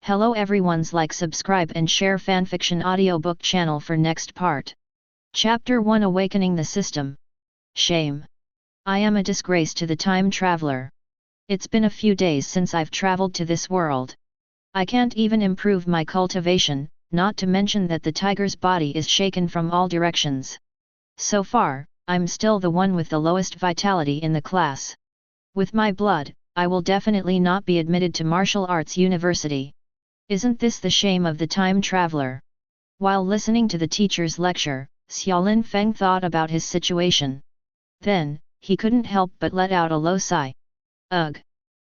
Hello everyone's like, subscribe and share fanfiction audiobook channel for next part. Chapter 1, Awakening the System. Shame. I am a disgrace to the time traveler. It's been a few days since I've traveled to this world. I can't even improve my cultivation, not to mention that the tiger's body is shaken from all directions. So far, I'm still the one with the lowest vitality in the class. With my blood, I will definitely not be admitted to martial arts university. Isn't this the shame of the time traveler? While listening to the teacher's lecture, Xiaolin Feng thought about his situation. Then, he couldn't help but let out a low sigh. Ugh!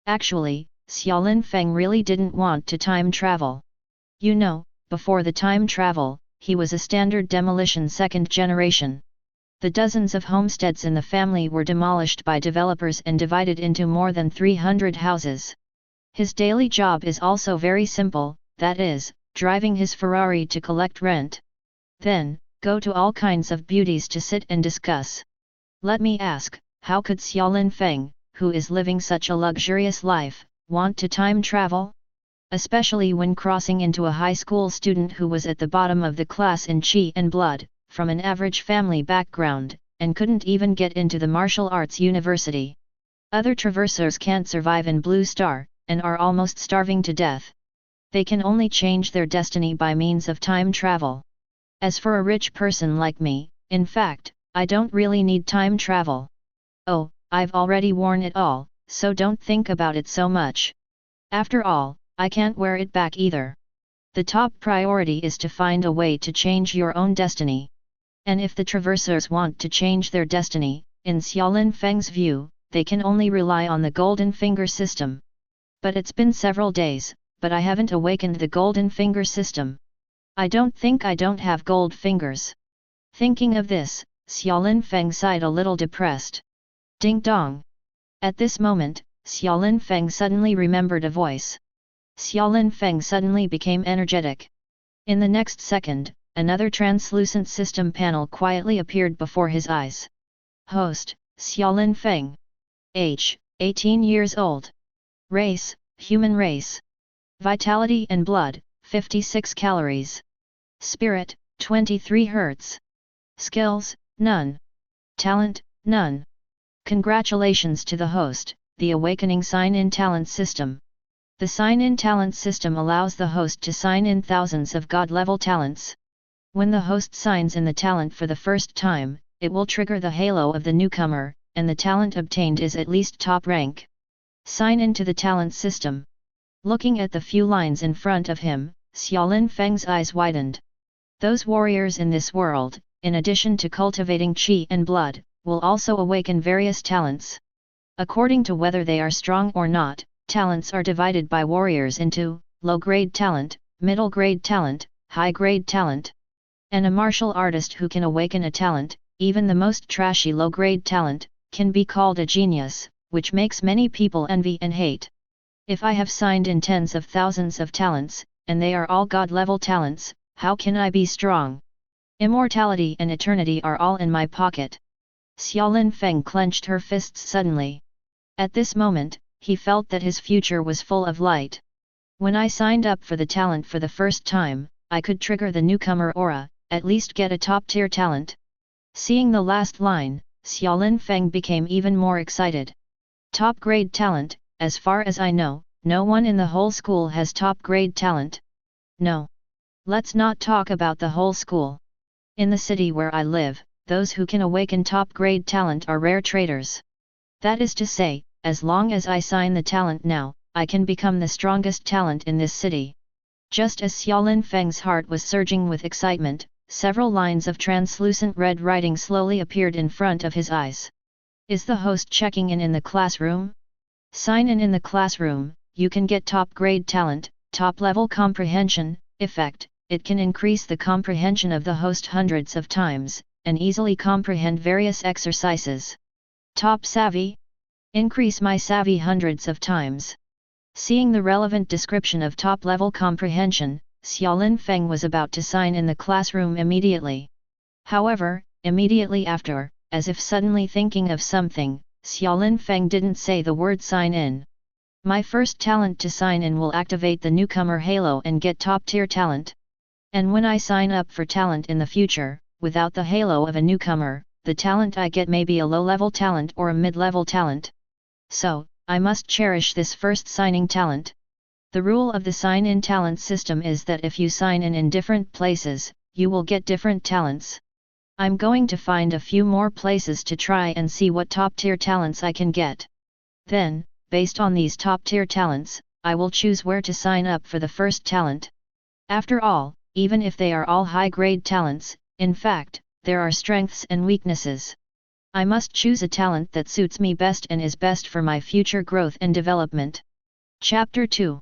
Actually, Xiaolin Feng really didn't want to time travel. You know, before the time travel, he was a standard demolition second generation. The dozens of homesteads in the family were demolished by developers and divided into more than 300 houses. His daily job is also very simple, that is, driving his Ferrari to collect rent. Then, go to all kinds of beauties to sit and discuss. Let me ask, how could Xiaolin Feng, who is living such a luxurious life, want to time travel? Especially when crossing into a high school student who was at the bottom of the class in qi and blood, from an average family background, and couldn't even get into the martial arts university. Other traversers can't survive in Blue Star, and are almost starving to death. They can only change their destiny by means of time travel. As for a rich person like me, in fact, I don't really need time travel. Oh, I've already worn it all, so don't think about it so much. After all, I can't wear it back either. The top priority is to find a way to change your own destiny. And if the traversers want to change their destiny, in Xiaolin Feng's view, they can only rely on the golden finger system. But it's been several days, but I haven't awakened the golden finger system. I don't think I don't have gold fingers. Thinking of this, Xiaolin Feng sighed a little depressed. Ding dong! At this moment, Xiaolin Feng suddenly remembered a voice. Xiaolin Feng suddenly became energetic. In the next second, another translucent system panel quietly appeared before his eyes. Host, Xiaolin Feng. Age, 18 years old. Race, human race. Vitality and blood, 56 calories. Spirit, 23 Hz. Skills, none. Talent, none. Congratulations to the host, the Awakening Sign-in Talent System. The Sign-in Talent System allows the host to sign in thousands of God-level talents. When the host signs in the talent for the first time, it will trigger the halo of the newcomer, and the talent obtained is at least top rank. Sign into the talent system. Looking at the few lines in front of him, Xiaolin Feng's eyes widened. Those warriors in this world, in addition to cultivating qi and blood, will also awaken various talents. According to whether they are strong or not, talents are divided by warriors into low-grade talent, middle-grade talent, high-grade talent. And a martial artist who can awaken a talent, even the most trashy low-grade talent, can be called a genius, which makes many people envy and hate. If I have signed in tens of thousands of talents, and they are all God-level talents, how can I be strong? Immortality and eternity are all in my pocket. Xiaolin Feng clenched her fists suddenly. At this moment, he felt that his future was full of light. When I signed up for the talent for the first time, I could trigger the newcomer aura, at least get a top-tier talent. Seeing the last line, Xiaolin Feng became even more excited. Top-grade talent, as far as I know, no one in the whole school has top-grade talent. No. Let's not talk about the whole school. In the city where I live, those who can awaken top-grade talent are rare traders. That is to say, as long as I sign the talent now, I can become the strongest talent in this city. Just as Xiaolin Feng's heart was surging with excitement, several lines of translucent red writing slowly appeared in front of his eyes. Is the host checking in the classroom? Sign in the classroom, you can get top-grade talent, top-level comprehension, effect. It can increase the comprehension of the host hundreds of times, and easily comprehend various exercises. Top savvy? Increase my savvy hundreds of times. Seeing the relevant description of top-level comprehension, Xiaolin Feng was about to sign in the classroom immediately. However, immediately after, as if suddenly thinking of something, Xiaolin Feng didn't say the word sign in. My first talent to sign in will activate the newcomer halo and get top tier talent. And when I sign up for talent in the future, without the halo of a newcomer, the talent I get may be a low-level talent or a mid-level talent. So, I must cherish this first signing talent. The rule of the sign-in talent system is that if you sign in different places, you will get different talents. I'm going to find a few more places to try and see what top-tier talents I can get. Then, based on these top-tier talents, I will choose where to sign up for the first talent. After all, even if they are all high-grade talents, in fact, there are strengths and weaknesses. I must choose a talent that suits me best and is best for my future growth and development. Chapter 2.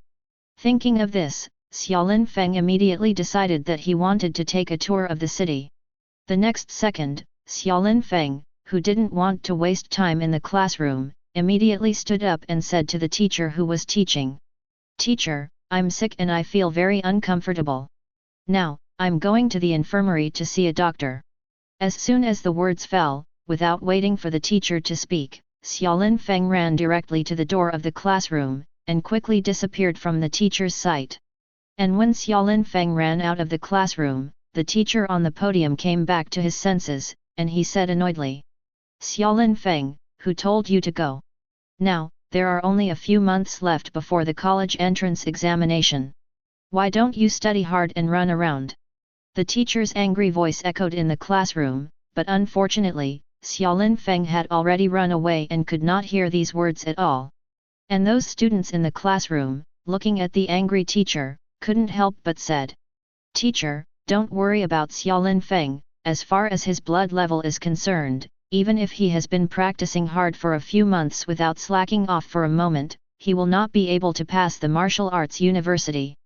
Thinking of this, Xiaolin Feng immediately decided that he wanted to take a tour of the city. The next second, Xiaolin Feng, who didn't want to waste time in the classroom, immediately stood up and said to the teacher who was teaching, "Teacher, I'm sick and I feel very uncomfortable. Now, I'm going to the infirmary to see a doctor." As soon as the words fell, without waiting for the teacher to speak, Xiaolin Feng ran directly to the door of the classroom, and quickly disappeared from the teacher's sight. And when Xiaolin Feng ran out of the classroom, the teacher on the podium came back to his senses, and he said annoyedly, "Xiaolin Feng, who told you to go? Now, there are only a few months left before the college entrance examination. Why don't you study hard and run around?" The teacher's angry voice echoed in the classroom, but unfortunately, Xiaolin Feng had already run away and could not hear these words at all. And those students in the classroom, looking at the angry teacher, couldn't help but said, "Teacher, don't worry about Xiaolin Feng, as far as his blood level is concerned, even if he has been practicing hard for a few months without slacking off for a moment, he will not be able to pass the martial arts university."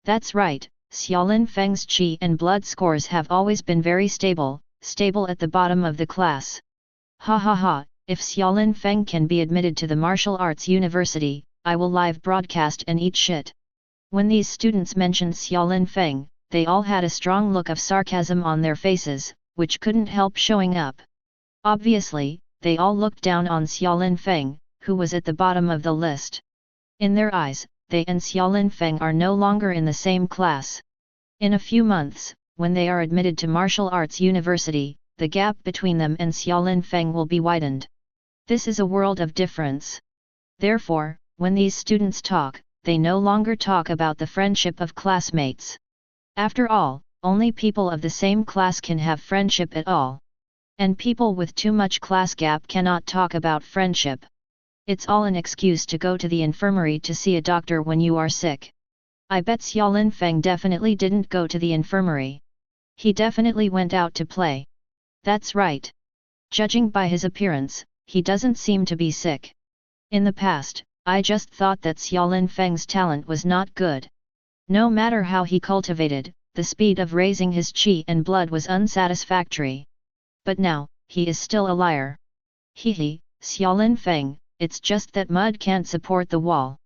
That's right, Xiaolin Feng's qi and blood scores have always been very stable at the bottom of the class. Ha ha ha, if Xiaolin Feng can be admitted to the martial arts university, I will live broadcast and eat shit. When these students mentioned Xiaolin Feng, they all had a strong look of sarcasm on their faces, which couldn't help showing up. Obviously, they all looked down on Xiaolin Feng, who was at the bottom of the list. In their eyes, they and Xiaolin Feng are no longer in the same class. In a few months, when they are admitted to martial arts university, the gap between them and Xiaolin Feng will be widened. This is a world of difference. Therefore, when these students talk, they no longer talk about the friendship of classmates. After all, only people of the same class can have friendship at all. And people with too much class gap cannot talk about friendship. It's all an excuse to go to the infirmary to see a doctor when you are sick. I bet Xiaolin Feng definitely didn't go to the infirmary. He definitely went out to play. That's right. Judging by his appearance, he doesn't seem to be sick. In the past, I just thought that Xiaolin Feng's talent was not good. No matter how he cultivated, the speed of raising his qi and blood was unsatisfactory. But now, he is still a liar. Hehe, Xiaolin Feng, it's just that mud can't support the wall.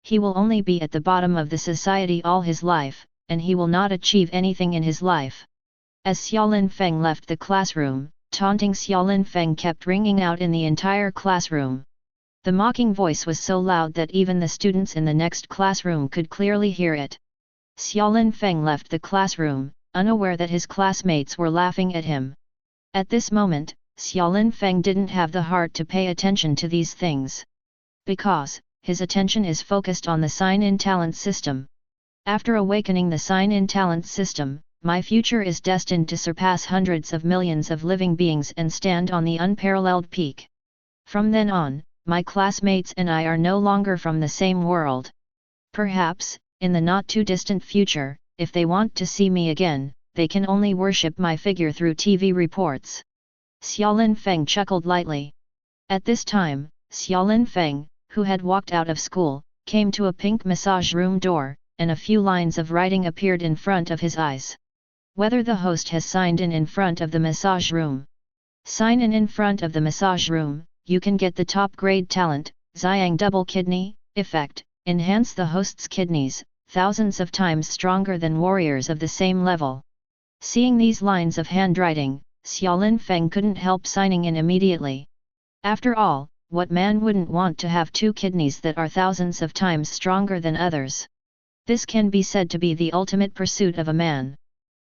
He will only be at the bottom of the society all his life, and he will not achieve anything in his life. As Xiaolin Feng left the classroom, taunting Xiaolin Feng kept ringing out in the entire classroom. The mocking voice was so loud that even the students in the next classroom could clearly hear it. Xiaolin Feng left the classroom, unaware that his classmates were laughing at him. At this moment, Xiaolin Feng didn't have the heart to pay attention to these things. Because, his attention is focused on the sign-in talent system. After awakening the sign-in talent system, my future is destined to surpass hundreds of millions of living beings and stand on the unparalleled peak. From then on, my classmates and I are no longer from the same world. Perhaps, in the not-too-distant future, if they want to see me again, they can only worship my figure through TV reports. Xiaolin Feng chuckled lightly. At this time, Xiaolin Feng, who had walked out of school, came to a pink massage room door, and a few lines of writing appeared in front of his eyes. Whether the host has signed in front of the massage room. Sign in front of the massage room, you can get the top-grade talent, Xiang double kidney, effect, enhance the host's kidneys, thousands of times stronger than warriors of the same level. Seeing these lines of handwriting, Xiaolin Feng couldn't help signing in immediately. After all, what man wouldn't want to have two kidneys that are thousands of times stronger than others? This can be said to be the ultimate pursuit of a man.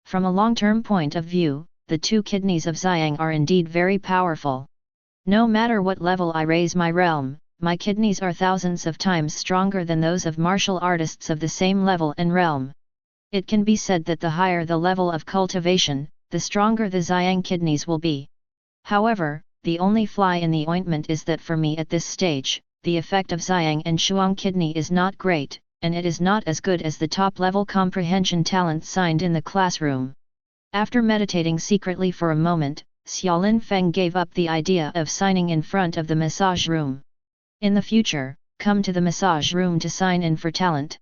From a long-term point of view, the two kidneys of Xiang are indeed very powerful. No matter what level I raise my realm, my kidneys are thousands of times stronger than those of martial artists of the same level and realm. It can be said that the higher the level of cultivation, the stronger the Xiang kidneys will be. However, the only fly in the ointment is that for me at this stage, the effect of Xiang and Shuang kidney is not great, and it is not as good as the top-level comprehension talent signed in the classroom. After meditating secretly for a moment, Xiaolin Feng gave up the idea of signing in front of the massage room. In the future, come to the massage room to sign in for talent.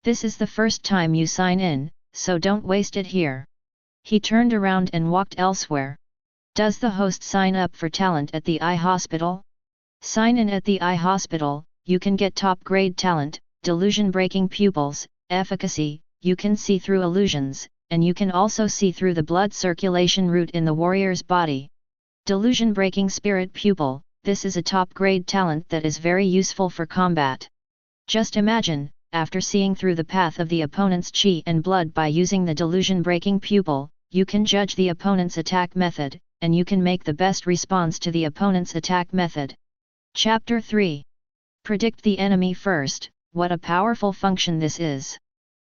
This is the first time you sign in, so don't waste it here. He turned around and walked elsewhere. Does the host sign up for talent at the eye hospital? Sign in at the eye hospital, you can get top-grade talent, delusion-breaking pupils, efficacy, you can see through illusions, and you can also see through the blood circulation route in the warrior's body. Delusion-breaking spirit pupil, this is a top-grade talent that is very useful for combat. Just imagine, after seeing through the path of the opponent's chi and blood by using the delusion-breaking pupil, you can judge the opponent's attack method, and you can make the best response to the opponent's attack method. Chapter 3. Predict the enemy first. What a powerful function this is.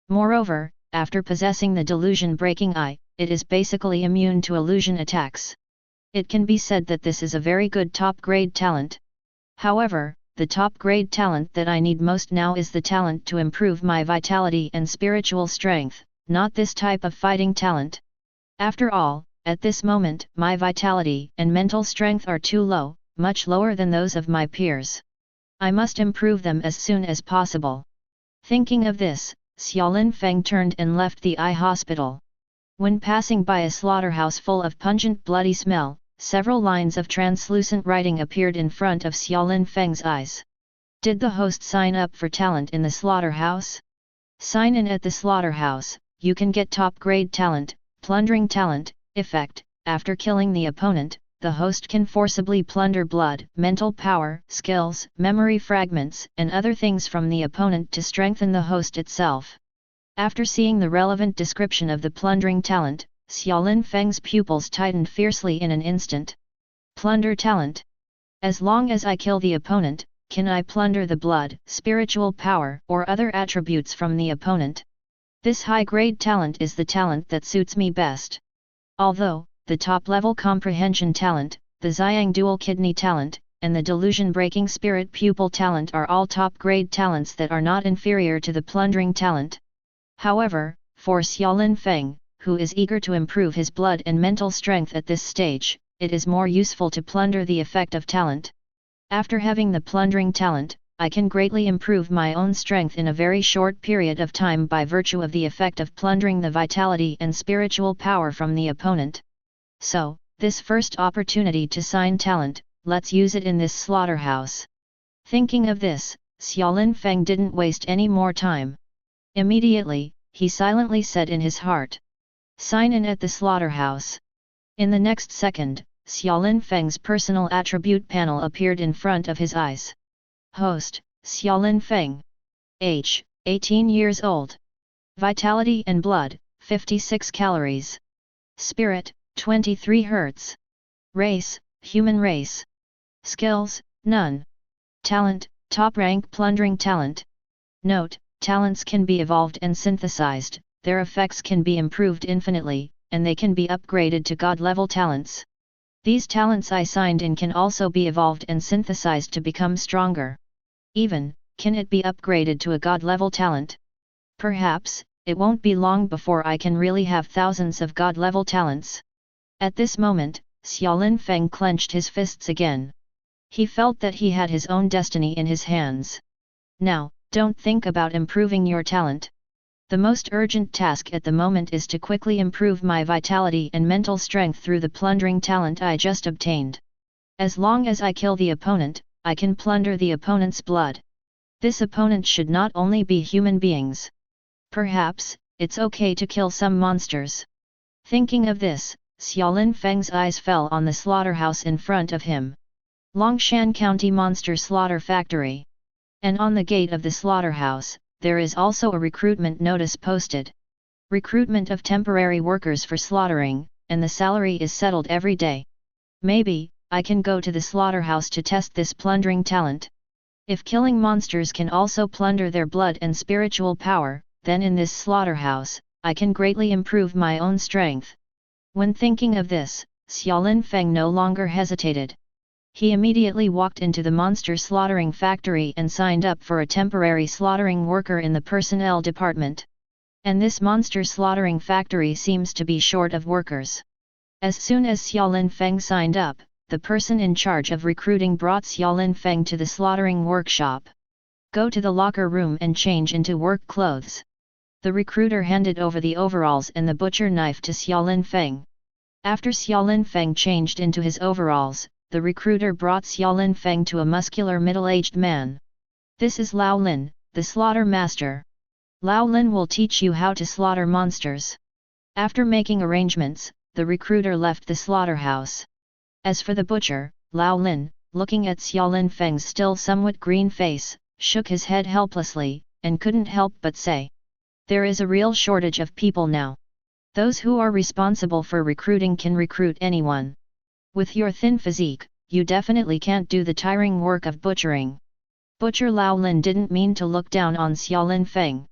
Moreover, after possessing the delusion-breaking eye, it is basically immune to illusion attacks. It can be said that this is a very good top-grade talent. However, the top-grade talent that I need most now is the talent to improve my vitality and spiritual strength, not this type of fighting talent. After all, at this moment, my vitality and mental strength are too low, much lower than those of my peers. I must improve them as soon as possible. Thinking of this, Xiaolin Feng turned and left the eye hospital. When passing by a slaughterhouse full of pungent bloody smell, several lines of translucent writing appeared in front of Xiaolin Feng's eyes. Did the host sign up for talent in the slaughterhouse? Sign in at the slaughterhouse, you can get top-grade talent, plundering talent, effect. After killing the opponent, the host can forcibly plunder blood, mental power, skills, memory fragments, and other things from the opponent to strengthen the host itself. After seeing the relevant description of the plundering talent, Xiaolin Feng's pupils tightened fiercely in an instant. Plunder talent. As long as I kill the opponent, can I plunder the blood, spiritual power, or other attributes from the opponent? This high-grade talent is the talent that suits me best. Although, the top-level comprehension talent, the Xiang dual kidney talent, and the delusion-breaking spirit pupil talent are all top-grade talents that are not inferior to the plundering talent. However, for Xiaolin Feng, who is eager to improve his blood and mental strength at this stage, it is more useful to plunder the effect of talent. After having the plundering talent, I can greatly improve my own strength in a very short period of time by virtue of the effect of plundering the vitality and spiritual power from the opponent. So, this first opportunity to sign talent, let's use it in this slaughterhouse. Thinking of this, Xiaolin Feng didn't waste any more time. Immediately, he silently said in his heart, "Sign in at the slaughterhouse." In the next second, Xiaolin Feng's personal attribute panel appeared in front of his eyes. Host, Xiaolin Feng. Age, 18 years old. Vitality and blood, 56 calories. Spirit, 23 Hz. Race, human race. Skills, none. Talent, top rank plundering talent. Note, talents can be evolved and synthesized, their effects can be improved infinitely, and they can be upgraded to god-level talents. These talents I signed in can also be evolved and synthesized to become stronger. Even, can it be upgraded to a god-level talent? Perhaps, it won't be long before I can really have thousands of god-level talents. At this moment, Xiaolin Feng clenched his fists again. He felt that he had his own destiny in his hands. Now, don't think about improving your talent. The most urgent task at the moment is to quickly improve my vitality and mental strength through the plundering talent I just obtained. As long as I kill the opponent, I can plunder the opponent's blood. This opponent should not only be human beings. Perhaps, it's okay to kill some monsters. Thinking of this, Xiaolin Feng's eyes fell on the slaughterhouse in front of him. Longshan County Monster Slaughter Factory. And on the gate of the slaughterhouse, there is also a recruitment notice posted. Recruitment of temporary workers for slaughtering, and the salary is settled every day. Maybe, I can go to the slaughterhouse to test this plundering talent. If killing monsters can also plunder their blood and spiritual power, then in this slaughterhouse, I can greatly improve my own strength. When thinking of this, Xiaolin Feng no longer hesitated. He immediately walked into the monster slaughtering factory and signed up for a temporary slaughtering worker in the personnel department. And this monster slaughtering factory seems to be short of workers. As soon as Xiaolin Feng signed up, the person in charge of recruiting brought Xiaolin Feng to the slaughtering workshop. Go to the locker room and change into work clothes. The recruiter handed over the overalls and the butcher knife to Xiaolin Feng. After Xiaolin Feng changed into his overalls, the recruiter brought Xiaolin Feng to a muscular middle-aged man. This is Lao Lin, the slaughter master. Lao Lin will teach you how to slaughter monsters. After making arrangements, the recruiter left the slaughterhouse. As for the butcher, Lao Lin, looking at Xiaolin Feng's still somewhat green face, shook his head helplessly, and couldn't help but say, "There is a real shortage of people now. Those who are responsible for recruiting can recruit anyone. With your thin physique, you definitely can't do the tiring work of butchering." Butcher Lao Lin didn't mean to look down on Xiaolin Feng.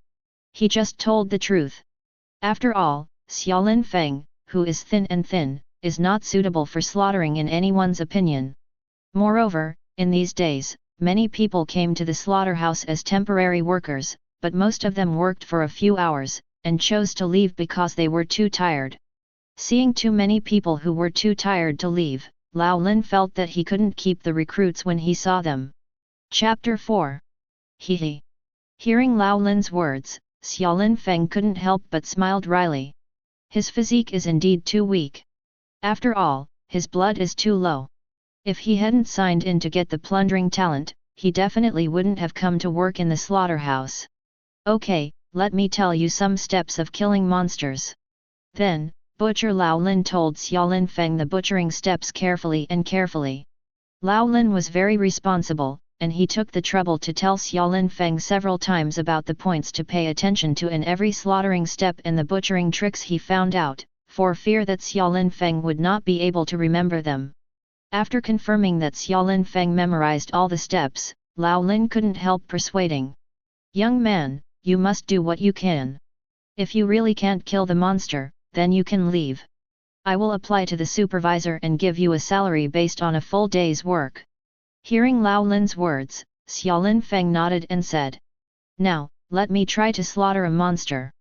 He just told the truth. After all, Xiaolin Feng, who is thin, is not suitable for slaughtering in anyone's opinion. Moreover, in these days, many people came to the slaughterhouse as temporary workers, but most of them worked for a few hours, and chose to leave because they were too tired. Seeing too many people who were too tired to leave, Lao Lin felt that he couldn't keep the recruits when he saw them. Chapter 4. Hehe. Hearing Lao Lin's words, Xiaolin Feng couldn't help but smiled wryly. His physique is indeed too weak. After all, his blood is too low. If he hadn't signed in to get the plundering talent, he definitely wouldn't have come to work in the slaughterhouse. Okay, let me tell you some steps of killing monsters. Then, Butcher Lao Lin told Xiaolin Feng the butchering steps carefully. Lao Lin was very responsible, and he took the trouble to tell Xiaolin Feng several times about the points to pay attention to in every slaughtering step and the butchering tricks he found out, for fear that Xiaolin Feng would not be able to remember them. After confirming that Xiaolin Feng memorized all the steps, Lao Lin couldn't help persuading. "Young man, you must do what you can. If you really can't kill the monster, then you can leave. I will apply to the supervisor and give you a salary based on a full day's work." Hearing Lao Lin's words, Xiaolin Feng nodded and said, "Now, let me try to slaughter a monster."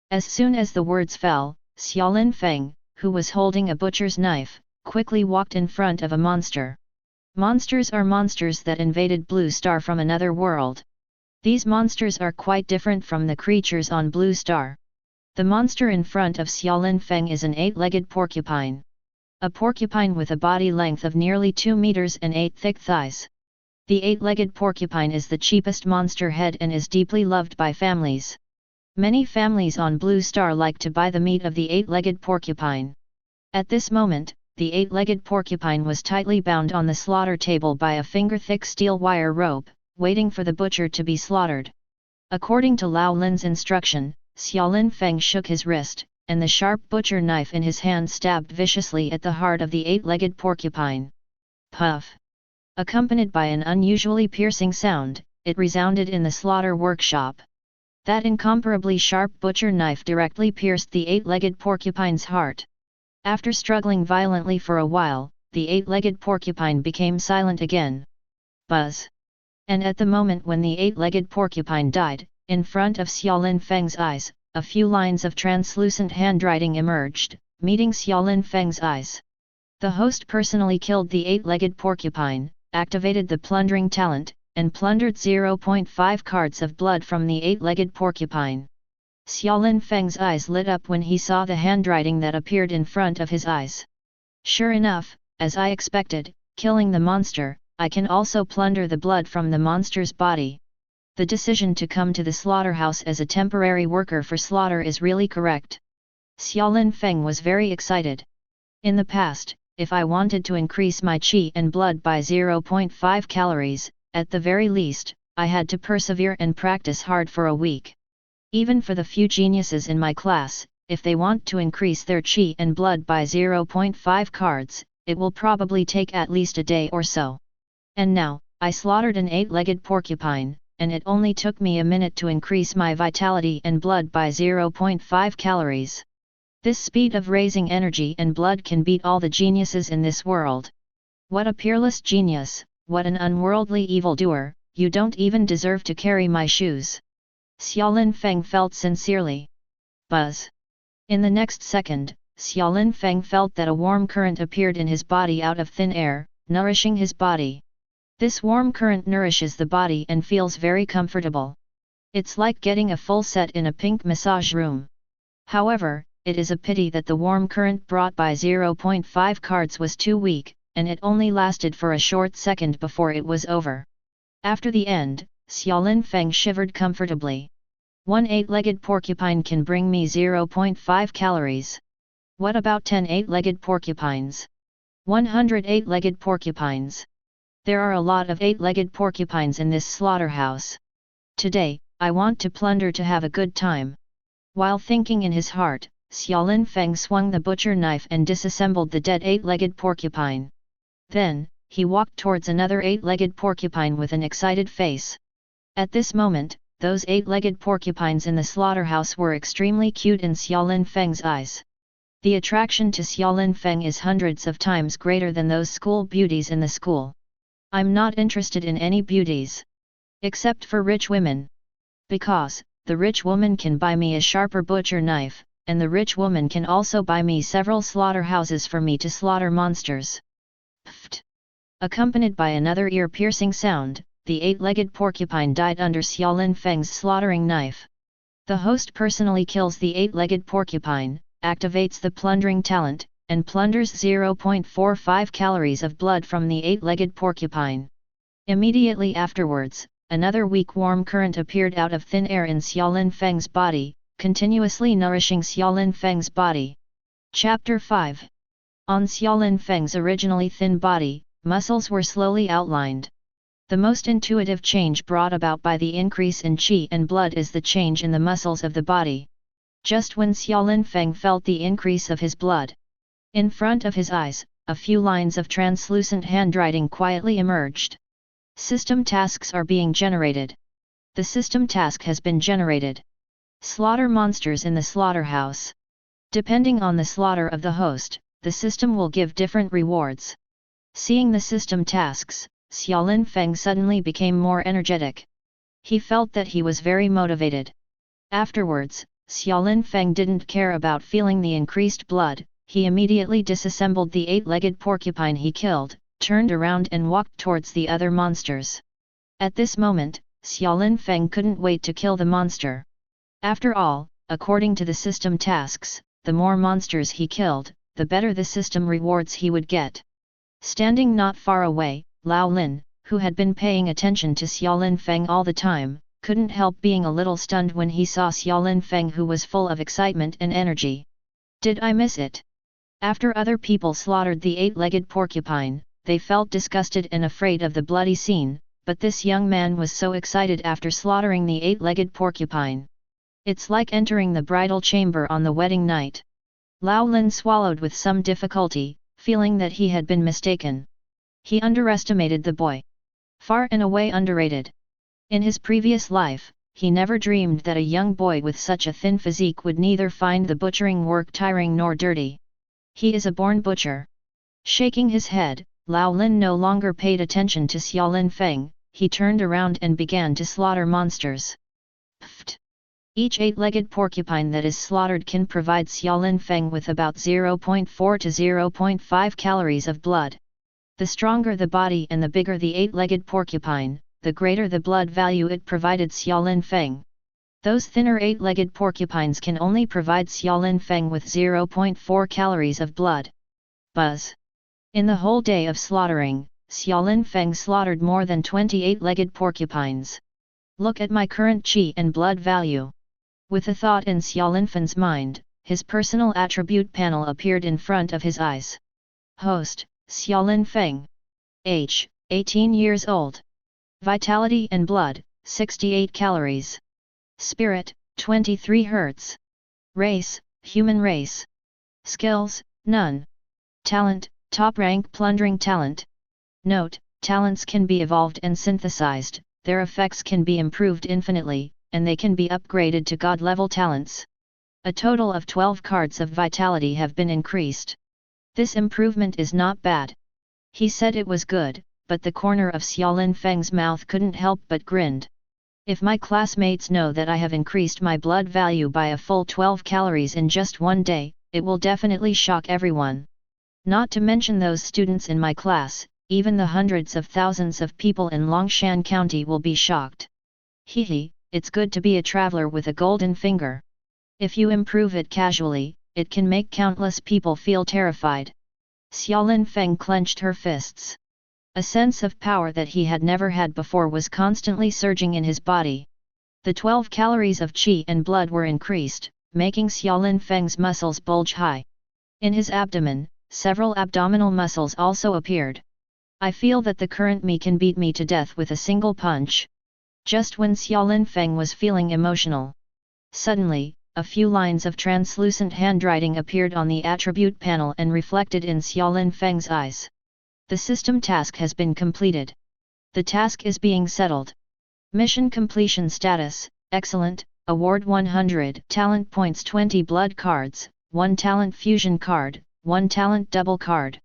As soon as the words fell, Xiaolin Feng, who was holding a butcher's knife, quickly walked in front of a monster. Monsters are monsters that invaded Blue Star from another world. These monsters are quite different from the creatures on Blue Star. The monster in front of Xiaolin Feng is an 8-legged porcupine. A porcupine with a body length of nearly 2 meters and 8 thick thighs. The 8-legged porcupine is the cheapest monster head and is deeply loved by families. Many families on Blue Star like to buy the meat of the 8-legged porcupine. At this moment, the 8-legged porcupine was tightly bound on the slaughter table by a finger-thick steel wire rope, waiting for the butcher to be slaughtered. According to Lao Lin's instruction, Xiaolin Feng shook his wrist, and the sharp butcher knife in his hand stabbed viciously at the heart of the 8-legged porcupine. Puff! Accompanied by an unusually piercing sound, it resounded in the slaughter workshop. That incomparably sharp butcher knife directly pierced the 8-legged porcupine's heart. After struggling violently for a while, the 8-legged porcupine became silent again. Buzz! And at the moment when the 8-legged porcupine died, in front of Xiaolin Feng's eyes, a few lines of translucent handwriting emerged, meeting Xiaolin Feng's eyes. The host personally killed the 8-legged porcupine, activated the plundering talent, and plundered 0.5 cards of blood from the 8-legged porcupine. Xiaolin Feng's eyes lit up when he saw the handwriting that appeared in front of his eyes. Sure enough, as I expected, killing the monster, I can also plunder the blood from the monster's body. The decision to come to the slaughterhouse as a temporary worker for slaughter is really correct. Xiaolin Feng was very excited. In the past, if I wanted to increase my qi and blood by 0.5 calories, at the very least, I had to persevere and practice hard for a week. Even for the few geniuses in my class, if they want to increase their qi and blood by 0.5 cards, it will probably take at least a day or so. And now, I slaughtered an 8-legged porcupine, and it only took me a minute to increase my vitality and blood by 0.5 calories. This speed of raising energy and blood can beat all the geniuses in this world. What a peerless genius, what an unworldly evildoer, you don't even deserve to carry my shoes. Xiaolin Feng felt sincerely. Buzz. In the next second, Xiaolin Feng felt that a warm current appeared in his body out of thin air, nourishing his body. This warm current nourishes the body and feels very comfortable. It's like getting a full set in a pink massage room. However, it is a pity that the warm current brought by 0.5 cards was too weak, and it only lasted for a short second before it was over. After the end, Xiaolin Feng shivered comfortably. One 8-legged porcupine can bring me 0.5 calories. What about 10 8-legged porcupines? 100 8-legged porcupines. There are a lot of 8-legged porcupines in this slaughterhouse. Today, I want to plunder to have a good time. While thinking in his heart, Xiaolin Feng swung the butcher knife and disassembled the dead 8-legged porcupine. Then, he walked towards another 8-legged porcupine with an excited face. At this moment, those 8-legged porcupines in the slaughterhouse were extremely cute in Xiaolin Feng's eyes. The attraction to Xiaolin Feng is hundreds of times greater than those school beauties in the school. I'm not interested in any beauties. Except for rich women. Because, the rich woman can buy me a sharper butcher knife, and the rich woman can also buy me several slaughterhouses for me to slaughter monsters. Pfft! Accompanied by another ear-piercing sound, the 8-legged porcupine died under Xiaolin Feng's slaughtering knife. The host personally kills the 8-legged porcupine, activates the plundering talent, and plunders 0.45 calories of blood from the 8-legged porcupine. Immediately afterwards, another weak warm current appeared out of thin air in Xiaolin Feng's body, continuously nourishing Xiaolin Feng's body. Chapter 5. On Xiaolin Feng's originally thin body, muscles were slowly outlined. The most intuitive change brought about by the increase in qi and blood is the change in the muscles of the body. Just when Xiaolin Feng felt the increase of his blood, in front of his eyes, a few lines of translucent handwriting quietly emerged. System tasks are being generated. The system task has been generated. Slaughter monsters in the slaughterhouse. Depending on the slaughter of the host, the system will give different rewards. Seeing the system tasks, Xiaolin Feng suddenly became more energetic. He felt that he was very motivated. Afterwards, Xiaolin Feng didn't care about feeling the increased blood, he immediately disassembled the 8-legged porcupine he killed, turned around and walked towards the other monsters. At this moment, Xiaolin Feng couldn't wait to kill the monster. After all, according to the system tasks, the more monsters he killed, the better the system rewards he would get. Standing not far away, Lao Lin, who had been paying attention to Xiaolin Feng all the time, couldn't help being a little stunned when he saw Xiaolin Feng, who was full of excitement and energy. Did I miss it? After other people slaughtered the 8-legged porcupine, they felt disgusted and afraid of the bloody scene, but this young man was so excited after slaughtering the 8-legged porcupine. It's like entering the bridal chamber on the wedding night. Lao Lin swallowed with some difficulty, feeling that he had been mistaken. He underestimated the boy. Far and away underrated. In his previous life, he never dreamed that a young boy with such a thin physique would neither find the butchering work tiring nor dirty. He is a born butcher. Shaking his head, Lao Lin no longer paid attention to Xiaolin Feng, he turned around and began to slaughter monsters. Pfft! Each 8-legged porcupine that is slaughtered can provide Xiaolin Feng with about 0.4 to 0.5 calories of blood. The stronger the body and the bigger the 8-legged porcupine, the greater the blood value it provided Xiaolin Feng. Those thinner 8-legged porcupines can only provide Xiaolin Feng with 0.4 calories of blood. Buzz. In the whole day of slaughtering, Xiaolin Feng slaughtered more than 20 8-legged porcupines. Look at my current qi and blood value. With a thought in Xiaolin Feng's mind, his personal attribute panel appeared in front of his eyes. Host, Xiaolin Feng. Age, 18 years old. Vitality and blood, 68 calories. Spirit, 23 Hz. Race, human race. Skills, none. Talent, top rank plundering talent. Note, talents can be evolved and synthesized, their effects can be improved infinitely, and they can be upgraded to god-level talents. A total of 12 cards of vitality have been increased. This improvement is not bad. He said it was good, but the corner of Xiaolin Feng's mouth couldn't help but grinned. If my classmates know that I have increased my blood value by a full 12 calories in just one day, it will definitely shock everyone. Not to mention those students in my class, even the hundreds of thousands of people in Longshan County will be shocked. Hehe, it's good to be a traveler with a golden finger. If you improve it casually, it can make countless people feel terrified. Xiaolin Feng clenched her fists. A sense of power that he had never had before was constantly surging in his body. The 12 calories of qi and blood were increased, making Xiaolin Feng's muscles bulge high. In his abdomen, several abdominal muscles also appeared. I feel that the current me can beat me to death with a single punch. Just when Xiaolin Feng was feeling emotional. Suddenly, a few lines of translucent handwriting appeared on the attribute panel and reflected in Xiaolin Feng's eyes. The system task has been completed. The task is being settled. Mission completion status, excellent, award 100 talent points, 20 blood cards, 1 talent fusion card, 1 talent double card.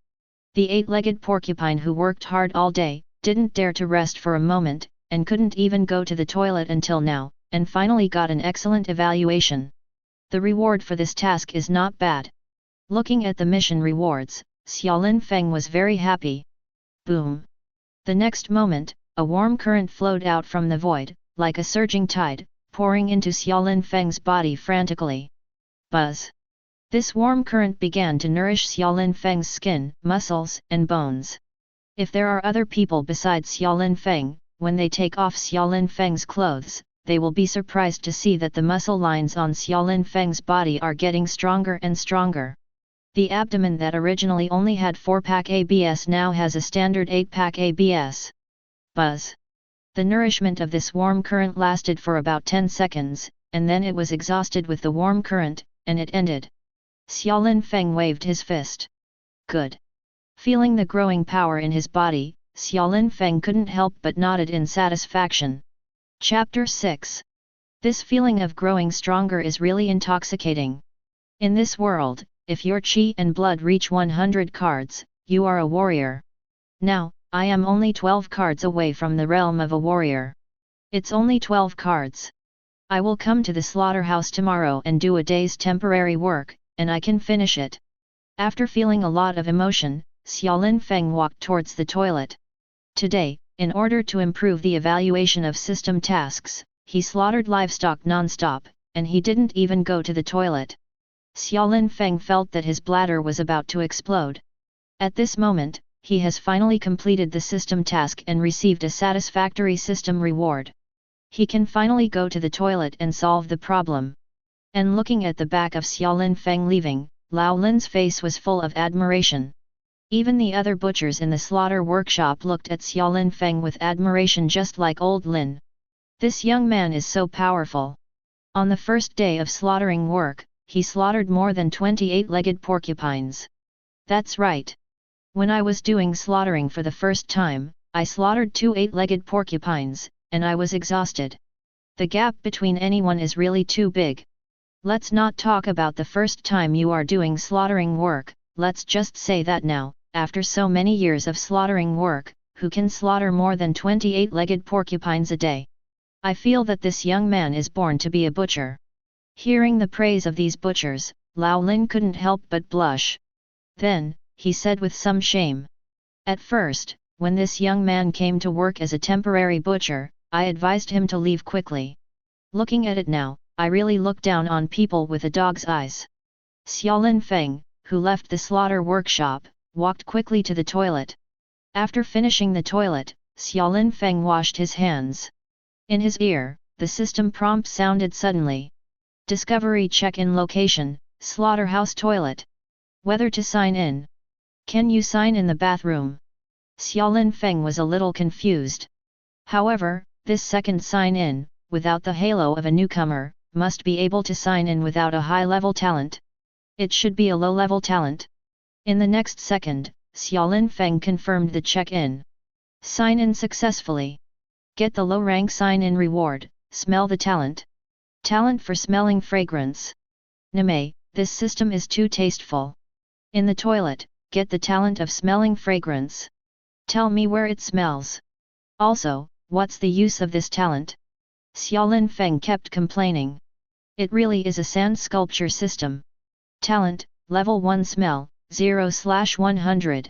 The 8-legged porcupine who worked hard all day, didn't dare to rest for a moment, and couldn't even go to the toilet until now, and finally got an excellent evaluation. The reward for this task is not bad. Looking at the mission rewards, Xiaolin Feng was very happy. Boom! The next moment, a warm current flowed out from the void, like a surging tide, pouring into Xiaolin Feng's body frantically. Buzz! This warm current began to nourish Xiaolin Feng's skin, muscles, and bones. If there are other people besides Xiaolin Feng, when they take off Xiaolin Feng's clothes, they will be surprised to see that the muscle lines on Xiaolin Feng's body are getting stronger and stronger. The abdomen that originally only had 4-pack ABS now has a standard 8-pack ABS. Buzz! The nourishment of this warm current lasted for about 10 seconds, and then it was exhausted with the warm current, and it ended. Xiaolin Feng waved his fist. Good! Feeling the growing power in his body, Xiaolin Feng couldn't help but nodded in satisfaction. Chapter 6. This feeling of growing stronger is really intoxicating. In this world, if your qi and blood reach 100 cards, you are a warrior. Now, I am only 12 cards away from the realm of a warrior. It's only 12 cards. I will come to the slaughterhouse tomorrow and do a day's temporary work, and I can finish it. After feeling a lot of emotion, Xiaolin Feng walked towards the toilet. Today, in order to improve the evaluation of system tasks, he slaughtered livestock non-stop, and he didn't even go to the toilet. Xiaolin Feng felt that his bladder was about to explode. At this moment, he has finally completed the system task and received a satisfactory system reward. He can finally go to the toilet and solve the problem. And looking at the back of Xiaolin Feng leaving, Lao Lin's face was full of admiration. Even the other butchers in the slaughter workshop looked at Xiaolin Feng with admiration, just like old Lin. This young man is so powerful. On the first day of slaughtering work, he slaughtered more than 28-legged porcupines. That's right. When I was doing slaughtering for the first time, I slaughtered 2 8-legged porcupines, and I was exhausted. The gap between anyone is really too big. Let's not talk about the first time you are doing slaughtering work, let's just say that now, after so many years of slaughtering work, who can slaughter more than 28-legged porcupines a day? I feel that this young man is born to be a butcher. Hearing the praise of these butchers, Lao Lin couldn't help but blush. Then, he said with some shame. At first, when this young man came to work as a temporary butcher, I advised him to leave quickly. Looking at it now, I really look down on people with a dog's eyes. Xiaolin Feng, who left the slaughter workshop, walked quickly to the toilet. After finishing the toilet, Xiaolin Feng washed his hands. In his ear, the system prompt sounded suddenly. Discovery check-in location, slaughterhouse toilet. Whether to sign in. Can you sign in the bathroom? Xiaolin Feng was a little confused. However, this second sign-in, without the halo of a newcomer, must be able to sign in without a high-level talent. It should be a low-level talent. In the next second, Xiaolin Feng confirmed the check-in. Sign in successfully. Get the low-rank sign-in reward, smell the talent. Talent for smelling fragrance. Name, this system is too tasteful. In the toilet, get the talent of smelling fragrance. Tell me where it smells. Also, what's the use of this talent? Xiaolin Feng kept complaining. It really is a sand sculpture system. Talent, level 1 smell, 0/100.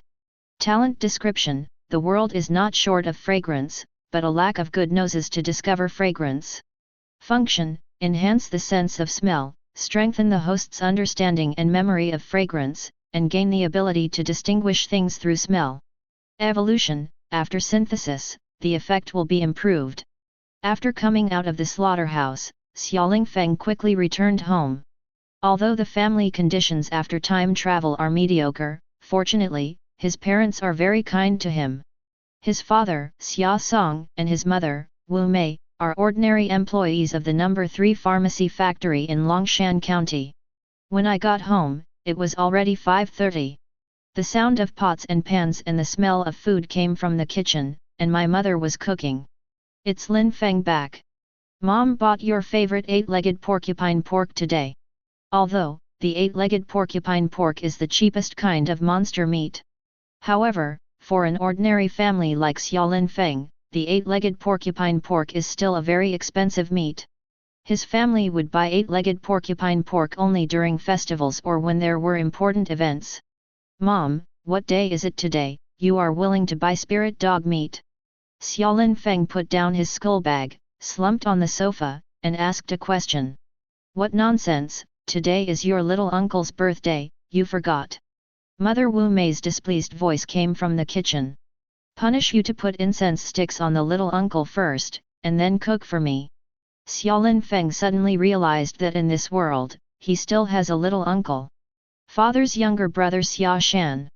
Talent description, the world is not short of fragrance, but a lack of good noses to discover fragrance. Function, enhance the sense of smell, strengthen the host's understanding and memory of fragrance, and gain the ability to distinguish things through smell. Evolution, after synthesis, the effect will be improved. After coming out of the slaughterhouse, Xiaolin Feng quickly returned home. Although the family conditions after time travel are mediocre, fortunately, his parents are very kind to him. His father, Xia Song, and his mother, Wu Mei, are ordinary employees of the No. 3 pharmacy factory in Longshan County. When I got home, it was already 5:30. The sound of pots and pans and the smell of food came from the kitchen, and my mother was cooking. It's Lin Feng back. Mom bought your favorite 8-legged porcupine pork today. Although, the 8-legged porcupine pork is the cheapest kind of monster meat. However, for an ordinary family like Xiaolin Feng, the 8-legged porcupine pork is still a very expensive meat. His family would buy 8-legged porcupine pork only during festivals or when there were important events. Mom, what day is it today, you are willing to buy spirit dog meat? Xiaolin Feng put down his skull bag, slumped on the sofa, and asked a question. What nonsense, today is your little uncle's birthday, you forgot. Mother Wu Mei's displeased voice came from the kitchen. Punish you to put incense sticks on the little uncle first, and then cook for me. Xiaolin Feng suddenly realized that in this world, he still has a little uncle. Father's younger brother Xia Shan.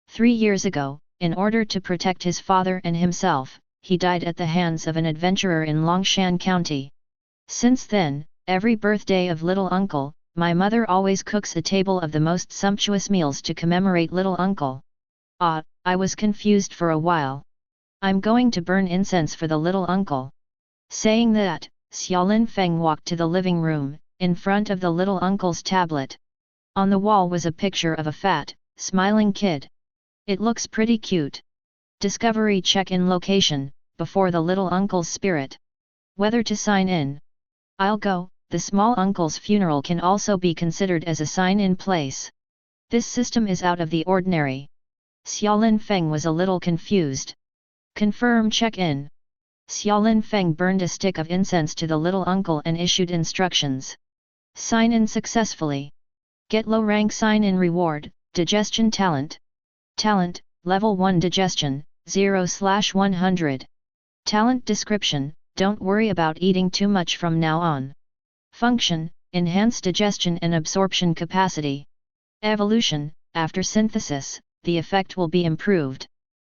3 years ago, in order to protect his father and himself, he died at the hands of an adventurer in Longshan County. Since then, every birthday of little uncle, my mother always cooks a table of the most sumptuous meals to commemorate little uncle. Ah, I was confused for a while. I'm going to burn incense for the little uncle. Saying that, Xiaolin Feng walked to the living room, in front of the little uncle's tablet. On the wall was a picture of a fat, smiling kid. It looks pretty cute. Discovery check-in location, before the little uncle's spirit. Whether to sign in. I'll go. The small uncle's funeral can also be considered as a sign-in place. This system is out of the ordinary. Xiaolin Feng was a little confused. Confirm check-in. Xiaolin Feng burned a stick of incense to the little uncle and issued instructions. Sign in successfully. Get low rank sign-in reward, digestion talent. Talent, level 1 digestion, 0/100. Talent description, don't worry about eating too much from now on. Function, enhance digestion and absorption capacity. Evolution, after synthesis, the effect will be improved.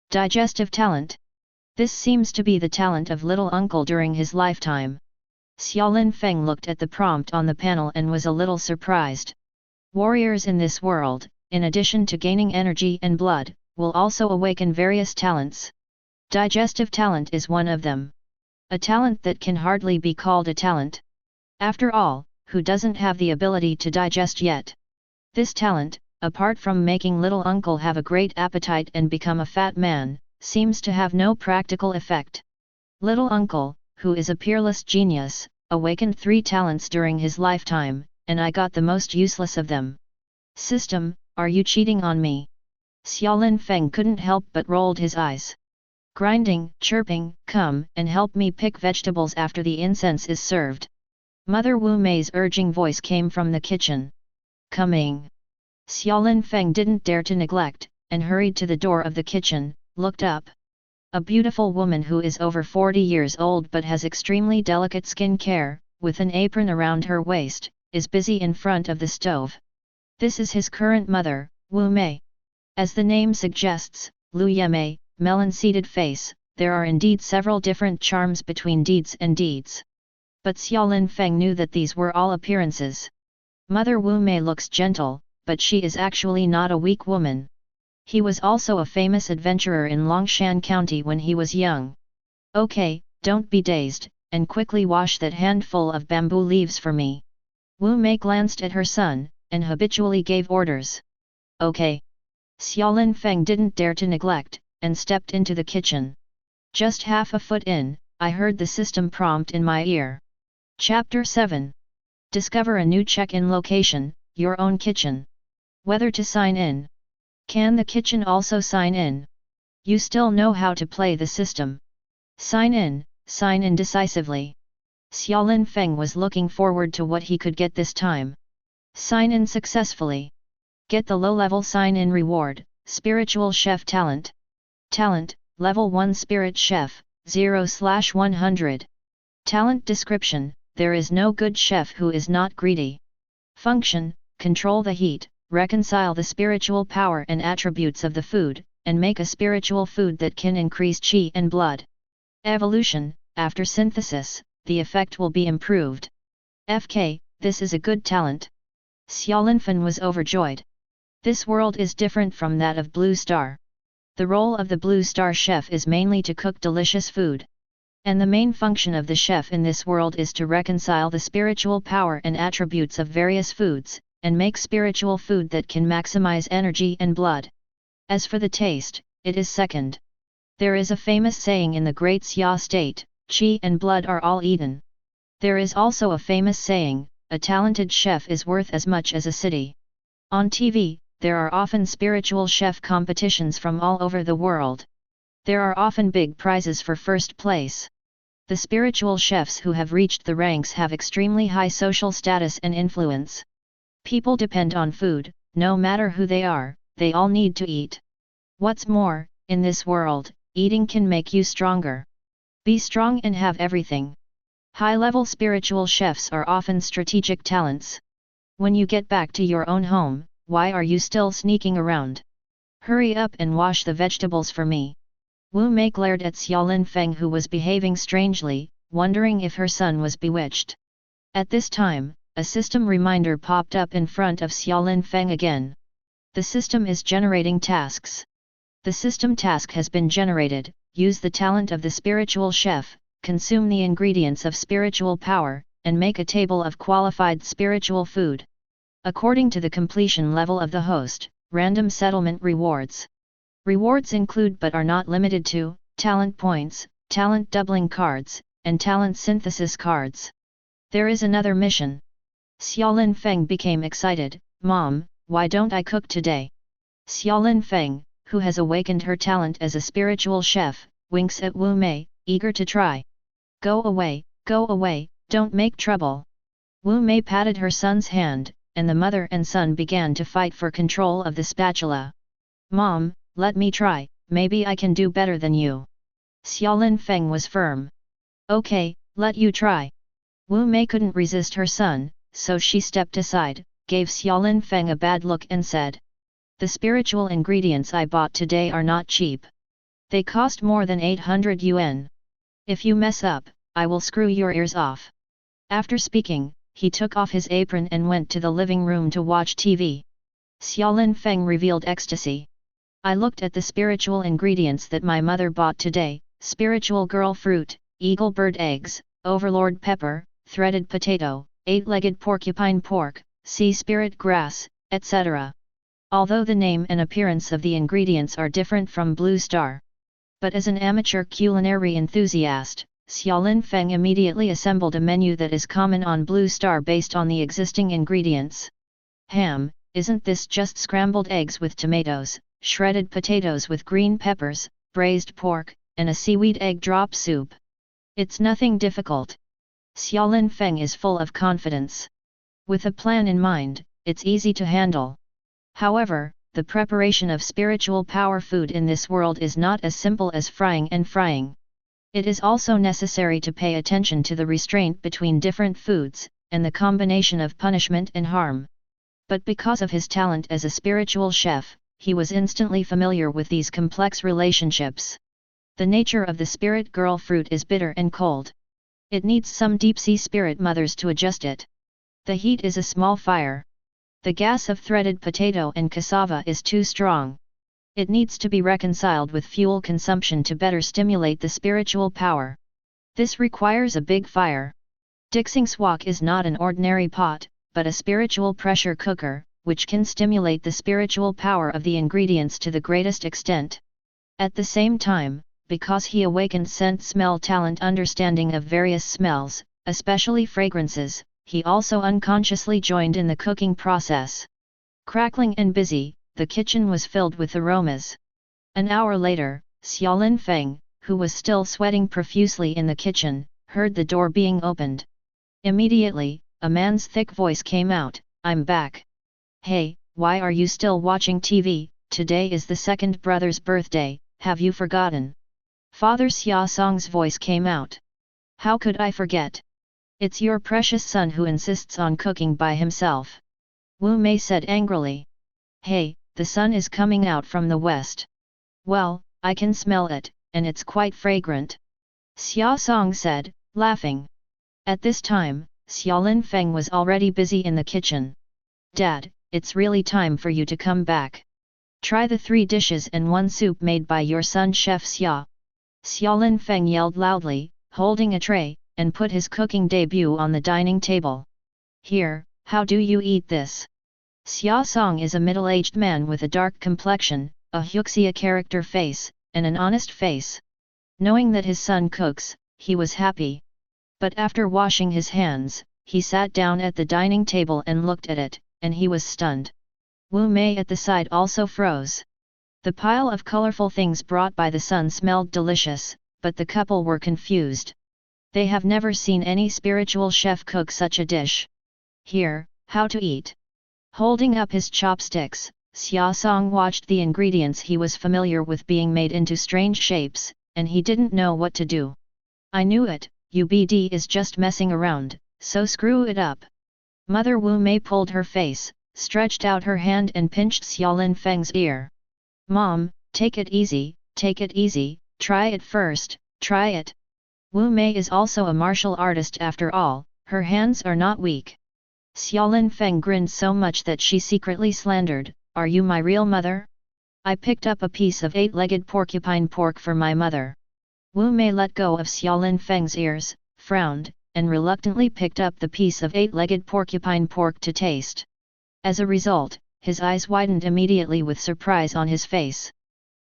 Digestive talent. This seems to be the talent of little uncle during his lifetime. Xiaolin Feng looked at the prompt on the panel and was a little surprised. Warriors in this world, in addition to gaining energy and blood, will also awaken various talents. Digestive talent is one of them. A talent that can hardly be called a talent. After all, who doesn't have the ability to digest yet? This talent, apart from making little uncle have a great appetite and become a fat man, seems to have no practical effect. Little uncle, who is a peerless genius, awakened 3 talents during his lifetime, and I got the most useless of them. System, are you cheating on me? Xiaolin Feng couldn't help but rolled his eyes. Grinding, chirping, come and help me pick vegetables after the incense is served. Mother Wu Mei's urging voice came from the kitchen. Coming. Xiaolin Feng didn't dare to neglect, and hurried to the door of the kitchen, looked up. A beautiful woman who is over 40 years old but has extremely delicate skin care, with an apron around her waist, is busy in front of the stove. This is his current mother, Wu Mei. As the name suggests, Lu Yeme, melon-seeded face, there are indeed several different charms between deeds and deeds. But Xiaolin Feng knew that these were all appearances. Mother Wu Mei looks gentle, but she is actually not a weak woman. He was also a famous adventurer in Longshan County when he was young. Okay, don't be dazed, and quickly wash that handful of bamboo leaves for me. Wu Mei glanced at her son, and habitually gave orders. Okay. Xiaolin Feng didn't dare to neglect, and stepped into the kitchen. Just half a foot in, I heard the system prompt in my ear. Chapter 7. Discover a new check-in location, your own kitchen. Whether to sign in. Can the kitchen also sign in? You still know how to play the system. Sign in decisively. Xiaolin Feng was looking forward to what he could get this time. Sign in successfully. Get the low-level sign-in reward, Spiritual Chef Talent. Talent, Level 1 Spirit Chef, 0/100. Talent description, there is no good chef who is not greedy. Function, control the heat, reconcile the spiritual power and attributes of the food, and make a spiritual food that can increase qi and blood. Evolution, after synthesis, the effect will be improved. FK, this is a good talent. Xiaolin Feng was overjoyed. This world is different from that of Blue Star. The role of the Blue Star chef is mainly to cook delicious food. And the main function of the chef in this world is to reconcile the spiritual power and attributes of various foods, and make spiritual food that can maximize energy and blood. As for the taste, it is second. There is a famous saying in the Great Xia state, qi and blood are all eaten. There is also a famous saying, a talented chef is worth as much as a city. On TV, there are often spiritual chef competitions from all over the world. There are often big prizes for first place. The spiritual chefs who have reached the ranks have extremely high social status and influence. People depend on food, no matter who they are, they all need to eat. What's more, in this world, eating can make you stronger. Be strong and have everything. High-level spiritual chefs are often strategic talents. When you get back to your own home, why are you still sneaking around? Hurry up and wash the vegetables for me. Wu Mei glared at Xiaolin Feng, who was behaving strangely, wondering if her son was bewitched. At this time, a system reminder popped up in front of Xiaolin Feng again. The system is generating tasks. The system task has been generated. Use the talent of the spiritual chef, consume the ingredients of spiritual power, and make a table of qualified spiritual food. According to the completion level of the host, random settlement rewards. Rewards include but are not limited to, talent points, talent doubling cards, and talent synthesis cards. There is another mission. Xiaolin Feng became excited. Mom, why don't I cook today? Xiaolin Feng, who has awakened her talent as a spiritual chef, winks at Wu Mei, eager to try. Go away, don't make trouble. Wu Mei patted her son's hand, and the mother and son began to fight for control of the spatula. Mom, let me try, maybe I can do better than you. Xiaolin Feng was firm. Okay, let you try. Wu Mei couldn't resist her son, so she stepped aside, gave Xiaolin Feng a bad look and said, the spiritual ingredients I bought today are not cheap. They cost more than 800 yuan. If you mess up, I will screw your ears off. After speaking, he took off his apron and went to the living room to watch TV. Xiaolin Feng revealed ecstasy. I looked at the spiritual ingredients that my mother bought today, spiritual girl fruit, eagle bird eggs, overlord pepper, threaded potato, eight-legged porcupine pork, sea spirit grass, etc. Although the name and appearance of the ingredients are different from Blue Star. But as an amateur culinary enthusiast, Xiaolin Feng immediately assembled a menu that is common on Blue Star based on the existing ingredients. Ham, isn't this just scrambled eggs with tomatoes, shredded potatoes with green peppers, braised pork, and a seaweed egg drop soup? It's nothing difficult. Xiaolin Feng is full of confidence. With a plan in mind, it's easy to handle. However, the preparation of spiritual power food in this world is not as simple as frying and frying. It is also necessary to pay attention to the restraint between different foods, and the combination of punishment and harm. But because of his talent as a spiritual chef, he was instantly familiar with these complex relationships. The nature of the spirit girl fruit is bitter and cold. It needs some deep-sea spirit mothers to adjust it. The heat is a small fire. The gas of threaded potato and cassava is too strong. It needs to be reconciled with fuel consumption to better stimulate the spiritual power. This requires a big fire. Dixing swak is not an ordinary pot, but a spiritual pressure cooker, which can stimulate the spiritual power of the ingredients to the greatest extent. At the same time, because he awakened scent smell talent understanding of various smells, especially fragrances, he also unconsciously joined in the cooking process. Crackling and busy, the kitchen was filled with aromas. An hour later, Xiaolin Feng, who was still sweating profusely in the kitchen, heard the door being opened. Immediately, a man's thick voice came out, "I'm back. Hey, why are you still watching TV? Today is the second brother's birthday, have you forgotten?" Father Xia Song's voice came out. "How could I forget? It's your precious son who insists on cooking by himself." Wu Mei said angrily. "Hey, the sun is coming out from the west. Well, I can smell it, and it's quite fragrant." Xia Song said, laughing. At this time, Xiaolin Feng was already busy in the kitchen. "Dad, it's really time for you to come back. Try the 3 dishes and 1 soup made by your son Chef Xia." Xiaolin Feng yelled loudly, holding a tray, and put his cooking debut on the dining table. "Here, how do you eat this?" Xia Song is a middle-aged man with a dark complexion, a Huxia character face, and an honest face. Knowing that his son cooks, he was happy. But after washing his hands, he sat down at the dining table and looked at it, and he was stunned. Wu Mei at the side also froze. The pile of colorful things brought by the son smelled delicious, but the couple were confused. They have never seen any spiritual chef cook such a dish. "Here, how to eat." Holding up his chopsticks, Xia Song watched the ingredients he was familiar with being made into strange shapes, and he didn't know what to do. "I knew it, UBD is just messing around, so screw it up." Mother Wu Mei pulled her face, stretched out her hand and pinched Xiaolin Feng's ear. "Mom, take it easy, try it first, try it." Wu Mei is also a martial artist after all, her hands are not weak. Xiaolin Feng grinned so much that she secretly slandered, "Are you my real mother? I picked up a piece of 8-legged porcupine pork for my mother." Wu Mei let go of Xiaolin Feng's ears, frowned, and reluctantly picked up the piece of 8-legged porcupine pork to taste. As a result, his eyes widened immediately with surprise on his face.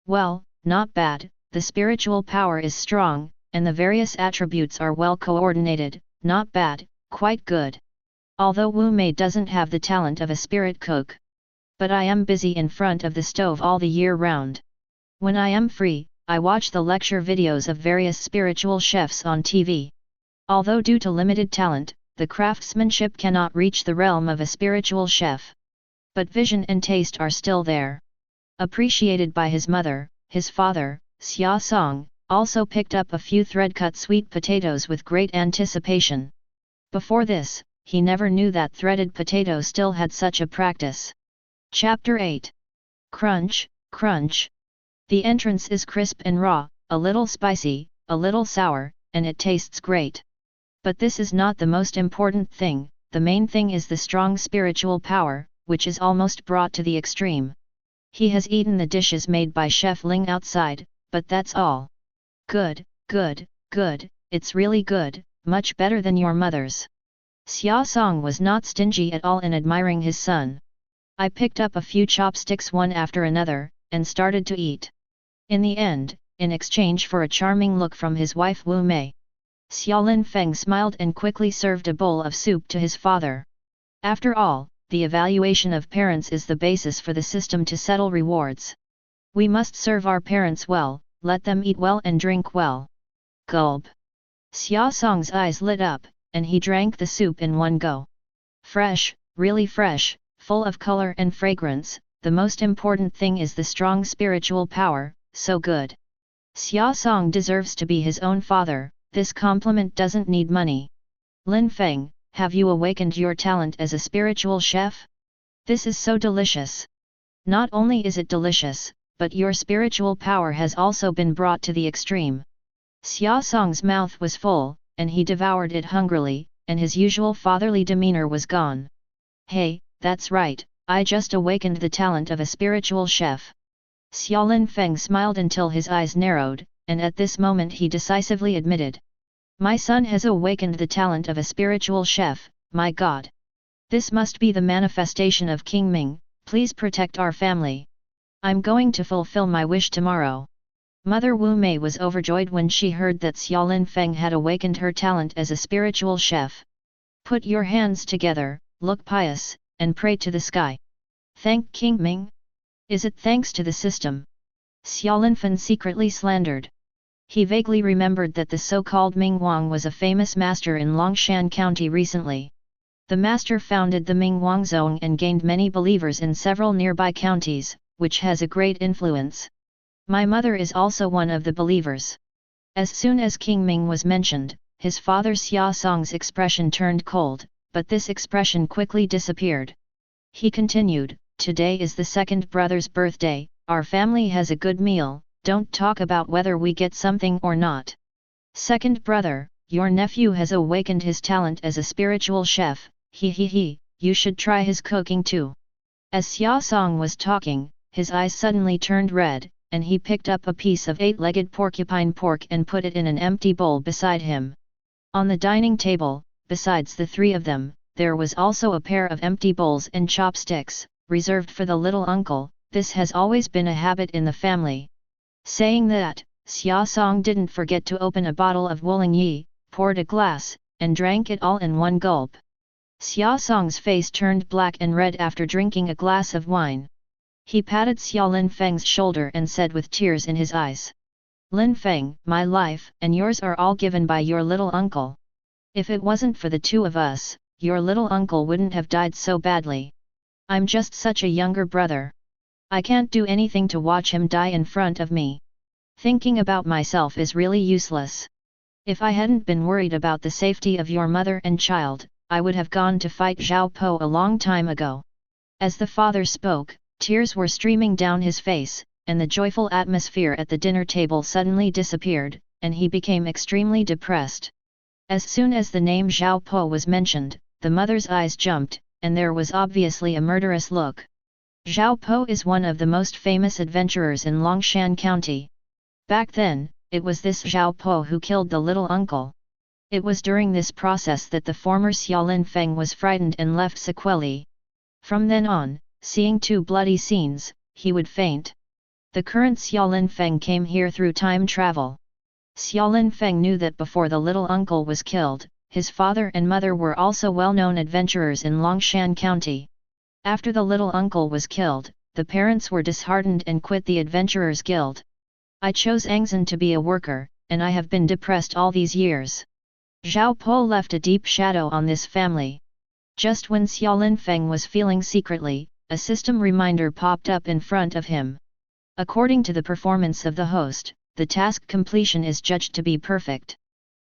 "Well, not bad, the spiritual power is strong, and the various attributes are well coordinated, not bad, quite good. Although Wu Mei doesn't have the talent of a spirit cook. But I am busy in front of the stove all the year round. When I am free, I watch the lecture videos of various spiritual chefs on TV. Although due to limited talent, the craftsmanship cannot reach the realm of a spiritual chef. But vision and taste are still there." Appreciated by his mother, his father, Xia Song, also picked up a few thread-cut sweet potatoes with great anticipation. Before this, he never knew that threaded potato still had such a practice. Chapter 8. Crunch, crunch. The entrance is crisp and raw, a little spicy, a little sour, and it tastes great. But this is not the most important thing, the main thing is the strong spiritual power, which is almost brought to the extreme. He has eaten the dishes made by Chef Ling outside, but that's all. "Good, good, good, it's really good, much better than your mother's." Xia Song was not stingy at all in admiring his son. "I picked up a few chopsticks one after another, and started to eat." In the end, in exchange for a charming look from his wife Wu Mei, Xiaolin Feng smiled and quickly served a bowl of soup to his father. After all, the evaluation of parents is the basis for the system to settle rewards. We must serve our parents well, let them eat well and drink well. Gulp. Xia Song's eyes lit up, and he drank the soup in one go. Fresh, really fresh, full of color and fragrance, the most important thing is the strong spiritual power, so good. Xia Song deserves to be his own father, this compliment doesn't need money. "Lin Feng, have you awakened your talent as a spiritual chef? This is so delicious." Not only is it delicious, but your spiritual power has also been brought to the extreme. Xia Song's mouth was full, and he devoured it hungrily, and his usual fatherly demeanor was gone. Hey, that's right, I just awakened the talent of a spiritual chef. Xiaolin Feng smiled until his eyes narrowed, and at this moment he decisively admitted. My son has awakened the talent of a spiritual chef, my god. This must be the manifestation of King Ming, please protect our family. I'm going to fulfill my wish tomorrow. Mother Wu Mei was overjoyed when she heard that Xiaolin Feng had awakened her talent as a spiritual chef. Put your hands together, look pious, and pray to the sky. Thank King Ming? Is it thanks to the system? Xiaolin Feng secretly slandered. He vaguely remembered that the so-called Ming Wang was a famous master in Longshan County recently. The master founded the Ming Wang Zone and gained many believers in several nearby counties, which has a great influence. My mother is also one of the believers. As soon as King Ming was mentioned, his father Xia Song's expression turned cold, but this expression quickly disappeared. He continued, today is the second brother's birthday, our family has a good meal, don't talk about whether we get something or not. Second brother, your nephew has awakened his talent as a spiritual chef, you should try his cooking too. As Xia Song was talking, his eyes suddenly turned red, and he picked up a piece of 8-legged porcupine pork and put it in an empty bowl beside him. On the dining table, besides the three of them, there was also a pair of empty bowls and chopsticks, reserved for the little uncle. This has always been a habit in the family. Saying that, Xia Song didn't forget to open a bottle of Wuling Yi, poured a glass, and drank it all in one gulp. Xia Song's face turned black and red after drinking a glass of wine. He patted Xiaolin Feng's shoulder and said with tears in his eyes. Lin Feng, my life and yours are all given by your little uncle. If it wasn't for the two of us, your little uncle wouldn't have died so badly. I'm just such a younger brother. I can't do anything to watch him die in front of me. Thinking about myself is really useless. If I hadn't been worried about the safety of your mother and child, I would have gone to fight Zhao Po a long time ago. As the father spoke, tears were streaming down his face, and the joyful atmosphere at the dinner table suddenly disappeared, and he became extremely depressed. As soon as the name Zhao Po was mentioned, the mother's eyes jumped, and there was obviously a murderous look. Zhao Po is one of the most famous adventurers in Longshan County. Back then, it was this Zhao Po who killed the little uncle. It was during this process that the former Xiaolin Feng was frightened and left sequelae. From then on, seeing two bloody scenes, he would faint. The current Xiaolin Feng came here through time travel. Xiaolin Feng knew that before the little uncle was killed, his father and mother were also well-known adventurers in Longshan County. After the little uncle was killed, the parents were disheartened and quit the Adventurers Guild. I chose Angzan to be a worker, and I have been depressed all these years. Zhao Po left a deep shadow on this family. Just when Xiaolin Feng was feeling secretly, a system reminder popped up in front of him. According to the performance of the host, the task completion is judged to be perfect.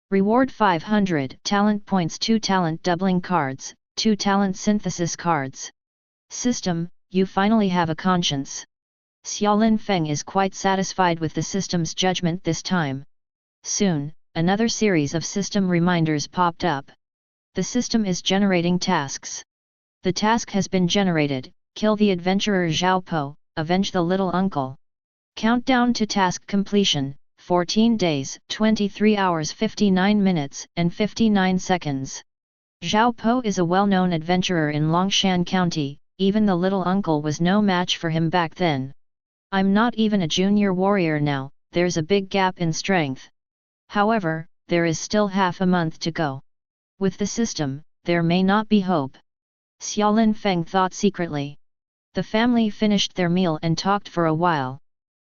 Reward 500 talent points, 2 talent doubling cards, 2 talent synthesis cards. System, you finally have a conscience. Xiaolin Feng is quite satisfied with the system's judgment this time. Soon, another series of system reminders popped up. The system is generating tasks. The task has been generated: kill the adventurer Zhao Po, avenge the little uncle. Countdown to task completion, 14 days, 23 hours 59 minutes and 59 seconds. Zhao Po is a well-known adventurer in Longshan County, even the little uncle was no match for him back then. I'm not even a junior warrior now, there's a big gap in strength. However, there is still half a month to go. With the system, there may not be hope. Xiaolin Feng thought secretly. The family finished their meal and talked for a while.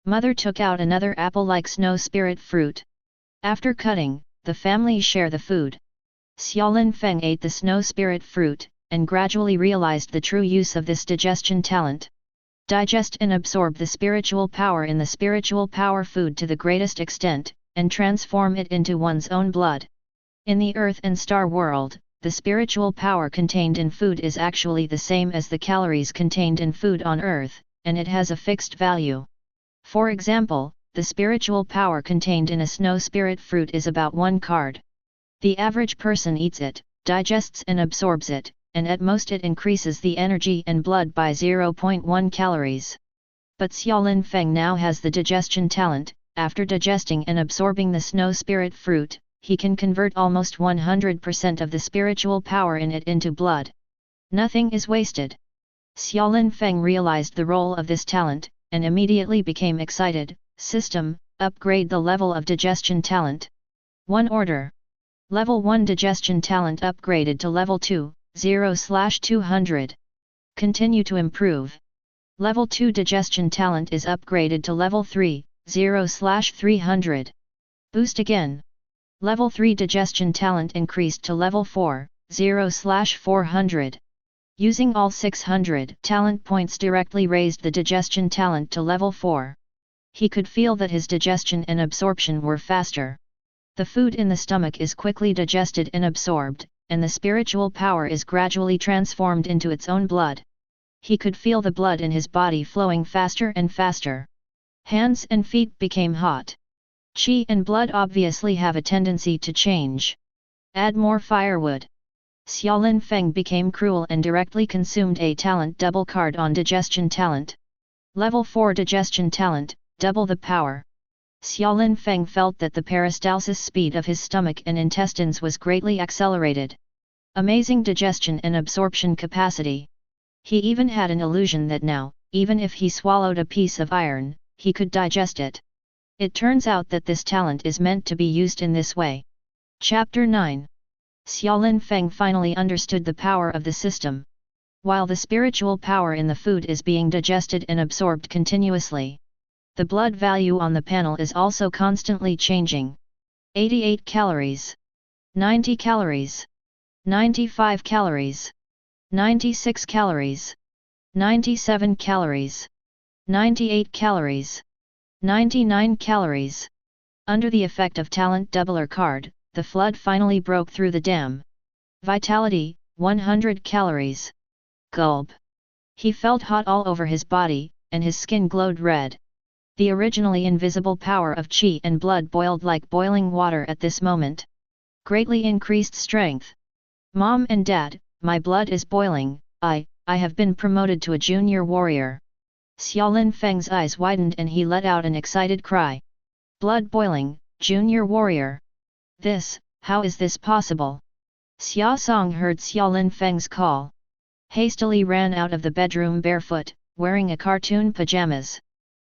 Mother took out another apple-like snow spirit fruit. After cutting, the family share the food. Xiaolin Feng ate the snow spirit fruit, and gradually realized the true use of this digestion talent. Digest and absorb the spiritual power in the spiritual power food to the greatest extent, and transform it into one's own blood. In the earth and star world, the spiritual power contained in food is actually the same as the calories contained in food on earth, and it has a fixed value. For example, the spiritual power contained in a snow spirit fruit is about 1 card. The average person eats it, digests and absorbs it, and at most it increases the energy and blood by 0.1 calories. But Xiaolin Feng now has the digestion talent. After digesting and absorbing the snow spirit fruit, he can convert almost 100% of the spiritual power in it into blood. Nothing is wasted. Xiaolin Feng realized the role of this talent, and immediately became excited. System, upgrade the level of digestion talent. 1 order. Level 1 digestion talent upgraded to level 2, 0/200. Continue to improve. Level 2 digestion talent is upgraded to level 3, 0/300. Boost again. Level 3 digestion talent increased to level 4, 0/400. Using all 600 talent points directly raised the digestion talent to level 4. He could feel that his digestion and absorption were faster. The food in the stomach is quickly digested and absorbed, and the spiritual power is gradually transformed into its own blood. He could feel the blood in his body flowing faster and faster. Hands and feet became hot. Qi and blood obviously have a tendency to change. Add more firewood. Xiaolin Feng became cruel and directly consumed a talent double card on digestion talent. Level 4 digestion talent, double the power. Xiaolin Feng felt that the peristalsis speed of his stomach and intestines was greatly accelerated. Amazing digestion and absorption capacity. He even had an illusion that now, even if he swallowed a piece of iron, he could digest it. It turns out that this talent is meant to be used in this way. Chapter 9. Xiaolin Feng finally understood the power of the system. While the spiritual power in the food is being digested and absorbed continuously, the blood value on the panel is also constantly changing. 88 calories. 90 calories. 95 calories. 96 calories. 97 calories. 98 calories. 99 calories. Under the effect of talent doubler card, the flood finally broke through the dam. Vitality, 100 calories. Gulp. He felt hot all over his body, and his skin glowed red. The originally invisible power of qi and blood boiled like boiling water at this moment. Greatly increased strength. Mom and Dad, my blood is boiling. I have been promoted to a junior warrior. Xiaolin Feng's eyes widened and he let out an excited cry. Blood boiling, junior warrior. How is this possible? Xia Song heard Xiaolin Feng's call. Hastily ran out of the bedroom barefoot, wearing a cartoon pajamas.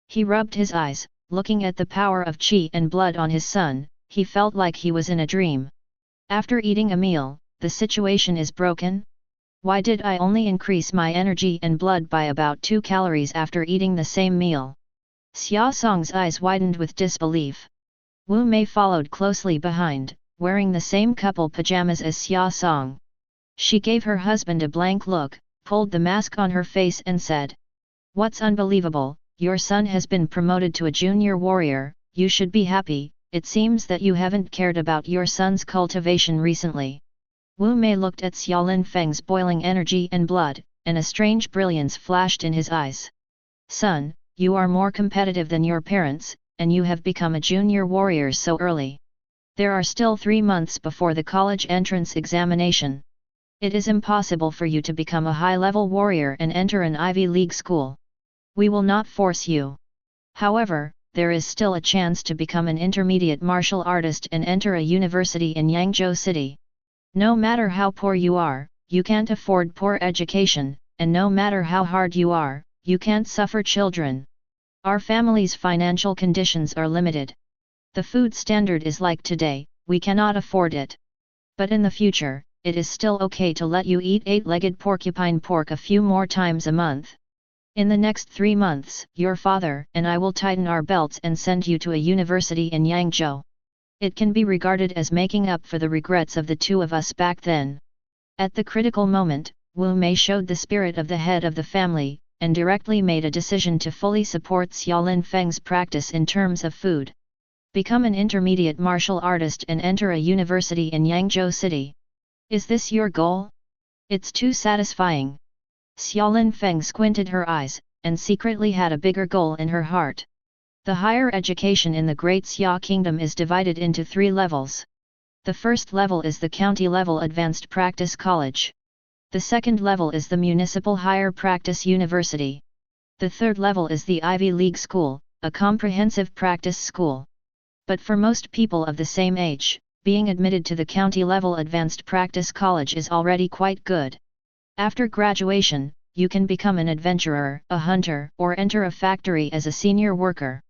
He rubbed his eyes, looking at the power of qi and blood on his son. He felt like he was in a dream. After eating a meal, the situation is broken? Why did I only increase my energy and blood by about 2 calories after eating the same meal? Xia Song's eyes widened with disbelief. Wu Mei followed closely behind, wearing the same couple pajamas as Xia Song. She gave her husband a blank look, pulled the mask on her face and said, "What's unbelievable, your son has been promoted to a junior warrior, you should be happy, it seems that you haven't cared about your son's cultivation recently." Wu Mei looked at Xiaolin Feng's boiling energy and blood, and a strange brilliance flashed in his eyes. "Son, you are more competitive than your parents, and you have become a junior warrior so early. There are still 3 months before the college entrance examination. It is impossible for you to become a high-level warrior and enter an Ivy League school. We will not force you. However, there is still a chance to become an intermediate martial artist and enter a university in Yangzhou City. No matter how poor you are, you can't afford poor education, and no matter how hard you are, you can't suffer children. Our family's financial conditions are limited. The food standard is like today, we cannot afford it. But in the future, it is still okay to let you eat 8-legged porcupine pork a few more times a month. In the next 3 months, your father and I will tighten our belts and send you to a university in Yangzhou. It can be regarded as making up for the regrets of the two of us back then." At the critical moment, Wu Mei showed the spirit of the head of the family, and directly made a decision to fully support Xiaolin Feng's practice in terms of food. Become an intermediate martial artist and enter a university in Yangzhou City. Is this your goal? It's too satisfying. Xiaolin Feng squinted her eyes, and secretly had a bigger goal in her heart. The higher education in the Great Xia Kingdom is divided into 3 levels. The first level is the county-level Advanced Practice College. The second level is the Municipal Higher Practice University. The third level is the Ivy League School, a comprehensive practice school. But for most people of the same age, being admitted to the county-level Advanced Practice College is already quite good. After graduation, you can become an adventurer, a hunter, or enter a factory as a senior worker.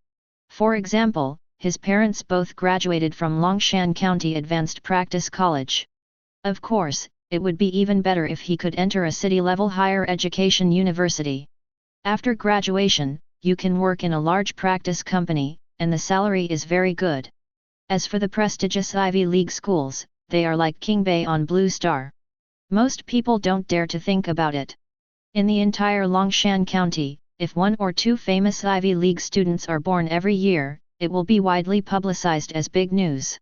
For example, his parents both graduated from Longshan County Advanced Practice College. Of course, it would be even better if he could enter a city-level higher education university. After graduation, you can work in a large practice company, and the salary is very good. As for the prestigious Ivy League schools, they are like King Bay on Blue Star. Most people don't dare to think about it. In the entire Longshan County, if 1 or 2 famous Ivy League students are born every year, it will be widely publicized as big news.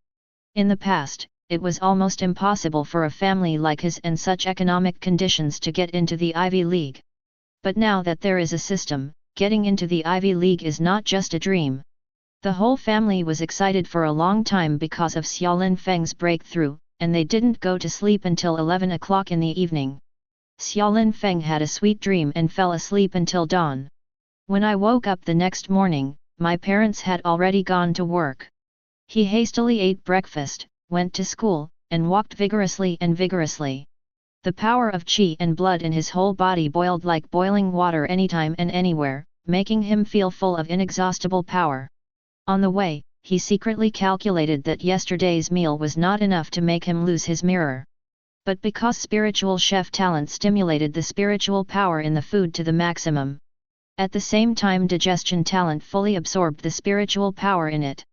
In the past, it was almost impossible for a family like his and such economic conditions to get into the Ivy League. But now that there is a system, getting into the Ivy League is not just a dream. The whole family was excited for a long time because of Xiaolin Feng's breakthrough, and they didn't go to sleep until 11 o'clock in the evening. Xiaolin Feng had a sweet dream and fell asleep until dawn. When I woke up the next morning, my parents had already gone to work. He hastily ate breakfast, went to school, and walked vigorously. The power of qi and blood in his whole body boiled like boiling water anytime and anywhere, making him feel full of inexhaustible power. On the way, he secretly calculated that yesterday's meal was not enough to make him lose his mirror. But because spiritual chef talent stimulated the spiritual power in the food to the maximum. At the same time digestion talent fully absorbed the spiritual power in it.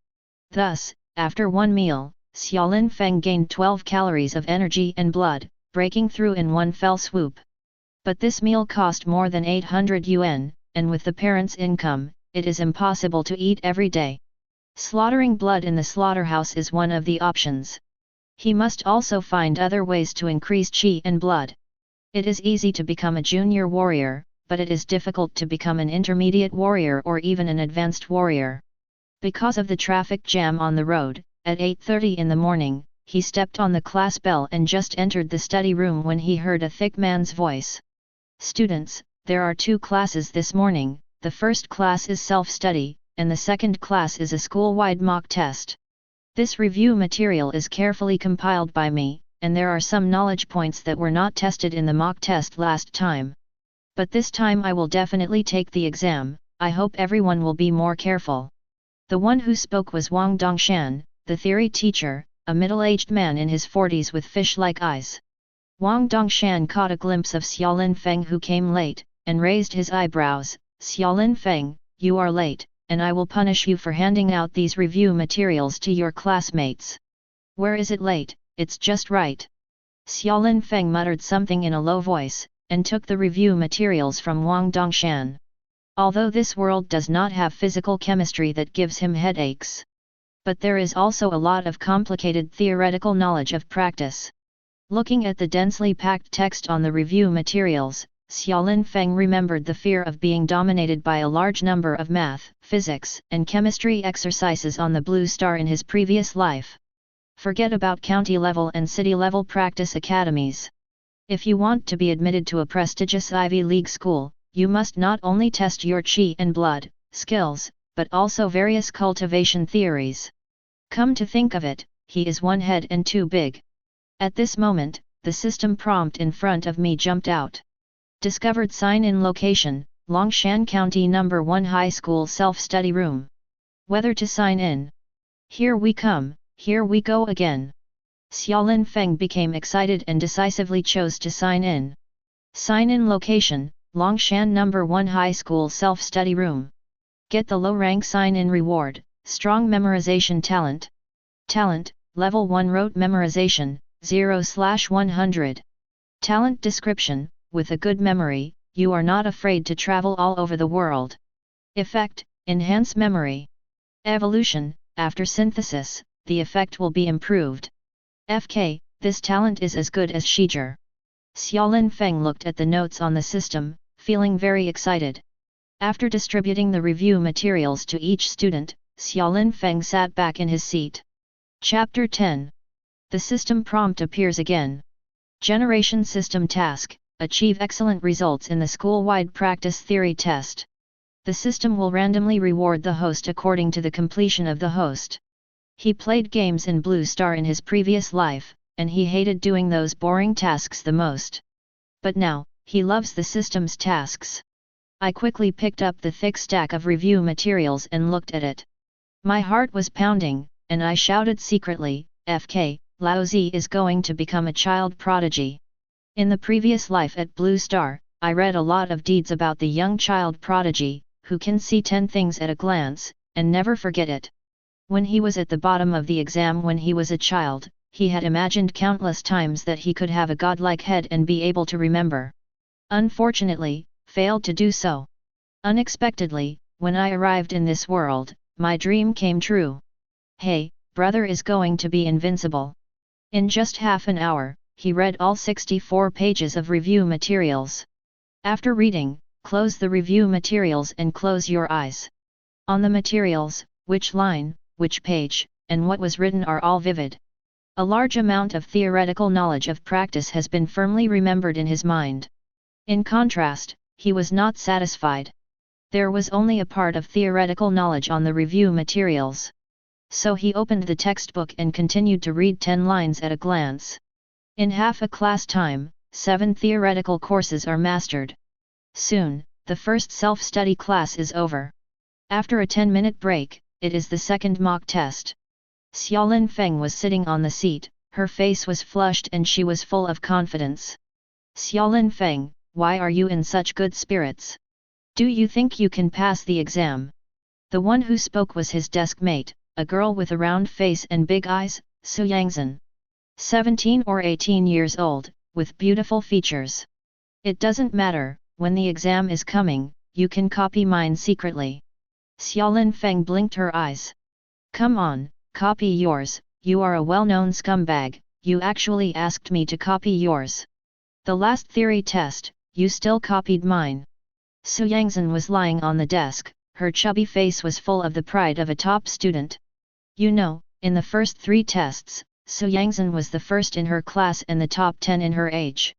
Thus, after one meal, Xiaolin Feng gained 12 calories of energy and blood, breaking through in one fell swoop. But this meal cost more than 800 yuan, and with the parents' income, it is impossible to eat every day. Slaughtering blood in the slaughterhouse is one of the options. He must also find other ways to increase qi and blood. It is easy to become a junior warrior, but it is difficult to become an intermediate warrior or even an advanced warrior. Because of the traffic jam on the road, at 8:30 in the morning, he stepped on the class bell and just entered the study room when he heard a thick man's voice. "Students, there are 2 classes this morning, the first class is self-study, and the second class is a school-wide mock test. This review material is carefully compiled by me, and there are some knowledge points that were not tested in the mock test last time. But this time I will definitely take the exam, I hope everyone will be more careful." The one who spoke was Wang Dongshan, the theory teacher, a middle-aged man in his 40s with fish-like eyes. Wang Dongshan caught a glimpse of Xiaolin Feng who came late, and raised his eyebrows. "Xiaolin Feng, you are late, and I will punish you for handing out these review materials to your classmates." "Where is it late? It's just right." Xiaolin Feng muttered something in a low voice, and took the review materials from Wang Dongshan. Although this world does not have physical chemistry that gives him headaches. But there is also a lot of complicated theoretical knowledge of practice. Looking at the densely packed text on the review materials, Xiaolin Feng remembered the fear of being dominated by a large number of math, physics, and chemistry exercises on the Blue Star in his previous life. Forget about county-level and city-level practice academies. If you want to be admitted to a prestigious Ivy League school, you must not only test your qi and blood skills, but also various cultivation theories. Come to think of it, he is one head and too big. At this moment, the system prompt in front of me jumped out. Discovered sign-in location, Longshan County No. 1 High School Self-Study Room. Whether to sign in? Here we come, here we go again. Xiaolin Feng became excited and decisively chose to sign in. Sign-in location, Longshan No. 1 High School Self-Study Room. Get the low-rank sign-in reward, strong memorization talent. Talent, level 1 rote memorization, 0/100. Talent description, with a good memory, you are not afraid to travel all over the world. Effect, enhance memory. Evolution, after synthesis, the effect will be improved. FK, this talent is as good as Shiger. Xiaolin Feng looked at the notes on the system, feeling very excited. After distributing the review materials to each student, Xiaolin Feng sat back in his seat. Chapter 10. The system prompt appears again. Generation System Task: Achieve excellent results in the school-wide practice theory test. The system will randomly reward the host according to the completion of the host. He played games in Blue Star in his previous life, and he hated doing those boring tasks the most. But now, he loves the system's tasks. I quickly picked up the thick stack of review materials and looked at it. My heart was pounding, and I shouted secretly, "FK, Lao Zi is going to become a child prodigy." In the previous life at Blue Star, I read a lot of deeds about the young child prodigy, who can see 10 things at a glance, and never forget it. When he was at the bottom of the exam when he was a child, he had imagined countless times that he could have a godlike head and be able to remember. Unfortunately, failed to do so. Unexpectedly, when I arrived in this world, my dream came true. Hey, brother is going to be invincible. In just half an hour, he read all 64 pages of review materials. After reading, close the review materials and close your eyes. On the materials, which line, which page, and what was written are all vivid. A large amount of theoretical knowledge of practice has been firmly remembered in his mind. In contrast, he was not satisfied. There was only a part of theoretical knowledge on the review materials. So he opened the textbook and continued to read 10 lines at a glance. In half a class time, 7 theoretical courses are mastered. Soon, the first self-study class is over. After a 10-minute break, it is the second mock test. Xiaolin Feng was sitting on the seat, her face was flushed and she was full of confidence. "Xiaolin Feng, why are you in such good spirits? Do you think you can pass the exam?" The one who spoke was his desk mate, a girl with a round face and big eyes, Su Yangzhen. 17 or 18 years old, with beautiful features. "It doesn't matter, when the exam is coming, you can copy mine secretly." Xiaolin Feng blinked her eyes. "Come on, copy yours, you are a well-known scumbag, you actually asked me to copy yours. The last theory test, you still copied mine." Su Yangzhen was lying on the desk, her chubby face was full of the pride of a top student. You know, in the first 3 tests, Su Yangzhen was the first in her class and the top 10 in her age.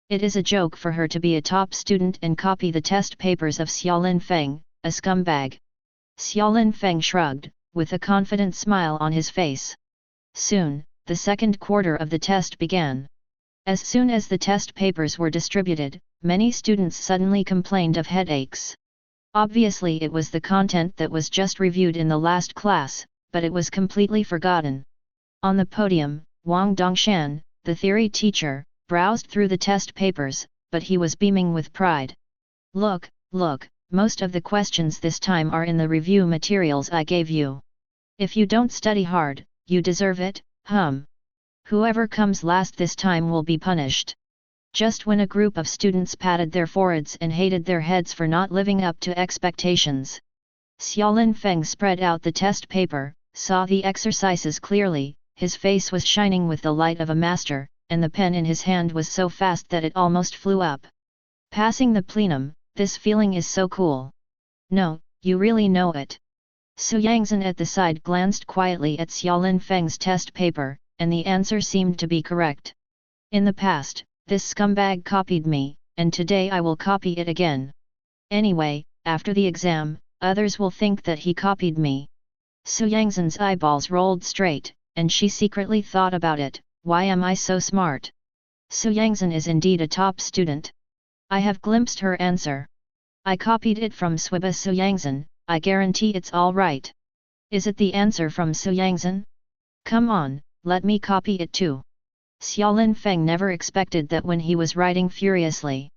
It is a joke for her to be a top student and copy the test papers of Xiaolin Feng, a scumbag. Xiaolin Feng shrugged, with a confident smile on his face. Soon, the second quarter of the test began. As soon as the test papers were distributed, many students suddenly complained of headaches. Obviously it was the content that was just reviewed in the last class, but it was completely forgotten. On the podium, Wang Dongshan, the theory teacher, browsed through the test papers, but he was beaming with pride. Look, most of the questions this time are in the review materials I gave you. If you don't study hard, you deserve it, Whoever comes last this time will be punished." Just when a group of students patted their foreheads and hated their heads for not living up to expectations, Xiaolin Feng spread out the test paper, saw the exercises clearly, his face was shining with the light of a master, and the pen in his hand was so fast that it almost flew up. "Passing the plenum, this feeling is so cool. No, you really know it." Su Yangzhen at the side glanced quietly at Xiaolin Feng's test paper, and the answer seemed to be correct. "In the past, this scumbag copied me, and today I will copy it again. Anyway, after the exam, others will think that he copied me." Su Yangzhen's eyeballs rolled straight, and she secretly thought about it, why am I so smart? Su Yangzhen is indeed a top student. I have glimpsed her answer. I copied it from Swiba Su Yangzhen, I guarantee it's all right. Is it the answer from Su Yangzhen? Come on, let me copy it too. Xiaolin Feng never expected that when he was writing furiously.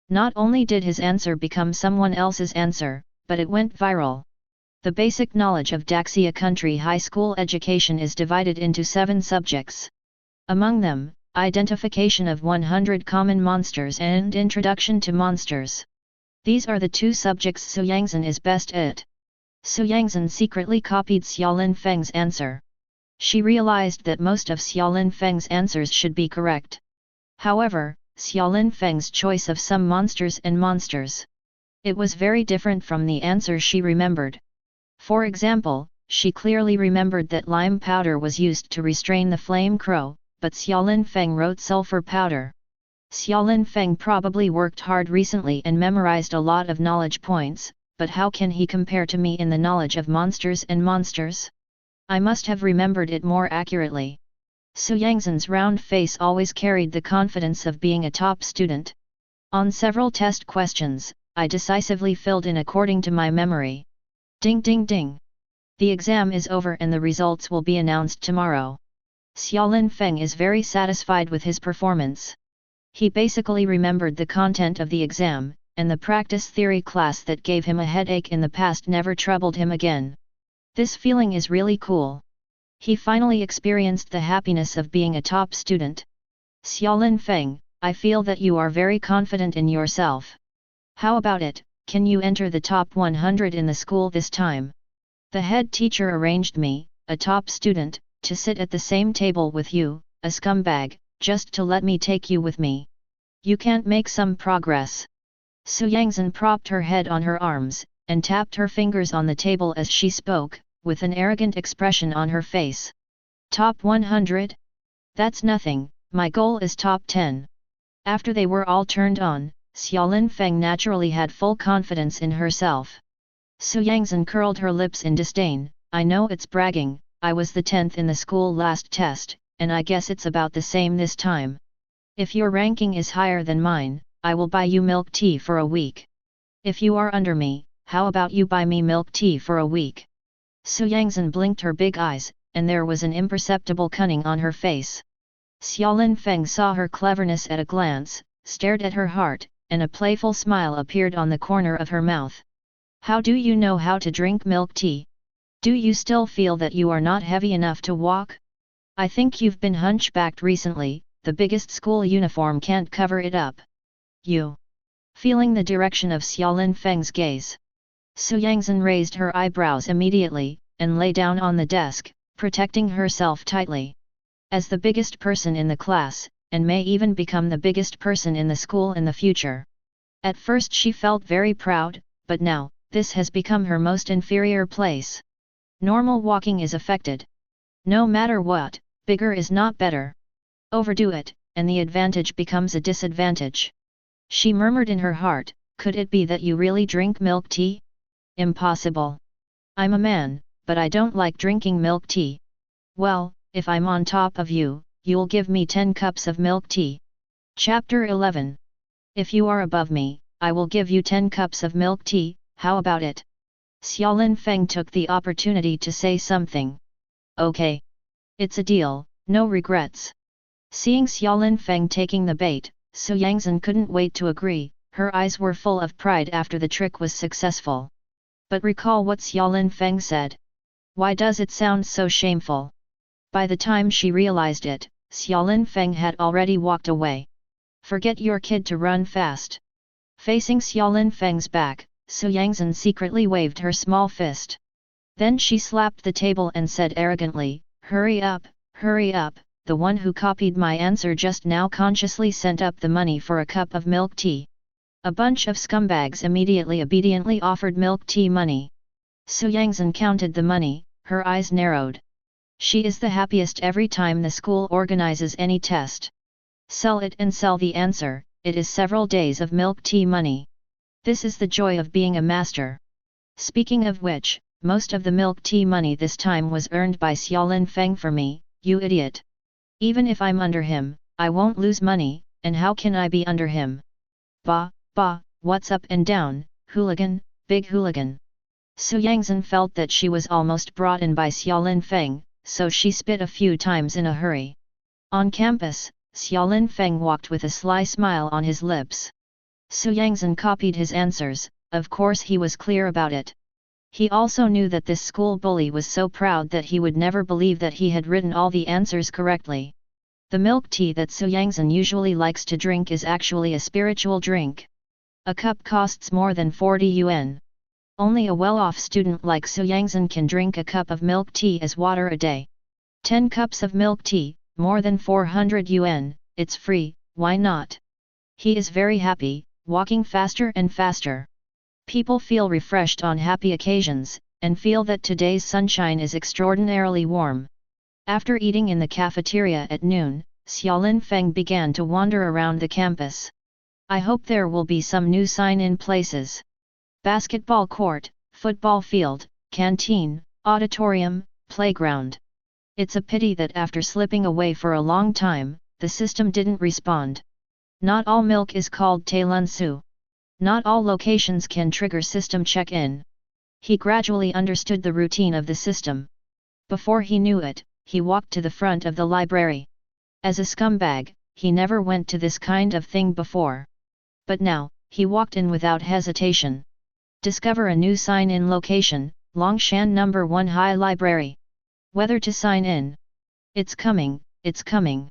Not only did his answer become someone else's answer, but it went viral. The basic knowledge of Daxia Country High School education is divided into 7 subjects. Among them, identification of 100 common monsters and introduction to monsters. These are the 2 subjects Su Yangzhen is best at. Su Yangzhen secretly copied Xiaolin Feng's answer. She realized that most of Xiaolin Feng's answers should be correct. However, Xiaolin Feng's choice of some monsters It was very different from the answer she remembered. For example, she clearly remembered that lime powder was used to restrain the flame crow, but Xiaolin Feng wrote sulfur powder. Xiaolin Feng probably worked hard recently and memorized a lot of knowledge points, but how can he compare to me in the knowledge of monsters and monsters? I must have remembered it more accurately. Su Yangzhen's round face always carried the confidence of being a top student. On several test questions, I decisively filled in according to my memory. Ding ding ding! The exam is over and the results will be announced tomorrow. Xiaolin Feng is very satisfied with his performance. He basically remembered the content of the exam, and the practice theory class that gave him a headache in the past never troubled him again. This feeling is really cool. He finally experienced the happiness of being a top student. Xiaolin Feng, I feel that you are very confident in yourself. How about it, can you enter the top 100 in the school this time? The head teacher arranged me, a top student, to sit at the same table with you, a scumbag, just to let me take you with me. You can't make some progress. Su Yangzhen propped her head on her arms, and tapped her fingers on the table as she spoke, with an arrogant expression on her face. Top 100? That's nothing, my goal is top 10. After they were all turned on, Xiaolin Feng naturally had full confidence in herself. Su Yangzhen curled her lips in disdain. I know it's bragging, I was the 10th in the school last test, and I guess it's about the same this time. If your ranking is higher than mine, I will buy you milk tea for a week. If you are under me, how about you buy me milk tea for a week? Su Yangzhen blinked her big eyes, and there was an imperceptible cunning on her face. Xiaolin Feng saw her cleverness at a glance, stared at her heart, and a playful smile appeared on the corner of her mouth. How do you know how to drink milk tea? Do you still feel that you are not heavy enough to walk? I think you've been hunchbacked recently, the biggest school uniform can't cover it up. You. Feeling the direction of Xiaolin Feng's gaze, Su Yangzhen raised her eyebrows immediately, and lay down on the desk, protecting herself tightly. As the biggest person in the class, and may even become the biggest person in the school in the future. At first she felt very proud, but now, this has become her most inferior place. Normal walking is affected. No matter what, bigger is not better. Overdo it, and the advantage becomes a disadvantage. She murmured in her heart, could it be that you really drink milk tea? Impossible. I'm a man, but I don't like drinking milk tea. Well, if I'm on top of you, you'll give me 10 cups of milk tea. Chapter 11. If you are above me, I will give you 10 cups of milk tea, how about it? Xiaolin Feng took the opportunity to say something. Okay. It's a deal, no regrets. Seeing Xiaolin Feng taking the bait, Su Yangzhen couldn't wait to agree, her eyes were full of pride after the trick was successful. But recall what Xiaolin Feng said. Why does it sound so shameful? By the time she realized it, Xiaolin Feng had already walked away. Forget your kid to run fast. Facing Xiaolin Feng's back, Su Yangzhen secretly waved her small fist. Then she slapped the table and said arrogantly, hurry up, the one who copied my answer just now consciously sent up the money for a cup of milk tea. A bunch of scumbags immediately obediently offered milk tea money. Su Yangzhen counted the money, her eyes narrowed. She is the happiest every time the school organizes any test. Sell it and sell the answer, it is several days of milk tea money. This is the joy of being a master. Speaking of which, most of the milk tea money this time was earned by Xiaolin Feng for me, you idiot. Even if I'm under him, I won't lose money, and how can I be under him? Bah, what's up and down, hooligan, big hooligan. Su Yangzhen felt that she was almost brought in by Xiaolin Feng, so she spit a few times in a hurry. On campus, Xiaolin Feng walked with a sly smile on his lips. Su Yangzhen copied his answers, of course he was clear about it. He also knew that this school bully was so proud that he would never believe that he had written all the answers correctly. The milk tea that Su Yangzhen usually likes to drink is actually a spiritual drink. A cup costs more than 40 yuan. Only a well-off student like Su Yangzhen can drink a cup of milk tea as water a day. 10 cups of milk tea, more than 400 yuan, it's free, why not? He is very happy, walking faster and faster. People feel refreshed on happy occasions, and feel that today's sunshine is extraordinarily warm. After eating in the cafeteria at noon, Xiaolin Feng began to wander around the campus. I hope there will be some new sign-in places. Basketball court, football field, canteen, auditorium, playground. It's a pity that after slipping away for a long time, the system didn't respond. Not all milk is called Tailunsu. Not all locations can trigger system check-in. He gradually understood the routine of the system. Before he knew it, he walked to the front of the library. As a scumbag, he never went to this kind of thing before. But now, he walked in without hesitation. Discover a new sign-in location, Longshan No. 1 High Library. Whether to sign in. It's coming, it's coming.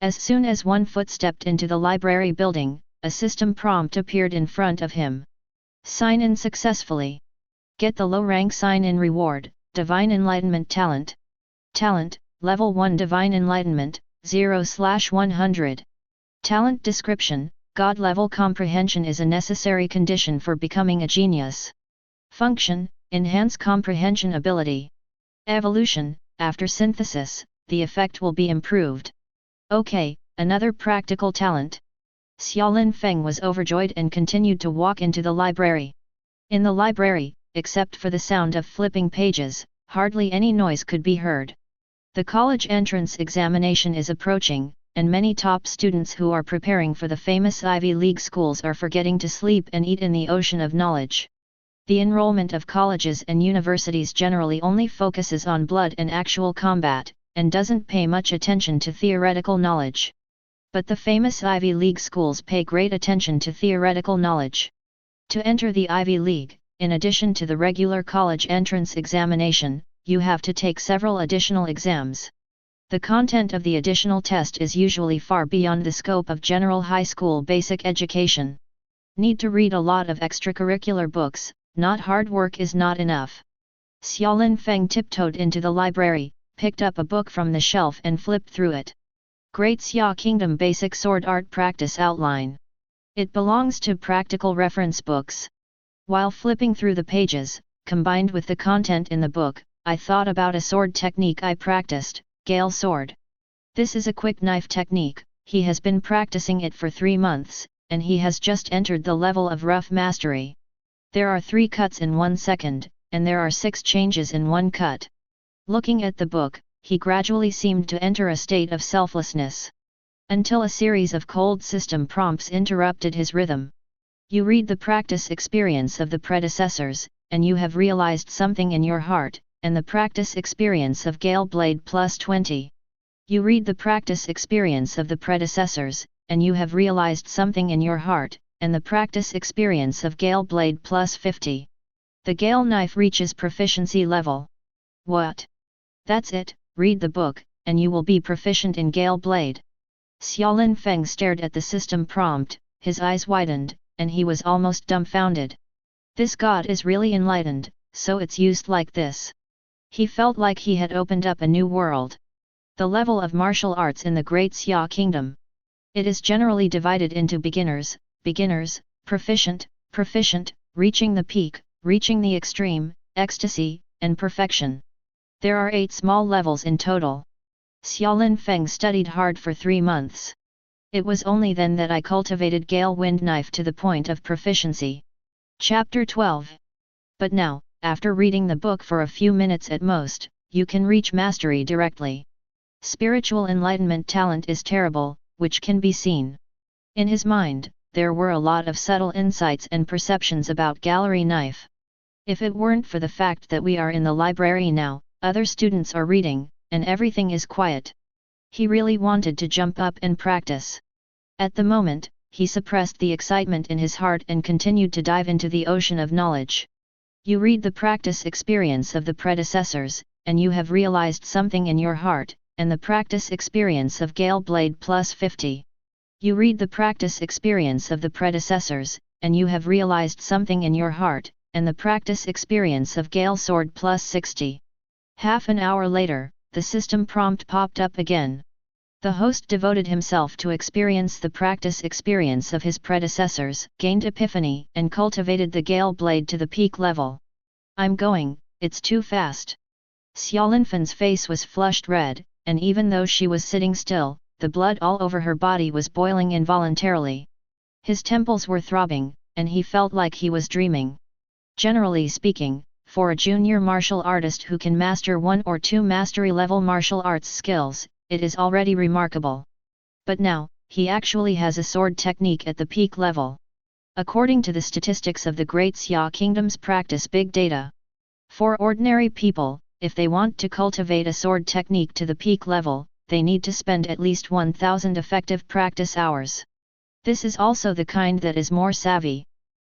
As soon as one foot stepped into the library building, a system prompt appeared in front of him. Sign in successfully. Get the low-rank sign-in reward, Divine Enlightenment Talent. Talent, Level 1 Divine Enlightenment, 0/100. Talent description, God-level comprehension is a necessary condition for becoming a genius. Function, enhance comprehension ability. Evolution, after synthesis, the effect will be improved. Okay, another practical talent. Xiaolin Feng was overjoyed and continued to walk into the library. In the library, except for the sound of flipping pages, hardly any noise could be heard. The college entrance examination is approaching, and many top students who are preparing for the famous Ivy League schools are forgetting to sleep and eat in the ocean of knowledge. The enrollment of colleges and universities generally only focuses on blood and actual combat, and doesn't pay much attention to theoretical knowledge. But the famous Ivy League schools pay great attention to theoretical knowledge. To enter the Ivy League, in addition to the regular college entrance examination, you have to take several additional exams. The content of the additional test is usually far beyond the scope of general high school basic education. Need to read a lot of extracurricular books, not hard work is not enough. Xiaolin Feng tiptoed into the library, picked up a book from the shelf and flipped through it. Great Xia Kingdom Basic Sword Art Practice Outline. It belongs to practical reference books. While flipping through the pages, combined with the content in the book, I thought about a sword technique I practiced, Gale Sword. This is a quick knife technique, he has been practicing it for 3 months, and he has just entered the level of rough mastery. There are 3 cuts in 1 second, and there are 6 changes in 1 cut. Looking at the book, he gradually seemed to enter a state of selflessness. Until a series of cold system prompts interrupted his rhythm. You read the practice experience of the predecessors, and you have realized something in your heart, and the practice experience of Gale Blade plus 20. You read the practice experience of the predecessors, and you have realized something in your heart, and the practice experience of Gale Blade plus 50. The Gale knife reaches proficiency level. What? That's it, read the book, and you will be proficient in Gale Blade. Xiaolin Feng stared at the system prompt, his eyes widened, and he was almost dumbfounded. This god is really enlightened, so it's used like this. He felt like he had opened up a new world. The level of martial arts in the Great Xia Kingdom. It is generally divided into beginners, proficient, reaching the peak, reaching the extreme, ecstasy, and perfection. There are 8 small levels in total. Xiaolin Feng studied hard for 3 months. It was only then that I cultivated Gale Wind Knife to the point of proficiency. Chapter 12. But now, after reading the book for a few minutes at most, you can reach mastery directly. Spiritual enlightenment talent is terrible, which can be seen. In his mind, there were a lot of subtle insights and perceptions about gallery knife. If it weren't for the fact that we are in the library now, other students are reading, and everything is quiet. He really wanted to jump up and practice. At the moment, he suppressed the excitement in his heart and continued to dive into the ocean of knowledge. You read the practice experience of the predecessors, and you have realized something in your heart, and the practice experience of Gale Blade plus 50. You read the practice experience of the predecessors, and you have realized something in your heart, and the practice experience of Gale Sword plus 60. Half an hour later, the system prompt popped up again. The host devoted himself to experience the practice experience of his predecessors, gained epiphany, and cultivated the gale blade to the peak level. I'm going, it's too fast. Xiaolinfen's face was flushed red, and even though she was sitting still, the blood all over her body was boiling involuntarily. His temples were throbbing, and he felt like he was dreaming. Generally speaking, for a junior martial artist who can master 1 or 2 mastery-level martial arts skills, it is already remarkable. But now, he actually has a sword technique at the peak level. According to the statistics of the Great Xia Kingdom's practice big data. For ordinary people, if they want to cultivate a sword technique to the peak level, they need to spend at least 1,000 effective practice hours. This is also the kind that is more savvy.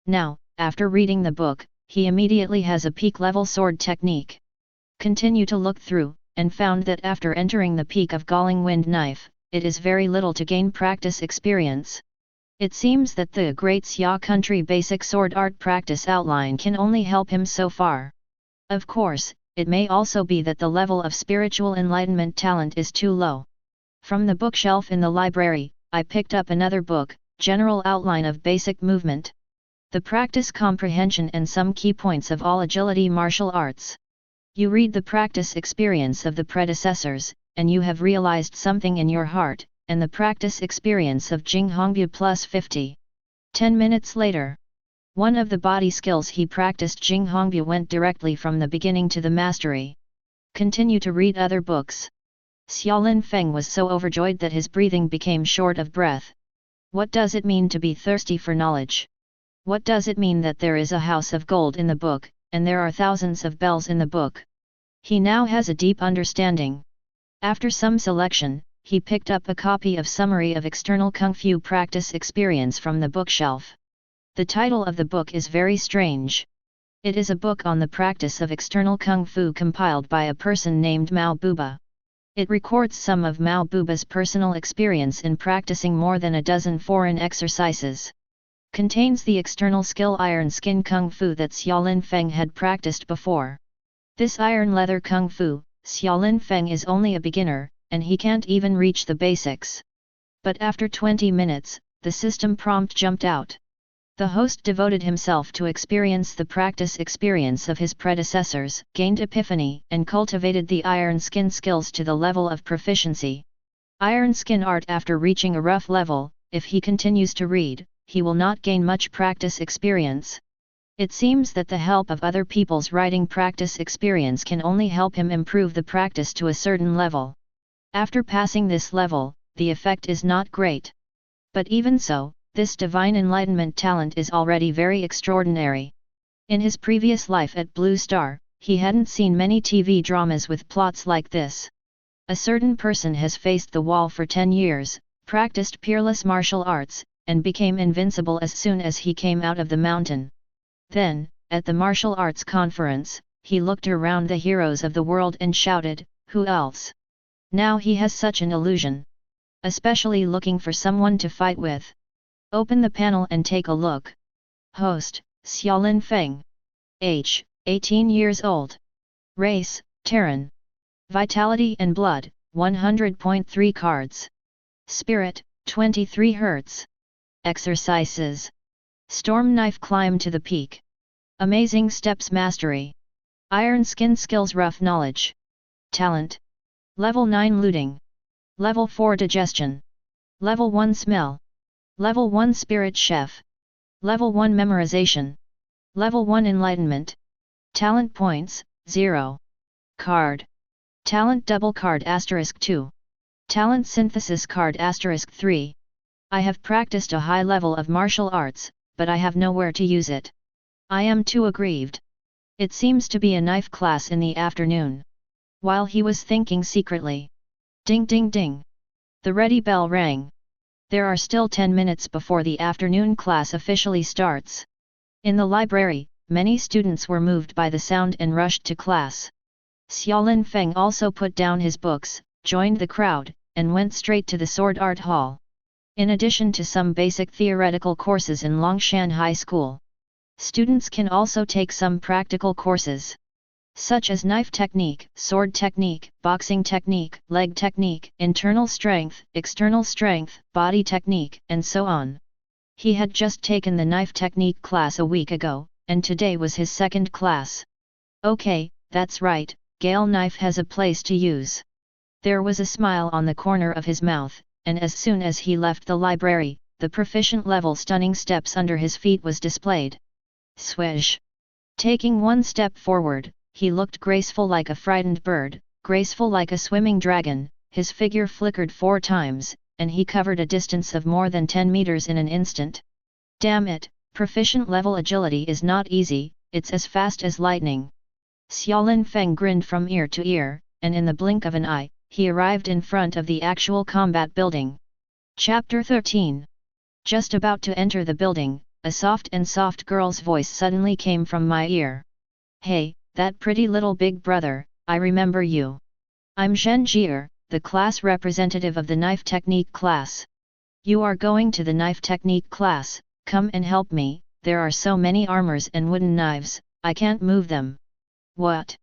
Now, after reading the book, he immediately has a peak-level sword technique. Continue to look through, and found that after entering the peak of Galling Wind Knife, it is very little to gain practice experience. It seems that the Great Xia Country basic sword art practice outline can only help him so far. Of course, it may also be that the level of spiritual enlightenment talent is too low. From the bookshelf in the library, I picked up another book, General Outline of Basic Movement. The Practice Comprehension and Some Key Points of All Agility Martial Arts. You read the practice experience of the predecessors, and you have realized something in your heart, and the practice experience of Jing Hongbu plus 50. 10 minutes later. One of the body skills he practiced Jing Hongbu went directly from the beginning to the mastery. Continue to read other books. Xiaolin Feng was so overjoyed that his breathing became short of breath. What does it mean to be thirsty for knowledge? What does it mean that there is a house of gold in the book, and there are thousands of bells in the book? He now has a deep understanding. After some selection, he picked up a copy of Summary of External Kung Fu Practice Experience from the bookshelf. The title of the book is very strange. It is a book on the practice of external Kung Fu compiled by a person named Mao Buba. It records some of Mao Buba's personal experience in practicing more than a dozen foreign exercises. Contains the external skill Iron Skin Kung Fu that Xiaolin Feng had practiced before. This Iron Leather Kung Fu, Xiaolin Feng is only a beginner, and he can't even reach the basics. But after 20 minutes, the system prompt jumped out. The host devoted himself to experience the practice experience of his predecessors, gained epiphany, and cultivated the Iron Skin skills to the level of proficiency. Iron Skin art after reaching a rough level, if he continues to read, he will not gain much practice experience. It seems that the help of other people's writing practice experience can only help him improve the practice to a certain level. After passing this level, the effect is not great. But even so, this divine enlightenment talent is already very extraordinary. In his previous life at Blue Star, he hadn't seen many TV dramas with plots like this. A certain person has faced the wall for 10 years, practiced peerless martial arts, and became invincible as soon as he came out of the mountain. Then, at the martial arts conference, he looked around the heroes of the world and shouted, "Who else?" Now he has such an illusion. Especially looking for someone to fight with. Open the panel and take a look. Host, Xiaolin Feng. Age, 18 years old. Race, Terran. Vitality and Blood, 100.3 cards. Spirit, 23 Hz. Exercises. Storm Knife Climb to the Peak. Amazing Steps Mastery. Iron Skin Skills Rough Knowledge. Talent. Level 9 Looting. Level 4 Digestion. Level 1 Smell. Level 1 Spirit Chef. Level 1 Memorization. Level 1 Enlightenment. Talent Points, 0. Card. Talent Double Card *2. Talent Synthesis Card *3. I have practiced a high level of martial arts, but I have nowhere to use it. I am too aggrieved. It seems to be a knife class in the afternoon. While he was thinking secretly. Ding ding ding. The ready bell rang. There are still 10 minutes before the afternoon class officially starts. In the library, many students were moved by the sound and rushed to class. Xiaolin Feng also put down his books, joined the crowd, and went straight to the Sword Art Hall. In addition to some basic theoretical courses in Longshan High School, students can also take some practical courses. such as knife technique, sword technique, boxing technique, leg technique, internal strength, external strength, body technique, and so on. He had just taken the knife technique class a week ago, and today was his second class. Okay, that's right, Gale knife has a place to use. There was a smile on the corner of his mouth, and as soon as he left the library, the proficient level stunning steps under his feet was displayed. Swish! Taking one step forward, he looked graceful like a frightened bird, graceful like a swimming dragon, his figure flickered 4 times, and he covered a distance of more than 10 meters in an instant. Damn it, proficient level agility is not easy, it's as fast as lightning. Xiaolin Feng grinned from ear to ear, and in the blink of an eye, he arrived in front of the actual combat building. Chapter 13. Just about to enter the building, a soft girl's voice suddenly came from my ear. Hey, that pretty little big brother, I remember you. I'm Zhen Jie, the class representative of the knife technique class. You are going to the knife technique class, come and help me, there are so many armors and wooden knives, I can't move them. What?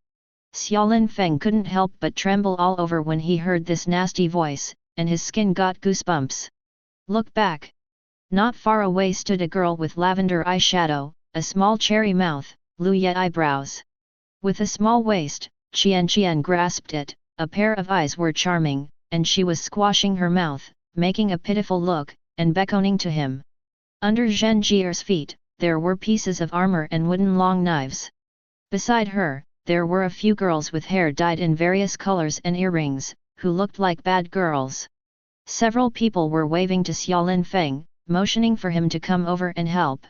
Xiaolin Feng couldn't help but tremble all over when he heard this nasty voice, and his skin got goosebumps. Look back. Not far away stood a girl with lavender eyeshadow, a small cherry mouth, Luye eyebrows. With a small waist, Qian grasped it, a pair of eyes were charming, and she was squashing her mouth, making a pitiful look, and beckoning to him. Under Zhen Jie's feet, there were pieces of armor and wooden long knives. Beside her, there were a few girls with hair dyed in various colors and earrings, who looked like bad girls. Several people were waving to Xiaolin Feng, motioning for him to come over and help.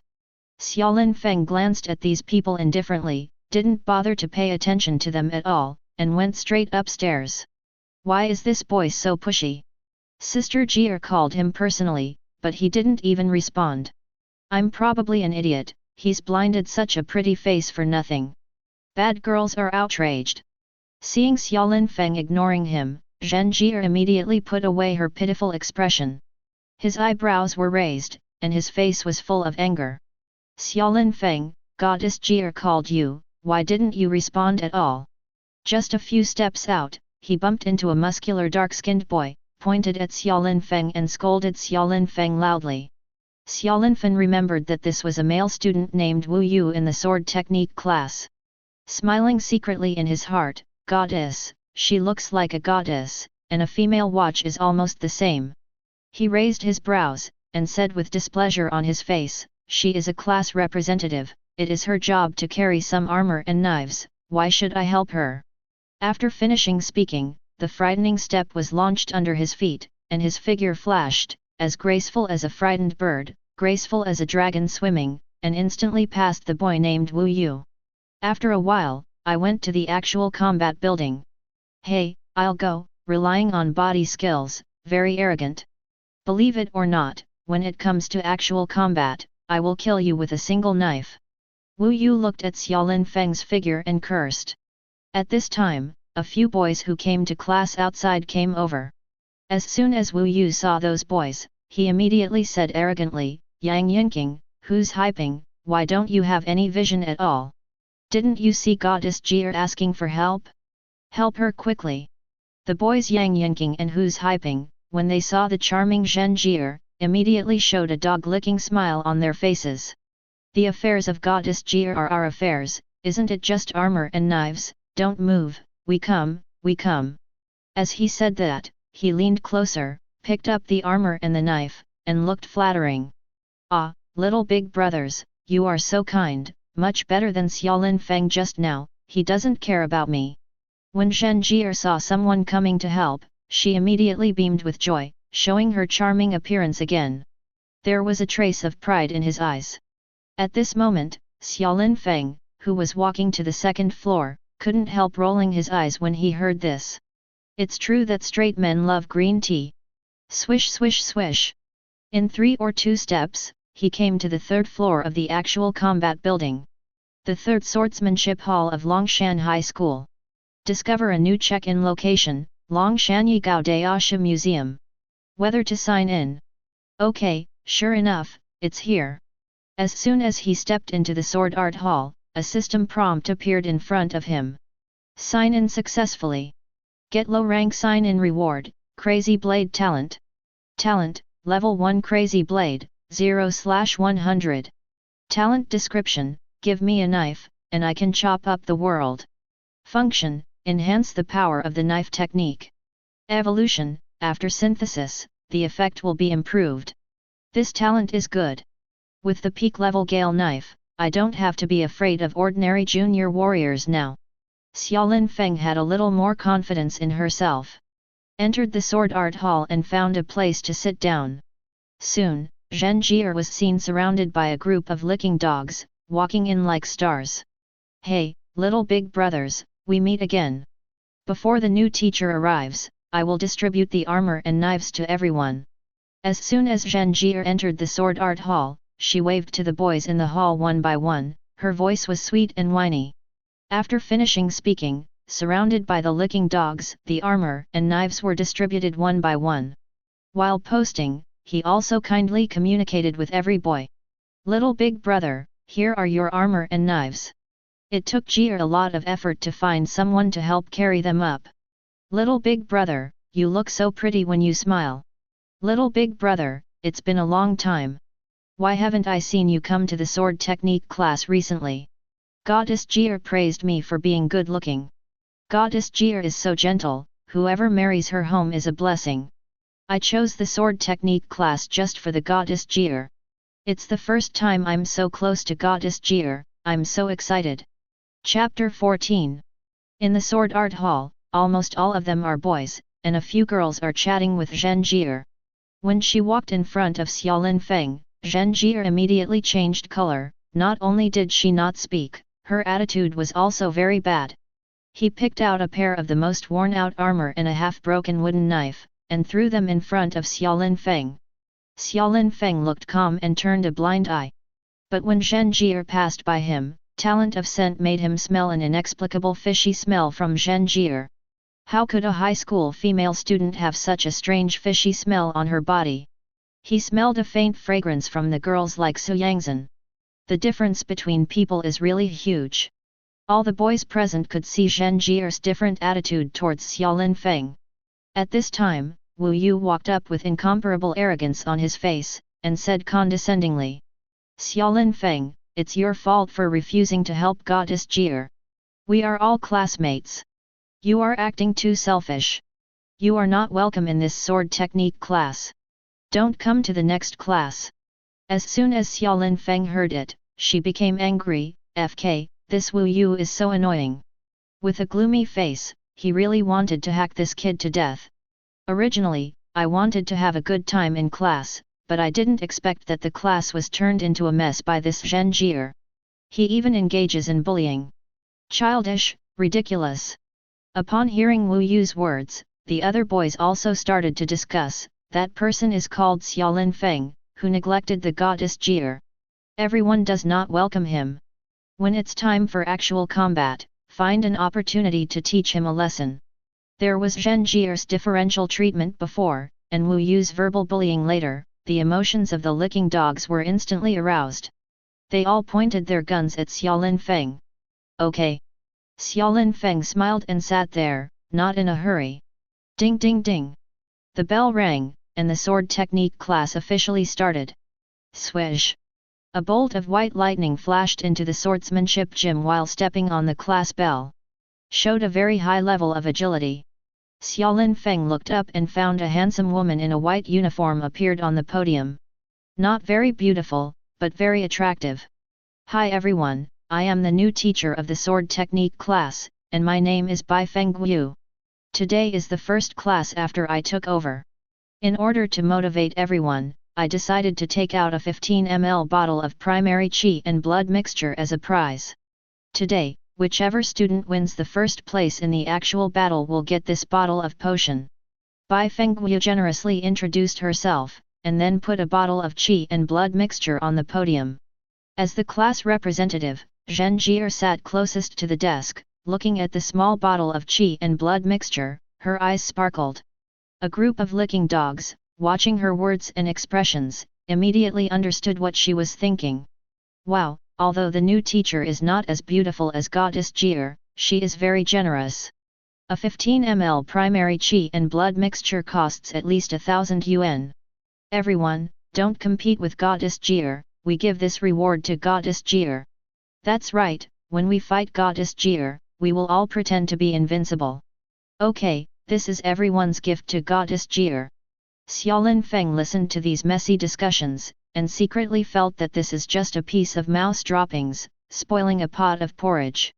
Xiaolin Feng glanced at these people indifferently, didn't bother to pay attention to them at all, and went straight upstairs. Why is this boy so pushy? Sister Jie called him personally, but he didn't even respond. I'm probably an idiot, he's blinded such a pretty face for nothing. Bad girls are outraged. Seeing Xiaolin Feng ignoring him, Zhen Jie immediately put away her pitiful expression. His eyebrows were raised, and his face was full of anger. Xiaolin Feng, Goddess Jie called you, why didn't you respond at all? Just a few steps out, he bumped into a muscular dark-skinned boy, pointed at Xiaolin Feng and scolded Xiaolin Feng loudly. Xiaolin Feng remembered that this was a male student named Wu Yu in the sword technique class. Smiling secretly in his heart, goddess, she looks like a goddess, and a female watch is almost the same. He raised his brows, and said with displeasure on his face, she is a class representative, it is her job to carry some armor and knives, why should I help her? After finishing speaking, the frightening step was launched under his feet, and his figure flashed, as graceful as a frightened bird, graceful as a dragon swimming, and instantly passed the boy named Wu Yu. After a while, I went to the actual combat building. Hey, I'll go, relying on body skills, very arrogant. Believe it or not, when it comes to actual combat, I will kill you with a single knife. Wu Yu looked at Xiaolin Feng's figure and cursed. At this time, a few boys who came to class outside came over. As soon as Wu Yu saw those boys, he immediately said arrogantly, Yang Yinking, who's hyping, why don't you have any vision at all? Didn't you see Goddess Jie asking for help? Help her quickly. The boys Yang Yinking and who's hyping, when they saw the charming Zhen Jie, immediately showed a dog-licking smile on their faces. The affairs of Goddess Jie are our affairs, isn't it just armor and knives, don't move, we come, we come. As he said that, he leaned closer, picked up the armor and the knife, and looked flattering. Ah, little big brothers, you are so kind, much better than Xiaolin Feng just now, he doesn't care about me. When Zhen Jie saw someone coming to help, she immediately beamed with joy, showing her charming appearance again. There was a trace of pride in his eyes. At this moment, Xiaolin Feng, who was walking to the second floor, couldn't help rolling his eyes when he heard this. It's true that straight men love green tea. Swish swish swish. In 3 or 2 steps, he came to the 3rd floor of the actual combat building. The 3rd Swordsmanship Hall of Longshan High School. Discover a new check-in location, Longshan Yigao Daosha Museum. Whether to sign in? Okay, sure enough, it's here. As soon as he stepped into the Sword Art Hall, a system prompt appeared in front of him. Sign in successfully. Get low rank sign in reward, Crazy Blade Talent. Talent, Level 1 Crazy Blade, 0/100. Talent description, give me a knife, and I can chop up the world. Function, enhance the power of the knife technique. Evolution, after synthesis, the effect will be improved. This talent is good. With the peak level Gale knife, I don't have to be afraid of ordinary junior warriors now. Xiaolin Feng had a little more confidence in herself. Entered the sword art hall and found a place to sit down. Soon, Zhen Jie was seen surrounded by a group of licking dogs, walking in like stars. Hey, little big brothers, we meet again. Before the new teacher arrives, I will distribute the armor and knives to everyone. As soon as Zhen Jie entered the sword art hall, she waved to the boys in the hall one by one, her voice was sweet and whiny. After finishing speaking, surrounded by the licking dogs, the armor and knives were distributed one by one. While posting, he also kindly communicated with every boy. Little big brother, here are your armor and knives. It took Jie a lot of effort to find someone to help carry them up. Little big brother, you look so pretty when you smile. Little big brother, it's been a long time. Why haven't I seen you come to the sword technique class recently? Goddess Jie praised me for being good looking. Goddess Jie is so gentle, whoever marries her home is a blessing. I chose the sword technique class just for the Goddess Jie. It's the first time I'm so close to Goddess Jie, I'm so excited. Chapter 14. In the sword art hall, almost all of them are boys, and a few girls are chatting with Zhen Jie. When she walked in front of Xiaolin Feng, Zhen Jie immediately changed color. Not only did she not speak, her attitude was also very bad. He picked out a pair of the most worn-out armor and a half-broken wooden knife, and threw them in front of Xiaolin Feng. Xiaolin Feng looked calm and turned a blind eye. But when Zhen Jie passed by him, talent of scent made him smell an inexplicable fishy smell from Zhen Jie. How could a high school female student have such a strange fishy smell on her body? He smelled a faint fragrance from the girls like Su Yangzhen. The difference between people is really huge. All the boys present could see Zhen Jie's different attitude towards Xiaolin Feng. At this time, Wu Yu walked up with incomparable arrogance on his face, and said condescendingly, Xiaolin Feng, it's your fault for refusing to help Goddess Jie. We are all classmates. You are acting too selfish. You are not welcome in this sword technique class. Don't come to the next class. As soon as Xiaolin Feng heard it, she became angry. FK, this Wu Yu is so annoying. With a gloomy face, he really wanted to hack this kid to death. Originally, I wanted to have a good time in class, but I didn't expect that the class was turned into a mess by this Zhen Jie. He even engages in bullying. Childish, ridiculous. Upon hearing Wu Yu's words, the other boys also started to discuss. That person is called Xiaolin Feng, who neglected the Goddess Jie. Everyone does not welcome him. When it's time for actual combat, find an opportunity to teach him a lesson. There was Zhen Jie's differential treatment before, and Wu Yu's verbal bullying later. The emotions of the licking dogs were instantly aroused. They all pointed their guns at Xiaolin Feng. Okay. Xiaolin Feng smiled and sat there, not in a hurry. Ding ding ding. The bell rang, and the sword technique class officially started. Swish! A bolt of white lightning flashed into the swordsmanship gym while stepping on the class bell. Showed a very high level of agility. Xiaolin Feng looked up and found a handsome woman in a white uniform appeared on the podium. Not very beautiful, but very attractive. Hi everyone, I am the new teacher of the sword technique class, and my name is Bai Feng Guyu. Today is the first class after I took over. In order to motivate everyone, I decided to take out a 15 ml bottle of primary qi and blood mixture as a prize. Today, whichever student wins the first place in the actual battle will get this bottle of potion. Bai Fengguyu generously introduced herself, and then put a bottle of qi and blood mixture on the podium. As the class representative, Zhen Jie sat closest to the desk, looking at the small bottle of qi and blood mixture, her eyes sparkled. A group of licking dogs, watching her words and expressions, immediately understood what she was thinking. Wow, although the new teacher is not as beautiful as Goddess Jie, she is very generous. A 15 ml primary qi and blood mixture costs at least 1,000 yuan. Everyone, don't compete with Goddess Jir, we give this reward to Goddess Jir. That's right, when we fight Goddess Jir, we will all pretend to be invincible. Okay, this is everyone's gift to Goddess Jir. Xiaolin Feng listened to these messy discussions, and secretly felt that this is just a piece of mouse droppings, spoiling a pot of porridge.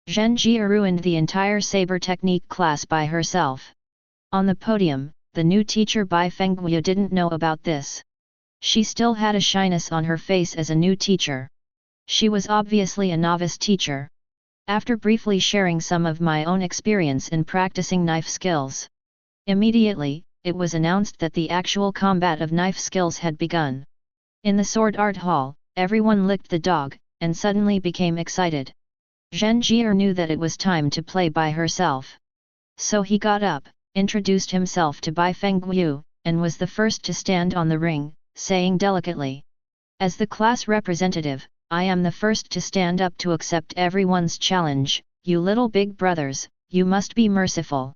Zhen Jia ruined the entire saber technique class by herself. On the podium, the new teacher Bai Fengguya didn't know about this. She still had a shyness on her face as a new teacher. She was obviously a novice teacher. After briefly sharing some of my own experience in practicing knife skills, immediately, it was announced that the actual combat of knife skills had begun. In the sword art hall, everyone licked the dog, and suddenly became excited. Zhen Jia knew that it was time to play by herself. So he got up, introduced himself to Bai Fengguyu, and was the first to stand on the ring, saying delicately, "As the class representative, I am the first to stand up to accept everyone's challenge. You little big brothers, you must be merciful."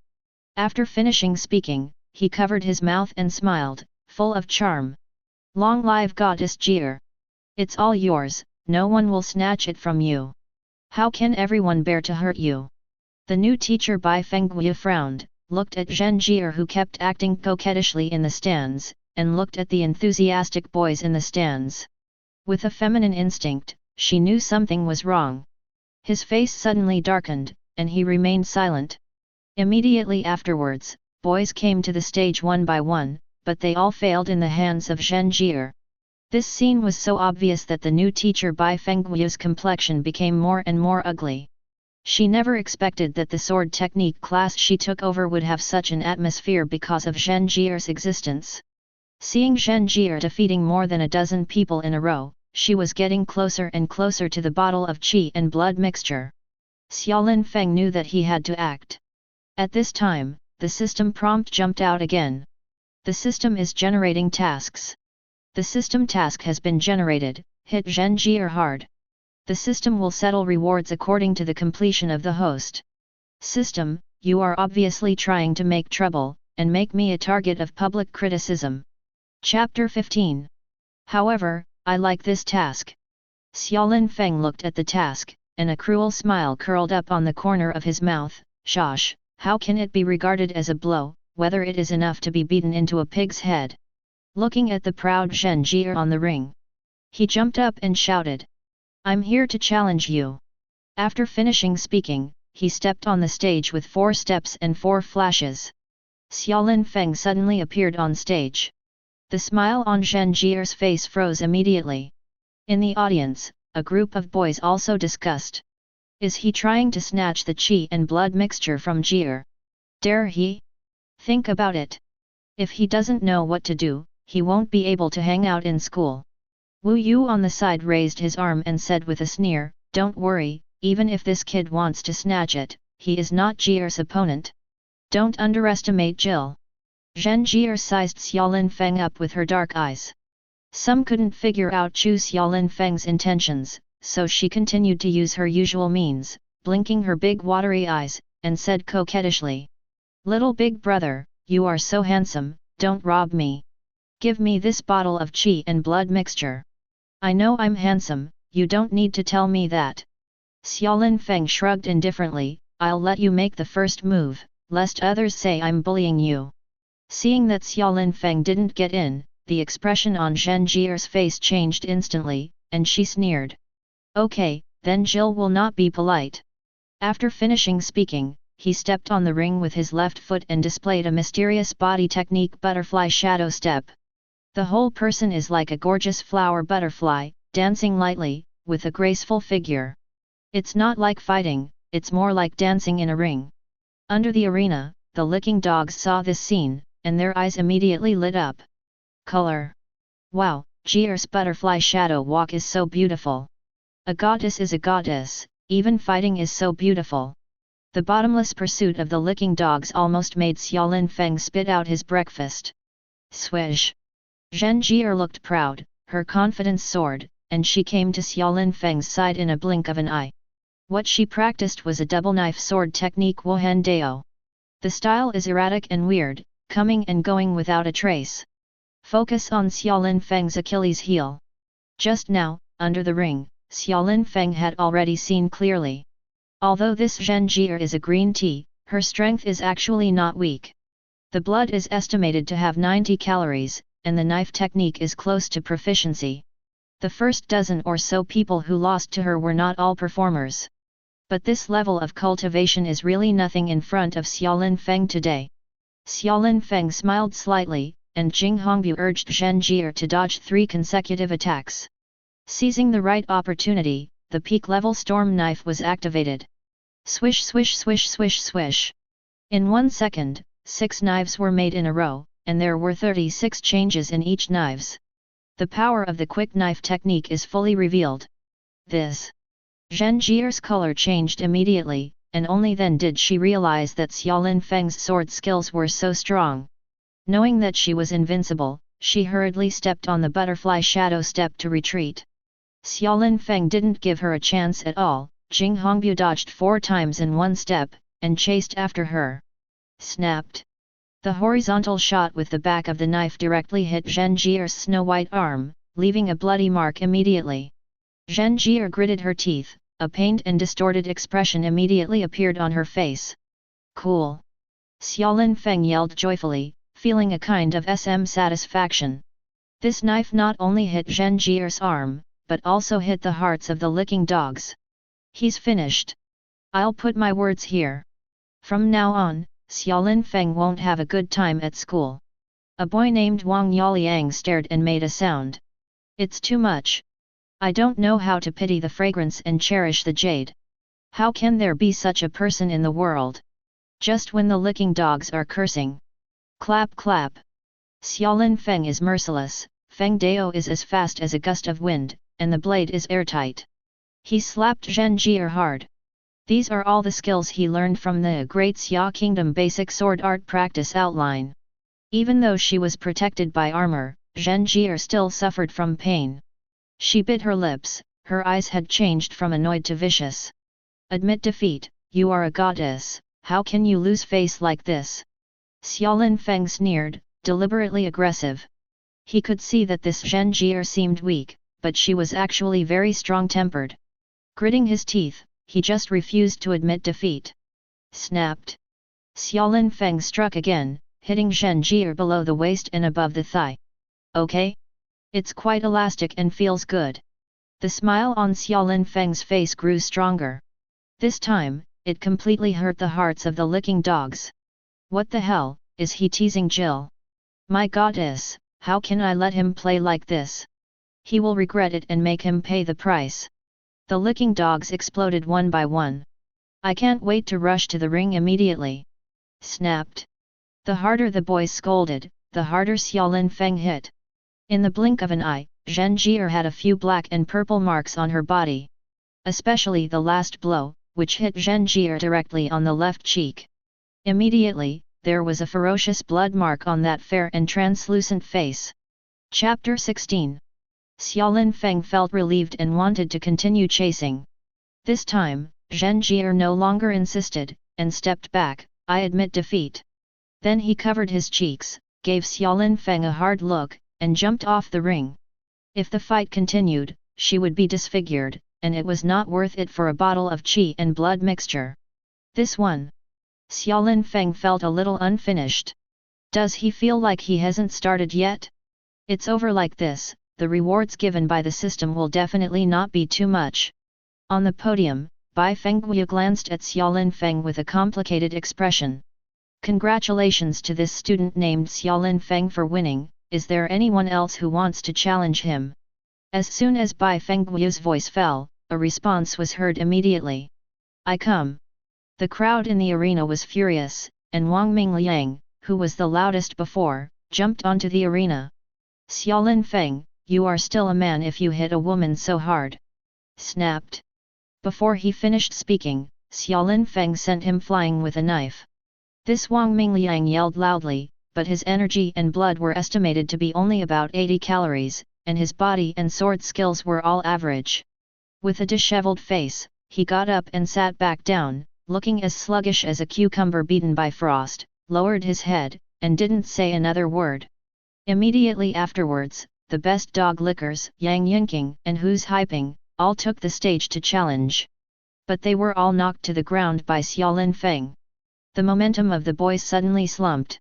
After finishing speaking, he covered his mouth and smiled, full of charm. "Long live Goddess Jir! It's all yours, no one will snatch it from you. How can everyone bear to hurt you?" The new teacher Bai Fengguya frowned, looked at Zhen Jia who kept acting coquettishly in the stands, and looked at the enthusiastic boys in the stands. With a feminine instinct, she knew something was wrong. His face suddenly darkened, and he remained silent. Immediately afterwards, boys came to the stage one by one, but they all failed in the hands of Zhen Jia. This scene was so obvious that the new teacher Bai Fengguya's complexion became more and more ugly. She never expected that the sword technique class she took over would have such an atmosphere because of Zhen Jia's existence. Seeing Zhen Jia defeating more than a dozen people in a row, she was getting closer and closer to the bottle of qi and blood mixture. Xiaolin Feng knew that he had to act. At this time, the system prompt jumped out again. The system is generating tasks. The system task has been generated, hit Zhen Jia hard. The system will settle rewards according to the completion of the host. System, you are obviously trying to make trouble, and make me a target of public criticism. Chapter 15. However, I like this task. Xiaolin Feng looked at the task, and a cruel smile curled up on the corner of his mouth. Shosh, how can it be regarded as a blow, whether it is enough to be beaten into a pig's head? Looking at the proud Zhen Jia on the ring, he jumped up and shouted, "I'm here to challenge you." After finishing speaking, he stepped on the stage with 4 steps and 4 flashes. Xiaolin Feng suddenly appeared on stage. The smile on Zhen Jia's face froze immediately. In the audience, a group of boys also discussed. Is he trying to snatch the qi and blood mixture from Jia? Dare he? Think about it. If he doesn't know what to do, he won't be able to hang out in school. Wu Yu on the side raised his arm and said with a sneer, "Don't worry, even if this kid wants to snatch it, he is not Jia's opponent. Don't underestimate Jill." Zhen Jia sized Xiaolin Feng up with her dark eyes. Some couldn't figure out Xiaolin Feng's intentions, so she continued to use her usual means, blinking her big watery eyes, and said coquettishly, "Little big brother, you are so handsome, don't rob me. Give me this bottle of qi and blood mixture. I know I'm handsome, you don't need to tell me that." Xiaolin Feng shrugged indifferently, "I'll let you make the first move, lest others say I'm bullying you." Seeing that Xiaolin Feng didn't get in, the expression on Zhen Jia's face changed instantly, and she sneered. "Okay, then Jill will not be polite." After finishing speaking, he stepped on the ring with his left foot and displayed a mysterious body technique butterfly shadow step. The whole person is like a gorgeous flower butterfly, dancing lightly, with a graceful figure. It's not like fighting, it's more like dancing in a ring. Under the arena, the licking dogs saw this scene, and their eyes immediately lit up. Color. Wow, Jia's butterfly shadow walk is so beautiful. A goddess is a goddess, even fighting is so beautiful. The bottomless pursuit of the licking dogs almost made Xiaolin Feng spit out his breakfast. Swish. Zhen Jia looked proud, her confidence soared, and she came to Xiaolin Feng's side in a blink of an eye. What she practiced was a double knife sword technique Wohen Dao. The style is erratic and weird, coming and going without a trace. Focus on Xiaolin Feng's Achilles heel. Just now, under the ring, Xiaolin Feng had already seen clearly. Although this Zhen Jie is a green tea, her strength is actually not weak. The blood is estimated to have 90 calories, and the knife technique is close to proficiency. The first dozen or so people who lost to her were not all performers. But this level of cultivation is really nothing in front of Xiaolin Feng today. Xiaolin Feng smiled slightly, and Jing Hongbu urged Zhen Jie to dodge 3 consecutive attacks. Seizing the right opportunity, the peak-level storm knife was activated. Swish swish swish swish swish. In 1 second, 6 knives were made in a row, and there were 36 changes in each knives. The power of the quick knife technique is fully revealed. This. Zhen Jie's color changed immediately, and only then did she realize that Xiaolin Feng's sword skills were so strong. Knowing that she was invincible, she hurriedly stepped on the butterfly shadow step to retreat. Xiaolin Feng didn't give her a chance at all. Jing Hongbu dodged 4 times in 1 step, and chased after her. Snapped. The horizontal shot with the back of the knife directly hit Zhen Jie's snow-white arm, leaving a bloody mark immediately. Zhen Jie gritted her teeth, a pained and distorted expression immediately appeared on her face. Cool! Xiaolin Feng yelled joyfully, feeling a kind of satisfaction. This knife not only hit Zhen Jie's arm, but also hit the hearts of the licking dogs. He's finished. I'll put my words here. From now on, Xiaolin Feng won't have a good time at school. A boy named Wang Yaliang stared and made a sound. It's too much. I don't know how to pity the fragrance and cherish the jade. How can there be such a person in the world? Just when the licking dogs are cursing. Clap clap. Xiaolin Feng is merciless, Feng Dao is as fast as a gust of wind, and the blade is airtight. He slapped Zhen Jie hard. These are all the skills he learned from the Great Xia Kingdom basic sword art practice outline. Even though she was protected by armor, Zhen Jie still suffered from pain. She bit her lips, her eyes had changed from annoyed to vicious. Admit defeat, you are a goddess, how can you lose face like this? Xiaolin Feng sneered, deliberately aggressive. He could see that this Zhen Jie seemed weak, but she was actually very strong-tempered. Gritting his teeth, he just refused to admit defeat. Snapped. Xiaolin Feng struck again, hitting Zhen Jie below the waist and above the thigh. Okay? It's quite elastic and feels good. The smile on Xiaolin Feng's face grew stronger. This time, it completely hurt the hearts of the licking dogs. What the hell, is he teasing Jill? My goddess, how can I let him play like this? He will regret it and make him pay the price. The licking dogs exploded one by one. I can't wait to rush to the ring immediately. Snapped. The harder the boys scolded, the harder Xiaolin Feng hit. In the blink of an eye, Zhen Jie had a few black and purple marks on her body. Especially the last blow, which hit Zhen Jie directly on the left cheek. Immediately, there was a ferocious blood mark on that fair and translucent face. Chapter 16. Xiaolin Feng felt relieved and wanted to continue chasing. This time, Zhen Jie no longer insisted, and stepped back. I admit defeat. Then he covered his cheeks, gave Xiaolin Feng a hard look, and jumped off the ring. If the fight continued, she would be disfigured, and it was not worth it for a bottle of qi and blood mixture. This one. Xiaolin Feng felt a little unfinished. Does he feel like he hasn't started yet? It's over like this, the rewards given by the system will definitely not be too much. On the podium, Bai Fengguo glanced at Xiaolin Feng with a complicated expression. Congratulations to this student named Xiaolin Feng for winning, is there anyone else who wants to challenge him? As soon as Bai Fengguo's voice fell, a response was heard immediately. I come. The crowd in the arena was furious, and Wang Mingliang, who was the loudest before, jumped onto the arena. Xiaolin Feng, you are still a man if you hit a woman so hard. Snapped. Before he finished speaking, Xiaolin Feng sent him flying with a knife. This Wang Mingliang yelled loudly, but his energy and blood were estimated to be only about 80 calories, and his body and sword skills were all average. With a disheveled face, he got up and sat back down, looking as sluggish as a cucumber beaten by frost, lowered his head, and didn't say another word. Immediately afterwards, the best dog lickers, Yang Yinking and Who's Hyping, all took the stage to challenge. But they were all knocked to the ground by Xiaolin Feng. The momentum of the boys suddenly slumped.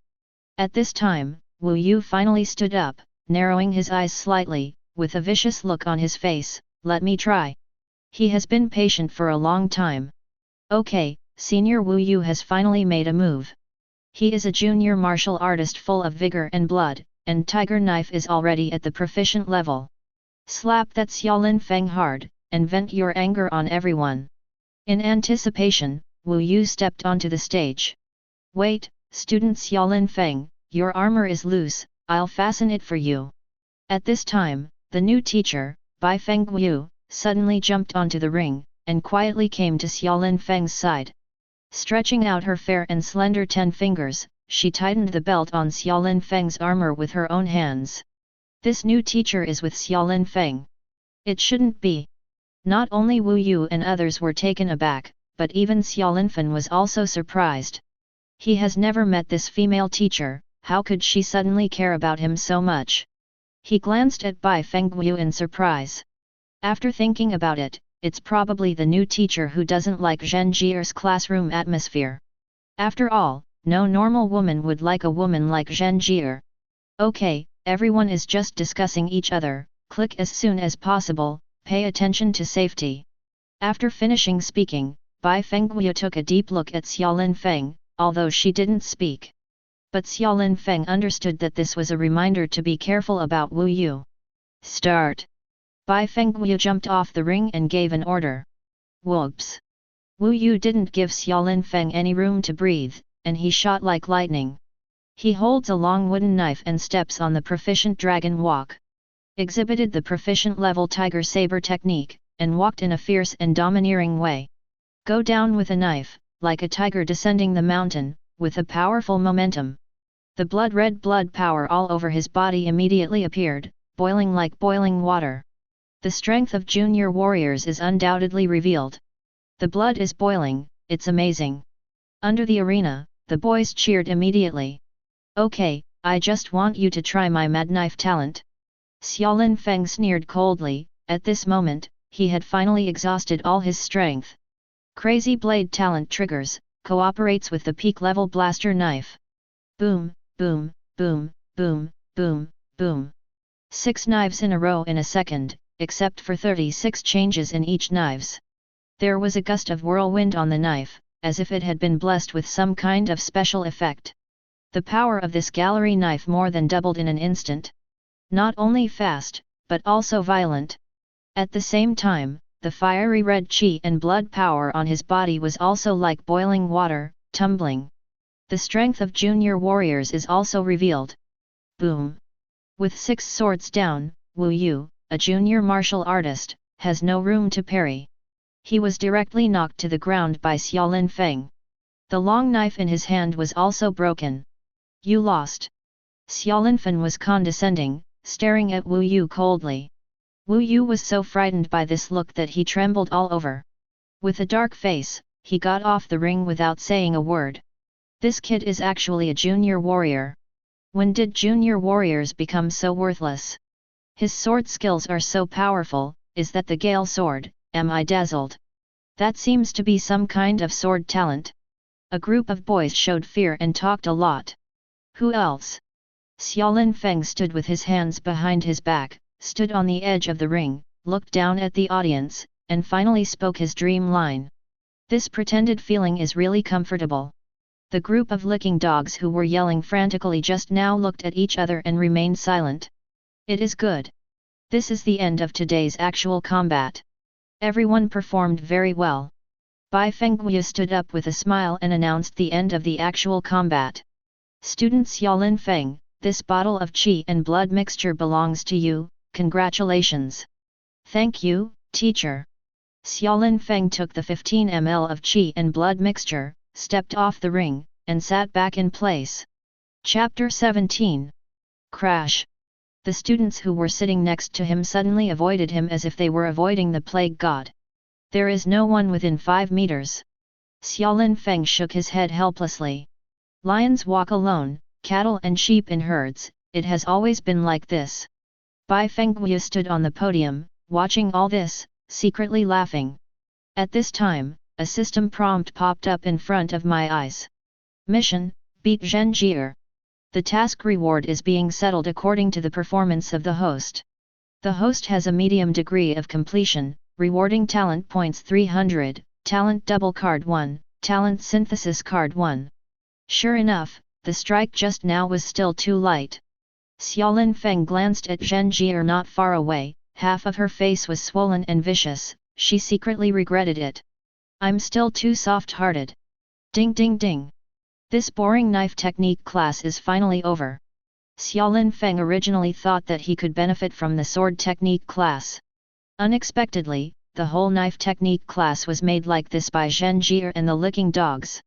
At this time, Wu Yu finally stood up, narrowing his eyes slightly, with a vicious look on his face. Let me try. He has been patient for a long time. Okay, Senior Wu Yu has finally made a move. He is a junior martial artist full of vigor and blood, and Tiger Knife is already at the proficient level. Slap that Xiaolin Feng hard, and vent your anger on everyone. In anticipation, Wu Yu stepped onto the stage. Wait, student Xiaolin Feng, your armor is loose, I'll fasten it for you. At this time, the new teacher, Bai Feng Guyu, suddenly jumped onto the ring, and quietly came to Xiaolin Feng's side. Stretching out her fair and slender 10 fingers, she tightened the belt on Xiaolin Feng's armor with her own hands. This new teacher is with Xiaolin Feng. It shouldn't be. Not only Wu Yu and others were taken aback, but even Xiaolin Feng was also surprised. He has never met this female teacher, how could she suddenly care about him so much? He glanced at Bai Fengguyu in surprise. After thinking about it, it's probably the new teacher who doesn't like Zhen Jier's classroom atmosphere. After all, no normal woman would like a woman like Zhen Jier. Okay, everyone is just discussing each other, click as soon as possible, pay attention to safety. After finishing speaking, Bai Fengguyu took a deep look at Xiaolin Feng, although she didn't speak. But Xiaolin Feng understood that this was a reminder to be careful about Wu Yu. Start! Bai Fengguyu jumped off the ring and gave an order. Whoops! Wu Yu didn't give Xiaolin Feng any room to breathe, and he shot like lightning. He holds a long wooden knife and steps on the proficient dragon walk. Exhibited the proficient level tiger saber technique, and walked in a fierce and domineering way. Go down with a knife, like a tiger descending the mountain, with a powerful momentum. The blood-red blood power all over his body immediately appeared, boiling like boiling water. The strength of junior warriors is undoubtedly revealed. The blood is boiling, it's amazing. Under the arena, the boys cheered immediately. Okay, I just want you to try my mad knife talent. Xiaolin Feng sneered coldly. At this moment, he had finally exhausted all his strength. Crazy blade talent triggers, cooperates with the peak level blaster knife. Boom, boom, boom, boom, boom, boom. 6 knives in a row in a second, except for 36 changes in each knives. There was a gust of whirlwind on the knife, as if it had been blessed with some kind of special effect. The power of this gallery knife more than doubled in an instant. Not only fast, but also violent. At the same time, the fiery red qi and blood power on his body was also like boiling water, tumbling. The strength of junior warriors is also revealed. Boom! With 6 swords down, Wu Yu, a junior martial artist, has no room to parry. He was directly knocked to the ground by Xiaolin Feng. The long knife in his hand was also broken. You lost. Xiaolin Feng was condescending, staring at Wu Yu coldly. Wu Yu was so frightened by this look that he trembled all over. With a dark face, he got off the ring without saying a word. This kid is actually a junior warrior. When did junior warriors become so worthless? His sword skills are so powerful. Is that the Gale sword? Am I dazzled? That seems to be some kind of sword talent. A group of boys showed fear and talked a lot. Who else? Xiaolin Feng stood with his hands behind his back, stood on the edge of the ring, looked down at the audience, and finally spoke his dream line. This pretended feeling is really comfortable. The group of licking dogs who were yelling frantically just now looked at each other and remained silent. It is good. This is the end of today's actual combat. Everyone performed very well. Bai Fengguyu stood up with a smile and announced the end of the actual combat. Student Xiaolin Feng, this bottle of qi and blood mixture belongs to you, congratulations. Thank you, teacher. Xiaolin Feng took the 15 ml of qi and blood mixture, stepped off the ring, and sat back in place. Chapter 17. Crash. The students who were sitting next to him suddenly avoided him as if they were avoiding the plague god. There is no one within 5 meters. Xiaolin Feng shook his head helplessly. Lions walk alone, cattle and sheep in herds, it has always been like this. Bai Fengguo stood on the podium, watching all this, secretly laughing. At this time, a system prompt popped up in front of my eyes. Mission, beat Zhen Jie. The task reward is being settled according to the performance of the host. The host has a medium degree of completion, rewarding talent points 300, talent double card 1, talent synthesis card 1. Sure enough, the strike just now was still too light. Xiaolin Feng glanced at Zhen Jie not far away, half of her face was swollen and vicious, she secretly regretted it. I'm still too soft-hearted. Ding ding ding. This boring knife technique class is finally over. Xiaolin Feng originally thought that he could benefit from the sword technique class. Unexpectedly, the whole knife technique class was made like this by Zhen Jie and the licking dogs.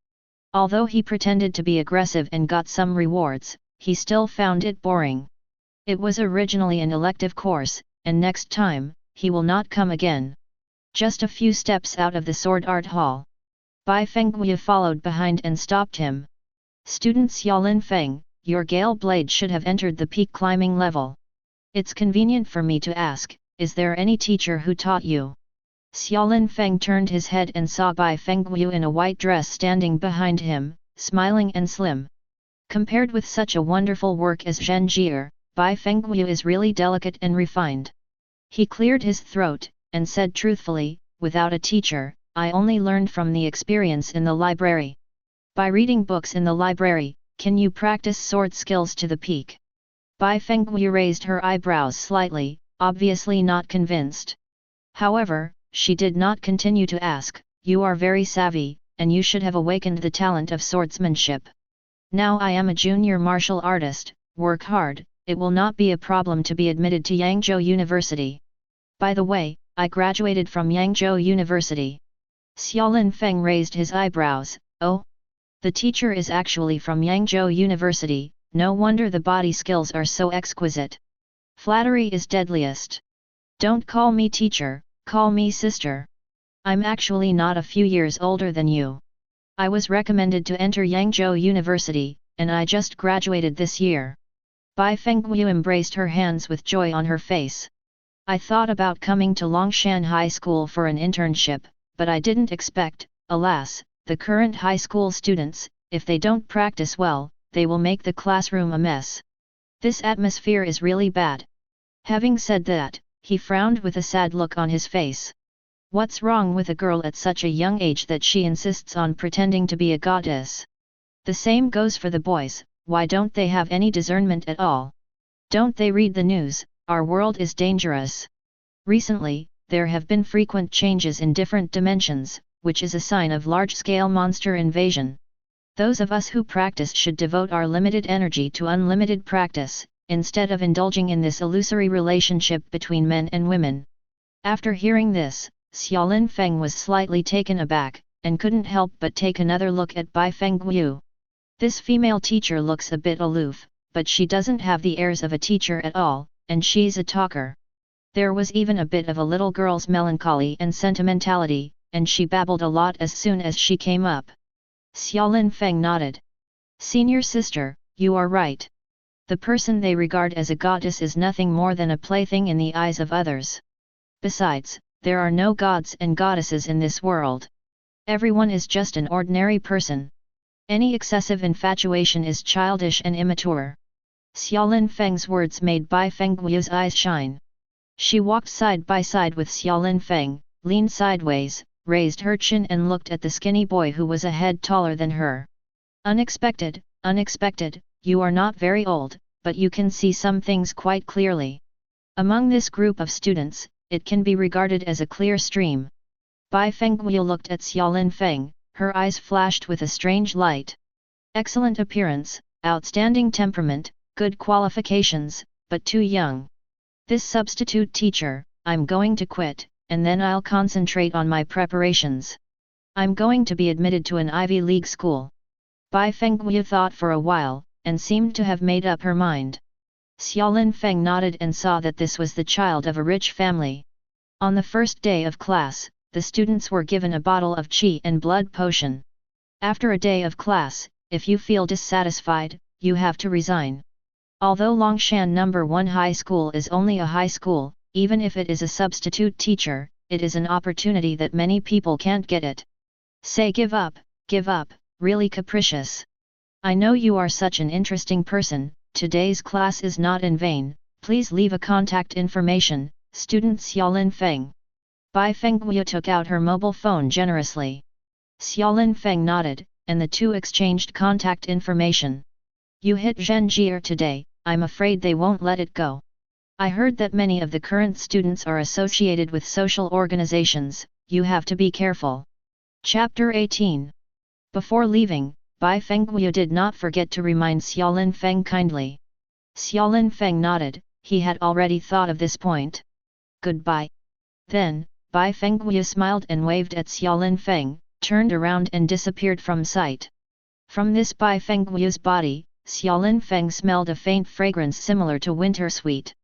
Although he pretended to be aggressive and got some rewards, he still found it boring. It was originally an elective course, and next time, he will not come again. Just a few steps out of the sword art hall. Bai Fengguo followed behind and stopped him. Student Xiaolin Feng, your gale blade should have entered the peak climbing level. It's convenient for me to ask, is there any teacher who taught you? Xiaolin Feng turned his head and saw Bai Fengguo in a white dress standing behind him, smiling and slim. Compared with such a wonderful work as Zhen Jie, Bai Fengguo is really delicate and refined. He cleared his throat, and said truthfully, without a teacher, I only learned from the experience in the library. By reading books in the library, can you practice sword skills to the peak? Bai Fengguo raised her eyebrows slightly, obviously not convinced. However, she did not continue to ask, you are very savvy, and you should have awakened the talent of swordsmanship. Now I am a junior martial artist, work hard, it will not be a problem to be admitted to Yangzhou University. By the way, I graduated from Yangzhou University. Xiaolin Feng raised his eyebrows, oh? The teacher is actually from Yangzhou University, no wonder the body skills are so exquisite. Flattery is deadliest. Don't call me teacher, call me sister. I'm actually not a few years older than you. I was recommended to enter Yangzhou University, and I just graduated this year. Bai Fengguo embraced her hands with joy on her face. I thought about coming to Longshan High School for an internship, but I didn't expect, alas, the current high school students, if they don't practice well, they will make the classroom a mess. This atmosphere is really bad. Having said that, he frowned with a sad look on his face. What's wrong with a girl at such a young age that she insists on pretending to be a goddess? The same goes for the boys, why don't they have any discernment at all? Don't they read the news, our world is dangerous. Recently, there have been frequent changes in different dimensions, which is a sign of large-scale monster invasion. Those of us who practice should devote our limited energy to unlimited practice, instead of indulging in this illusory relationship between men and women. After hearing this, Xiaolin Feng was slightly taken aback, and couldn't help but take another look at Bai Fengguo. This female teacher looks a bit aloof, but she doesn't have the airs of a teacher at all, and she's a talker. There was even a bit of a little girl's melancholy and sentimentality, and she babbled a lot as soon as she came up. Xiaolin Feng nodded. Senior sister, you are right. The person they regard as a goddess is nothing more than a plaything in the eyes of others. Besides, there are no gods and goddesses in this world. Everyone is just an ordinary person. Any excessive infatuation is childish and immature. Xiaolin Feng's words made Bai Fengguo's eyes shine. She walked side by side with Xiaolin Feng, leaned sideways, raised her chin and looked at the skinny boy who was a head taller than her. Unexpected, unexpected, you are not very old, but you can see some things quite clearly. Among this group of students, it can be regarded as a clear stream. Bai Fengguo looked at Xiaolin Feng, her eyes flashed with a strange light. Excellent appearance, outstanding temperament, good qualifications, but too young. This substitute teacher, I'm going to quit, and then I'll concentrate on my preparations. I'm going to be admitted to an Ivy League school. Bai Fengguo thought for a while, and seemed to have made up her mind. Xiaolin Feng nodded and saw that this was the child of a rich family. On the first day of class, the students were given a bottle of qi and blood potion. After a day of class, if you feel dissatisfied, you have to resign. Although Longshan No. 1 High School is only a high school, even if it is a substitute teacher, it is an opportunity that many people can't get it. Say give up, really capricious. I know you are such an interesting person, today's class is not in vain, please leave a contact information, student Xiaolin Feng. Bai Fengguo took out her mobile phone generously. Xiaolin Feng nodded, and the two exchanged contact information. You hit Zhenjier today, I'm afraid they won't let it go. I heard that many of the current students are associated with social organizations, you have to be careful. Chapter 18. Before leaving, Bai Fengguo did not forget to remind Xiaolin Feng kindly. Xiaolin Feng nodded, he had already thought of this point. Goodbye. Then, Bai Fengguo smiled and waved at Xiaolin Feng, turned around and disappeared from sight. From this Bai Fengguo's body, Xiaolin Feng smelled a faint fragrance similar to winter sweet.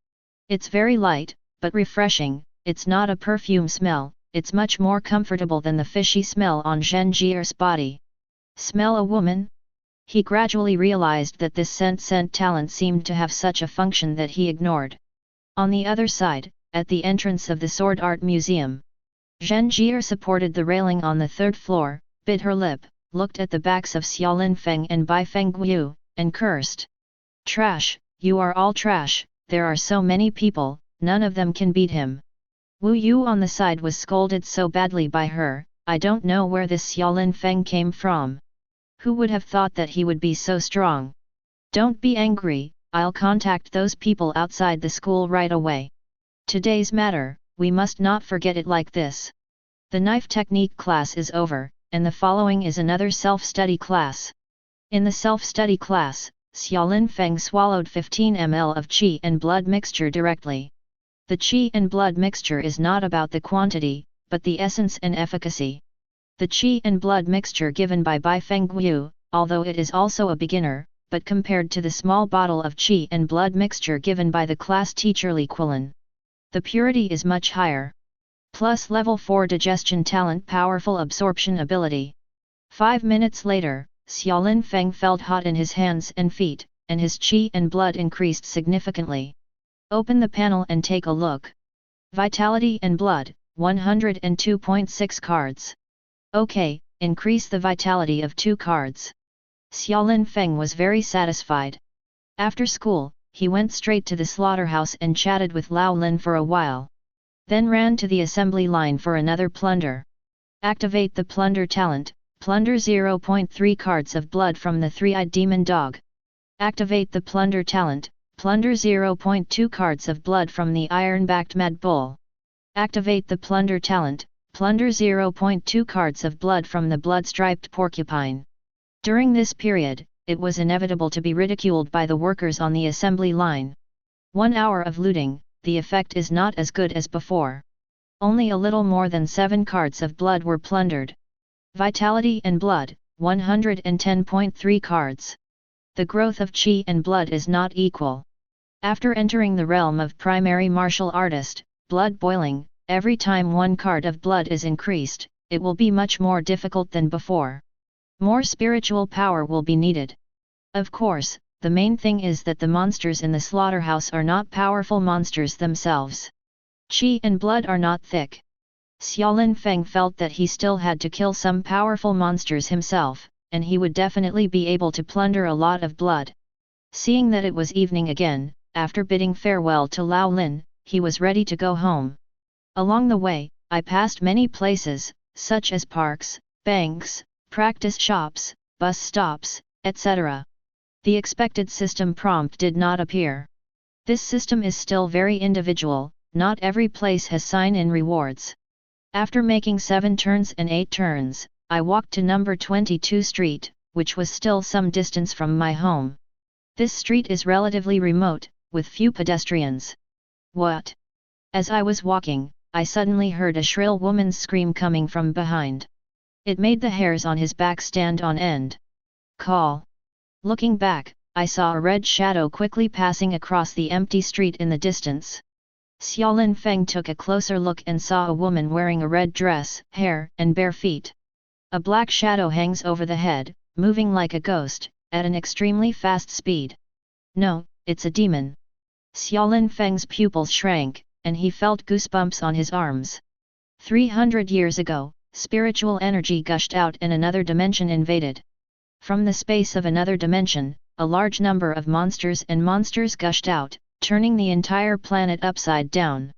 It's very light, but refreshing, it's not a perfume smell, it's much more comfortable than the fishy smell on Zhenjier's body. Smell a woman? He gradually realized that this scent talent seemed to have such a function that he ignored. On the other side, at the entrance of the Sword Art Museum, Zhenjier supported the railing on the third floor, bit her lip, looked at the backs of Xiaolin Feng and Bai Fengguo, and cursed. Trash, you are all trash, there are so many people, none of them can beat him. Wu Yu on the side was scolded so badly by her, I don't know where this Xiaolin Feng came from. Who would have thought that he would be so strong? Don't be angry, I'll contact those people outside the school right away. Today's matter, we must not forget it like this. The knife technique class is over, and the following is another self-study class. In the self-study class, Xiaolin Feng swallowed 15 ml of qi and blood mixture directly. The qi and blood mixture is not about the quantity, but the essence and efficacy. The qi and blood mixture given by Bai Fengguo, although it is also a beginner, but compared to the small bottle of qi and blood mixture given by the class teacher Li Quilin, the purity is much higher. Plus level 4 digestion talent, powerful absorption ability. 5 minutes later, Xiaolin Feng felt hot in his hands and feet, and his qi and blood increased significantly. Open the panel and take a look. Vitality and blood, 102.6 cards. Okay, increase the vitality of 2 cards. Xiaolin Feng was very satisfied. After school, he went straight to the slaughterhouse and chatted with Lao Lin for a while. Then ran to the assembly line for another plunder. Activate the plunder talent. Plunder 0.3 cards of blood from the three-eyed demon dog. Activate the plunder talent, plunder 0.2 cards of blood from the iron-backed mad bull. Activate the plunder talent, plunder 0.2 cards of blood from the blood-striped porcupine. During this period, it was inevitable to be ridiculed by the workers on the assembly line. 1 hour of looting, the effect is not as good as before. Only a little more than 7 cards of blood were plundered. Vitality and blood, 110.3 cards. The growth of qi and blood is not equal. After entering the realm of primary martial artist, blood boiling, every time 1 card of blood is increased, it will be much more difficult than before. More spiritual power will be needed. Of course, the main thing is that the monsters in the slaughterhouse are not powerful monsters themselves. Qi and blood are not thick. Xiaolin Feng felt that he still had to kill some powerful monsters himself, and he would definitely be able to plunder a lot of blood. Seeing that it was evening again, after bidding farewell to Lao Lin, he was ready to go home. Along the way, I passed many places, such as parks, banks, practice shops, bus stops, etc. The expected system prompt did not appear. This system is still very individual, not every place has sign-in rewards. After making 7 turns and 8 turns, I walked to number 22 street, which was still some distance from my home. This street is relatively remote, with few pedestrians. What? As I was walking, I suddenly heard a shrill woman's scream coming from behind. It made the hairs on his back stand on end. Call. Looking back, I saw a red shadow quickly passing across the empty street in the distance. Xiaolin Feng took a closer look and saw a woman wearing a red dress, hair, and bare feet. A black shadow hangs over the head, moving like a ghost, at an extremely fast speed. No, it's a demon. Xiaolin Feng's pupils shrank, and he felt goosebumps on his arms. 300 years ago, spiritual energy gushed out and another dimension invaded. From the space of another dimension, a large number of monsters gushed out, turning the entire planet upside down.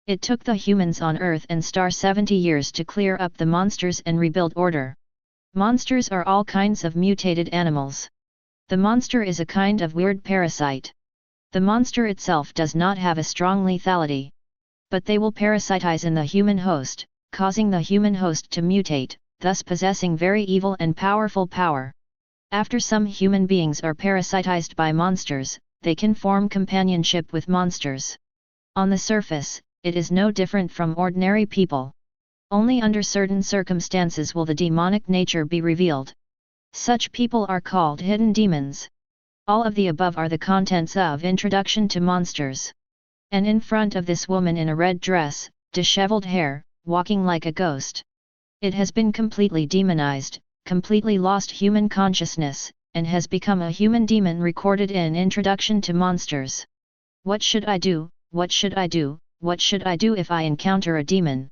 It took the humans on Earth and Star 70 years to clear up the monsters and rebuild order. Monsters are all kinds of mutated animals. The monster is a kind of weird parasite. The monster itself does not have a strong lethality. But they will parasitize in the human host, causing the human host to mutate, thus possessing very evil and powerful power. After some human beings are parasitized by monsters, they can form companionship with monsters. On the surface, it is no different from ordinary people. Only under certain circumstances will the demonic nature be revealed. Such people are called hidden demons. All of the above are the contents of Introduction to Monsters. And in front of this woman in a red dress, disheveled hair, walking like a ghost. It has been completely demonized, completely lost human consciousness, and has become a human demon recorded in Introduction to Monsters. What should I do? What should I do? What should I do if I encounter a demon?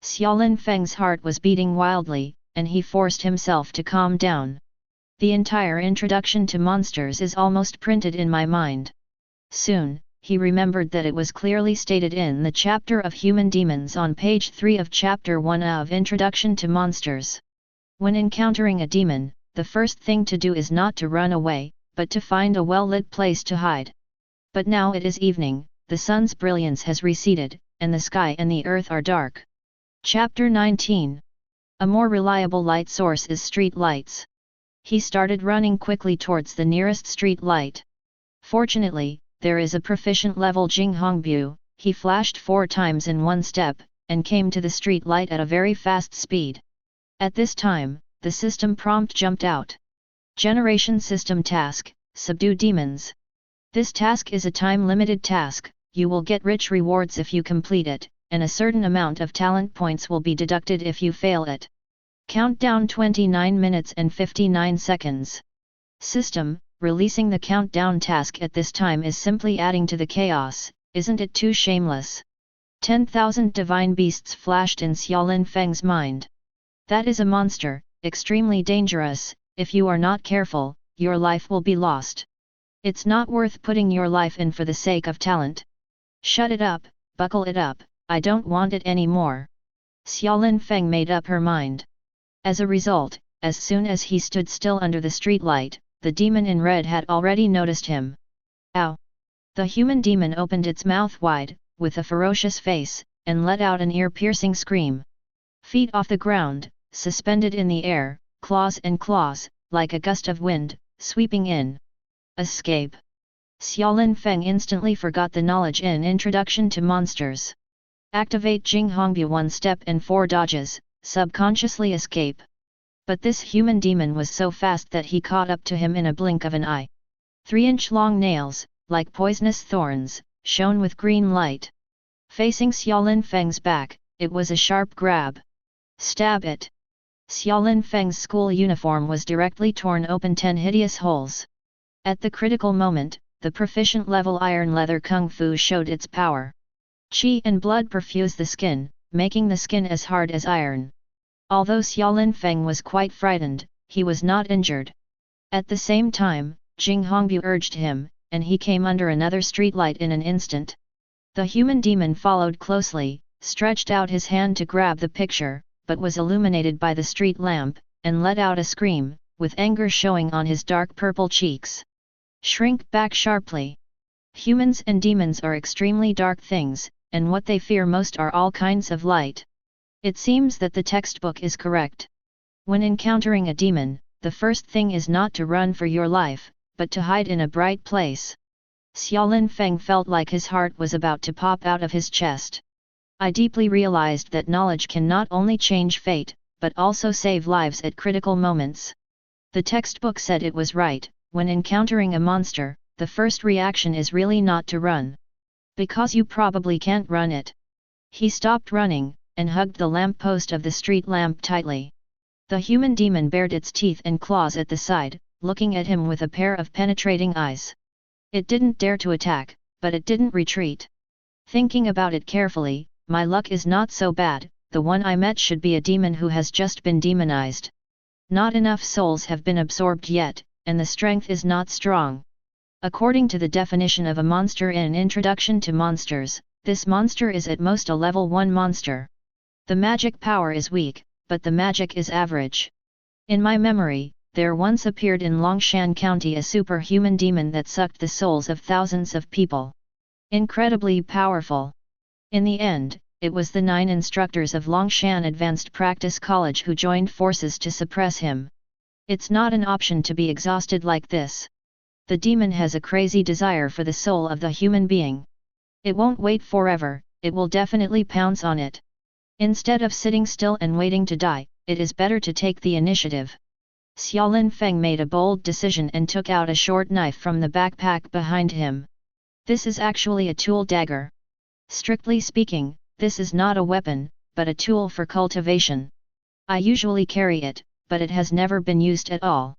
Xiaolin Feng's heart was beating wildly, and he forced himself to calm down. The entire Introduction to Monsters is almost printed in my mind. Soon, he remembered that it was clearly stated in the chapter of Human Demons on page 3 of chapter 1 of Introduction to Monsters. When encountering a demon, the first thing to do is not to run away, but to find a well-lit place to hide. But now it is evening, the sun's brilliance has receded, and the sky and the earth are dark. Chapter 19. A more reliable light source is street lights. He started running quickly towards the nearest street light. Fortunately, there is a proficient level Jinghongbu. He flashed 4 times in one step, and came to the street light at a very fast speed. At this time, the system prompt jumped out. Generation System Task, Subdue Demons. This task is a time-limited task. You will get rich rewards if you complete it, and a certain amount of talent points will be deducted if you fail it. Countdown 29 minutes and 59 seconds. System, releasing the countdown task at this time is simply adding to the chaos, isn't it too shameless? 10,000 divine beasts flashed in Xiaolin Feng's mind. That is a monster, extremely dangerous. If you are not careful, your life will be lost. It's not worth putting your life in for the sake of talent. Shut it up, buckle it up, I don't want it anymore. Xiaolin Feng made up her mind. As a result, as soon as he stood still under the streetlight, the demon in red had already noticed him. Ow! The human demon opened its mouth wide, with a ferocious face, and let out an ear-piercing scream. Feet off the ground, suspended in the air, claws, like a gust of wind, sweeping in. Escape! Xiaolin Feng instantly forgot the knowledge in Introduction to Monsters. Activate Jinghongbu 1 step and 4 dodges, subconsciously escape. But this human demon was so fast that he caught up to him in a blink of an eye. 3-inch long nails, like poisonous thorns, shone with green light. Facing Xiaolin Feng's back, it was a sharp grab. Stab it! Xiaolin Feng's school uniform was directly torn open 10 hideous holes. At the critical moment, the proficient level iron leather kung fu showed its power. Qi and blood perfuse the skin, making the skin as hard as iron. Although Xiaolin Feng was quite frightened, he was not injured. At the same time, Jinghongbu urged him, and he came under another streetlight in an instant. The human demon followed closely, stretched out his hand to grab the picture, but was illuminated by the street lamp, and let out a scream, with anger showing on his dark purple cheeks. Shrink back sharply. Humans and demons are extremely dark things, and what they fear most are all kinds of light. It seems that the textbook is correct. When encountering a demon, the first thing is not to run for your life, but to hide in a bright place. Xiaolin Feng felt like his heart was about to pop out of his chest. I deeply realized that knowledge can not only change fate, but also save lives at critical moments. The textbook said it was right. When encountering a monster, the first reaction is really not to run. Because you probably can't run it. He stopped running, and hugged the lamppost of the street lamp tightly. The human demon bared its teeth and claws at the side, looking at him with a pair of penetrating eyes. It didn't dare to attack, but it didn't retreat. Thinking about it carefully, my luck is not so bad, the one I met should be a demon who has just been demonized. Not enough souls have been absorbed yet, and the strength is not strong. According to the definition of a monster in Introduction to Monsters, this monster is at most a level 1 monster. The magic power is weak, but the magic is average. In my memory, there once appeared in Longshan County a superhuman demon that sucked the souls of thousands of people. Incredibly powerful. In the end, it was the 9 instructors of Longshan Advanced Practice College who joined forces to suppress him. It's not an option to be exhausted like this. The demon has a crazy desire for the soul of the human being. It won't wait forever, it will definitely pounce on it. Instead of sitting still and waiting to die, it is better to take the initiative. Xiaolin Feng made a bold decision and took out a short knife from the backpack behind him. This is actually a tool dagger. Strictly speaking, this is not a weapon, but a tool for cultivation. I usually carry it, but it has never been used at all.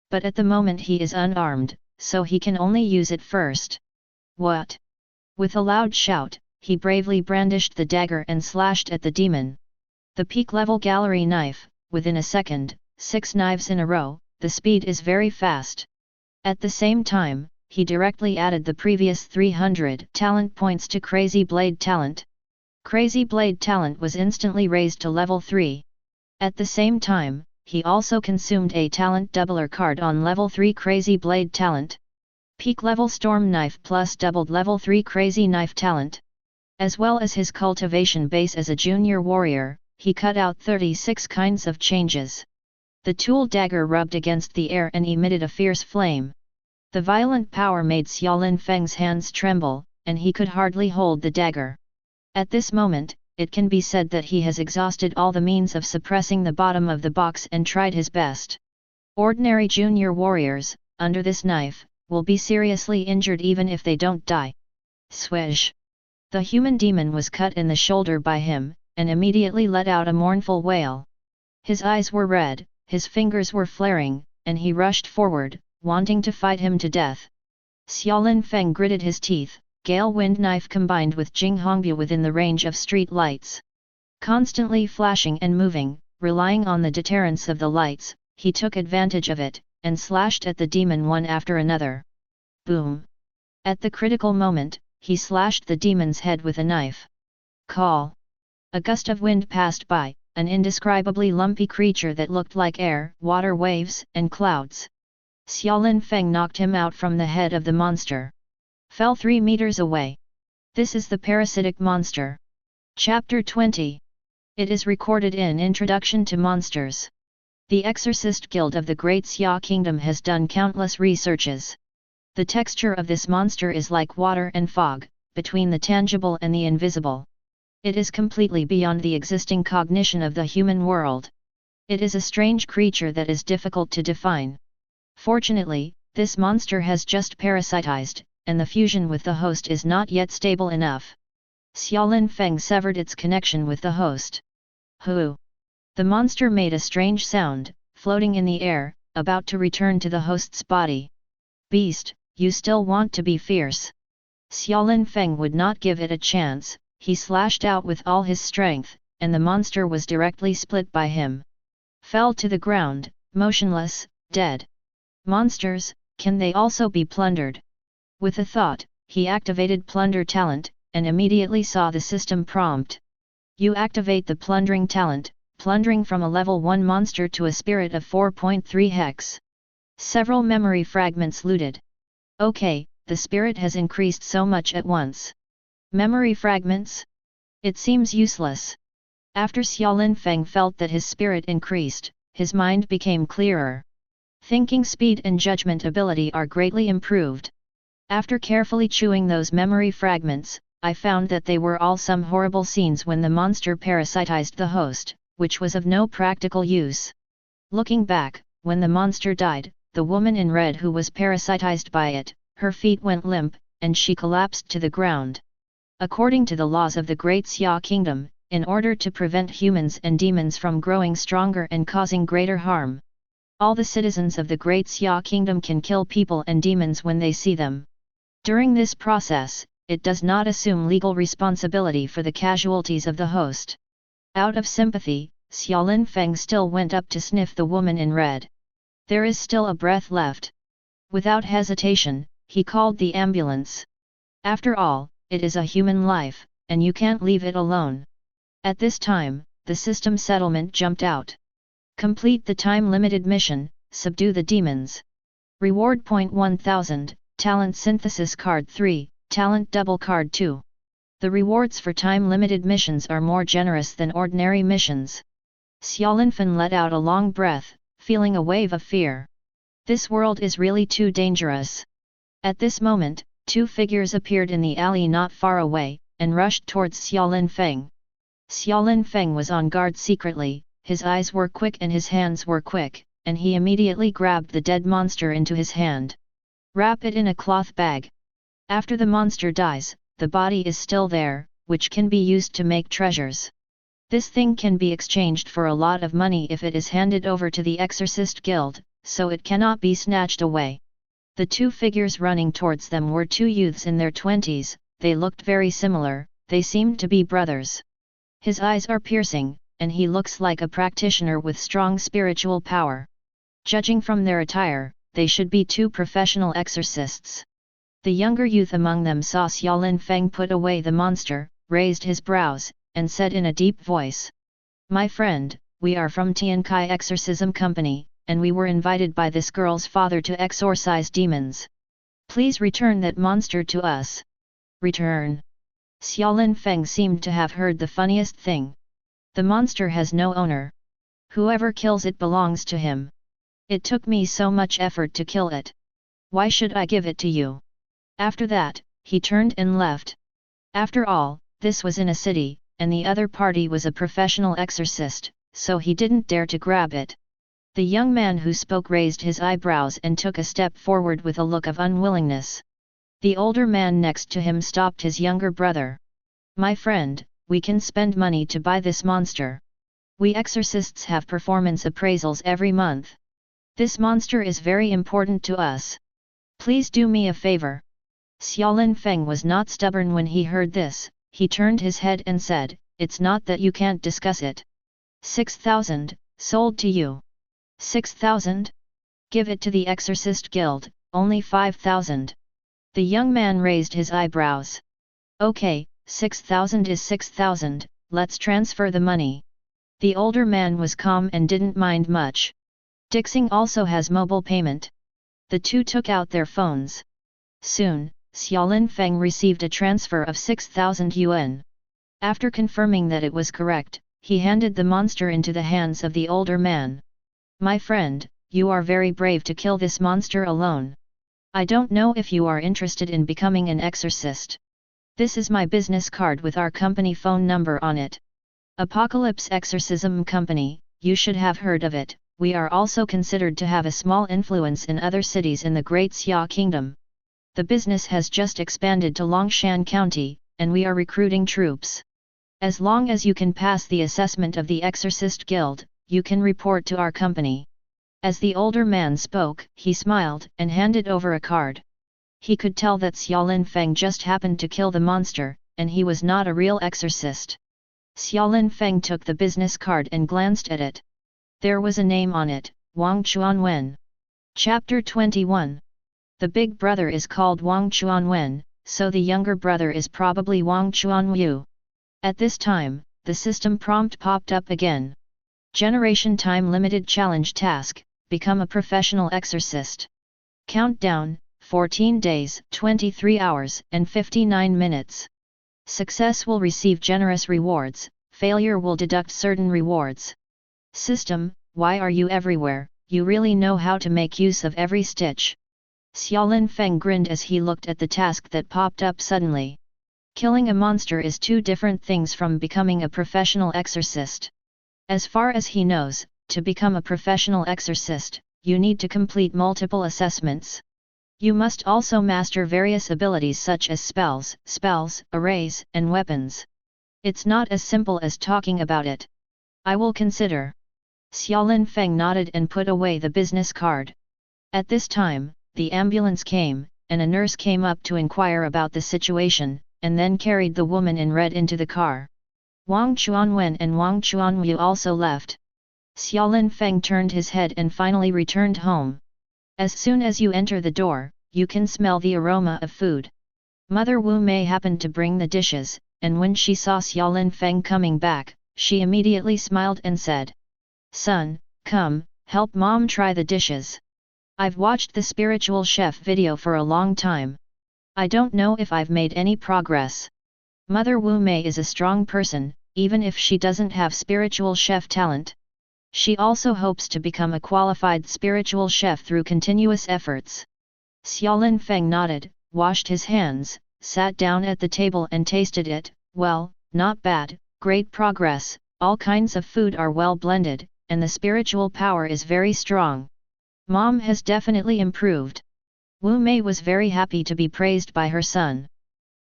But at the moment he is unarmed, so he can only use it first. What? With a loud shout, he bravely brandished the dagger and slashed at the demon. The peak-level gallery knife, within a second, 6 knives in a row, the speed is very fast. At the same time, he directly added the previous 300 talent points to Crazy Blade Talent. Crazy Blade Talent was instantly raised to level 3. At the same time, he also consumed a talent doubler card on level 3 Crazy Blade Talent. Peak level Storm Knife plus doubled level 3 Crazy Knife Talent. As well as his cultivation base as a junior warrior, he cut out 36 kinds of changes. The tool dagger rubbed against the air and emitted a fierce flame. The violent power made Xiaolin Feng's hands tremble, and he could hardly hold the dagger. At this moment, it can be said that he has exhausted all the means of suppressing the bottom of the box and tried his best. Ordinary junior warriors, under this knife, will be seriously injured even if they don't die. Swish! The human demon was cut in the shoulder by him, and immediately let out a mournful wail. His eyes were red, his fingers were flaring, and he rushed forward, wanting to fight him to death. Xiaolin Feng gritted his teeth. Gale Wind Knife combined with Jing Hongbu within the range of street lights. Constantly flashing and moving, relying on the deterrence of the lights, he took advantage of it, and slashed at the demon one after another. Boom! At the critical moment, he slashed the demon's head with a knife. Call! A gust of wind passed by, an indescribably lumpy creature that looked like air, water waves, and clouds. Xiaolin Feng knocked him out from the head of the monster. Fell 3 meters away. This is the parasitic monster. Chapter 20. It is recorded in Introduction to Monsters. The Exorcist Guild of the Great Xia Kingdom has done countless researches. The texture of this monster is like water and fog, between the tangible and the invisible. It is completely beyond the existing cognition of the human world. It is a strange creature that is difficult to define. Fortunately, this monster has just parasitized, and the fusion with the host is not yet stable enough. Xiaolin Feng severed its connection with the host. Hu! The monster made a strange sound, floating in the air, about to return to the host's body. Beast, you still want to be fierce. Xiaolin Feng would not give it a chance, he slashed out with all his strength, and the monster was directly split by him. Fell to the ground, motionless, dead. Monsters, can they also be plundered? With a thought, he activated Plunder Talent, and immediately saw the system prompt. You activate the Plundering Talent, plundering from a level 1 monster to a spirit of 4.3 hex. Several memory fragments looted. Okay, the spirit has increased so much at once. Memory fragments? It seems useless. After Xiaolin Feng felt that his spirit increased, his mind became clearer. Thinking speed and judgment ability are greatly improved. After carefully chewing those memory fragments, I found that they were all some horrible scenes when the monster parasitized the host, which was of no practical use. Looking back, when the monster died, the woman in red who was parasitized by it, her feet went limp, and she collapsed to the ground. According to the laws of the Great Xia Kingdom, in order to prevent humans and demons from growing stronger and causing greater harm, all the citizens of the Great Xia Kingdom can kill people and demons when they see them. During this process, it does not assume legal responsibility for the casualties of the host. Out of sympathy, Xiaolin Feng still went up to sniff the woman in red. There is still a breath left. Without hesitation, he called the ambulance. After all, it is a human life, and you can't leave it alone. At this time, the system settlement jumped out. Complete the time-limited mission, subdue the demons. Reward point 1000, Talent Synthesis Card 3, Talent Double Card 2. The rewards for time-limited missions are more generous than ordinary missions. Xiaolinfen let out a long breath, feeling a wave of fear. This world is really too dangerous. At this moment, two figures appeared in the alley not far away, and rushed towards Xiaolin Feng. Xiaolin Feng was on guard secretly, his eyes were quick and his hands were quick, and he immediately grabbed the dead monster into his hand. Wrap it in a cloth bag. After the monster dies, the body is still there, which can be used to make treasures. This thing can be exchanged for a lot of money if it is handed over to the Exorcist Guild, so it cannot be snatched away. The two figures running towards them were two youths in their 20s, they looked very similar, they seemed to be brothers. His eyes are piercing, and he looks like a practitioner with strong spiritual power. Judging from their attire, they should be two professional exorcists. The younger youth among them saw Xiaolin Feng put away the monster, raised his brows, and said in a deep voice, "My friend, we are from Tiankai Exorcism Company, and we were invited by this girl's father to exorcise demons. Please return that monster to us." Return? Xiaolin Feng seemed to have heard the funniest thing. The monster has no owner. Whoever kills it belongs to him. It took me so much effort to kill it. Why should I give it to you? After that, he turned and left. After all, this was in a city, and the other party was a professional exorcist, so he didn't dare to grab it. The young man who spoke raised his eyebrows and took a step forward with a look of unwillingness. The older man next to him stopped his younger brother. "My friend, we can spend money to buy this monster. We exorcists have performance appraisals every month. This monster is very important to us. Please do me a favor." Xiaolin Feng was not stubborn when he heard this, he turned his head and said, "It's not that you can't discuss it. 6,000, sold to you. 6,000? Give it to the Exorcist Guild, only 5,000. The young man raised his eyebrows. "Okay, 6,000 is 6,000, let's transfer the money." The older man was calm and didn't mind much. Dixing also has mobile payment. The two took out their phones. Soon, Xiaolin Feng received a transfer of 6,000 yuan. After confirming that it was correct, he handed the monster into the hands of the older man. "My friend, you are very brave to kill this monster alone. I don't know if you are interested in becoming an exorcist. This is my business card with our company phone number on it. Apocalypse Exorcism Company, you should have heard of it. We are also considered to have a small influence in other cities in the Great Xia Kingdom. The business has just expanded to Longshan County, and we are recruiting troops. As long as you can pass the assessment of the Exorcist Guild, you can report to our company." As the older man spoke, he smiled and handed over a card. He could tell that Xiaolin Feng just happened to kill the monster, and he was not a real exorcist. Xiaolin Feng took the business card and glanced at it. There was a name on it, Wang Chuanwen. Chapter 21. The big brother is called Wang Chuanwen, so the younger brother is probably Wang Chuanwu. At this time, the system prompt popped up again. Generation Time Limited Challenge Task, Become a Professional Exorcist. Countdown, 14 days, 23 hours, and 59 minutes. Success will receive generous rewards, failure will deduct certain rewards. System, why are you everywhere? You really know how to make use of every stitch. Xiaolin Feng grinned as he looked at the task that popped up suddenly. Killing a monster is two different things from becoming a professional exorcist. As far as he knows, to become a professional exorcist, you need to complete multiple assessments. You must also master various abilities such as spells, arrays, and weapons. It's not as simple as talking about it. I will consider. Xiaolin Feng nodded and put away the business card. At this time, the ambulance came, and a nurse came up to inquire about the situation, and then carried the woman in red into the car. Wang Chuanwen and Wang Chuanwu also left. Xiaolin Feng turned his head and finally returned home. As soon as you enter the door, you can smell the aroma of food. Mother Wu Mei happened to bring the dishes, and when she saw Xiaolin Feng coming back, she immediately smiled and said, "Son, come, help mom try the dishes. I've watched the spiritual chef video for a long time. I don't know if I've made any progress." Mother Wu Mei is a strong person, even if she doesn't have spiritual chef talent. She also hopes to become a qualified spiritual chef through continuous efforts. Xiaolin Feng nodded, washed his hands, sat down at the table and tasted it. Well, not bad, great progress, all kinds of food are well blended, and the spiritual power is very strong. Mom has definitely improved. Wu Mei was very happy to be praised by her son.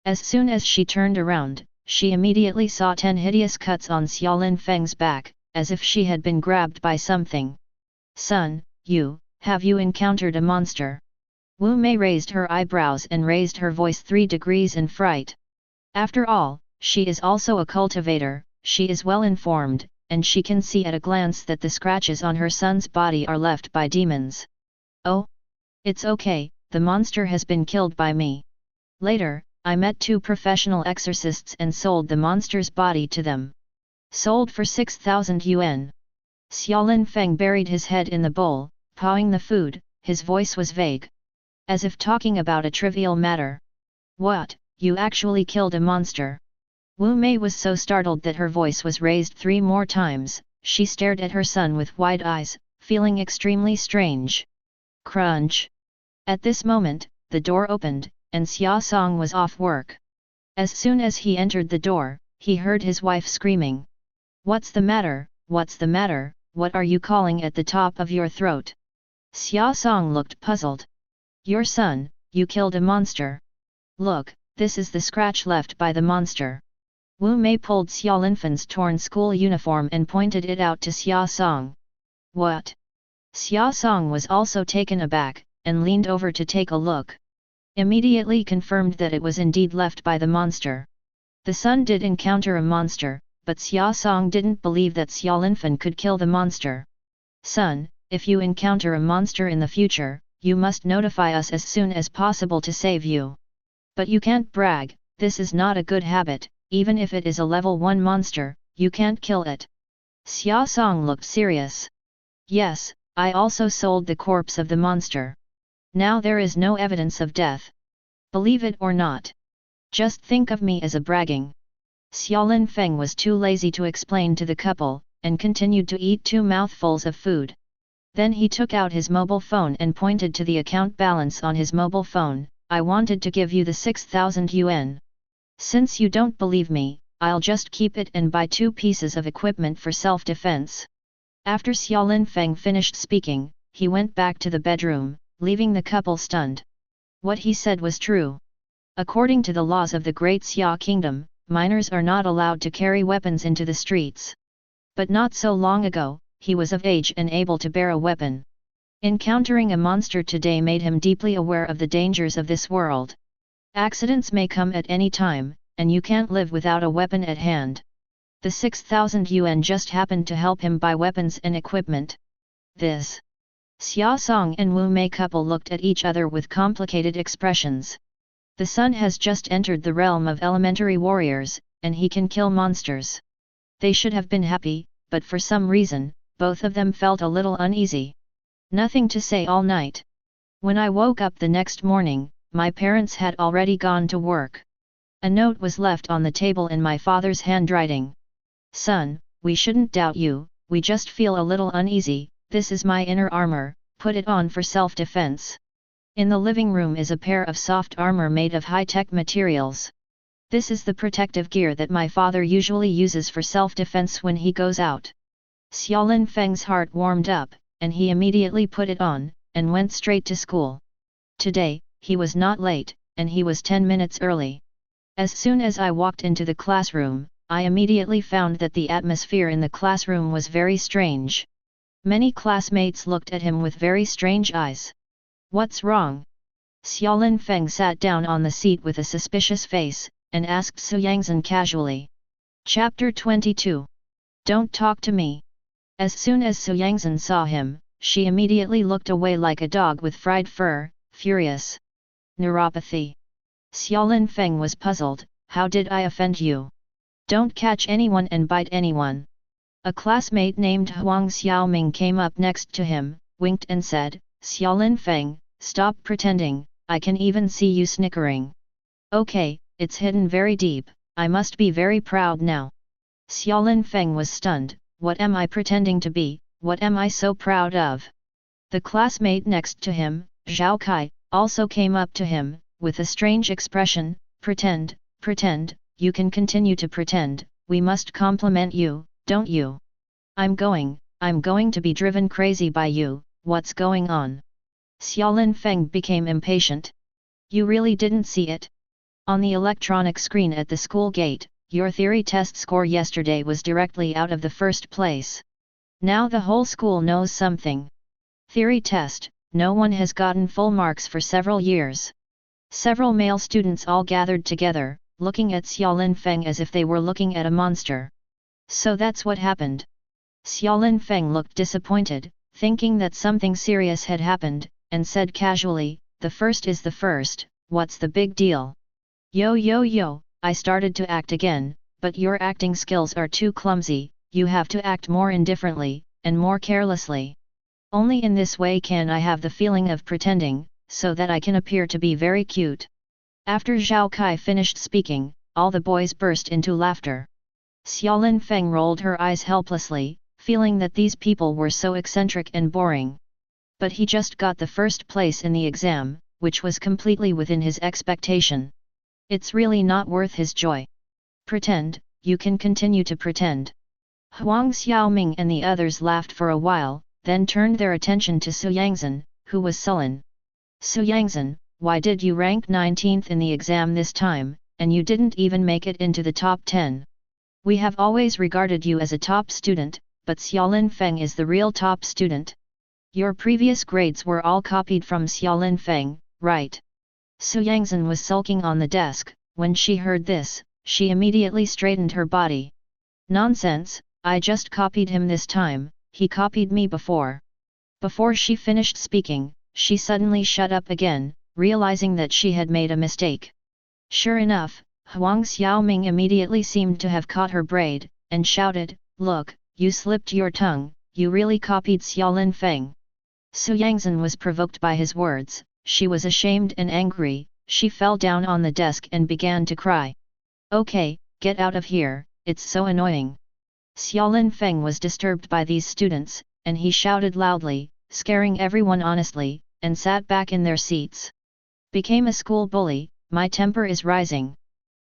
As soon as she turned around, she immediately saw 10 hideous cuts on Xiaolin Feng's back, as if she had been grabbed by something. "Son, have you encountered a monster?" Wu Mei raised her eyebrows and raised her voice 3 degrees in fright. After all, she is also a cultivator, she is well informed, and she can see at a glance that the scratches on her son's body are left by demons. "Oh, it's okay, the monster has been killed by me. Later, I met 2 professional exorcists and sold the monster's body to them. Sold for 6,000 yuan. Xiaolin Feng buried his head in the bowl, pawing the food, his voice was vague. As if talking about a trivial matter. "What, you actually killed a monster?" Wu Mei was so startled that her voice was raised 3 more times, she stared at her son with wide eyes, feeling extremely strange. Crunch! At this moment, the door opened, and Xia Song was off work. As soon as he entered the door, he heard his wife screaming. "What's the matter, what's the matter, what are you calling at the top of your throat?" Xia Song looked puzzled. "Your son, you killed a monster. Look, this is the scratch left by the monster." Wu Mei pulled Xiaolin Feng's torn school uniform and pointed it out to Xia Song. "What?" Xia Song was also taken aback, and leaned over to take a look. Immediately confirmed that it was indeed left by the monster. The son did encounter a monster, but Xia Song didn't believe that Xiaolin Feng could kill the monster. "Son, if you encounter a monster in the future, you must notify us as soon as possible to save you. But you can't brag, this is not a good habit, even if it is a level 1 monster, you can't kill it." Xia Song looked serious. "Yes, I also sold the corpse of the monster. Now there is no evidence of death. Believe it or not. Just think of me as a bragging." Xiaolin Feng was too lazy to explain to the couple, and continued to eat 2 mouthfuls of food. Then he took out his mobile phone and pointed to the account balance on his mobile phone. "I wanted to give you the 6,000 yuan. Since you don't believe me, I'll just keep it and buy 2 pieces of equipment for self-defense." After Xiaolin Feng finished speaking, he went back to the bedroom, leaving the couple stunned. What he said was true. According to the laws of the Great Xia Kingdom, minors are not allowed to carry weapons into the streets. But not so long ago, he was of age and able to bear a weapon. Encountering a monster today made him deeply aware of the dangers of this world. Accidents may come at any time, and you can't live without a weapon at hand. The 6,000 yuan just happened to help him buy weapons and equipment. This. Xia Song and Wu Mei couple looked at each other with complicated expressions. The son has just entered the realm of elementary warriors, and he can kill monsters. They should have been happy, but for some reason, both of them felt a little uneasy. Nothing to say all night. When I woke up the next morning, my parents had already gone to work. A note was left on the table in my father's handwriting. "Son, we shouldn't doubt you, we just feel a little uneasy. This is my inner armor, put it on for self-defense." In the living room is a pair of soft armor made of high-tech materials. This is the protective gear that my father usually uses for self-defense when he goes out. Xiaolin Feng's heart warmed up, and he immediately put it on, and went straight to school. Today, he was not late, and he was 10 minutes early. As soon as I walked into the classroom, I immediately found that the atmosphere in the classroom was very strange. Many classmates looked at him with very strange eyes. What's wrong? Xiaolin Feng sat down on the seat with a suspicious face, and asked Su Yangzhen casually. Chapter 22. Don't talk to me. As soon as Su Yangzhen saw him, she immediately looked away like a dog with fried fur, furious. Neuropathy. Xiaolin Feng was puzzled. How did I offend you? Don't catch anyone and bite anyone. A classmate named Huang Xiaoming came up next to him, winked and said, Xiaolin Feng, stop pretending, I can even see you snickering. Okay, it's hidden very deep, I must be very proud now. Xiaolin Feng was stunned. What am I pretending to be, what am I so proud of? The classmate next to him, Zhao Kai, also came up to him, with a strange expression, pretend, you can continue to pretend, we must compliment you, don't you? I'm going to be driven crazy by you, what's going on? Xiaolin Feng became impatient. You really didn't see it? On the electronic screen at the school gate, your theory test score yesterday was directly out of the first place. Now the whole school knows something. Theory test, no one has gotten full marks for several years. Several male students all gathered together, looking at Xiaolin Feng as if they were looking at a monster. So that's what happened. Xiaolin Feng looked disappointed, thinking that something serious had happened, and said casually, the first is the first, what's the big deal? Yo, I started to act again, but your acting skills are too clumsy, you have to act more indifferently, and more carelessly. Only in this way can I have the feeling of pretending, so that I can appear to be very cute. After Zhao Kai finished speaking, all the boys burst into laughter. Xiaolin Feng rolled her eyes helplessly, feeling that these people were so eccentric and boring. But he just got the first place in the exam, which was completely within his expectation. It's really not worth his joy. Pretend, you can continue to pretend. Huang Xiaoming and the others laughed for a while, then turned their attention to Su Yangzhen, who was sullen. Su Yangzhen, why did you rank 19th in the exam this time, and you didn't even make it into the top 10? We have always regarded you as a top student, but Xiaolin Feng is the real top student. Your previous grades were all copied from Xiaolin Feng, right? Su Yangzhen was sulking on the desk. When she heard this, she immediately straightened her body. Nonsense, I just copied him this time, he copied me before. Before she finished speaking, she suddenly shut up again, realizing that she had made a mistake. Sure enough, Huang Xiaoming immediately seemed to have caught her braid, and shouted, look, you slipped your tongue, you really copied Xiaolin Feng. Su Yangzhen was provoked by his words, she was ashamed and angry, she fell down on the desk and began to cry. Okay, get out of here, it's so annoying. Xiaolin Feng was disturbed by these students, and he shouted loudly, scaring everyone honestly, and sat back in their seats. Became a school bully, my temper is rising.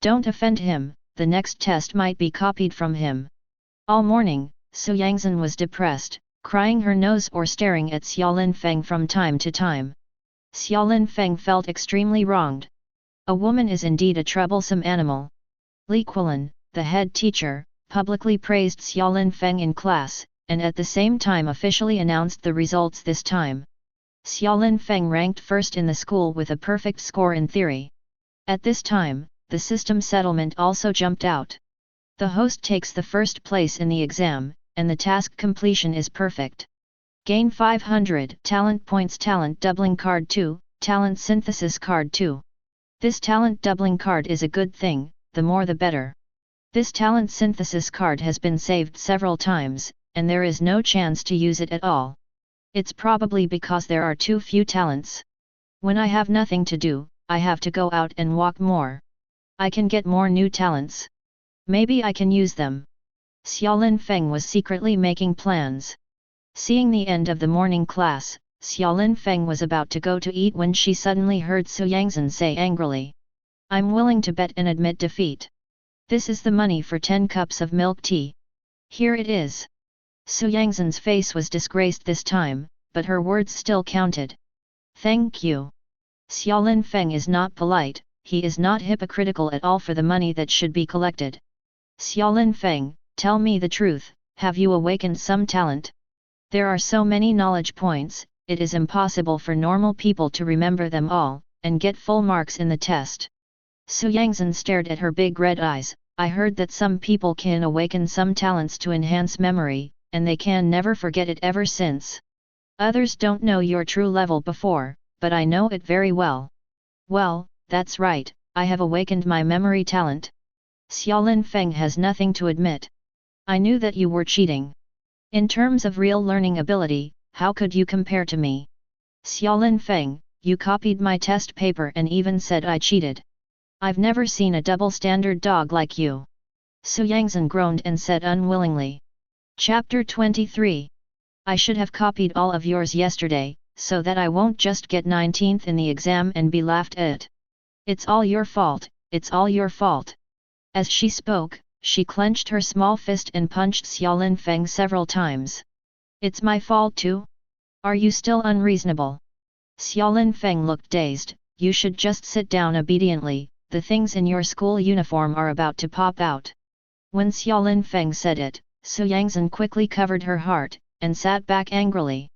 Don't offend him, the next test might be copied from him. All morning, Su Yangzhen was depressed, crying her nose or staring at Xiaolin Feng from time to time. Xiaolin Feng felt extremely wronged. A woman is indeed a troublesome animal. Li Quilin, the head teacher, publicly praised Xiaolin Feng in class, and at the same time officially announced the results this time. Xiaolin Feng ranked first in the school with a perfect score in theory. At this time, the system settlement also jumped out. The host takes the first place in the exam, and the task completion is perfect. Gain 500 talent points. Talent doubling card 2, talent synthesis card 2. This talent doubling card is a good thing, the more the better. This talent synthesis card has been saved several times, and there is no chance to use it at all. It's probably because there are too few talents. When I have nothing to do, I have to go out and walk more. I can get more new talents. Maybe I can use them. Xiaolin Feng was secretly making plans. Seeing the end of the morning class, Xiaolin Feng was about to go to eat when she suddenly heard Su Yangzhen say angrily. I'm willing to bet and admit defeat. This is the money for 10 cups of milk tea. Here it is. Su Yangzhen's face was disgraced this time, but her words still counted. Thank you. Xiaolin Feng is not polite, he is not hypocritical at all for the money that should be collected. Xiaolin Feng, tell me the truth, have you awakened some talent? There are so many knowledge points, it is impossible for normal people to remember them all, and get full marks in the test. Su Yangzhen stared at her big red eyes. I heard that some people can awaken some talents to enhance memory, and they can never forget it ever since. Others don't know your true level before, but I know it very well. Well, that's right, I have awakened my memory talent. Xiaolin Feng has nothing to admit. I knew that you were cheating. In terms of real learning ability, how could you compare to me? Xiaolin Feng, you copied my test paper and even said I cheated. I've never seen a double-standard dog like you. Su Yangzhen groaned and said unwillingly. Chapter 23. I should have copied all of yours yesterday, so that I won't just get 19th in the exam and be laughed at. It's all your fault, it's all your fault. As she spoke, she clenched her small fist and punched Xiaolin Feng several times. It's my fault too? Are you still unreasonable? Xiaolin Feng looked dazed. You should just sit down obediently, the things in your school uniform are about to pop out. When Xiaolin Feng said it, Su Yangzhen quickly covered her heart, and sat back angrily.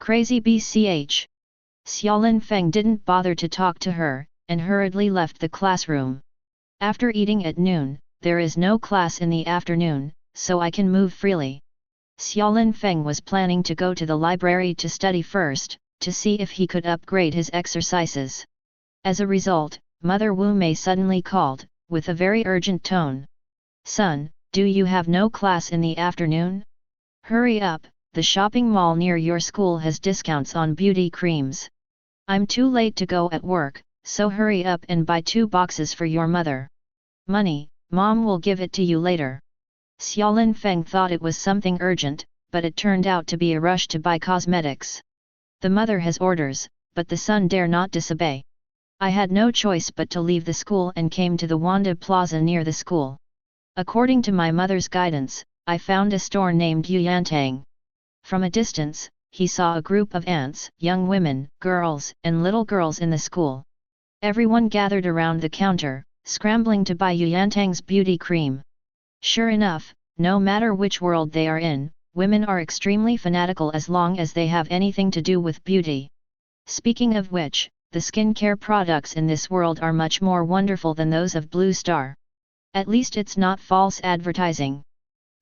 Crazy BCH. Xiaolin Feng didn't bother to talk to her, and hurriedly left the classroom. After eating at noon, there is no class in the afternoon, so I can move freely. Xiaolin Feng was planning to go to the library to study first, to see if he could upgrade his exercises. As a result, Mother Wu Mei suddenly called, with a very urgent tone. Son, do you have no class in the afternoon? Hurry up, the shopping mall near your school has discounts on beauty creams. I'm too late to go at work, so hurry up and buy 2 boxes for your mother. Money, Mom will give it to you later. Xiaolin Feng thought it was something urgent, but it turned out to be a rush to buy cosmetics. The mother has orders, but the son dare not disobey. I had no choice but to leave the school and came to the Wanda Plaza near the school. According to my mother's guidance, I found a store named Yuyantang. From a distance, he saw a group of aunts, young women, girls, and little girls in the school. Everyone gathered around the counter, scrambling to buy Yuyantang's beauty cream. Sure enough, no matter which world they are in, women are extremely fanatical as long as they have anything to do with beauty. Speaking of which, the skincare products in this world are much more wonderful than those of Blue Star. At least it's not false advertising.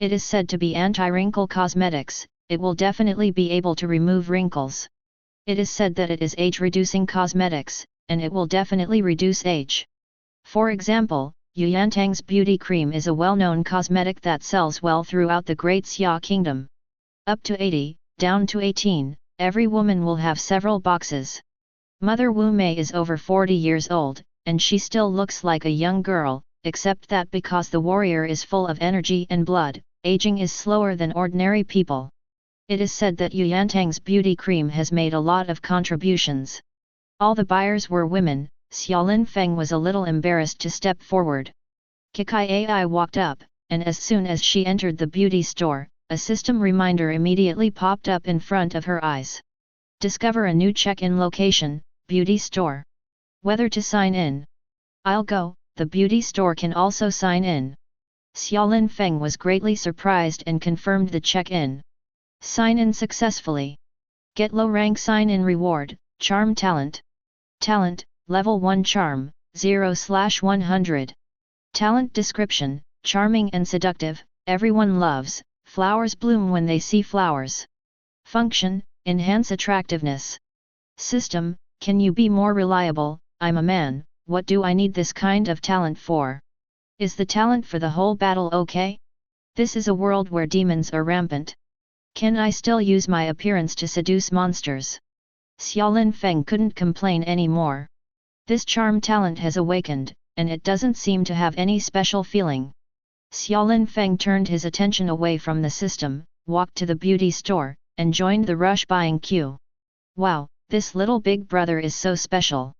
It is said to be anti-wrinkle cosmetics, it will definitely be able to remove wrinkles. It is said that it is age-reducing cosmetics, and it will definitely reduce age. For example, Yuyantang's beauty cream is a well-known cosmetic that sells well throughout the Great Xia Kingdom. Up to 80, down to 18, every woman will have several boxes. Mother Wu Mei is over 40 years old, and she still looks like a young girl, except that because the warrior is full of energy and blood, aging is slower than ordinary people. It is said that Yuyantang's beauty cream has made a lot of contributions. All the buyers were women. Xiaolin Feng was a little embarrassed to step forward. Kikai Ai walked up, and as soon as she entered the beauty store, a system reminder immediately popped up in front of her eyes. Discover a new check-in location, beauty store. Whether to sign in. I'll go, the beauty store can also sign in. Xiaolin Feng was greatly surprised and confirmed the check-in. Sign in successfully. Get low rank sign in reward, charm talent. Talent, level 1 charm, 0/100. Talent description, charming and seductive, everyone loves, flowers bloom when they see flowers. Function, enhance attractiveness. System, can you be more reliable? I'm a man, what do I need this kind of talent for? Is the talent for the whole battle okay? This is a world where demons are rampant. Can I still use my appearance to seduce monsters? Xiaolin Feng couldn't complain anymore. This charm talent has awakened, and it doesn't seem to have any special feeling. Xiaolin Feng turned his attention away from the system, walked to the beauty store, and joined the rush buying queue. Wow, this little big brother is so special.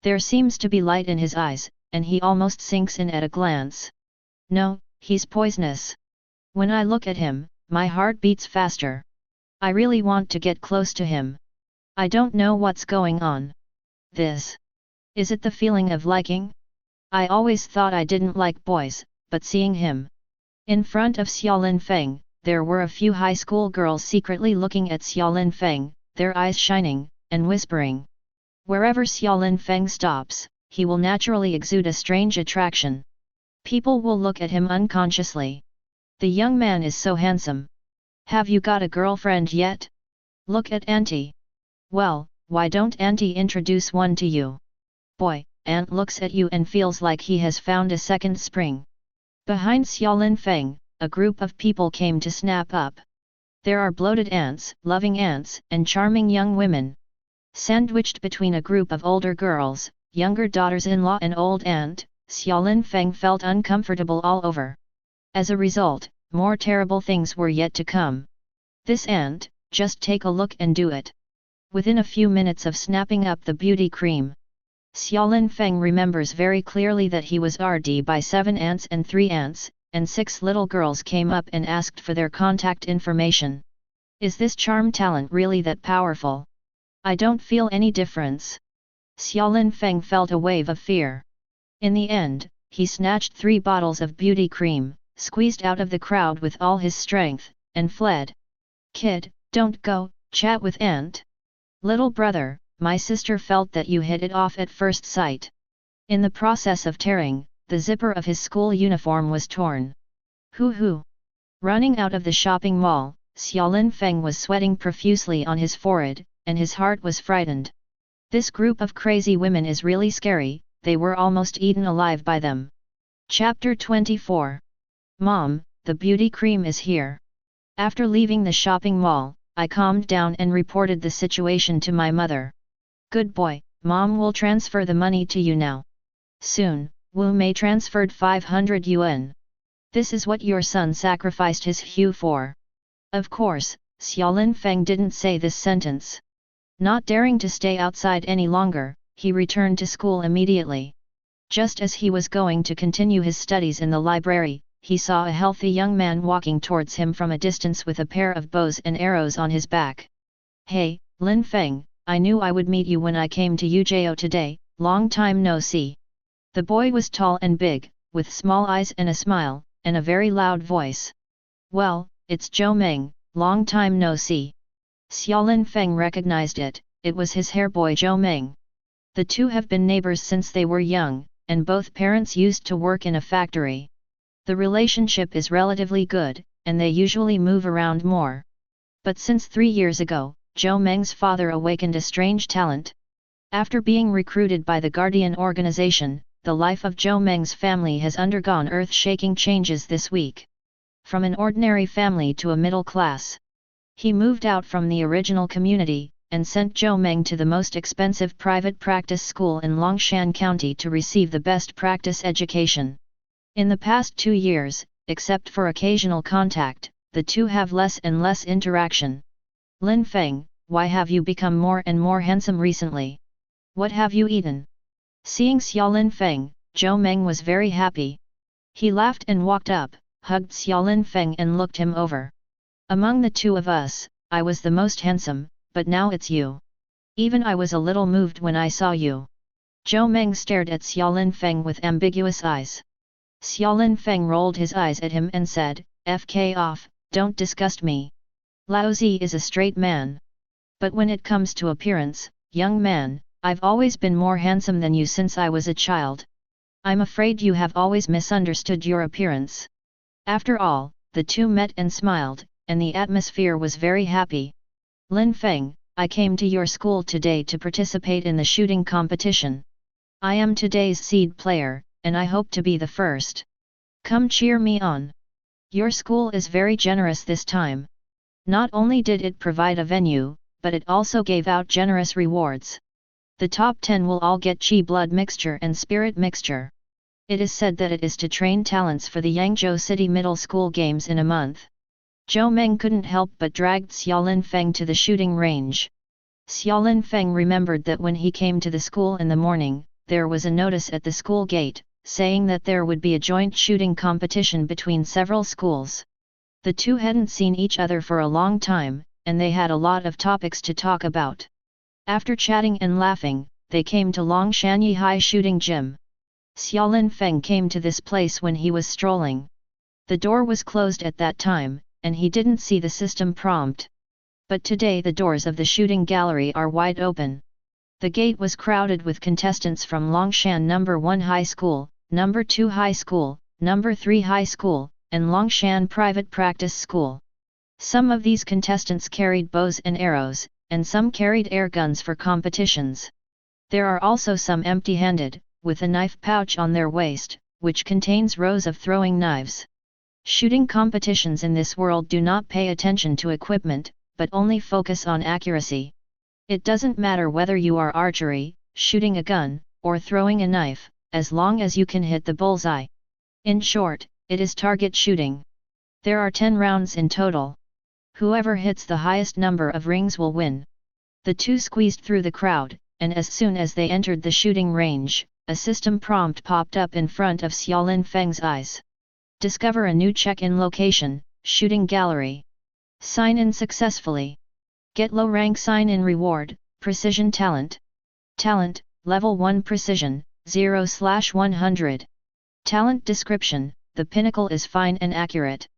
There seems to be light in his eyes, and he almost sinks in at a glance. No, he's poisonous. When I look at him, my heart beats faster. I really want to get close to him. I don't know what's going on. This. Is it the feeling of liking? I always thought I didn't like boys, but seeing him. In front of Xiaolin Feng, there were a few high school girls secretly looking at Xiaolin Feng, their eyes shining, and whispering. Wherever Xiaolin Feng stops, he will naturally exude a strange attraction. People will look at him unconsciously. The young man is so handsome. Have you got a girlfriend yet? Look at Auntie. Well, why don't Auntie introduce one to you? Boy, Aunt looks at you and feels like he has found a second spring. Behind Xiaolin Feng, a group of people came to snap up. There are bloated aunts, loving aunts, and charming young women. Sandwiched between a group of older girls, younger daughters-in-law and old aunt, Xiaolin Feng felt uncomfortable all over. As a result, more terrible things were yet to come. This aunt, just take a look and do it. Within a few minutes of snapping up the beauty cream, Xiaolin Feng remembers very clearly that he was RD by 7 aunts and 3 aunts, and 6 little girls came up and asked for their contact information. Is this charm talent really that powerful? I don't feel any difference. Xiaolin Feng felt a wave of fear. In the end, he snatched 3 bottles of beauty cream, squeezed out of the crowd with all his strength, and fled. Kid, don't go, chat with aunt. Little brother, my sister felt that you hit it off at first sight. In the process of tearing, the zipper of his school uniform was torn. Hoo. Running out of the shopping mall, Xiaolin Feng was sweating profusely on his forehead, and his heart was frightened. This group of crazy women is really scary, they were almost eaten alive by them. Chapter 24. Mom, the beauty cream is here. After leaving the shopping mall, I calmed down and reported the situation to my mother. Good boy, Mom will transfer the money to you now. Soon, Wu Mei transferred 500 yuan. This is what your son sacrificed his hue for. Of course, Xiaolin Feng didn't say this sentence. Not daring to stay outside any longer, he returned to school immediately. Just as he was going to continue his studies in the library, he saw a healthy young man walking towards him from a distance with a pair of bows and arrows on his back. Hey, Lin Feng, I knew I would meet you when I came to Yuzhou today, long time no see. The boy was tall and big, with small eyes and a smile, and a very loud voice. Well, it's Zhou Meng, long time no see. Xiaolin Feng recognized it, it was his hairboy Zhou Meng. The two have been neighbors since they were young, and both parents used to work in a factory. The relationship is relatively good, and they usually move around more. But since 3 years ago, Zhou Meng's father awakened a strange talent. After being recruited by the Guardian organization, the life of Zhou Meng's family has undergone earth-shaking changes this week. From an ordinary family to a middle class. He moved out from the original community, and sent Zhou Meng to the most expensive private practice school in Longshan County to receive the best practice education. In the past 2 years, except for occasional contact, the two have less and less interaction. Lin Feng, why have you become more and more handsome recently? What have you eaten? Seeing Xiaolin Feng, Zhou Meng was very happy. He laughed and walked up, hugged Xiaolin Feng and looked him over. Among the two of us, I was the most handsome, but now it's you. Even I was a little moved when I saw you. Zhou Meng stared at Xiaolin Feng with ambiguous eyes. Xiaolin Feng rolled his eyes at him and said, "FK off, don't disgust me. Lao Zi is a straight man. But when it comes to appearance, young man, I've always been more handsome than you since I was a child. I'm afraid you have always misunderstood your appearance." After all, the two met and smiled, and the atmosphere was very happy. Lin Feng, I came to your school today to participate in the shooting competition. I am today's seed player, and I hope to be the first. Come cheer me on. Your school is very generous this time. Not only did it provide a venue, but it also gave out generous rewards. The top 10 will all get Qi blood mixture and spirit mixture. It is said that it is to train talents for the Yangzhou City Middle School Games in a month. Zhou Meng couldn't help but dragged Xiaolin Feng to the shooting range. Xiaolin Feng remembered that when he came to the school in the morning, there was a notice at the school gate, saying that there would be a joint shooting competition between several schools. The two hadn't seen each other for a long time, and they had a lot of topics to talk about. After chatting and laughing, they came to Longshan Yihai shooting gym. Xiaolin Feng came to this place when he was strolling. The door was closed at that time, and he didn't see the system prompt. But today the doors of the shooting gallery are wide open. The gate was crowded with contestants from Longshan No. 1 High School, No. 2 High School, No. 3 High School, and Longshan Private Practice School. Some of these contestants carried bows and arrows, and some carried air guns for competitions. There are also some empty-handed, with a knife pouch on their waist, which contains rows of throwing knives. Shooting competitions in this world do not pay attention to equipment, but only focus on accuracy. It doesn't matter whether you are archery, shooting a gun, or throwing a knife, as long as you can hit the bullseye. In short, it is target shooting. There are 10 rounds in total. Whoever hits the highest number of rings will win. The two squeezed through the crowd, and as soon as they entered the shooting range, a system prompt popped up in front of Xiaolin Feng's eyes. Discover a new check-in location, shooting gallery. Sign in successfully. Get low rank sign-in reward, precision talent. Talent, level 1 precision, 0/100. Talent description, the pinnacle is fine and accurate.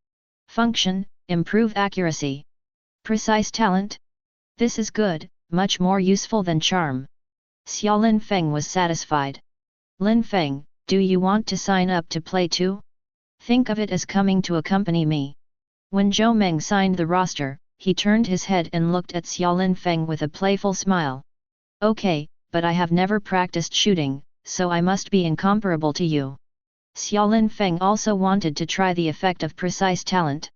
Function, improve accuracy. Precise talent? This is good, much more useful than charm. Xiaolin Feng was satisfied. Lin Feng, do you want to sign up to play too? Think of it as coming to accompany me. When Zhou Meng signed the roster, he turned his head and looked at Xiaolin Feng with a playful smile. Okay, but I have never practiced shooting, so I must be incomparable to you. Xiaolin Feng also wanted to try the effect of precise talent.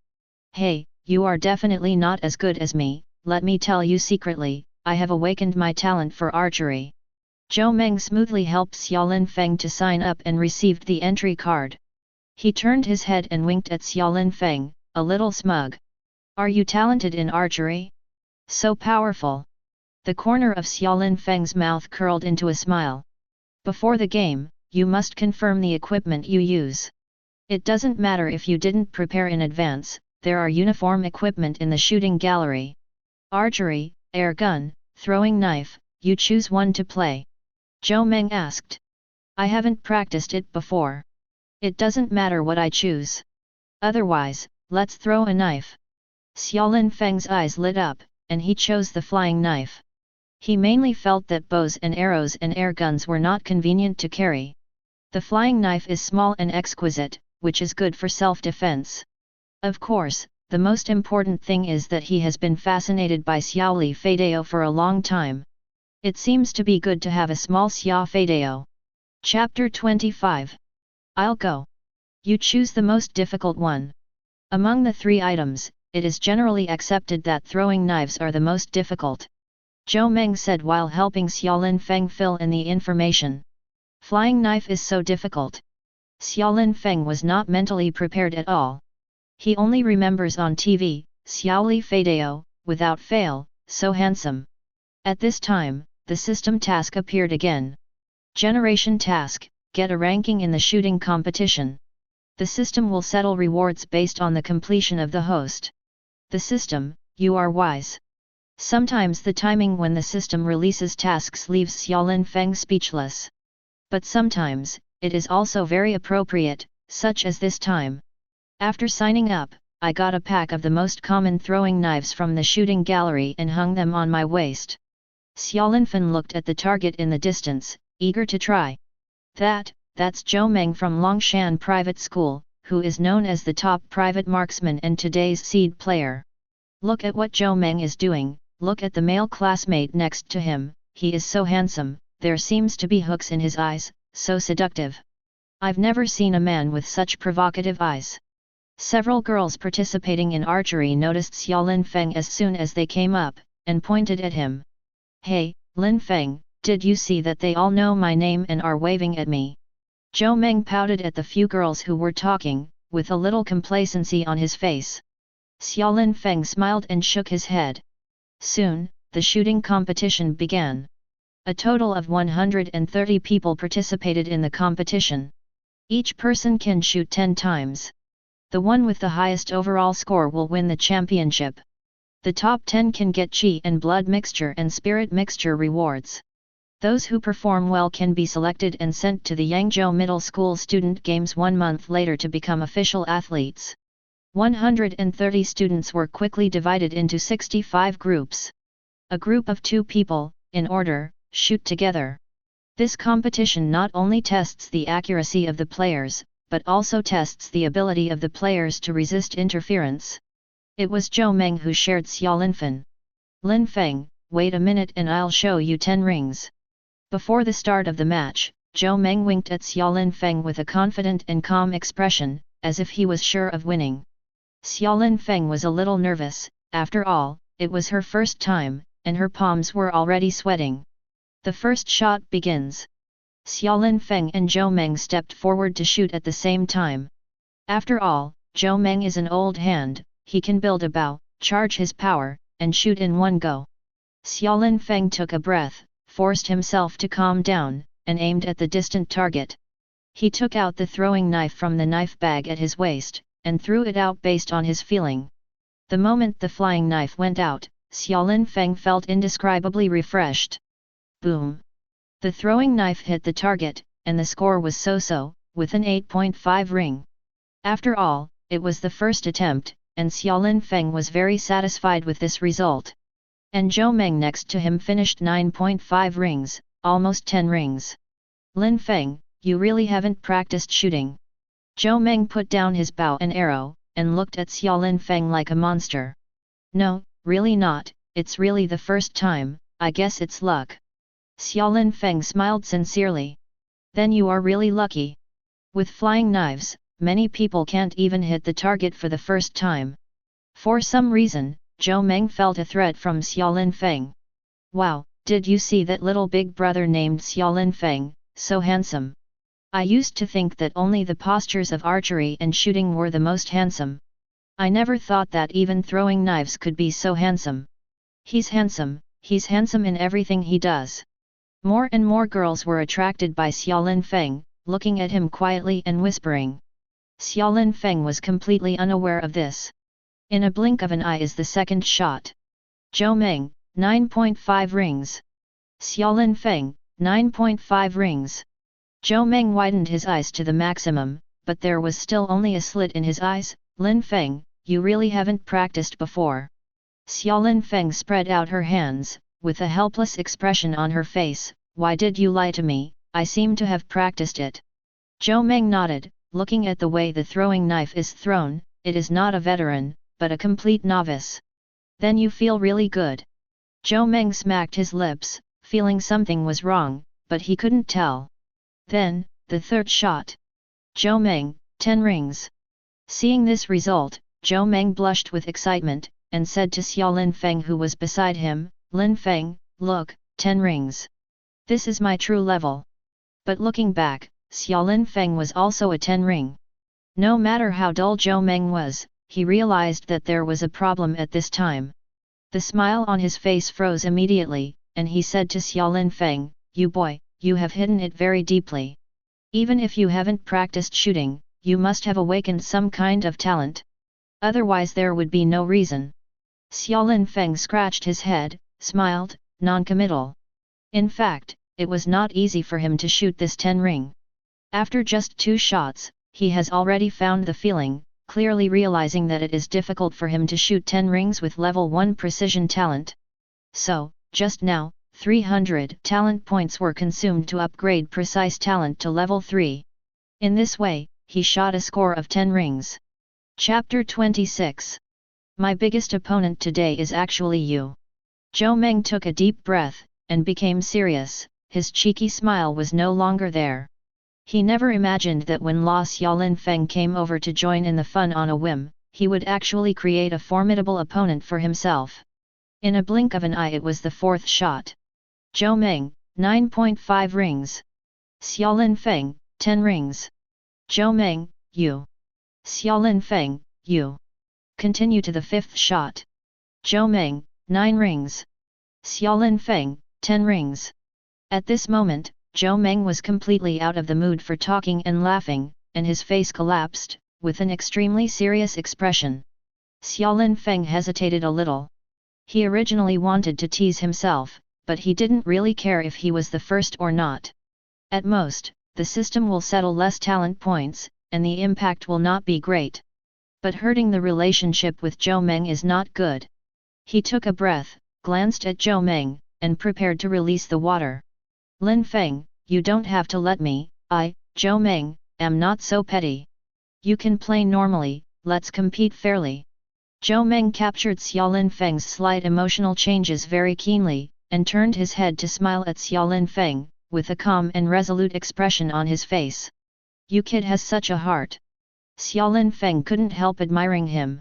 Hey, you are definitely not as good as me, let me tell you secretly, I have awakened my talent for archery. Zhou Meng smoothly helped Xiaolin Feng to sign up and received the entry card. He turned his head and winked at Xiaolin Feng, a little smug. Are you talented in archery? So powerful. The corner of Xiaolin Feng's mouth curled into a smile. Before the game, you must confirm the equipment you use. It doesn't matter if you didn't prepare in advance, there are uniform equipment in the shooting gallery. Archery, air gun, throwing knife, you choose one to play. Zhou Meng asked. I haven't practiced it before. It doesn't matter what I choose. Otherwise, let's throw a knife. Xiaolin Feng's eyes lit up, and he chose the flying knife. He mainly felt that bows and arrows and air guns were not convenient to carry. The flying knife is small and exquisite, which is good for self-defense. Of course, the most important thing is that he has been fascinated by Xiaoli Feidao for a long time. It seems to be good to have a small Xia Feidao. Chapter 25. I'll go. You choose the most difficult one. Among the 3 items, it is generally accepted that throwing knives are the most difficult. Zhou Meng said while helping Xiaolin Feng fill in the information. Flying knife is so difficult. Xiaolin Feng was not mentally prepared at all. He only remembers on TV, Xiaoli Feidao, without fail, so handsome. At this time, the system task appeared again. Generation task, get a ranking in the shooting competition. The system will settle rewards based on the completion of the host. The system, you are wise. Sometimes the timing when the system releases tasks leaves Xiaolin Feng speechless. But sometimes, it is also very appropriate, such as this time. After signing up, I got a pack of the most common throwing knives from the shooting gallery and hung them on my waist. Xiaolin Feng looked at the target in the distance, eager to try. That's Zhou Meng from Longshan Private School, who is known as the top private marksman and today's seed player. Look at what Zhou Meng is doing, look at the male classmate next to him, he is so handsome, there seems to be hooks in his eyes, so seductive. I've never seen a man with such provocative eyes. Several girls participating in archery noticed Xiaolin Feng as soon as they came up, and pointed at him. Hey, Lin Feng, did you see that they all know my name and are waving at me? Zhou Meng pouted at the few girls who were talking, with a little complacency on his face. Xiaolin Feng smiled and shook his head. Soon, the shooting competition began. A total of 130 people participated in the competition. Each person can shoot 10 times. The one with the highest overall score will win the championship. The top 10 can get chi and blood mixture and spirit mixture rewards. Those who perform well can be selected and sent to the Yangzhou Middle School Student Games 1 month later to become official athletes. 130 students were quickly divided into 65 groups. A group of 2 people, in order, shoot together. This competition not only tests the accuracy of the players, but also tests the ability of the players to resist interference. It was Zhou Meng who shared Xia Linfen. Lin Feng, wait a minute and I'll show you 10 rings. Before the start of the match, Zhou Meng winked at Xia Linfeng with a confident and calm expression, as if he was sure of winning. Xia Linfeng was a little nervous, after all, it was her first time, and her palms were already sweating. The first shot begins. Xia Linfeng and Zhou Meng stepped forward to shoot at the same time. After all, Zhou Meng is an old hand, he can build a bow, charge his power, and shoot in one go. Xia Linfeng took a breath, forced himself to calm down, and aimed at the distant target. He took out the throwing knife from the knife bag at his waist, and threw it out based on his feeling. The moment the flying knife went out, Xia Linfeng felt indescribably refreshed. Boom! The throwing knife hit the target, and the score was so-so, with an 8.5 ring. After all, it was the first attempt, and Xia Linfeng was very satisfied with this result. And Zhou Meng next to him finished 9.5 rings, almost 10 rings. Lin Feng, you really haven't practiced shooting. Zhou Meng put down his bow and arrow, and looked at Xia Linfeng like a monster. No, really not, it's really the first time, I guess it's luck. Xia Linfeng smiled sincerely. Then you are really lucky. With flying knives, many people can't even hit the target for the first time. For some reason, Zhou Meng felt a threat from Xia Linfeng. Wow, did you see that little big brother named Xia Linfeng, so handsome? I used to think that only the postures of archery and shooting were the most handsome. I never thought that even throwing knives could be so handsome. He's handsome in everything he does. More and more girls were attracted by Xia Linfeng, looking at him quietly and whispering. Xia Linfeng was completely unaware of this. In a blink of an eye is the second shot. Zhou Meng, 9.5 rings. Xia Linfeng, 9.5 rings. Zhou Meng widened his eyes to the maximum, but there was still only a slit in his eyes. Lin Feng, you really haven't practiced before. Xia Linfeng spread out her hands, with a helpless expression on her face. Why did you lie to me? I seem to have practiced it. Zhou Meng nodded, looking at the way the throwing knife is thrown. It is not a veteran, but a complete novice. Then you feel really good. Zhou Meng smacked his lips, feeling something was wrong, but he couldn't tell. Then, the third shot. Zhou Meng, 10 rings. Seeing this result, Zhou Meng blushed with excitement, and said to Xia Linfeng who was beside him, Lin Feng, look, 10 rings. This is my true level. But looking back, Xia Linfeng was also a 10 ring. No matter how dull Zhou Meng was, he realized that there was a problem at this time. The smile on his face froze immediately, and he said to Xia Linfeng, you boy, you have hidden it very deeply. Even if you haven't practiced shooting, you must have awakened some kind of talent. Otherwise there would be no reason. Xia Linfeng scratched his head, smiled, non-committal. In fact, it was not easy for him to shoot this 10 ring. After just 2 shots, he has already found the feeling, clearly realizing that it is difficult for him to shoot 10 rings with level 1 precision talent. So, just now, 300 talent points were consumed to upgrade precise talent to level 3. In this way, he shot a score of 10 rings. Chapter 26. My biggest opponent today is actually you. Zhou Meng took a deep breath, and became serious. His cheeky smile was no longer there. He never imagined that when La Xia Linfeng came over to join in the fun on a whim, he would actually create a formidable opponent for himself. In a blink of an eye it was the 4th shot. Zhou Meng, 9.5 rings. Xia Linfeng, 10 rings. Zhou Meng, you. Xia Linfeng, you. Continue to the 5th shot. Zhou Meng, 9 rings. Xia Linfeng, 10 rings. At this moment, Zhou Meng was completely out of the mood for talking and laughing, and his face collapsed, with an extremely serious expression. Xia Linfeng hesitated a little. He originally wanted to tease himself, but he didn't really care if he was the first or not. At most, the system will settle less talent points, and the impact will not be great. But hurting the relationship with Zhou Meng is not good. He took a breath, glanced at Zhou Meng, and prepared to release the water. Lin Feng, you don't have to let me, Zhou Meng, am not so petty. You can play normally, let's compete fairly. Zhou Meng captured Xiao Lin Feng's slight emotional changes very keenly, and turned his head to smile at Xiao Lin Feng, with a calm and resolute expression on his face. You kid has such a heart. Xiao Lin Feng couldn't help admiring him.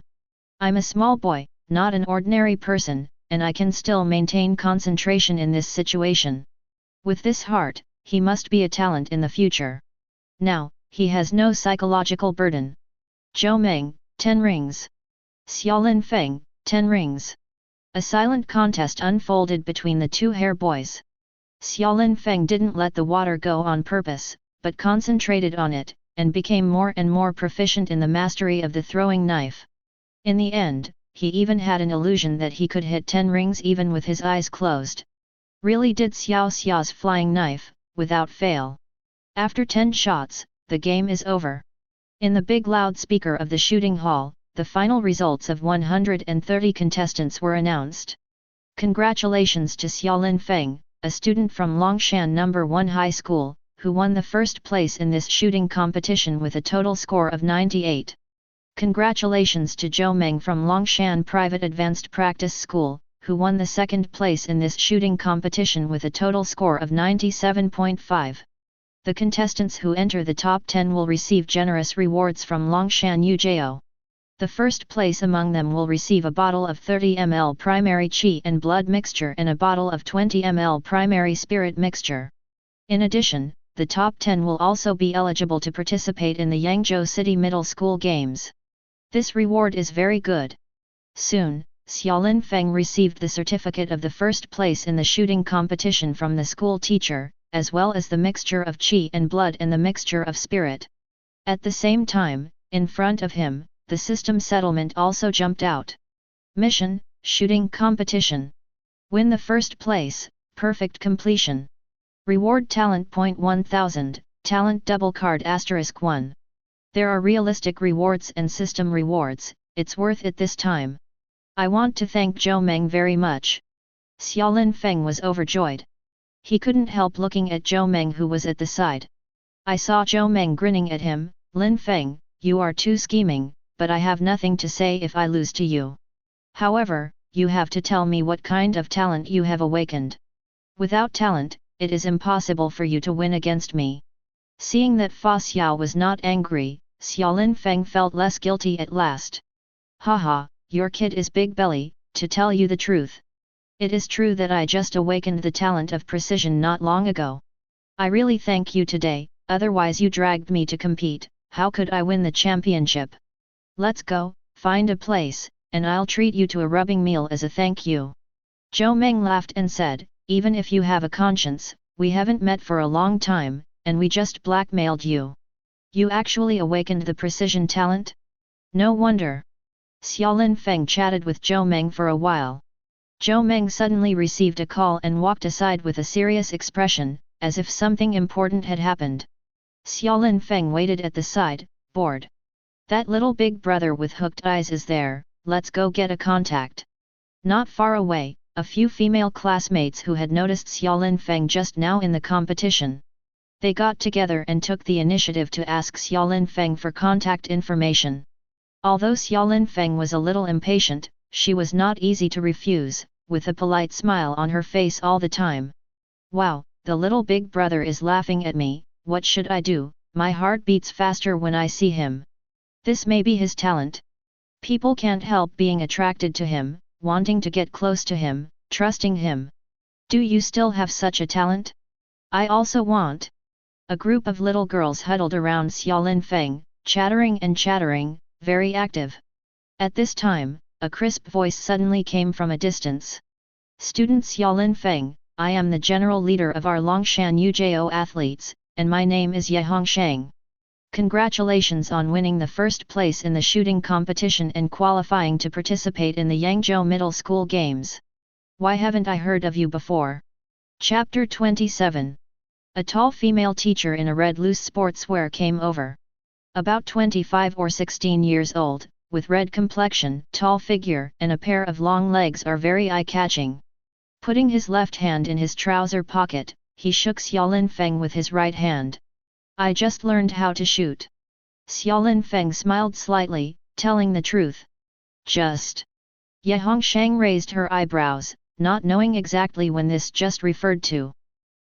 I'm a small boy, not an ordinary person, and I can still maintain concentration in this situation. With this heart, he must be a talent in the future. Now, he has no psychological burden. Zhou Meng, 10 rings. Xiao Lin Feng, 10 rings. A silent contest unfolded between the two hair boys. Xiao Lin Feng didn't let the water go on purpose, but concentrated on it, and became more and more proficient in the mastery of the throwing knife. In the end, he even had an illusion that he could hit 10 rings even with his eyes closed. Really did Xiao Xiao's flying knife, without fail. After 10 shots, the game is over. In the big loudspeaker of the shooting hall, the final results of 130 contestants were announced. Congratulations to Xiao Lin Feng, a student from Longshan No. 1 High School, who won the first place in this shooting competition with a total score of 98. Congratulations to Zhou Meng from Longshan Private Advanced Practice School, who won the second place in this shooting competition with a total score of 97.5. The contestants who enter the top 10 will receive generous rewards from Longshan Yuzhou. The first place among them will receive a bottle of 30 ml primary qi and blood mixture and a bottle of 20 ml primary spirit mixture. In addition, the top 10 will also be eligible to participate in the Yangzhou City Middle School Games. This reward is very good. Soon, Xiao Lin Feng received the certificate of the first place in the shooting competition from the school teacher, as well as the mixture of qi and blood and the mixture of spirit. At the same time, in front of him, the system settlement also jumped out. Mission, shooting competition. Win the first place, perfect completion. Reward talent point 1000, talent double card *1. There are realistic rewards and system rewards, it's worth it this time. I want to thank Zhou Meng very much. Xiao Lin Feng was overjoyed. He couldn't help looking at Zhou Meng who was at the side. I saw Zhou Meng grinning at him. Lin Feng, you are too scheming, but I have nothing to say if I lose to you. However, you have to tell me what kind of talent you have awakened. Without talent, it is impossible for you to win against me. Seeing that Fa Xiao was not angry, Xiao Lin Feng felt less guilty at last. Haha, your kid is big belly, to tell you the truth. It is true that I just awakened the talent of precision not long ago. I really thank you today, otherwise you dragged me to compete, how could I win the championship? Let's go, find a place, and I'll treat you to a rubbing meal as a thank you. Zhou Meng laughed and said, even if you have a conscience, we haven't met for a long time, and we just blackmailed you. You actually awakened the precision talent? No wonder. Xiao Lin Feng chatted with Zhou Meng for a while. Zhou Meng suddenly received a call and walked aside with a serious expression, as if something important had happened. Xiao Lin Feng waited at the side, bored. That little big brother with hooked eyes is there, let's go get a contact. Not far away, a few female classmates who had noticed Xiao Lin Feng just now in the competition. They got together and took the initiative to ask Xiao Lin Feng for contact information. Although Xiao Lin Feng was a little impatient, she was not easy to refuse, with a polite smile on her face all the time. Wow, the little big brother is laughing at me, what should I do? My heart beats faster when I see him. This may be his talent. People can't help being attracted to him, wanting to get close to him, trusting him. Do you still have such a talent? I also want. A group of little girls huddled around Xiao Lin Feng, chattering and chattering, very active. At this time, a crisp voice suddenly came from a distance. Student Xiao Lin Feng, I am the general leader of our Longshan Yuzhou athletes, and my name is Ye Hongsheng. Congratulations on winning the first place in the shooting competition and qualifying to participate in the Yangzhou Middle School Games. Why haven't I heard of you before? Chapter 27. A tall female teacher in a red loose sportswear came over. About 25 or 16 years old, with red complexion, tall figure, and a pair of long legs are very eye-catching. Putting his left hand in his trouser pocket, he shook Xiaolin Feng with his right hand. I just learned how to shoot. Xiaolin Feng smiled slightly, telling the truth. Just. Ye Hongshang raised her eyebrows, not knowing exactly when this just referred to.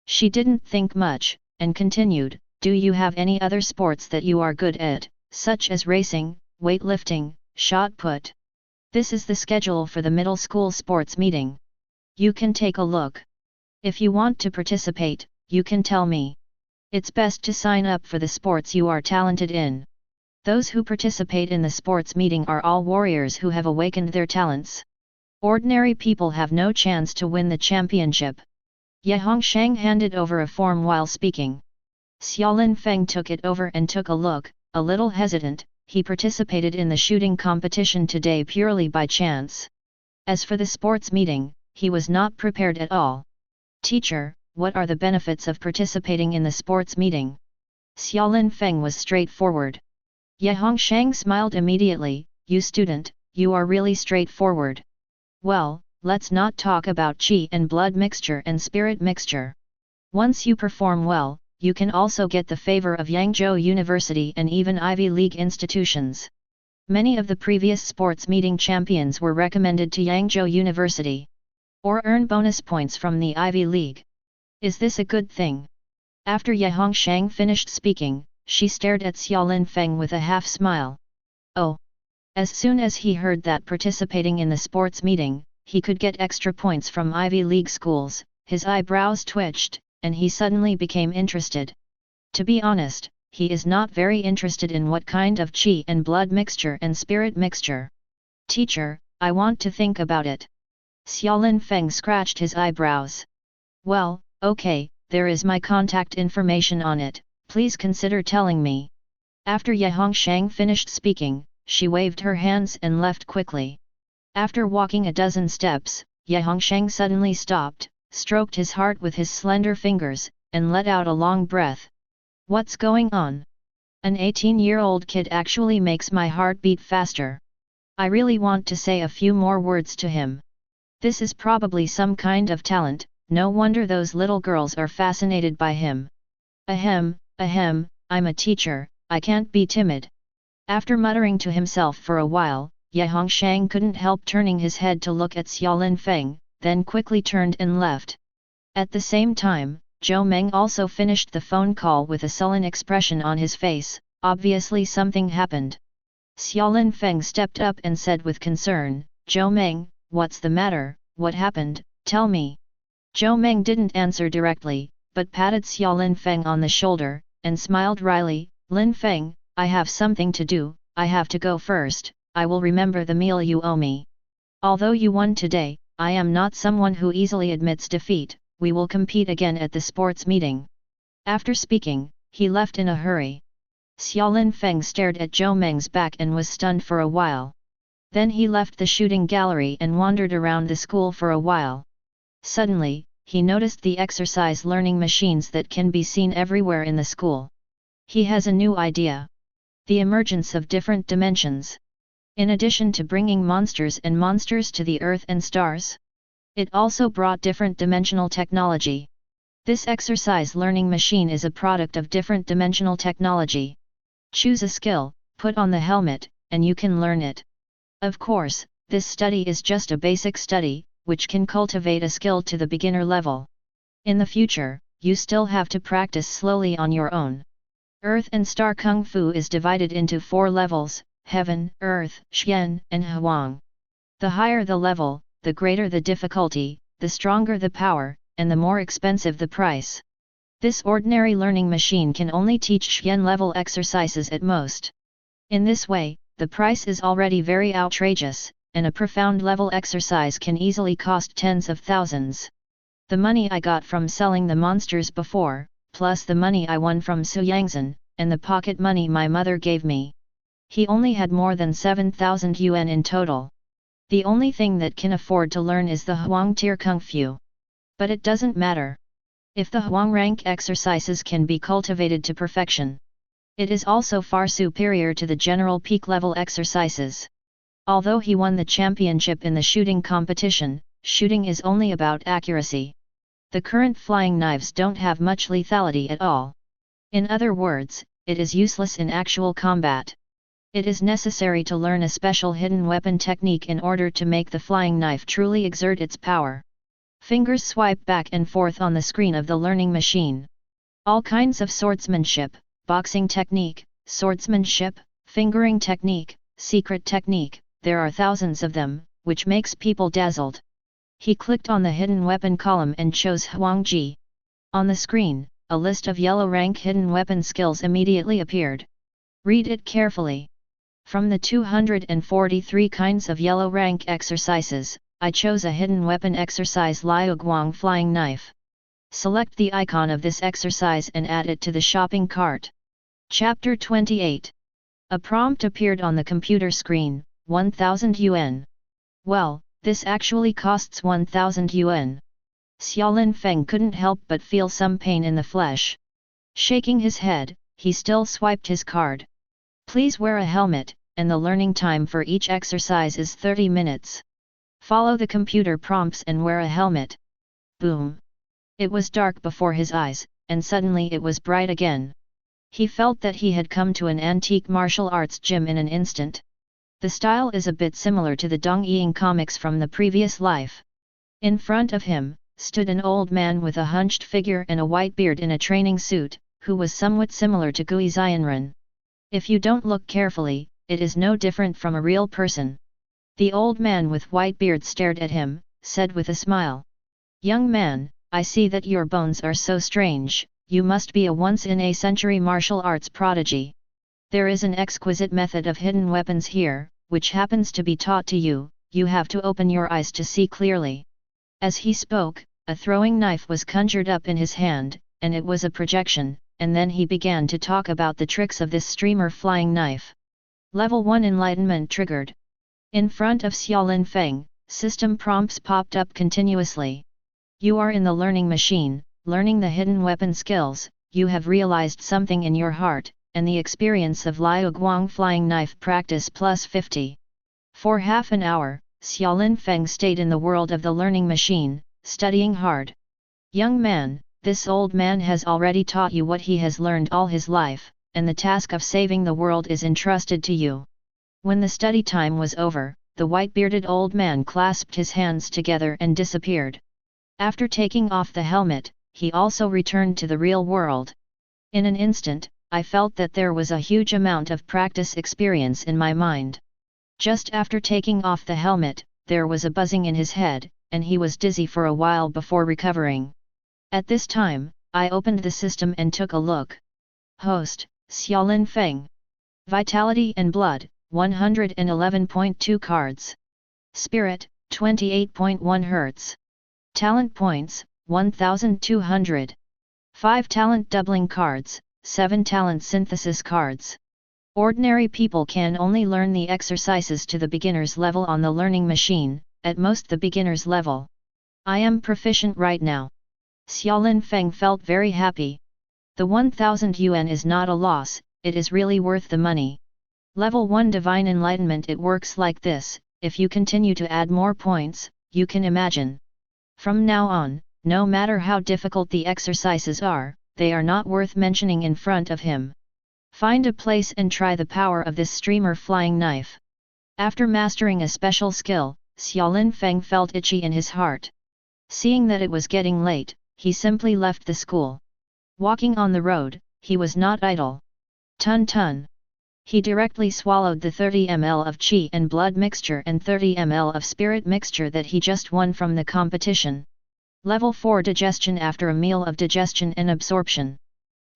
She didn't think much, and continued, do you have any other sports that you are good at, such as racing, weightlifting, shot put? This is the schedule for the middle school sports meeting. You can take a look. If you want to participate, you can tell me. It's best to sign up for the sports you are talented in. Those who participate in the sports meeting are all warriors who have awakened their talents. Ordinary people have no chance to win the championship. Ye Hongshang handed over a form while speaking. Xiaolin Feng took it over and took a look, a little hesitant. He participated in the shooting competition today purely by chance. As for the sports meeting, he was not prepared at all. Teacher, what are the benefits of participating in the sports meeting? Xiaolin Feng was straightforward. Ye Hongshang smiled immediately, you student, you are really straightforward. Well, let's not talk about qi and blood mixture and spirit mixture. Once you perform well, you can also get the favor of Yangzhou University and even Ivy League institutions. Many of the previous sports meeting champions were recommended to Yangzhou University. Or earn bonus points from the Ivy League. Is this a good thing? After Ye Hongshang finished speaking, she stared at Xiaolin Feng with a half smile. Oh! As soon as he heard that participating in the sports meeting, he could get extra points from Ivy League schools, his eyebrows twitched, and he suddenly became interested. To be honest, he is not very interested in what kind of qi and blood mixture and spirit mixture. Teacher, I want to think about it. Xiaolin Feng scratched his eyebrows. Well, okay, there is my contact information on it, please consider telling me. After Ye Hongshang finished speaking, she waved her hands and left quickly. After walking a dozen steps, Ye Hongshang suddenly stopped, stroked his heart with his slender fingers, and let out a long breath. What's going on? An 18-year-old kid actually makes my heart beat faster. I really want to say a few more words to him. This is probably some kind of talent, no wonder those little girls are fascinated by him. Ahem, I'm a teacher, I can't be timid. After muttering to himself for a while, Ye Hongshang couldn't help turning his head to look at Xiaolin Feng, then quickly turned and left. At the same time, Zhou Meng also finished the phone call with a sullen expression on his face, obviously something happened. Xiaolin Feng stepped up and said with concern, Zhou Meng, what's the matter, what happened, tell me. Zhou Meng didn't answer directly, but patted Xiaolin Feng on the shoulder, and smiled wryly, Lin Feng, I have something to do, I have to go first, I will remember the meal you owe me. Although you won today, I am not someone who easily admits defeat, we will compete again at the sports meeting. After speaking, he left in a hurry. Xiaolin Feng stared at Zhou Meng's back and was stunned for a while. Then he left the shooting gallery and wandered around the school for a while. Suddenly, he noticed the exercise learning machines that can be seen everywhere in the school. He has a new idea. The emergence of different dimensions. In addition to bringing monsters to the earth and stars, it also brought different dimensional technology. This exercise learning machine is a product of different dimensional technology. Choose a skill, put on the helmet, and you can learn it. Of course, this study is just a basic study, which can cultivate a skill to the beginner level. In the future, you still have to practice slowly on your own. Earth and Star Kung Fu is divided into 4 levels, Heaven, Earth, Xian, and Huang. The higher the level, the greater the difficulty, the stronger the power, and the more expensive the price. This ordinary learning machine can only teach Xian level exercises at most. In this way, the price is already very outrageous, and a profound level exercise can easily cost tens of thousands. The money I got from selling the monsters before, plus the money I won from Su Yangzhen, and the pocket money my mother gave me. He only had more than 7,000 yuan in total. The only thing that can afford to learn is the Huang Tier Kung Fu. But it doesn't matter. If the Huang rank exercises can be cultivated to perfection, it is also far superior to the general peak level exercises. Although he won the championship in the shooting competition, shooting is only about accuracy. The current flying knives don't have much lethality at all. In other words, it is useless in actual combat. It is necessary to learn a special hidden weapon technique in order to make the flying knife truly exert its power. Fingers swipe back and forth on the screen of the learning machine. All kinds of swordsmanship, boxing technique, swordsmanship, fingering technique, secret technique, there are thousands of them, which makes people dazzled. He clicked on the hidden weapon column and chose Huangji. On the screen, a list of yellow rank hidden weapon skills immediately appeared. Read it carefully. From the 243 kinds of yellow rank exercises, I chose a hidden weapon exercise Liu Guang flying knife. Select the icon of this exercise and add it to the shopping cart. Chapter 28. A prompt appeared on the computer screen, 1000 yuan. Well, this actually costs 1000 yuan. Xiaolin Feng couldn't help but feel some pain in the flesh. Shaking his head, he still swiped his card. Please wear a helmet, and the learning time for each exercise is 30 minutes. Follow the computer prompts and wear a helmet. Boom! It was dark before his eyes, and suddenly it was bright again. He felt that he had come to an antique martial arts gym in an instant. The style is a bit similar to the Dong Ying comics from the previous life. In front of him, stood an old man with a hunched figure and a white beard in a training suit, who was somewhat similar to Gui Xianren. If you don't look carefully, it is no different from a real person. The old man with white beard stared at him, said with a smile. Young man, I see that your bones are so strange, you must be a once-in-a-century martial arts prodigy. There is an exquisite method of hidden weapons here, which happens to be taught to you, you have to open your eyes to see clearly. As he spoke, a throwing knife was conjured up in his hand, and it was a projection, and then he began to talk about the tricks of this streamer flying knife. Level 1 Enlightenment triggered. In front of Xiaolin Feng, system prompts popped up continuously. You are in the learning machine, learning the hidden weapon skills, you have realized something in your heart, and the experience of Liu Guang flying knife practice plus 50. For half an hour, Xiaolin Feng stayed in the world of the learning machine, studying hard. Young man, this old man has already taught you what he has learned all his life, and the task of saving the world is entrusted to you. When the study time was over, the white-bearded old man clasped his hands together and disappeared. After taking off the helmet, he also returned to the real world. In an instant, I felt that there was a huge amount of practice experience in my mind. Just after taking off the helmet, there was a buzzing in his head, and he was dizzy for a while before recovering. At this time, I opened the system and took a look. Host, Xiaolin Feng. Vitality and Blood, 111.2 cards. Spirit, 28.1 Hz. Talent points, 1200. 5 talent doubling cards, 7 talent synthesis cards. Ordinary people can only learn the exercises to the beginner's level on the learning machine, at most the beginner's level. I am proficient right now. Xiaolin Feng felt very happy. The 1000 yuan is not a loss, it is really worth the money. Level 1 Divine Enlightenment. It works like this, if you continue to add more points, you can imagine. From now on, no matter how difficult the exercises are, they are not worth mentioning in front of him. Find a place and try the power of this streamer flying knife. After mastering a special skill, Xiaolin Feng felt itchy in his heart. Seeing that it was getting late, he simply left the school. Walking on the road, he was not idle. Tun. He directly swallowed the 30 ml of qi and blood mixture and 30 ml of spirit mixture that he just won from the competition. Level 4 Digestion. After a meal of digestion and absorption,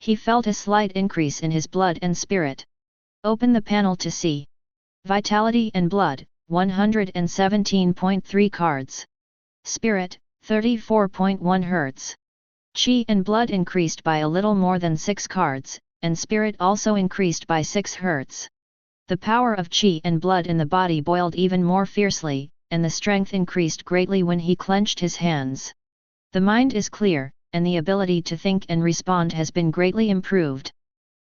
he felt a slight increase in his blood and spirit. Open the panel to see. Vitality and Blood, 117.3 cards. Spirit, 34.1 Hz. Qi and Blood increased by a little more than 6 cards, and Spirit also increased by 6 Hz. The power of Qi and Blood in the body boiled even more fiercely, and the strength increased greatly when he clenched his hands. The mind is clear, and the ability to think and respond has been greatly improved.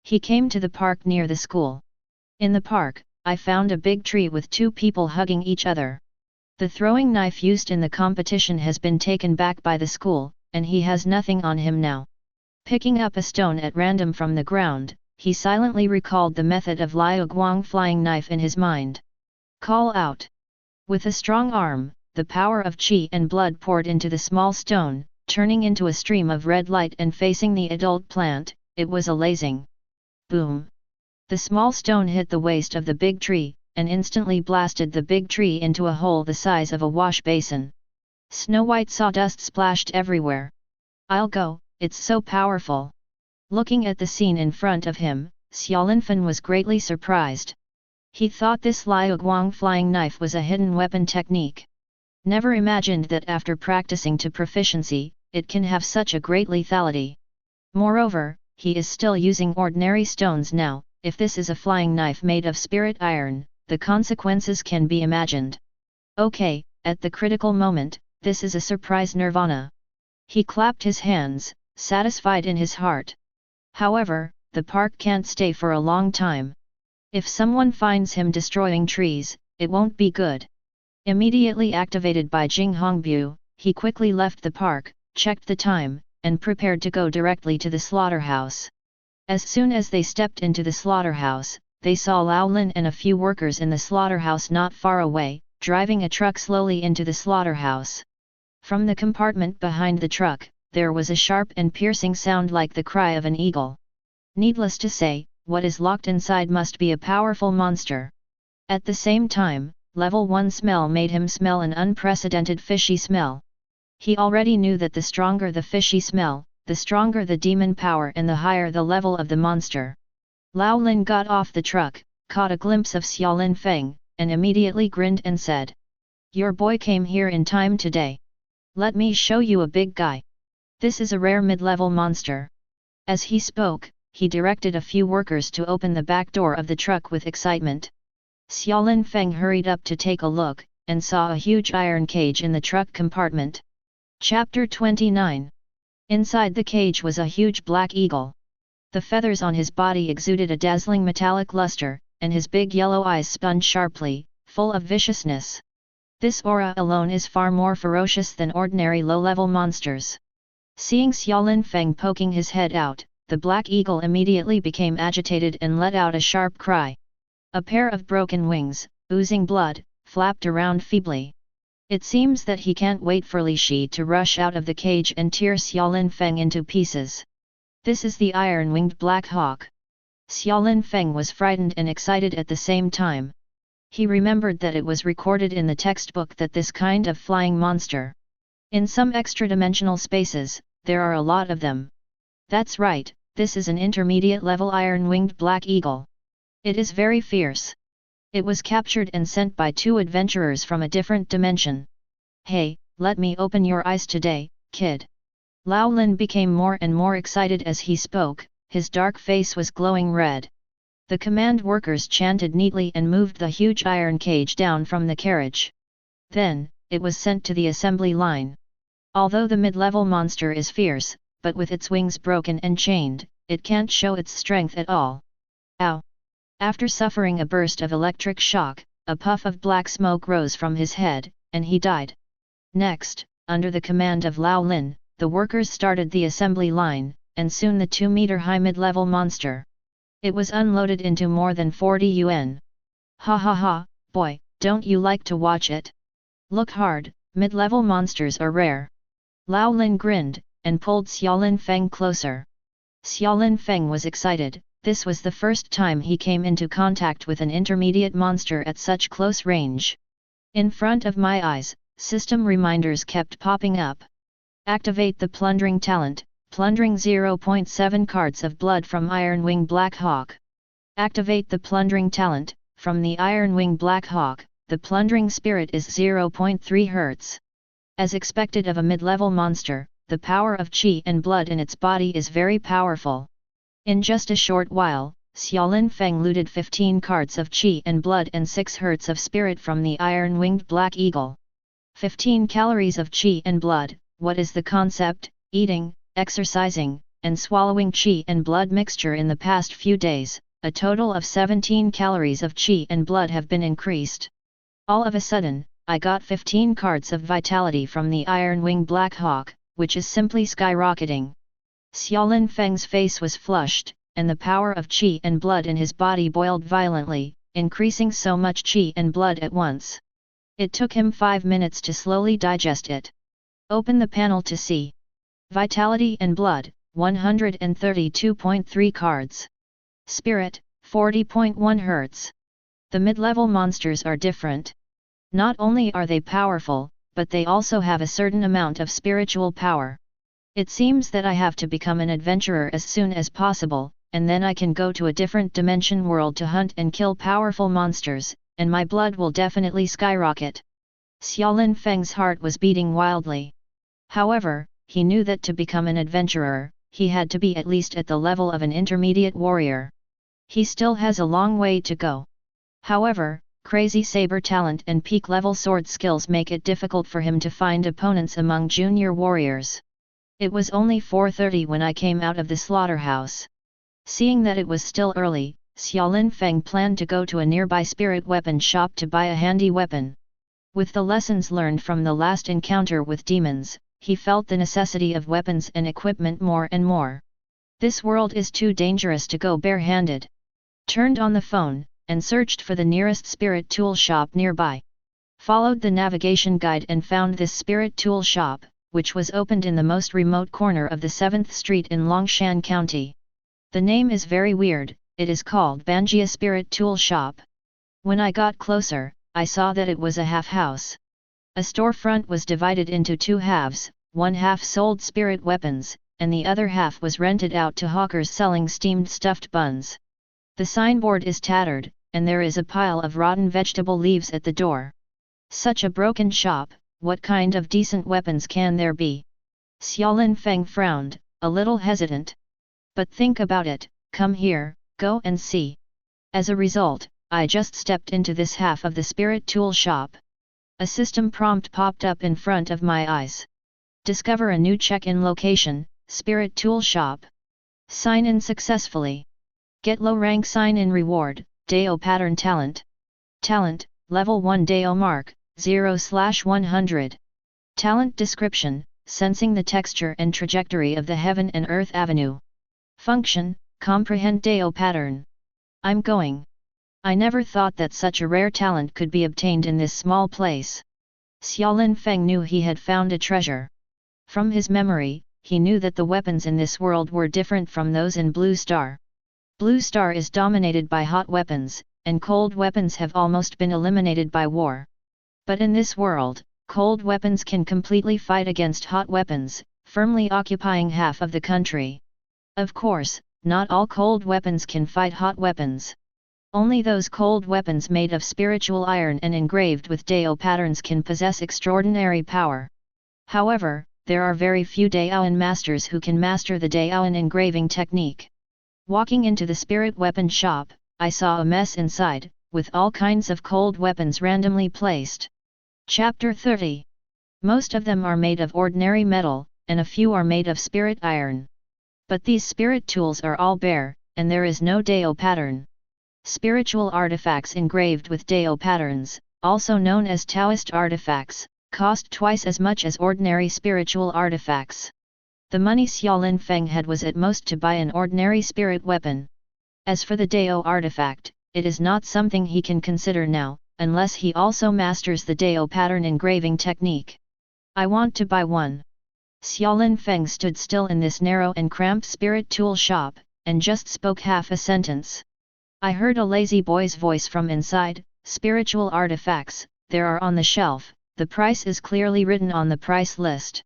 He came to the park near the school. In the park, I found a big tree with two people hugging each other. The throwing knife used in the competition has been taken back by the school, and he has nothing on him now. Picking up a stone at random from the ground, he silently recalled the method of Liu Guang flying knife in his mind. Call out. With a strong arm, the power of qi and blood poured into the small stone, turning into a stream of red light and facing the adult plant. It was a lasing. Boom! The small stone hit the waist of the big tree, and instantly blasted the big tree into a hole the size of a wash basin. Snow-white sawdust splashed everywhere. I'll go, it's so powerful. Looking at the scene in front of him, Xiaolinfen was greatly surprised. He thought this Liu Guang flying knife was a hidden weapon technique. Never imagined that after practicing to proficiency, it can have such a great lethality. Moreover, he is still using ordinary stones now. If this is a flying knife made of spirit iron, the consequences can be imagined. Okay, at the critical moment, this is a surprise nirvana. He clapped his hands, satisfied in his heart. However, the park can't stay for a long time. If someone finds him destroying trees, it won't be good. Immediately activated by Jing Hongbu, he quickly left the park, checked the time, and prepared to go directly to the slaughterhouse. As soon as they stepped into the slaughterhouse, they saw Lao Lin and a few workers in the slaughterhouse not far away, driving a truck slowly into the slaughterhouse. From the compartment behind the truck, there was a sharp and piercing sound like the cry of an eagle. Needless to say, what is locked inside must be a powerful monster. At the same time, level 1 smell made him smell an unprecedented fishy smell. He already knew that the stronger the fishy smell, the stronger the demon power and the higher the level of the monster. Lao Lin got off the truck, caught a glimpse of Xiaolin Feng, and immediately grinned and said, "Your boy came here in time today. Let me show you a big guy. This is a rare mid-level monster." As he spoke, he directed a few workers to open the back door of the truck with excitement. Xiaolin Feng hurried up to take a look, and saw a huge iron cage in the truck compartment. Chapter 29. Inside the cage was a huge black eagle. The feathers on his body exuded a dazzling metallic luster, and his big yellow eyes spun sharply, full of viciousness. This aura alone is far more ferocious than ordinary low-level monsters. Seeing Xiaolin Feng poking his head out, the black eagle immediately became agitated and let out a sharp cry. A pair of broken wings, oozing blood, flapped around feebly. It seems that he can't wait for Li Shi to rush out of the cage and tear Xiaolin Feng into pieces. This is the iron-winged black hawk. Xiaolin Feng was frightened and excited at the same time. He remembered that it was recorded in the textbook that this kind of flying monster. In some extra-dimensional spaces, there are a lot of them. That's right, this is an intermediate-level iron-winged black eagle. It is very fierce. It was captured and sent by two adventurers from a different dimension. Hey, let me open your eyes today, kid. Lao Lin became more and more excited as he spoke, his dark face was glowing red. The command workers chanted neatly and moved the huge iron cage down from the carriage. Then, it was sent to the assembly line. Although the mid-level monster is fierce, but with its wings broken and chained, it can't show its strength at all. Ow! After suffering a burst of electric shock, a puff of black smoke rose from his head, and he died. Next, under the command of Lao Lin, the workers started the assembly line, and soon the 2-meter-high mid-level monster. It was unloaded into more than 40 yuan. Ha ha ha, boy, don't you like to watch it? Look hard, mid-level monsters are rare. Lao Lin grinned, and pulled Xiaolin Feng closer. Xiaolin Feng was excited. This was the first time he came into contact with an intermediate monster at such close range. In front of my eyes, system reminders kept popping up. Activate the plundering talent, plundering 0.7 cards of blood from Iron Wing Black Hawk. Activate the plundering talent, from the Iron Wing Black Hawk, the plundering spirit is 0.3 Hz. As expected of a mid-level monster, the power of qi and blood in its body is very powerful. In just a short while, Xiaolin Feng looted 15 cards of qi and blood and 6 Hz of spirit from the iron-winged black eagle. 15 calories of qi and blood, what is the concept? Eating, exercising, and swallowing qi and blood mixture in the past few days, a total of 17 calories of qi and blood have been increased. All of a sudden, I got 15 cards of vitality from the Iron Wing Black Hawk, which is simply skyrocketing. Xiaolin Feng's face was flushed, and the power of qi and blood in his body boiled violently, increasing so much qi and blood at once. It took him 5 minutes to slowly digest it. Open the panel to see. Vitality and blood, 132.3 cards. Spirit, 40.1 Hz. The mid-level monsters are different. Not only are they powerful, but they also have a certain amount of spiritual power. It seems that I have to become an adventurer as soon as possible, and then I can go to a different dimension world to hunt and kill powerful monsters, and my blood will definitely skyrocket. Xiaolin Feng's heart was beating wildly. However, he knew that to become an adventurer, he had to be at least at the level of an intermediate warrior. He still has a long way to go. However, crazy saber talent and peak-level sword skills make it difficult for him to find opponents among junior warriors. It was only 4:30 when I came out of the slaughterhouse. Seeing that it was still early, Xiaolin Feng planned to go to a nearby spirit weapon shop to buy a handy weapon. With the lessons learned from the last encounter with demons, he felt the necessity of weapons and equipment more and more. This world is too dangerous to go barehanded. Turned on the phone, and searched for the nearest spirit tool shop nearby. Followed the navigation guide and found this spirit tool shop, which was opened in the most remote corner of the 7th Street in Longshan County. The name is very weird, it is called Banjia Spirit Tool Shop. When I got closer, I saw that it was a half house. A storefront was divided into 2 halves, one half sold spirit weapons, and the other half was rented out to hawkers selling steamed stuffed buns. The signboard is tattered, and there is a pile of rotten vegetable leaves at the door. Such a broken shop, what kind of decent weapons can there be? Xiaolin Feng frowned, a little hesitant. But think about it, come here, go and see. As a result, I just stepped into this half of the spirit tool shop. A system prompt popped up in front of my eyes. Discover a new check-in location, spirit tool shop. Sign in successfully. Get low rank sign-in reward, Dao pattern talent. Talent, level 1 Dao mark, 0/100. Talent description, sensing the texture and trajectory of the heaven and earth avenue. Function, comprehend Dao pattern. I'm going. I never thought that such a rare talent could be obtained in this small place. Xiaolin Feng knew he had found a treasure. From his memory, he knew that the weapons in this world were different from those in Blue Star. Blue Star is dominated by hot weapons, and cold weapons have almost been eliminated by war. But in this world, cold weapons can completely fight against hot weapons, firmly occupying half of the country. Of course, not all cold weapons can fight hot weapons. Only those cold weapons made of spiritual iron and engraved with Dao patterns can possess extraordinary power. However, there are very few Daoan masters who can master the Daoan engraving technique. Walking into the spirit weapon shop, I saw a mess inside, with all kinds of cold weapons randomly placed. Chapter 30. Most of them are made of ordinary metal, and a few are made of spirit iron. But these spirit tools are all bare, and there is no Dao pattern. Spiritual artifacts engraved with Dao patterns, also known as Taoist artifacts, cost twice as much as ordinary spiritual artifacts. The money Xiaolin Feng had was at most to buy an ordinary spirit weapon. As for the Dao artifact, it is not something he can consider now, unless he also masters the Dao pattern engraving technique. I want to buy one. Xiaolin Feng stood still in this narrow and cramped spirit tool shop, and just spoke half a sentence. I heard a lazy boy's voice from inside, spiritual artifacts, there are on the shelf, the price is clearly written on the price list.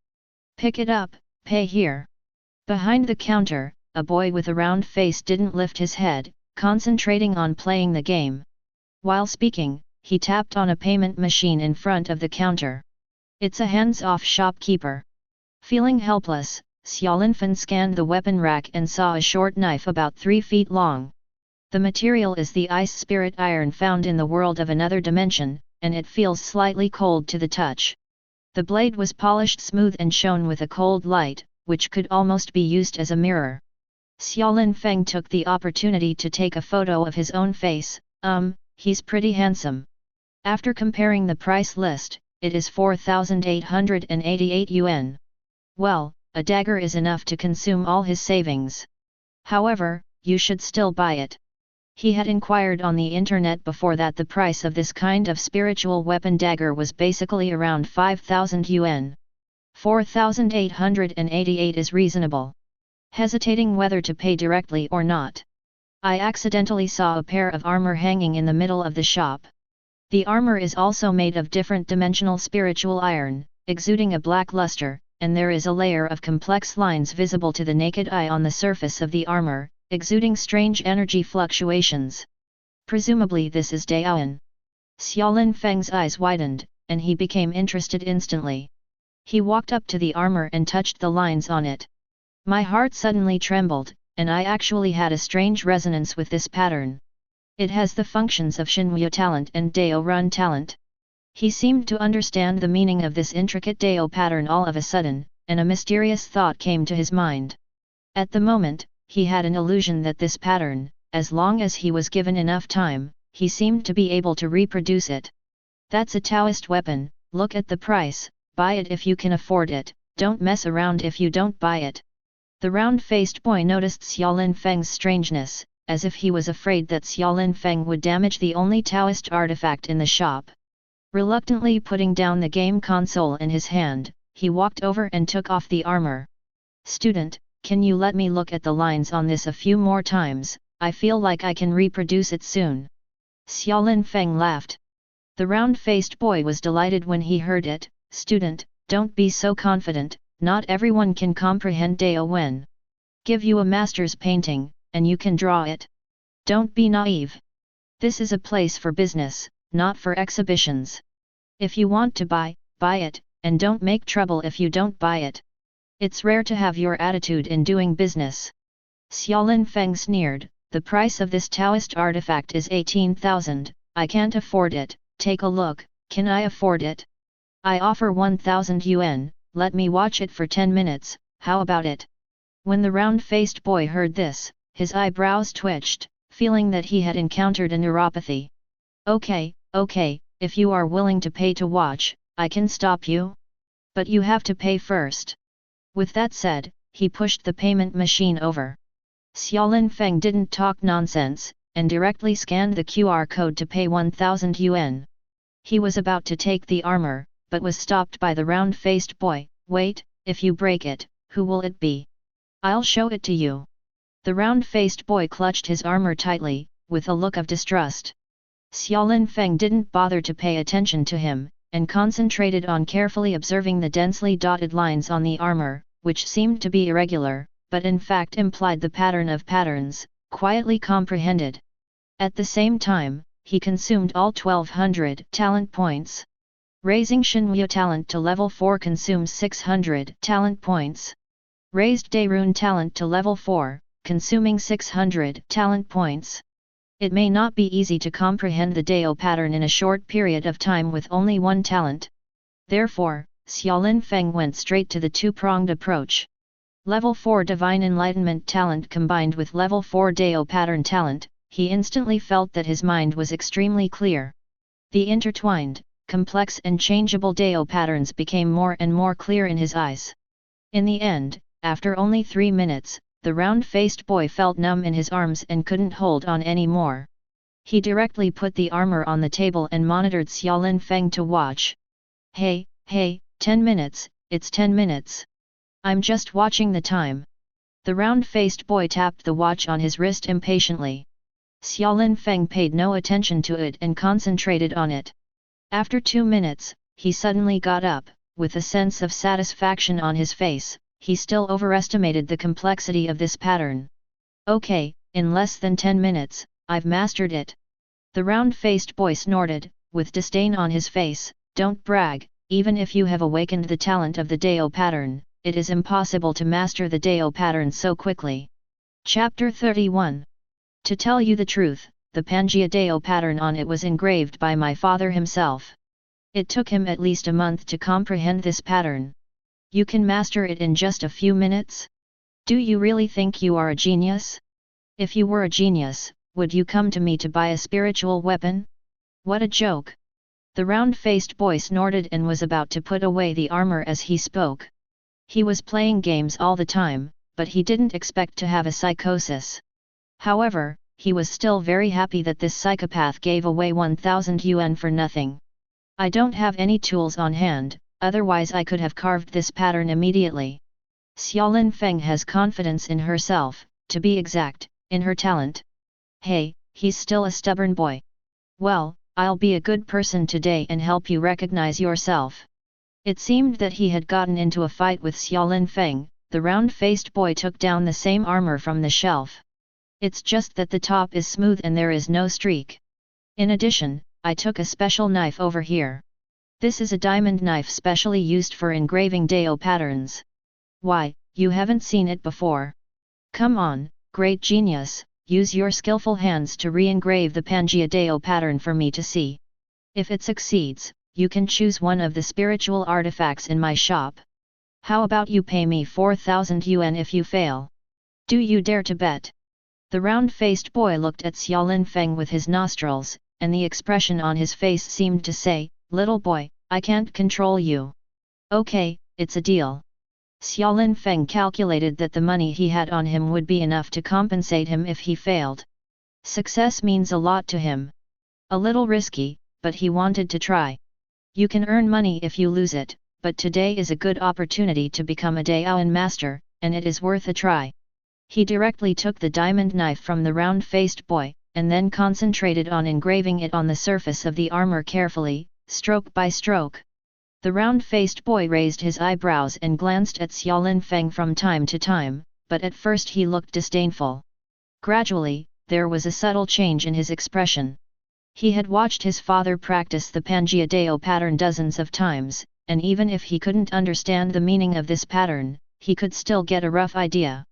Pick it up, pay here. Behind the counter, a boy with a round face didn't lift his head, concentrating on playing the game. While speaking, he tapped on a payment machine in front of the counter. It's a hands-off shopkeeper. Feeling helpless, Xiaolin Feng scanned the weapon rack and saw a short knife about 3 feet long. The material is the ice spirit iron found in the world of another dimension, and it feels slightly cold to the touch. The blade was polished smooth and shone with a cold light, which could almost be used as a mirror. Xiaolin Feng took the opportunity to take a photo of his own face. He's pretty handsome. After comparing the price list, it is 4,888 yuan. Well, a dagger is enough to consume all his savings. However, you should still buy it. He had inquired on the internet before that the price of this kind of spiritual weapon dagger was basically around 5,000 yuan. 4,888 is reasonable. Hesitating whether to pay directly or not, I accidentally saw a pair of armor hanging in the middle of the shop. The armor is also made of different dimensional spiritual iron, exuding a black luster, and there is a layer of complex lines visible to the naked eye on the surface of the armor, exuding strange energy fluctuations. Presumably this is Daoan. Xiaolin Feng's eyes widened, and he became interested instantly. He walked up to the armor and touched the lines on it. My heart suddenly trembled, and I actually had a strange resonance with this pattern. It has the functions of Xinyu talent and Dao Run talent. He seemed to understand the meaning of this intricate Dao pattern all of a sudden, and a mysterious thought came to his mind. At the moment, he had an illusion that this pattern, as long as he was given enough time, he seemed to be able to reproduce it. That's a Taoist weapon, look at the price, buy it if you can afford it, don't mess around if you don't buy it. The round-faced boy noticed Xiaolin Feng's strangeness, as if he was afraid that Xiaolin Feng would damage the only Taoist artifact in the shop. Reluctantly putting down the game console in his hand, he walked over and took off the armor. "Student, can you let me look at the lines on this a few more times? I feel like I can reproduce it soon." Xiaolin Feng laughed. The round-faced boy was delighted when he heard it. "Student, don't be so confident, not everyone can comprehend Dao Wen. Give you a master's painting, and you can draw it. Don't be naive. This is a place for business, not for exhibitions. If you want to buy it, and don't make trouble if you don't buy it. It's rare to have your attitude in doing business." Xiaolin Feng sneered, "The price of this Taoist artifact is 18,000, I can't afford it. Take a look, can I afford it? I offer 1,000 yuan, let me watch it for 10 minutes, how about it?" When the round-faced boy heard this, his eyebrows twitched, feeling that he had encountered a neuropathy. Okay, if you are willing to pay to watch, I can stop you. But you have to pay first." With that said, he pushed the payment machine over. Xiaolin Feng didn't talk nonsense, and directly scanned the QR code to pay 1,000 yuan. He was about to take the armor, but was stopped by the round-faced boy. "Wait, if you break it, who will it be? I'll show it to you." The round-faced boy clutched his armor tightly, with a look of distrust. Xiaolin Feng didn't bother to pay attention to him, and concentrated on carefully observing the densely dotted lines on the armor, which seemed to be irregular, but in fact implied the pattern of patterns, quietly comprehended. At the same time, he consumed all 1,200 talent points. Raising Xinyu talent to level 4 consumes 600 talent points. Raised Dairun talent to level 4, consuming 600 talent points. It may not be easy to comprehend the Dao pattern in a short period of time with only one talent. Therefore, Xiaolin Feng went straight to the two-pronged approach. Level 4 Divine Enlightenment talent combined with Level 4 Dao pattern talent, he instantly felt that his mind was extremely clear. The intertwined, complex and changeable Dao patterns became more and more clear in his eyes. In the end, after only 3 minutes, the round-faced boy felt numb in his arms and couldn't hold on any more. He directly put the armor on the table and monitored Xiaolin Feng to watch. Hey, 10 minutes, it's 10 minutes. I'm just watching the time." The round-faced boy tapped the watch on his wrist impatiently. Xiaolin Feng paid no attention to it and concentrated on it. After 2 minutes, he suddenly got up, with a sense of satisfaction on his face. He still overestimated the complexity of this pattern. "Okay, in less than 10 minutes, I've mastered it." The round-faced boy snorted, with disdain on his face. "Don't brag, even if you have awakened the talent of the Dao pattern, it is impossible to master the Dao pattern so quickly." Chapter 31. To tell you the truth, the Pangaea Dao pattern on it was engraved by my father himself. It took him at least a month to comprehend this pattern. You can master it in just a few minutes? Do you really think you are a genius? If you were a genius, would you come to me to buy a spiritual weapon? What a joke! The round-faced boy snorted and was about to put away the armor as he spoke. He was playing games all the time, but he didn't expect to have a psychosis. However, he was still very happy that this psychopath gave away 1,000 yuan for nothing. I don't have any tools on hand, otherwise I could have carved this pattern immediately. Xiaolin Feng has confidence in herself, to be exact, in her talent. Hey, he's still a stubborn boy. Well, I'll be a good person today and help you recognize yourself. It seemed that he had gotten into a fight with Xiaolin Feng. The round-faced boy took down the same armor from the shelf. It's just that the top is smooth and there is no streak. In addition, I took a special knife over here. This is a diamond knife specially used for engraving Dao patterns. Why, you haven't seen it before? Come on, great genius, use your skillful hands to re-engrave the Pangaea Dao pattern for me to see. If it succeeds, you can choose one of the spiritual artifacts in my shop. How about you pay me 4,000 yuan if you fail? Do you dare to bet? The round-faced boy looked at Xiaolin Feng with his nostrils, and the expression on his face seemed to say, "Little boy, I can't control you." Okay, it's a deal. Xiaolin Feng calculated that the money he had on him would be enough to compensate him if he failed. Success means a lot to him. A little risky, but he wanted to try. You can earn money if you lose it, but today is a good opportunity to become a Daoan master, and it is worth a try. He directly took the diamond knife from the round-faced boy, and then concentrated on engraving it on the surface of the armor carefully, stroke by stroke. The round-faced boy raised his eyebrows and glanced at Xiaolin Feng from time to time, but at first he looked disdainful. Gradually, there was a subtle change in his expression. He had watched his father practice the Pangaea Dao pattern dozens of times, and even if he couldn't understand the meaning of this pattern, he could still get a rough idea.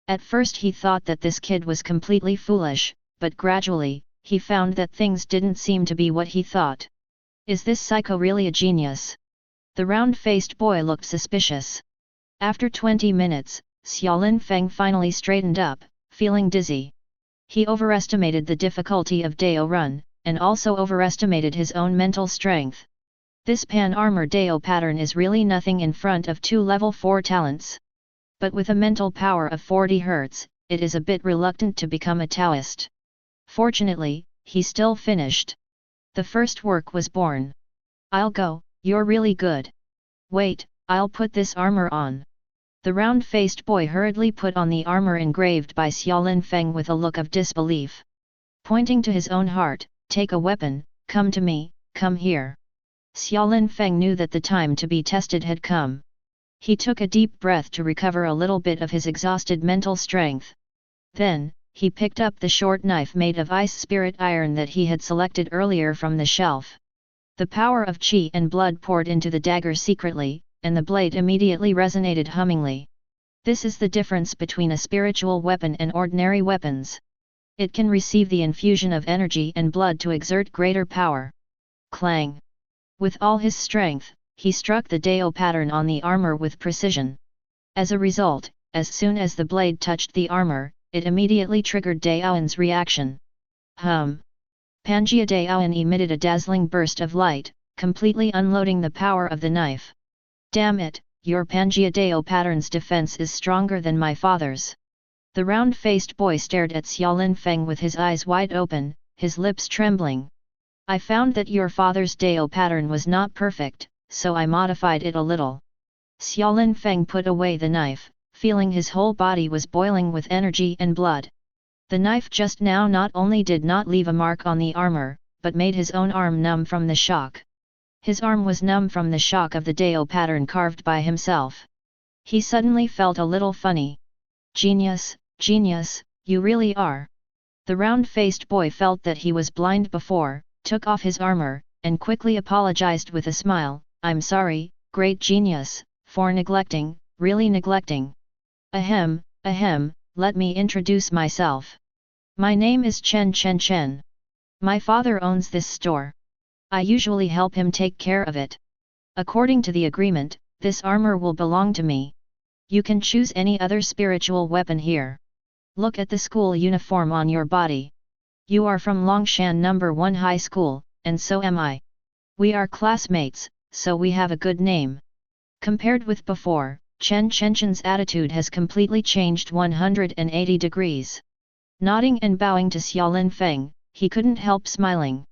At first he thought that this kid was completely foolish, but gradually, he found that things didn't seem to be what he thought. Is this psycho really a genius? The round-faced boy looked suspicious. After 20 minutes, Xiaolin Feng finally straightened up, feeling dizzy. He overestimated the difficulty of Dao Run, and also overestimated his own mental strength. This pan-armor Dao pattern is really nothing in front of 2 level 4 talents. But with a mental power of 40 Hz, it is a bit reluctant to become a Taoist. Fortunately, he still finished. The first work was born. I'll go, you're really good. Wait, I'll put this armor on. The round-faced boy hurriedly put on the armor engraved by Xiaolin Feng with a look of disbelief. Pointing to his own heart, "Take a weapon, come to me, come here." Xiaolin Feng knew that the time to be tested had come. He took a deep breath to recover a little bit of his exhausted mental strength. Then, he picked up the short knife made of ice spirit iron that he had selected earlier from the shelf. The power of qi and blood poured into the dagger secretly, and the blade immediately resonated hummingly. This is the difference between a spiritual weapon and ordinary weapons. It can receive the infusion of energy and blood to exert greater power. Clang! With all his strength, he struck the Dao pattern on the armor with precision. As a result, as soon as the blade touched the armor, it immediately triggered Daoan's reaction. Hum! Pangaea Daoan emitted a dazzling burst of light, completely unloading the power of the knife. Damn it, your Pangaea Dao pattern's defense is stronger than my father's. The round-faced boy stared at Xiaolin Feng with his eyes wide open, his lips trembling. I found that your father's Dao pattern was not perfect, so I modified it a little. Xiaolin Feng put away the knife, feeling his whole body was boiling with energy and blood. The knife just now not only did not leave a mark on the armor, but made his own arm numb from the shock. His arm was numb from the shock of the Dao pattern carved by himself. He suddenly felt a little funny. Genius, genius, you really are. The round-faced boy felt that he was blind before, took off his armor, and quickly apologized with a smile. I'm sorry, great genius, for neglecting, really neglecting. Ahem, let me introduce myself. My name is Chen. My father owns this store. I usually help him take care of it. According to the agreement, this armor will belong to me. You can choose any other spiritual weapon here. Look at the school uniform on your body. You are from Longshan No. 1 High School, and so am I. We are classmates, so we have a good name. Compared with before, Chen Chenchen's attitude has completely changed 180 degrees. Nodding and bowing to Xiaolin Feng, he couldn't help smiling.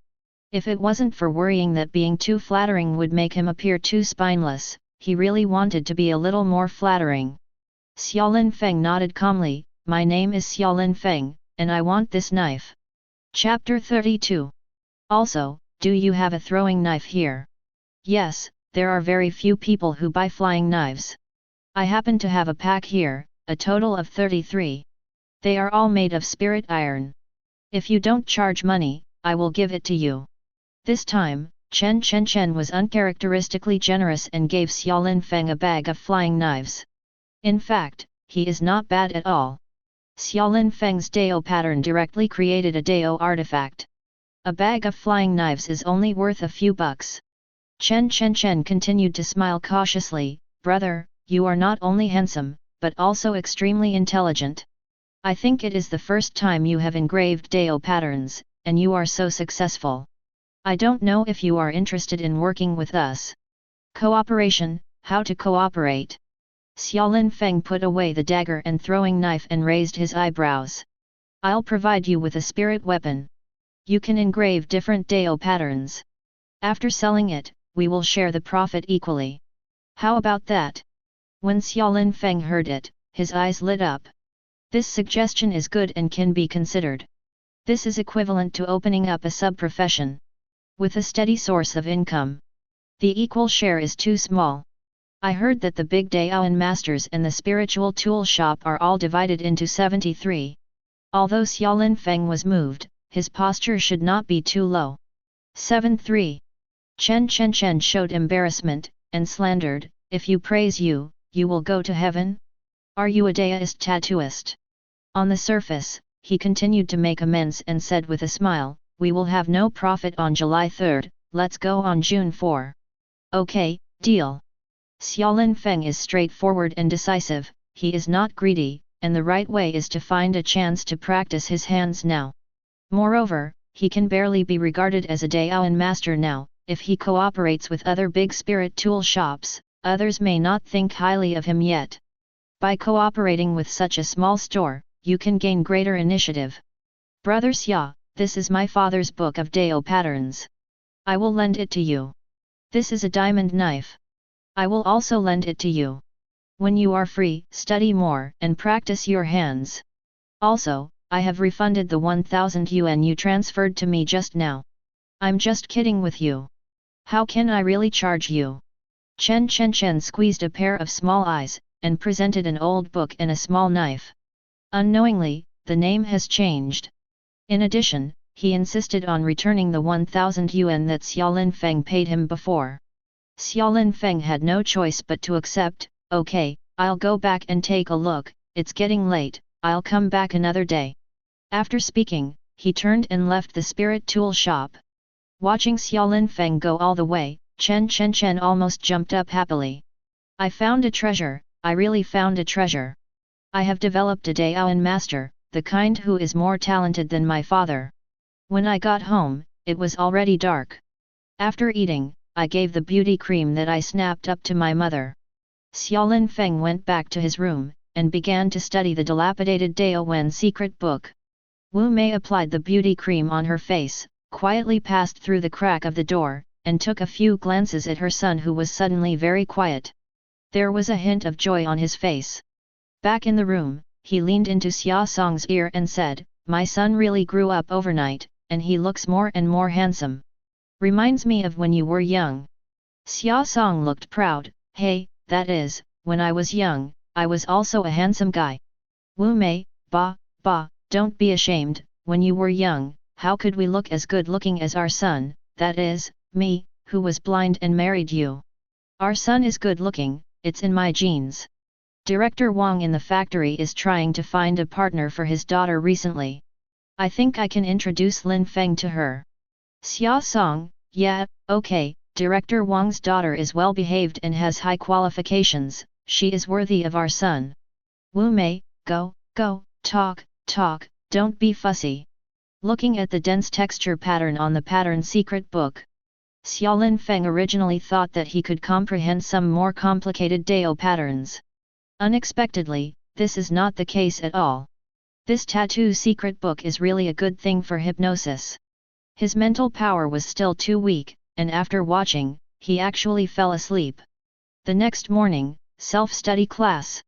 If it wasn't for worrying that being too flattering would make him appear too spineless, he really wanted to be a little more flattering. Xiaolin Feng nodded calmly, "My name is Xiaolin Feng, and I want this knife." Chapter 32. Also, do you have a throwing knife here? Yes, there are very few people who buy flying knives. I happen to have a pack here, a total of 33. They are all made of spirit iron. If you don't charge money, I will give it to you. This time, Chen Chen was uncharacteristically generous and gave Xiaolin Feng a bag of flying knives. In fact, he is not bad at all. Xiaolin Feng's Dao pattern directly created a Dao artifact. A bag of flying knives is only worth a few bucks. Chen Chen continued to smile cautiously, "Brother, you are not only handsome, but also extremely intelligent. I think it is the first time you have engraved Dao patterns, and you are so successful. I don't know if you are interested in working with us." Cooperation, how to cooperate? Xiaolin Feng put away the dagger and throwing knife and raised his eyebrows. "I'll provide you with a spirit weapon. You can engrave different Dao patterns. After selling it, we will share the profit equally. How about that?" When Xiaolin Feng heard it, his eyes lit up. This suggestion is good and can be considered. This is equivalent to opening up a sub-profession. With a steady source of income. The equal share is too small. I heard that the big Daoan masters and the spiritual tool shop are all divided into 73. Although Xiaolin Feng was moved, his posture should not be too low. 73. Chen Chen showed embarrassment, and slandered, "If you praise you, you will go to heaven? Are you a Daoist tattooist?" On the surface, he continued to make amends and said with a smile, "We will have no profit on July 3rd, let's go on June 4. Okay, deal." Xiaolin Feng is straightforward and decisive, he is not greedy, and the right way is to find a chance to practice his hands now. Moreover, he can barely be regarded as a Daoan master now. If he cooperates with other big spirit tool shops, others may not think highly of him yet. By cooperating with such a small store, you can gain greater initiative. "Brother Xia, this is my father's book of Dao patterns. I will lend it to you. This is a diamond knife. I will also lend it to you. When you are free, study more and practice your hands. Also, I have refunded the 1,000 yuan you transferred to me just now. I'm just kidding with you. How can I really charge you?" Chen Chen squeezed a pair of small eyes, and presented an old book and a small knife. Unknowingly, the name has changed. In addition, he insisted on returning the 1,000 yuan that Xiaolin Feng paid him before. Xiaolin Feng had no choice but to accept. "Okay, I'll go back and take a look, it's getting late, I'll come back another day." After speaking, he turned and left the spirit tool shop. Watching Xiaolin Feng go all the way, Chen Chen almost jumped up happily. "I found a treasure, I really found a treasure. I have developed a Daoan master, the kind who is more talented than my father." When I got home, it was already dark. After eating, I gave the beauty cream that I snapped up to my mother. Xiaolin Feng went back to his room, and began to study the dilapidated Daowen secret book. Wu Mei applied the beauty cream on her face, quietly passed through the crack of the door, and took a few glances at her son who was suddenly very quiet. There was a hint of joy on his face. Back in the room, he leaned into Xia Song's ear and said, "My son really grew up overnight, and he looks more and more handsome. Reminds me of when you were young." Xia Song looked proud, "Hey, that is, when I was young, I was also a handsome guy." Wu Mei, "Bah, don't be ashamed, when you were young, how could we look as good looking as our son, that is, me, who was blind and married you? Our son is good looking, it's in my genes. Director Wang in the factory is trying to find a partner for his daughter recently. I think I can introduce Lin Feng to her." Xia Song, "Yeah, okay, Director Wang's daughter is well behaved and has high qualifications, she is worthy of our son. Wu Mei, go, talk, don't be fussy. Looking at the dense texture pattern on the pattern secret book, Xiaolin Feng originally thought that he could comprehend some more complicated Dao patterns. Unexpectedly, this is not the case at all. This tattoo secret book is really a good thing for hypnosis. His mental power was still too weak, and after watching, he actually fell asleep. The next morning, self-study class.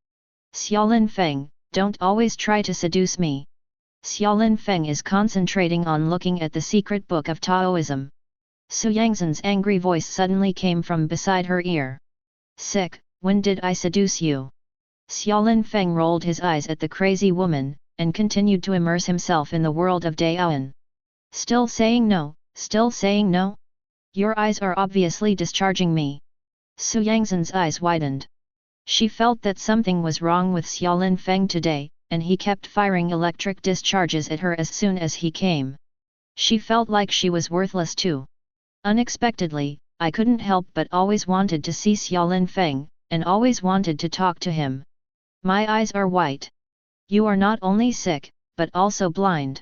Xiaolin Feng, don't always try to seduce me. Xiaolin Feng is concentrating on looking at the secret book of Taoism. Su Yangzhen's angry voice suddenly came from beside her ear. Sick, when did I seduce you? Xiaolin Feng rolled his eyes at the crazy woman, and continued to immerse himself in the world of Daoan. Still saying no, still saying no? Your eyes are obviously discharging me. Su Yangzhen's eyes widened. She felt that something was wrong with Xiaolin Feng today, and he kept firing electric discharges at her as soon as he came. She felt like she was worthless too. Unexpectedly, I couldn't help but always wanted to see Xiaolin Feng, and always wanted to talk to him. My eyes are white. You are not only sick, but also blind.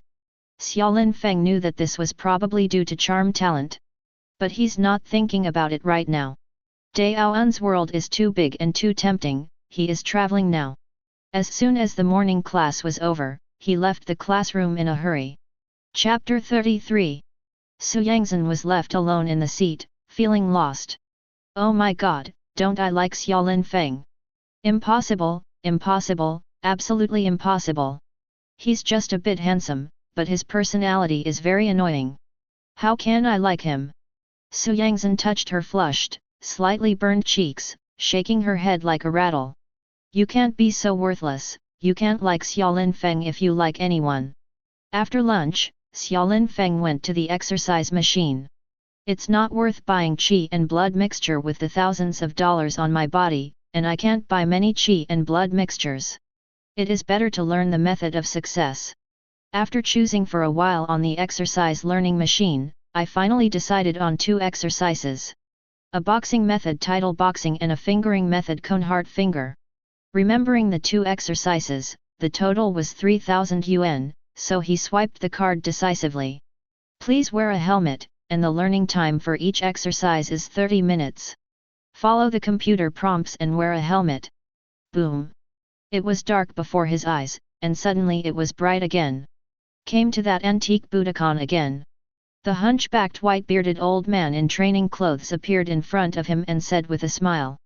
Xiaolin Feng knew that this was probably due to charm talent. But he's not thinking about it right now. Daoan's world is too big and too tempting, he is traveling now. As soon as the morning class was over, he left the classroom in a hurry. Chapter 33. Su Yangzhen was left alone in the seat, feeling lost. Oh my god, don't I like Xiaolin Feng? Impossible, impossible, absolutely impossible. He's just a bit handsome, but his personality is very annoying. How can I like him? Su Yangzhen touched her flushed, slightly burned cheeks, shaking her head like a rattle. You can't be so worthless, you can't like Xiaolin Feng if you like anyone. After lunch, Xiaolin Feng went to the exercise machine. It's not worth buying qi and blood mixture with the thousands of dollars on my body, and I can't buy many qi and blood mixtures. It is better to learn the method of success. After choosing for a while on the exercise learning machine, I finally decided on 2 exercises. A boxing method titled boxing and a fingering method cone heart finger. Remembering the 2 exercises, the total was 3,000 yuan, so he swiped the card decisively. Please wear a helmet, and the learning time for each exercise is 30 minutes. Follow the computer prompts and wear a helmet. Boom! It was dark before his eyes, and suddenly it was bright again. Came to that antique Budokan again. The hunchbacked white-bearded old man in training clothes appeared in front of him and said with a smile.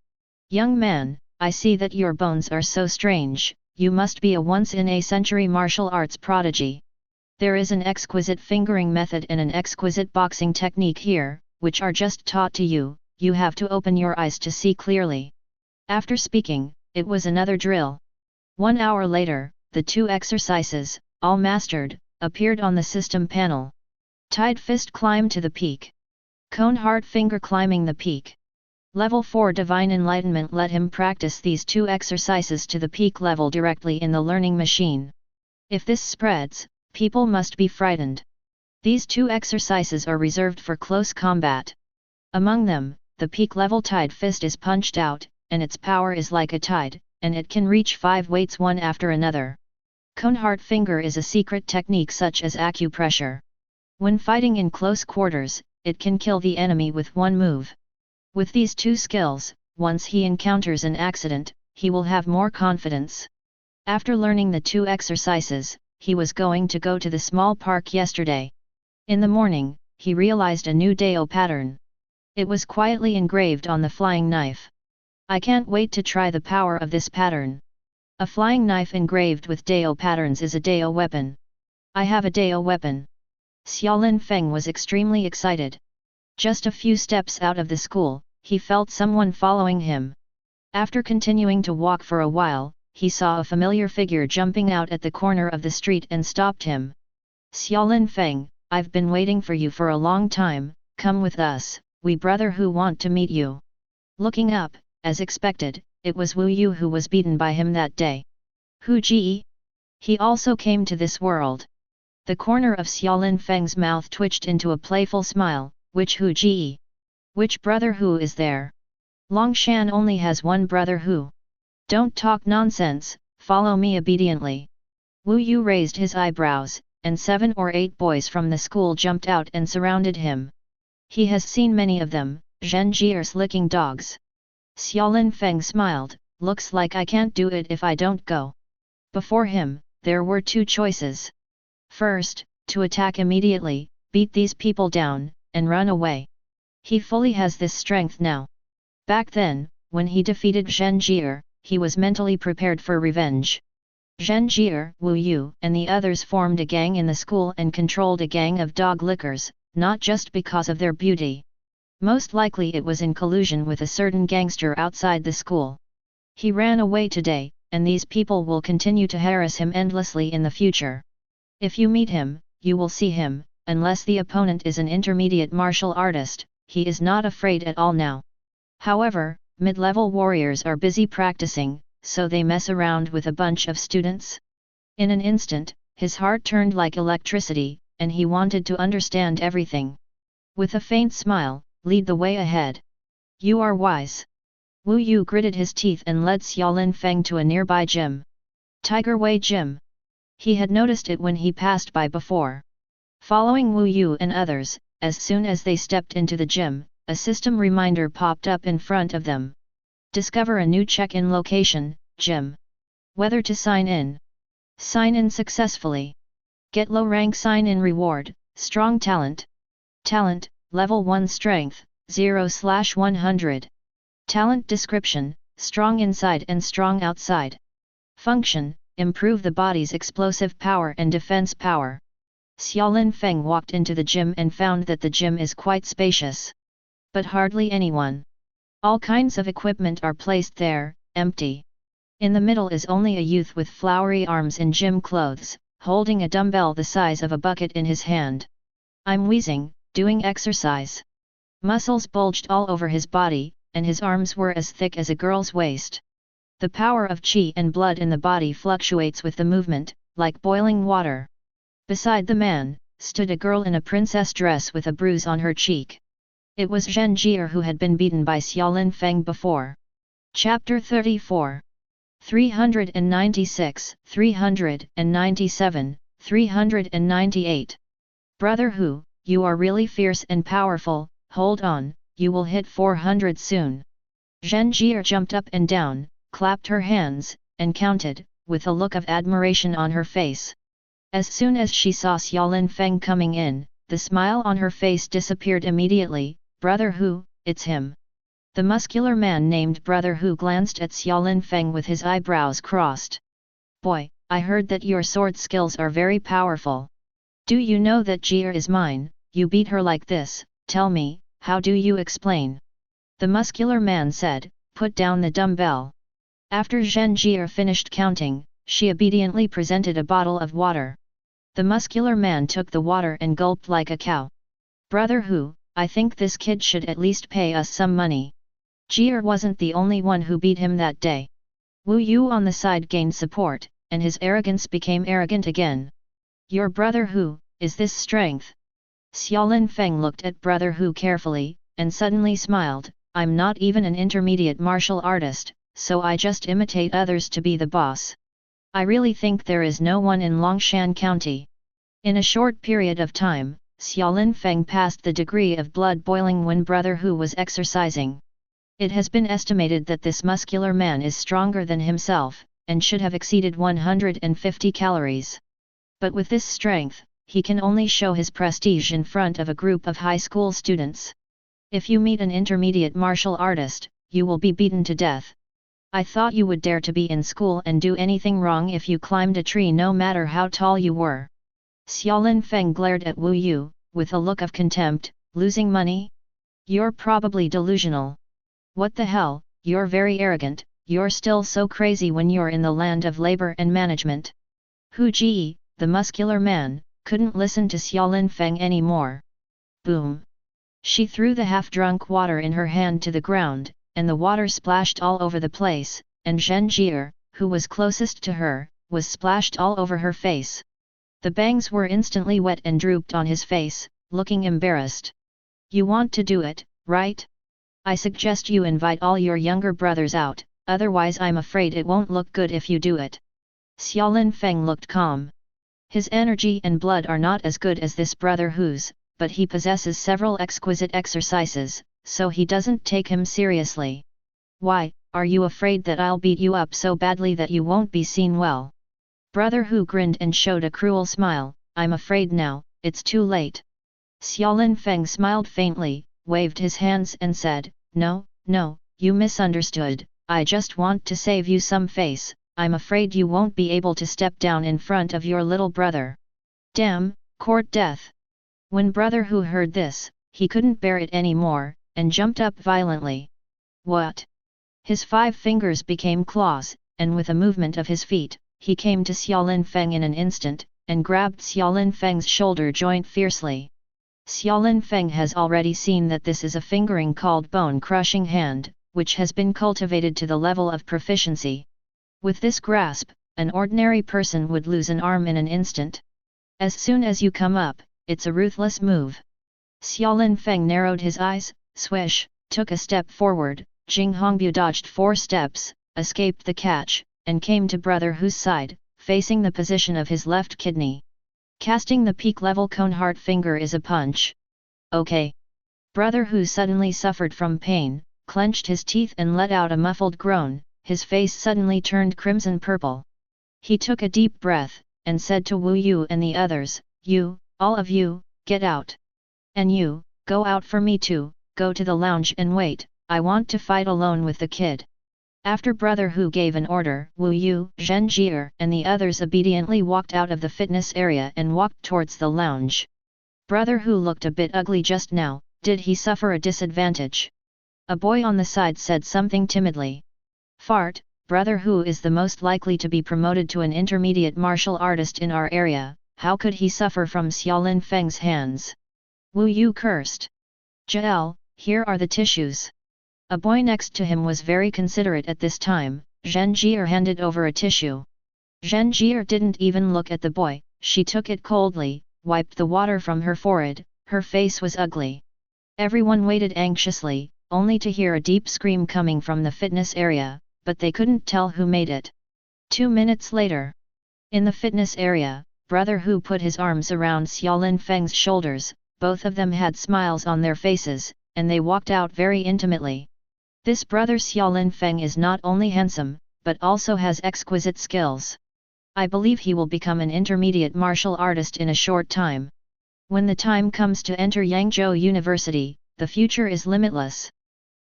Young man, I see that your bones are so strange, you must be a once-in-a-century martial arts prodigy. There is an exquisite fingering method and an exquisite boxing technique here, which are just taught to you, you have to open your eyes to see clearly. After speaking, it was another drill. 1 hour later, the 2 exercises, all mastered, appeared on the system panel. Tied fist climb to the peak. Cone heart finger climbing the peak. Level 4 Divine Enlightenment let him practice these 2 exercises to the peak level directly in the learning machine. If this spreads, people must be frightened. These 2 exercises are reserved for close combat. Among them, the peak level tied fist is punched out, and its power is like a tide, and it can reach 5 weights one after another. Cone heart finger is a secret technique such as acupressure. When fighting in close quarters, it can kill the enemy with one move. With these 2 skills, once he encounters an accident, he will have more confidence. After learning the 2 exercises, he was going to go to the small park yesterday. In the morning, he realized a new Dao pattern. It was quietly engraved on the flying knife. I can't wait to try the power of this pattern. A flying knife engraved with Dao patterns is a Dao weapon. I have a Dao weapon. Xiaolin Feng was extremely excited. Just a few steps out of the school, he felt someone following him. After continuing to walk for a while, he saw a familiar figure jumping out at the corner of the street and stopped him. Xiaolin Feng, I've been waiting for you for a long time, come with us, we brother who want to meet you. Looking up, as expected, it was Wu Yu who was beaten by him that day. Hu Ji? He also came to this world. The corner of Xiaolin Feng's mouth twitched into a playful smile, which Hu Ji? Which brother who is there? Longshan only has one brother who. Don't talk nonsense, follow me obediently. Wu Yu raised his eyebrows, and 7 or 8 boys from the school jumped out and surrounded him. He has seen many of them, Zhen Jie's licking dogs. Xiaolin Feng smiled, looks like I can't do it if I don't go. Before him, there were 2 choices. First, to attack immediately, beat these people down, and run away. He fully has this strength now. Back then, when he defeated Zhen Jie, he was mentally prepared for revenge. Zhen Jie, Wu Yu and the others formed a gang in the school and controlled a gang of dog lickers, not just because of their beauty. Most likely it was in collusion with a certain gangster outside the school. He ran away today, and these people will continue to harass him endlessly in the future. If you meet him, you will see him, unless the opponent is an intermediate martial artist, he is not afraid at all now. However, mid-level warriors are busy practicing, so they mess around with a bunch of students. In an instant, his heart turned like electricity, and he wanted to understand everything. With a faint smile, lead the way ahead. You are wise. Wu Yu gritted his teeth and led Xiaolin Feng to a nearby gym. Tiger Way Gym. He had noticed it when he passed by before. Following Wu Yu and others, as soon as they stepped into the gym, a system reminder popped up in front of them. Discover a new check-in location, gym. Whether to sign in. Sign in successfully. Get low rank sign-in reward, strong talent. Talent, level 1 strength, 0/100. Talent description, strong inside and strong outside. Function, improve the body's explosive power and defense power. Xiaolin Feng walked into the gym and found that the gym is quite spacious. But hardly anyone. All kinds of equipment are placed there, empty. In the middle is only a youth with flowery arms in gym clothes, holding a dumbbell the size of a bucket in his hand. I'm wheezing, doing exercise. Muscles bulged all over his body, and his arms were as thick as a girl's waist. The power of qi and blood in the body fluctuates with the movement, like boiling water. Beside the man, stood a girl in a princess dress with a bruise on her cheek. It was Zhen Jie who had been beaten by Xiaolin Feng before. Chapter 34. 396, 397, 398. Brother Hu, you are really fierce and powerful, hold on, you will hit 400 soon. Zhen Jie jumped up and down, clapped her hands, and counted, with a look of admiration on her face. As soon as she saw Xiaolin Feng coming in, the smile on her face disappeared immediately. Brother Hu, it's him. The muscular man named Brother Hu glanced at Xiaolin Feng with his eyebrows crossed. Boy, I heard that your sword skills are very powerful. Do you know that Jie is mine? You beat her like this, tell me, how do you explain? The muscular man said, put down the dumbbell. After Zhen Jie finished counting, she obediently presented a bottle of water. The muscular man took the water and gulped like a cow. Brother Hu, I think this kid should at least pay us some money. Jie wasn't the only one who beat him that day. Wu Yu on the side gained support, and his arrogance became arrogant again. Your brother Hu, is this strength? Xiaolin Feng looked at Brother Hu carefully, and suddenly smiled, I'm not even an intermediate martial artist, so I just imitate others to be the boss. I really think there is no one in Longshan County. In a short period of time, Xiaolin Feng passed the degree of blood boiling when Brother Hu was exercising. It has been estimated that this muscular man is stronger than himself, and should have exceeded 150 calories. But with this strength, he can only show his prestige in front of a group of high school students. If you meet an intermediate martial artist, you will be beaten to death. I thought you would dare to be in school and do anything wrong if you climbed a tree no matter how tall you were. Xiaolin Feng glared at Wu Yu, with a look of contempt, losing money? You're probably delusional. What the hell, you're very arrogant, you're still so crazy when you're in the land of labor and management. Hu Ji, the muscular man, couldn't listen to Xiaolin Feng anymore. Boom! She threw the half-drunk water in her hand to the ground, and the water splashed all over the place, and Zhen Jie, who was closest to her, was splashed all over her face. The bangs were instantly wet and drooped on his face, looking embarrassed. You want to do it, right? I suggest you invite all your younger brothers out, otherwise I'm afraid it won't look good if you do it. Xiaolin Feng looked calm. His energy and blood are not as good as this brother Hu's, but he possesses several exquisite exercises, so he doesn't take him seriously. Why, are you afraid that I'll beat you up so badly that you won't be seen well? Brother Hu grinned and showed a cruel smile. I'm afraid now, it's too late. Xiaolin Feng smiled faintly, waved his hands and said, No, no, you misunderstood, I just want to save you some face, I'm afraid you won't be able to step down in front of your little brother. Damn, court death. When Brother Hu heard this, he couldn't bear it anymore, and jumped up violently. What? His 5 fingers became claws, and with a movement of his feet, he came to Xiaolin Feng in an instant, and grabbed Xiaolin Feng's shoulder joint fiercely. Xiaolin Feng has already seen that this is a fingering called bone-crushing hand, which has been cultivated to the level of proficiency. With this grasp, an ordinary person would lose an arm in an instant. As soon as you come up, it's a ruthless move. Xiaolin Feng narrowed his eyes, swish, took a step forward, Jing Hongbu dodged 4 steps, escaped the catch, and came to Brother Hu's side, facing the position of his left kidney. Casting the peak-level cone heart finger is a punch. Okay. Brother Hu suddenly suffered from pain, clenched his teeth and let out a muffled groan, his face suddenly turned crimson-purple. He took a deep breath, and said to Wu Yu and the others, You, all of you, get out. And you, go out for me too, go to the lounge and wait, I want to fight alone with the kid. After Brother Hu gave an order, Wu Yu, Zhen Jie and the others obediently walked out of the fitness area and walked towards the lounge. Brother Hu looked a bit ugly just now, did he suffer a disadvantage? A boy on the side said something timidly. Fart, Brother Hu is the most likely to be promoted to an intermediate martial artist in our area, how could he suffer from Xiaolin Feng's hands? Wu Yu cursed. Jiao, here are the tissues. A boy next to him was very considerate at this time. Zhen Jie handed over a tissue. Zhen Jie didn't even look at the boy, she took it coldly, wiped the water from her forehead, her face was ugly. Everyone waited anxiously, only to hear a deep scream coming from the fitness area, but they couldn't tell who made it. 2 minutes later. In the fitness area, Brother Hu put his arms around Xiaolin Feng's shoulders, both of them had smiles on their faces, and they walked out very intimately. This brother Xiaolin Feng is not only handsome, but also has exquisite skills. I believe he will become an intermediate martial artist in a short time. When the time comes to enter Yangzhou University, the future is limitless.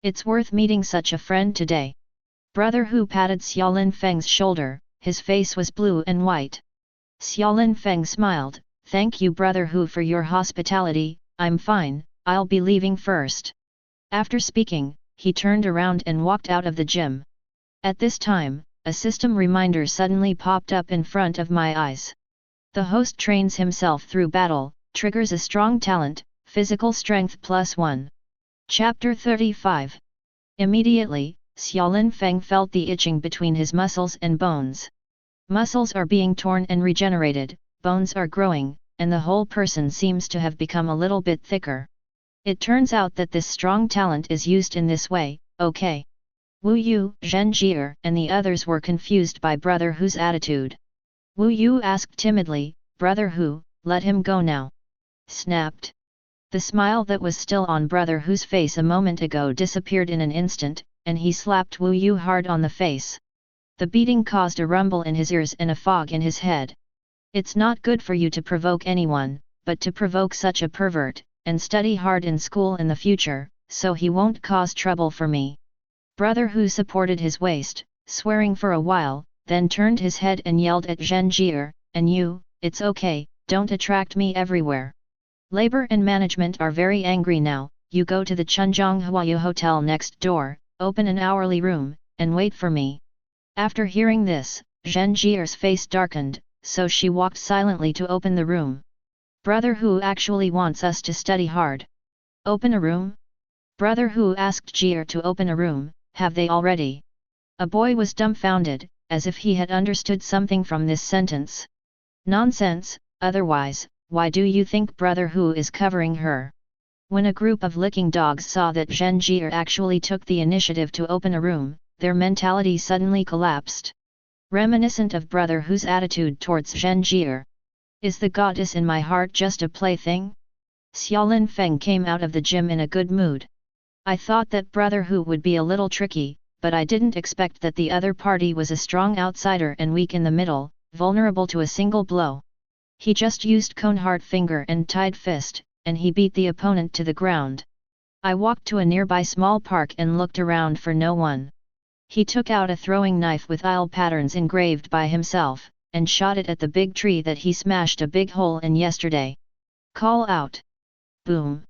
It's worth meeting such a friend today. Brother Hu patted Xiaolin Feng's shoulder, his face was blue and white. Xiaolin Feng smiled, Thank you Brother Hu for your hospitality, I'm fine, I'll be leaving first. After speaking, he turned around and walked out of the gym. At this time, a system reminder suddenly popped up in front of my eyes. The host trains himself through battle, triggers a strong talent, physical strength +1. Chapter 35. Immediately, Xiaolin Feng felt the itching between his muscles and bones. Muscles are being torn and regenerated, bones are growing, and the whole person seems to have become a little bit thicker. It turns out that this strong talent is used in this way, okay. Wu Yu, Zhen Jie and the others were confused by Brother Hu's attitude. Wu Yu asked timidly, Brother Hu, let him go now. Snapped. The smile that was still on Brother Hu's face a moment ago disappeared in an instant, and he slapped Wu Yu hard on the face. The beating caused a rumble in his ears and a fog in his head. It's not good for you to provoke anyone, but to provoke such a pervert, and study hard in school in the future, so he won't cause trouble for me. Brother Hu supported his waist, swearing for a while, then turned his head and yelled at Zhen Jie, and you, it's okay, don't attract me everywhere. Labor and management are very angry now, you go to the Chunjiang Huayu Hotel next door, open an hourly room, and wait for me. After hearing this, Zhen Jie's face darkened, so she walked silently to open the room. Brother Hu actually wants us to study hard. Open a room? Brother Hu asked Jie to open a room, have they already? A boy was dumbfounded, as if he had understood something from this sentence. Nonsense, otherwise, why do you think Brother Hu is covering her? When a group of licking dogs saw that Zhen Jie actually took the initiative to open a room, their mentality suddenly collapsed. Reminiscent of Brother Hu's attitude towards Zhen Jie. Is the goddess in my heart just a plaything? Xiaolin Feng came out of the gym in a good mood. I thought that Brother Hu would be a little tricky, but I didn't expect that the other party was a strong outsider and weak in the middle, vulnerable to a single blow. He just used Coneheart Finger and Tied Fist, and he beat the opponent to the ground. I walked to a nearby small park and looked around for no one. He took out a throwing knife with aisle patterns engraved by himself, and shot it at the big tree that he smashed a big hole in yesterday. Call out! Boom!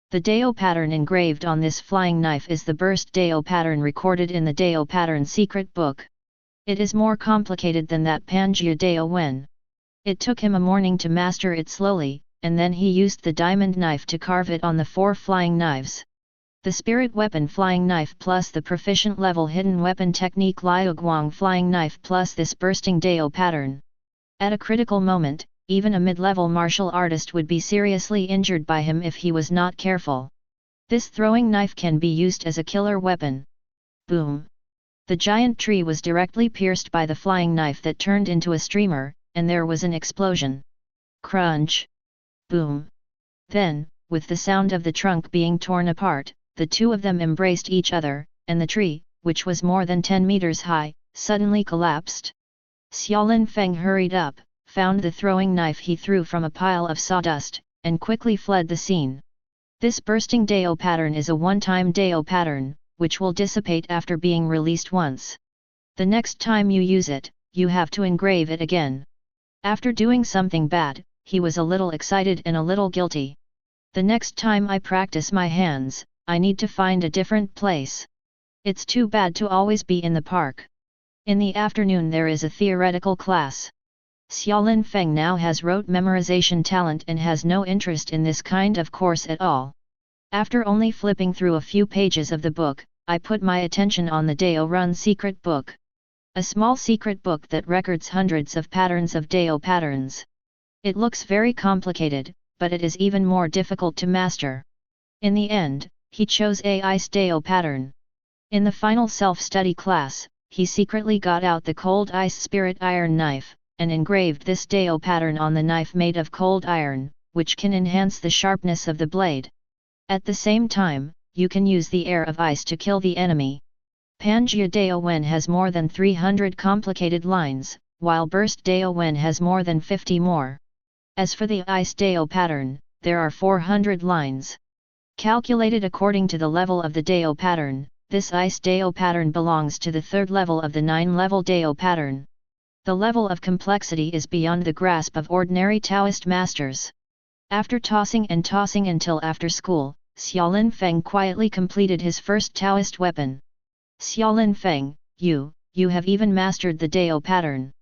The Dao pattern engraved on this flying knife is the burst Dao pattern recorded in the Dao pattern secret book. It is more complicated than that Panjia Dao Wen. It took him a morning to master it slowly, and then he used the diamond knife to carve it on the 4 flying knives. The spirit weapon flying knife plus the proficient level hidden weapon technique Liu Guang flying knife plus this bursting Dao pattern. At a critical moment, even a mid-level martial artist would be seriously injured by him if he was not careful. This throwing knife can be used as a killer weapon. Boom! The giant tree was directly pierced by the flying knife that turned into a streamer, and there was an explosion. Crunch! Boom! Then, with the sound of the trunk being torn apart, the two of them embraced each other, and the tree, which was more than 10 meters high, suddenly collapsed. Xiaolin Feng hurried up, found the throwing knife he threw from a pile of sawdust, and quickly fled the scene. This bursting Dao pattern is a one-time Dao pattern, which will dissipate after being released once. The next time you use it, you have to engrave it again. After doing something bad, he was a little excited and a little guilty. The next time I practice my hands, I need to find a different place. It's too bad to always be in the park. In the afternoon there is a theoretical class. Xiaolin Feng now has rote memorization talent and has no interest in this kind of course at all. After only flipping through a few pages of the book, I put my attention on the Dao Run secret book. A small secret book that records hundreds of patterns of Dao patterns. It looks very complicated, but it is even more difficult to master. In the end, he chose a Ice Dao pattern. In the final self-study class, he secretly got out the cold ice spirit iron knife, and engraved this Dao pattern on the knife made of cold iron, which can enhance the sharpness of the blade. At the same time, you can use the air of ice to kill the enemy. Panjia Dao Wen has more than 300 complicated lines, while Burst Dao Wen has more than 50 more. As for the Ice Dao pattern, there are 400 lines. Calculated according to the level of the Dao pattern, this Ice Dao pattern belongs to the 3rd level of the 9-level Dao pattern. The level of complexity is beyond the grasp of ordinary Taoist masters. After tossing and tossing until after school, Xiaolin Feng quietly completed his first Taoist weapon. Xiaolin Feng, you have even mastered the Dao pattern.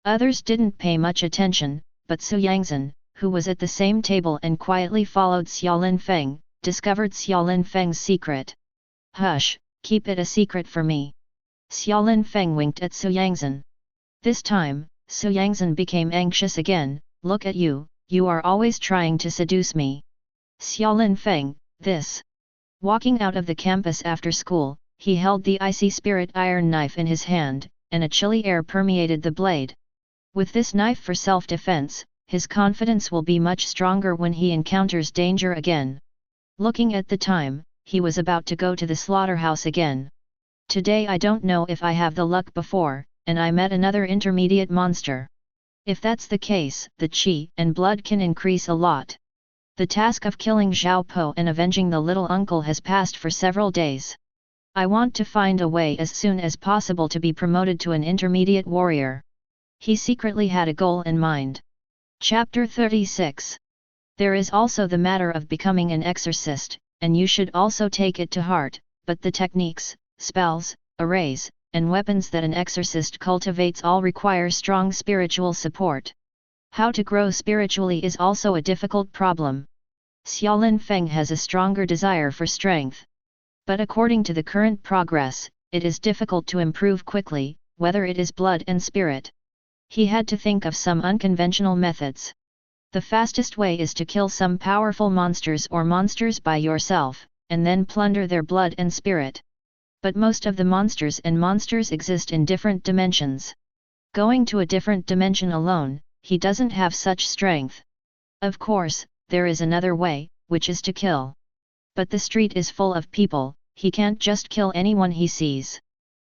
Others didn't pay much attention, but Su Yangzhen, who was at the same table and quietly followed Xiaolin Feng, discovered Xiaolin Feng's secret. Hush, keep it a secret for me. Xiaolin Feng winked at Su Yangzhen. This time, Su Yangzhen became anxious again. Look at you, you are always trying to seduce me. Xiaolin Feng, this. Walking out of the campus after school, he held the icy spirit iron knife in his hand, and a chilly air permeated the blade. With this knife for self-defense, his confidence will be much stronger when he encounters danger again. Looking at the time, he was about to go to the slaughterhouse again. Today I don't know if I have the luck before, and I met another intermediate monster. If that's the case, the qi and blood can increase a lot. The task of killing Zhao Po and avenging the little uncle has passed for several days. I want to find a way as soon as possible to be promoted to an intermediate warrior. He secretly had a goal in mind. Chapter 36. There is also the matter of becoming an exorcist, and you should also take it to heart, but the techniques, spells, arrays, and weapons that an exorcist cultivates all require strong spiritual support. How to grow spiritually is also a difficult problem. Xiaolin Feng has a stronger desire for strength. But according to the current progress, it is difficult to improve quickly, whether it is blood and spirit. He had to think of some unconventional methods. The fastest way is to kill some powerful monsters or monsters by yourself, and then plunder their blood and spirit. But most of the monsters exist in different dimensions. Going to a different dimension alone, he doesn't have such strength. Of course, there is another way, which is to kill. But the street is full of people, he can't just kill anyone he sees.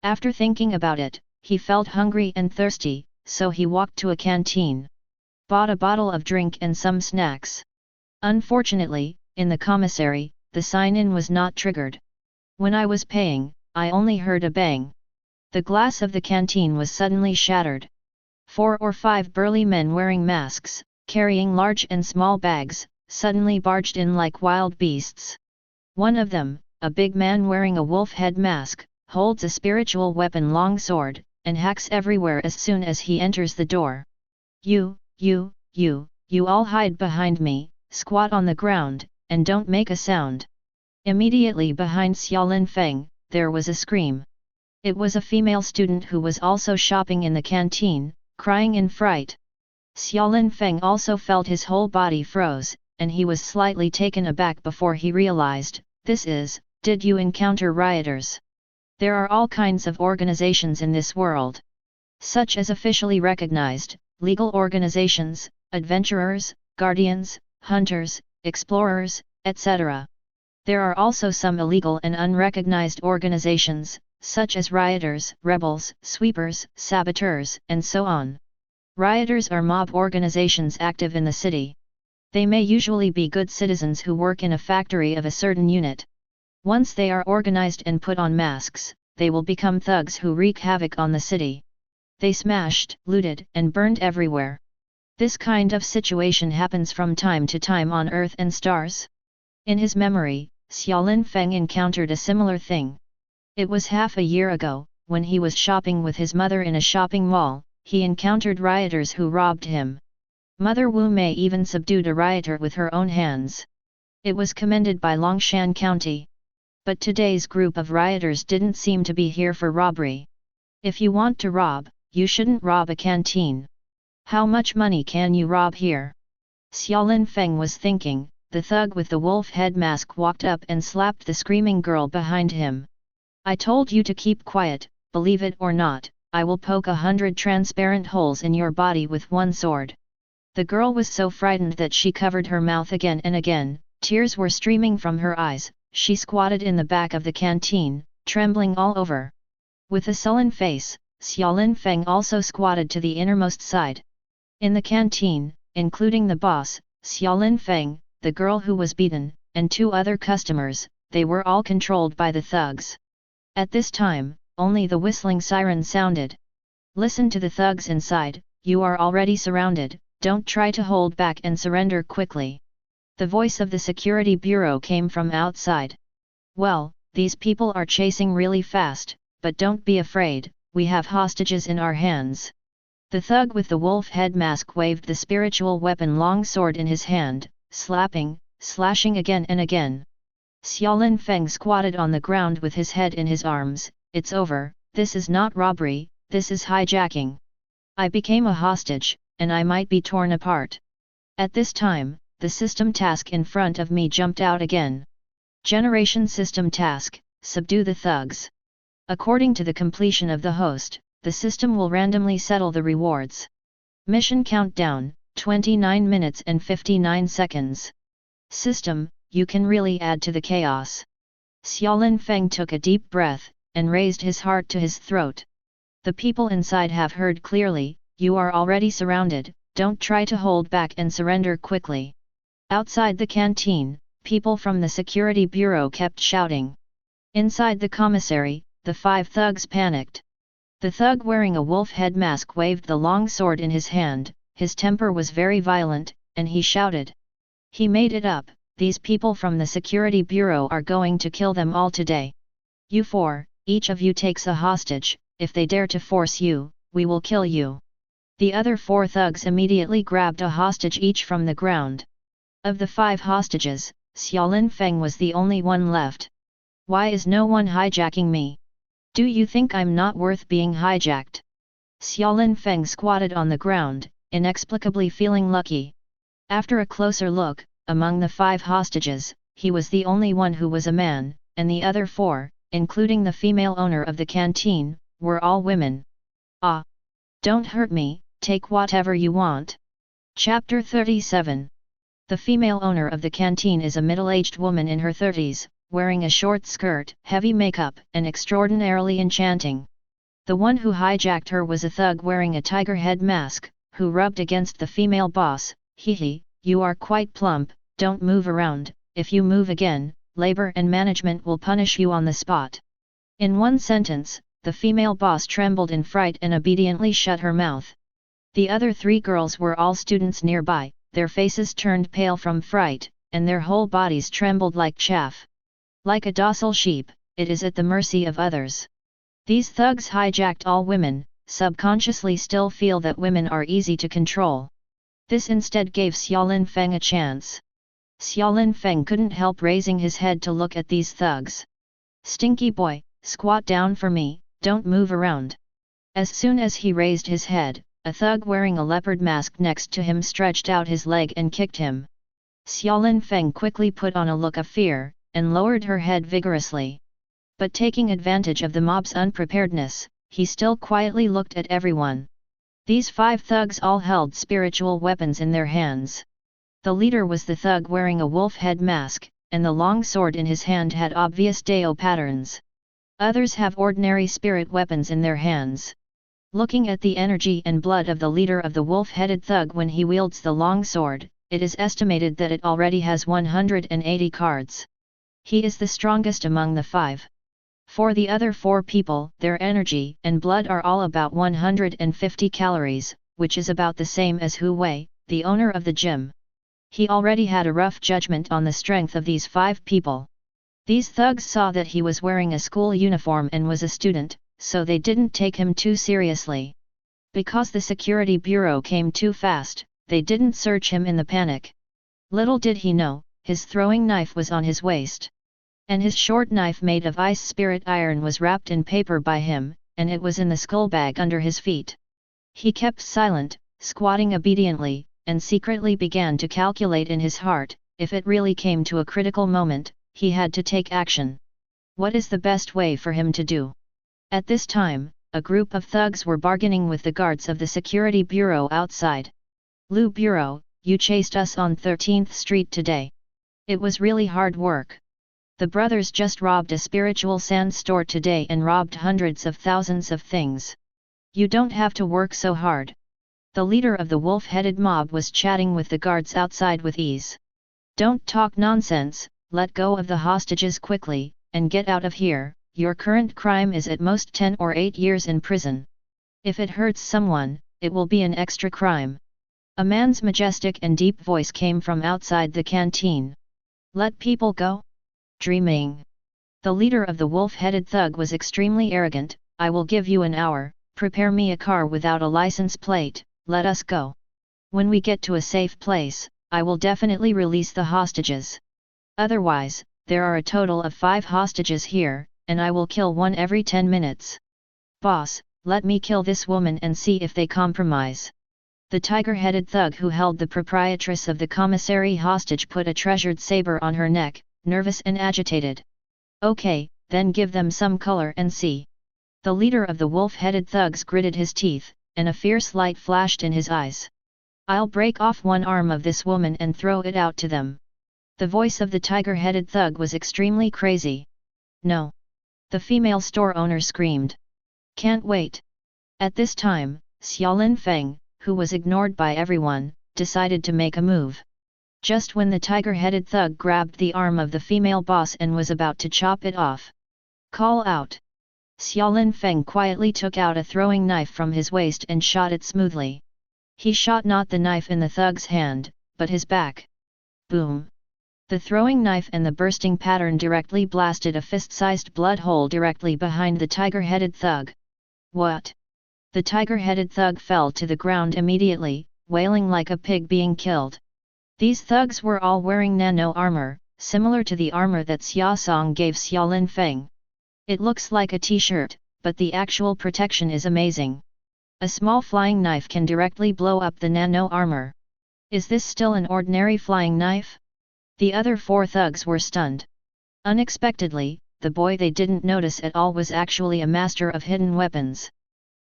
After thinking about it, he felt hungry and thirsty, so he walked to a canteen. Bought a bottle of drink and some snacks. Unfortunately, in the commissary, the sign-in was not triggered. When I was paying, I only heard a bang. The glass of the canteen was suddenly shattered. 4 or 5 burly men wearing masks, carrying large and small bags, suddenly barged in like wild beasts. One of them, a big man wearing a wolf head mask, holds a spiritual weapon long sword, and hacks everywhere as soon as he enters the door. You all hide behind me, squat on the ground, and don't make a sound. Immediately behind Xiaolin Feng, there was a scream. It was a female student who was also shopping in the canteen, crying in fright. Xiaolin Feng also felt his whole body froze, and he was slightly taken aback before he realized, did you encounter rioters? There are all kinds of organizations in this world. Such as officially recognized, legal organizations, adventurers, guardians, hunters, explorers, etc. There are also some illegal and unrecognized organizations, such as rioters, rebels, sweepers, saboteurs, and so on. Rioters are mob organizations active in the city. They may usually be good citizens who work in a factory of a certain unit. Once they are organized and put on masks, they will become thugs who wreak havoc on the city. They smashed, looted, and burned everywhere. This kind of situation happens from time to time on Earth and stars. In his memory, Xiaolin Feng encountered a similar thing. It was half a year ago, when he was shopping with his mother in a shopping mall, he encountered rioters who robbed him. Mother Wu Mei even subdued a rioter with her own hands. It was commended by Longshan County. But today's group of rioters didn't seem to be here for robbery. If you want to rob, you shouldn't rob a canteen. How much money can you rob here? Xiaolin Feng was thinking. The thug with the wolf head mask walked up and slapped the screaming girl behind him. I told you to keep quiet, believe it or not, I will poke 100 transparent holes in your body with one sword. The girl was so frightened that she covered her mouth again and again, tears were streaming from her eyes, she squatted in the back of the canteen, trembling all over. With a sullen face, Xiaolin Feng also squatted to the innermost side. In the canteen, including the boss, Xiaolin Feng, the girl who was beaten, and 2 other customers, they were all controlled by the thugs. At this time, only the whistling siren sounded. Listen to the thugs inside, you are already surrounded, don't try to hold back and surrender quickly. The voice of the security bureau came from outside. Well, these people are chasing really fast, but don't be afraid, we have hostages in our hands. The thug with the wolf head mask waved the spiritual weapon long sword in his hand, slapping, slashing again and again. Xiaolin Feng squatted on the ground with his head in his arms. It's over, this is not robbery, this is hijacking. I became a hostage, and I might be torn apart. At this time, the system task in front of me jumped out again. Generation system task, subdue the thugs. According to the completion of the host, the system will randomly settle the rewards. Mission countdown, 29 minutes and 59 seconds. System, you can really add to the chaos. Xiaolin Feng took a deep breath, and raised his heart to his throat. The people inside have heard clearly, you are already surrounded, don't try to hold back and surrender quickly. Outside the canteen, people from the security bureau kept shouting. Inside the commissary, the 5 thugs panicked. The thug wearing a wolf head mask waved the long sword in his hand, his temper was very violent, and he shouted. He made it up, these people from the security bureau are going to kill them all today. You 4, each of you takes a hostage, if they dare to force you, we will kill you. The other 4 thugs immediately grabbed a hostage each from the ground. Of the 5 hostages, Xiaolin Feng was the only one left. Why is no one hijacking me? Do you think I'm not worth being hijacked? Xiaolin Feng squatted on the ground, inexplicably feeling lucky. After a closer look, among the 5 hostages, he was the only one who was a man, and the other 4, including the female owner of the canteen, were all women. Ah! Don't hurt me, take whatever you want. Chapter 37. The female owner of the canteen is a middle-aged woman in her 30s, wearing a short skirt, heavy makeup, and extraordinarily enchanting. The one who hijacked her was a thug wearing a tiger head mask, who rubbed against the female boss. Hee, you are quite plump, don't move around, if you move again, labor and management will punish you on the spot. In one sentence, the female boss trembled in fright and obediently shut her mouth. The other 3 girls were all students nearby, their faces turned pale from fright, and their whole bodies trembled like chaff. Like a docile sheep, it is at the mercy of others. These thugs hijacked all women, subconsciously still feel that women are easy to control. This instead gave Xiaolin Feng a chance. Xiaolin Feng couldn't help raising his head to look at these thugs. Stinky boy, squat down for me, don't move around. As soon as he raised his head, a thug wearing a leopard mask next to him stretched out his leg and kicked him. Xiaolin Feng quickly put on a look of fear, and lowered her head vigorously. But taking advantage of the mob's unpreparedness, he still quietly looked at everyone. These 5 thugs all held spiritual weapons in their hands. The leader was the thug wearing a wolf head mask, and the long sword in his hand had obvious Dao patterns. Others have ordinary spirit weapons in their hands. Looking at the energy and blood of the leader of the wolf-headed thug when he wields the long sword, it is estimated that it already has 180 cards. He is the strongest among the 5. For the other 4 people, their energy and blood are all about 150 calories, which is about the same as Hu Wei, the owner of the gym. He already had a rough judgment on the strength of these 5 people. These thugs saw that he was wearing a school uniform and was a student, so they didn't take him too seriously. Because the security bureau came too fast, they didn't search him in the panic. Little did he know, his throwing knife was on his waist. And his short knife made of ice spirit iron was wrapped in paper by him, and it was in the skull bag under his feet. He kept silent, squatting obediently, and secretly began to calculate in his heart, if it really came to a critical moment, he had to take action. What is the best way for him to do? At this time, a group of thugs were bargaining with the guards of the security bureau outside. Lu Bureau, you chased us on 13th Street today. It was really hard work. The brothers just robbed a spiritual sand store today and robbed hundreds of thousands of things. You don't have to work so hard. The leader of the wolf-headed mob was chatting with the guards outside with ease. Don't talk nonsense, let go of the hostages quickly, and get out of here. Your current crime is at most 10 or 8 years in prison. If it hurts someone, it will be an extra crime. A man's majestic and deep voice came from outside the canteen. Let people go? Dreaming. The leader of the wolf-headed thug was extremely arrogant. I will give you an hour, prepare me a car without a license plate, let us go. When we get to a safe place, I will definitely release the hostages. Otherwise, there are a total of 5 hostages here, and I will kill one every 10 minutes. Boss, let me kill this woman and see if they compromise. The tiger-headed thug who held the proprietress of the commissary hostage put a treasured saber on her neck, nervous and agitated. Okay, then give them some color and see. The leader of the wolf-headed thugs gritted his teeth, and a fierce light flashed in his eyes. I'll break off one arm of this woman and throw it out to them. The voice of the tiger-headed thug was extremely crazy. No. The female store owner screamed. Can't wait. At this time, Xiaolin Feng, who was ignored by everyone, decided to make a move. Just when the tiger-headed thug grabbed the arm of the female boss and was about to chop it off. Call out. Xiaolin Feng quietly took out a throwing knife from his waist and shot it smoothly. He shot not the knife in the thug's hand, but his back. Boom. The throwing knife and the bursting pattern directly blasted a fist-sized blood hole directly behind the tiger-headed thug. What? The tiger-headed thug fell to the ground immediately, wailing like a pig being killed. These thugs were all wearing nano armor, similar to the armor that Xia Song gave Xiaolin Feng. It looks like a t-shirt, but the actual protection is amazing. A small flying knife can directly blow up the nano armor. Is this still an ordinary flying knife? The other 4 thugs were stunned. Unexpectedly, the boy they didn't notice at all was actually a master of hidden weapons.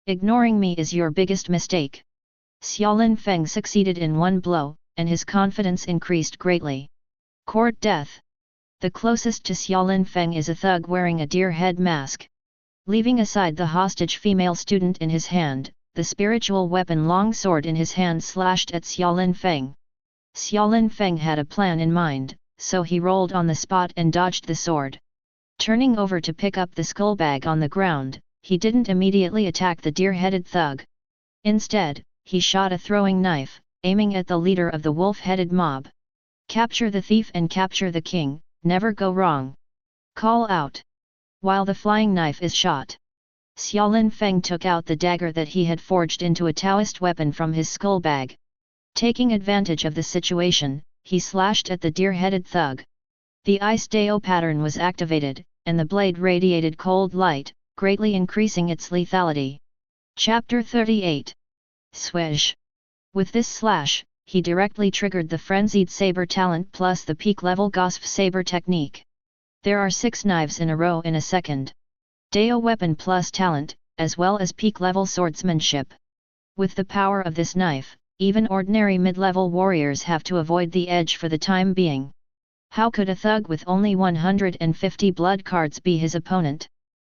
Ignoring me is your biggest mistake. Xiaolin Feng succeeded in one blow, and his confidence increased greatly. Court death. The closest to Xiaolin Feng is a thug wearing a deer head mask. Leaving aside the hostage female student in his hand, the spiritual weapon long sword in his hand slashed at Xiaolin Feng. Xiaolin Feng had a plan in mind, so he rolled on the spot and dodged the sword. Turning over to pick up the skull bag on the ground, he didn't immediately attack the deer-headed thug. Instead, he shot a throwing knife, aiming at the leader of the wolf-headed mob. Capture the thief and capture the king, never go wrong. Call out. While the flying knife is shot, Xiaolin Feng took out the dagger that he had forged into a Taoist weapon from his skull bag. Taking advantage of the situation, he slashed at the deer-headed thug. The Ice Dao pattern was activated, and the blade radiated cold light, greatly increasing its lethality. Chapter 38. Swish. With this slash, he directly triggered the frenzied saber talent plus the peak-level Gosf saber technique. There are 6 knives in a row in a second. Dao weapon plus talent, as well as peak-level swordsmanship. With the power of this knife, even ordinary mid-level warriors have to avoid the edge for the time being. How could a thug with only 150 blood cards be his opponent?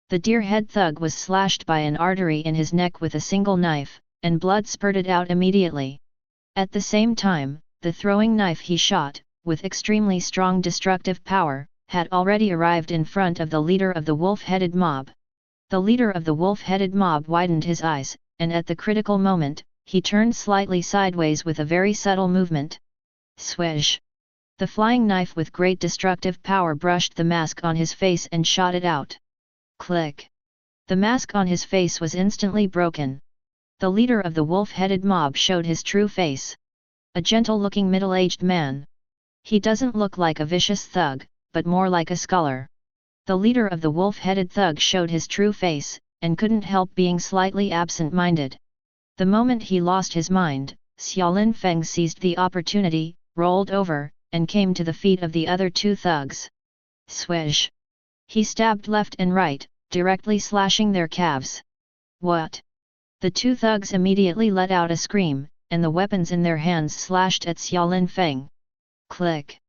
The deer-head thug was slashed by an artery in his neck with a single knife, and blood spurted out immediately. At the same time, the throwing knife he shot, with extremely strong destructive power, had already arrived in front of the leader of the wolf-headed mob. The leader of the wolf-headed mob widened his eyes, and at the critical moment, he turned slightly sideways with a very subtle movement. Swish! The flying knife with great destructive power brushed the mask on his face and shot it out. Click! The mask on his face was instantly broken. The leader of the wolf-headed mob showed his true face. A gentle-looking middle-aged man. He doesn't look like a vicious thug, but more like a scholar. The leader of the wolf-headed thug showed his true face, and couldn't help being slightly absent-minded. The moment he lost his mind, Xiaolin Feng seized the opportunity, rolled over, and came to the feet of the other 2 thugs. Swish! He stabbed left and right, directly slashing their calves. What? The 2 thugs immediately let out a scream, and the weapons in their hands slashed at Xiaolin Feng. Click!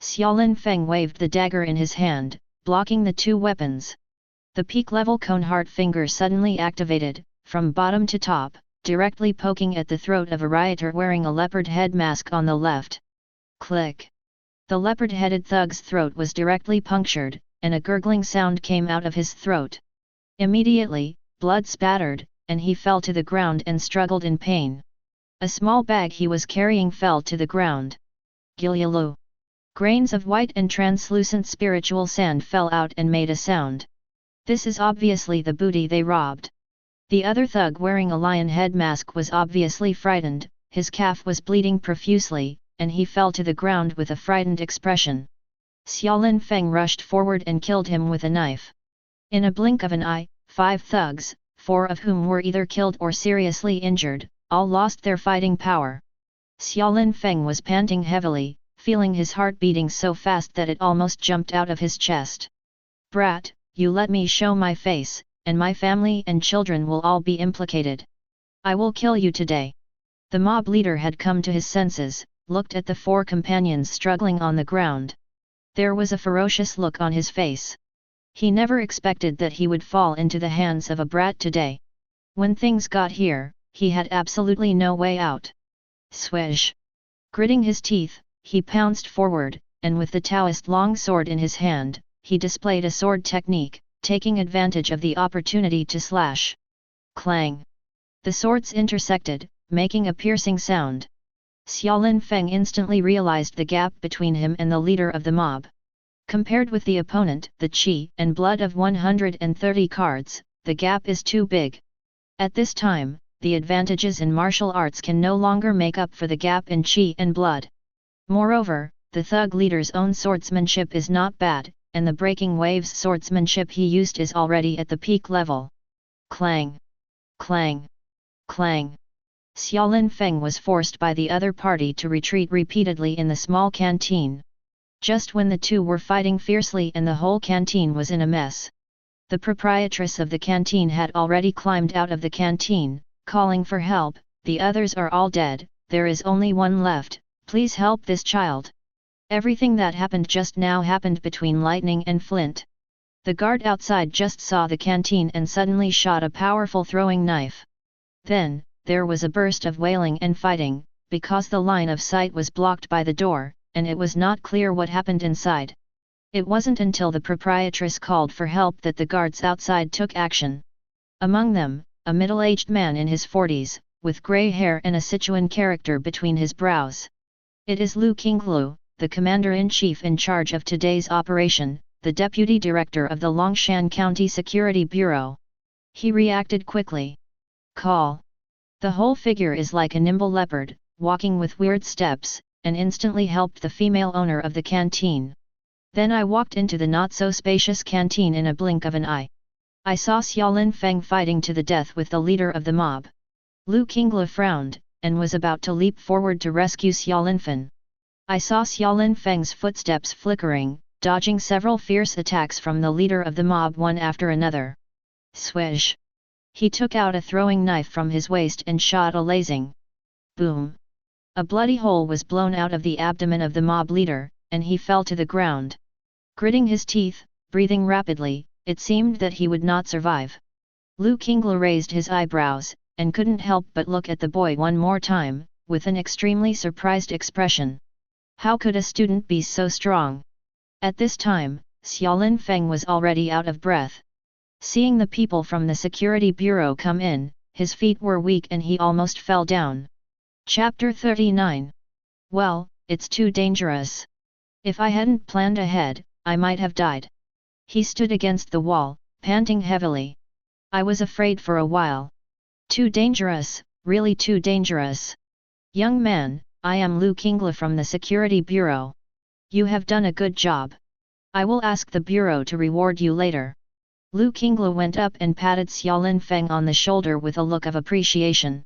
Xiaolin Feng waved the dagger in his hand, blocking the 2 weapons. The peak-level Coneheart finger suddenly activated, from bottom to top, directly poking at the throat of a rioter wearing a leopard head mask on the left. Click! The leopard-headed thug's throat was directly punctured, and a gurgling sound came out of his throat. Immediately, blood spattered, and he fell to the ground and struggled in pain. A small bag he was carrying fell to the ground. Gilyalu! Grains of white and translucent spiritual sand fell out and made a sound. This is obviously the booty they robbed. The other thug wearing a lion head mask was obviously frightened, his calf was bleeding profusely, and he fell to the ground with a frightened expression. Xiaolin Feng rushed forward and killed him with a knife. In a blink of an eye, 5 thugs, 4 of whom were either killed or seriously injured, all lost their fighting power. Xiaolin Feng was panting heavily, feeling his heart beating so fast that it almost jumped out of his chest. Brat, you let me show my face, and my family and children will all be implicated. I will kill you today. The mob leader had come to his senses, looked at the 4 companions struggling on the ground. There was a ferocious look on his face. He never expected that he would fall into the hands of a brat today. When things got here, he had absolutely no way out. Swish! Gritting his teeth, he pounced forward, and with the Taoist long sword in his hand, he displayed a sword technique, taking advantage of the opportunity to slash. Clang! The swords intersected, making a piercing sound. Xiaolin Feng instantly realized the gap between him and the leader of the mob. Compared with the opponent, the qi and blood of 130 cards, the gap is too big. At this time, the advantages in martial arts can no longer make up for the gap in qi and blood. Moreover, the thug leader's own swordsmanship is not bad, and the breaking waves swordsmanship he used is already at the peak level. Clang! Clang! Clang! Xiaolin Feng was forced by the other party to retreat repeatedly in the small canteen. Just when the two were fighting fiercely and the whole canteen was in a mess, the proprietress of the canteen had already climbed out of the canteen, calling for help. The others are all dead, there is only one left, please help this child. Everything that happened just now happened between lightning and flint. The guard outside just saw the canteen and suddenly shot a powerful throwing knife. Then, there was a burst of wailing and fighting, because the line of sight was blocked by the door, and it was not clear what happened inside. It wasn't until the proprietress called for help that the guards outside took action. Among them, a middle-aged man in his 40s, with grey hair and a Sichuan character between his brows. It is Lu Qinglu, the commander-in-chief in charge of today's operation, the deputy director of the Longshan County Security Bureau. He reacted quickly. Call. The whole figure is like a nimble leopard, walking with weird steps, and instantly helped the female owner of the canteen. Then I walked into the not-so-spacious canteen in a blink of an eye. I saw Xiaolin Feng fighting to the death with the leader of the mob. Lu Qinglu frowned, and was about to leap forward to rescue Xiaolin Feng. I saw Xiaolin Feng's footsteps flickering, dodging several fierce attacks from the leader of the mob one after another. Swish! He took out a throwing knife from his waist and shot a lasing. Boom! A bloody hole was blown out of the abdomen of the mob leader, and he fell to the ground. Gritting his teeth, breathing rapidly, it seemed that he would not survive. Lu Qinglu raised his eyebrows, and couldn't help but look at the boy one more time, with an extremely surprised expression. How could a student be so strong? At this time, Xiaolin Feng was already out of breath. Seeing the people from the security bureau come in, his feet were weak and he almost fell down. Chapter 39. Well, it's too dangerous. If I hadn't planned ahead, I might have died. He stood against the wall, panting heavily. I was afraid for a while. Too dangerous, really too dangerous. Young man, I am Lu Qinglu from the Security Bureau. You have done a good job. I will ask the Bureau to reward you later. Lu Qinglu went up and patted Xiaolin Feng on the shoulder with a look of appreciation.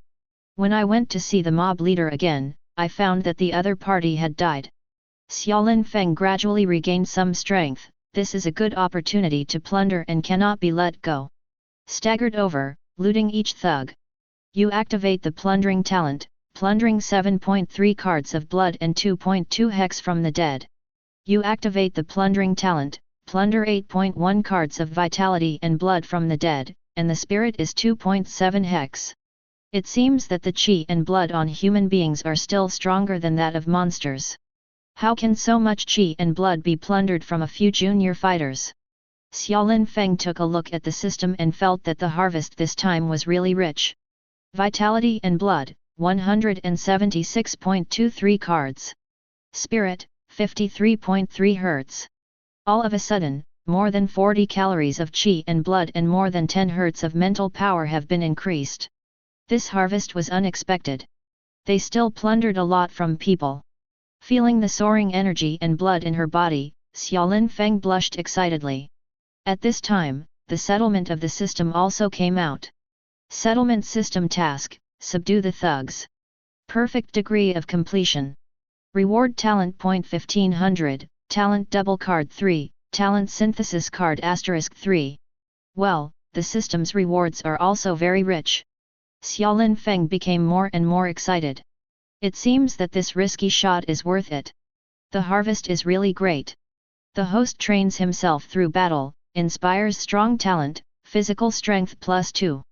When I went to see the mob leader again, I found that the other party had died. Xiaolin Feng gradually regained some strength. This is a good opportunity to plunder and cannot be let go. Staggered over, looting each thug. You activate the plundering talent, plundering 7.3 cards of blood and 2.2 hex from the dead. You activate the plundering talent, plunder 8.1 cards of vitality and blood from the dead, and the spirit is 2.7 hex. It seems that the chi and blood on human beings are still stronger than that of monsters. How can so much chi and blood be plundered from a few junior fighters? Xiaolin Feng took a look at the system and felt that the harvest this time was really rich. Vitality and blood, 176.23 cards. Spirit, 53.3 Hz. All of a sudden, more than 40 calories of chi and blood and more than 10 Hz of mental power have been increased. This harvest was unexpected. They still plundered a lot from people. Feeling the soaring energy and blood in her body, Xiaolin Feng blushed excitedly. At this time, the settlement of the system also came out. Settlement system task, subdue the thugs. Perfect degree of completion. Reward talent point 1500, talent double card 3, talent synthesis card asterisk 3. Well, the system's rewards are also very rich. Xiaolin Feng became more and more excited. It seems that this risky shot is worth it. The harvest is really great. The host trains himself through battle, inspires strong talent, physical strength +2.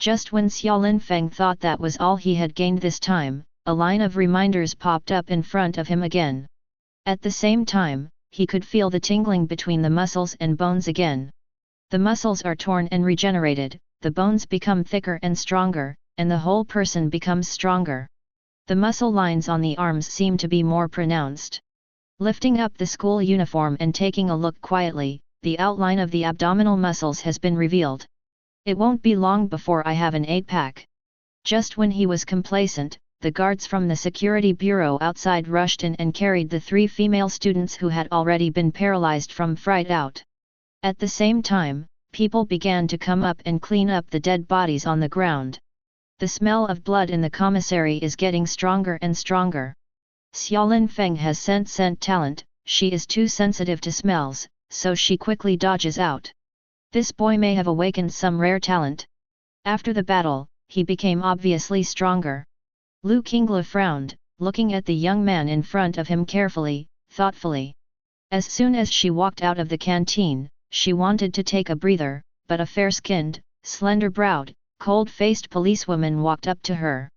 Just when Xiaolin Feng thought that was all he had gained this time, a line of reminders popped up in front of him again. At the same time, he could feel the tingling between the muscles and bones again. The muscles are torn and regenerated, the bones become thicker and stronger, and the whole person becomes stronger. The muscle lines on the arms seem to be more pronounced. Lifting up the school uniform and taking a look quietly, the outline of the abdominal muscles has been revealed. It won't be long before I have an 8-pack. Just when he was complacent, the guards from the security bureau outside rushed in and carried the 3 female students who had already been paralyzed from fright out. At the same time, people began to come up and clean up the dead bodies on the ground. The smell of blood in the commissary is getting stronger and stronger. Xiaolin Feng has scent talent, she is too sensitive to smells, so she quickly dodges out. This boy may have awakened some rare talent. After the battle, he became obviously stronger. Lu Qinglu frowned, looking at the young man in front of him carefully, thoughtfully. As soon as she walked out of the canteen, she wanted to take a breather, but a fair-skinned, slender-browed, cold-faced policewoman walked up to her.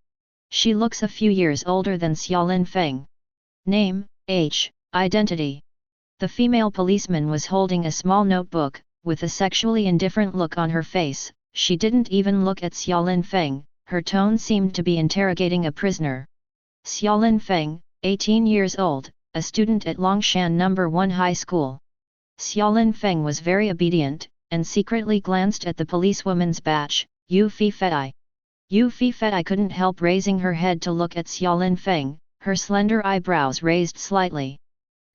She looks a few years older than Xiaolin Feng. Name, age, identity. The female policeman was holding a small notebook, with a sexually indifferent look on her face. She didn't even look at Xiaolin Feng, her tone seemed to be interrogating a prisoner. Xiaolin Feng, 18 years old, a student at Longshan No. 1 High School. Xiaolin Feng was very obedient, and secretly glanced at the policewoman's badge, Yu Fi Fei. Yu Fi Fei couldn't help raising her head to look at Xiaolin Feng, her slender eyebrows raised slightly.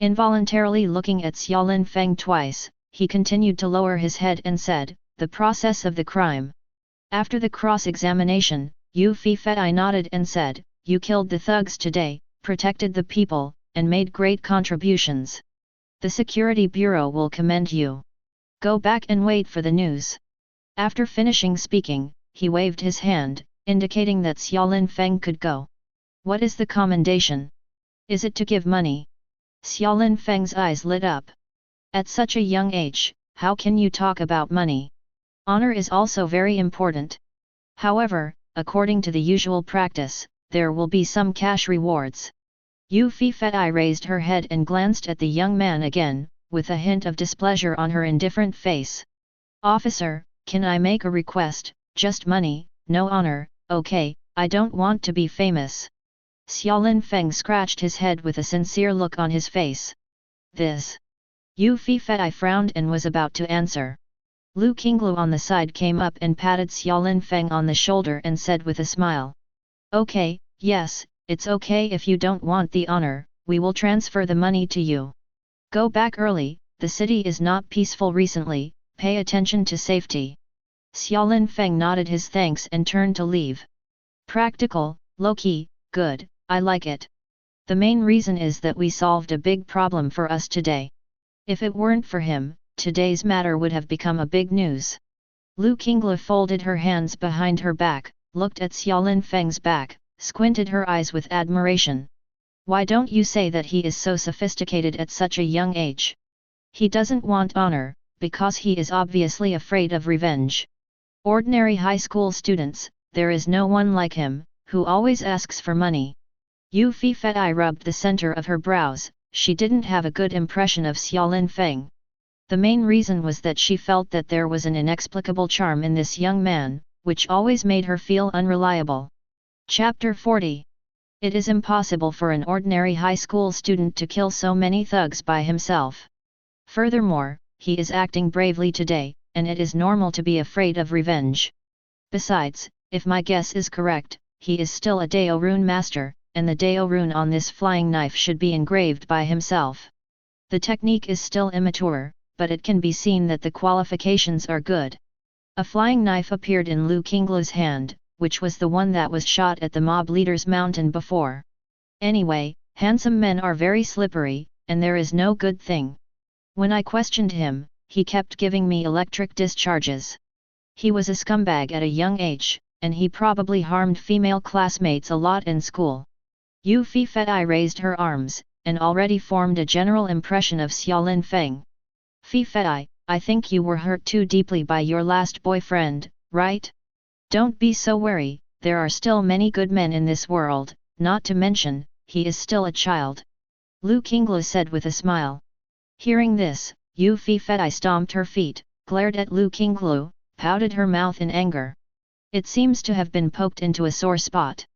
Involuntarily looking at Xiaolin Feng twice, he continued to lower his head and said, "The process of the crime." After the cross-examination, Yu Fi Fei nodded and said, "You killed the thugs today, protected the people, and made great contributions. The Security Bureau will commend you. Go back and wait for the news." After finishing speaking, he waved his hand, indicating that Xiaolin Feng could go. "What is the commendation? Is it to give money?" Xiaolin Feng's eyes lit up. "At such a young age, how can you talk about money? Honor is also very important. However, according to the usual practice, there will be some cash rewards." Yu Fi Fei raised her head and glanced at the young man again, with a hint of displeasure on her indifferent face. "Officer, can I make a request? Just money, no honor, okay, I don't want to be famous." Xiaolin Feng scratched his head with a sincere look on his face. "This." Yu Fi Fei frowned and was about to answer. Lu Qinglu on the side came up and patted Xiaolin Feng on the shoulder and said with a smile. "Okay, yes, it's okay if you don't want the honor, we will transfer the money to you. Go back early, the city is not peaceful recently, pay attention to safety." Xiaolin Feng nodded his thanks and turned to leave. "Practical, low-key, good, I like it. The main reason is that we solved a big problem for us today. If it weren't for him, today's matter would have become a big news." Lu Qinglu folded her hands behind her back, looked at Xiaolin Feng's back, squinted her eyes with admiration. "Why don't you say that he is so sophisticated at such a young age? He doesn't want honor, because he is obviously afraid of revenge. Ordinary high school students, there is no one like him, who always asks for money." Yu Fi Fei rubbed the center of her brows, she didn't have a good impression of Xiaolin Feng. The main reason was that she felt that there was an inexplicable charm in this young man, which always made her feel unreliable. Chapter 40. It is impossible for an ordinary high school student to kill so many thugs by himself. Furthermore, he is acting bravely today, and it is normal to be afraid of revenge. Besides, if my guess is correct, he is still a Dao rune master, and the Dao rune on this flying knife should be engraved by himself. The technique is still immature, but it can be seen that the qualifications are good. A flying knife appeared in Lu Qinglu's hand, which was the one that was shot at the mob leader's mountain before. Anyway, handsome men are very slippery, and there is no good thing. When I questioned him, he kept giving me electric discharges. He was a scumbag at a young age, and he probably harmed female classmates a lot in school. Yu Fi Fei raised her arms, and already formed a general impression of Xiaolin Feng. "Fi Fei, I think you were hurt too deeply by your last boyfriend, right? Don't be so wary, there are still many good men in this world, not to mention, he is still a child." Lu Qinglu said with a smile. Hearing this, Yu Fi Fei stomped her feet, glared at Lu Qinglu, pouted her mouth in anger. "It seems to have been poked into a sore spot.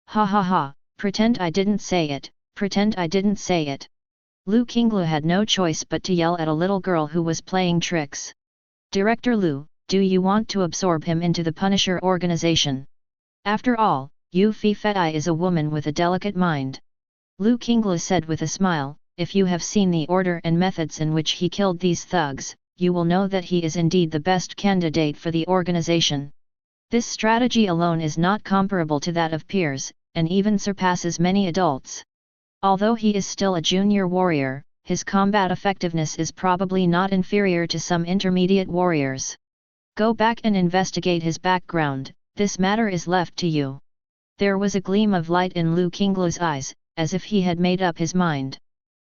Ha ha ha, pretend I didn't say it, pretend I didn't say it." Lu Qinglu had no choice but to yell at a little girl who was playing tricks. "Director Lu, do you want to absorb him into the Punisher organization? After all, Yu Fi Fei is a woman with a delicate mind." Lu Qinglu said with a smile, "If you have seen the order and methods in which he killed these thugs, you will know that he is indeed the best candidate for the organization." This strategy alone is not comparable to that of peers, and even surpasses many adults. Although he is still a junior warrior, his combat effectiveness is probably not inferior to some intermediate warriors. Go back and investigate his background, this matter is left to you. There was a gleam of light in Lu Qinglu's eyes, as if he had made up his mind.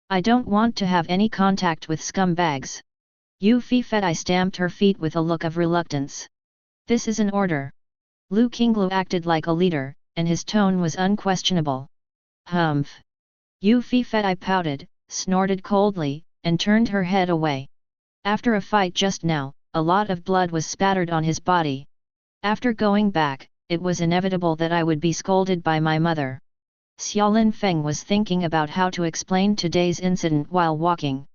I don't want to have any contact with scumbags. Yu Fifei stamped her feet with a look of reluctance. This is an order. Lu Qinglu acted like a leader, and his tone was unquestionable. Humph! Yu Fifei pouted, snorted coldly, and turned her head away. After a fight just now, a lot of blood was spattered on his body. After going back, it was inevitable that I would be scolded by my mother. Xiaolin Feng was thinking about how to explain today's incident while walking.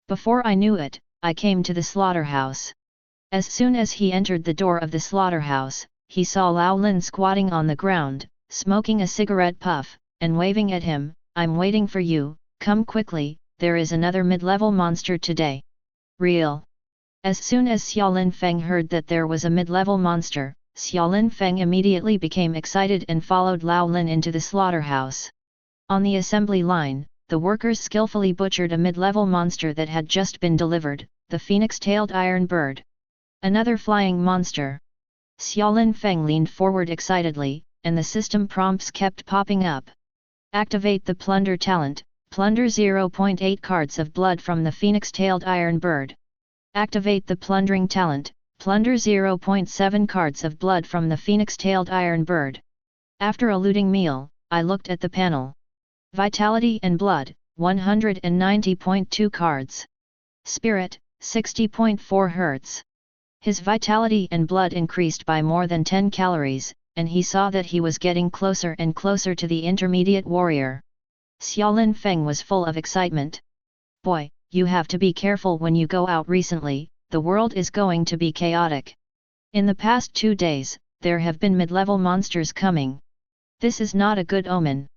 Before I knew it, I came to the slaughterhouse. As soon as he entered the door of the slaughterhouse, he saw Lao Lin squatting on the ground, smoking a cigarette puff, and waving at him. I'm waiting for you, come quickly, there is another mid-level monster today. Real. As soon as Xiaolin Feng heard that there was a mid-level monster, Xiaolin Feng immediately became excited and followed Lao Lin into the slaughterhouse. On the assembly line, the workers skillfully butchered a mid-level monster that had just been delivered, the phoenix-tailed iron bird. Another flying monster. Xiaolin Feng leaned forward excitedly, and the system prompts kept popping up. Activate the plunder talent, plunder 0.8 cards of blood from the phoenix-tailed iron bird. Activate the plundering talent, plunder 0.7 cards of blood from the phoenix-tailed iron bird. After a looting meal, I looked at the panel. Vitality and blood, 190.2 cards. Spirit, 60.4 Hz. His vitality and blood increased by more than 10 calories, and he saw that he was getting closer and closer to the intermediate warrior. Xiaolin Feng was full of excitement. Boy, you have to be careful when you go out recently, the world is going to be chaotic. In the past 2 days, there have been mid-level monsters coming. This is not a good omen.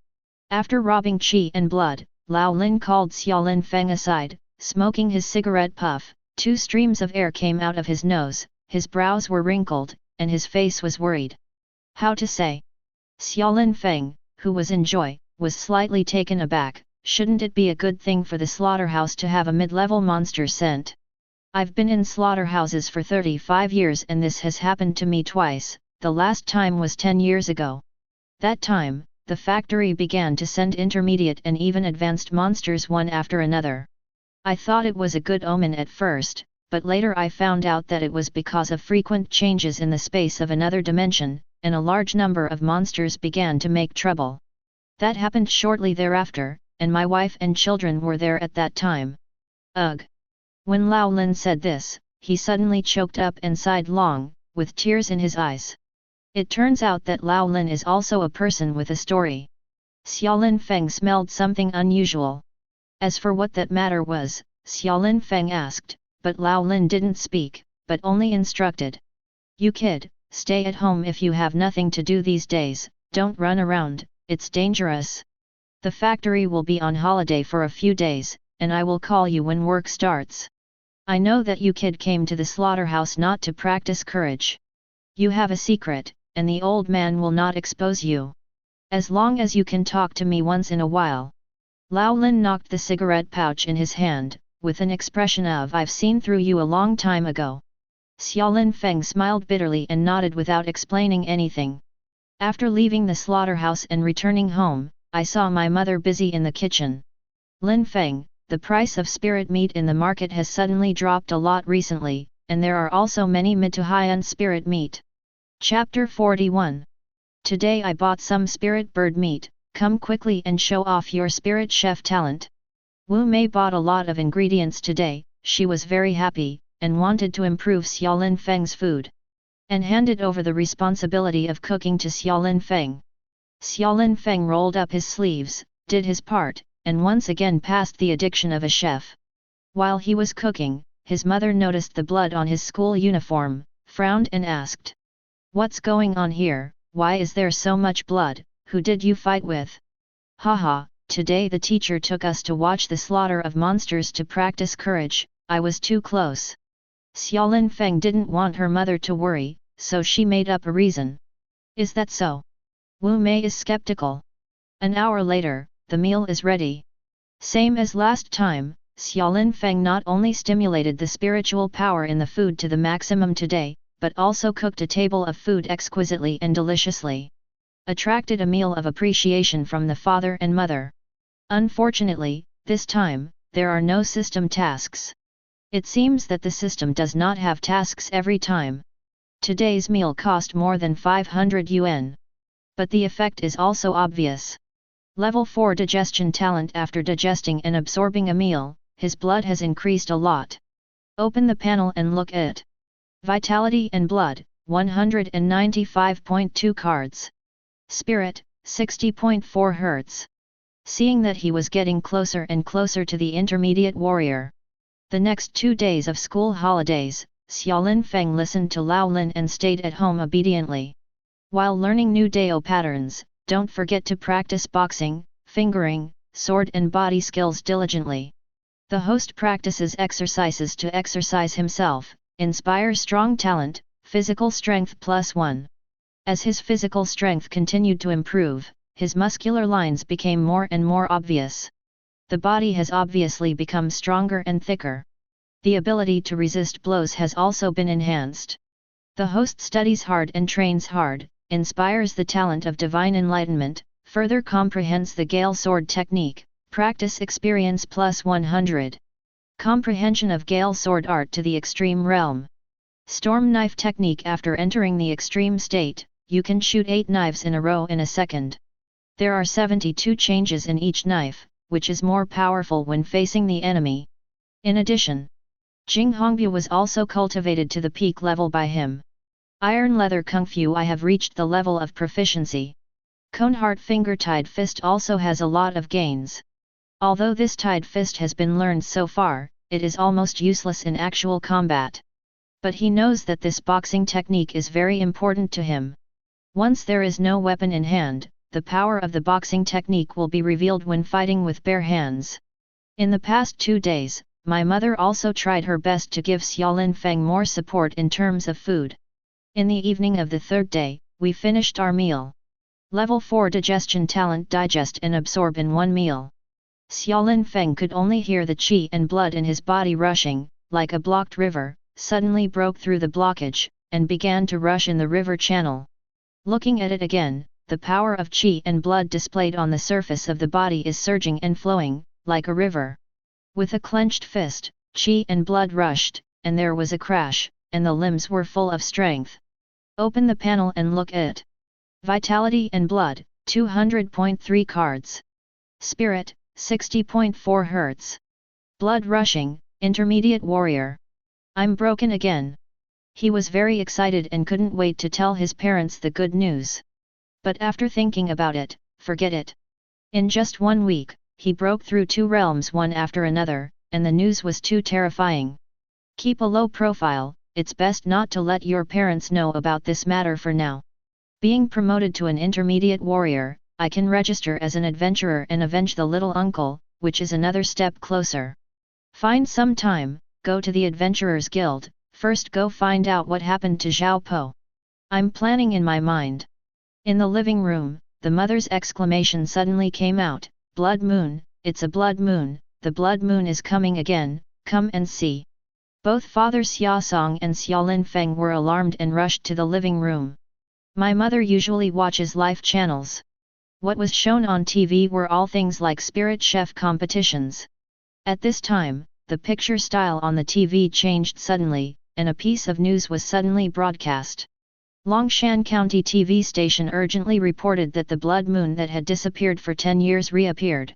After robbing qi and blood, Lao Lin called Xiaolin Feng aside, smoking his cigarette puff. 2 streams of air came out of his nose, his brows were wrinkled, and his face was worried. How to say? Xiaolin Feng, who was in joy, was slightly taken aback. Shouldn't it be a good thing for the slaughterhouse to have a mid-level monster sent? I've been in slaughterhouses for 35 years and this has happened to me twice, the last time was 10 years ago. That time, the factory began to send intermediate and even advanced monsters one after another. I thought it was a good omen at first, but later I found out that it was because of frequent changes in the space of another dimension, and a large number of monsters began to make trouble. That happened shortly thereafter, and my wife and children were there at that time. Ugh! When Lao Lin said this, he suddenly choked up and sighed long, with tears in his eyes. It turns out that Lao Lin is also a person with a story. Xiaolin Feng smelled something unusual. As for what that matter was, Xiaolin Feng asked, but Lao Lin didn't speak, but only instructed. You kid, stay at home if you have nothing to do these days, don't run around, it's dangerous. The factory will be on holiday for a few days, and I will call you when work starts. I know that you kid came to the slaughterhouse not to practice courage. You have a secret, and the old man will not expose you. As long as you can talk to me once in a while. Lao Lin knocked the cigarette pouch in his hand, with an expression of I've seen through you a long time ago. Xiaolin Feng smiled bitterly and nodded without explaining anything. After leaving the slaughterhouse and returning home, I saw my mother busy in the kitchen. Lin Feng, the price of spirit meat in the market has suddenly dropped a lot recently, and there are also many mid to high-end spirit meat. Chapter 41. Today I bought some spirit bird meat. Come quickly and show off your spirit chef talent. Wu Mei bought a lot of ingredients today, she was very happy, and wanted to improve Xiaolin Feng's food. And handed over the responsibility of cooking to Xiaolin Feng. Xiaolin Feng rolled up his sleeves, did his part, and once again passed the addiction of a chef. While he was cooking, his mother noticed the blood on his school uniform, frowned and asked. What's going on here, why is there so much blood? Who did you fight with? Haha, today the teacher took us to watch the slaughter of monsters to practice courage, I was too close. Xiaolin Feng didn't want her mother to worry, so she made up a reason. Is that so? Wu Mei is skeptical. An hour later, the meal is ready. Same as last time, Xiaolin Feng not only stimulated the spiritual power in the food to the maximum today, but also cooked a table of food exquisitely and deliciously. Attracted a meal of appreciation from the father and mother. Unfortunately, this time, there are no system tasks. It seems that the system does not have tasks every time. Today's meal cost more than 500 yuan. But the effect is also obvious. Level 4 digestion talent. After digesting and absorbing a meal, his blood has increased a lot. Open the panel and look at it. Vitality and blood, 195.2 cards. Spirit, 60.4 Hz. Seeing that he was getting closer and closer to the intermediate warrior. The next 2 days of school holidays, Xiaolin Feng listened to Lao Lin and stayed at home obediently. While learning new Dao patterns, don't forget to practice boxing, fingering, sword and body skills diligently. The host practices exercises to exercise himself, inspire strong talent, physical strength +1. As his physical strength continued to improve, his muscular lines became more and more obvious. The body has obviously become stronger and thicker. The ability to resist blows has also been enhanced. The host studies hard and trains hard, inspires the talent of divine enlightenment, further comprehends the Gale sword technique, practice experience +100. Comprehension of Gale sword art to the extreme realm. Storm knife technique. After entering the extreme state, you can shoot 8 knives in a row in a second. There are 72 changes in each knife, which is more powerful when facing the enemy. In addition, Jing Hongbu was also cultivated to the peak level by him. Iron leather kung fu. I have reached the level of proficiency. Coneheart finger tied fist also has a lot of gains. Although this tied fist has been learned so far, it is almost useless in actual combat. But he knows that this boxing technique is very important to him. Once there is no weapon in hand, the power of the boxing technique will be revealed when fighting with bare hands. In the past 2 days, my mother also tried her best to give Xiaolin Feng more support in terms of food. In the evening of the 3rd day, we finished our meal. Level 4 digestion talent. Digest and absorb in one meal. Xiaolin Feng could only hear the qi and blood in his body rushing, like a blocked river, suddenly broke through the blockage, and began to rush in the river channel. Looking at it again, the power of qi and blood displayed on the surface of the body is surging and flowing, like a river. With a clenched fist, qi and blood rushed, and there was a crash, and the limbs were full of strength. Open the panel and look at it. Vitality and blood, 200.3 cards. Spirit, 60.4 Hz. Blood rushing, intermediate warrior. I'm broken again. He was very excited and couldn't wait to tell his parents the good news. But after thinking about it, forget it. In just 1 week, he broke through 2 realms one after another, and the news was too terrifying. Keep a low profile, it's best not to let your parents know about this matter for now. Being promoted to an intermediate warrior, I can register as an adventurer and avenge the little uncle, which is another step closer. Find some time, go to the Adventurers Guild, first go find out what happened to Zhao Po. I'm planning in my mind. In the living room, the mother's exclamation suddenly came out, "Blood moon, it's a blood moon, the blood moon is coming again, come and see." Both Father Xiaosong and Xiaolin Feng were alarmed and rushed to the living room. My mother usually watches life channels. What was shown on TV were all things like spirit chef competitions. At this time, the picture style on the TV changed suddenly, and a piece of news was suddenly broadcast. Longshan County TV station urgently reported that the blood moon that had disappeared for 10 years reappeared.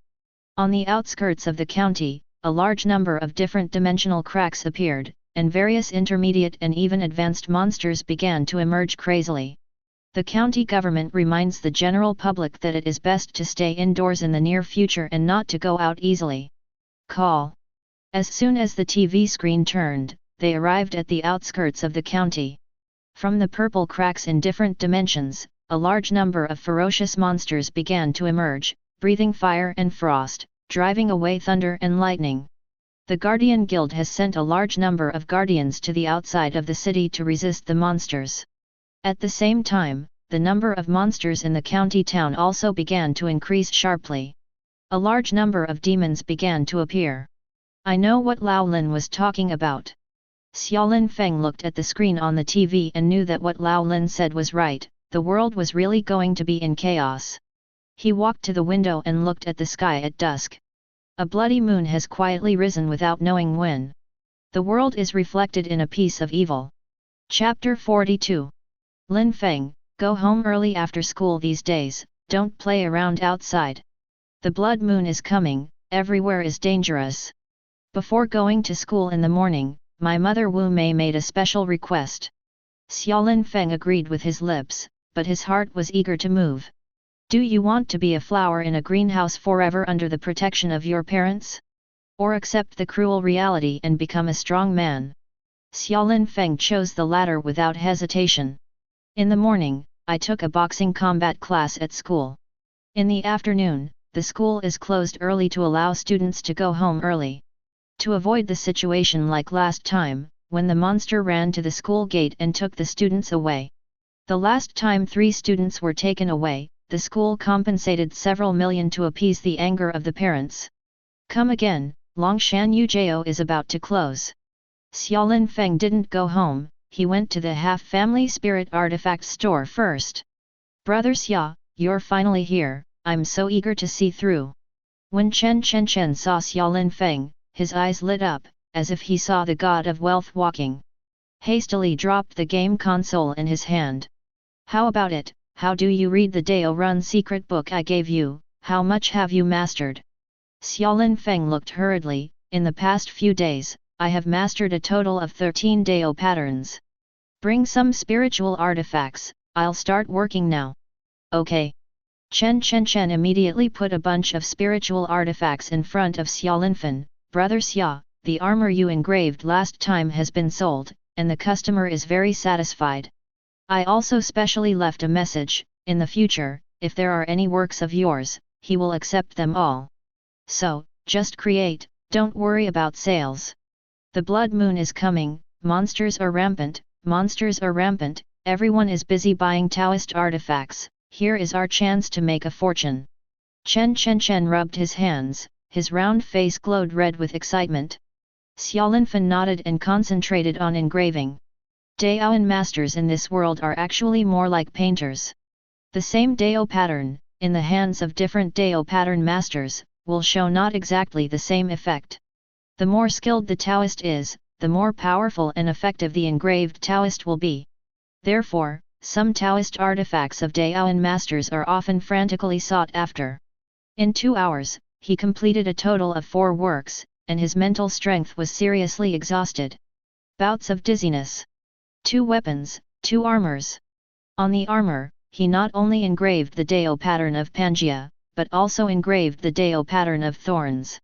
On the outskirts of the county, a large number of different dimensional cracks appeared, and various intermediate and even advanced monsters began to emerge crazily. The county government reminds the general public that it is best to stay indoors in the near future and not to go out easily. Call. As soon as the TV screen turned, they arrived at the outskirts of the county. From the purple cracks in different dimensions, a large number of ferocious monsters began to emerge, breathing fire and frost, driving away thunder and lightning. The Guardian Guild has sent a large number of guardians to the outside of the city to resist the monsters. At the same time, the number of monsters in the county town also began to increase sharply. A large number of demons began to appear. I know what Lao Lin was talking about. Xiaolin Feng looked at the screen on the TV and knew that what Lao Lin said was right, the world was really going to be in chaos. He walked to the window and looked at the sky at dusk. A bloody moon has quietly risen without knowing when. The world is reflected in a piece of evil. Chapter 42. Lin Feng, go home early after school these days, don't play around outside. The blood moon is coming, everywhere is dangerous. Before going to school in the morning, my mother Wu Mei made a special request. Xiaolin Feng agreed with his lips, but his heart was eager to move. Do you want to be a flower in a greenhouse forever under the protection of your parents? Or accept the cruel reality and become a strong man? Xiaolin Feng chose the latter without hesitation. In the morning, I took a boxing combat class at school. In the afternoon, the school is closed early to allow students to go home early. To avoid the situation like last time, when the monster ran to the school gate and took the students away. The last time 3 students were taken away, the school compensated several million to appease the anger of the parents. Come again, Longshan Yujao is about to close. Xiaolin Feng didn't go home, he went to the half-family spirit artifact store first. Brother Xia, you're finally here, I'm so eager to see through. When Chen saw Xiaolin Feng, his eyes lit up, as if he saw the god of wealth walking. Hastily dropped the game console in his hand. How about it, how do you read the Dao Run secret book I gave you, how much have you mastered? Xiaolin Feng looked hurriedly, in the past few days, I have mastered a total of 13 Dao patterns. Bring some spiritual artifacts, I'll start working now. Okay. Chen immediately put a bunch of spiritual artifacts in front of Xiaolin Feng. Brother Xia, the armor you engraved last time has been sold, and the customer is very satisfied. I also specially left a message, in the future, if there are any works of yours, he will accept them all. So, just create, don't worry about sales. The blood moon is coming, monsters are rampant, everyone is busy buying Taoist artifacts, here is our chance to make a fortune. Chen rubbed his hands. His round face glowed red with excitement. Xiaolin Feng nodded and concentrated on engraving. Daoan masters in this world are actually more like painters. The same Dao pattern, in the hands of different Dao pattern masters, will show not exactly the same effect. The more skilled the Taoist is, the more powerful and effective the engraved Taoist will be. Therefore, some Taoist artifacts of Daoan masters are often frantically sought after. In 2 hours, he completed a total of 4 works, and his mental strength was seriously exhausted. Bouts of dizziness. 2 weapons, 2 armors. On the armor, he not only engraved the Dao pattern of Pangaea, but also engraved the Dao pattern of thorns.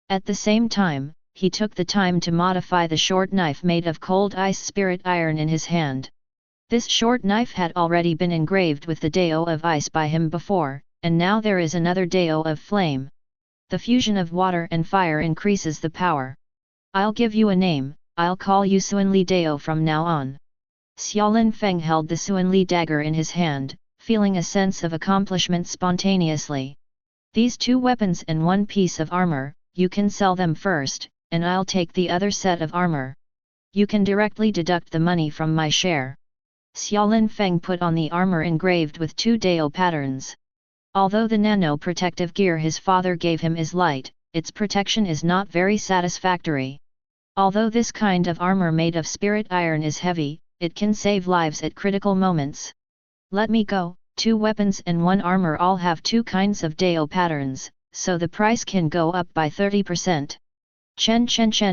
At the same time, he took the time to modify the short knife made of cold ice spirit iron in his hand. This short knife had already been engraved with the Dao of ice by him before, and now there is another Dao of flame. The fusion of water and fire increases the power. I'll give you a name, I'll call you Suanli Dao from now on. Xiaolin Feng held the Suanli dagger in his hand, feeling a sense of accomplishment spontaneously. These 2 weapons and 1 piece of armor, you can sell them first, and I'll take the other set of armor. You can directly deduct the money from my share. Xiaolin Feng put on the armor engraved with 2 Dao patterns. Although the nano-protective gear his father gave him is light, its protection is not very satisfactory. Although this kind of armor made of spirit iron is heavy, it can save lives at critical moments. Let me go, 2 weapons and 1 armor all have 2 kinds of Dao patterns, so the price can go up by 30%. Chen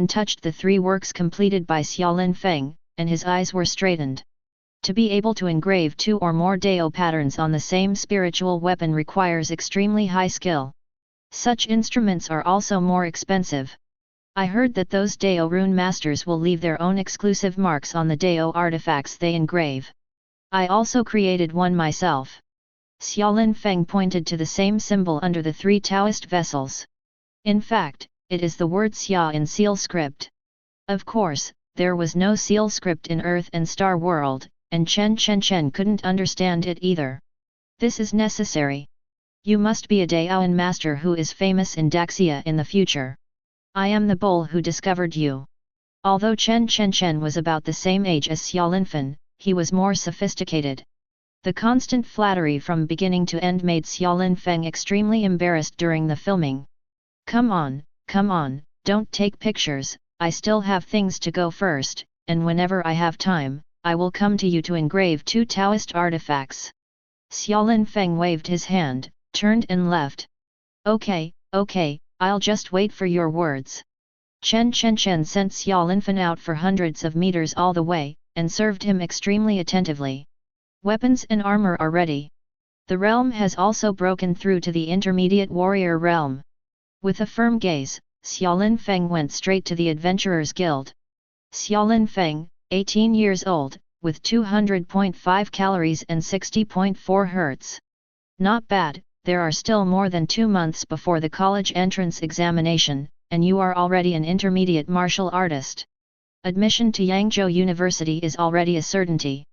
touched the 3 works completed by Xiaolin Feng, and his eyes were straightened. To be able to engrave 2 or more Dao patterns on the same spiritual weapon requires extremely high skill. Such instruments are also more expensive. I heard that those Dao rune masters will leave their own exclusive marks on the Dao artifacts they engrave. I also created one myself. Xiaolin Feng pointed to the same symbol under the 3 Taoist vessels. In fact, it is the word Xia in seal script. Of course, there was no seal script in Earth and Star World, and Chen couldn't understand it either. This is necessary. You must be a Daoan master who is famous in Daxia in the future. I am the bull who discovered you. Although Chen was about the same age as Xiaolinfen, he was more sophisticated. The constant flattery from beginning to end made Xiaolinfeng extremely embarrassed during the filming. Come on, don't take pictures, I still have things to go first, and whenever I have time, I will come to you to engrave 2 Taoist artifacts. Xiaolinfeng waved his hand, turned and left. Okay, I'll just wait for your words. Chen sent Xiaolinfen out for hundreds of meters all the way, and served him extremely attentively. Weapons and armor are ready. The realm has also broken through to the intermediate warrior realm. With a firm gaze, Xiaolinfeng went straight to the Adventurers Guild. Xiaolinfeng, 18 years old, with 200.5 calories and 60.4 Hz. Not bad, there are still more than 2 months before the college entrance examination, and you are already an intermediate martial artist. Admission to Yangzhou University is already a certainty.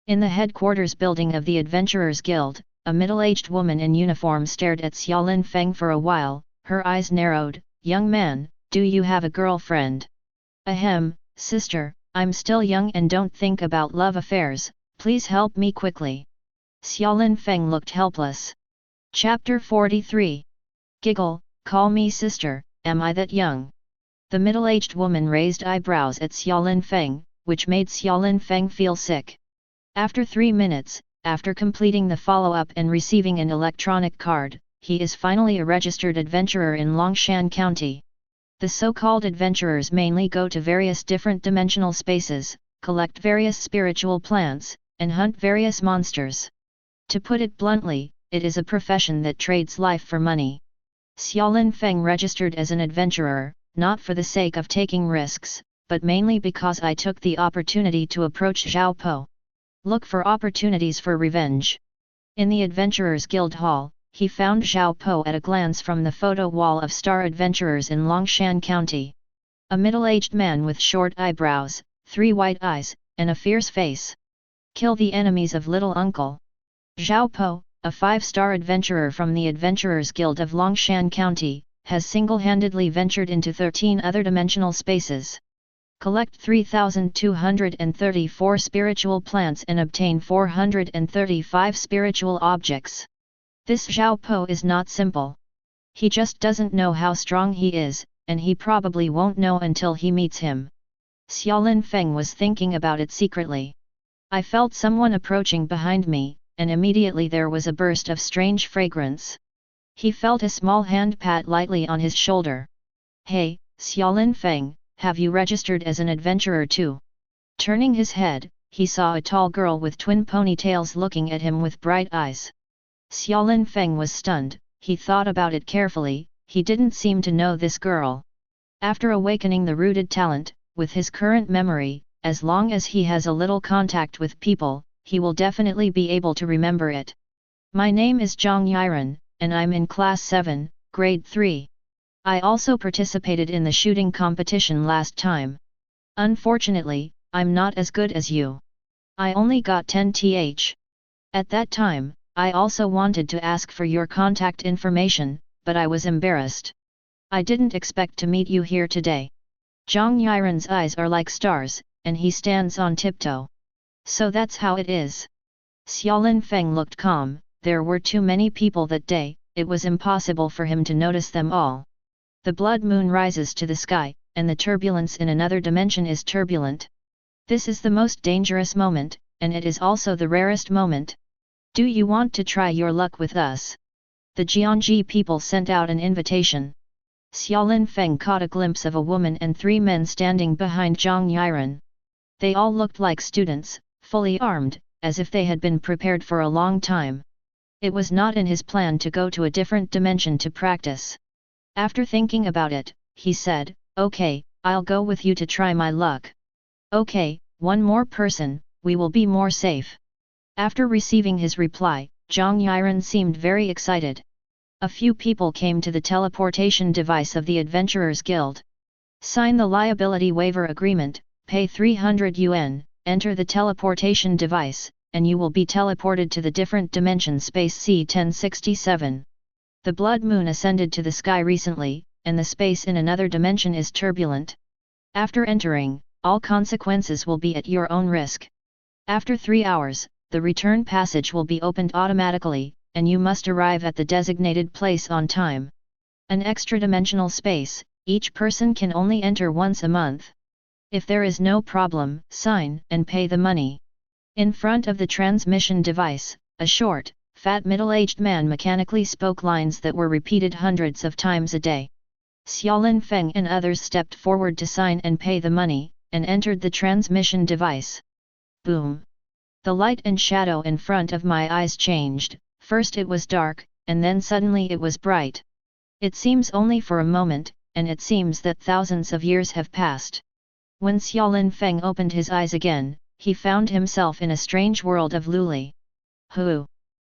In the headquarters building of the Adventurers Guild, a middle-aged woman in uniform stared at Xiaolinfeng for a while, her eyes narrowed. Young man, do you have a girlfriend? Ahem, sister, I'm still young and don't think about love affairs, please help me quickly. Xiaolinfeng looked helpless. Chapter 43. Giggle, call me sister, am I that young? The middle-aged woman raised eyebrows at Xiaolinfeng, which made Xiaolinfeng feel sick. After 3 minutes, after completing the follow-up and receiving an electronic card, he is finally a registered adventurer in Longshan County. The so-called adventurers mainly go to various different dimensional spaces, collect various spiritual plants, and hunt various monsters. To put it bluntly, it is a profession that trades life for money. Xiaolinfeng registered as an adventurer, not for the sake of taking risks, but mainly because I took the opportunity to approach Zhao Po. Look for opportunities for revenge. In the Adventurers Guild Hall, he found Zhao Po at a glance from the photo wall of star adventurers in Longshan County. A middle-aged man with short eyebrows, 3 white eyes, and a fierce face. Kill the enemies of Little Uncle. Zhao Po, a 5-star adventurer from the Adventurers Guild of Longshan County, has single-handedly ventured into 13 other dimensional spaces. Collect 3,234 spiritual plants and obtain 435 spiritual objects. This Zhao Po is not simple. He just doesn't know how strong he is, and he probably won't know until he meets him. Xiaolinfeng was thinking about it secretly. I felt someone approaching behind me, and immediately there was a burst of strange fragrance. He felt a small hand pat lightly on his shoulder. Hey, Xiaolinfeng, have you registered as an adventurer too? Turning his head, he saw a tall girl with twin ponytails looking at him with bright eyes. Xiaolinfeng was stunned, he thought about it carefully, he didn't seem to know this girl. After awakening the rooted talent, with his current memory, as long as he has a little contact with people, he will definitely be able to remember it. My name is Zhang Yiren, and I'm in Class 7, Grade 3. I also participated in the shooting competition last time. Unfortunately, I'm not as good as you. I only got 10th. At that time, I also wanted to ask for your contact information, but I was embarrassed. I didn't expect to meet you here today. Zhang Yiren's eyes are like stars, and he stands on tiptoe. So that's how it is. Xiaolinfeng looked calm, there were too many people that day, it was impossible for him to notice them all. The blood moon rises to the sky, and the turbulence in another dimension is turbulent. This is the most dangerous moment, and it is also the rarest moment. Do you want to try your luck with us? The Jiangji people sent out an invitation. Xiaolinfeng caught a glimpse of a woman and 3 men standing behind Zhang Yiren. They all looked like students, fully armed, as if they had been prepared for a long time. It was not in his plan to go to a different dimension to practice. After thinking about it, he said, okay, I'll go with you to try my luck. Okay, one more person, we will be more safe. After receiving his reply, Zhang Yiren seemed very excited. A few people came to the teleportation device of the Adventurers Guild. Sign the liability waiver agreement, pay 300 yuan, enter the teleportation device, and you will be teleported to the different dimension space C1067. The blood moon ascended to the sky recently, and the space in another dimension is turbulent. After entering, all consequences will be at your own risk. After 3 hours, the return passage will be opened automatically, and you must arrive at the designated place on time. An extra-dimensional space, each person can only enter once a month. If there is no problem, sign and pay the money. In front of the transmission device, a short, fat middle-aged man mechanically spoke lines that were repeated hundreds of times a day. Xiaolin Feng and others stepped forward to sign and pay the money, and entered the transmission device. Boom! The light and shadow in front of my eyes changed, first it was dark, and then suddenly it was bright. It seems only for a moment, and it seems that thousands of years have passed. When Xiaolin Feng opened his eyes again, he found himself in a strange world of Luli. Hu!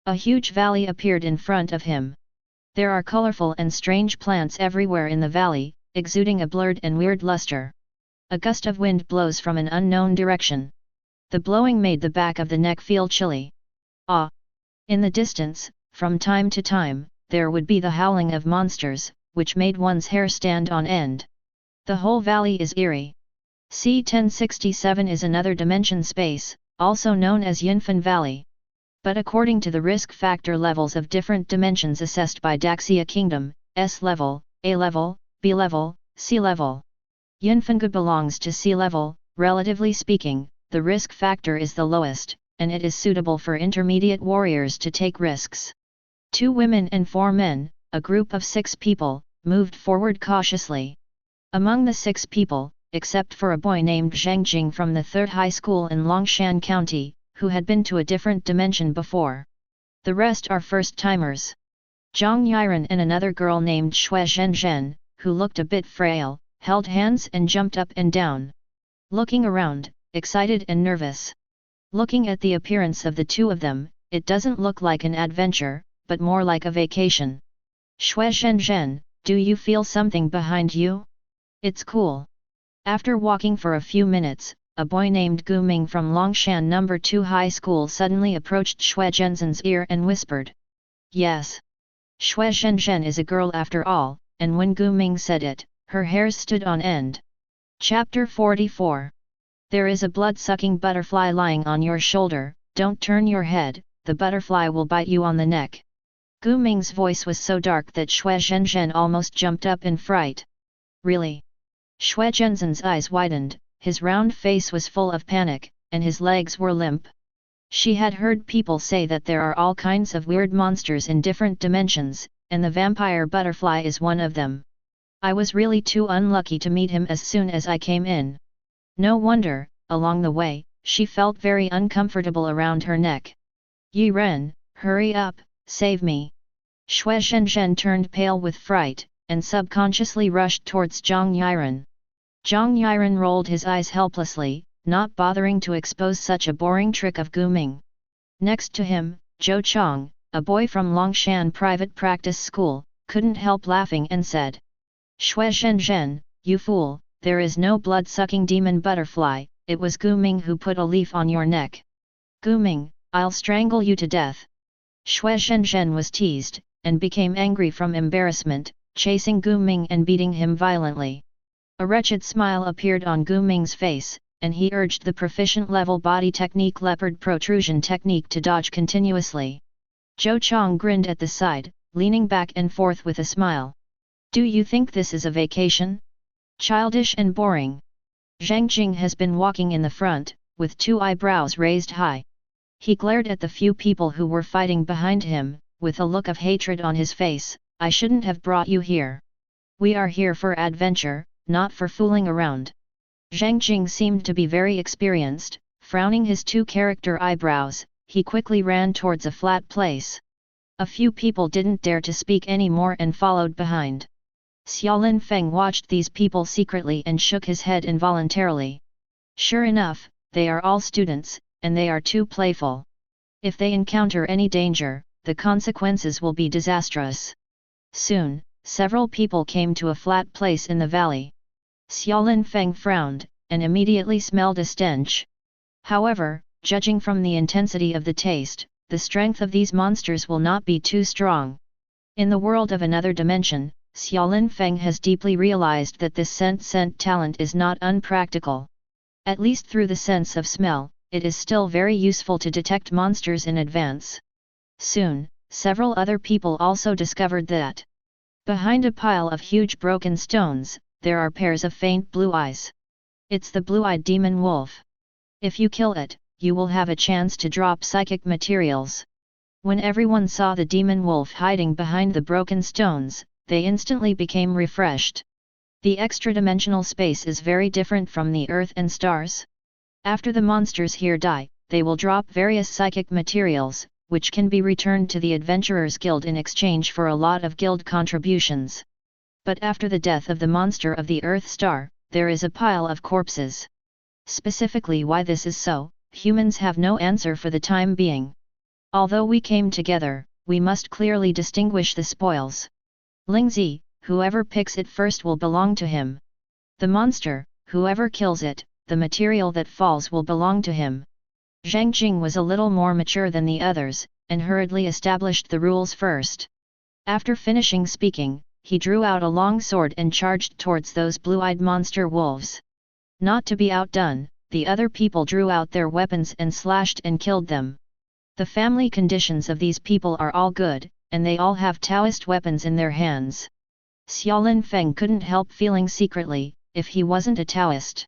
A huge valley appeared in front of him. There are colorful and strange plants everywhere in the valley, exuding a blurred and weird luster. A gust of wind blows from an unknown direction. The blowing made the back of the neck feel chilly. Ah! In the distance, from time to time, there would be the howling of monsters, which made one's hair stand on end. The whole valley is eerie. C1067 is another dimension space, also known as Yunfan Valley. But according to the risk factor levels of different dimensions assessed by Daxia Kingdom, S level, A level, B level, C level. Yunfangu belongs to C level. Relatively speaking, the risk factor is the lowest, and it is suitable for intermediate warriors to take risks. 2 women and 4 men, a group of 6 people, moved forward cautiously. Among the 6 people, except for a boy named Zhang Jing from the 3rd high school in Longshan County, who had been to a different dimension before. The rest are first-timers. Zhang Yiren and another girl named Xue Zhenzhen, who looked a bit frail, held hands and jumped up and down. Looking around, excited and nervous. Looking at the appearance of the 2 of them, it doesn't look like an adventure, but more like a vacation. Xue Zhenzhen, do you feel something behind you? It's cool. After walking for a few minutes, a boy named Gu Ming from Longshan No. 2 High School suddenly approached Xue Zhenzhen's ear and whispered. Yes. Xue Zhenzhen is a girl after all, and when Gu Ming said it, her hairs stood on end. Chapter 44. There is a blood-sucking butterfly lying on your shoulder, don't turn your head, the butterfly will bite you on the neck. Gu Ming's voice was so dark that Xue Zhenzhen almost jumped up in fright. Really? Xue Zhenzhen's eyes widened, his round face was full of panic, and his legs were limp. She had heard people say that there are all kinds of weird monsters in different dimensions, and the vampire butterfly is one of them. I was really too unlucky to meet him as soon as I came in. No wonder, along the way, she felt very uncomfortable around her neck. Yi Ren, hurry up, save me. Xue Zhenzhen turned pale with fright, and subconsciously rushed towards Zhang Yiren. Zhang Yiren rolled his eyes helplessly, not bothering to expose such a boring trick of Gu Ming. Next to him, Zhou Chong, a boy from Longshan Private Practice School, couldn't help laughing and said. Xue Zhenzhen, you fool, there is no blood-sucking demon butterfly, it was Gu Ming who put a leaf on your neck. Gu Ming, I'll strangle you to death. Xue Zhenzhen was teased, and became angry from embarrassment, chasing Gu Ming and beating him violently. A wretched smile appeared on Gu Ming's face, and he urged the proficient-level body technique leopard protrusion technique to dodge continuously. Zhou Chong grinned at the side, leaning back and forth with a smile. Do you think this is a vacation? Childish and boring. Zhang Jing has been walking in the front, with 2 eyebrows raised high. He glared at the few people who were fighting behind him, with a look of hatred on his face. I shouldn't have brought you here. We are here for adventure, not for fooling around. Zhang Jing seemed to be very experienced, frowning his 2 character eyebrows, he quickly ran towards a flat place. A few people didn't dare to speak anymore and followed behind. Xiaolin Feng watched these people secretly and shook his head involuntarily. Sure enough, they are all students, and they are too playful. If they encounter any danger, the consequences will be disastrous. Soon, several people came to a flat place in the valley. Xiaolin Feng frowned, and immediately smelled a stench. However, judging from the intensity of the taste, the strength of these monsters will not be too strong. In the world of another dimension, Xiaolin Feng has deeply realized that this scent talent is not unpractical. At least through the sense of smell, it is still very useful to detect monsters in advance. Soon, several other people also discovered that behind a pile of huge broken stones, there are pairs of faint blue eyes. It's the blue-eyed demon wolf. If you kill it, you will have a chance to drop psychic materials. When everyone saw the demon wolf hiding behind the broken stones, they instantly became refreshed. The extra-dimensional space is very different from the earth and stars. After the monsters here die, they will drop various psychic materials, which can be returned to the Adventurers Guild in exchange for a lot of guild contributions. But after the death of the monster of the Earth Star, there is a pile of corpses. Specifically why this is so, humans have no answer for the time being. Although we came together, we must clearly distinguish the spoils. Lingzi, whoever picks it first will belong to him. The monster, whoever kills it, the material that falls will belong to him. Zhang Jing was a little more mature than the others, and hurriedly established the rules first. After finishing speaking, he drew out a long sword and charged towards those blue-eyed monster wolves. Not to be outdone, the other people drew out their weapons and slashed and killed them. The family conditions of these people are all good, and they all have Taoist weapons in their hands. Xiaolin Feng couldn't help feeling secretly, if he wasn't a Taoist.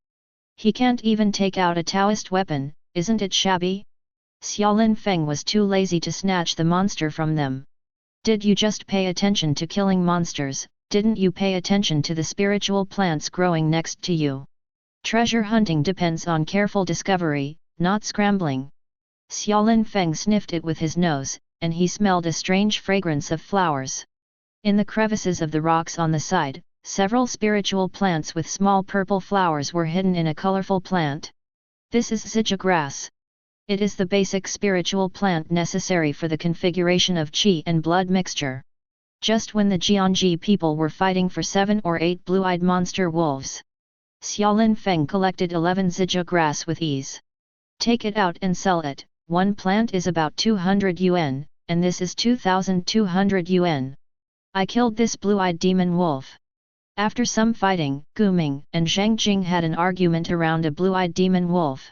He can't even take out a Taoist weapon, isn't it shabby? Xiaolin Feng was too lazy to snatch the monster from them. Did you just pay attention to killing monsters, didn't you pay attention to the spiritual plants growing next to you? Treasure hunting depends on careful discovery, not scrambling. Xiaolin Feng sniffed it with his nose, and he smelled a strange fragrance of flowers. In the crevices of the rocks on the side, several spiritual plants with small purple flowers were hidden in a colorful plant. This is Zija grass. It is the basic spiritual plant necessary for the configuration of qi and blood mixture. Just when the Jiangji people were fighting for 7 or 8 blue-eyed monster wolves, Xiaolin Feng collected 11 Zija grass with ease. Take it out and sell it. One plant is about 200 yuan, and this is 2,200 yuan. I killed this blue-eyed demon wolf. After some fighting, Gu Ming and Zhang Jing had an argument around a blue-eyed demon wolf.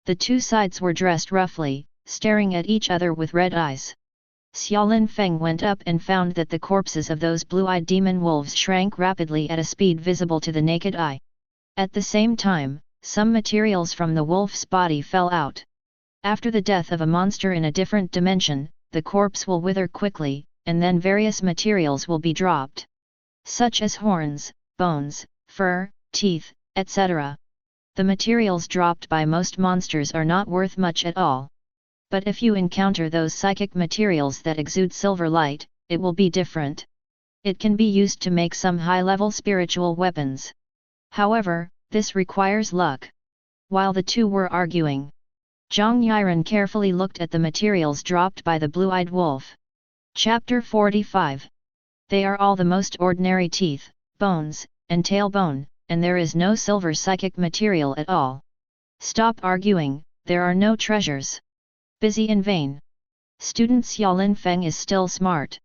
The two sides were dressed roughly, staring at each other with red eyes. Xiaolin Feng went up and found that the corpses of those blue-eyed demon wolves shrank rapidly at a speed visible to the naked eye. At the same time, some materials from the wolf's body fell out. After the death of a monster in a different dimension, the corpse will wither quickly, and then various materials will be dropped, such as horns, bones, fur, teeth, etc. The materials dropped by most monsters are not worth much at all. But if you encounter those psychic materials that exude silver light, it will be different. It can be used to make some high-level spiritual weapons. However, this requires luck. While the two were arguing, Zhang Yiren carefully looked at the materials dropped by the blue-eyed wolf. Chapter 45. They are all the most ordinary teeth, bones, and tailbone, and there is no silver psychic material at all. Stop arguing, there are no treasures. Busy in vain. Student Xiaolin Feng is still smart.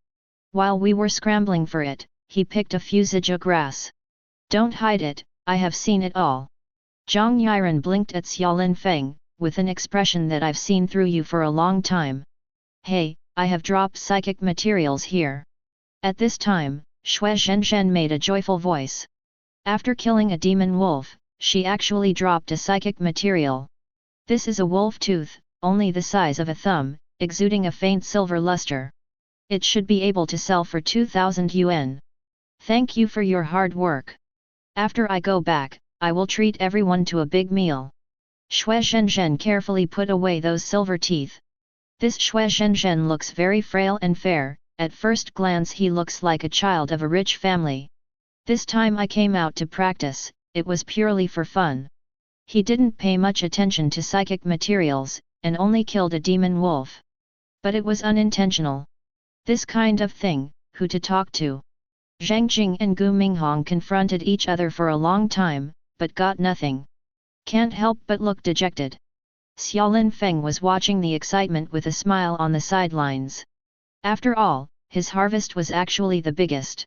While we were scrambling for it, he picked a few Zija grass. Don't hide it, I have seen it all. Zhang Yiren blinked at Xiaolin Feng, with an expression that I've seen through you for a long time. Hey, I have dropped psychic materials here. At this time, Xue Zhenzhen made a joyful voice. After killing a demon wolf, she actually dropped a psychic material. This is a wolf tooth, only the size of a thumb, exuding a faint silver luster. It should be able to sell for 2,000 yuan. Thank you for your hard work. After I go back, I will treat everyone to a big meal. Xue Zhenzhen carefully put away those silver teeth. This Xue Zhenzhen looks very frail and fair, at first glance he looks like a child of a rich family. This time I came out to practice, it was purely for fun. He didn't pay much attention to psychic materials, and only killed a demon wolf. But it was unintentional. This kind of thing, who to talk to? Zhang Jing and Gu Minghong confronted each other for a long time, but got nothing. Can't help but look dejected. Xiaolin Feng was watching the excitement with a smile on the sidelines. After all, his harvest was actually the biggest.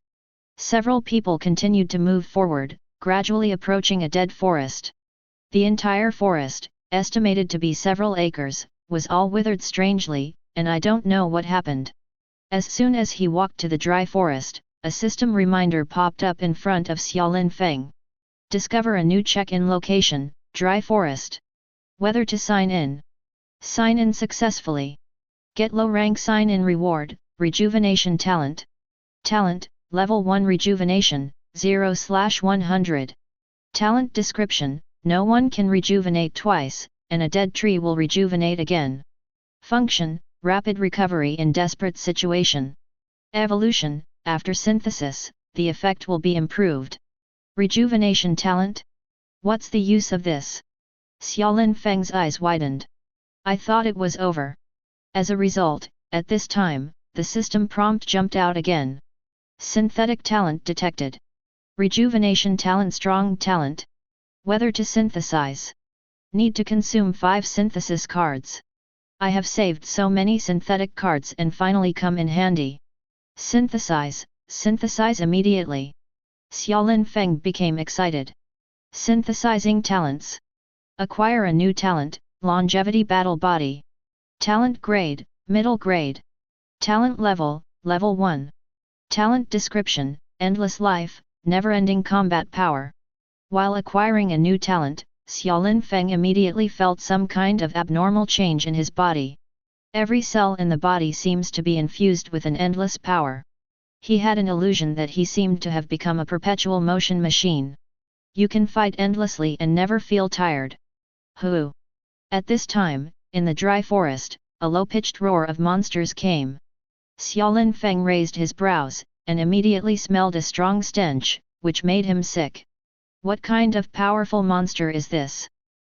Several people continued to move forward, gradually approaching a dead forest. The entire forest, estimated to be several acres, was all withered strangely, and I don't know what happened. As soon as he walked to the dry forest, a system reminder popped up in front of Xiaolin Feng. Discover a new check-in location, dry forest. Whether to sign in. Sign in successfully. Get low rank sign in reward, rejuvenation talent. Talent, level 1 rejuvenation, 0/100. Talent description, no one can rejuvenate twice, and a dead tree will rejuvenate again. Function, rapid recovery in desperate situation. Evolution, after synthesis, the effect will be improved. Rejuvenation talent? What's the use of this? Xiaolin Feng's eyes widened. I thought it was over. As a result, at this time, the system prompt jumped out again. Synthetic talent detected. Rejuvenation talent, strong talent. Whether to synthesize. Need to consume 5 synthesis cards. I have saved so many synthetic cards and finally come in handy. Synthesize, synthesize immediately. Xiaolin Feng became excited. Synthesizing talents. Acquire a new talent, longevity battle body. Talent grade, middle grade. Talent level, level 1. Talent description, endless life, never-ending combat power. While acquiring a new talent, Xiaolin Feng immediately felt some kind of abnormal change in his body. Every cell in the body seems to be infused with an endless power. He had an illusion that he seemed to have become a perpetual motion machine. You can fight endlessly and never feel tired. Hoo! At this time, in the dry forest, a low-pitched roar of monsters came. Xiaolin Feng raised his brows, and immediately smelled a strong stench, which made him sick. What kind of powerful monster is this?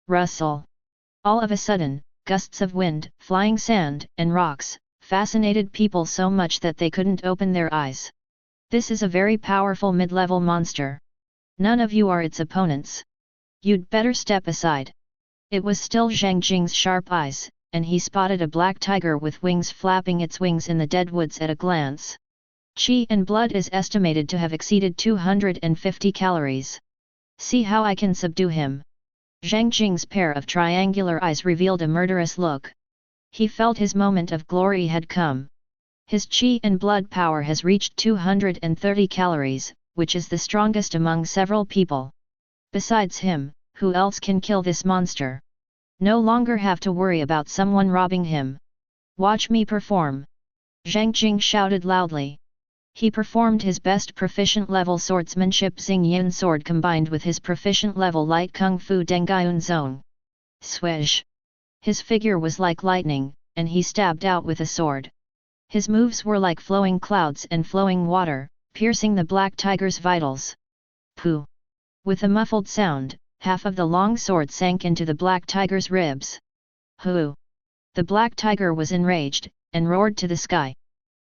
Rustle! All of a sudden, gusts of wind, flying sand, and rocks, fascinated people so much that they couldn't open their eyes. This is a very powerful mid-level monster. None of you are its opponents. You'd better step aside. It was still Zhang Jing's sharp eyes, and he spotted a black tiger with wings flapping its wings in the dead woods at a glance. Qi and blood is estimated to have exceeded 250 calories. See how I can subdue him. Zhang Jing's pair of triangular eyes revealed a murderous look. He felt his moment of glory had come. His qi and blood power has reached 230 calories, which is the strongest among several people. Besides him, who else can kill this monster? No longer have to worry about someone robbing him. Watch me perform. Zhang Jing shouted loudly. He performed his best proficient level swordsmanship Xingyan sword combined with his proficient level light kung fu Dengyun zone. Swish! His figure was like lightning, and he stabbed out with a sword. His moves were like flowing clouds and flowing water, piercing the black tiger's vitals. Pooh! With a muffled sound, half of the long sword sank into the black tiger's ribs. Hoo! The black tiger was enraged, and roared to the sky.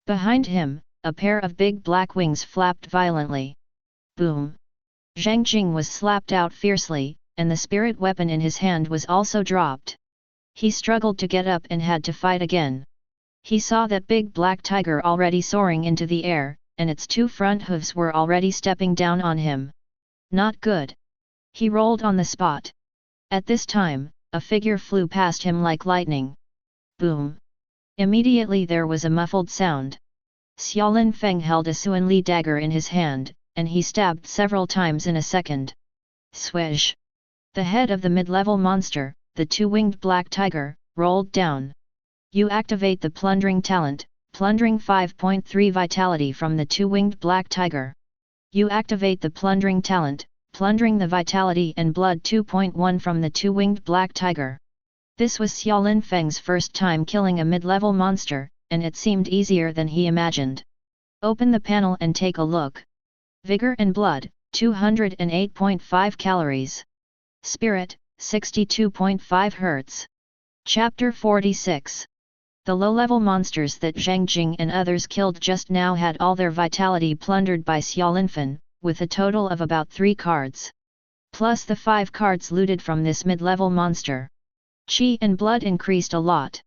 Behind him, a pair of big black wings flapped violently. Boom! Zhang Jing was slapped out fiercely, and the spirit weapon in his hand was also dropped. He struggled to get up and had to fight again. He saw that big black tiger already soaring into the air, and its 2 front hooves were already stepping down on him. Not good. He rolled on the spot. At this time, a figure flew past him like lightning. Boom! Immediately there was a muffled sound. Xiaolin Feng held a Suanli dagger in his hand, and he stabbed several times in a second. Swish! The head of the mid-level monster, the 2-winged black tiger, rolled down. You activate the plundering talent, plundering 5.3 vitality from the 2-winged black tiger. You activate the plundering talent, plundering the vitality and blood 2.1 from the 2-winged black tiger. This was Xiaolin Feng's first time killing a mid-level monster, and it seemed easier than he imagined. Open the panel and take a look. Vigor and blood, 208.5 calories. Spirit, 62.5 Hz. Chapter 46. The low-level monsters that Zhang Jing and others killed just now had all their vitality plundered by Xiaolin Feng, with a total of about 3 cards. Plus the 5 cards looted from this mid-level monster. Qi and blood increased a lot.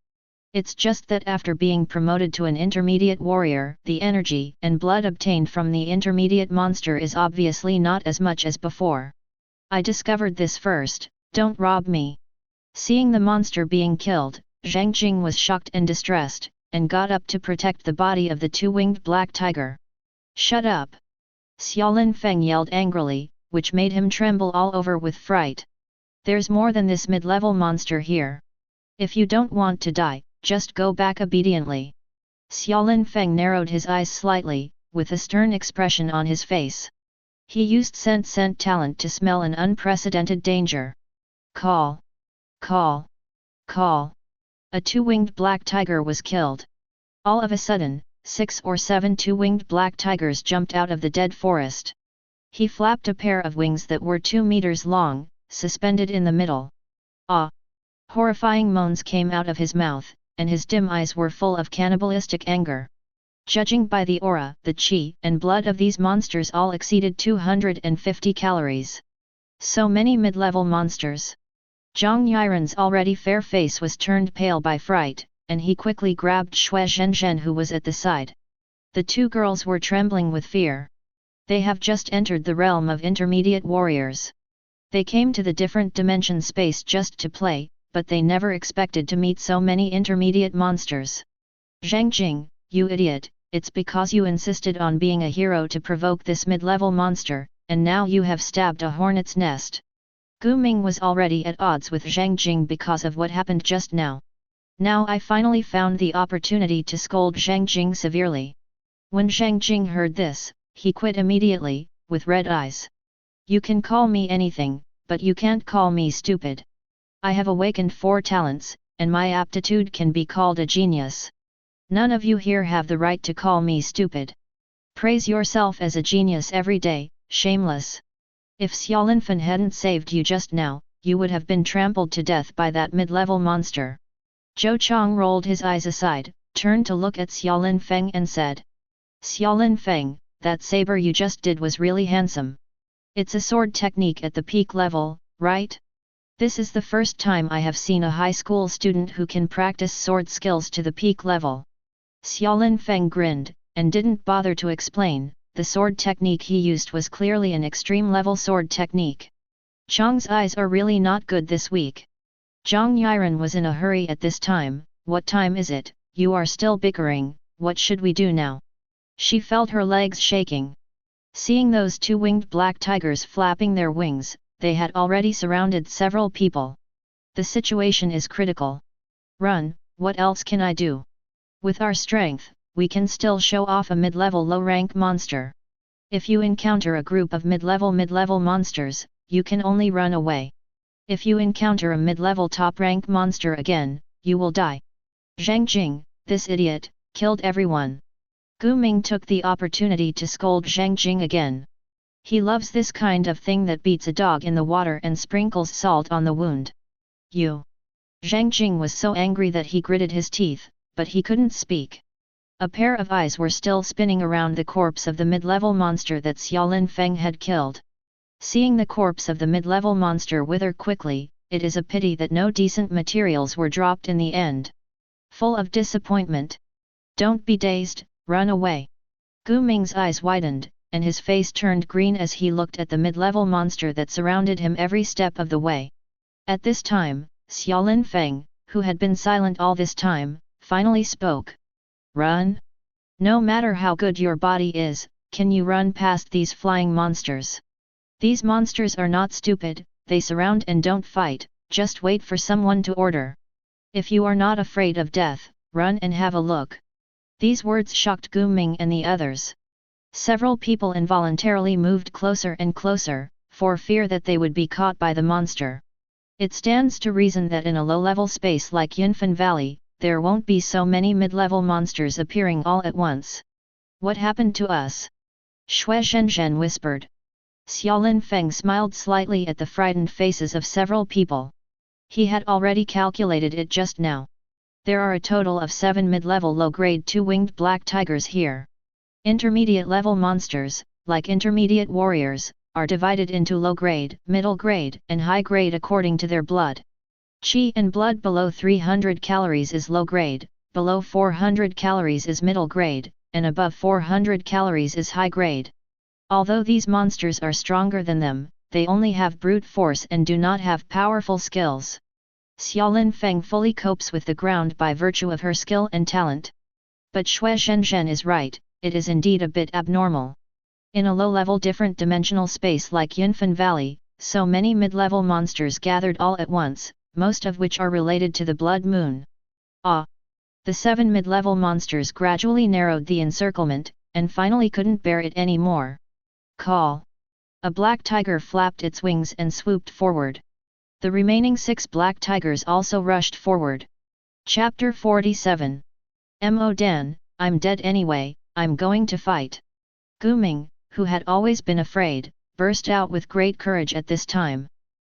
It's just that after being promoted to an intermediate warrior, the energy and blood obtained from the intermediate monster is obviously not as much as before. I discovered this first, don't rob me. Seeing the monster being killed, Zhang Jing was shocked and distressed, and got up to protect the body of the two-winged black tiger. Shut up! Xiaolin Feng yelled angrily, which made him tremble all over with fright. There's more than this mid-level monster here. If you don't want to die, just go back obediently. Xiaolin Feng narrowed his eyes slightly, with a stern expression on his face. He used scent talent to smell an unprecedented danger. Call! Call! Call! A two-winged black tiger was killed. All of a sudden, 6 or 7 two-winged black tigers jumped out of the dead forest. He flapped a pair of wings that were 2 meters long, suspended in the middle. Ah! Horrifying moans came out of his mouth, and his dim eyes were full of cannibalistic anger. Judging by the aura, the qi and blood of these monsters all exceeded 250 calories. So many mid-level monsters. Zhang Yiren's already fair face was turned pale by fright, and he quickly grabbed Xue Zhenzhen who was at the side. The two girls were trembling with fear. They have just entered the realm of intermediate warriors. They came to the different dimension space just to play, but they never expected to meet so many intermediate monsters. Zhang Jing, you idiot, it's because you insisted on being a hero to provoke this mid-level monster, and now you have stabbed a hornet's nest. Gu Ming was already at odds with Zhang Jing because of what happened just now. Now I finally found the opportunity to scold Zhang Jing severely. When Zhang Jing heard this, he quit immediately, with red eyes. You can call me anything, but you can't call me stupid. I have awakened 4 talents, and my aptitude can be called a genius. None of you here have the right to call me stupid. Praise yourself as a genius every day, shameless. If Xiaolinfen hadn't saved you just now, you would have been trampled to death by that mid-level monster. Zhou Chong rolled his eyes aside, turned to look at Xiaolin Feng and said. Xiaolin Feng, that saber you just did was really handsome. It's a sword technique at the peak level, right? This is the first time I have seen a high school student who can practice sword skills to the peak level. Xiaolin Feng grinned, and didn't bother to explain. The sword technique he used was clearly an extreme-level sword technique. Chang's eyes are really not good this week. Zhang Yiren was in a hurry at this time. What time is it? You are still bickering, what should we do now? She felt her legs shaking. Seeing those two-winged black tigers flapping their wings, they had already surrounded several people. The situation is critical. Run, what else can I do? With our strength, we can still show off a mid-level low-rank monster. If you encounter a group of mid-level monsters, you can only run away. If you encounter a mid-level top-rank monster again, you will die. Zhang Jing, this idiot, killed everyone. Gu Ming took the opportunity to scold Zhang Jing again. He loves this kind of thing that beats a dog in the water and sprinkles salt on the wound. You! Zhang Jing was so angry that he gritted his teeth, but he couldn't speak. A pair of eyes were still spinning around the corpse of the mid-level monster that Xiaolin Feng had killed. Seeing the corpse of the mid-level monster wither quickly, it is a pity that no decent materials were dropped in the end. Full of disappointment. Don't be dazed, run away. Gu Ming's eyes widened, and his face turned green as he looked at the mid-level monster that surrounded him every step of the way. At this time, Xiaolin Feng, who had been silent all this time, finally spoke. Run? No matter how good your body is, can you run past these flying monsters? These monsters are not stupid, they surround and don't fight, just wait for someone to order. If you are not afraid of death, run and have a look. These words shocked Gu Ming and the others. Several people involuntarily moved closer and closer, for fear that they would be caught by the monster. It stands to reason that in a low-level space like Yunfan Valley, there won't be so many mid-level monsters appearing all at once. What happened to us? Xue Zhenzhen whispered. Xiaolin Feng smiled slightly at the frightened faces of several people. He had already calculated it just now. There are a total of 7 mid-level low-grade two-winged black tigers here. Intermediate-level monsters, like intermediate warriors, are divided into low-grade, middle-grade, and high-grade according to their blood. Qi and blood below 300 calories is low grade, below 400 calories is middle grade, and above 400 calories is high grade. Although these monsters are stronger than them, they only have brute force and do not have powerful skills. Xiaolin Feng fully copes with the ground by virtue of her skill and talent. But Xue Zhenzhen is right, it is indeed a bit abnormal. In a low-level different dimensional space like Yunfan Valley, so many mid-level monsters gathered all at once, most of which are related to the Blood Moon. The 7 mid-level monsters gradually narrowed the encirclement, and finally couldn't bear it anymore. Call! A black tiger flapped its wings and swooped forward. The remaining 6 black tigers also rushed forward. Chapter 47. Mo Dan, I'm dead anyway, I'm going to fight. Gu Ming, who had always been afraid, burst out with great courage at this time.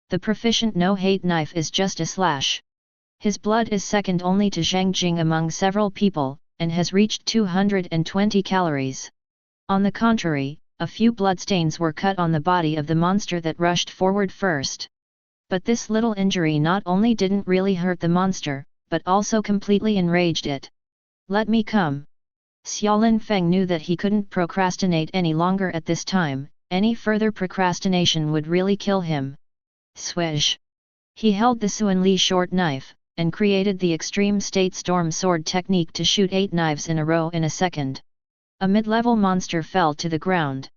The proficient no-hate knife is just a slash. His blood is second only to Zhang Jing among several people, and has reached 220 calories. On the contrary, a few bloodstains were cut on the body of the monster that rushed forward first. But this little injury not only didn't really hurt the monster, but also completely enraged it. Let me come. Xiaolin Feng knew that he couldn't procrastinate any longer at this time, any further procrastination would really kill him. Swish! He held the Suan Li short knife, and created the extreme state storm sword technique to shoot 8 knives in a row in a second. A mid-level monster fell to the ground.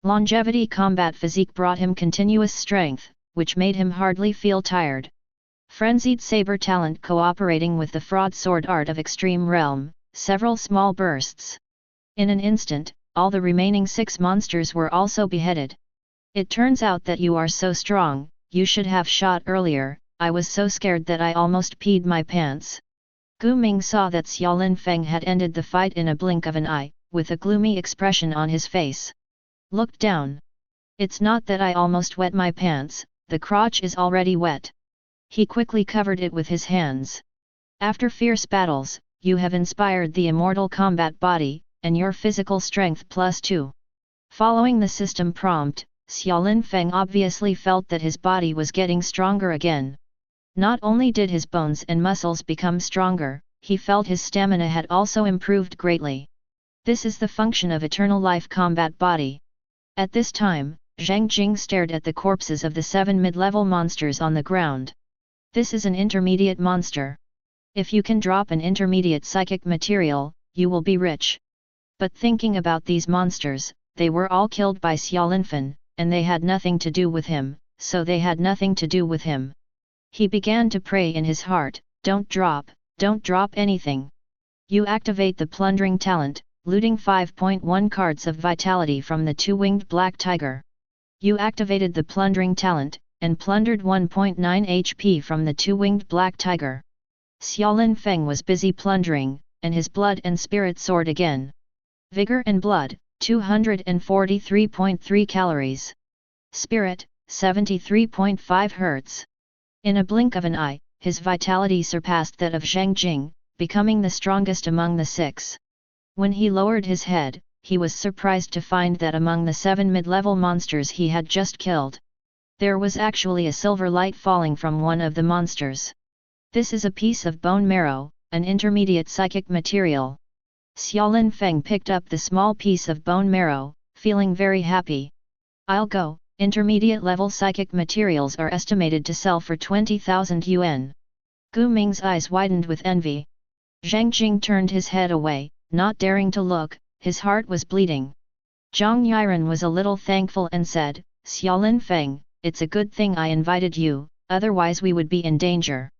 Longevity combat physique brought him continuous strength, which made him hardly feel tired. Frenzied saber talent cooperating with the fraud sword art of extreme realm, several small bursts. In an instant, all the remaining 6 monsters were also beheaded. It turns out that you are so strong, you should have shot earlier, I was so scared that I almost peed my pants. Gu Ming saw that Xiaolin Feng had ended the fight in a blink of an eye, with a gloomy expression on his face. Looked down. It's not that I almost wet my pants, the crotch is already wet. He quickly covered it with his hands. After fierce battles, you have inspired the immortal combat body, and your physical strength +2. Following the system prompt, Xiaolin Feng obviously felt that his body was getting stronger again. Not only did his bones and muscles become stronger, he felt his stamina had also improved greatly. This is the function of eternal life combat body. At this time, Zhang Jing stared at the corpses of the 7 mid-level monsters on the ground. This is an intermediate monster. If you can drop an intermediate psychic material, you will be rich. But thinking about these monsters, they were all killed by Xiaolin Feng, and they had nothing to do with him, so they had nothing to do with him. He began to pray in his heart, don't drop anything. You activate the plundering talent, looting 5.1 cards of vitality from the 2-winged black tiger. You activated the plundering talent, and plundered 1.9 HP from the 2-winged black tiger. Xiaolin Feng was busy plundering, and his blood and spirit soared again. Vigor and blood, 243.3 calories. Spirit, 73.5 Hz. In a blink of an eye, his vitality surpassed that of Zhang Jing, becoming the strongest among the 6. When he lowered his head, he was surprised to find that among the 7 mid-level monsters he had just killed, there was actually a silver light falling from one of the monsters. This is a piece of bone marrow, an intermediate psychic material. Xiaolin Feng picked up the small piece of bone marrow, feeling very happy. I'll go, intermediate level psychic materials are estimated to sell for 20,000 yuan. Gu Ming's eyes widened with envy. Zhang Jing turned his head away, not daring to look, his heart was bleeding. Zhang Yiren was a little thankful and said, Xiaolin Feng, it's a good thing I invited you, otherwise we would be in danger.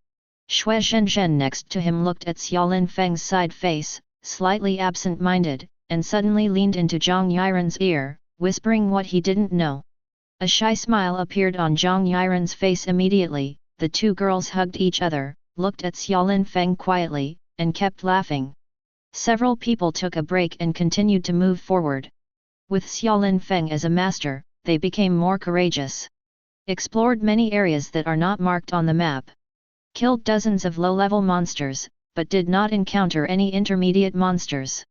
Xue Zhenzhen next to him looked at Xiaolin Feng's side face, slightly absent-minded, and suddenly leaned into Zhang Yiren's ear, whispering what he didn't know. A shy smile appeared on Zhang Yiren's face immediately, the 2 girls hugged each other, looked at Xiaolin Feng quietly, and kept laughing. Several people took a break and continued to move forward. With Xiaolin Feng as a master, they became more courageous. Explored many areas that are not marked on the map. Killed dozens of low-level monsters, but did not encounter any intermediate monsters.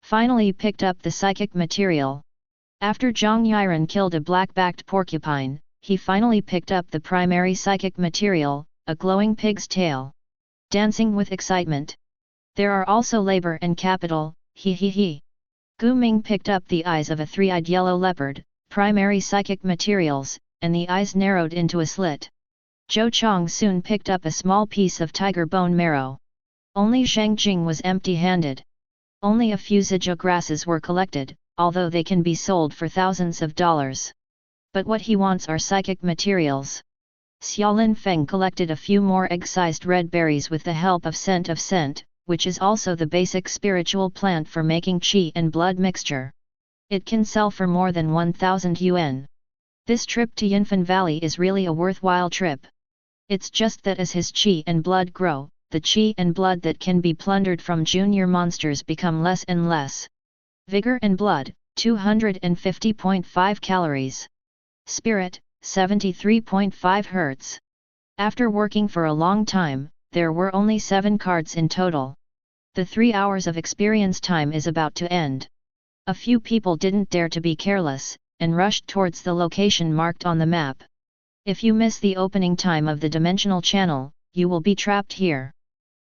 Finally picked up the psychic material. After Zhang Yiren killed a black-backed porcupine, he finally picked up the primary psychic material, a glowing pig's tail. Dancing with excitement. There are also labor and capital, he he he. Gu Ming picked up the eyes of a three-eyed yellow leopard, primary psychic materials, and the eyes narrowed into a slit. Zhou Chong soon picked up a small piece of tiger bone marrow. Only Zhang Jing was empty-handed. Only a few zija grasses were collected, although they can be sold for thousands of dollars. But what he wants are psychic materials. Xiaolin Feng collected a few more egg-sized red berries with the help of scent, which is also the basic spiritual plant for making qi and blood mixture. It can sell for more than 1,000 yuan. This trip to Yunfan Valley is really a worthwhile trip. It's just that as his qi and blood grow, the qi and blood that can be plundered from junior monsters become less and less. Vigor and blood, 250.5 calories. Spirit, 73.5 Hz. After working for a long time, there were only 7 cards in total. The 3 hours of experience time is about to end. A few people didn't dare to be careless, and rushed towards the location marked on the map. If you miss the opening time of the dimensional channel, you will be trapped here.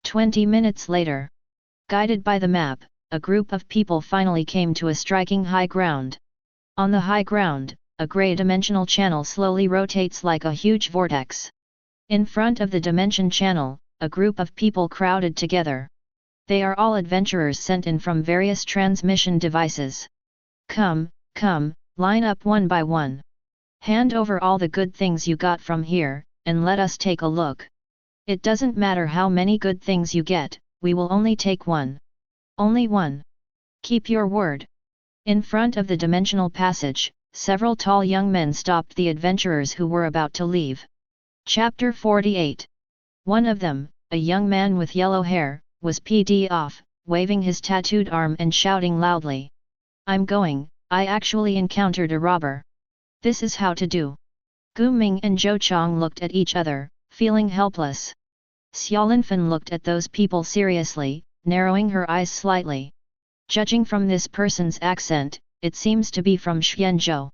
20 minutes later. Guided by the map, a group of people finally came to a striking high ground. On the high ground, a grey dimensional channel slowly rotates like a huge vortex. In front of the dimension channel, a group of people crowded together. They are all adventurers sent in from various transmission devices. Come, line up one by one. Hand over all the good things you got from here, and let us take a look. It doesn't matter how many good things you get, we will only take one. Only one. Keep your word. In front of the dimensional passage, several tall young men stopped the adventurers who were about to leave. Chapter 48. One of them, a young man with yellow hair, was PD off, waving his tattooed arm and shouting loudly. I'm going, I actually encountered a robber. This is how to do. Gu Ming and Zhou Chong looked at each other, feeling helpless. Xiaolinfen looked at those people seriously, narrowing her eyes slightly. Judging from this person's accent, it seems to be from Xianzhou.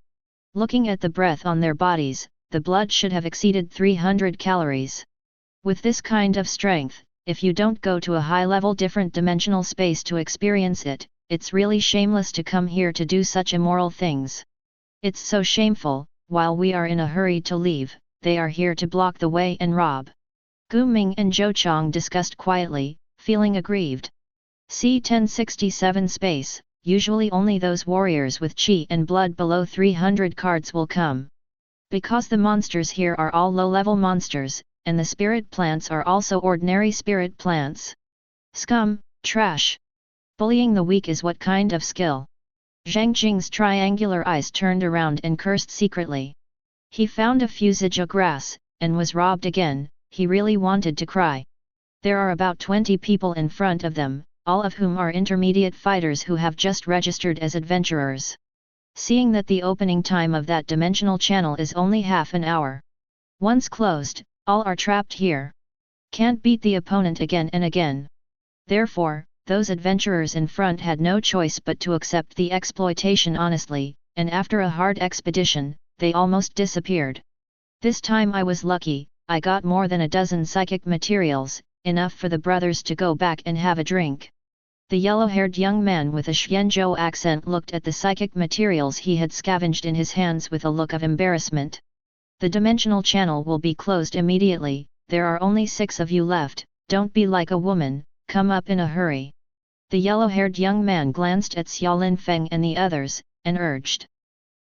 Looking at the breath on their bodies, the blood should have exceeded 300 calories. With this kind of strength, if you don't go to a high-level different dimensional space to experience it, it's really shameless to come here to do such immoral things. It's so shameful, while we are in a hurry to leave, they are here to block the way and rob. Gu Ming and Zhou Chong discussed quietly, feeling aggrieved. C1067 space. Usually only those warriors with qi and blood below 300 cards will come. Because the monsters here are all low-level monsters, and the spirit plants are also ordinary spirit plants. Scum, trash. Bullying the weak is what kind of skill? Zhang Jing's triangular eyes turned around and cursed secretly. He found a few zija grass, and was robbed again. He really wanted to cry. There are about 20 people in front of them, all of whom are intermediate fighters who have just registered as adventurers. Seeing that the opening time of that dimensional channel is only half an hour. Once closed, all are trapped here. Can't beat the opponent again and again. Therefore, those adventurers in front had no choice but to accept the exploitation honestly, and after a hard expedition, they almost disappeared. This time I was lucky, I got more than a dozen psychic materials, enough for the brothers to go back and have a drink. The yellow-haired young man with a Xianzhou accent looked at the psychic materials he had scavenged in his hands with a look of embarrassment. The dimensional channel will be closed immediately, there are only 6 of you left, don't be like a woman, come up in a hurry. The yellow-haired young man glanced at Xiaolin Feng and the others, and urged.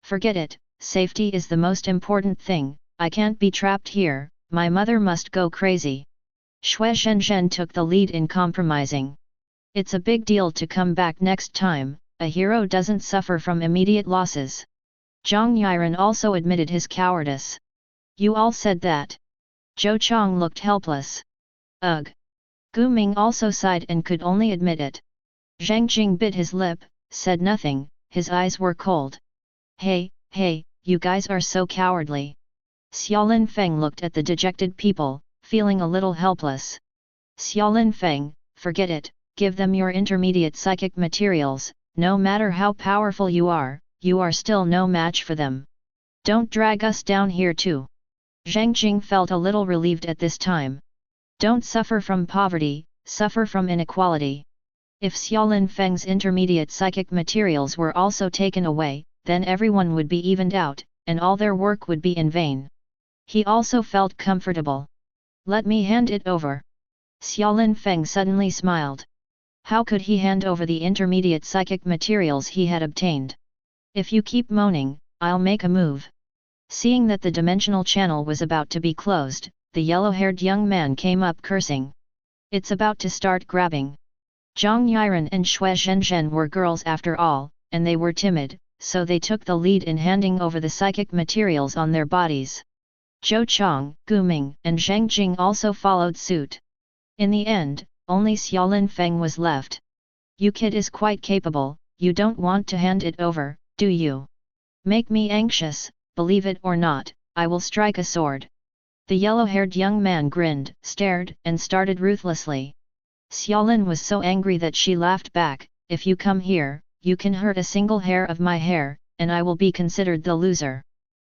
Forget it, safety is the most important thing, I can't be trapped here, my mother must go crazy. Xue Zhenzhen took the lead in compromising. It's a big deal to come back next time, a hero doesn't suffer from immediate losses. Zhang Yiren also admitted his cowardice. You all said that. Zhou Chong looked helpless. Ugh. Gu Ming also sighed and could only admit it. Zhang Jing bit his lip, said nothing, his eyes were cold. Hey, you guys are so cowardly. Xiaolin Feng looked at the dejected people, feeling a little helpless. Xiaolin Feng, forget it, give them your intermediate psychic materials, no matter how powerful you are still no match for them. Don't drag us down here too. Zhang Jing felt a little relieved at this time. Don't suffer from poverty, suffer from inequality. If Xiaolin Feng's intermediate psychic materials were also taken away, then everyone would be evened out, and all their work would be in vain. He also felt comfortable. Let me hand it over. Xiaolin Feng suddenly smiled. How could he hand over the intermediate psychic materials he had obtained? If you keep moaning, I'll make a move. Seeing that the dimensional channel was about to be closed, the yellow-haired young man came up cursing. It's about to start grabbing. Zhang Yiren and Xue Zhenzhen were girls after all, and they were timid, so they took the lead in handing over the psychic materials on their bodies. Zhou Chong, Gu Ming, and Zhang Jing also followed suit. In the end, only Xiaolin Feng was left. You kid is quite capable, you don't want to hand it over, do you? Make me anxious, believe it or not, I will strike a sword. The yellow-haired young man grinned, stared, and started ruthlessly. Xiaolin was so angry that she laughed back, if you come here, you can hurt a single hair of my hair, and I will be considered the loser.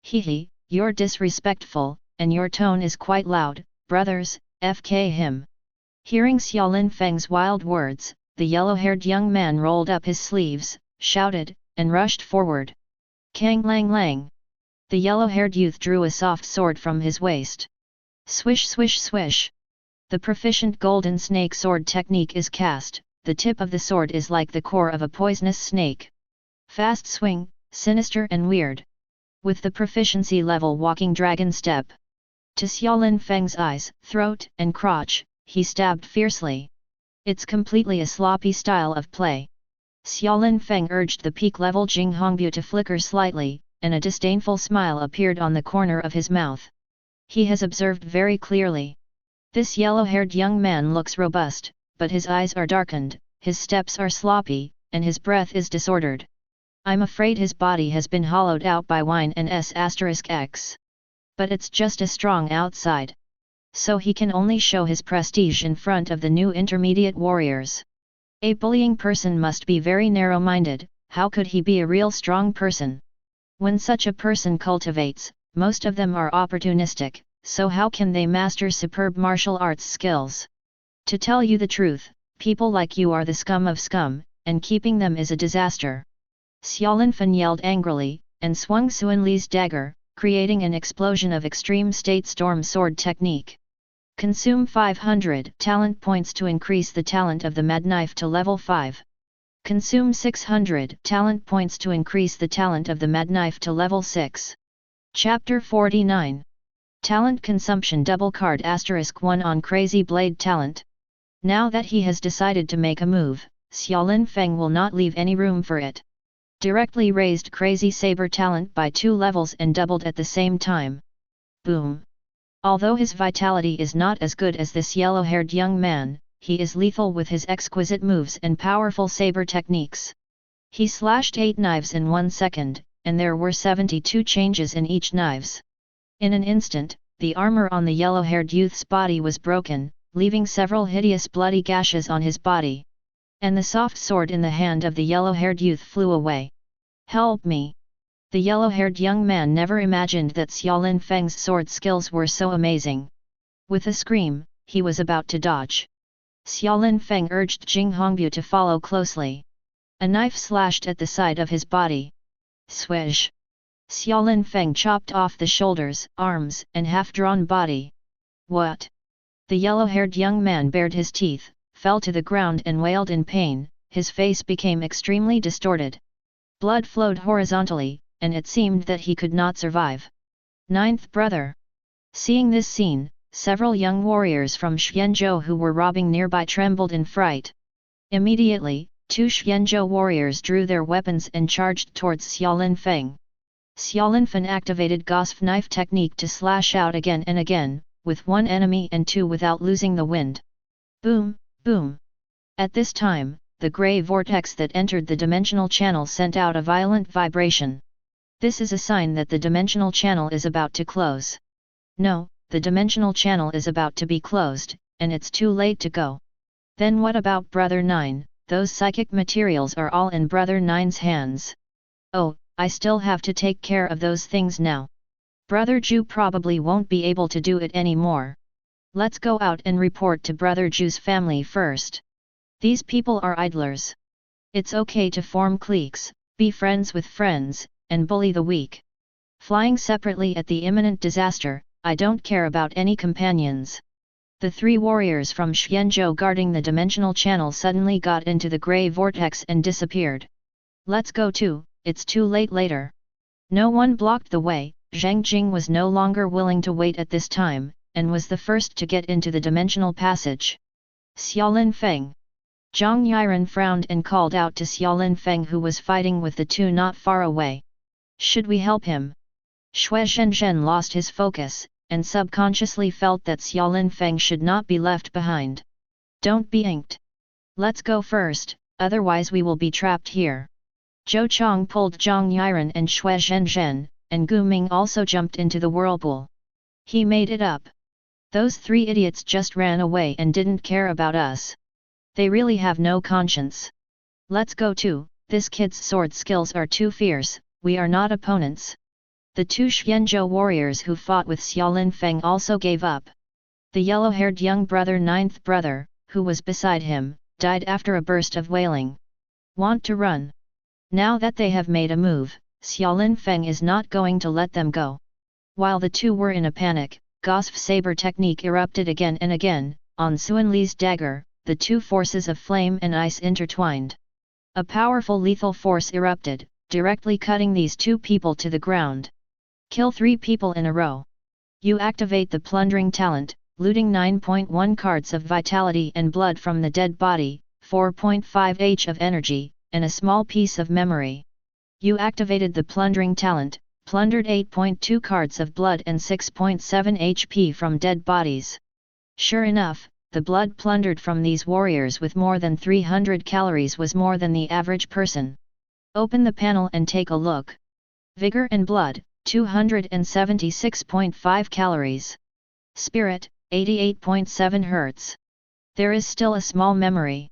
Hehe, you're disrespectful, and your tone is quite loud, brothers, FK him. Hearing Xiaolin Feng's wild words, the yellow-haired young man rolled up his sleeves, shouted, and rushed forward. Kang lang lang. The yellow-haired youth drew a soft sword from his waist. Swish swish swish. The proficient golden snake sword technique is cast, the tip of the sword is like the core of a poisonous snake. Fast swing, sinister and weird. With the proficiency level walking dragon step. To Xiaolin Feng's eyes, throat, and crotch, he stabbed fiercely. It's completely a sloppy style of play. Xiaolin Feng urged the peak-level Jing Hongbu to flicker slightly, and a disdainful smile appeared on the corner of his mouth. He has observed very clearly. This yellow-haired young man looks robust, but his eyes are darkened, his steps are sloppy, and his breath is disordered. I'm afraid his body has been hollowed out by wine and S**X. But it's just a strong outside. So he can only show his prestige in front of the new intermediate warriors. A bullying person must be very narrow-minded, how could he be a real strong person? When such a person cultivates, most of them are opportunistic, so how can they master superb martial arts skills? To tell you the truth, people like you are the scum of scum, and keeping them is a disaster. Xiaolin Fen yelled angrily, and swung Suan Li's dagger, creating an explosion of extreme state storm sword technique. Consume 500 talent points to increase the talent of the mad knife to level 5. Consume 600 talent points to increase the talent of the mad knife to level 6. Chapter 49. Talent Consumption Double Card *1 on Crazy Blade Talent. Now that he has decided to make a move, Xiaolin Feng will not leave any room for it. Directly raised Crazy Saber Talent by 2 levels and doubled at the same time. Boom! Although his vitality is not as good as this yellow-haired young man, he is lethal with his exquisite moves and powerful saber techniques. He slashed 8 knives in 1 second, and there were 72 changes in each knives. In an instant, the armor on the yellow-haired youth's body was broken, leaving several hideous bloody gashes on his body. And the soft sword in the hand of the yellow-haired youth flew away. Help me! The yellow-haired young man never imagined that Xiaolin Feng's sword skills were so amazing. With a scream, he was about to dodge. Xiaolin Feng urged Jing Hongbu to follow closely. A knife slashed at the side of his body. Swish! Xiaolin Feng chopped off the shoulders, arms, and half-drawn body. What? The yellow-haired young man bared his teeth, fell to the ground and wailed in pain, his face became extremely distorted. Blood flowed horizontally, and it seemed that he could not survive. 9th brother. Seeing this scene, several young warriors from Xianzhou who were robbing nearby trembled in fright. Immediately, 2 Xianzhou warriors drew their weapons and charged towards Xiaolin Feng. Xiaolin Feng activated Gosf knife technique to slash out again and again, with 1 enemy and 2 without losing the wind. Boom, boom. At this time, the grey vortex that entered the dimensional channel sent out a violent vibration. This is a sign that the dimensional channel is about to close. No, the dimensional channel is about to be closed, and it's too late to go. Then what about Brother 9? Those psychic materials are all in Brother 9's hands. Oh, I still have to take care of those things now. Brother Ju probably won't be able to do it anymore. Let's go out and report to Brother Ju's family first. These people are idlers. It's okay to form cliques, be friends with friends, and bully the weak. Flying separately at the imminent disaster, I don't care about any companions. The three warriors from Xianzhou guarding the dimensional channel suddenly got into the grey vortex and disappeared. Let's go too, it's too late later. No one blocked the way. Zhang Jing was no longer willing to wait at this time, and was the first to get into the dimensional passage. Xiaolin Feng. Zhang Yiren frowned and called out to Xiaolin Feng, who was fighting with the two not far away. Should we help him? Xue Zhenzhen lost his focus, and subconsciously felt that Xiaolin Feng should not be left behind. Don't be inked. Let's go first, otherwise we will be trapped here. Zhou Chong pulled Zhang Yiren and Xue Zhenzhen, and Gu Ming also jumped into the whirlpool. He made it up. Those three idiots just ran away and didn't care about us. They really have no conscience. Let's go too, this kid's sword skills are too fierce, we are not opponents. The two Xianzhou warriors who fought with Xiaolin Feng also gave up. The yellow-haired young brother, ninth brother, who was beside him, died after a burst of wailing. Want to run? Now that they have made a move, Xiaolin Feng is not going to let them go. While the two were in a panic, Gosf saber technique erupted again and again. On Suan Li's dagger, the two forces of flame and ice intertwined. A powerful lethal force erupted, directly cutting these two people to the ground. Kill 3 people in a row. You activate the plundering talent, looting 9.1 cards of vitality and blood from the dead body, 4.5 H of energy, and a small piece of memory. You activated the plundering talent, plundered 8.2 cards of blood and 6.7 HP from dead bodies. Sure enough, the blood plundered from these warriors with more than 300 calories was more than the average person. Open the panel and take a look. Vigor and blood, 276.5 calories. Spirit, 88.7 Hz. There is still a small memory.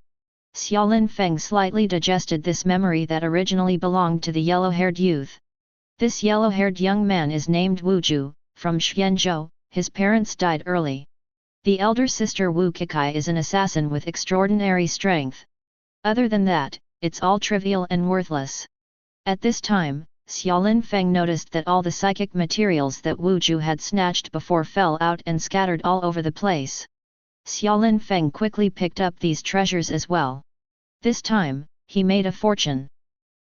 Xiaolin Feng slightly digested this memory that originally belonged to the yellow-haired youth. This yellow-haired young man is named Wu Ju, from Xianzhou. His parents died early. The elder sister Wu Kekai is an assassin with extraordinary strength. Other than that, it's all trivial and worthless. At this time, Xiaolin Feng noticed that all the psychic materials that Wu Ju had snatched before fell out and scattered all over the place. Xiaolin Feng quickly picked up these treasures as well. This time, he made a fortune.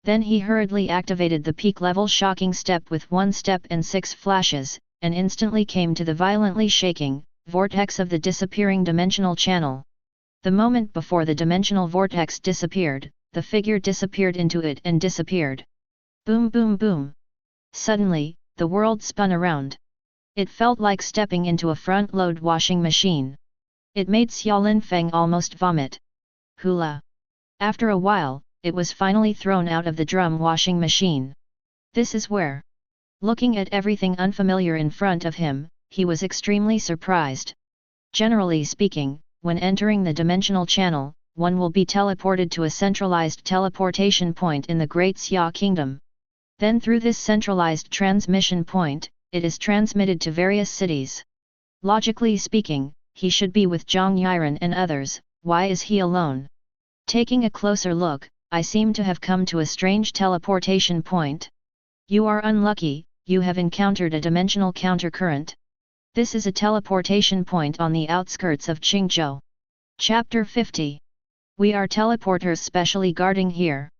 Then he hurriedly activated the peak-level shocking step with 1 step and 6 flashes, and instantly came to the violently shaking vortex of the disappearing dimensional channel. The moment before the dimensional vortex disappeared, the figure disappeared into it and disappeared. Boom boom boom. Suddenly, the world spun around. It felt like stepping into a front-load washing machine. It made Xiaolin Feng almost vomit. Hula! After a while, it was finally thrown out of the drum washing machine. This is where. Looking at everything unfamiliar in front of him, he was extremely surprised. Generally speaking, when entering the dimensional channel, one will be teleported to a centralized teleportation point in the Great Xia Kingdom. Then through this centralized transmission point, it is transmitted to various cities. Logically speaking, he should be with Zhang Yiren and others. Why is he alone? Taking a closer look, I seem to have come to a strange teleportation point. You are unlucky, you have encountered a dimensional countercurrent. This is a teleportation point on the outskirts of Qingzhou. Chapter 50. We are teleporters specially guarding here.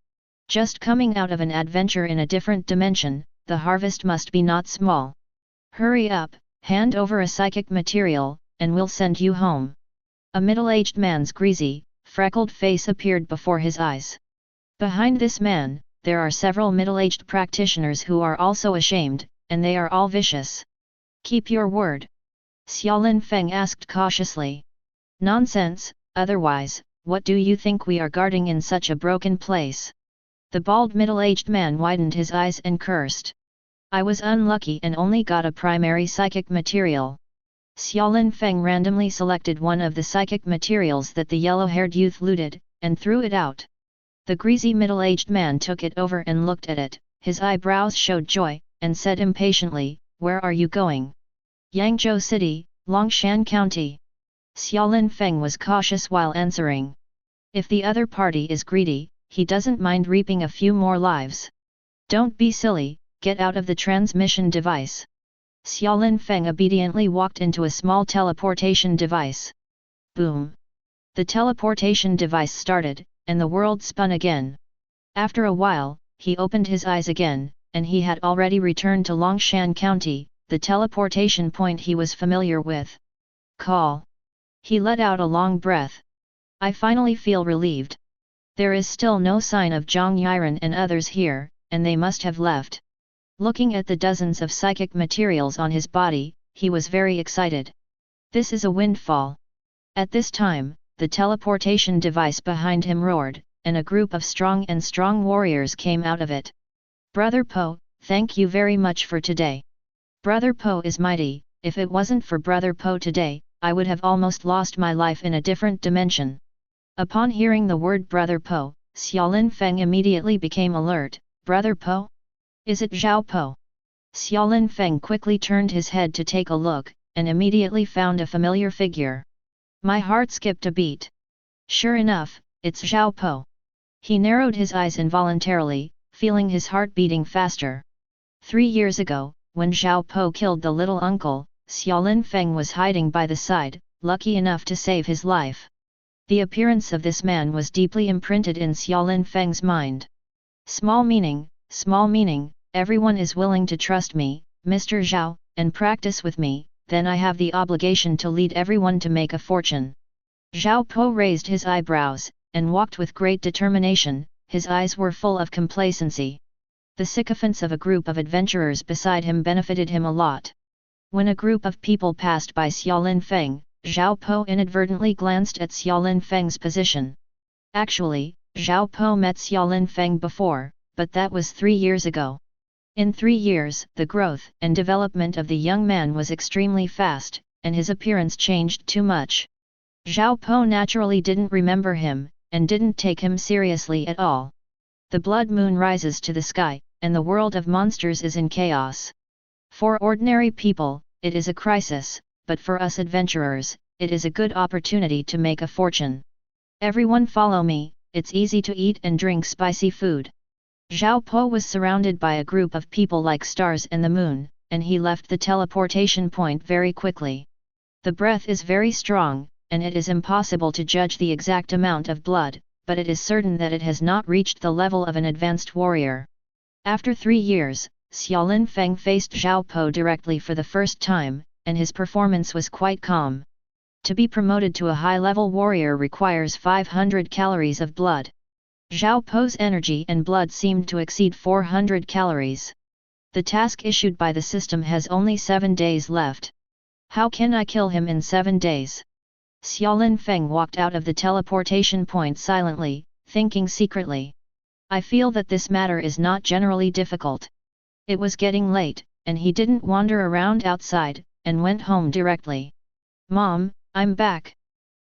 Just coming out of an adventure in a different dimension, the harvest must be not small. Hurry up, hand over a psychic material, and we'll send you home. A middle-aged man's greasy, freckled face appeared before his eyes. Behind this man, there are several middle-aged practitioners who are also ashamed, and they are all vicious. Keep your word. Xiaolin Feng asked cautiously. Nonsense, otherwise, what do you think we are guarding in such a broken place? The bald middle-aged man widened his eyes and cursed. I was unlucky and only got a primary psychic material. Xiaolin Feng randomly selected one of the psychic materials that the yellow-haired youth looted, and threw it out. The greasy middle-aged man took it over and looked at it, his eyebrows showed joy, and said impatiently, where are you going? Yangzhou City, Longshan County. Xiaolin Feng was cautious while answering. If the other party is greedy, he doesn't mind reaping a few more lives. Don't be silly, get out of the transmission device. Xiaolin Feng obediently walked into a small teleportation device. Boom! The teleportation device started, and the world spun again. After a while, he opened his eyes again, and he had already returned to Longshan County, the teleportation point he was familiar with. Call! He let out a long breath. I finally feel relieved. There is still no sign of Zhang Yiren and others here, and they must have left. Looking at the dozens of psychic materials on his body, he was very excited. This is a windfall. At this time, the teleportation device behind him roared, and a group of strong warriors came out of it. Brother Po, thank you very much for today. Brother Po is mighty, if it wasn't for Brother Po today, I would have almost lost my life in a different dimension. Upon hearing the word Brother Po, Xiaolin Feng immediately became alert. Brother Po? Is it Zhao Po? Xiaolin Feng quickly turned his head to take a look, and immediately found a familiar figure. My heart skipped a beat. Sure enough, it's Zhao Po. He narrowed his eyes involuntarily, feeling his heart beating faster. 3 years ago, when Zhao Po killed the little uncle, Xiaolin Feng was hiding by the side, lucky enough to save his life. The appearance of this man was deeply imprinted in Xiaolin Feng's mind. Small meaning, everyone is willing to trust me, Mr. Zhao, and practice with me, then I have the obligation to lead everyone to make a fortune. Zhao Po raised his eyebrows, and walked with great determination, his eyes were full of complacency. The sycophants of a group of adventurers beside him benefited him a lot. When a group of people passed by Xiaolin Feng, Zhao Po inadvertently glanced at Xiaolin Feng's position. Actually, Zhao Po met Xiaolin Feng before, but that was 3 years ago. In 3 years, the growth and development of the young man was extremely fast, and his appearance changed too much. Zhao Po naturally didn't remember him, and didn't take him seriously at all. The blood moon rises to the sky, and the world of monsters is in chaos. For ordinary people, it is a crisis, but for us adventurers, it is a good opportunity to make a fortune. Everyone follow me, it's easy to eat and drink spicy food. Zhao Po was surrounded by a group of people like stars and the moon, and he left the teleportation point very quickly. The breath is very strong, and it is impossible to judge the exact amount of blood, but it is certain that it has not reached the level of an advanced warrior. After 3 years, Xiaolin Feng faced Zhao Po directly for the first time, and his performance was quite calm. To be promoted to a high-level warrior requires 500 calories of blood. Zhao Po's energy and blood seemed to exceed 400 calories. The task issued by the system has only 7 days left. How can I kill him in 7 days? Xiaolin Feng walked out of the teleportation point silently, thinking secretly. I feel that this matter is not generally difficult. It was getting late, and he didn't wander around outside, and went home directly. Mom, I'm back.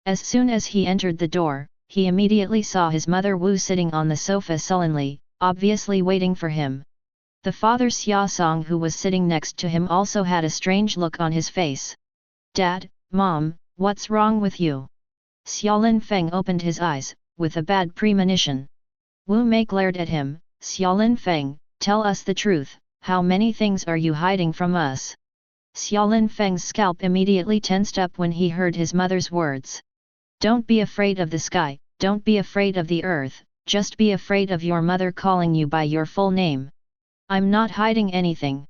As soon as he entered the door, he immediately saw his mother Wu sitting on the sofa sullenly, obviously waiting for him. The father Xia Song who was sitting next to him also had a strange look on his face. Dad, Mom, what's wrong with you? Xiaolin Feng opened his eyes, with a bad premonition. Wu Mei glared at him. Xiaolin Feng, tell us the truth, how many things are you hiding from us? Xiaolin Feng's scalp immediately tensed up when he heard his mother's words. Don't be afraid of the sky, don't be afraid of the earth, just be afraid of your mother calling you by your full name. I'm not hiding anything.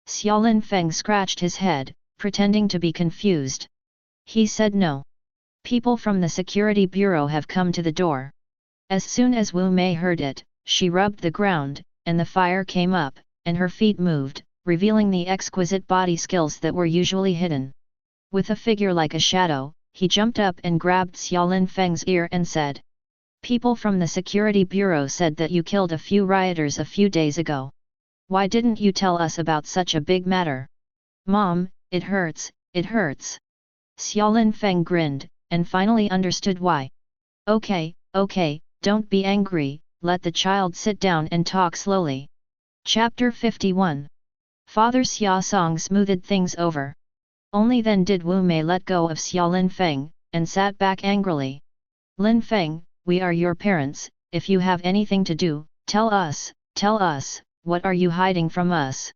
Xiaolin Feng scratched his head, pretending to be confused. He said no. People from the security bureau have come to the door. As soon as Wu Mei heard it, she rubbed the ground, and the fire came up, and her feet moved, revealing the exquisite body skills that were usually hidden. With a figure like a shadow, he jumped up and grabbed Xiaolin Feng's ear and said. People from the security bureau said that you killed a few rioters a few days ago. Why didn't you tell us about such a big matter? Mom, it hurts, it hurts. Xiaolin Feng grinned, and finally understood why. Okay, don't be angry, let the child sit down and talk slowly. Chapter 51. Father Xia Song smoothed things over. Only then did Wu Mei let go of Xia Lin Feng, and sat back angrily. Lin Feng, we are your parents, if you have anything to do, tell us, what are you hiding from us?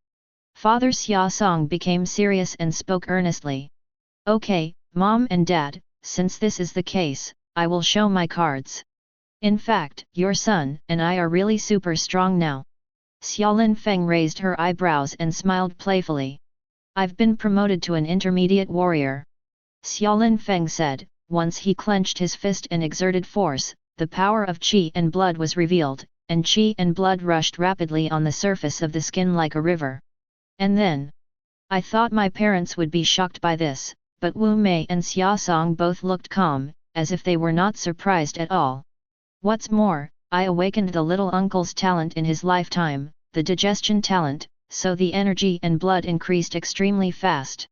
Father Xia Song became serious and spoke earnestly. Okay, Mom and Dad, since this is the case, I will show my cards. In fact, your son and I are really super strong now. Xia Lin Feng raised her eyebrows and smiled playfully. I've been promoted to an intermediate warrior. Xia Lin Feng said. Once he clenched his fist and exerted force, the power of qi and blood was revealed, and qi and blood rushed rapidly on the surface of the skin like a river. And then, I thought my parents would be shocked by this, but Wu Mei and Xia Song both looked calm, as if they were not surprised at all. What's more, I awakened the little uncle's talent in his lifetime, the digestion talent, so the energy and blood increased extremely fast.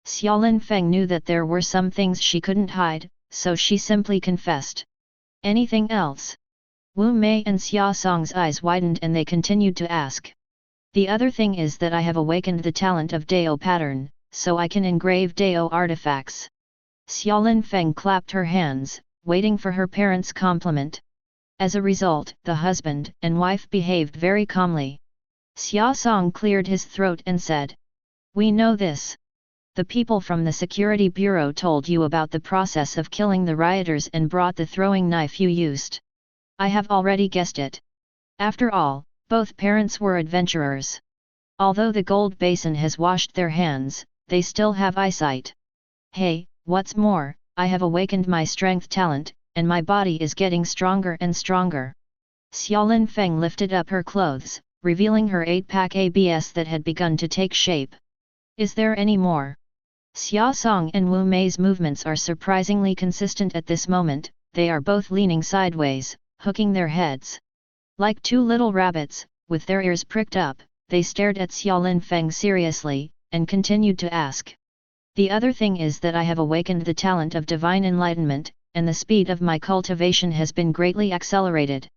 Xia Lin Feng knew that there were some things she couldn't hide, so she simply confessed. Anything else? Wu Mei and Xia Song's eyes widened and they continued to ask. The other thing is that I have awakened the talent of Dao pattern, so I can engrave Dao artifacts. Xia Lin Feng clapped her hands, waiting for her parents' compliment. As a result, the husband and wife behaved very calmly. Xia Song cleared his throat and said. We know this. The people from the security bureau told you about the process of killing the rioters and brought the throwing knife you used. I have already guessed it. After all, both parents were adventurers. Although the gold basin has washed their hands, they still have eyesight. Hey, what's more, I have awakened my strength talent, and my body is getting stronger and stronger. Xia Lin Feng lifted up her clothes, revealing her 8-pack abs that had begun to take shape. Is there any more? Xia Song and Wu Mei's movements are surprisingly consistent at this moment, they are both leaning sideways, hooking their heads. Like two little rabbits, with their ears pricked up, they stared at Xia Lin Feng seriously, and continued to ask. The other thing is that I have awakened the talent of divine enlightenment, and the speed of my cultivation has been greatly accelerated.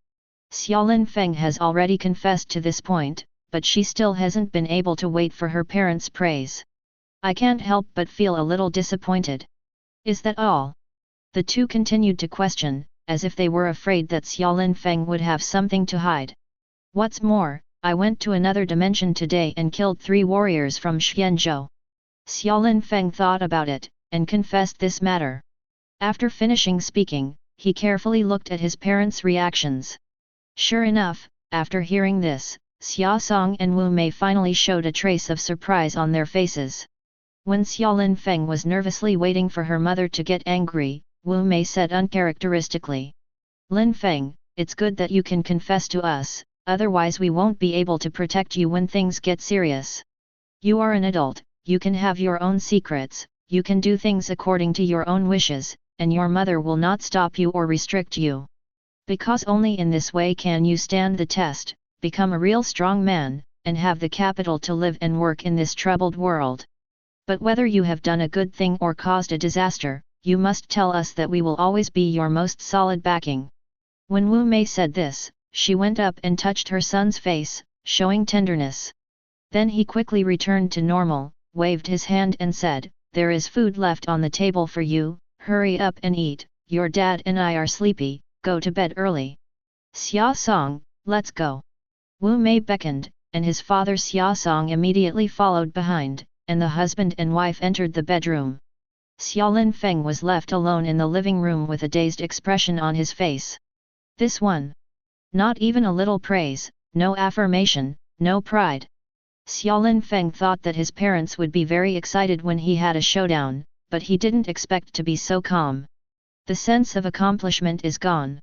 Xia Lin Feng has already confessed to this point, but she still hasn't been able to wait for her parents' praise. I can't help but feel a little disappointed. Is that all? The two continued to question, as if they were afraid that Xia Lin Feng would have something to hide. What's more, I went to another dimension today and killed 3 warriors from Xianzhou. Xia Lin Feng thought about it, and confessed this matter. After finishing speaking, he carefully looked at his parents' reactions. Sure enough, after hearing this, Xia Song and Wu Mei finally showed a trace of surprise on their faces. When Xia Lin Feng was nervously waiting for her mother to get angry, Wu Mei said uncharacteristically. Lin Feng, it's good that you can confess to us, otherwise we won't be able to protect you when things get serious. You are an adult, you can have your own secrets, you can do things according to your own wishes, and your mother will not stop you or restrict you. Because only in this way can you stand the test, become a real strong man, and have the capital to live and work in this troubled world. But whether you have done a good thing or caused a disaster, you must tell us that we will always be your most solid backing. When Wu Mei said this, she went up and touched her son's face, showing tenderness. Then he quickly returned to normal, waved his hand and said, there is food left on the table for you, hurry up and eat, your dad and I are sleepy, go to bed early. Xia Song, let's go. Wu Mei beckoned, and his father Xia Song immediately followed behind, and the husband and wife entered the bedroom. Xia Lin Feng was left alone in the living room with a dazed expression on his face. This one. Not even a little praise, no affirmation, no pride. Xia Lin Feng thought that his parents would be very excited when he had a showdown, but he didn't expect to be so calm. The sense of accomplishment is gone.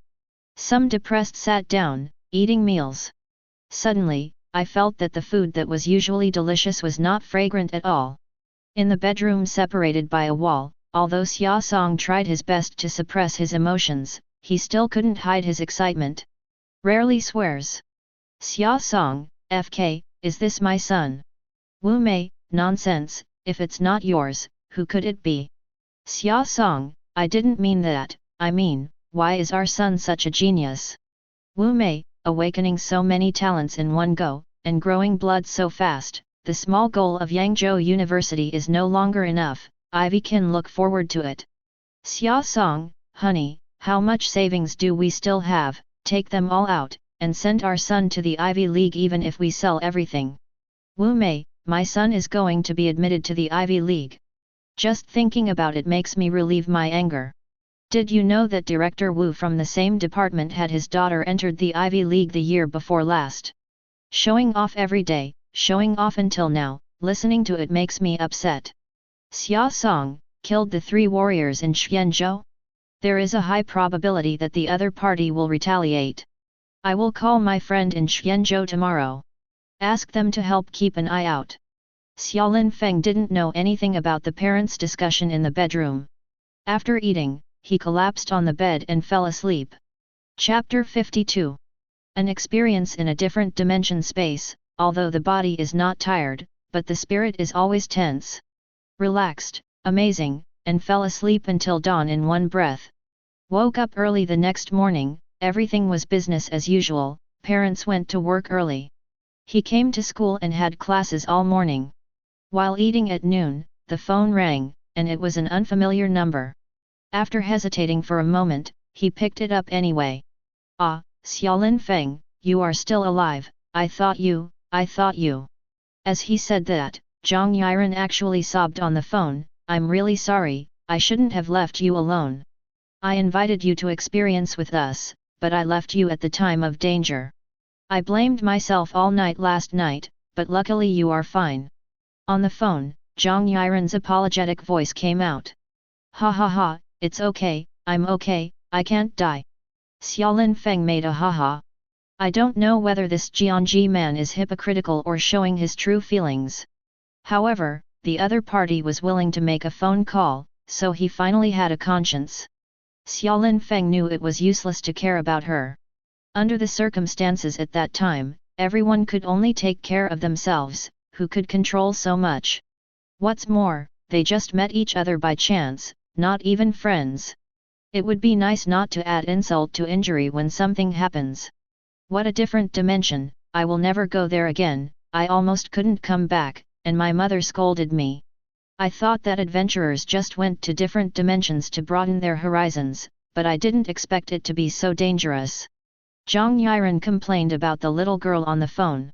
Some depressed sat down, eating meals. Suddenly, I felt that the food that was usually delicious was not fragrant at all. In the bedroom separated by a wall, although Xia Song tried his best to suppress his emotions, he still couldn't hide his excitement. Rarely swears. Xia Song, FK, is this my son? Wu Mei, nonsense, if it's not yours, who could it be? Xia Song, I didn't mean that, I mean, why is our son such a genius? Wu Mei, awakening so many talents in one go, and growing blood so fast, the small goal of Yangzhou University is no longer enough, Ivy can look forward to it. Xia Song, honey, how much savings do we still have? Take them all out, and send our son to the Ivy League even if we sell everything. Wu Mei, my son is going to be admitted to the Ivy League. Just thinking about it makes me relieve my anger. Did you know that Director Wu from the same department had his daughter entered the Ivy League the year before last? Showing off every day, showing off until now, listening to it makes me upset. Xia Song, killed the 3 warriors in Xianzhou? There is a high probability that the other party will retaliate. I will call my friend in Xianzhou tomorrow. Ask them to help keep an eye out. Xiaolin Feng didn't know anything about the parents' discussion in the bedroom. After eating, he collapsed on the bed and fell asleep. Chapter 52. An experience in a different dimension space, although the body is not tired, but the spirit is always tense. Relaxed, amazing, and fell asleep until dawn in one breath. Woke up early the next morning, everything was business as usual, parents went to work early. He came to school and had classes all morning. While eating at noon, the phone rang, and it was an unfamiliar number. After hesitating for a moment, he picked it up anyway. Ah, Xiaolin Feng, you are still alive, I thought you. As he said that, Zhang Yiren actually sobbed on the phone, I'm really sorry, I shouldn't have left you alone. I invited you to experience with us, but I left you at the time of danger. I blamed myself all night last night, but luckily you are fine. On the phone, Zhang Yiren's apologetic voice came out. Ha ha ha, it's okay, I'm okay, I can't die. Xiaolin Feng made a ha ha. I don't know whether this Jianji man is hypocritical or showing his true feelings. However, the other party was willing to make a phone call, so he finally had a conscience. Xiaolin Feng knew it was useless to care about her. Under the circumstances at that time, everyone could only take care of themselves, who could control so much. What's more, they just met each other by chance, not even friends. It would be nice not to add insult to injury when something happens. What a different dimension, I will never go there again, I almost couldn't come back, and my mother scolded me. I thought that adventurers just went to different dimensions to broaden their horizons, but I didn't expect it to be so dangerous. Zhang Yiren complained about the little girl on the phone.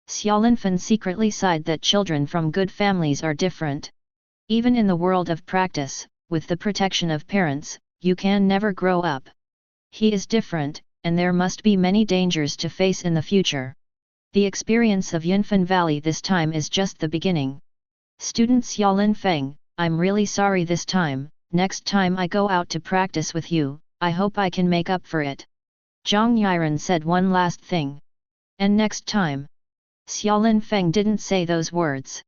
Xiaolin Fen secretly sighed that children from good families are different. Even in the world of practice, with the protection of parents, you can never grow up. He is different, and there must be many dangers to face in the future. The experience of Yunfen Valley this time is just the beginning. Student Xiaolin Feng, I'm really sorry this time, next time I go out to practice with you, I hope I can make up for it. Zhang Yiren said one last thing. And next time? Xiaolin Feng didn't say those words.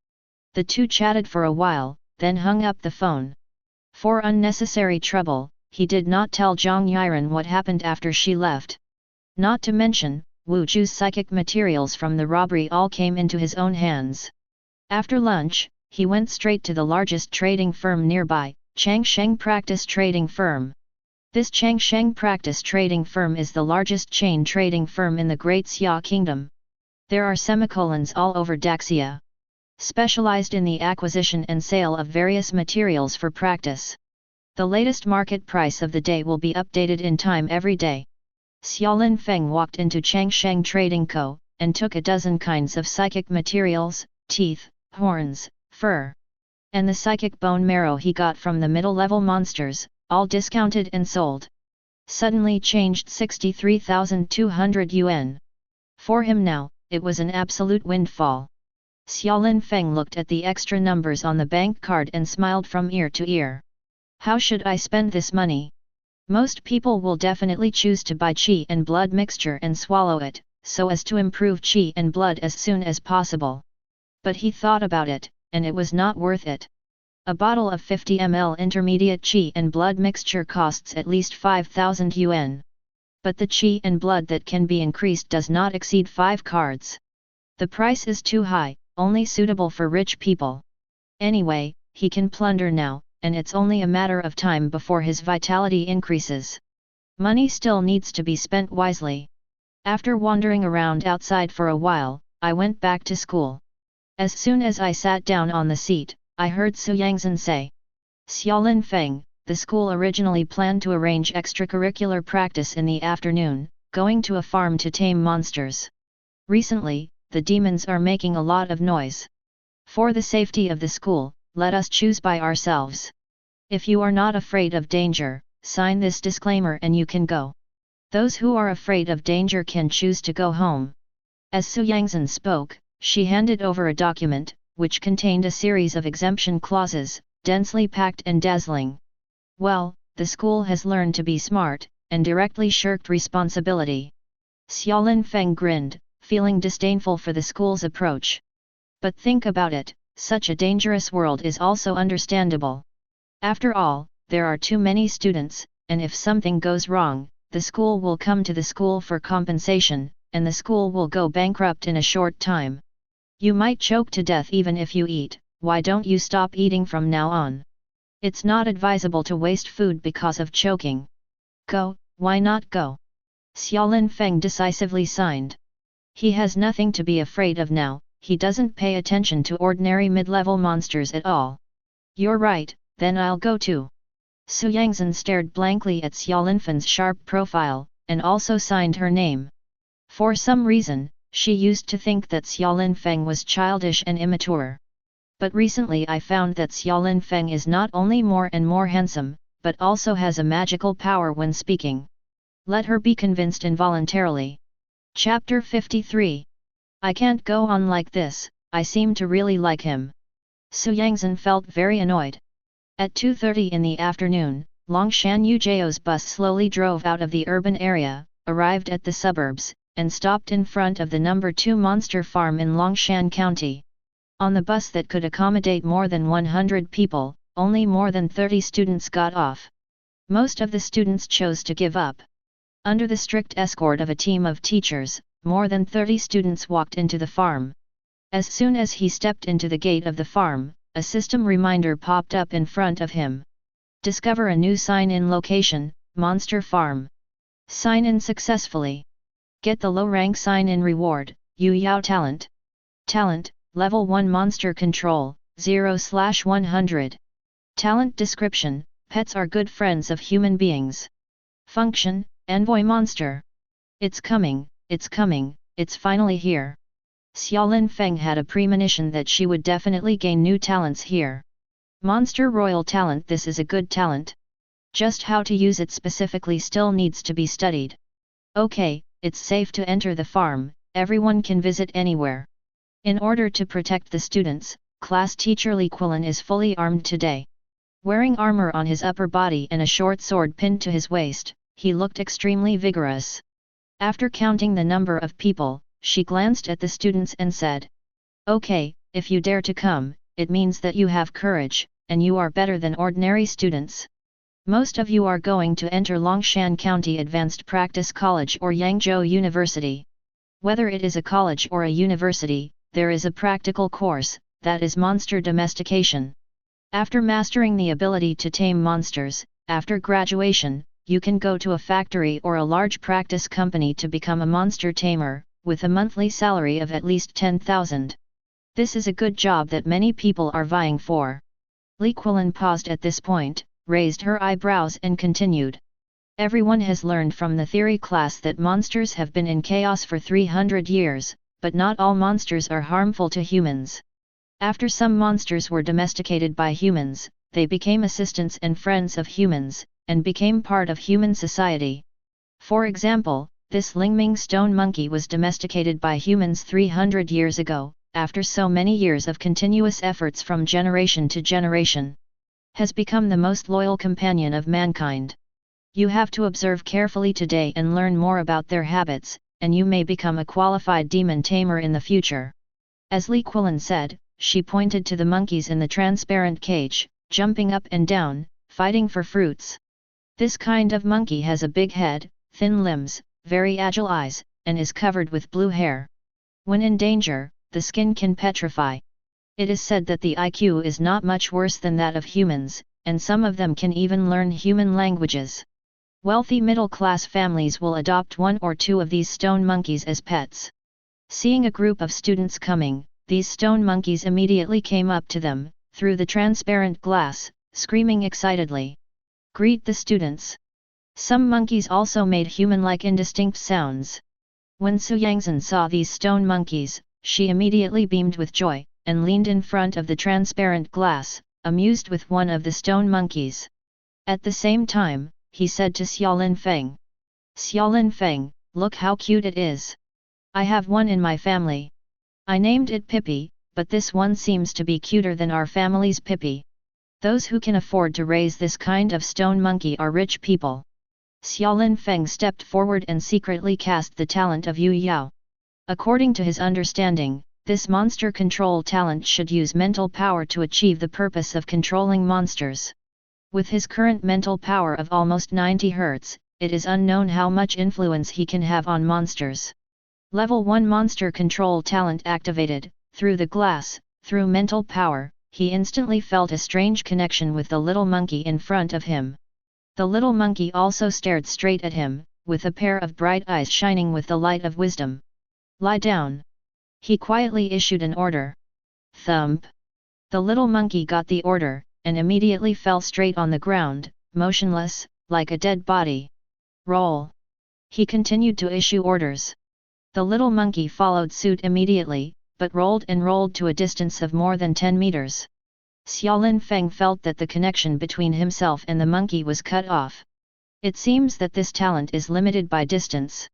The two chatted for a while, then hung up the phone. For unnecessary trouble, he did not tell Zhang Yiren what happened after she left. Not to mention, Wu Ju's psychic materials from the robbery all came into his own hands. After lunch, he went straight to the largest trading firm nearby, Changsheng Practice Trading Firm. This Changsheng Practice Trading Firm is the largest chain trading firm in the Great Xia Kingdom. There are semicolons all over Daxia. Specialized in the acquisition and sale of various materials for practice. The latest market price of the day will be updated in time every day. Xiaolin Feng walked into Changsheng Trading Co., and took a dozen kinds of psychic materials, teeth, horns, fur. And the psychic bone marrow he got from the middle-level monsters, all discounted and sold. Suddenly changed 63,200 yuan. For him now, it was an absolute windfall. Xiaolin Feng looked at the extra numbers on the bank card and smiled from ear to ear. How should I spend this money? Most people will definitely choose to buy qi and blood mixture and swallow it, so as to improve qi and blood as soon as possible. But he thought about it, and it was not worth it. A bottle of 50 ml intermediate qi and blood mixture costs at least 5,000 yuan. But the qi and blood that can be increased does not exceed 5 cards. The price is too high, only suitable for rich people. Anyway, he can plunder now, and it's only a matter of time before his vitality increases. Money still needs to be spent wisely. After wandering around outside for a while, I went back to school. As soon as I sat down on the seat, I heard Su Yangzhen say, "Xiaolin Feng, the school originally planned to arrange extracurricular practice in the afternoon, going to a farm to tame monsters. Recently, the demons are making a lot of noise. For the safety of the school, let us choose by ourselves. If you are not afraid of danger, sign this disclaimer and you can go. Those who are afraid of danger can choose to go home." As Su Yangzhen spoke, she handed over a document, which contained a series of exemption clauses, densely packed and dazzling. Well, the school has learned to be smart, and directly shirked responsibility. Xiaolin Feng grinned, feeling disdainful for the school's approach. But think about it, such a dangerous world is also understandable. After all, there are too many students, and if something goes wrong, the school will come to the school for compensation, and the school will go bankrupt in a short time. You might choke to death even if you eat. Why don't you stop eating from now on? It's not advisable to waste food because of choking. Go, why not go? Xiaolin Feng decisively signed. He has nothing to be afraid of now, he doesn't pay attention to ordinary mid-level monsters at all. You're right, then I'll go too. Su Yangzhen stared blankly at Xiaolin Feng's sharp profile, and also signed her name. For some reason, she used to think that Xiaolin Feng was childish and immature. But recently I found that Xiaolin Feng is not only more and more handsome, but also has a magical power when speaking. Let her be convinced involuntarily. Chapter 53. I can't go on like this, I seem to really like him. Su Yangzhen felt very annoyed. At 2:30 in the afternoon, Longshan Yujiao's bus slowly drove out of the urban area, arrived at the suburbs, and stopped in front of the number 2 monster farm in Longshan County. On the bus that could accommodate more than 100 people, only more than 30 students got off. Most of the students chose to give up. Under the strict escort of a team of teachers, more than 30 students walked into the farm. As soon as he stepped into the gate of the farm, a system reminder popped up in front of him. Discover a new sign-in location, Monster Farm. Sign in successfully. Get the low-rank sign-in reward, Diyan Talent. Talent, Level 1 Monster Control, 0/100. Talent description, pets are good friends of human beings. Function, Envoy Monster. It's coming, it's finally here. Xiaolin Feng had a premonition that she would definitely gain new talents here. Monster Royal Talent. This is a good talent. Just how to use it specifically still needs to be studied. Okay, it's safe to enter the farm, everyone can visit anywhere. In order to protect the students, class teacher Li Quilin is fully armed today. Wearing armor on his upper body and a short sword pinned to his waist, he looked extremely vigorous. After counting the number of people, she glanced at the students and said, "Okay, if you dare to come, it means that you have courage, and you are better than ordinary students. Most of you are going to enter Longshan County Advanced Practice College or Yangzhou University. Whether it is a college or a university, there is a practical course, that is monster domestication. After mastering the ability to tame monsters, after graduation, you can go to a factory or a large practice company to become a monster tamer, with a monthly salary of at least 10,000. This is a good job that many people are vying for." Li Quilin paused at this point, raised her eyebrows and continued. "Everyone has learned from the theory class that monsters have been in chaos for 300 years, but not all monsters are harmful to humans. After some monsters were domesticated by humans, they became assistants and friends of humans, and became part of human society. For example, this Lingming stone monkey was domesticated by humans 300 years ago, after so many years of continuous efforts from generation to generation. Has become the most loyal companion of mankind. You have to observe carefully today and learn more about their habits, and you may become a qualified demon tamer in the future." As Li Quilin said, she pointed to the monkeys in the transparent cage, jumping up and down, fighting for fruits. This kind of monkey has a big head, thin limbs, very agile eyes, and is covered with blue hair. When in danger, the skin can petrify. It is said that the IQ is not much worse than that of humans, and some of them can even learn human languages. Wealthy middle-class families will adopt 1 or 2 of these stone monkeys as pets. Seeing a group of students coming, these stone monkeys immediately came up to them, through the transparent glass, screaming excitedly. "Greet the students!" Some monkeys also made human-like indistinct sounds. When Su Yangzhen saw these stone monkeys, she immediately beamed with joy, and leaned in front of the transparent glass, amused with one of the stone monkeys. At the same time, he said to Xiaolin Feng, "Xiaolin Feng, look how cute it is. I have one in my family. I named it Pippi, but this one seems to be cuter than our family's Pippi. Those who can afford to raise this kind of stone monkey are rich people." Xiaolin Feng stepped forward and secretly cast the talent of Yu Yao. According to his understanding, this monster control talent should use mental power to achieve the purpose of controlling monsters. With his current mental power of almost 90 Hz, it is unknown how much influence he can have on monsters. Level 1 monster control talent activated. Through the glass, through mental power, he instantly felt a strange connection with the little monkey in front of him. The little monkey also stared straight at him, with a pair of bright eyes shining with the light of wisdom. "Lie down!" He quietly issued an order. Thump! The little monkey got the order, and immediately fell straight on the ground, motionless, like a dead body. "Roll!" He continued to issue orders. The little monkey followed suit immediately, but rolled and rolled to a distance of more than 10 meters. Xiaolin Feng felt that the connection between himself and the monkey was cut off. It seems that this talent is limited by distance.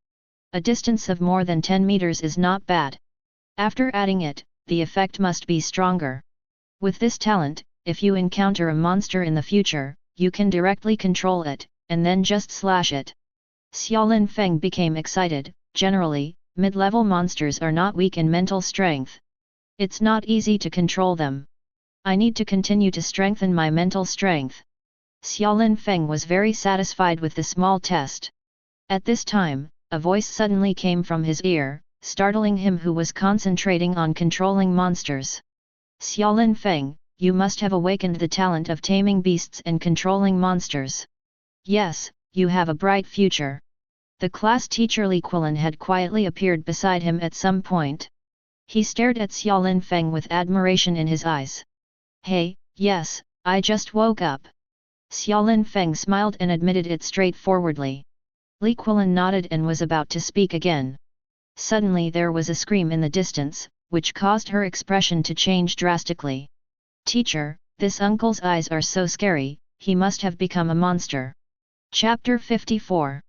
A distance of more than 10 meters is not bad. After adding it, the effect must be stronger. With this talent, if you encounter a monster in the future, you can directly control it, and then just slash it. Xiaolin Feng became excited. Generally, mid-level monsters are not weak in mental strength. It's not easy to control them. I need to continue to strengthen my mental strength. Xiaolin Feng was very satisfied with the small test. At this time, a voice suddenly came from his ear, startling him who was concentrating on controlling monsters. "Xiaolin Feng, you must have awakened the talent of taming beasts and controlling monsters. Yes, you have a bright future." The class teacher Li Quilin had quietly appeared beside him at some point. He stared at Xiaolin Feng with admiration in his eyes. "Hey, yes, I just woke up." Xiaolin Feng smiled and admitted it straightforwardly. Li Quilin nodded and was about to speak again. Suddenly there was a scream in the distance, which caused her expression to change drastically. "Teacher, this uncle's eyes are so scary, he must have become a monster." Chapter 54.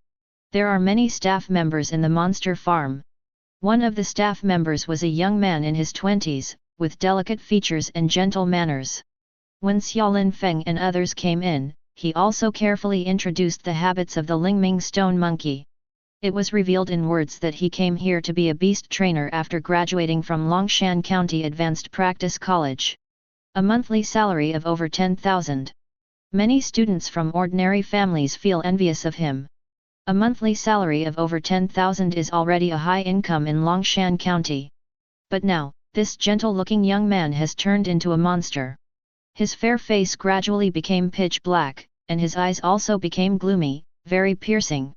There are many staff members in the monster farm. One of the staff members was a young man in his 20s, with delicate features and gentle manners. When Xiaolin Feng and others came in, he also carefully introduced the habits of the Lingming stone monkey. It was revealed in words that he came here to be a beast trainer after graduating from Longshan County Advanced Practice College. A monthly salary of over 10,000. Many students from ordinary families feel envious of him. A monthly salary of over 10,000 is already a high income in Longshan County. But now, this gentle-looking young man has turned into a monster. His fair face gradually became pitch black, and his eyes also became gloomy, very piercing.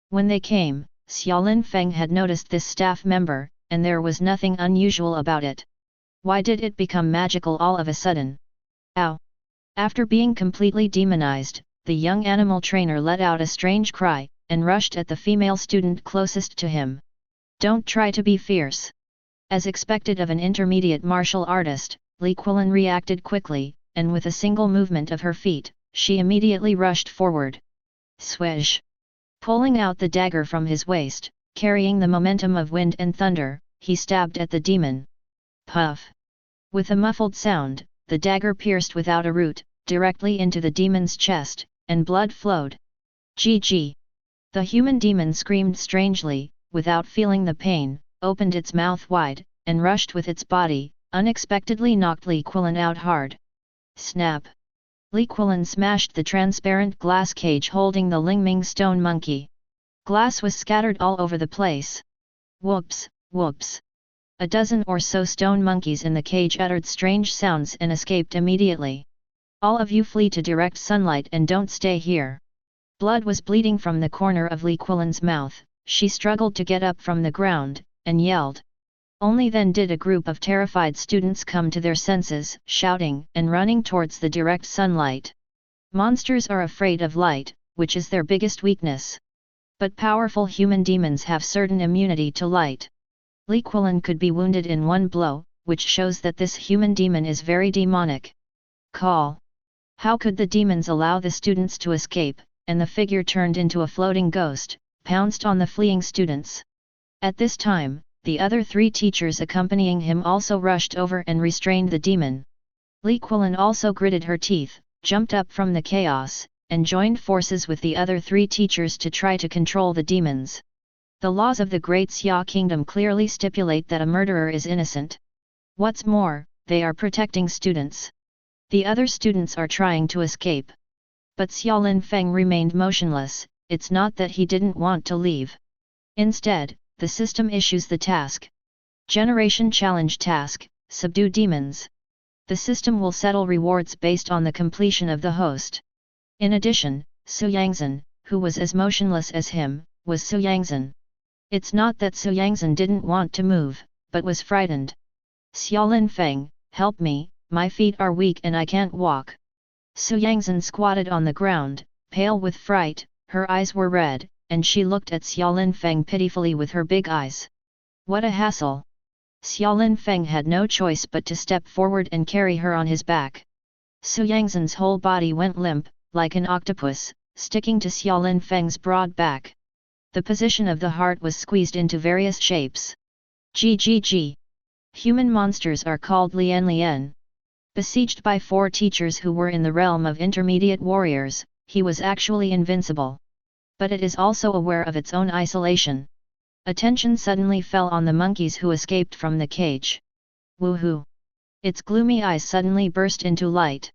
When they came, Xiaolin Feng had noticed this staff member, and there was nothing unusual about it. Why did it become magical all of a sudden? Ow! After being completely demonized, the young animal trainer let out a strange cry, and rushed at the female student closest to him. "Don't try to be fierce." As expected of an intermediate martial artist, Li Quilin reacted quickly, and with a single movement of her feet, she immediately rushed forward. Swish! Pulling out the dagger from his waist, carrying the momentum of wind and thunder, he stabbed at the demon. Puff! With a muffled sound, the dagger pierced without a root, directly into the demon's chest, and blood flowed. GG! The human demon screamed strangely, without feeling the pain, opened its mouth wide, and rushed with its body, unexpectedly knocked Li Quilin out hard. Snap! Li Quilin smashed the transparent glass cage holding the Lingming stone monkey. Glass was scattered all over the place. Whoops, whoops! A dozen or so stone monkeys in the cage uttered strange sounds and escaped immediately. "All of you flee to direct sunlight and don't stay here." Blood was bleeding from the corner of Li Quilin's mouth. She struggled to get up from the ground, and yelled. Only then did a group of terrified students come to their senses, shouting and running towards the direct sunlight. Monsters are afraid of light, which is their biggest weakness. But powerful human demons have certain immunity to light. Glutton could be wounded in one blow, which shows that this human demon is very demonic. Call. How could the demons allow the students to escape, and the figure turned into a floating ghost, pounced on the fleeing students. At this time, the other 3 teachers accompanying him also rushed over and restrained the demon. Glutton also gritted her teeth, jumped up from the chaos, and joined forces with the other 3 teachers to try to control the demons. The laws of the Great Xia Kingdom clearly stipulate that a murderer is innocent. What's more, they are protecting students. The other students are trying to escape. But Xia Linfeng remained motionless. It's not that he didn't want to leave. Instead, the system issues the task. Generation Challenge Task, Subdue Demons. The system will settle rewards based on the completion of the host. In addition, Su Yangzhen, who was as motionless as him, was Su Yangzhen. It's not that Su Yangzhen didn't want to move, but was frightened. Xia Linfeng, help me, my feet are weak and I can't walk. Su Yangzhen squatted on the ground, pale with fright, her eyes were red, and she looked at Xia Linfeng pitifully with her big eyes. What a hassle! Xia Linfeng had no choice but to step forward and carry her on his back. Su Yangzhen's whole body went limp, like an octopus, sticking to Xia Linfeng's broad back. The position of the heart was squeezed into various shapes. GGG. Human monsters are called Lian Lian. Besieged by 4 teachers who were in the realm of intermediate warriors, he was actually invincible. But it is also aware of its own isolation. Attention suddenly fell on the monkeys who escaped from the cage. Woohoo! Its gloomy eyes suddenly burst into light.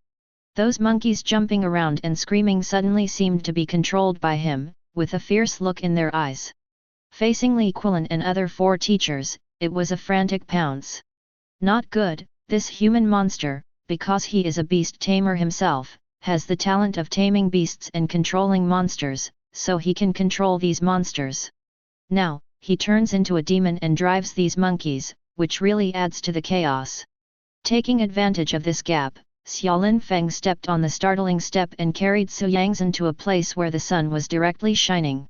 Those monkeys jumping around and screaming suddenly seemed to be controlled by him, with a fierce look in their eyes. Facing Glutton and other 4 teachers, it was a frantic pounce. Not good, this human monster, because he is a beast tamer himself, has the talent of taming beasts and controlling monsters, so he can control these monsters. Now, he turns into a demon and drives these monkeys, which really adds to the chaos. Taking advantage of this gap, Xia Linfeng stepped on the startling step and carried Su Yangzhen to a place where the sun was directly shining.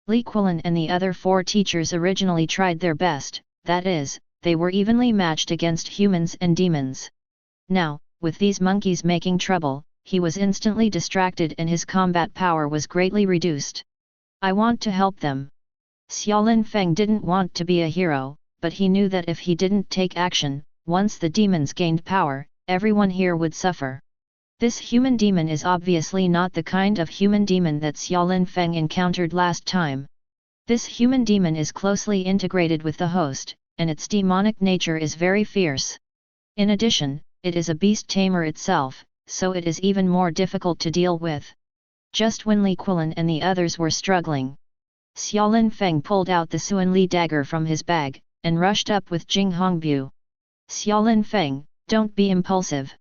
Glutton and the other 4 teachers originally tried their best, that is, they were evenly matched against humans and demons. Now, with these monkeys making trouble, he was instantly distracted and his combat power was greatly reduced. I want to help them. Xia Linfeng didn't want to be a hero, but he knew that if he didn't take action, once the demons gained power, everyone here would suffer. This human demon is obviously not the kind of human demon that Xia Linfeng encountered last time. This human demon is closely integrated with the host, and its demonic nature is very fierce. In addition, it is a beast tamer itself, so it is even more difficult to deal with. Just when Glutton and the others were struggling, Xia Linfeng pulled out the Suanli dagger from his bag, and rushed up with Jing Hongbu. Xia Linfeng, don't be impulsive.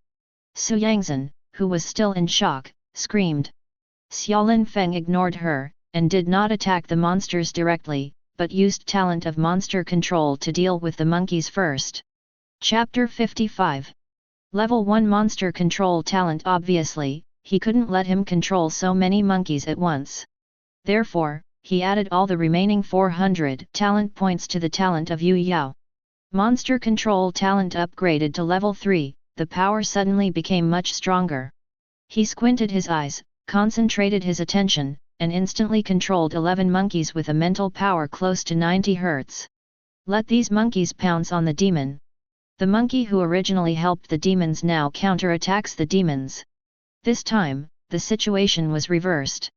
Su Yangzhen, who was still in shock, screamed. Xia Linfeng ignored her, and did not attack the monsters directly, but used talent of monster control to deal with the monkeys first. Chapter 55. Level 1 Monster Control Talent. Obviously, he couldn't let him control so many monkeys at once. Therefore, he added all the remaining 400 talent points to the talent of Yu Yao. Monster Control Talent upgraded to level 3, the power suddenly became much stronger. He squinted his eyes, concentrated his attention, and instantly controlled 11 monkeys with a mental power close to 90 Hz. Let these monkeys pounce on the demon. The monkey who originally helped the demons now counterattacks the demons. This time, the situation was reversed.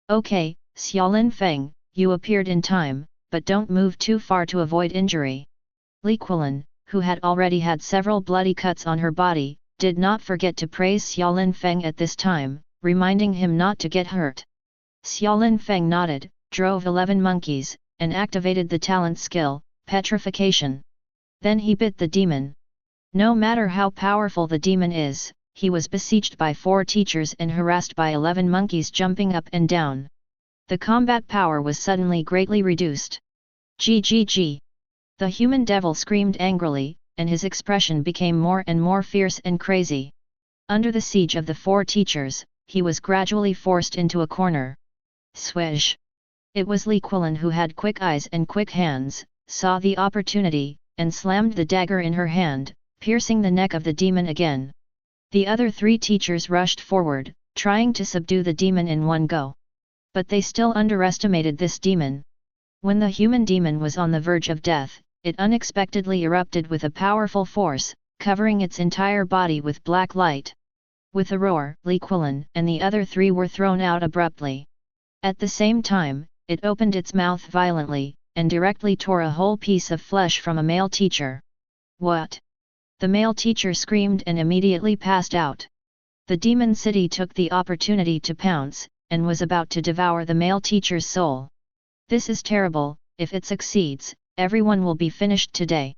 Okay, Xia Linfeng, you appeared in time, but don't move too far to avoid injury. Glutton, who had already had several bloody cuts on her body, did not forget to praise Xia Linfeng at this time, reminding him not to get hurt. Xia Linfeng nodded, drove 11 monkeys, and activated the talent skill, Petrification. Then he bit the demon. No matter how powerful the demon is, he was besieged by 4 teachers and harassed by 11 monkeys jumping up and down. The combat power was suddenly greatly reduced. GGG. The human devil screamed angrily, and his expression became more and more fierce and crazy. Under the siege of the 4 teachers, he was gradually forced into a corner. Swish! It was Glutton who had quick eyes and quick hands, saw the opportunity, and slammed the dagger in her hand, piercing the neck of the demon again. The other 3 teachers rushed forward, trying to subdue the demon in one go. But they still underestimated this demon. When the human demon was on the verge of death, it unexpectedly erupted with a powerful force, covering its entire body with black light. With a roar, Glutton and the other 3 were thrown out abruptly. At the same time, it opened its mouth violently, and directly tore a whole piece of flesh from a male teacher. What? The male teacher screamed and immediately passed out. The demon city took the opportunity to pounce, and was about to devour the male teacher's soul. This is terrible. If it succeeds, everyone will be finished today.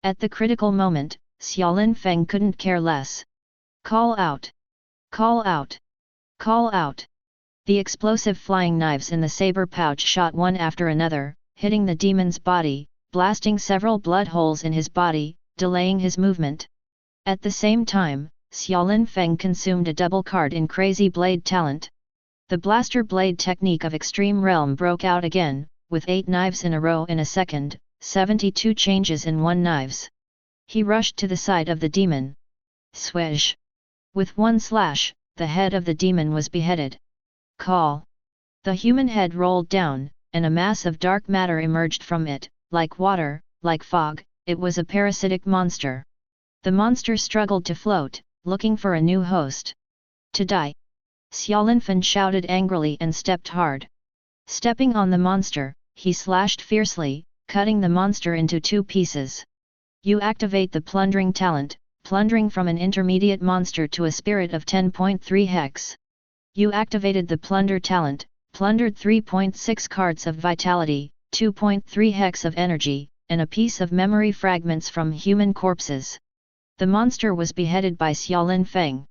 At the critical moment, Xiaolin Feng couldn't care less. Call out! Call out! Call out! The explosive flying knives in the saber pouch shot one after another, hitting the demon's body, blasting several blood holes in his body, delaying his movement. At the same time, Xiaolin Feng consumed a double card in Crazy Blade Talent. The blaster blade technique of Extreme Realm broke out again, with 8 knives in a row in a second, 72 changes in 1 knives. He rushed to the side of the demon. Swish! With one slash, the head of the demon was beheaded. Call! The human head rolled down, and a mass of dark matter emerged from it, like water, like fog. It was a parasitic monster. The monster struggled to float, looking for a new host. To die! Xiaolin Feng shouted angrily and stepped hard. Stepping on the monster, he slashed fiercely, cutting the monster into 2 pieces. You activate the plundering talent, plundering from an intermediate monster to a spirit of 10.3 hex. You activated the plunder talent, plundered 3.6 cards of vitality, 2.3 hex of energy, and a piece of memory fragments from human corpses. The monster was beheaded by Xiaolin Feng.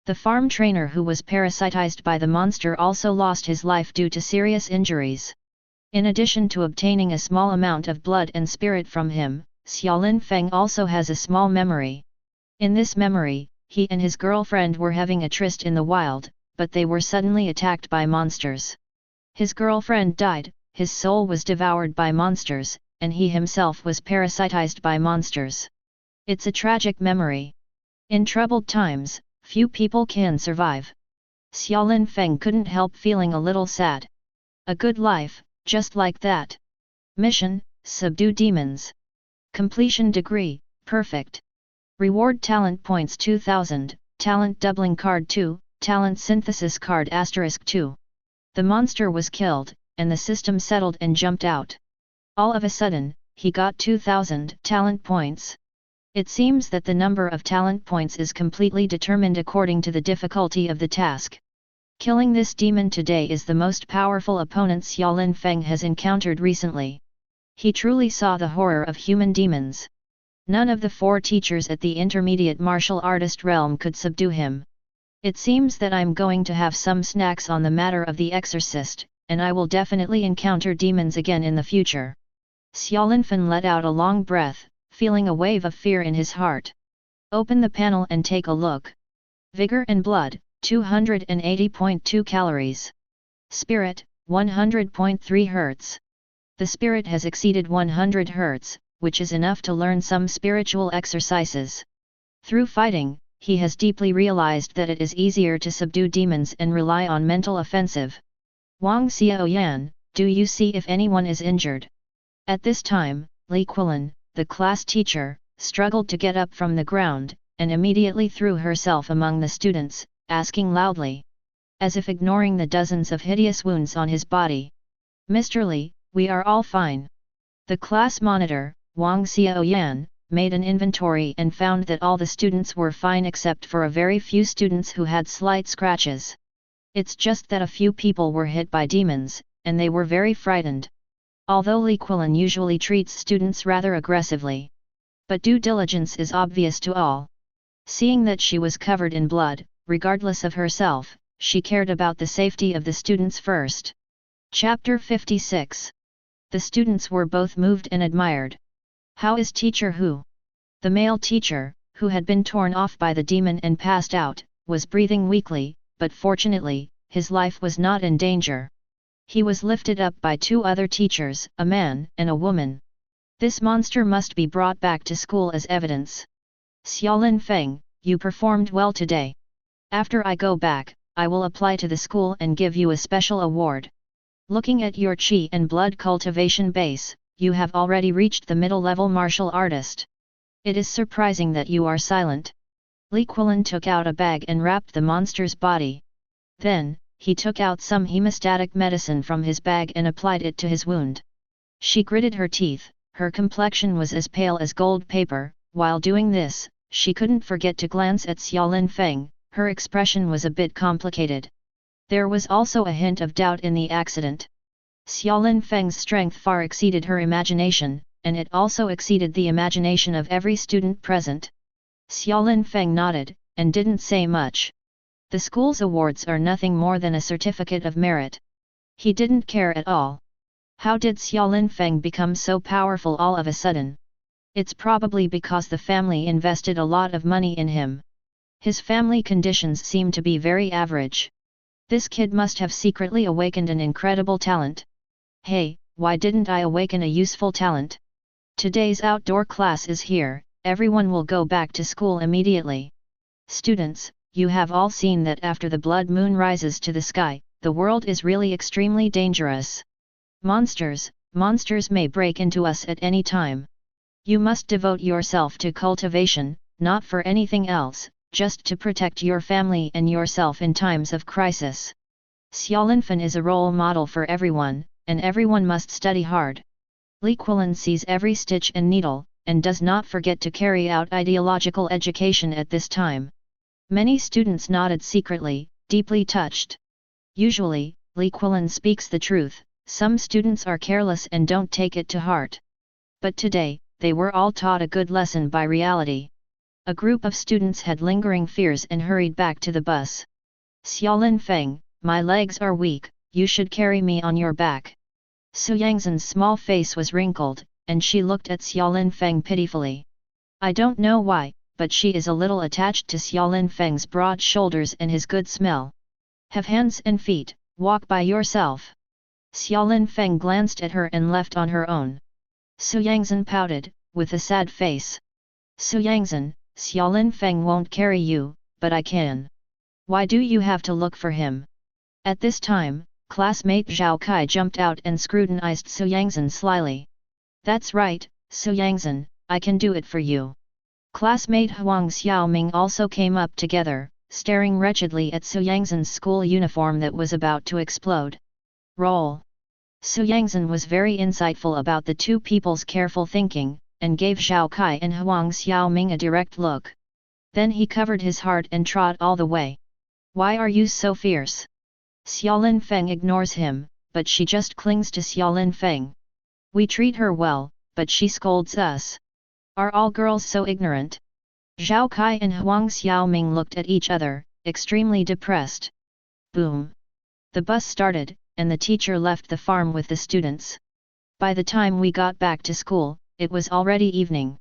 The farm trainer who was parasitized by the monster also lost his life due to serious injuries. In addition to obtaining a small amount of blood and spirit from him, Xiaolin Feng also has a small memory. In this memory, he and his girlfriend were having a tryst in the wild, but they were suddenly attacked by monsters. His girlfriend died, his soul was devoured by monsters, and he himself was parasitized by monsters. It's a tragic memory. In troubled times, few people can survive. Xiaolin Feng couldn't help feeling a little sad. A good life, just like that. Mission, subdue demons. Completion degree, perfect. Reward talent points 2000, talent doubling card 2, talent synthesis card *2. The monster was killed, and the system settled and jumped out. All of a sudden, he got 2000 talent points. It seems that the number of talent points is completely determined according to the difficulty of the task. Killing this demon today is the most powerful opponent Xiaolin Feng has encountered recently. He truly saw the horror of human demons. None of the 4 teachers at the intermediate martial artist realm could subdue him. It seems that I'm going to have some snacks on the matter of the exorcist, and I will definitely encounter demons again in the future. Xiaolin Feng let out a long breath, feeling a wave of fear in his heart. Open the panel and take a look. Vigor and blood, 280.2 calories. Spirit, 100.3 Hz. The spirit has exceeded 100 Hz, which is enough to learn some spiritual exercises. Through fighting, he has deeply realized that it is easier to subdue demons and rely on mental offensive. Wang Xiaoyan, do you see if anyone is injured? At this time, Glutton, the class teacher, struggled to get up from the ground, and immediately threw herself among the students, asking loudly, as if ignoring the dozens of hideous wounds on his body. Mr. Li, we are all fine. The class monitor, Wang Xiaoyan, made an inventory and found that all the students were fine except for a very few students who had slight scratches. It's just that a few people were hit by demons, and they were very frightened. Although Glutton usually treats students rather aggressively. But due diligence is obvious to all. Seeing that she was covered in blood, regardless of herself, she cared about the safety of the students first. Chapter 56. The students were both moved and admired. How is teacher Hu? The male teacher, who had been torn off by the demon and passed out, was breathing weakly, but fortunately, his life was not in danger. He was lifted up by two other teachers, a man and a woman. This monster must be brought back to school as evidence. Xiaolin Feng, you performed well today. After I go back, I will apply to the school and give you a special award. Looking at your qi and blood cultivation base, you have already reached the middle-level martial artist. It is surprising that you are silent. Li Quilin took out a bag and wrapped the monster's body. Then, he took out some hemostatic medicine from his bag and applied it to his wound. She gritted her teeth, her complexion was as pale as gold paper. While doing this, she couldn't forget to glance at Xiaolin Feng, her expression was a bit complicated. There was also a hint of doubt in the accident. Xiaolin Feng's strength far exceeded her imagination, and it also exceeded the imagination of every student present. Xiaolin Feng nodded, and didn't say much. The school's awards are nothing more than a certificate of merit. He didn't care at all. How did Xiaolin Feng become so powerful all of a sudden? It's probably because the family invested a lot of money in him. His family conditions seem to be very average. This kid must have secretly awakened an incredible talent. Hey, why didn't I awaken a useful talent? Today's outdoor class is here, everyone will go back to school immediately. Students, you have all seen that after the blood moon rises to the sky, the world is really extremely dangerous. Monsters may break into us at any time. You must devote yourself to cultivation, not for anything else, just to protect your family and yourself in times of crisis. Xiaolin Feng is a role model for everyone, and everyone must study hard. Li Quilin sees every stitch and needle, and does not forget to carry out ideological education at this time. Many students nodded secretly, deeply touched. Usually, Li Quilin speaks the truth, some students are careless and don't take it to heart. But today, they were all taught a good lesson by reality. A group of students had lingering fears and hurried back to the bus. Xiaolin Feng, my legs are weak, you should carry me on your back. Su Yangzhen's small face was wrinkled, and she looked at Xiaolin Feng pitifully. I don't know why, but she is a little attached to Xiaolin Feng's broad shoulders and his good smell. Have hands and feet, walk by yourself. Xiaolin Feng glanced at her and left on her own. Su Yangzhen pouted, with a sad face. Su Yangzhen, Xiaolin Feng won't carry you, but I can. Why do you have to look for him? At this time, classmate Zhao Kai jumped out and scrutinized Su Yangzhen slyly. That's right, Su Yangzhen, I can do it for you. Classmate Huang Xiaoming also came up together, staring wretchedly at Su Yangzhen's school uniform that was about to explode. Roll. Su Yangzhen was very insightful about the two people's careful thinking, and gave Zhao Kai and Huang Xiaoming a direct look. Then he covered his heart and trod all the way. Why are you so fierce? Xiaolin Feng ignores him, but she just clings to Xiaolin Feng. We treat her well, but she scolds us. Are all girls so ignorant? Zhao Kai and Huang Xiaoming looked at each other, extremely depressed. Boom! The bus started, and the teacher left the farm with the students. By the time we got back to school, it was already evening.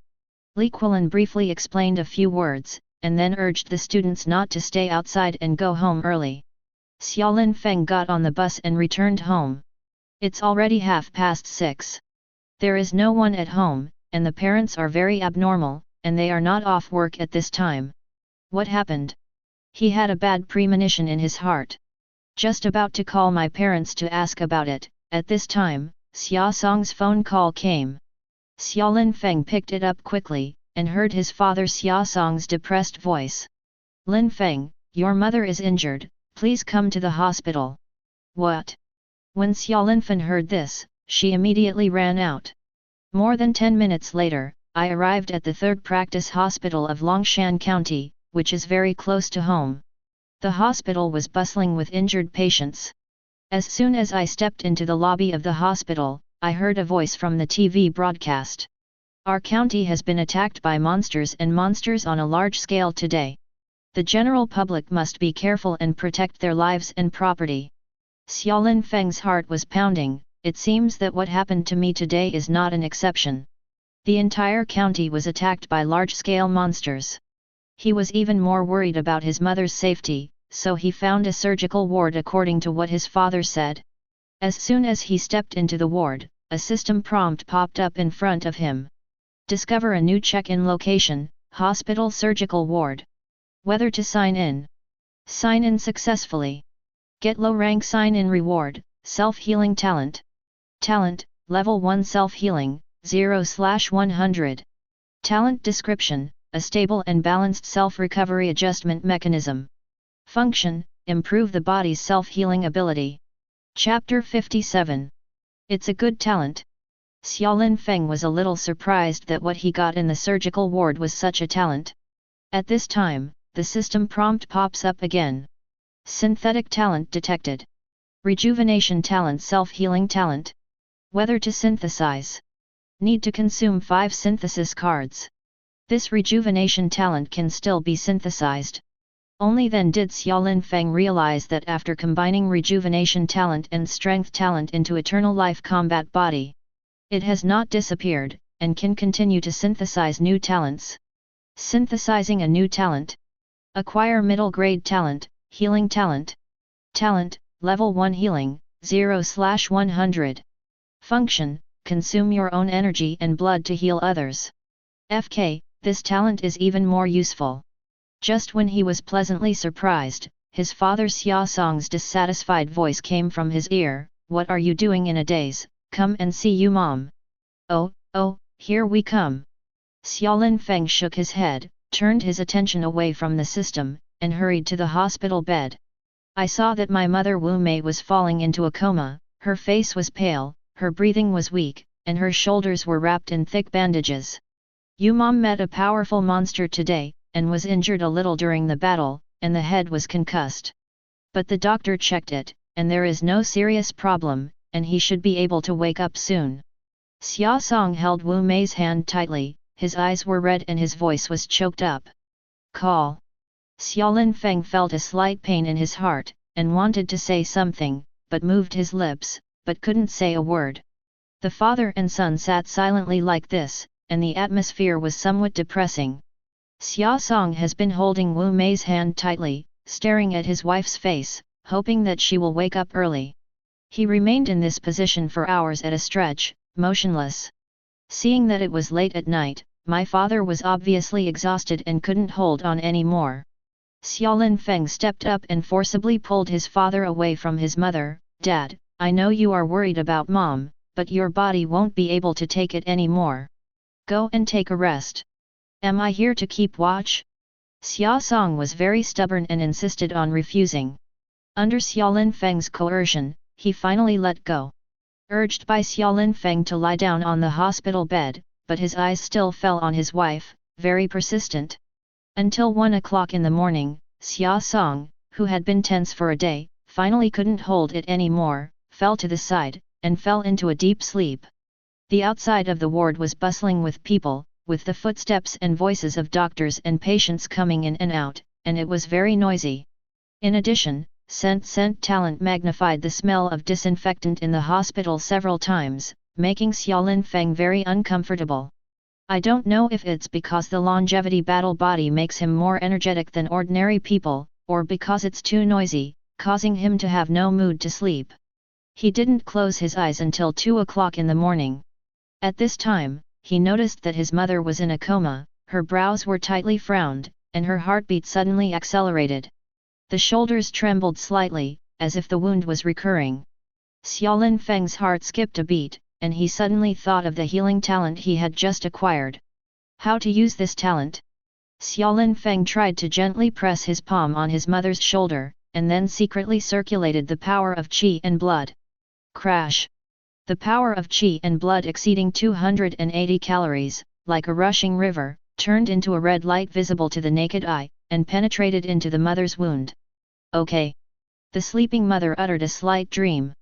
Li Quilin briefly explained a few words, and then urged the students not to stay outside and go home early. Xiaolin Feng got on the bus and returned home. It's already 6:30. There is no one at home, and the parents are very abnormal, and they are not off work at this time. What happened? He had a bad premonition in his heart. Just about to call my parents to ask about it, at this time, Xia Song's phone call came. Xiaolin Feng picked it up quickly, and heard his father Xia Song's depressed voice. Lin Feng, your mother is injured, please come to the hospital. What? When Xiaolin Feng heard this, she immediately ran out. More than 10 minutes later, I arrived at the 3rd practice hospital of Longshan County, which is very close to home. The hospital was bustling with injured patients. As soon as I stepped into the lobby of the hospital, I heard a voice from the TV broadcast. Our county has been attacked by monsters on a large scale today. The general public must be careful and protect their lives and property. Xiaolin Feng's heart was pounding. It seems that what happened to me today is not an exception. The entire county was attacked by large-scale monsters. He was even more worried about his mother's safety, so he found a surgical ward according to what his father said. As soon as he stepped into the ward, a system prompt popped up in front of him. Discover a new check-in location, hospital surgical ward. Whether to sign in. Sign in successfully. Get low rank sign in reward, self-healing talent. Talent, level 1 self-healing, 0/100. Talent description, a stable and balanced self-recovery adjustment mechanism. Function, improve the body's self-healing ability. Chapter 57. It's a good talent. Xiaolin Feng was a little surprised that what he got in the surgical ward was such a talent. At this time, the system prompt pops up again. Synthetic talent detected. Rejuvenation talent, self-healing talent. Whether to synthesize. Need to consume 5 synthesis cards. This rejuvenation talent can still be synthesized. Only then did Xiaolin Feng realize that after combining rejuvenation talent and strength talent into eternal life combat body, it has not disappeared, and can continue to synthesize new talents. Synthesizing a new talent. Acquire middle grade talent, healing talent. Talent, level 1 healing, 0/100. Function, consume your own energy and blood to heal others. FK, this talent is even more useful. Just when he was pleasantly surprised, his father Xia Song's dissatisfied voice came from his ear, "What are you doing in a daze? Come and see you mom." Oh, here we come." Xiaolin Feng shook his head, turned his attention away from the system, and hurried to the hospital bed. "I saw that my mother Wu Mei was falling into a coma, her face was pale, her breathing was weak, and her shoulders were wrapped in thick bandages. Yu Mom met a powerful monster today, and was injured a little during the battle, and the head was concussed. But the doctor checked it, and there is no serious problem, and he should be able to wake up soon." Xia Song held Wu Mei's hand tightly, his eyes were red and his voice was choked up. "Call." Xiaolin Feng felt a slight pain in his heart, and wanted to say something, but moved his lips, but couldn't say a word. The father and son sat silently like this, and the atmosphere was somewhat depressing. Xia Song has been holding Wu Mei's hand tightly, staring at his wife's face, hoping that she will wake up early. He remained in this position for hours at a stretch, motionless. Seeing that it was late at night, my father was obviously exhausted and couldn't hold on any more. Xiaolin Feng stepped up and forcibly pulled his father away from his mother. "Dad, I know you are worried about mom, but your body won't be able to take it anymore. Go and take a rest. Am I here to keep watch?" Xia Song was very stubborn and insisted on refusing. Under Xiaolin Feng's coercion, he finally let go. Urged by Xiaolin Feng to lie down on the hospital bed, but his eyes still fell on his wife, very persistent. Until 1 o'clock in the morning, Xia Song, who had been tense for a day, finally couldn't hold it anymore, fell to the side, and fell into a deep sleep. The outside of the ward was bustling with people, with the footsteps and voices of doctors and patients coming in and out, and it was very noisy. In addition, scent talent magnified the smell of disinfectant in the hospital several times, making Xiaolin Feng very uncomfortable. I don't know if it's because the longevity battle body makes him more energetic than ordinary people, or because it's too noisy, causing him to have no mood to sleep. He didn't close his eyes until 2 o'clock in the morning. At this time, he noticed that his mother was in a coma, her brows were tightly frowned, and her heartbeat suddenly accelerated. The shoulders trembled slightly, as if the wound was recurring. Xiaolin Feng's heart skipped a beat, and he suddenly thought of the healing talent he had just acquired. How to use this talent? Xiaolin Feng tried to gently press his palm on his mother's shoulder, and then secretly circulated the power of qi and blood. Crash! The power of qi and blood exceeding 280 calories, like a rushing river, turned into a red light visible to the naked eye, and penetrated into the mother's wound. "Okay." The sleeping mother uttered a slight dream.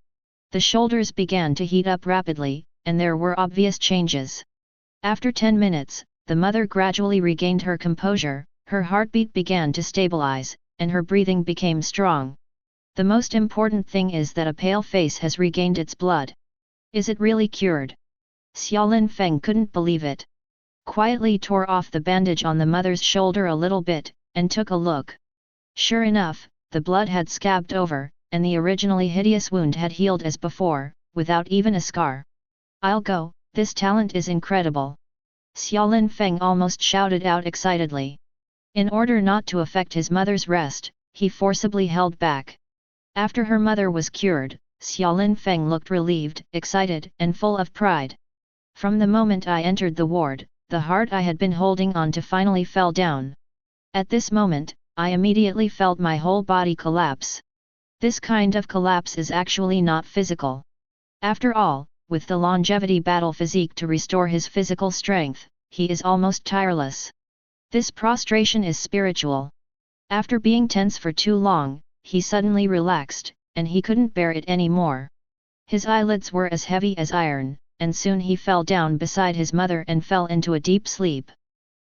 The shoulders began to heat up rapidly, and there were obvious changes. After 10 minutes, the mother gradually regained her composure, her heartbeat began to stabilize, and her breathing became strong. The most important thing is that a pale face has regained its blood. Is it really cured? Xiaolin Feng couldn't believe it. Quietly tore off the bandage on the mother's shoulder a little bit, and took a look. Sure enough, the blood had scabbed over, and the originally hideous wound had healed as before, without even a scar. I'll go, this talent is incredible. Xiaolin Feng almost shouted out excitedly. In order not to affect his mother's rest, he forcibly held back. After her mother was cured, Xiaolin Feng looked relieved, excited, and full of pride. From the moment I entered the ward, the heart I had been holding on to finally fell down. At this moment, I immediately felt my whole body collapse. This kind of collapse is actually not physical. After all, with the longevity battle physique to restore his physical strength, he is almost tireless. This prostration is spiritual. After being tense for too long, he suddenly relaxed, and he couldn't bear it anymore. His eyelids were as heavy as iron, and soon he fell down beside his mother and fell into a deep sleep.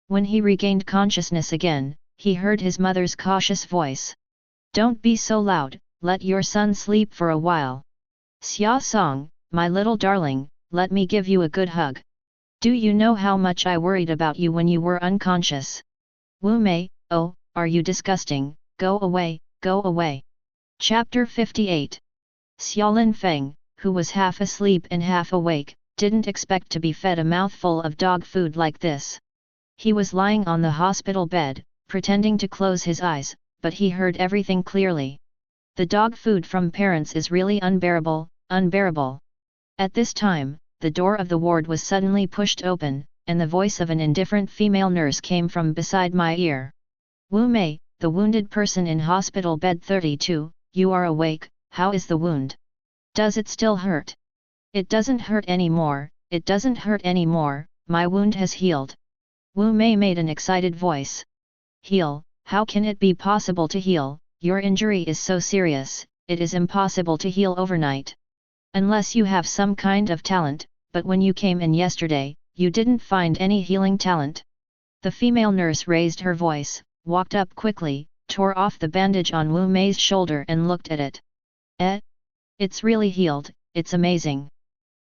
When he regained consciousness again, he heard his mother's cautious voice. "Don't be so loud, let your son sleep for a while. Xia Song, my little darling, let me give you a good hug. Do you know how much I worried about you when you were unconscious? Wu Mei, oh, are you disgusting, go away, go away." Chapter 58. Xiaolin Feng, who was half asleep and half awake, didn't expect to be fed a mouthful of dog food like this. He was lying on the hospital bed, pretending to close his eyes, but he heard everything clearly. The dog food from parents is really unbearable, unbearable. At this time, the door of the ward was suddenly pushed open, and the voice of an indifferent female nurse came from beside my ear. "Wu Mei, the wounded person in hospital bed 32, you are awake, how is the wound? Does it still hurt?" "It doesn't hurt anymore, it doesn't hurt anymore, my wound has healed." Wu Mei made an excited voice. "Heal, how can it be possible to heal, your injury is so serious, it is impossible to heal overnight. Unless you have some kind of talent, but when you came in yesterday, you didn't find any healing talent." The female nurse raised her voice, walked up quickly, tore off the bandage on Wu Mei's shoulder and looked at it. It's really healed, it's amazing.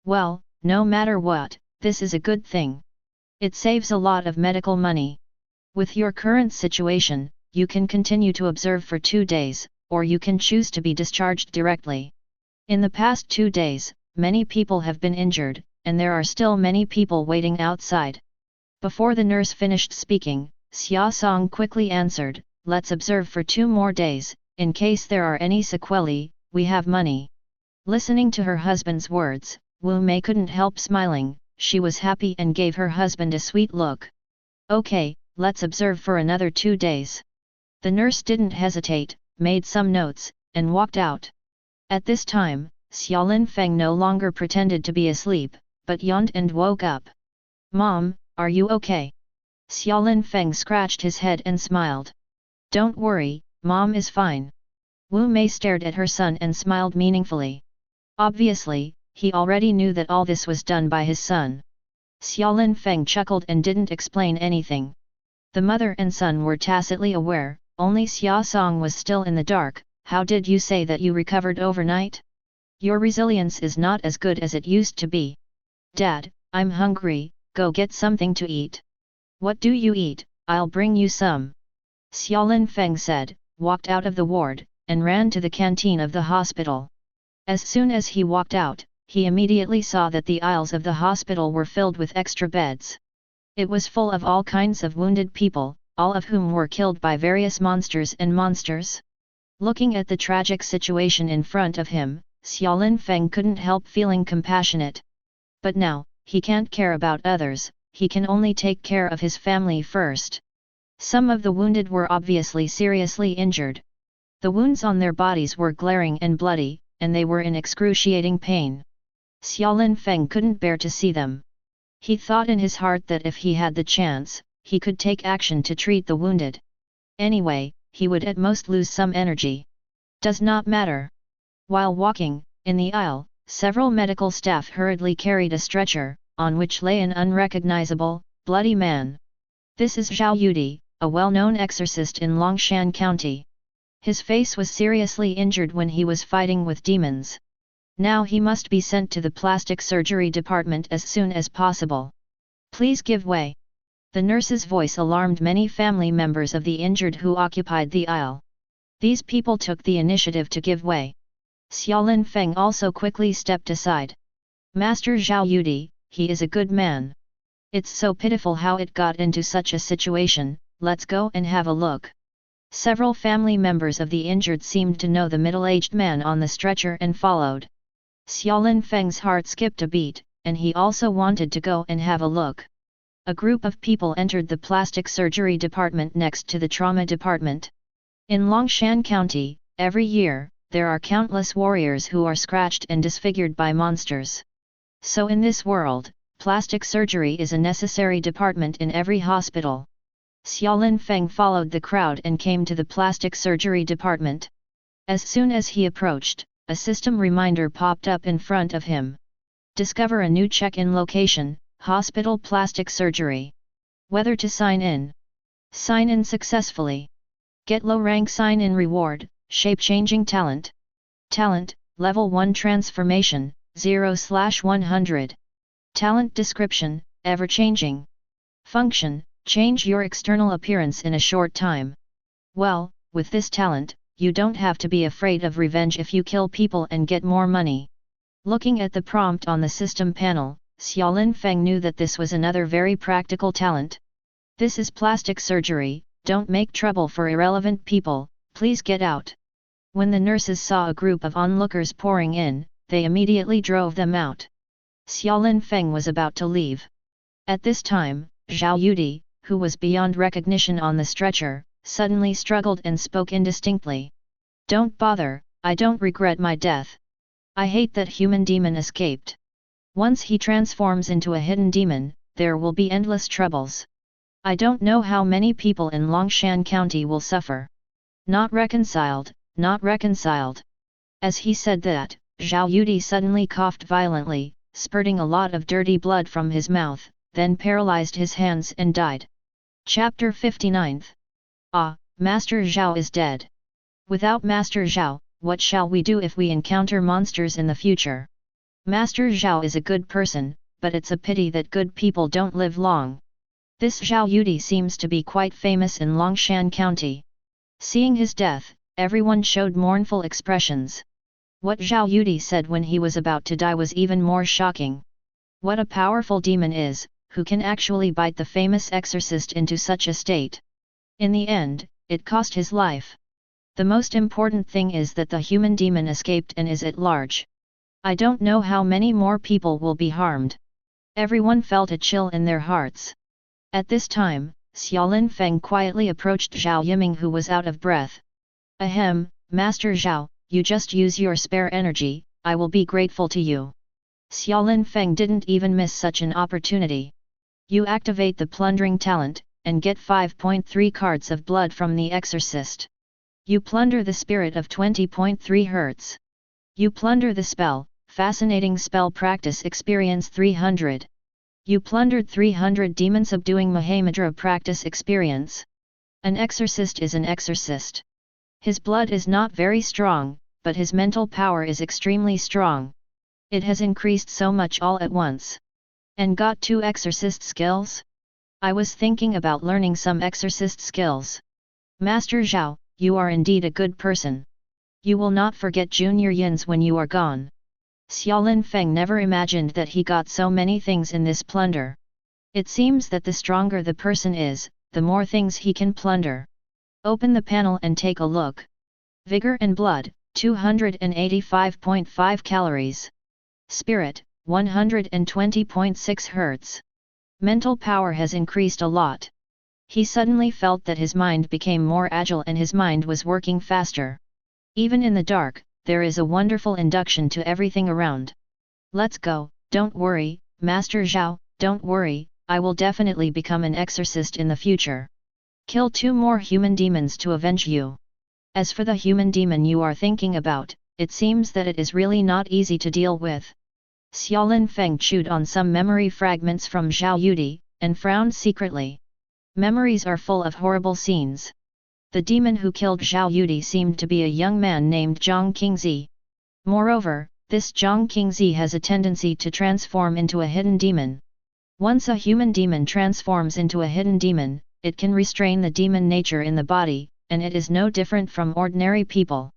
Well, no matter what, this is a good thing. It saves a lot of medical money. With your current situation, you can continue to observe for 2 days, or you can choose to be discharged directly. In the past 2 days, many people have been injured, and there are still many people waiting outside." Before the nurse finished speaking, Xia Song quickly answered, "Let's observe for 2 more days, in case there are any sequelae, we have money." Listening to her husband's words, Wu Mei couldn't help smiling, she was happy and gave her husband a sweet look. "Okay, let's observe for another 2 days." The nurse didn't hesitate, made some notes, and walked out. At this time, Xiaolin Feng no longer pretended to be asleep, but yawned and woke up. "Mom, are you okay?" Xiaolin Feng scratched his head and smiled. "Don't worry, Mom is fine." Wu Mei stared at her son and smiled meaningfully. Obviously, he already knew that all this was done by his son. Xiaolin Feng chuckled and didn't explain anything. The mother and son were tacitly aware, only Xia Song was still in the dark. "How did you say that you recovered overnight? Your resilience is not as good as it used to be." "Dad, I'm hungry, go get something to eat." "What do you eat? I'll bring you some." Xiaolin Feng said, walked out of the ward, and ran to the canteen of the hospital. As soon as he walked out, he immediately saw that the aisles of the hospital were filled with extra beds. It was full of all kinds of wounded people, all of whom were killed by various monsters and monsters. Looking at the tragic situation in front of him, Xiaolin Feng couldn't help feeling compassionate. But now, he can't care about others, he can only take care of his family first. Some of the wounded were obviously seriously injured. The wounds on their bodies were glaring and bloody, and they were in excruciating pain. Xiaolin Feng couldn't bear to see them. He thought in his heart that if he had the chance, he could take action to treat the wounded. Anyway, he would at most lose some energy. Does not matter. While walking, in the aisle, several medical staff hurriedly carried a stretcher, on which lay an unrecognizable, bloody man. This is Zhao Yudi, a well-known exorcist in Longshan County. His face was seriously injured when he was fighting with demons. Now he must be sent to the plastic surgery department as soon as possible. Please give way. The nurse's voice alarmed many family members of the injured who occupied the aisle. These people took the initiative to give way. Xiaolin Feng also quickly stepped aside. Master Zhao Yudi, he is a good man. It's so pitiful how it got into such a situation, let's go and have a look. Several family members of the injured seemed to know the middle-aged man on the stretcher and followed. Xiaolin Feng's heart skipped a beat, and he also wanted to go and have a look. A group of people entered the plastic surgery department next to the trauma department. In Longshan County, every year, there are countless warriors who are scratched and disfigured by monsters. So in this world, plastic surgery is a necessary department in every hospital. Xiaolin Feng followed the crowd and came to the plastic surgery department. As soon as he approached, a system reminder popped up in front of him. Discover a new check-in location, Hospital Plastic Surgery. Whether to sign in. Sign in successfully. Get low rank sign in reward, shape-changing talent. Talent, level 1 transformation, 0/100. Talent description, ever-changing. Function, change your external appearance in a short time. Well, with this talent, you don't have to be afraid of revenge if you kill people and get more money. Looking at the prompt on the system panel, Xiaolin Feng knew that this was another very practical talent. This is plastic surgery, don't make trouble for irrelevant people, please get out. When the nurses saw a group of onlookers pouring in, they immediately drove them out. Xiaolin Feng was about to leave. At this time, Zhao Yudi, who was beyond recognition on the stretcher, suddenly struggled and spoke indistinctly. Don't bother, I don't regret my death. I hate that human demon escaped. Once he transforms into a hidden demon, there will be endless troubles. I don't know how many people in Longshan County will suffer. Not reconciled, not reconciled. As he said that, Zhao Yudi suddenly coughed violently, spurting a lot of dirty blood from his mouth, then paralyzed his hands and died. Chapter 59. Ah, Master Zhao is dead. Without Master Zhao, what shall we do if we encounter monsters in the future? Master Zhao is a good person, but it's a pity that good people don't live long. This Zhao Yudi seems to be quite famous in Longshan County. Seeing his death, everyone showed mournful expressions. What Zhao Yudi said when he was about to die was even more shocking. What a powerful demon is, who can actually bite the famous exorcist into such a state. In the end, it cost his life. The most important thing is that the human demon escaped and is at large. I don't know how many more people will be harmed. Everyone felt a chill in their hearts. At this time, Xiaolin Feng quietly approached Zhao Yiming, who was out of breath. Ahem, Master Zhao, you just use your spare energy, I will be grateful to you. Xiaolin Feng didn't even miss such an opportunity. You activate the plundering talent, and get 5.3 cards of blood from the exorcist. You plunder the spirit of 20.3 Hz. You plunder the spell, fascinating spell practice experience 300. You plundered 300 demon subduing Mahamudra practice experience. An exorcist is an exorcist. His blood is not very strong, but his mental power is extremely strong. It has increased so much all at once. And got 2 exorcist skills? I was thinking about learning some exorcist skills. Master Zhao, you are indeed a good person. You will not forget Junior Yins when you are gone. Xiaolin Feng never imagined that he got so many things in this plunder. It seems that the stronger the person is, the more things he can plunder. Open the panel and take a look. Vigor and blood, 285.5 calories. Spirit, 120.6 Hz. Mental power has increased a lot. He suddenly felt that his mind became more agile and his mind was working faster. Even in the dark, there is a wonderful induction to everything around. Let's go, don't worry, Master Zhao, don't worry, I will definitely become an exorcist in the future. Kill 2 more human demons to avenge you. As for the human demon you are thinking about, it seems that it is really not easy to deal with. Xiaolin Feng chewed on some memory fragments from Zhao Yudi, and frowned secretly. Memories are full of horrible scenes. The demon who killed Zhao Yudi seemed to be a young man named Zhang Qingzi. Moreover, This Zhang Qingzi has a tendency to transform into a hidden demon. Once a human demon transforms into a hidden demon, it can restrain the demon nature in the body, and it is no different from ordinary people.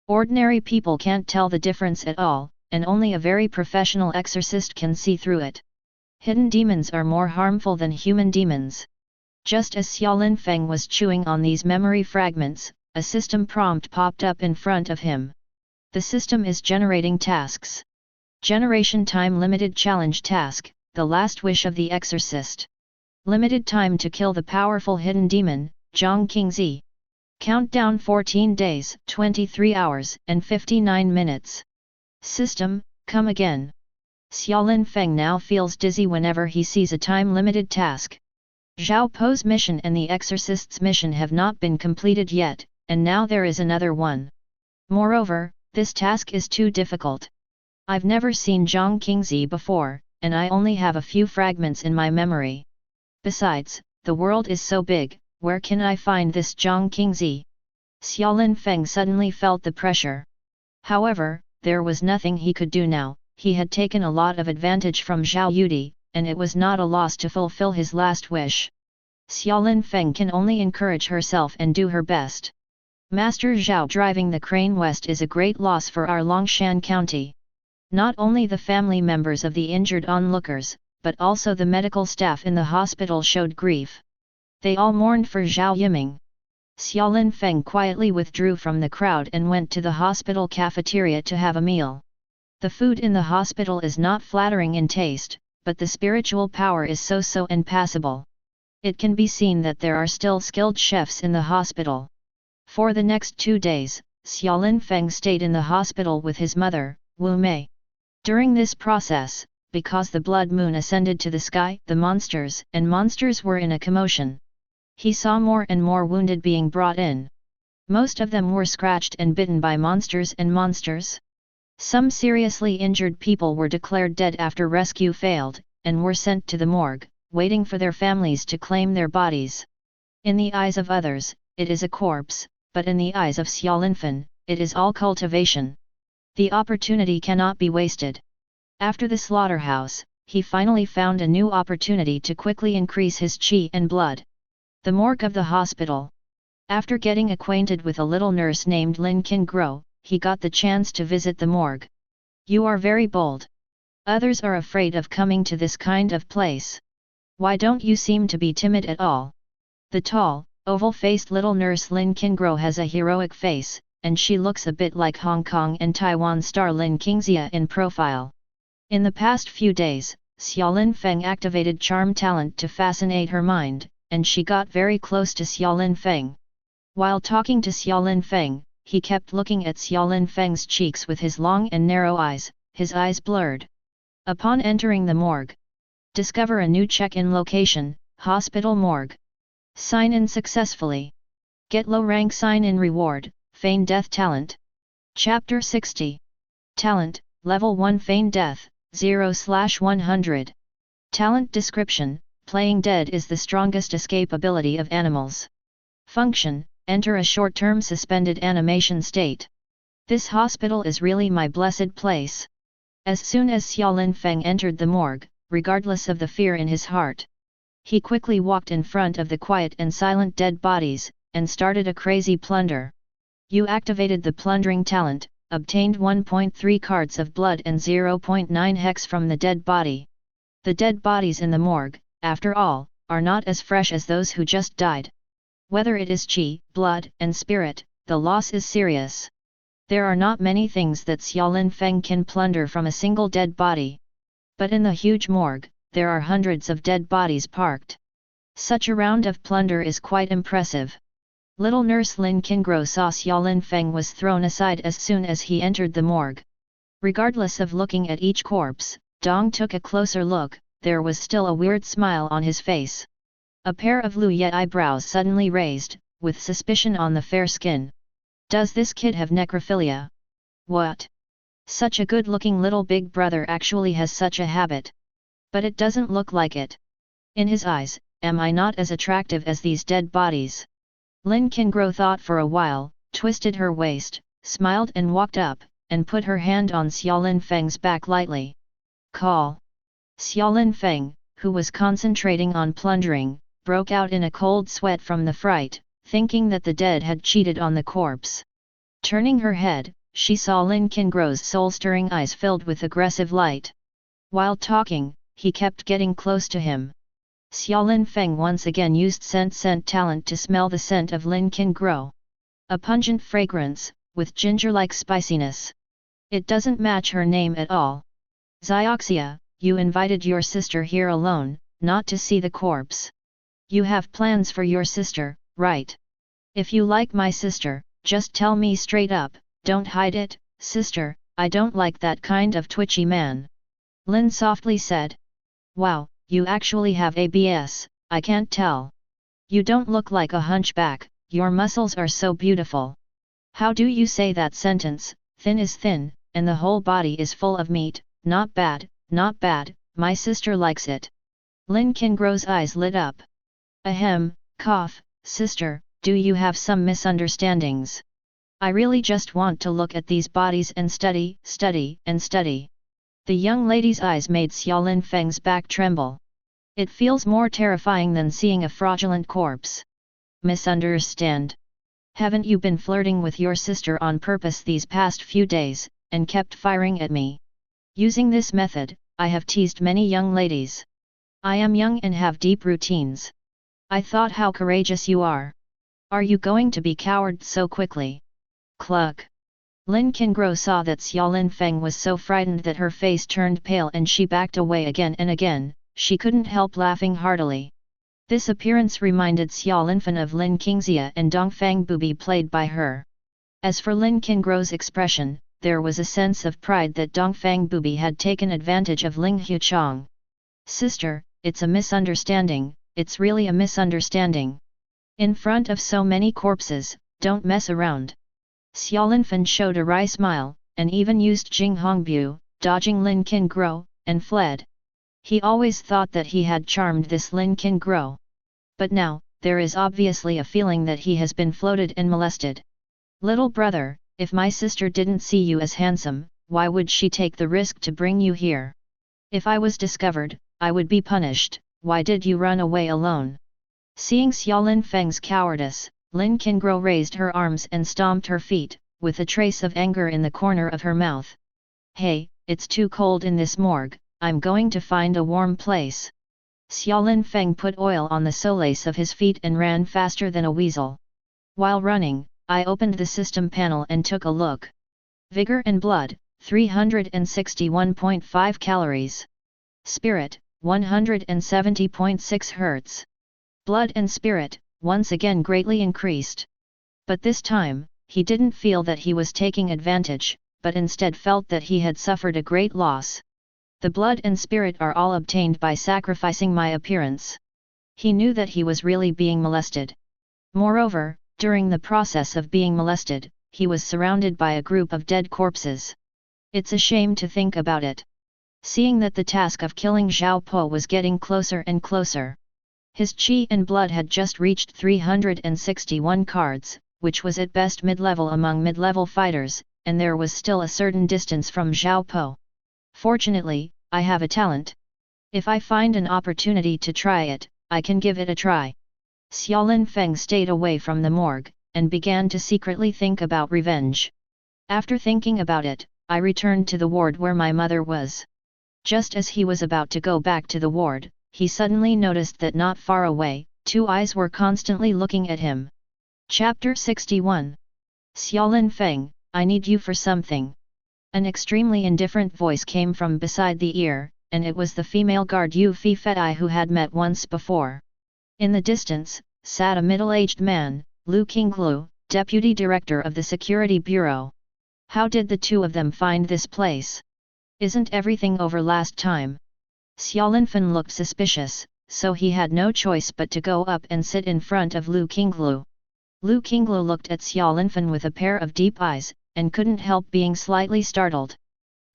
Ordinary people can't tell the difference at all, and only a very professional exorcist can see through it. Hidden demons are more harmful than human demons. Just as Xiaolin Feng was chewing on these memory fragments, a system prompt popped up in front of him. The system is generating tasks. Generation time limited challenge task, the last wish of the exorcist. Limited time to kill the powerful hidden demon, Zhang Qingzi. Countdown 14 days, 23 hours, and 59 minutes. System, come again. Xiaolin Feng now feels dizzy whenever he sees a time-limited task. Zhao Po's mission and the exorcist's mission have not been completed yet, and now there is another one. Moreover, this task is too difficult. I've never seen Zhang Qingzi before, and I only have a few fragments in my memory. Besides, the world is so big, where can I find this Zhang Qingzi? Xiaolin Feng suddenly felt the pressure. However, there was nothing he could do now. He had taken a lot of advantage from Zhao Yudi, and it was not a loss to fulfill his last wish. Xiaolin Feng can only encourage herself and do her best. Master Zhao driving the crane west is a great loss for our Longshan County. Not only the family members of the injured onlookers, but also the medical staff in the hospital showed grief. They all mourned for Zhao Yiming. Xiaolin Feng quietly withdrew from the crowd and went to the hospital cafeteria to have a meal. The food in the hospital is not flattering in taste, but the spiritual power is so-so and passable. It can be seen that there are still skilled chefs in the hospital. For the next 2 days, Xiaolin Feng stayed in the hospital with his mother, Wu Mei. During this process, because the blood moon ascended to the sky, the monsters were in a commotion. He saw more and more wounded being brought in. Most of them were scratched and bitten by monsters. Some seriously injured people were declared dead after rescue failed, and were sent to the morgue, waiting for their families to claim their bodies. In the eyes of others, it is a corpse, but in the eyes of Xiaolin Feng, it is all cultivation. The opportunity cannot be wasted. After the slaughterhouse, he finally found a new opportunity to quickly increase his qi and blood. The morgue of the hospital. After getting acquainted with a little nurse named Lin Qingguo, he got the chance to visit the morgue. You are very bold. Others are afraid of coming to this kind of place. Why don't you seem to be timid at all? The tall, oval-faced little nurse Lin Qingguo has a heroic face, and she looks a bit like Hong Kong and Taiwan star Lin Qingxia in profile. In the past few days, Xiaolin Feng activated charm talent to fascinate her mind, and she got very close to Xiaolin Feng. While talking to Xiaolin Feng, he kept looking at Xiaolin Feng's cheeks with his long and narrow eyes, his eyes blurred. Upon entering the morgue, discover a new check-in location, hospital morgue. Sign in successfully. Get low rank sign in reward, feign death talent. Chapter 60. Talent, Level 1 feign death, 0/100. Talent description, playing dead is the strongest escape ability of animals. Function, enter a short-term suspended animation state. This hospital is really my blessed place. As soon as Xiaolin Feng entered the morgue, regardless of the fear in his heart, he quickly walked in front of the quiet and silent dead bodies, and started a crazy plunder. You activated the plundering talent, obtained 1.3 cards of blood and 0.9 hex from the dead body. The dead bodies in the morgue, after all, are not as fresh as those who just died. Whether it is qi, blood, and spirit, the loss is serious. There are not many things that Xiaolin Feng can plunder from a single dead body. But in the huge morgue, there are hundreds of dead bodies parked. Such a round of plunder is quite impressive. Little nurse Lin Qingguo saw Xiaolin Feng was thrown aside as soon as he entered the morgue. Regardless of looking at each corpse, Dong took a closer look. There was still a weird smile on his face. A pair of Lu Ye eyebrows suddenly raised, with suspicion on the fair skin. Does this kid have necrophilia? What? Such a good-looking little big brother actually has such a habit. But it doesn't look like it. In his eyes, am I not as attractive as these dead bodies? Lin Qingguo thought for a while, twisted her waist, smiled and walked up, and put her hand on Xiaolin Feng's back lightly. Call! Xiaolin Feng, who was concentrating on plundering, broke out in a cold sweat from the fright, thinking that the dead had cheated on the corpse. Turning her head, she saw Lin Qingro's soul-stirring eyes filled with aggressive light. While talking, he kept getting close to him. Xiaolin Feng once again used scent talent to smell the scent of Lin Qingro. A pungent fragrance, with ginger-like spiciness. It doesn't match her name at all. Xioxia, you invited your sister here alone, not to see the corpse. You have plans for your sister, right? If you like my sister, just tell me straight up, don't hide it, sister, I don't like that kind of twitchy man. Lin softly said. Wow, you actually have ABS, I can't tell. You don't look like a hunchback, your muscles are so beautiful. How do you say that sentence? Thin is thin, and the whole body is full of meat, not bad, my sister likes it. Lin Qingro's eyes lit up. Ahem, cough, sister, do you have some misunderstandings? I really just want to look at these bodies and study. The young lady's eyes made Xiaolin Feng's back tremble. It feels more terrifying than seeing a fraudulent corpse. Misunderstand? Haven't you been flirting with your sister on purpose these past few days, and kept firing at me? Using this method, I have teased many young ladies. I am young and have deep routines. I thought how courageous you are. Are you going to be coward so quickly? Cluck. Lin Qingro saw that Xiaolin Feng was so frightened that her face turned pale and she backed away again and again. She couldn't help laughing heartily. This appearance reminded Xiaolin Feng of Lin Qingxia and Dongfang Bubi played by her. As for Lin Qingro's expression, there was a sense of pride that Dongfang Bubi had taken advantage of Ling Huchang. Sister, it's a misunderstanding, it's really a misunderstanding. In front of so many corpses, don't mess around. Xiaolin Feng showed a wry smile, and even used Jing Hongbu, dodging Lin Qingro, and fled. He always thought that he had charmed this Lin Qingro. But now, there is obviously a feeling that he has been floated and molested. Little brother, if my sister didn't see you as handsome, why would she take the risk to bring you here? If I was discovered, I would be punished. Why did you run away alone? Seeing Xiaolin Feng's cowardice, Lin Qingro raised her arms and stomped her feet, with a trace of anger in the corner of her mouth. Hey, it's too cold in this morgue, I'm going to find a warm place. Xiaolin Feng put oil on the solace of his feet and ran faster than a weasel. While running, I opened the system panel and took a look. Vigor and blood, 361.5 calories. Spirit, 170.6 Hz. Blood and spirit, once again greatly increased. But this time, he didn't feel that he was taking advantage, but instead felt that he had suffered a great loss. The blood and spirit are all obtained by sacrificing my appearance. He knew that he was really being molested. Moreover, during the process of being molested, he was surrounded by a group of dead corpses. It's a shame to think about it. Seeing that the task of killing Zhao Po was getting closer and closer. His qi and blood had just reached 361 cards, which was at best mid-level among mid-level fighters, and there was still a certain distance from Zhao Po. Fortunately, I have a talent. If I find an opportunity to try it, I can give it a try. Xiaolin Feng stayed away from the morgue, and began to secretly think about revenge. After thinking about it, I returned to the ward where my mother was. Just as he was about to go back to the ward, he suddenly noticed that not far away, two eyes were constantly looking at him. Chapter 61. Xiaolin Feng, I need you for something. An extremely indifferent voice came from beside the ear, and it was the female guard Yu Fi Fei who had met once before. In the distance, sat a middle-aged man, Lu Qinglu, deputy director of the security bureau. How did the two of them find this place? Isn't everything over last time? Xiaolin Feng looked suspicious, so he had no choice but to go up and sit in front of Lu Qinglu. Lu Qinglu looked at Xiaolin Feng with a pair of deep eyes, and couldn't help being slightly startled.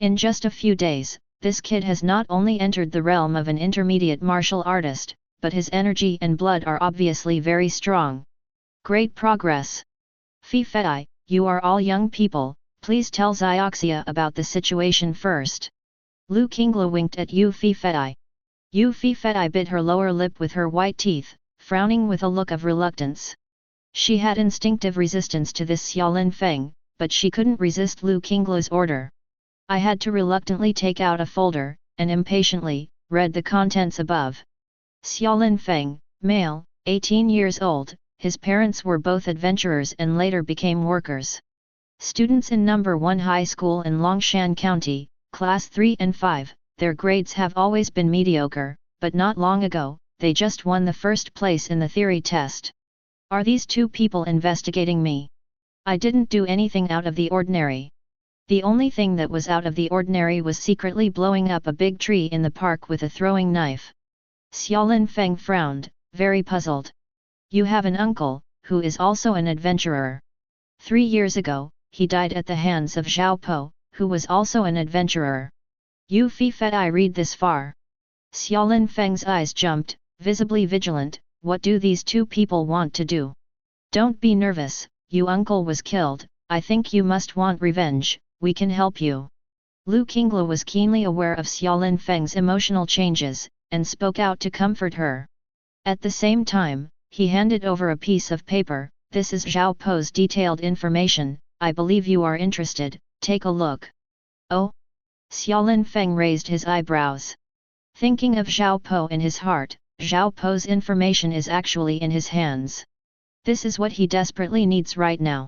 In just a few days, this kid has not only entered the realm of an intermediate martial artist, but his energy and blood are obviously very strong. Great progress. Fei, you are all young people, Please tell Xioxia about the situation first. Lu Qinglu winked at Yu Fifei. Yu Fifei bit her lower lip with her white teeth, frowning with a look of reluctance. She had instinctive resistance to this Xiaolin Feng, but she couldn't resist Lu Qinglu's order. I had to reluctantly take out a folder, and impatiently read the contents above. Xiaolin Feng, male, 18 years old, his parents were both adventurers and later became workers. Students in number 1 high school in Longshan County, class 3 and 5, their grades have always been mediocre, but not long ago, they just won the first place in the theory test. Are these two people investigating me? I didn't do anything out of the ordinary. The only thing that was out of the ordinary was secretly blowing up a big tree in the park with a throwing knife. Xiaolin Feng frowned, very puzzled. You have an uncle, who is also an adventurer. 3 years ago, he died at the hands of Zhao Po, who was also an adventurer. Yu Fifei read this far. Xiaolin Feng's eyes jumped, visibly vigilant. What do these two people want to do? Don't be nervous, your uncle was killed, I think you must want revenge, we can help you. Lu Qinglu was keenly aware of Xiaolin Feng's emotional changes, and spoke out to comfort her. At the same time, he handed over a piece of paper. This is Zhao Po's detailed information, I believe you are interested, take a look. Oh? Xiaolin Feng raised his eyebrows. Thinking of Zhao Po in his heart, Zhao Po's information is actually in his hands. This is what he desperately needs right now.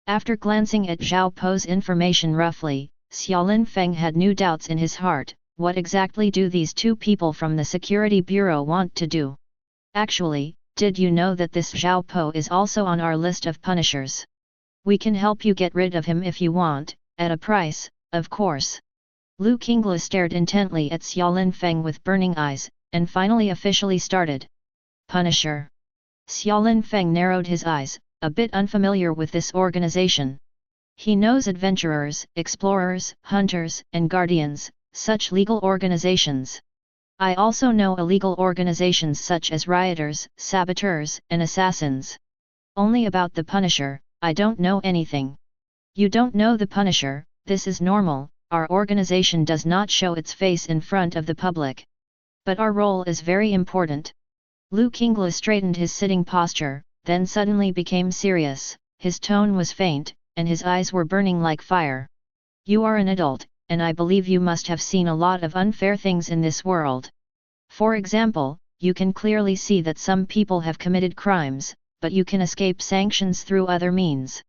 After glancing at Zhao Po's information roughly, Xiaolin Feng had new doubts in his heart. What exactly do these two people from the Security Bureau want to do? Actually, did you know that this Zhao Po is also on our list of punishers? We can help you get rid of him if you want, at a price, of course. Lu Qinglu stared intently at Xiaolin Feng with burning eyes, and finally officially started. Punisher. Xiaolin Feng narrowed his eyes, a bit unfamiliar with this organization. He knows adventurers, explorers, hunters, and guardians, such legal organizations. I also know illegal organizations such as rioters, saboteurs, and assassins. Only about the Punisher, I don't know anything. You don't know the Punisher, this is normal, our organization does not show its face in front of the public. But our role is very important. Lu Qinglu straightened his sitting posture, then suddenly became serious, his tone was faint, and his eyes were burning like fire. You are an adult, and I believe you must have seen a lot of unfair things in this world. For example, you can clearly see that some people have committed crimes, but you can escape sanctions through other means.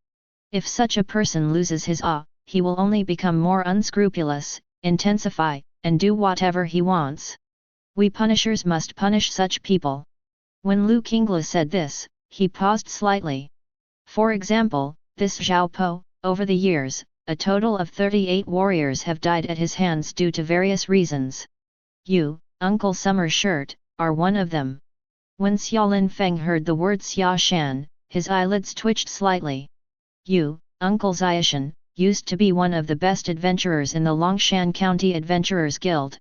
If such a person loses his awe, he will only become more unscrupulous, intensify, and do whatever he wants. We punishers must punish such people. When Lu Qinglu said this, he paused slightly. For example, this Zhao Po, over the years, a total of 38 warriors have died at his hands due to various reasons. You, Uncle Summer Shirt, are one of them. When Xiaolin Feng heard the word Xia Shan, his eyelids twitched slightly. You, Uncle Xiashan, used to be one of the best adventurers in the Longshan County Adventurers Guild.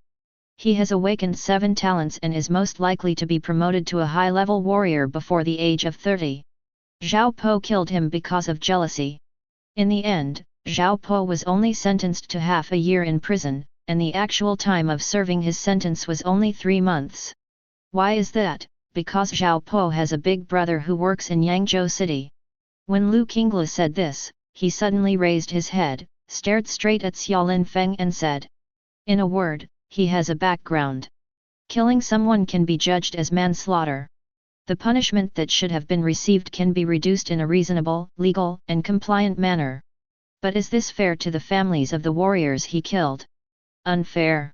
He has awakened 7 talents and is most likely to be promoted to a high-level warrior before the age of 30. Zhao Po killed him because of jealousy. In the end, Zhao Po was only sentenced to half a year in prison, and the actual time of serving his sentence was only 3 months. Why is that? Because Zhao Po has a big brother who works in Yangzhou City. When Lu Qinglu said this, he suddenly raised his head, stared straight at Xiaolin Feng and said. In a word, he has a background. Killing someone can be judged as manslaughter. The punishment that should have been received can be reduced in a reasonable, legal, and compliant manner. But is this fair to the families of the warriors he killed? Unfair.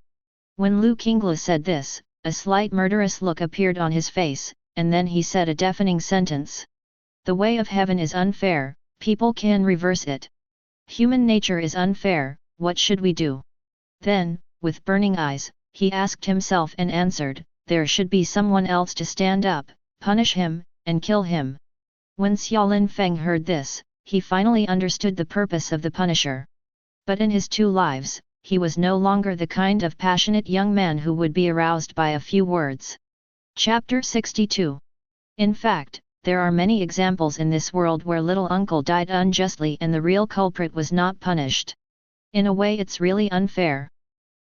When Lu Qinglu said this, a slight murderous look appeared on his face, and then he said a deafening sentence. The way of heaven is unfair, people can reverse it. Human nature is unfair, what should we do? Then, with burning eyes, he asked himself and answered, there should be someone else to stand up, punish him, and kill him. When Xiaolin Feng heard this, he finally understood the purpose of the Punisher. But in his 2 lives, he was no longer the kind of passionate young man who would be aroused by a few words. Chapter 62. In fact, there are many examples in this world where little uncle died unjustly and the real culprit was not punished. In a way it's really unfair.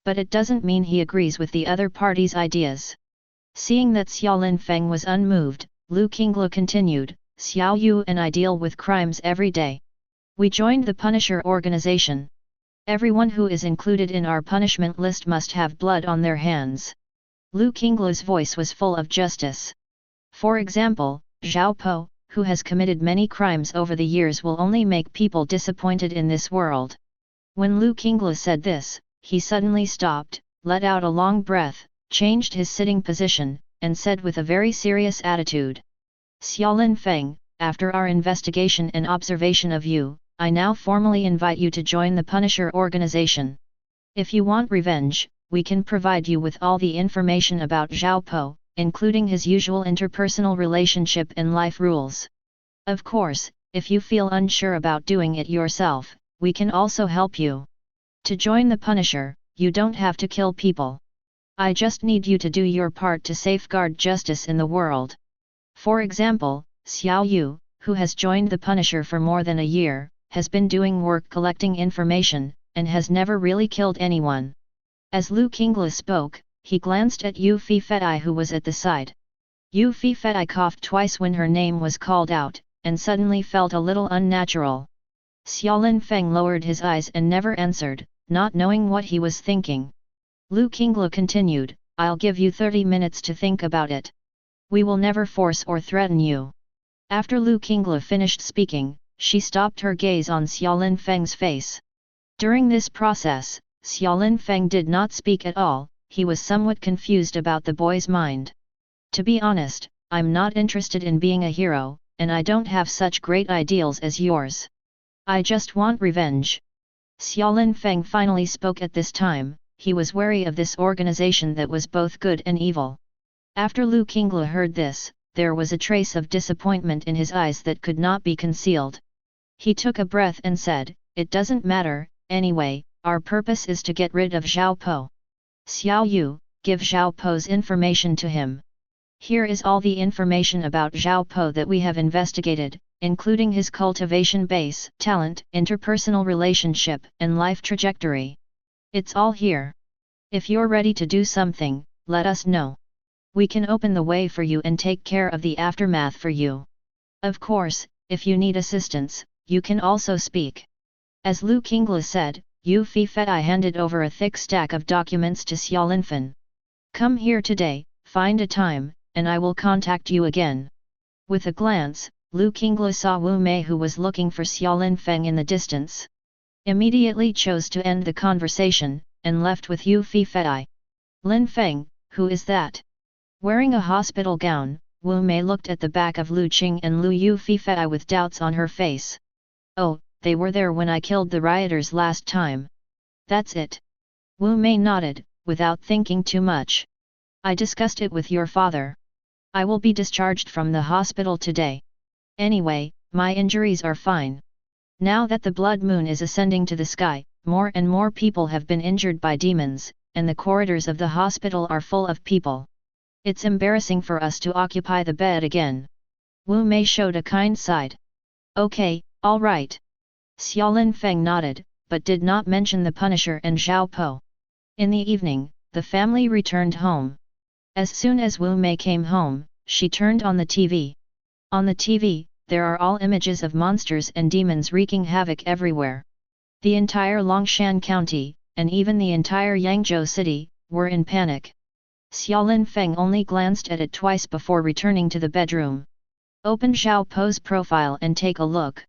But it doesn't mean he agrees with the other party's ideas. Seeing that Xiao Linfeng was unmoved, Lu Qinglu continued, Xiao Yu and I deal with crimes every day. We joined the Punisher organization. Everyone who is included in our punishment list must have blood on their hands. Lu Qinglu's voice was full of justice. For example, Zhao Po, who has committed many crimes over the years, will only make people disappointed in this world. When Lu Qinglu said this, he suddenly stopped, let out a long breath, changed his sitting position, and said with a very serious attitude, Xiao Linfeng, after our investigation and observation of you, I now formally invite you to join the Punisher organization. If you want revenge, we can provide you with all the information about Zhao Po, including his usual interpersonal relationship and life rules. Of course, if you feel unsure about doing it yourself, we can also help you. To join the Punisher, you don't have to kill people. I just need you to do your part to safeguard justice in the world. For example, Xiao Yu, who has joined the Punisher for more than a year, has been doing work collecting information, and has never really killed anyone. As Lu Qinglu spoke, he glanced at Yu Fifei who was at the side. Yu Fifei coughed twice when her name was called out, and suddenly felt a little unnatural. Xiao Linfeng lowered his eyes and never answered, not knowing what he was thinking. Lu Qinglu continued, I'll give you 30 minutes to think about it. We will never force or threaten you. After Lu Qinglu finished speaking, she stopped her gaze on Xiao Linfeng's face. During this process, Xiao Linfeng did not speak at all. He was somewhat confused about the boy's mind. To be honest, I'm not interested in being a hero, and I don't have such great ideals as yours. I just want revenge. Xiao Linfeng finally spoke at this time. He was wary of this organization that was both good and evil. After Lu Qinglu heard this, there was a trace of disappointment in his eyes that could not be concealed. He took a breath and said, It doesn't matter, anyway, our purpose is to get rid of Zhao Po. Xiao Yu, give Zhao Po's information to him. Here is all the information about Zhao Po that we have investigated, including his cultivation base, talent, interpersonal relationship, and life trajectory. It's all here. If you're ready to do something, let us know. We can open the way for you and take care of the aftermath for you. Of course, if you need assistance, you can also speak. As Lu Qinglu said, Yu Fifei handed over a thick stack of documents to Xiao Linfeng. Come here today, find a time, and I will contact you again. With a glance, Lu Qinglu saw Wu Mei who was looking for Xiao Linfeng in the distance. Immediately chose to end the conversation, and left with Yu Fifei. Linfeng, who is that? Wearing a hospital gown, Wu Mei looked at the back of Lu Qing and Lu Yu Fifei with doubts on her face. Oh, they were there when I killed the rioters last time. That's it. Wu Mei nodded, without thinking too much. I discussed it with your father. I will be discharged from the hospital today. Anyway, my injuries are fine. Now that the blood moon is ascending to the sky, more and more people have been injured by demons, and the corridors of the hospital are full of people. It's embarrassing for us to occupy the bed again. Wu Mei showed a kind side. Okay, all right. Xiao Linfeng nodded, but did not mention the Punisher and Zhao Po. In the evening, the family returned home. As soon as Wu Mei came home, she turned on the TV. On the TV, there are all images of monsters and demons wreaking havoc everywhere. The entire Longshan County, and even the entire Yangzhou city, were in panic. Xiao Linfeng only glanced at it twice before returning to the bedroom. Open Zhao Po's profile and take a look.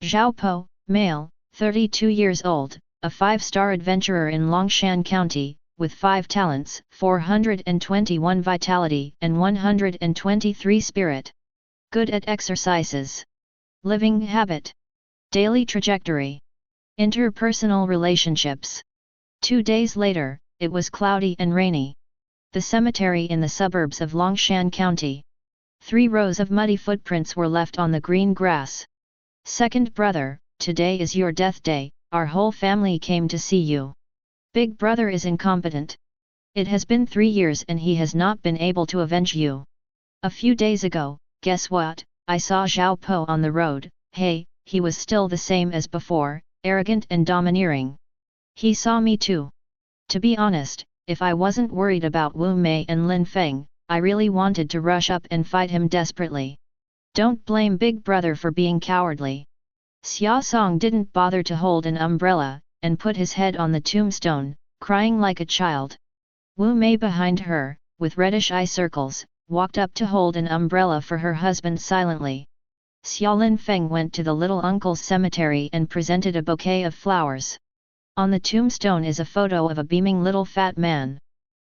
Zhao Po, male, 32 years old, a 5-star adventurer in Longshan County, with 5 talents, 421 vitality and 123 spirit. Good at exercises. Living habit. Daily trajectory. Interpersonal relationships. 2 days later, it was cloudy and rainy. The cemetery in the suburbs of Longshan County. 3 rows of muddy footprints were left on the green grass. Second brother, today is your death day, our whole family came to see you. Big brother is incompetent. It has been 3 years and he has not been able to avenge you. A few days ago, guess what, I saw Zhao Po on the road. Hey, he was still the same as before, arrogant and domineering. He saw me too. To be honest, if I wasn't worried about Wu Mei and Lin Feng, I really wanted to rush up and fight him desperately. Don't blame Big Brother for being cowardly. Xia Song didn't bother to hold an umbrella, and put his head on the tombstone, crying like a child. Wu Mei behind her, with reddish eye circles, walked up to hold an umbrella for her husband silently. Xia Lin Feng went to the little uncle's cemetery and presented a bouquet of flowers. On the tombstone is a photo of a beaming little fat man.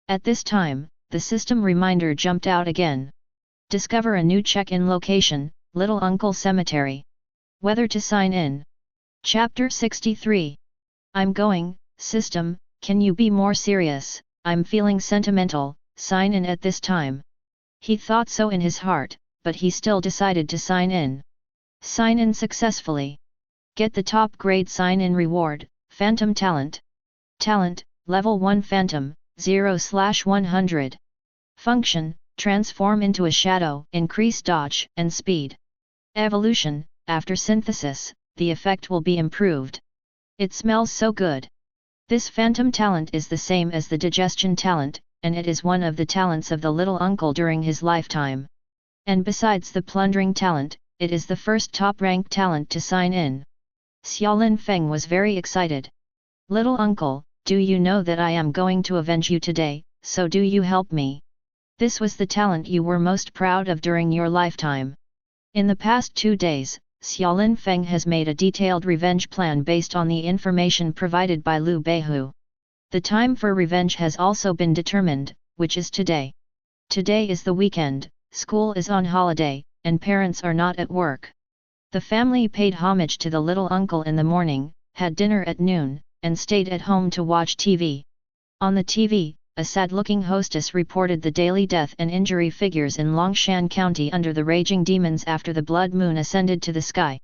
At this time, the system reminder jumped out again. Discover a new check-in location, Little Uncle Cemetery. Whether to sign in. Chapter 63. I'm going, system, can you be more serious? I'm feeling sentimental, sign in at this time. He thought so in his heart, but he still decided to sign in. Sign in successfully. Get the top grade sign in reward, Phantom Talent. Talent, Level 1 Phantom, 0/100. Function, transform into a shadow, increase dodge and speed. Evolution, after synthesis, the effect will be improved. It smells so good. This Phantom Talent is the same as the Digestion Talent, and it is one of the talents of the little uncle during his lifetime. And besides the Plundering Talent, it is the first top-ranked talent to sign in. Xia Lin Feng was very excited. Little uncle, do you know that I am going to avenge you today, so do you help me? This was the talent you were most proud of during your lifetime. In the past 2 days, Xia Lin Feng has made a detailed revenge plan based on the information provided by Liu Beihu. The time for revenge has also been determined, which is today. Today is the weekend, school is on holiday, and parents are not at work. The family paid homage to the little uncle in the morning, had dinner at noon, and stayed at home to watch TV. On the TV, a sad-looking hostess reported the daily death and injury figures in Longshan County under the raging demons after the blood moon ascended to the sky.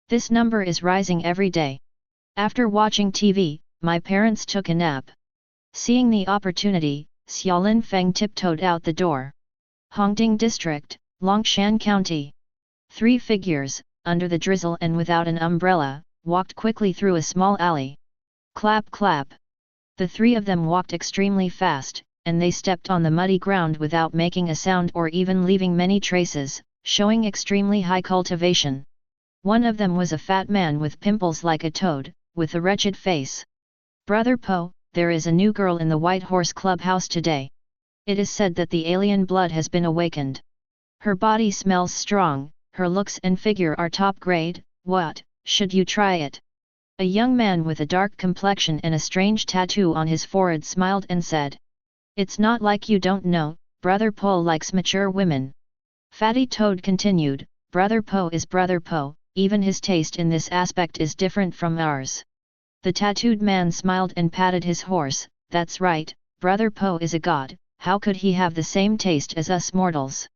This number is rising every day. After watching TV, my parents took a nap. Seeing the opportunity, Xia Lin Feng tiptoed out the door. Hongding District, Longshan County. 3 figures, under the drizzle and without an umbrella, walked quickly through a small alley. Clap clap. The 3 of them walked extremely fast, and they stepped on the muddy ground without making a sound or even leaving many traces, showing extremely high cultivation. One of them was a fat man with pimples like a toad, with a wretched face. Brother Po, there is a new girl in the White Horse Clubhouse today. It is said that the alien blood has been awakened. Her body smells strong, her looks and figure are top grade. What, should you try it? A young man with a dark complexion and a strange tattoo on his forehead smiled and said. It's not like you don't know, Brother Po likes mature women. Fatty Toad continued, Brother Po is Brother Po, even his taste in this aspect is different from ours. The tattooed man smiled and patted his horse, that's right, Brother Po is a god, how could he have the same taste as us mortals?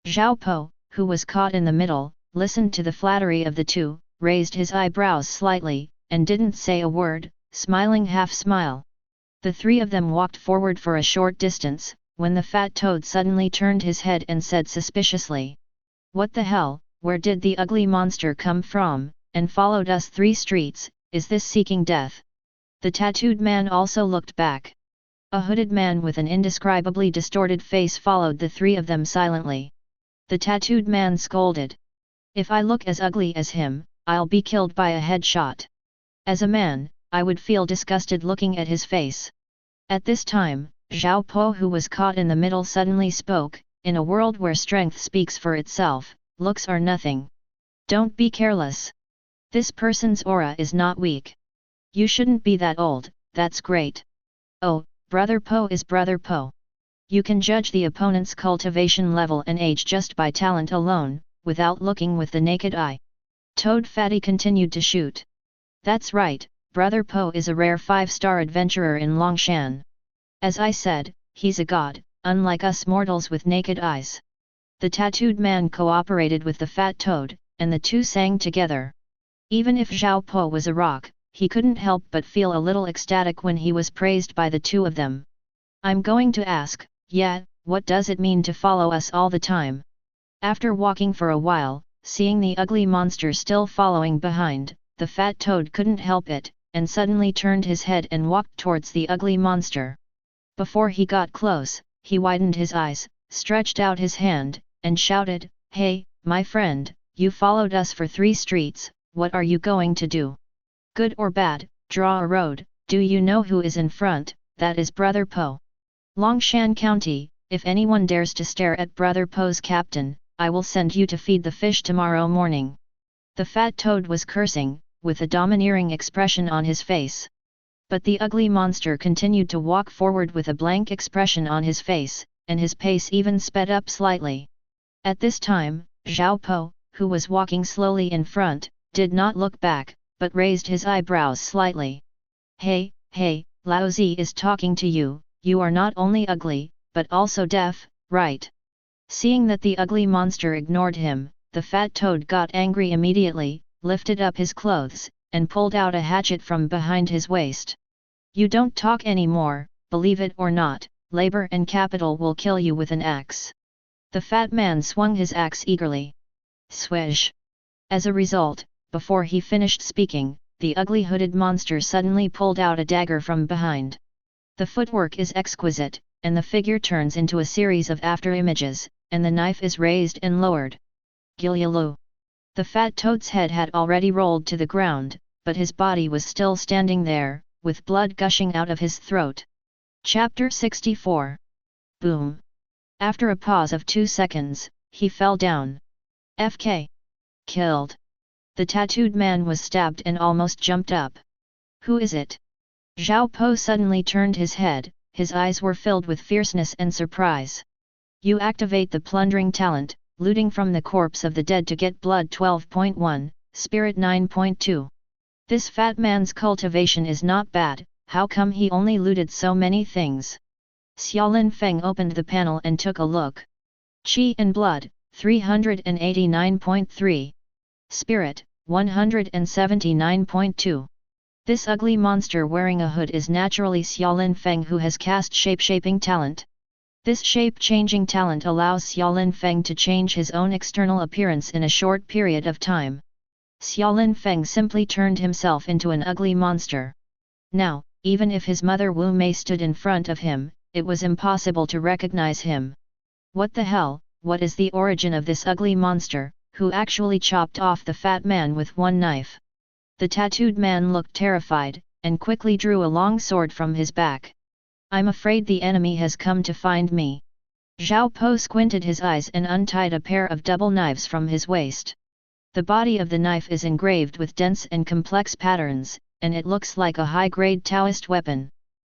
Zhao Po, who was caught in the middle, listened to the flattery of the two, raised his eyebrows slightly, and didn't say a word, smiling half-smile. The 3 of them walked forward for a short distance, when the fat toad suddenly turned his head and said suspiciously. What the hell, where did the ugly monster come from, and followed us 3 streets, is this seeking death? The tattooed man also looked back. A hooded man with an indescribably distorted face followed the 3 of them silently. The tattooed man scolded. If I look as ugly as him, I'll be killed by a headshot. As a man, I would feel disgusted looking at his face. At this time, Zhao Po, who was caught in the middle, suddenly spoke, in a world where strength speaks for itself, looks are nothing. Don't be careless. This person's aura is not weak. You shouldn't be that old, that's great. Oh, Brother Po is Brother Po. You can judge the opponent's cultivation level and age just by talent alone, without looking with the naked eye. Toad Fatty continued to shoot. That's right, Brother Po is a rare 5-star adventurer in Longshan. As I said, he's a god, unlike us mortals with naked eyes. The tattooed man cooperated with the fat toad, and the two sang together. Even if Zhao Po was a rock, he couldn't help but feel a little ecstatic when he was praised by the 2 of them. I'm going to ask, yeah, what does it mean to follow us all the time? After walking for a while, seeing the ugly monster still following behind, the fat toad couldn't help it, and suddenly turned his head and walked towards the ugly monster. Before he got close, he widened his eyes, stretched out his hand, and shouted, "Hey, my friend, you followed us for 3 streets, what are you going to do? Good or bad, draw a road, do you know who is in front? That is Brother Po. Longshan County, if anyone dares to stare at Brother Po's captain, I will send you to feed the fish tomorrow morning." The fat toad was cursing, with a domineering expression on his face. But the ugly monster continued to walk forward with a blank expression on his face, and his pace even sped up slightly. At this time, Xiao Po, who was walking slowly in front, did not look back, but raised his eyebrows slightly. "Hey, hey, Lao Zi is talking to you, you are not only ugly, but also deaf, right?" Seeing that the ugly monster ignored him, the fat toad got angry immediately, lifted up his clothes, and pulled out a hatchet from behind his waist. "You don't talk anymore, believe it or not, labor and capital will kill you with an axe." The fat man swung his axe eagerly. Swish! As a result, before he finished speaking, the ugly hooded monster suddenly pulled out a dagger from behind. The footwork is exquisite, and the figure turns into a series of after-images, and the knife is raised and lowered. Gilyalu! The fat toad's head had already rolled to the ground, but his body was still standing there, with blood gushing out of his throat. Chapter 64. Boom! After a pause of 2 seconds, he fell down. FK. Killed. The tattooed man was stabbed and almost jumped up. "Who is it?" Xiao Po suddenly turned his head, his eyes were filled with fierceness and surprise. "You activate the plundering talent, looting from the corpse of the dead to get blood 12.1, spirit 9.2. This fat man's cultivation is not bad, how come he only looted so many things?" Xiaolin Feng opened the panel and took a look. Qi and blood, 389.3. Spirit, 179.2. This ugly monster wearing a hood is naturally Xiaolin Feng, who has cast shape-shaping talent. This shape-changing talent allows Xiaolin Feng to change his own external appearance in a short period of time. Xiaolin Feng simply turned himself into an ugly monster. Now, even if his mother Wu Mei stood in front of him, it was impossible to recognize him. What the hell, what is the origin of this ugly monster, who actually chopped off the fat man with one knife? The tattooed man looked terrified, and quickly drew a long sword from his back. "I'm afraid the enemy has come to find me." Xiao Po squinted his eyes and untied a pair of double knives from his waist. The body of the knife is engraved with dense and complex patterns, and it looks like a high-grade Taoist weapon.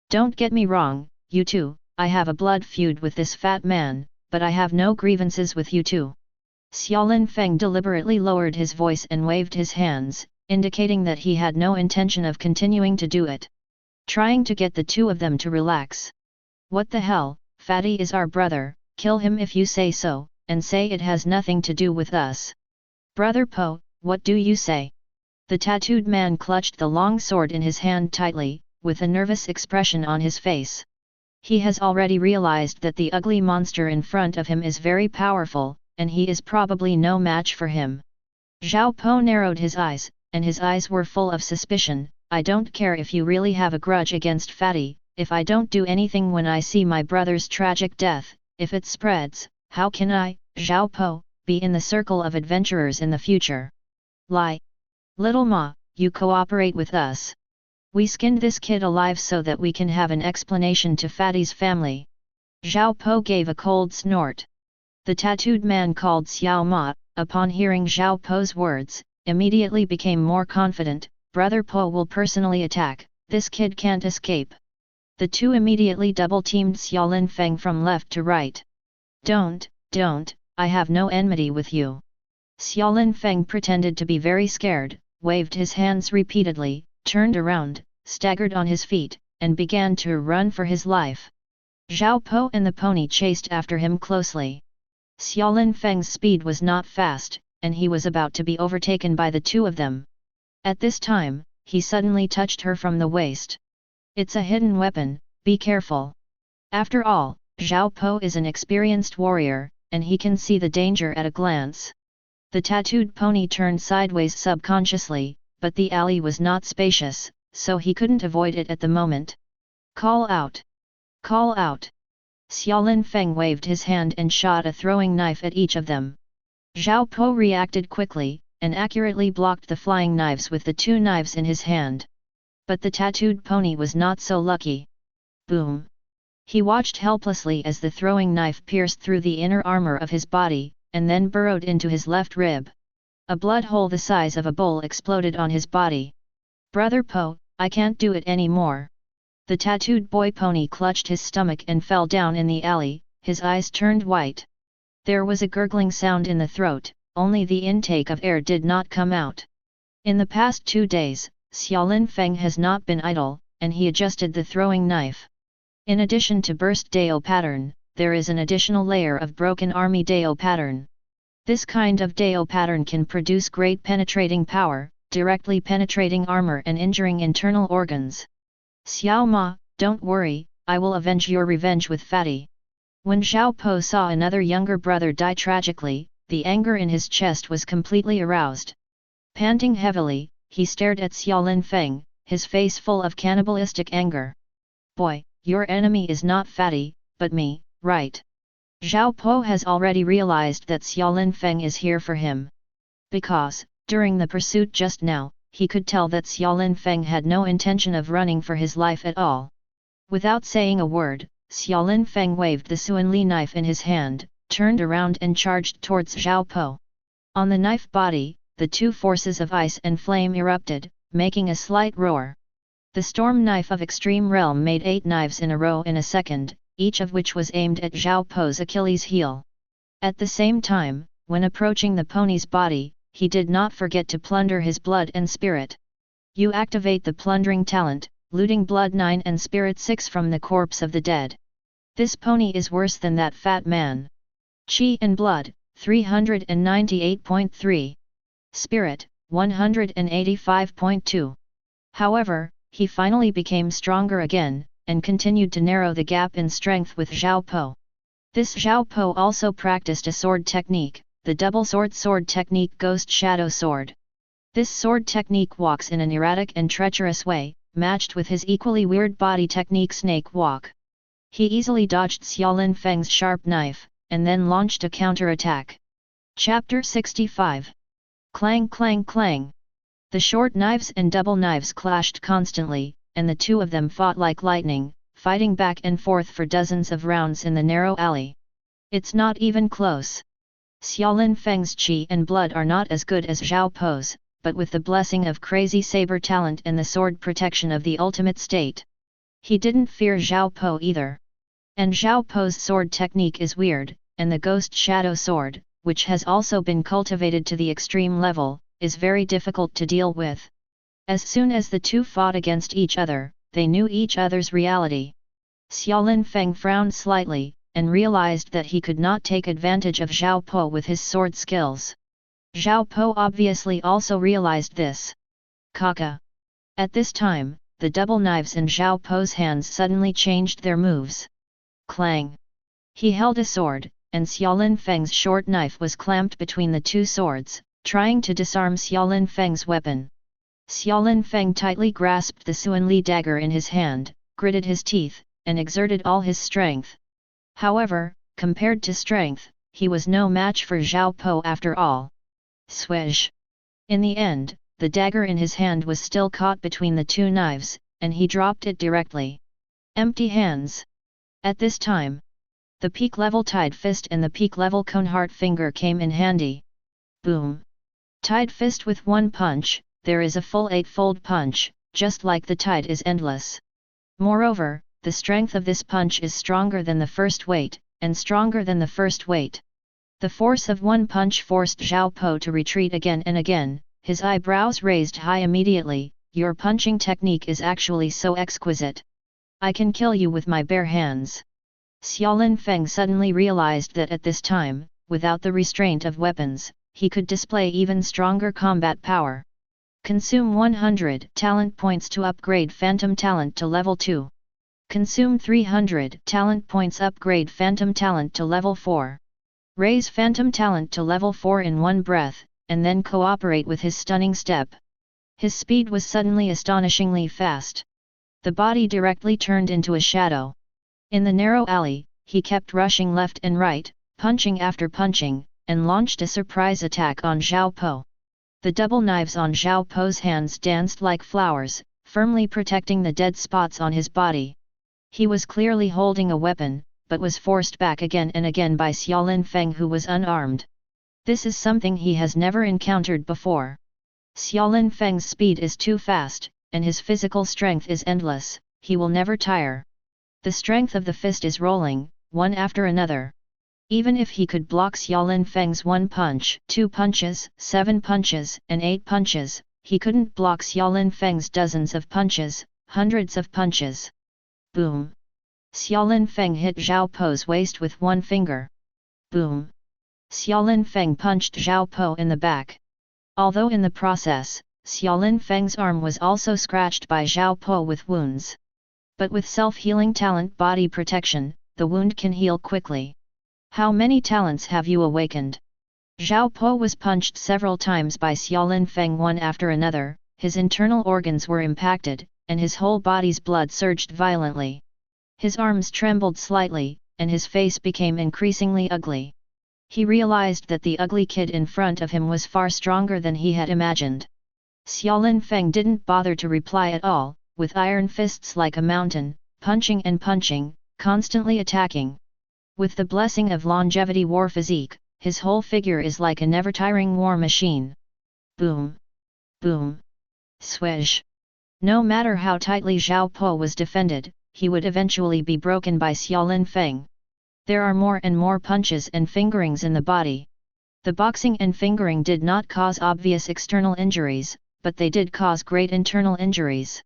"Don't get me wrong, you two, I have a blood feud with this fat man, but I have no grievances with you two." Xiaolin Feng deliberately lowered his voice and waved his hands, indicating that he had no intention of continuing to do it. Trying to get the two of them to relax. "What the hell, Fatty is our brother, kill him if you say so, and say it has nothing to do with us." "Brother Po, what do you say?" The tattooed man clutched the long sword in his hand tightly, with a nervous expression on his face. He has already realized that the ugly monster in front of him is very powerful, and he is probably no match for him. Xiao Po narrowed his eyes, and his eyes were full of suspicion. "I don't care if you really have a grudge against Fatty, if I don't do anything when I see my brother's tragic death, if it spreads, how can I, Xiao Po, be in the circle of adventurers in the future?" "Lie! Little Ma, you cooperate with us. We skinned this kid alive so that we can have an explanation to Fatty's family." Xiao Po gave a cold snort. The tattooed man called Xiao Ma, upon hearing Xiao Po's words, immediately became more confident. "Brother Po will personally attack, this kid can't escape." The two immediately double-teamed Xiaolin Feng from left to right. Don't, I have no enmity with you." Xiaolin Feng pretended to be very scared, waved his hands repeatedly, turned around, staggered on his feet, and began to run for his life. Xiao Po and the pony chased after him closely. Xiaolin Feng's speed was not fast, and he was about to be overtaken by the two of them. At this time, he suddenly touched her from the waist. "It's a hidden weapon, be careful." After all, Xiao Po is an experienced warrior, and he can see the danger at a glance. The tattooed pony turned sideways subconsciously, but the alley was not spacious, so he couldn't avoid it at the moment. Call out! Call out! Xiaolin Feng waved his hand and shot a throwing knife at each of them. Zhao Po reacted quickly, and accurately blocked the flying knives with the 2 knives in his hand. But the tattooed pony was not so lucky. Boom! He watched helplessly as the throwing knife pierced through the inner armor of his body, and then burrowed into his left rib. A blood hole the size of a bowl exploded on his body. Brother Po, I can't do it anymore. The tattooed boy pony clutched his stomach and fell down in the alley, his eyes turned white. There was a gurgling sound in the throat, only the intake of air did not come out. In the past 2 days, Xiaolin Feng has not been idle, and he adjusted the throwing knife. In addition to burst Dao pattern, there is an additional layer of broken army Dao pattern. This kind of Dao pattern can produce great penetrating power, directly penetrating armor and injuring internal organs. Xiao Ma, don't worry, I will avenge your revenge with Fatty. When Zhao Po saw another younger brother die tragically, the anger in his chest was completely aroused. Panting heavily, he stared at Xiaolin Feng, his face full of cannibalistic anger. Boy, your enemy is not Fatty, but me, right? Zhao Po has already realized that Xiaolin Feng is here for him. Because, during the pursuit just now, he could tell that Xiaolin Feng had no intention of running for his life at all. Without saying a word, Xiaolin Feng waved the Suanli knife in his hand, turned around and charged towards Zhao Po. On the knife body, the 2 forces of ice and flame erupted, making a slight roar. The storm knife of Extreme Realm made 8 knives in a row in a second, each of which was aimed at Zhao Po's Achilles heel. At the same time, when approaching the pony's body, he did not forget to plunder his blood and spirit. You activate the plundering talent, looting blood 9 and spirit 6 from the corpse of the dead. This pony is worse than that fat man. Qi and blood, 398.3. Spirit, 185.2. However, he finally became stronger again, and continued to narrow the gap in strength with Zhao Po. This Zhao Po also practiced a sword technique, the double sword technique Ghost Shadow Sword. This sword technique walks in an erratic and treacherous way, matched with his equally weird body technique Snake Walk. He easily dodged Xiaolin Feng's sharp knife, and then launched a counterattack. Chapter 65. Clang clang clang. The short knives and double knives clashed constantly, and the 2 of them fought like lightning, fighting back and forth for dozens of rounds in the narrow alley. It's not even close. Xiaolin Feng's qi and blood are not as good as Zhao Po's, but with the blessing of crazy saber talent and the sword protection of the ultimate state, he didn't fear Zhao Po either. And Zhao Po's sword technique is weird, and the Ghost Shadow Sword, which has also been cultivated to the extreme level, is very difficult to deal with. As soon as the 2 fought against each other, they knew each other's reality. Xiaolin Feng frowned slightly, and realized that he could not take advantage of Zhao Po with his sword skills. Zhao Po obviously also realized this. Kaka. At this time, the double knives in Zhao Po's hands suddenly changed their moves. Clang. He held a sword, and Xiaolin Feng's short knife was clamped between the 2 swords, trying to disarm Xiaolin Feng's weapon. Xiaolin Feng tightly grasped the Suanli dagger in his hand, gritted his teeth, and exerted all his strength. However, compared to strength, he was no match for Zhao Po after all. Swish! In the end, the dagger in his hand was still caught between the 2 knives, and he dropped it directly. Empty hands. At this time, the peak-level Tide Fist and the peak-level Coneheart Finger came in handy. Boom! Tide Fist with 1 punch, there is a full 8-fold punch, just like the tide is endless. Moreover, the strength of this punch is stronger than the first weight, and stronger than the first weight. The force of 1 punch forced Zhao Po to retreat again and again, his eyebrows raised high immediately. Your punching technique is actually so exquisite. I can kill you with my bare hands. Xiaolin Feng suddenly realized that at this time, without the restraint of weapons, he could display even stronger combat power. Consume 100 talent points to upgrade Phantom Talent to level 2. Consume 300 talent points upgrade Phantom Talent to level 4. Raise Phantom Talent to level 4 in one breath, and then cooperate with his stunning step. His speed was suddenly astonishingly fast. The body directly turned into a shadow. In the narrow alley, he kept rushing left and right, punching after punching, and launched a surprise attack on Xiao Po. The double knives on Xiao Po's hands danced like flowers, firmly protecting the dead spots on his body. He was clearly holding a weapon, but was forced back again and again by Xiaolin Feng, who was unarmed. This is something he has never encountered before. Xiaolin Feng's speed is too fast, and his physical strength is endless, he will never tire. The strength of the fist is rolling, one after another. Even if he could block Xiaolin Feng's 1 punch, 2 punches, 7 punches, and 8 punches, he couldn't block Xiaolin Feng's dozens of punches, hundreds of punches. Boom! Xiaolin Feng hit Xiao Po's waist with one finger. Boom! Xiaolin Feng punched Xiao Po in the back. Although in the process, Xiaolin Feng's arm was also scratched by Xiao Po with wounds. But with self-healing talent body protection, the wound can heal quickly. How many talents have you awakened? Xiao Po was punched several times by Xiaolin Feng one after another, his internal organs were impacted, and his whole body's blood surged violently. His arms trembled slightly, and his face became increasingly ugly. He realized that the ugly kid in front of him was far stronger than he had imagined. Xiaolin Feng didn't bother to reply at all, with iron fists like a mountain, punching and punching, constantly attacking. With the blessing of longevity war physique, his whole figure is like a never-tiring war machine. Boom! Boom! Swish! No matter how tightly Xiao Po was defended, he would eventually be broken by Xiaolin Feng. There are more and more punches and fingerings in the body. The boxing and fingering did not cause obvious external injuries, but they did cause great internal injuries.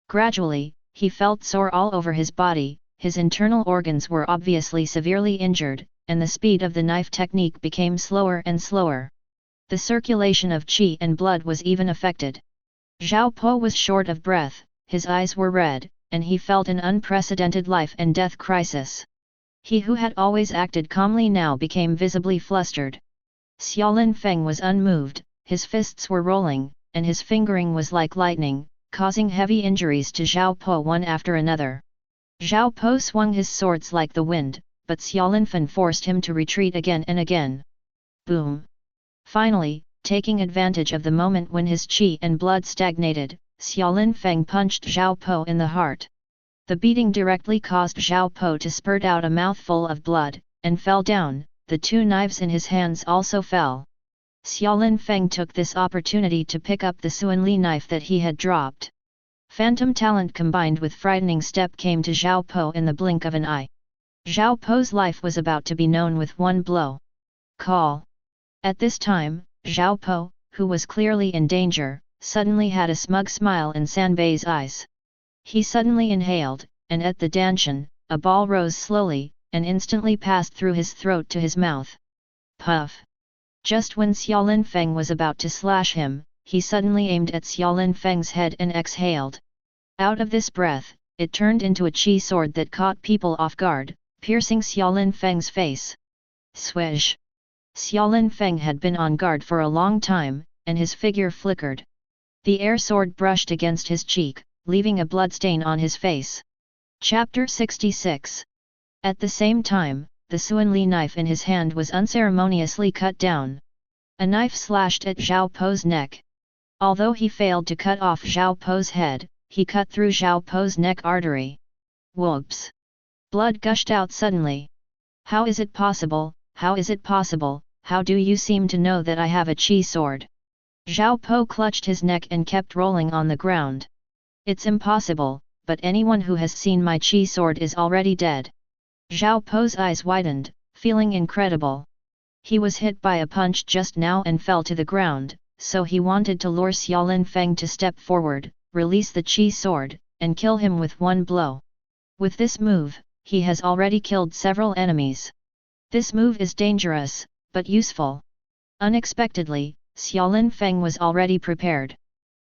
Gradually, he felt sore all over his body, his internal organs were obviously severely injured, and the speed of the knife technique became slower and slower. The circulation of qi and blood was even affected. Xiao Po was short of breath, his eyes were red, and he felt an unprecedented life and death crisis. He who had always acted calmly now became visibly flustered. Xiaolin Feng was unmoved, his fists were rolling, and his fingering was like lightning, causing heavy injuries to Xiao Po one after another. Xiao Po swung his swords like the wind, but Xiaolin Feng forced him to retreat again and again. Boom! Finally, taking advantage of the moment when his qi and blood stagnated, Xiaolin Feng punched Xiao Po in the heart. The beating directly caused Xiao Po to spurt out a mouthful of blood, and fell down, the 2 knives in his hands also fell. Xiaolin Feng took this opportunity to pick up the Suanli knife that he had dropped. Phantom talent combined with frightening step came to Xiao Po in the blink of an eye. Xiao Po's life was about to be known with one blow. Call! At this time, Xiao Po, who was clearly in danger, suddenly had a smug smile in Sanbei's eyes. He suddenly inhaled, and at the danshan, a ball rose slowly, and instantly passed through his throat to his mouth. Puff! Just when Xiaolin Feng was about to slash him, he suddenly aimed at Xiaolin Feng's head and exhaled. Out of this breath, it turned into a qi sword that caught people off guard, piercing Xiaolin Feng's face. Swish! Xiaolin Feng had been on guard for a long time, and his figure flickered. The air sword brushed against his cheek, leaving a bloodstain on his face. Chapter 66. At the same time, the Suanli knife in his hand was unceremoniously cut down. A knife slashed at Xiao Po's neck. Although he failed to cut off Xiao Po's head, he cut through Xiao Po's neck artery. Whoops! Blood gushed out suddenly. How is it possible? How is it possible? How do you seem to know that I have a qi sword? Xiao Po clutched his neck and kept rolling on the ground. It's impossible, but anyone who has seen my qi sword is already dead. Xiao Po's eyes widened, feeling incredible. He was hit by a punch just now and fell to the ground, so he wanted to lure Xiaolin Feng to step forward, release the qi sword, and kill him with one blow. With this move, he has already killed several enemies. This move is dangerous, but useful. Unexpectedly, Xiaolin Feng was already prepared.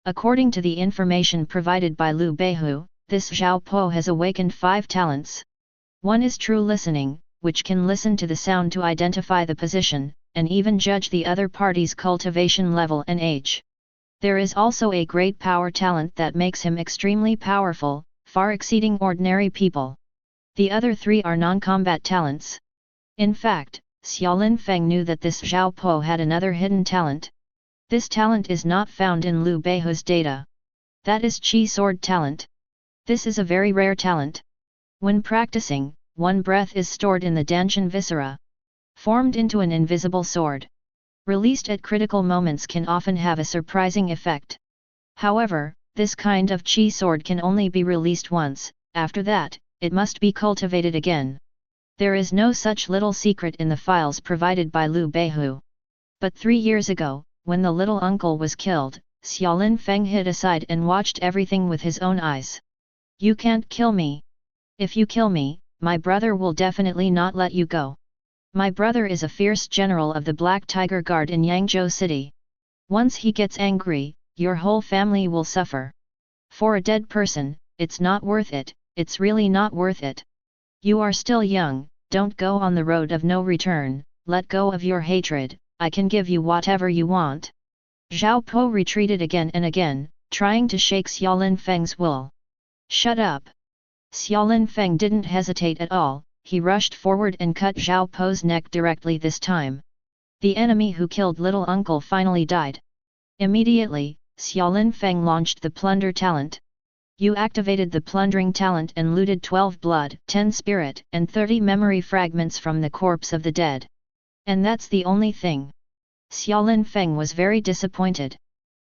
According to the information provided by Liu Beihu, this Xiao Po has awakened 5 talents. One is true listening, which can listen to the sound to identify the position, and even judge the other party's cultivation level and age. There is also a great power talent that makes him extremely powerful, far exceeding ordinary people. The other three are non-combat talents. In fact, Xiaolin Feng knew that this Zhao Po had another hidden talent. This talent is not found in Liu Beihu's data. That is Qi Sword talent. This is a very rare talent. When practicing, one breath is stored in the Danshan viscera, formed into an invisible sword. Released at critical moments can often have a surprising effect. However, this kind of Qi sword can only be released once, after that, it must be cultivated again. There is no such little secret in the files provided by Liu Beihu. But 3 years ago, when the little uncle was killed, Xiaolin Feng hid aside and watched everything with his own eyes. You can't kill me. If you kill me, my brother will definitely not let you go. My brother is a fierce general of the Black Tiger Guard in Yangzhou City. Once he gets angry, your whole family will suffer. For a dead person, it's not worth it, it's really not worth it. You are still young, don't go on the road of no return, let go of your hatred, I can give you whatever you want. Zhao Po retreated again and again, trying to shake Xiaolin Feng's will. Shut up! Xiaolin Feng didn't hesitate at all, he rushed forward and cut Zhao Po's neck directly this time. The enemy who killed little uncle finally died. Immediately, Xiaolin Feng launched the plunder talent. You activated the plundering talent and looted 12 blood, 10 spirit and 30 memory fragments from the corpse of the dead. And that's the only thing. Xiaolin Feng was very disappointed.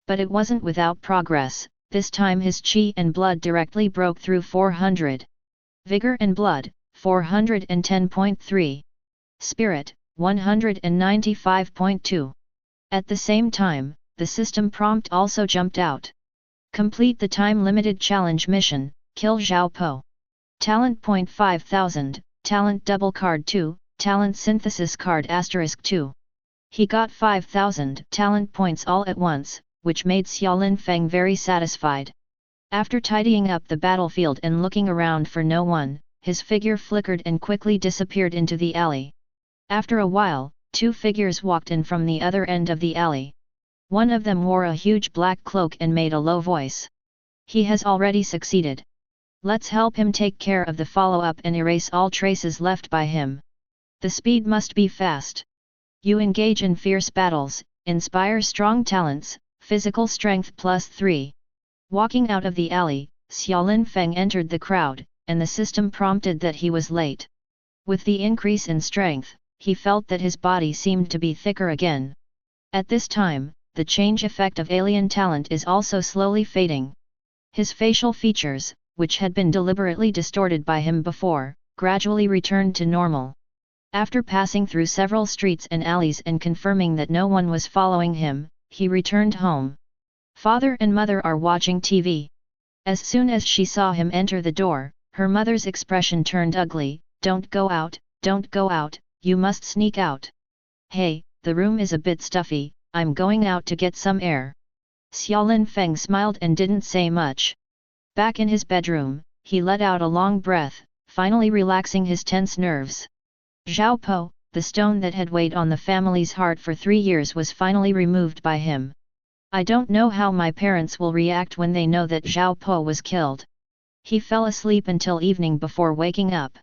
But it wasn't without progress, this time his qi and blood directly broke through 400. Vigor and blood, 410.3. Spirit, 195.2. At the same time, the system prompt also jumped out. Complete the time-limited challenge mission, kill Zhao Po. Talent point 5000, talent double card 2, talent synthesis card asterisk 2. He got 5000 talent points all at once, which made Xiaolin Feng very satisfied. After tidying up the battlefield and looking around for no one, his figure flickered and quickly disappeared into the alley. After a while, 2 figures walked in from the other end of the alley. One of them wore a huge black cloak and made a low voice. He has already succeeded. Let's help him take care of the follow-up and erase all traces left by him. The speed must be fast. You engage in fierce battles, inspire strong talents, physical strength +3. Walking out of the alley, Xiaolin Feng entered the crowd, and the system prompted that he was late. With the increase in strength, he felt that his body seemed to be thicker again. At this time, the change effect of alien talent is also slowly fading. His facial features, which had been deliberately distorted by him before, gradually returned to normal. After passing through several streets and alleys and confirming that no one was following him, he returned home. Father and mother are watching TV. As soon as she saw him enter the door, her mother's expression turned ugly. Don't go out, you must sneak out. Hey, the room is a bit stuffy, I'm going out to get some air. Xiaolin Feng smiled and didn't say much. Back in his bedroom, he let out a long breath, finally relaxing his tense nerves. Zhao Po, the stone that had weighed on the family's heart for 3 years, was finally removed by him. I don't know how my parents will react when they know that Zhao Po was killed. He fell asleep until evening before waking up.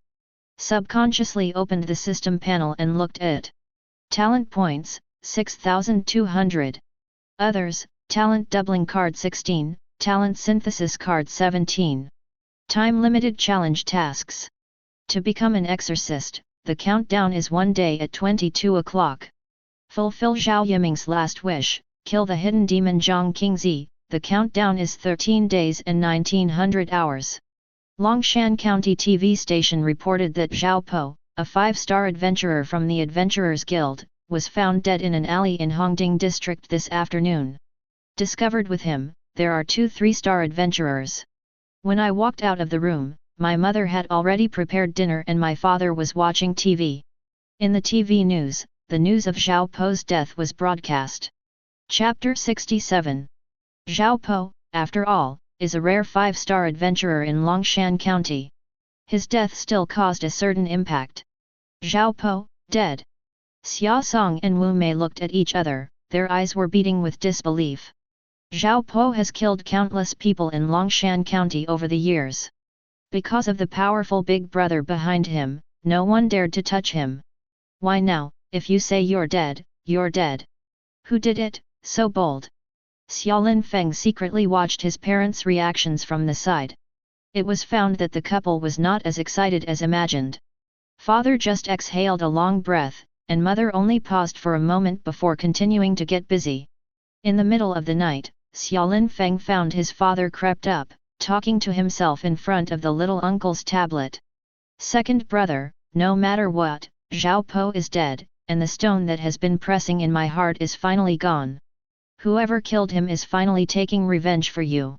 Subconsciously opened the system panel and looked at it. Talent points, 6200. Others, talent doubling card 16, talent synthesis card 17. Time-limited challenge tasks. To become an exorcist, the countdown is 1 day at 22 o'clock. Fulfill Zhao Yiming's last wish, kill the hidden demon Zhang Qingzi, the countdown is 13 days and 1900 hours. Longshan County TV station reported that Zhao Po, a 5-star adventurer from the Adventurers Guild, was found dead in an alley in Hongding district this afternoon. Discovered with him, there are 2 3-star adventurers. When I walked out of the room, my mother had already prepared dinner and my father was watching TV. In the TV news, the news of Zhao Po's death was broadcast. Chapter 67. Zhao Po, after all, is a rare 5-star adventurer in Longshan County. His death still caused a certain impact. Zhao Po, dead. Xia Song and Wu Mei looked at each other, their eyes were beating with disbelief. Zhao Po has killed countless people in Longshan County over the years. Because of the powerful big brother behind him, no one dared to touch him. Why now, if you say you're dead, you're dead. Who did it, so bold? Xiaolin Feng secretly watched his parents' reactions from the side. It was found that the couple was not as excited as imagined. Father just exhaled a long breath, and mother only paused for a moment before continuing to get busy. In the middle of the night, Xiaolin Feng found his father crept up, talking to himself in front of the little uncle's tablet. Second brother, no matter what, Zhao Po is dead, and the stone that has been pressing in my heart is finally gone. Whoever killed him is finally taking revenge for you.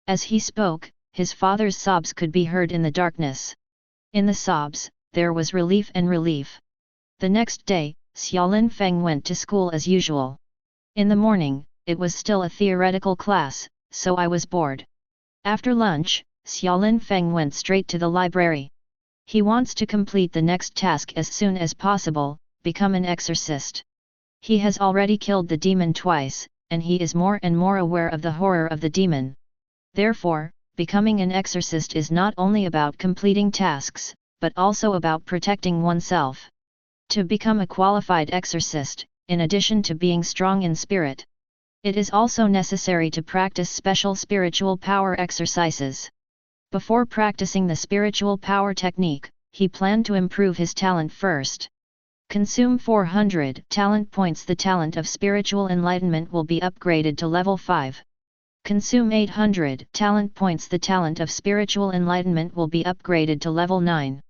As he spoke, his father's sobs could be heard in the darkness. In the sobs, there was relief and relief. The next day, Xiaolin Feng went to school as usual. In the morning, it was still a theoretical class, so I was bored. After lunch, Xiaolin Feng went straight to the library. He wants to complete the next task as soon as possible, become an exorcist. He has already killed the demon twice, and he is more and more aware of the horror of the demon. Therefore, becoming an exorcist is not only about completing tasks, but also about protecting oneself. To become a qualified exorcist, in addition to being strong in spirit, it is also necessary to practice special spiritual power exercises. Before practicing the spiritual power technique, he planned to improve his talent first. Consume 400 talent points. The talent of spiritual enlightenment will be upgraded to level 5. Consume 800 talent points. The talent of spiritual enlightenment will be upgraded to level 9.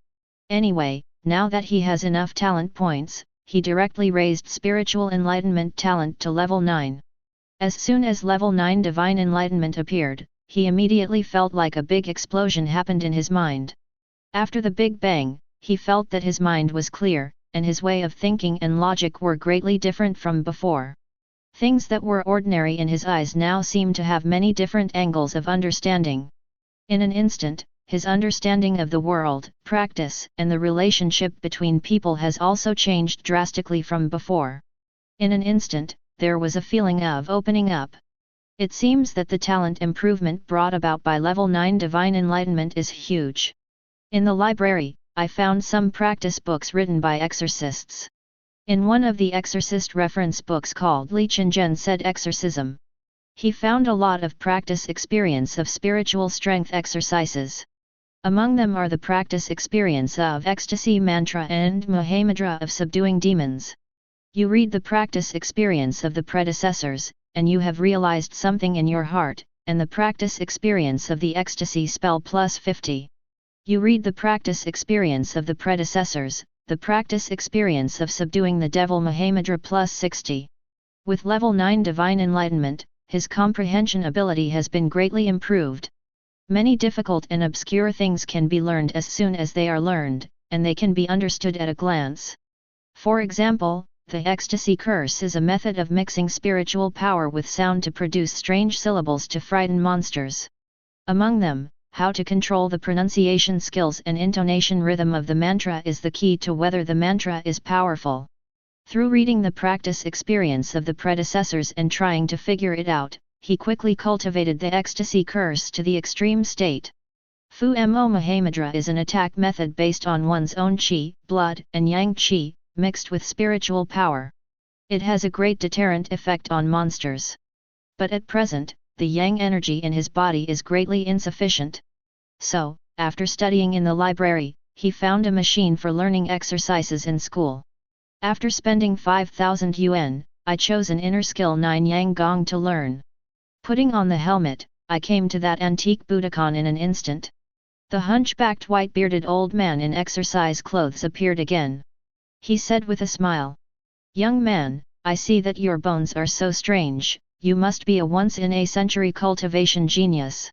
Anyway, now that he has enough talent points, he directly raised spiritual enlightenment talent to level 9. As soon as level 9 divine enlightenment appeared, he immediately felt like a big explosion happened in his mind. After the Big Bang, he felt that his mind was clear, and his way of thinking and logic were greatly different from before. Things that were ordinary in his eyes now seemed to have many different angles of understanding. In an instant, his understanding of the world, practice, and the relationship between people has also changed drastically from before. In an instant, there was a feeling of opening up. It seems that the talent improvement brought about by level 9 divine enlightenment is huge. In the library, I found some practice books written by exorcists. In one of the exorcist reference books called Li Qingzhen said exorcism, he found a lot of practice experience of spiritual strength exercises. Among them are the practice experience of ecstasy mantra and Mahamudra of subduing demons. You read the practice experience of the predecessors, and you have realized something in your heart, and the practice experience of the ecstasy spell plus 50. You read the practice experience of the predecessors, the practice experience of subduing the devil Mahamudra plus 60. With level 9 divine enlightenment, his comprehension ability has been greatly improved. Many difficult and obscure things can be learned as soon as they are learned, and they can be understood at a glance. For example, the ecstasy curse is a method of mixing spiritual power with sound to produce strange syllables to frighten monsters. Among them, how to control the pronunciation skills and intonation rhythm of the mantra is the key to whether the mantra is powerful. Through reading the practice experience of the predecessors and trying to figure it out, he quickly cultivated the ecstasy curse to the extreme state. Fu Mo Mahamudra is an attack method based on one's own qi, blood, and yang qi, mixed with spiritual power. It has a great deterrent effect on monsters. But at present, the yang energy in his body is greatly insufficient. So, after studying in the library, he found a machine for learning exercises in school. After spending 5,000 yuan, I chose an inner skill 9 yang gong to learn. Putting on the helmet, I came to that antique Budokan in an instant. The hunchbacked white-bearded old man in exercise clothes appeared again. He said with a smile, "Young man, I see that your bones are so strange, you must be a once-in-a-century cultivation genius.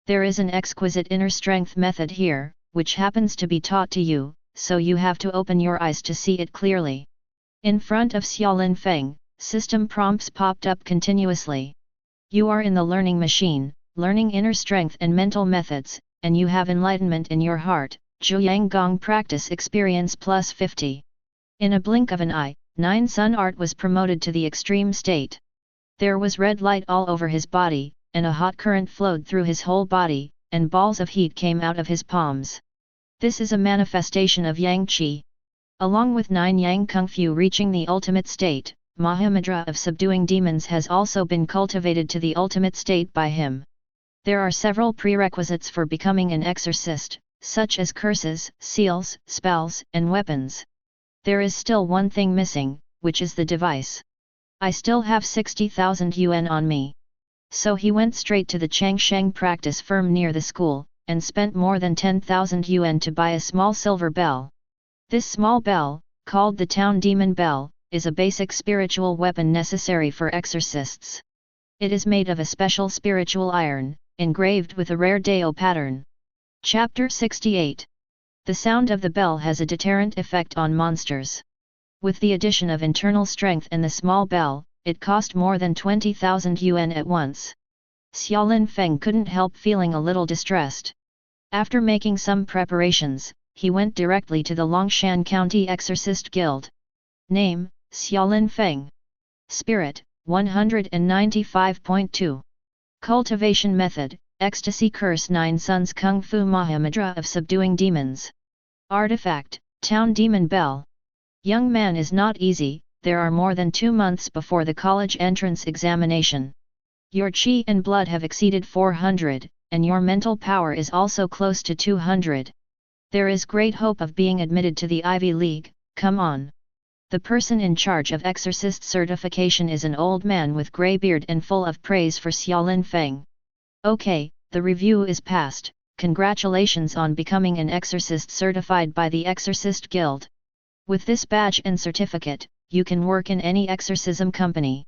There is an exquisite inner strength method here, which happens to be taught to you, so you have to open your eyes to see it clearly." In front of Xiaolin Feng, system prompts popped up continuously. You are in the learning machine, learning inner strength and mental methods, and you have enlightenment in your heart. Zhuyang Gong practice experience plus 50. In a blink of an eye, 9 Sun Art was promoted to the extreme state. There was red light all over his body, and a hot current flowed through his whole body, and balls of heat came out of his palms. This is a manifestation of Yang Qi. Along with 9 Yang Kung Fu reaching the ultimate state, Mahamudra of subduing demons has also been cultivated to the ultimate state by him. There are several prerequisites for becoming an exorcist, such as curses, seals, spells, and weapons. There is still one thing missing, which is the device. I still have 60,000 yuan on me. So he went straight to the Changsheng practice firm near the school, and spent more than 10,000 yuan to buy a small silver bell. This small bell, called the town demon bell, is a basic spiritual weapon necessary for exorcists. It is made of a special spiritual iron, engraved with a rare Dao pattern. Chapter 68. The sound of the bell has a deterrent effect on monsters. With the addition of internal strength and the small bell, it cost more than 20,000 yuan at once. Xiaolin Feng couldn't help feeling a little distressed. After making some preparations, he went directly to the Longshan County Exorcist Guild. Name, Xiaolin Feng. Spirit, 195.2. Cultivation method, Ecstasy Curse 9 Suns Kung Fu Mahamudra of subduing demons. Artifact, Town Demon Bell. Young man is not easy, there are more than 2 months before the college entrance examination. Your qi and blood have exceeded 400, and your mental power is also close to 200. There is great hope of being admitted to the Ivy League, come on. The person in charge of exorcist certification is an old man with grey beard and full of praise for Xiaolin Feng. Okay, the review is passed, congratulations on becoming an exorcist certified by the Exorcist Guild. With this badge and certificate, you can work in any exorcism company.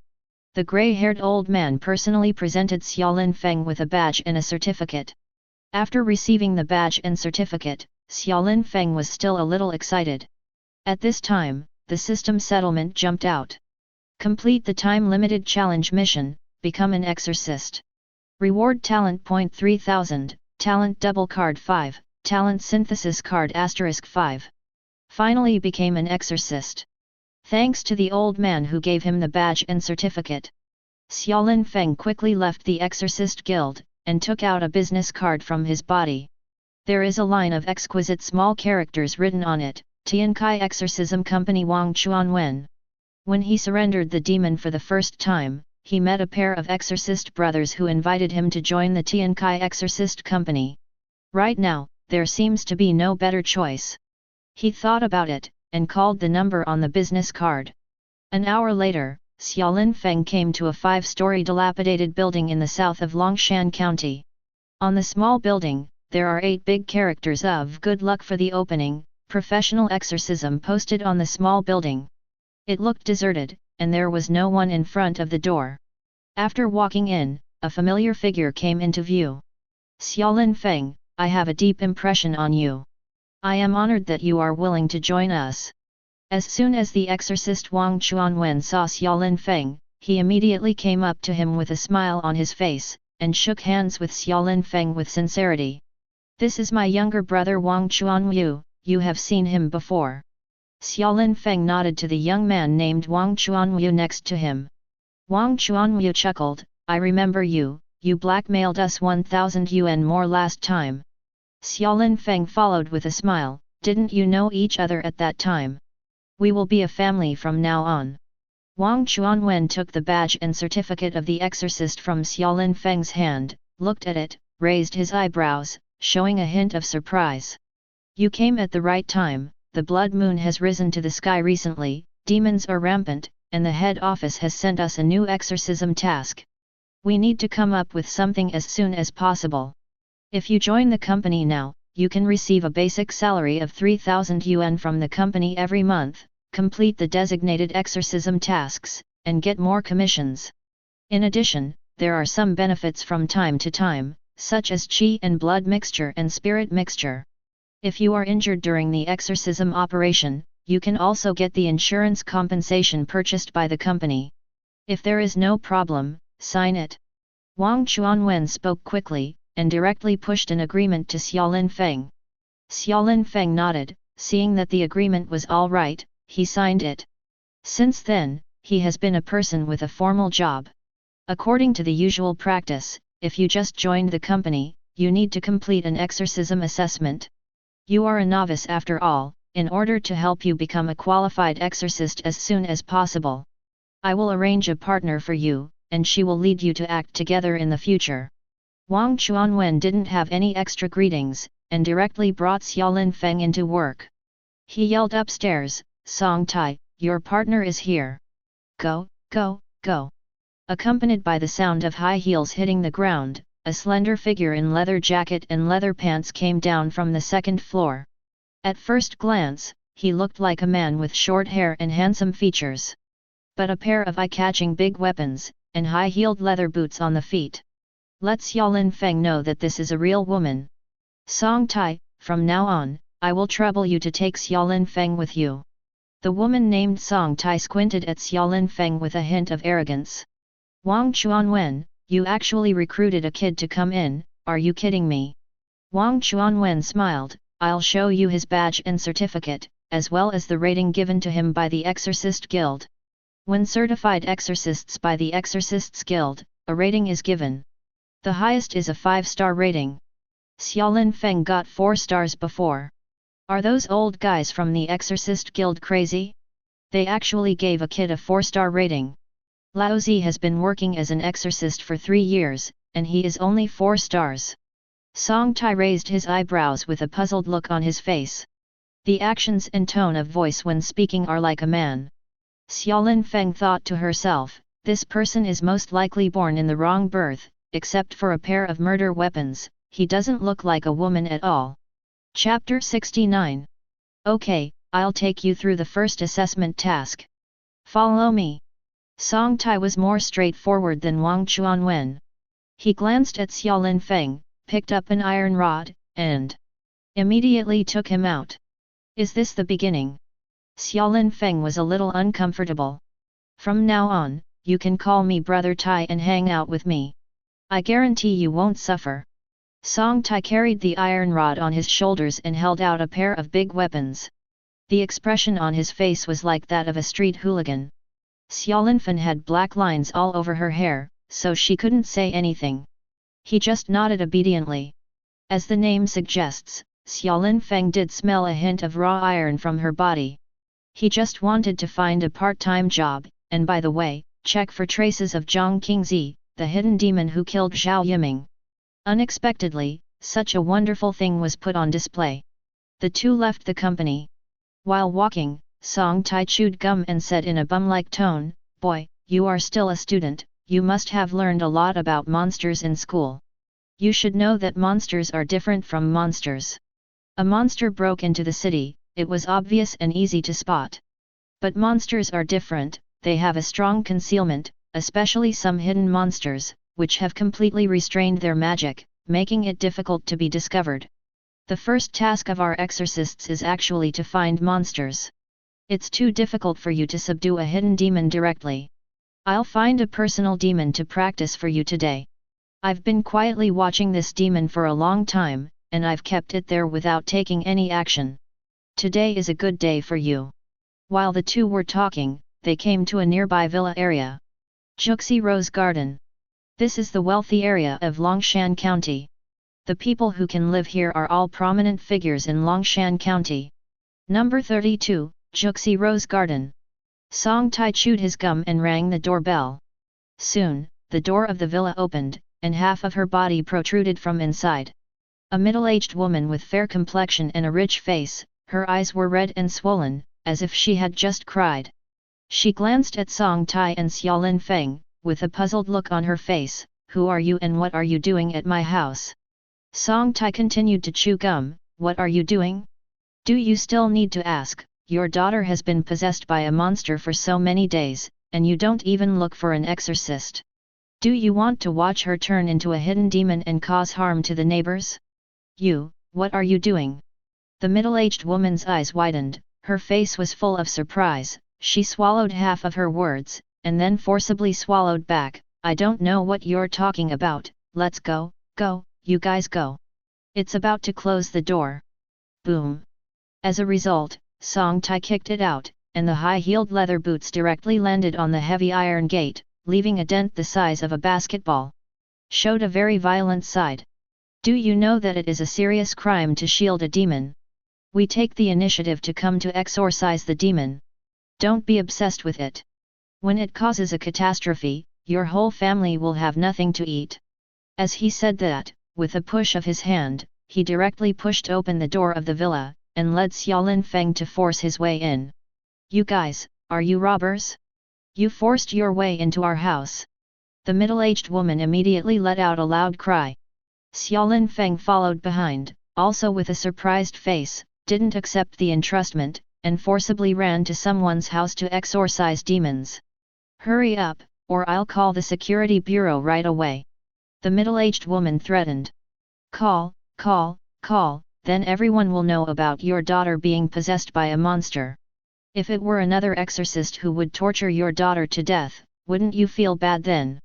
The grey-haired old man personally presented Xiaolin Feng with a badge and a certificate. After receiving the badge and certificate, Xiaolin Feng was still a little excited. At this time, the system settlement jumped out. Complete the time-limited challenge mission, become an exorcist. Reward talent point 3000, talent double card 5, talent synthesis card *5. Finally became an exorcist. Thanks to the old man who gave him the badge and certificate. Xiaolin Feng quickly left the Exorcist Guild, and took out a business card from his body. There is a line of exquisite small characters written on it, Tiankai Exorcism Company Wang Chuanwen. When he surrendered the demon for the first time, he met a pair of exorcist brothers who invited him to join the Tiankai Exorcist Company. Right now, there seems to be no better choice. He thought about it, and called the number on the business card. An hour later, Xiaolin Feng came to a 5-story dilapidated building in the south of Longshan County. On the small building, there are 8 big characters of "Good luck for the opening, professional exorcism" posted on the small building. It looked deserted, and there was no one in front of the door. After walking in, a familiar figure came into view. Xiaolin Feng, I have a deep impression on you. I am honored that you are willing to join us. As soon as the exorcist Wang Chuanwen saw Xiaolin Feng, he immediately came up to him with a smile on his face, and shook hands with Xiaolin Feng with sincerity. This is my younger brother Wang Chuanwu, you have seen him before. Xiaolin Feng nodded to the young man named Wang Chuanwu next to him. Wang Chuanwu chuckled, I remember you, you blackmailed us 1,000 yuan more last time. Xiaolin Feng followed with a smile, didn't you know each other at that time? We will be a family from now on. Wang Chuanwen took the badge and certificate of the exorcist from Xiaolin Feng's hand, looked at it, raised his eyebrows, showing a hint of surprise. You came at the right time, the blood moon has risen to the sky recently, demons are rampant, and the head office has sent us a new exorcism task. We need to come up with something as soon as possible. If you join the company now, you can receive a basic salary of 3,000 yuan from the company every month, complete the designated exorcism tasks, and get more commissions. In addition, there are some benefits from time to time, such as qi and blood mixture and spirit mixture. If you are injured during the exorcism operation, you can also get the insurance compensation purchased by the company. If there is no problem, sign it. Wang Chuanwen spoke quickly, and directly pushed an agreement to Xiaolin Feng. Xiaolin Feng nodded, seeing that the agreement was all right, he signed it. Since then, he has been a person with a formal job. According to the usual practice, if you just joined the company, you need to complete an exorcism assessment. You are a novice after all, in order to help you become a qualified exorcist as soon as possible. I will arrange a partner for you, and she will lead you to act together in the future. Wang Chuanwen didn't have any extra greetings, and directly brought Xiaolin Feng into work. He yelled upstairs, "Song Tai, your partner is here. Go, go, go." Accompanied by the sound of high heels hitting the ground, a slender figure in leather jacket and leather pants came down from the second floor. At first glance, he looked like a man with short hair and handsome features. But a pair of eye-catching big weapons, and high-heeled leather boots on the feet. Let Xiaolin Feng know that this is a real woman. Song Tai, from now on, I will trouble you to take Xiaolin Feng with you. The woman named Song Tai squinted at Xiaolin Feng with a hint of arrogance. Wang Chuanwen, you actually recruited a kid to come in, are you kidding me? Wang Chuanwen smiled, I'll show you his badge and certificate, as well as the rating given to him by the Exorcist Guild. When certified exorcists by the Exorcists Guild, a rating is given. The highest is a 5-star rating. Xiaolin Feng got 4 stars before. Are those old guys from the Exorcist Guild crazy? They actually gave a kid a 4-star rating. Lao Zi has been working as an exorcist for 3 years, and he is only 4 stars. Song Tai raised his eyebrows with a puzzled look on his face. The actions and tone of voice when speaking are like a man. Xiaolin Feng thought to herself, this person is most likely born in the wrong birth, except for a pair of murder weapons, he doesn't look like a woman at all. Chapter 69. Okay, I'll take you through the first assessment task. Follow me. Song Tai was more straightforward than Wang Chuanwen. He glanced at Xiaolin Feng, picked up an iron rod, and immediately took him out. Is this the beginning? Xiaolin Feng was a little uncomfortable. From now on, you can call me Brother Tai and hang out with me. I guarantee you won't suffer. Song Tai carried the iron rod on his shoulders and held out a pair of big weapons. The expression on his face was like that of a street hooligan. Xiaolin Feng had black lines all over her hair, so she couldn't say anything. He just nodded obediently. As the name suggests, Xiaolin Feng did smell a hint of raw iron from her body. He just wanted to find a part-time job, and by the way, check for traces of Zhang Qingzi, the hidden demon who killed Zhao Yiming. Unexpectedly, such a wonderful thing was put on display. The two left the company. While walking, Song Tai chewed gum and said in a bum-like tone, "Boy, you are still a student, you must have learned a lot about monsters in school. You should know that monsters are different from monsters. A monster broke into the city, it was obvious and easy to spot. But monsters are different, they have a strong concealment, especially some hidden monsters, which have completely restrained their magic, making it difficult to be discovered. The first task of our exorcists is actually to find monsters. It's too difficult for you to subdue a hidden demon directly. I'll find a personal demon to practice for you today. I've been quietly watching this demon for a long time, and I've kept it there without taking any action. Today is a good day for you." While the two were talking, they came to a nearby villa area. Juxi Rose Garden. This is the wealthy area of Longshan County. The people who can live here are all prominent figures in Longshan County. Number 32, Juxi Rose Garden. Song Tai chewed his gum and rang the doorbell. Soon, the door of the villa opened, and half of her body protruded from inside. A middle-aged woman with fair complexion and a rich face, her eyes were red and swollen, as if she had just cried. She glanced at Song Tai and Xiaolin Feng, with a puzzled look on her face. "Who are you and what are you doing at my house?" Song Tai continued to chew gum. "What are you doing? Do you still need to ask? Your daughter has been possessed by a monster for so many days, and you don't even look for an exorcist. Do you want to watch her turn into a hidden demon and cause harm to the neighbors? What are you doing?" The middle-aged woman's eyes widened, her face was full of surprise, she swallowed half of her words, and then forcibly swallowed back. "I don't know what you're talking about, let's go, you guys go. It's about to close the door." Boom! As a result, Song Tai kicked it out, and the high-heeled leather boots directly landed on the heavy iron gate, leaving a dent the size of a basketball. Showed a very violent side. Do you know that it is a serious crime to shield a demon? We take the initiative to come to exorcise the demon. Don't be obsessed with it. When it causes a catastrophe, your whole family will have nothing to eat. As he said that, with a push of his hand, he directly pushed open the door of the villa, and led Xiaolin Feng to force his way in. You guys, are you robbers? You forced your way into our house. The middle-aged woman immediately let out a loud cry. Xiaolin Feng followed behind, also with a surprised face, didn't accept the entrustment, and forcibly ran to someone's house to exorcise demons. Hurry up, or I'll call the security bureau right away. The middle-aged woman threatened. Call, then everyone will know about your daughter being possessed by a monster. If it were another exorcist who would torture your daughter to death, wouldn't you feel bad then?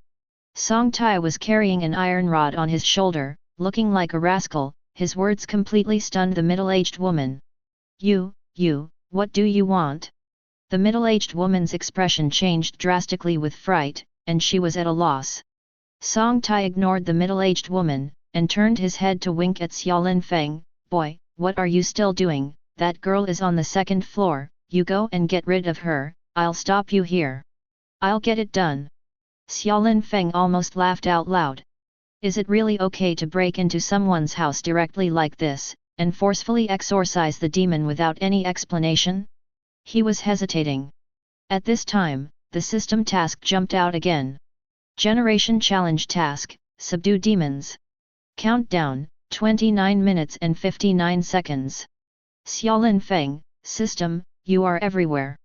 Song Tai was carrying an iron rod on his shoulder, looking like a rascal. His words completely stunned the middle-aged woman. You, what do you want? The middle-aged woman's expression changed drastically with fright, and she was at a loss. Song Tai ignored the middle-aged woman, and turned his head to wink at Xiaolin Feng. Boy, what are you still doing? That girl is on the second floor, you go and get rid of her, I'll stop you here. I'll get it done. Xiaolin Feng almost laughed out loud. Is it really okay to break into someone's house directly like this, and forcefully exorcise the demon without any explanation? He was hesitating. At this time, the system task jumped out again. Generation Challenge Task, Subdue Demons. Countdown, 29 minutes and 59 seconds. Xiaolin Feng, System, you are everywhere.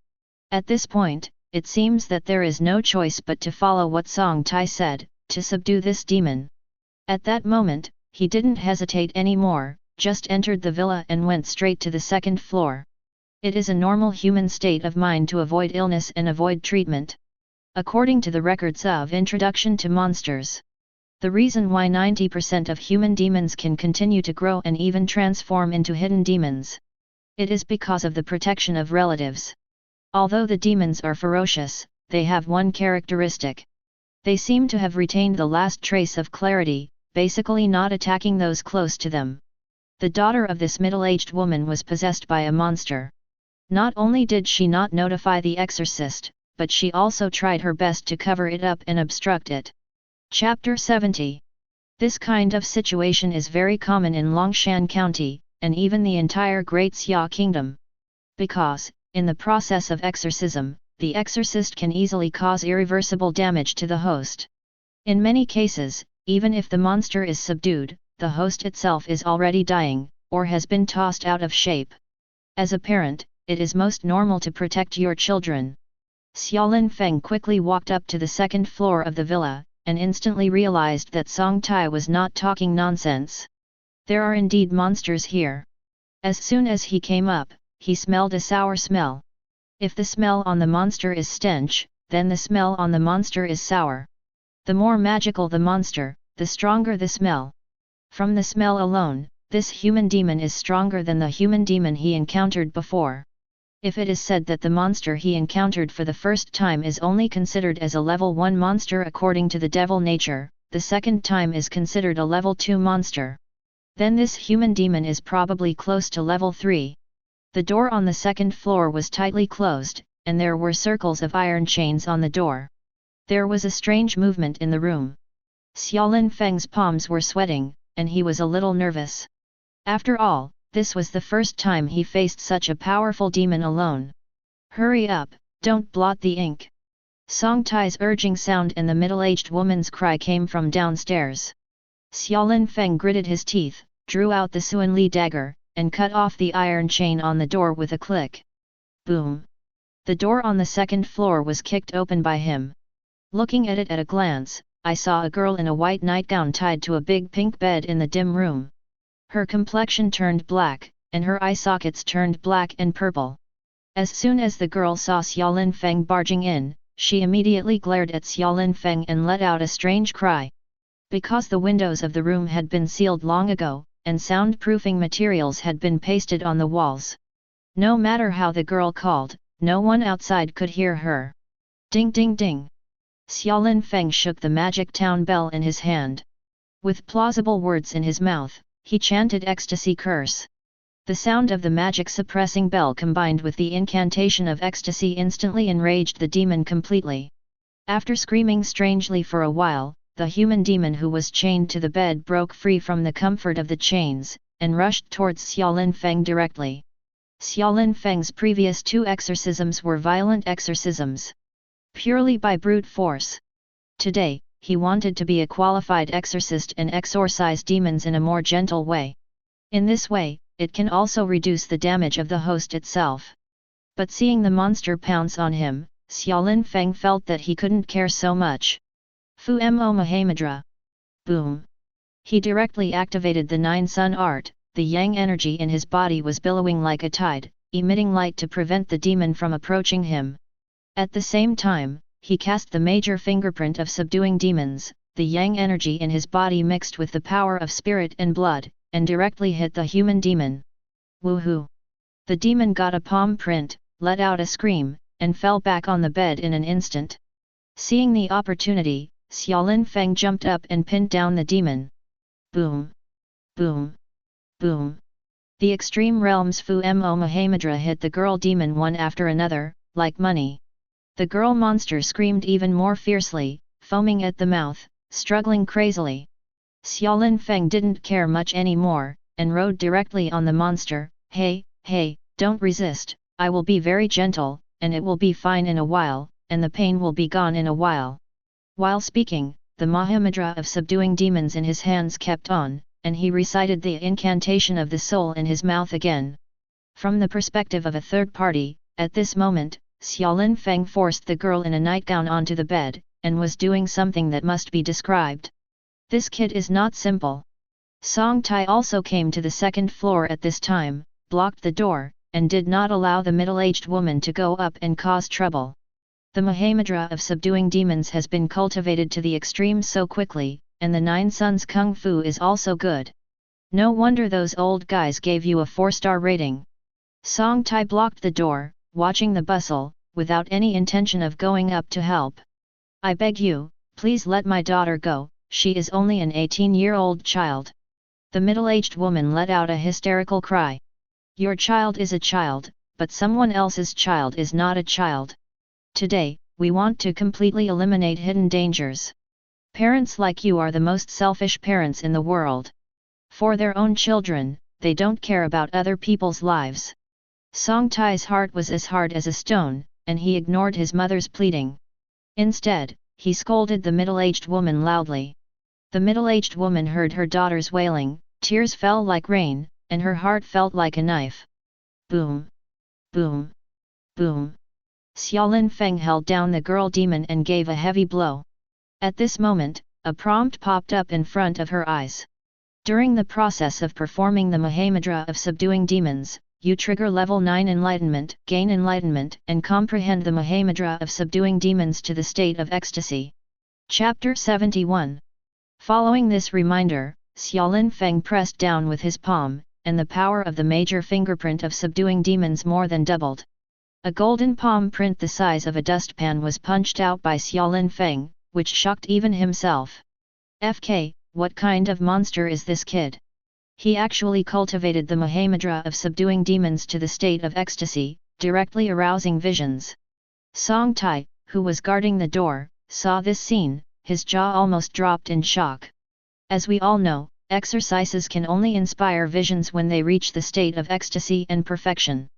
At this point, it seems that there is no choice but to follow what Song Tai said, to subdue this demon. At that moment, he didn't hesitate anymore, just entered the villa and went straight to the second floor. It is a normal human state of mind to avoid illness and avoid treatment. According to the records of Introduction to Monsters, the reason why 90% of human demons can continue to grow and even transform into hidden demons, it is because of the protection of relatives. Although the demons are ferocious, they have one characteristic. They seem to have retained the last trace of clarity, basically not attacking those close to them. The daughter of this middle-aged woman was possessed by a monster. Not only did she not notify the exorcist, but she also tried her best to cover it up and obstruct it. Chapter 70. This kind of situation is very common in Longshan County, and even the entire Great Xia Kingdom. Because, in the process of exorcism, the exorcist can easily cause irreversible damage to the host. In many cases, even if the monster is subdued, the host itself is already dying, or has been tossed out of shape. As a parent, it is most normal to protect your children. Xiaolin Feng quickly walked up to the second floor of the villa, and instantly realized that Song Tai was not talking nonsense. There are indeed monsters here. As soon as he came up, he smelled a sour smell. If the smell on the monster is stench, then the smell on the monster is sour. The more magical the monster, the stronger the smell. From the smell alone, this human demon is stronger than the human demon he encountered before. If it is said that the monster he encountered for the first time is only considered as a level 1 monster according to the devil nature, the second time is considered a level 2 monster. Then this human demon is probably close to level 3. The door on the second floor was tightly closed, and there were circles of iron chains on the door. There was a strange movement in the room. Xiaolin Feng's palms were sweating, and he was a little nervous. After all, this was the first time he faced such a powerful demon alone. Hurry up, don't blot the ink. Song Tai's urging sound and the middle-aged woman's cry came from downstairs. Xiaolin Feng gritted his teeth, drew out the Suanli dagger, and cut off the iron chain on the door with a click. Boom! The door on the second floor was kicked open by him. Looking at it at a glance, I saw a girl in a white nightgown tied to a big pink bed in the dim room. Her complexion turned black, and her eye sockets turned black and purple. As soon as the girl saw Xiaolin Feng barging in, she immediately glared at Xiaolin Feng and let out a strange cry. Because the windows of the room had been sealed long ago, and soundproofing materials had been pasted on the walls. No matter how the girl called, no one outside could hear her. Ding ding ding! Xiaolin Feng shook the magic town bell in his hand. With plausible words in his mouth, he chanted ecstasy curse. The sound of the magic suppressing bell combined with the incantation of ecstasy instantly enraged the demon completely. After screaming strangely for a while, the human demon who was chained to the bed broke free from the comfort of the chains, and rushed towards Xiaolin Feng directly. Xiaolin Feng's previous 2 exorcisms were violent exorcisms. Purely by brute force. Today, he wanted to be a qualified exorcist and exorcise demons in a more gentle way. In this way, it can also reduce the damage of the host itself. But seeing the monster pounce on him, Xiaolin Feng felt that he couldn't care so much. Fu Mo Mahamudra. Boom! He directly activated the 9 Sun art. The yang energy in his body was billowing like a tide, emitting light to prevent the demon from approaching him. At the same time, he cast the major fingerprint of subduing demons. The yang energy in his body mixed with the power of spirit and blood, and directly hit the human demon. Woohoo! The demon got a palm print, let out a scream, and fell back on the bed in an instant. Seeing the opportunity, Xiaolin Feng jumped up and pinned down the demon. Boom! Boom! Boom! The extreme realms Fu Mo Mahamudra hit the girl demon one after another, like money. The girl monster screamed even more fiercely, foaming at the mouth, struggling crazily. Xiaolin Feng didn't care much anymore, and rode directly on the monster. Hey, hey, don't resist, I will be very gentle, and it will be fine in a while, and the pain will be gone in a while. While speaking, the Mahamudra of subduing demons in his hands kept on, and he recited the incantation of the soul in his mouth again. From the perspective of a third party, at this moment, Xiaolin Feng forced the girl in a nightgown onto the bed, and was doing something that must be described. This kid is not simple. Song Tai also came to the second floor at this time, blocked the door, and did not allow the middle-aged woman to go up and cause trouble. The Mahamudra of subduing demons has been cultivated to the extreme so quickly, and the 9 Suns Kung Fu is also good. No wonder those old guys gave you a 4-star rating. Song Tai blocked the door, watching the bustle, without any intention of going up to help. I beg you, please let my daughter go, she is only an 18-year-old child. The middle-aged woman let out a hysterical cry. Your child is a child, but someone else's child is not a child. Today, we want to completely eliminate hidden dangers. Parents like you are the most selfish parents in the world. For their own children, they don't care about other people's lives. Song Tai's heart was as hard as a stone, and he ignored his mother's pleading. Instead, he scolded the middle-aged woman loudly. The middle-aged woman heard her daughter's wailing, tears fell like rain, and her heart felt like a knife. Boom! Boom! Boom! Xiaolin Feng held down the girl demon and gave a heavy blow. At this moment, a prompt popped up in front of her eyes. During the process of performing the Mahamudra of subduing demons, you trigger level 9 enlightenment, gain enlightenment, and comprehend the Mahamudra of subduing demons to the state of ecstasy. Chapter 71. Following this reminder, Xiaolin Feng pressed down with his palm, and the power of the major fingerprint of subduing demons more than doubled. A golden palm print the size of a dustpan was punched out by Xiaolin Feng, which shocked even himself. FK, what kind of monster is this kid? He actually cultivated the Mahamudra of subduing demons to the state of ecstasy, directly arousing visions. Song Tai, who was guarding the door, saw this scene, his jaw almost dropped in shock. As we all know, exercises can only inspire visions when they reach the state of ecstasy and perfection.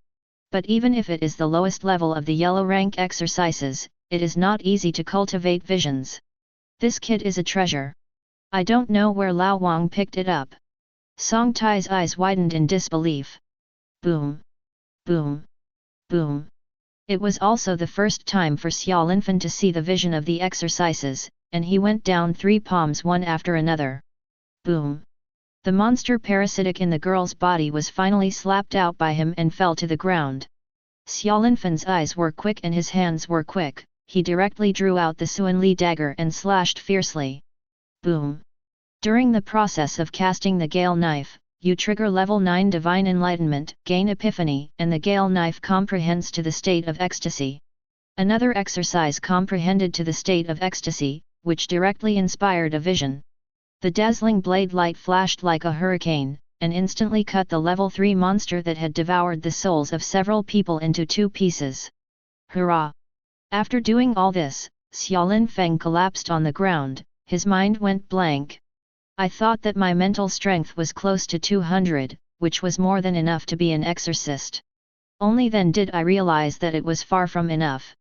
But even if it is the lowest level of the yellow rank exercises, it is not easy to cultivate visions. This kid is a treasure. I don't know where Lao Wang picked it up. Song Tai's eyes widened in disbelief. Boom! Boom! Boom! It was also the first time for Xiaolin Feng to see the vision of the exercises, and he went down 3 palms one after another. Boom! The monster parasitic in the girl's body was finally slapped out by him and fell to the ground. Xiaolin Feng's eyes were quick and his hands were quick, he directly drew out the Suanli dagger and slashed fiercely. Boom! During the process of casting the gale knife, you trigger level 9 Divine Enlightenment, gain Epiphany, and the Gale Knife comprehends to the state of ecstasy. Another exercise comprehended to the state of ecstasy, which directly inspired a vision. The dazzling blade light flashed like a hurricane, and instantly cut the level 3 monster that had devoured the souls of several people into 2 pieces. Hurrah! After doing all this, Xiaolin Feng collapsed on the ground, his mind went blank. I thought that my mental strength was close to 200, which was more than enough to be an exorcist. Only then did I realize that it was far from enough.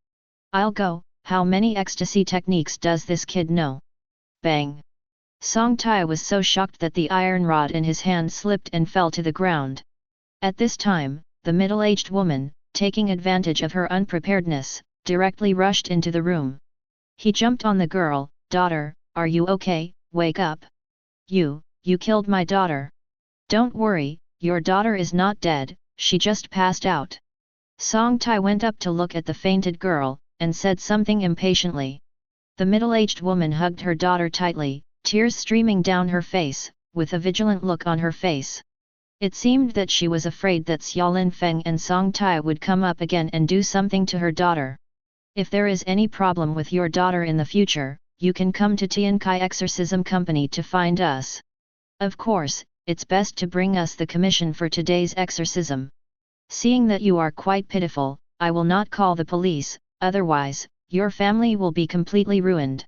I'll go, how many ecstasy techniques does this kid know? Bang! Song Tai was so shocked that the iron rod in his hand slipped and fell to the ground. At this time, the middle-aged woman, taking advantage of her unpreparedness, directly rushed into the room. He jumped on the girl. Daughter, are you okay? Wake up. You killed my daughter. Don't worry, your daughter is not dead, she just passed out. Song Tai went up to look at the fainted girl, and said something impatiently. The middle-aged woman hugged her daughter tightly, tears streaming down her face, with a vigilant look on her face. It seemed that she was afraid that Xiaolin Feng and Song Tai would come up again and do something to her daughter. If there is any problem with your daughter in the future, you can come to Diyan Exorcism Company to find us. Of course, it's best to bring us the commission for today's exorcism. Seeing that you are quite pitiful, I will not call the police, otherwise, your family will be completely ruined.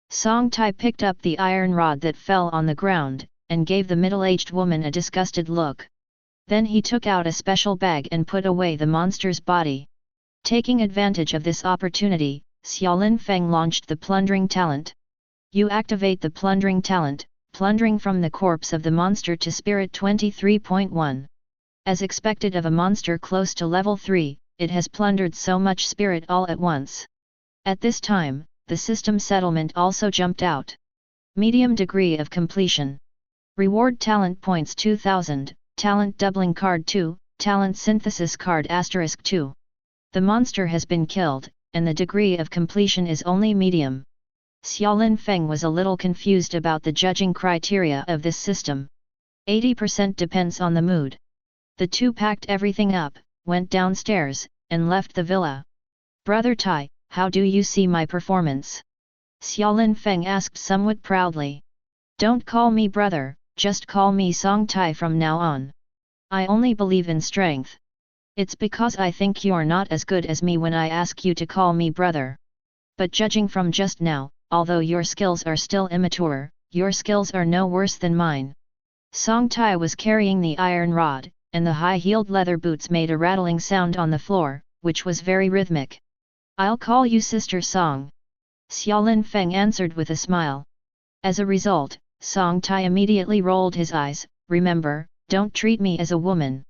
Song Tai picked up the iron rod that fell on the ground, and gave the middle-aged woman a disgusted look. Then he took out a special bag and put away the monster's body. Taking advantage of this opportunity, Xiaolin Feng launched the plundering talent. You activate the plundering talent, plundering from the corpse of the monster to spirit 23.1. As expected of a monster close to level 3, it has plundered so much spirit all at once. At this time, the system settlement also jumped out. Medium degree of completion. Reward talent points 2000, talent doubling card 2, talent synthesis card * 2. The monster has been killed, and the degree of completion is only medium. Xiaolin Feng was a little confused about the judging criteria of this system. 80% depends on the mood. The two packed everything up, went downstairs, and left the villa. Brother Tai, how do you see my performance? Xiaolin Feng asked somewhat proudly. Don't call me brother, just call me Song Tai from now on. I only believe in strength. It's because I think you're not as good as me when I ask you to call me brother. But judging from just now, although your skills are still immature, your skills are no worse than mine. Song Tai was carrying the iron rod, and the high-heeled leather boots made a rattling sound on the floor, which was very rhythmic. I'll call you Sister Song. Xiaolin Feng answered with a smile. As a result, Song Tai immediately rolled his eyes. Remember, don't treat me as a woman.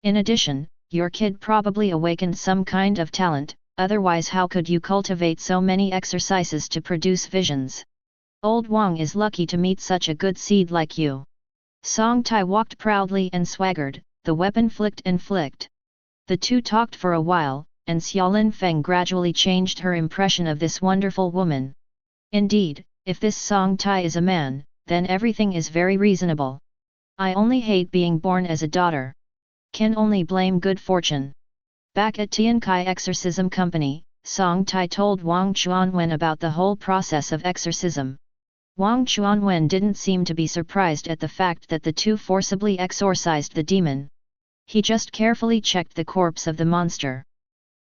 In addition, your kid probably awakened some kind of talent, otherwise how could you cultivate so many exercises to produce visions? Old Wang is lucky to meet such a good seed like you. Song Tai walked proudly and swaggered, the weapon flicked and flicked. The two talked for a while, and Xiaolin Feng gradually changed her impression of this wonderful woman. Indeed, if this Song Tai is a man, then everything is very reasonable. I only hate being born as a daughter. Can only blame good fortune. Back at Diyan Exorcism Company, Song Tai told Wang Chuanwen about the whole process of exorcism. Wang Chuanwen didn't seem to be surprised at the fact that the two forcibly exorcised the demon. He just carefully checked the corpse of the monster.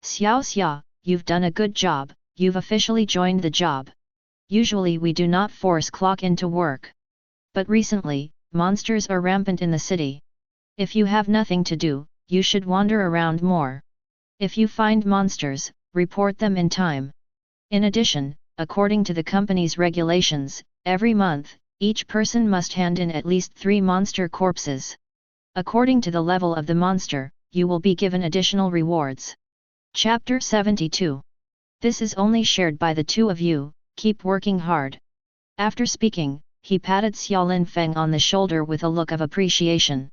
Xiao Xia, you've done a good job, you've officially joined the job. Usually we do not force clock into work. But recently, monsters are rampant in the city. If you have nothing to do, you should wander around more. If you find monsters, report them in time. In addition, according to the company's regulations, every month, each person must hand in at least 3 monster corpses. According to the level of the monster, you will be given additional rewards. Chapter 72. This is only shared by the two of you, keep working hard. After speaking, he patted Xiaolin Feng on the shoulder with a look of appreciation.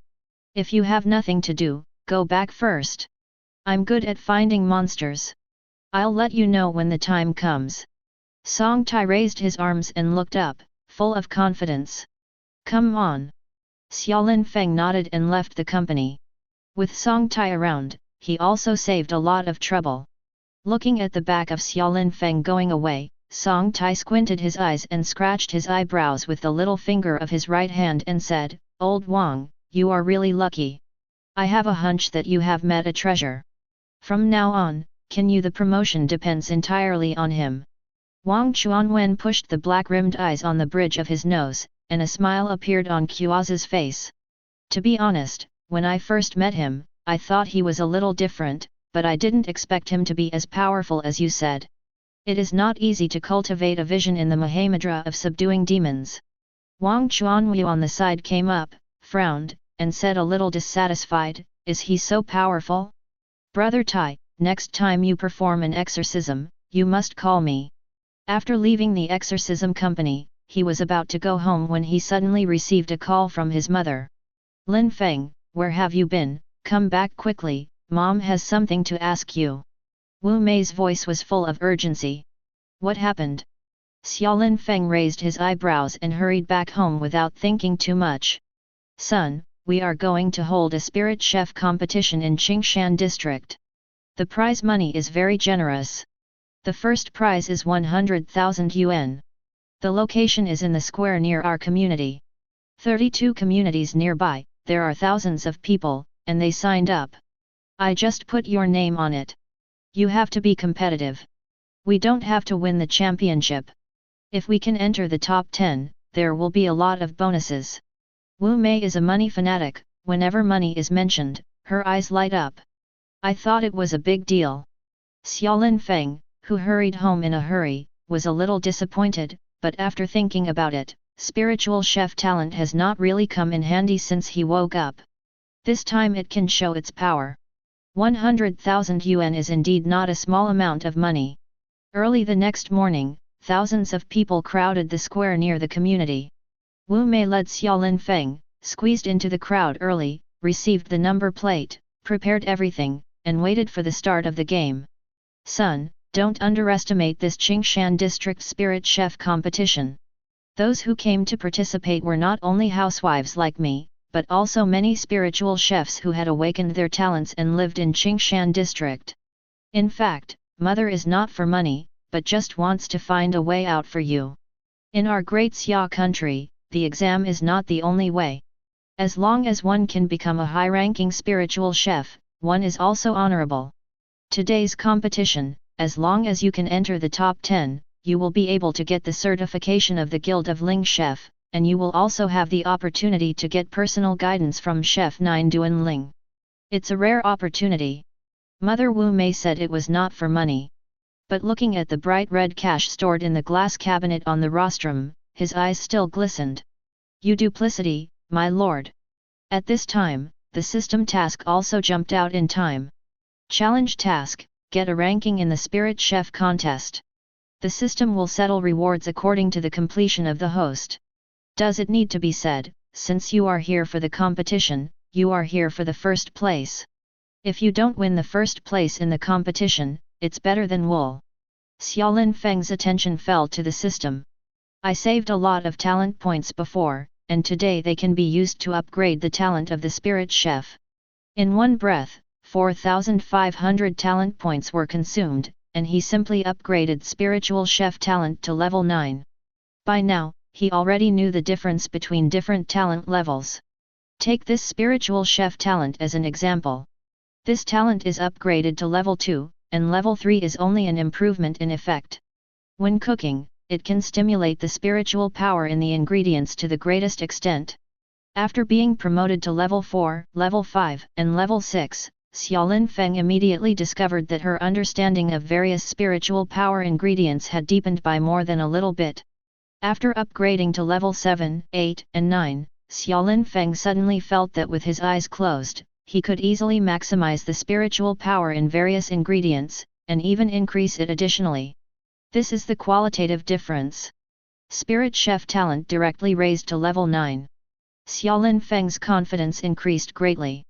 If you have nothing to do, go back first. I'm good at finding monsters. I'll let you know when the time comes. Song Tai raised his arms and looked up, full of confidence. Come on. Xiaolin Feng nodded and left the company. With Song Tai around, he also saved a lot of trouble. Looking at the back of Xiaolin Feng going away, Song Tai squinted his eyes and scratched his eyebrows with the little finger of his right hand and said, "Old Wang, you are really lucky. I have a hunch that you have met a treasure. From now on, the promotion depends entirely on him." Wang Chuanwen pushed the black-rimmed eyes on the bridge of his nose, and a smile appeared on Kua's face. "To be honest, when I first met him, I thought he was a little different, but I didn't expect him to be as powerful as you said. It is not easy to cultivate a vision in the Mahamudra of subduing demons." Wang Chuanwu on the side came up, frowned, and said a little dissatisfied, "Is he so powerful? Brother Tai, next time you perform an exorcism, you must call me." After leaving the exorcism company, he was about to go home when he suddenly received a call from his mother. "Lin Feng, where have you been? Come back quickly, Mom has something to ask you." Wu Mei's voice was full of urgency. "What happened?" Xiaolin Feng raised his eyebrows and hurried back home without thinking too much. "Son, we are going to hold a spirit chef competition in Qingshan district. The prize money is very generous. The first prize is 100,000 yuan. The location is in the square near our community. 32 communities nearby, there are thousands of people, and they signed up. I just put your name on it. You have to be competitive. We don't have to win the championship. If we can enter the top 10, there will be a lot of bonuses." Wu Mei is a money fanatic. Whenever money is mentioned, her eyes light up. "I thought it was a big deal." Xiaolin Feng, who hurried home in a hurry, was a little disappointed, but after thinking about it, spiritual chef talent has not really come in handy since he woke up. This time it can show its power. 100,000 yuan is indeed not a small amount of money. Early the next morning, thousands of people crowded the square near the community. Wu Mei led Xiaolin Feng, squeezed into the crowd early, received the number plate, prepared everything, and waited for the start of the game. "Son, don't underestimate this Qingshan District Spirit Chef competition. Those who came to participate were not only housewives like me, but also many spiritual chefs who had awakened their talents and lived in Qingshan District. In fact, Mother is not for money, but just wants to find a way out for you. In our great Xia country, the exam is not the only way. As long as one can become a high-ranking spiritual chef, one is also honorable. Today's competition, as long as you can enter the top 10, you will be able to get the certification of the Guild of Ling Chef, and you will also have the opportunity to get personal guidance from Chef 9 Duan Ling. It's a rare opportunity." Mother Wu Mei said it was not for money. But looking at the bright red cash stored in the glass cabinet on the rostrum, his eyes still glistened. "You duplicity, my lord." At this time, the system task also jumped out in time. Challenge task: get a ranking in the Spirit Chef contest. The system will settle rewards according to the completion of the host. Does it need to be said, since you are here for the competition, you are here for the first place? If you don't win the first place in the competition, it's better than wool. Xiaolin Feng's attention fell to the system. "I saved a lot of talent points before, and today they can be used to upgrade the talent of the Spirit Chef." In one breath, 4,500 talent points were consumed, and he simply upgraded Spiritual Chef talent to level 9. By now, he already knew the difference between different talent levels. Take this Spiritual Chef talent as an example. This talent is upgraded to level 2, and level 3 is only an improvement in effect. When cooking, it can stimulate the spiritual power in the ingredients to the greatest extent. After being promoted to level 4, level 5, and level 6, Xiaolin Feng immediately discovered that her understanding of various spiritual power ingredients had deepened by more than a little bit. After upgrading to level 7, 8, and 9, Xiaolin Feng suddenly felt that with his eyes closed, he could easily maximize the spiritual power in various ingredients, and even increase it additionally. This is the qualitative difference. Spirit Chef talent directly raised to level 9. Xiaolin Feng's confidence increased greatly.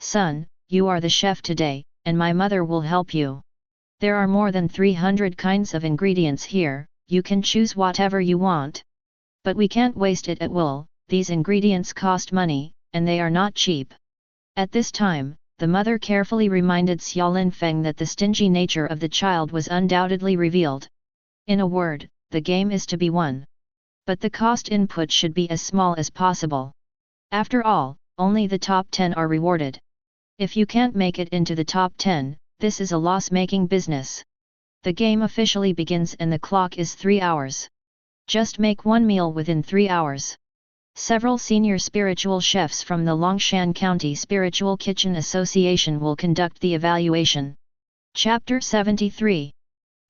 "Son, you are the chef today, and my mother will help you. There are more than 300 kinds of ingredients here, you can choose whatever you want. But we can't waste it at will, these ingredients cost money, and they are not cheap. At this time, the mother carefully reminded Xiaolin Feng that the stingy nature of the child was undoubtedly revealed. In a word, the game is to be won. But the cost input should be as small as possible. After all, only the top 10 are rewarded. If you can't make it into the top 10, this is a loss-making business. The game officially begins and the clock is 3 hours. Just make one meal within 3 hours. Several senior spiritual chefs from the Longshan County Spiritual Kitchen Association will conduct the evaluation. Chapter 73.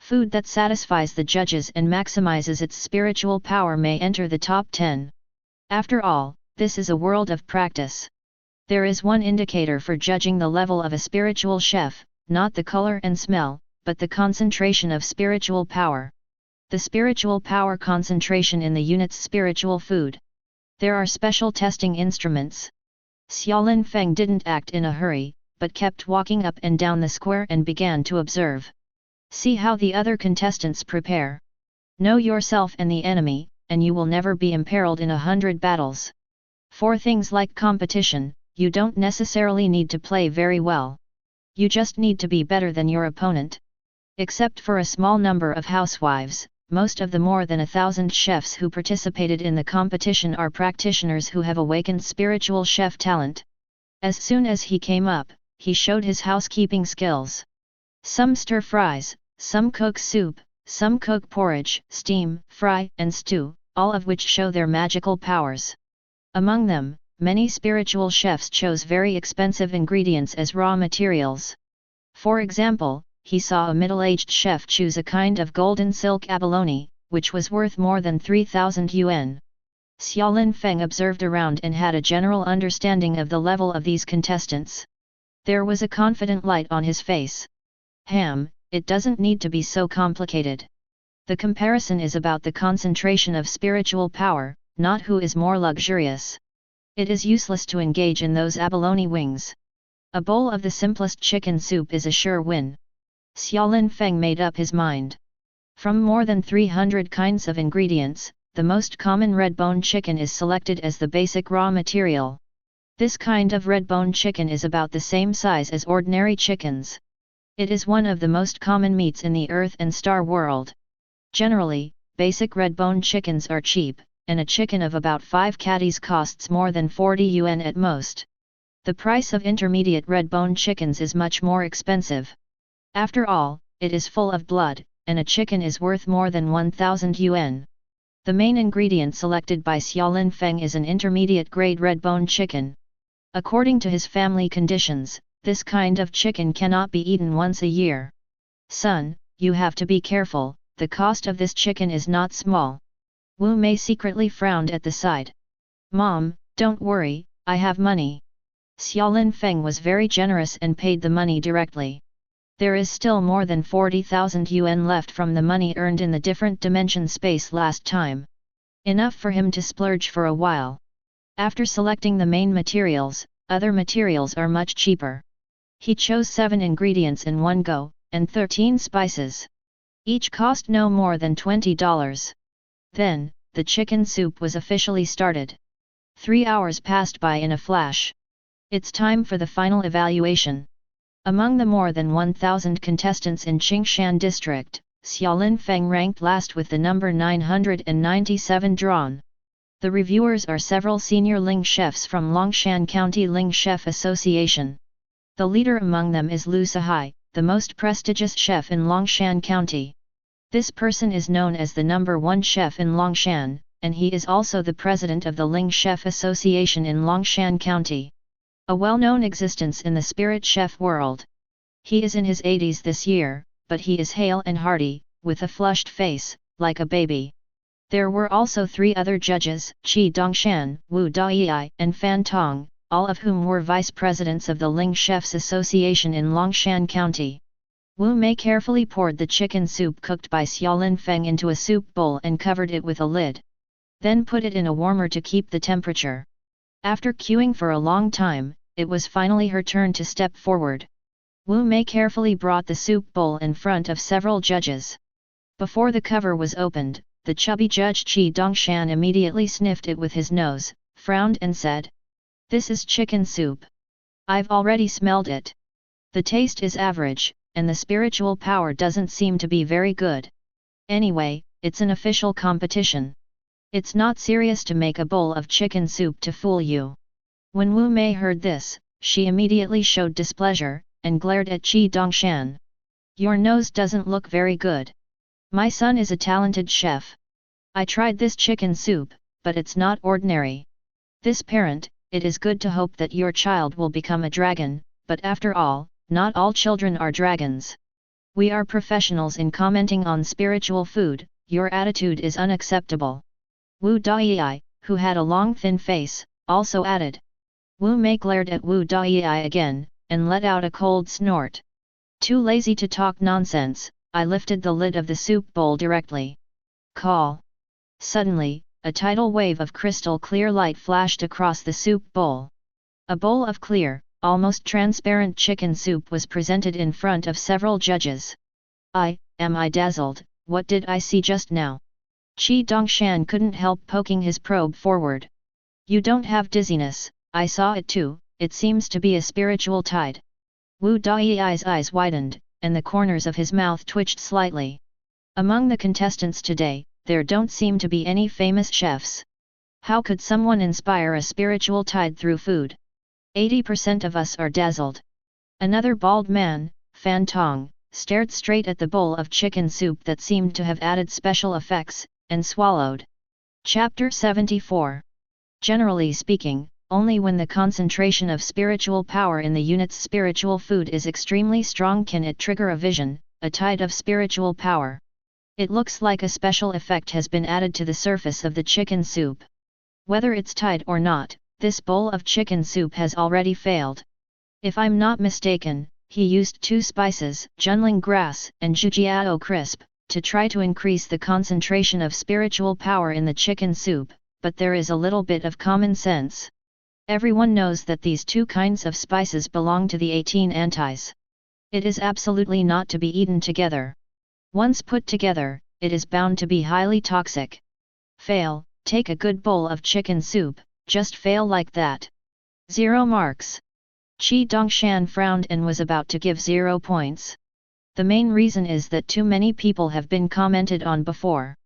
Food that satisfies the judges and maximizes its spiritual power may enter the top 10. After all, this is a world of practice. There is one indicator for judging the level of a spiritual chef, not the color and smell, but the concentration of spiritual power. The spiritual power concentration in the unit's spiritual food. There are special testing instruments. Xiaolin Feng didn't act in a hurry, but kept walking up and down the square and began to observe. See how the other contestants prepare. Know yourself and the enemy, and you will never be imperiled in 100 battles. For things like competition, you don't necessarily need to play very well. You just need to be better than your opponent. Except for a small number of housewives, most of the more than 1,000 chefs who participated in the competition are practitioners who have awakened spiritual chef talent. As soon as he came up, he showed his housekeeping skills. Some stir fries, some cook soup, some cook porridge, steam, fry, and stew, all of which show their magical powers. Among them, many spiritual chefs chose very expensive ingredients as raw materials. For example, he saw a middle-aged chef choose a kind of golden silk abalone, which was worth more than 3,000 yuan. Xiaolin Feng observed around and had a general understanding of the level of these contestants. There was a confident light on his face. It doesn't need to be so complicated. The comparison is about the concentration of spiritual power, not who is more luxurious. It is useless to engage in those abalone wings. A bowl of the simplest chicken soup is a sure win. Xiaolin Feng made up his mind. From more than 300 kinds of ingredients, the most common red bone chicken is selected as the basic raw material. This kind of red bone chicken is about the same size as ordinary chickens. It is one of the most common meats in the earth and star world. Generally, basic red bone chickens are cheap, and a chicken of about 5 catties costs more than 40 yuan at most. The price of intermediate red bone chickens is much more expensive. After all, it is full of blood, and a chicken is worth more than 1,000 yuan. The main ingredient selected by Xiaolin Feng is an intermediate grade red bone chicken. According to his family conditions, this kind of chicken cannot be eaten once a year. Son, you have to be careful, the cost of this chicken is not small. Wu Mei secretly frowned at the sight. Mom, don't worry, I have money. Xiaolin Feng was very generous and paid the money directly. There is still more than 40,000 yuan left from the money earned in the different dimension space last time. Enough for him to splurge for a while. After selecting the main materials, other materials are much cheaper. He chose 7 ingredients in one go, and 13 spices. Each cost no more than $20. Then, the chicken soup was officially started. 3 hours passed by in a flash. It's time for the final evaluation. Among the more than 1,000 contestants in Qingshan district, Xiaolin Feng ranked last with the number 997 drawn. The reviewers are several senior Ling chefs from Longshan County Ling Chef Association. The leader among them is Lu Sahai, the most prestigious chef in Longshan County. This person is known as the number 1 chef in Longshan, and he is also the president of the Ling Chef Association in Longshan County. A well-known existence in the spirit chef world. He is in his 80s this year, but he is hale and hearty, with a flushed face, like a baby. There were also 3 other judges, Qi Dongshan, Wu Daiyai, and Fan Tong, all of whom were vice presidents of the Ling Chefs Association in Longshan County. Wu Mei carefully poured the chicken soup cooked by Xiaolin Feng into a soup bowl and covered it with a lid. Then put it in a warmer to keep the temperature. After queuing for a long time, it was finally her turn to step forward. Wu Mei carefully brought the soup bowl in front of several judges. Before the cover was opened, the chubby judge Qi Dongshan immediately sniffed it with his nose, frowned and said, "This is chicken soup. I've already smelled it. The taste is average, and the spiritual power doesn't seem to be very good. Anyway, it's an official competition. It's not serious to make a bowl of chicken soup to fool you." When Wu Mei heard this, she immediately showed displeasure, and glared at Qi Dongshan. "Your nose doesn't look very good. My son is a talented chef. I tried this chicken soup, but it's not ordinary. This parent, it is good to hope that your child will become a dragon, but after all, not all children are dragons. We are professionals in commenting on spiritual food, your attitude is unacceptable." Wu Daiyai, who had a long thin face, also added. Wu Mei glared at Wu Daiyai again, and let out a cold snort. "Too lazy to talk nonsense, I lifted the lid of the soup bowl directly. Call." Suddenly, a tidal wave of crystal clear light flashed across the soup bowl. A bowl of clear, almost transparent chicken soup was presented in front of several judges. Am I dazzled, what did I see just now?" Qi Dongshan couldn't help poking his probe forward. "You don't have dizziness, I saw it too, it seems to be a spiritual tide." Wu Daiyai's eyes widened, and the corners of his mouth twitched slightly. "Among the contestants today, there don't seem to be any famous chefs. How could someone inspire a spiritual tide through food? 80% of us are dazzled." Another bald man, Fan Tong, stared straight at the bowl of chicken soup that seemed to have added special effects, and swallowed. Chapter 74. Generally speaking, only when the concentration of spiritual power in the unit's spiritual food is extremely strong can it trigger a vision, a tide of spiritual power. It looks like a special effect has been added to the surface of the chicken soup. Whether it's tide or not, this bowl of chicken soup has already failed. If I'm not mistaken, he used 2 spices, junling grass and jujiao crisp, to try to increase the concentration of spiritual power in the chicken soup, but there is a little bit of common sense. Everyone knows that these 2 kinds of spices belong to the 18 antis. It is absolutely not to be eaten together. Once put together, it is bound to be highly toxic. Fail, take a good bowl of chicken soup, just fail like that. 0 marks. Qi Dongshan frowned and was about to give 0 points. The main reason is that too many people have been commented on before.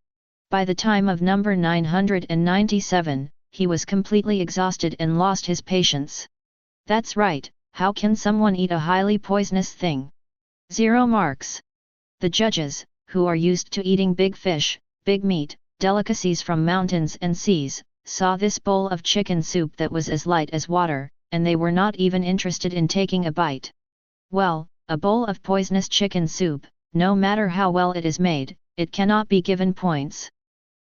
By the time of number 997, he was completely exhausted and lost his patience. That's right, how can someone eat a highly poisonous thing? 0 marks. The judges, who are used to eating big fish, big meat, delicacies from mountains and seas, saw this bowl of chicken soup that was as light as water, and they were not even interested in taking a bite. Well, a bowl of poisonous chicken soup, no matter how well it is made, it cannot be given points.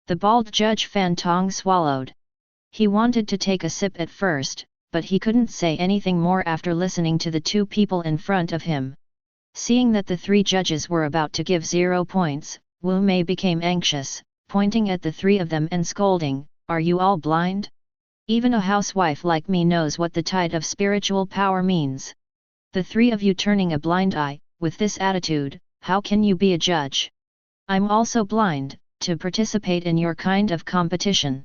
The bald judge Fan Tong swallowed. He wanted to take a sip at first, but he couldn't say anything more after listening to the 2 people in front of him. Seeing that the 3 judges were about to give 0 points, Wu Mei became anxious, pointing at the 3 of them and scolding, "Are you all blind? Even a housewife like me knows what the tide of spiritual power means. The 3 of you turning a blind eye, with this attitude, how can you be a judge? I'm also blind, to participate in your kind of competition.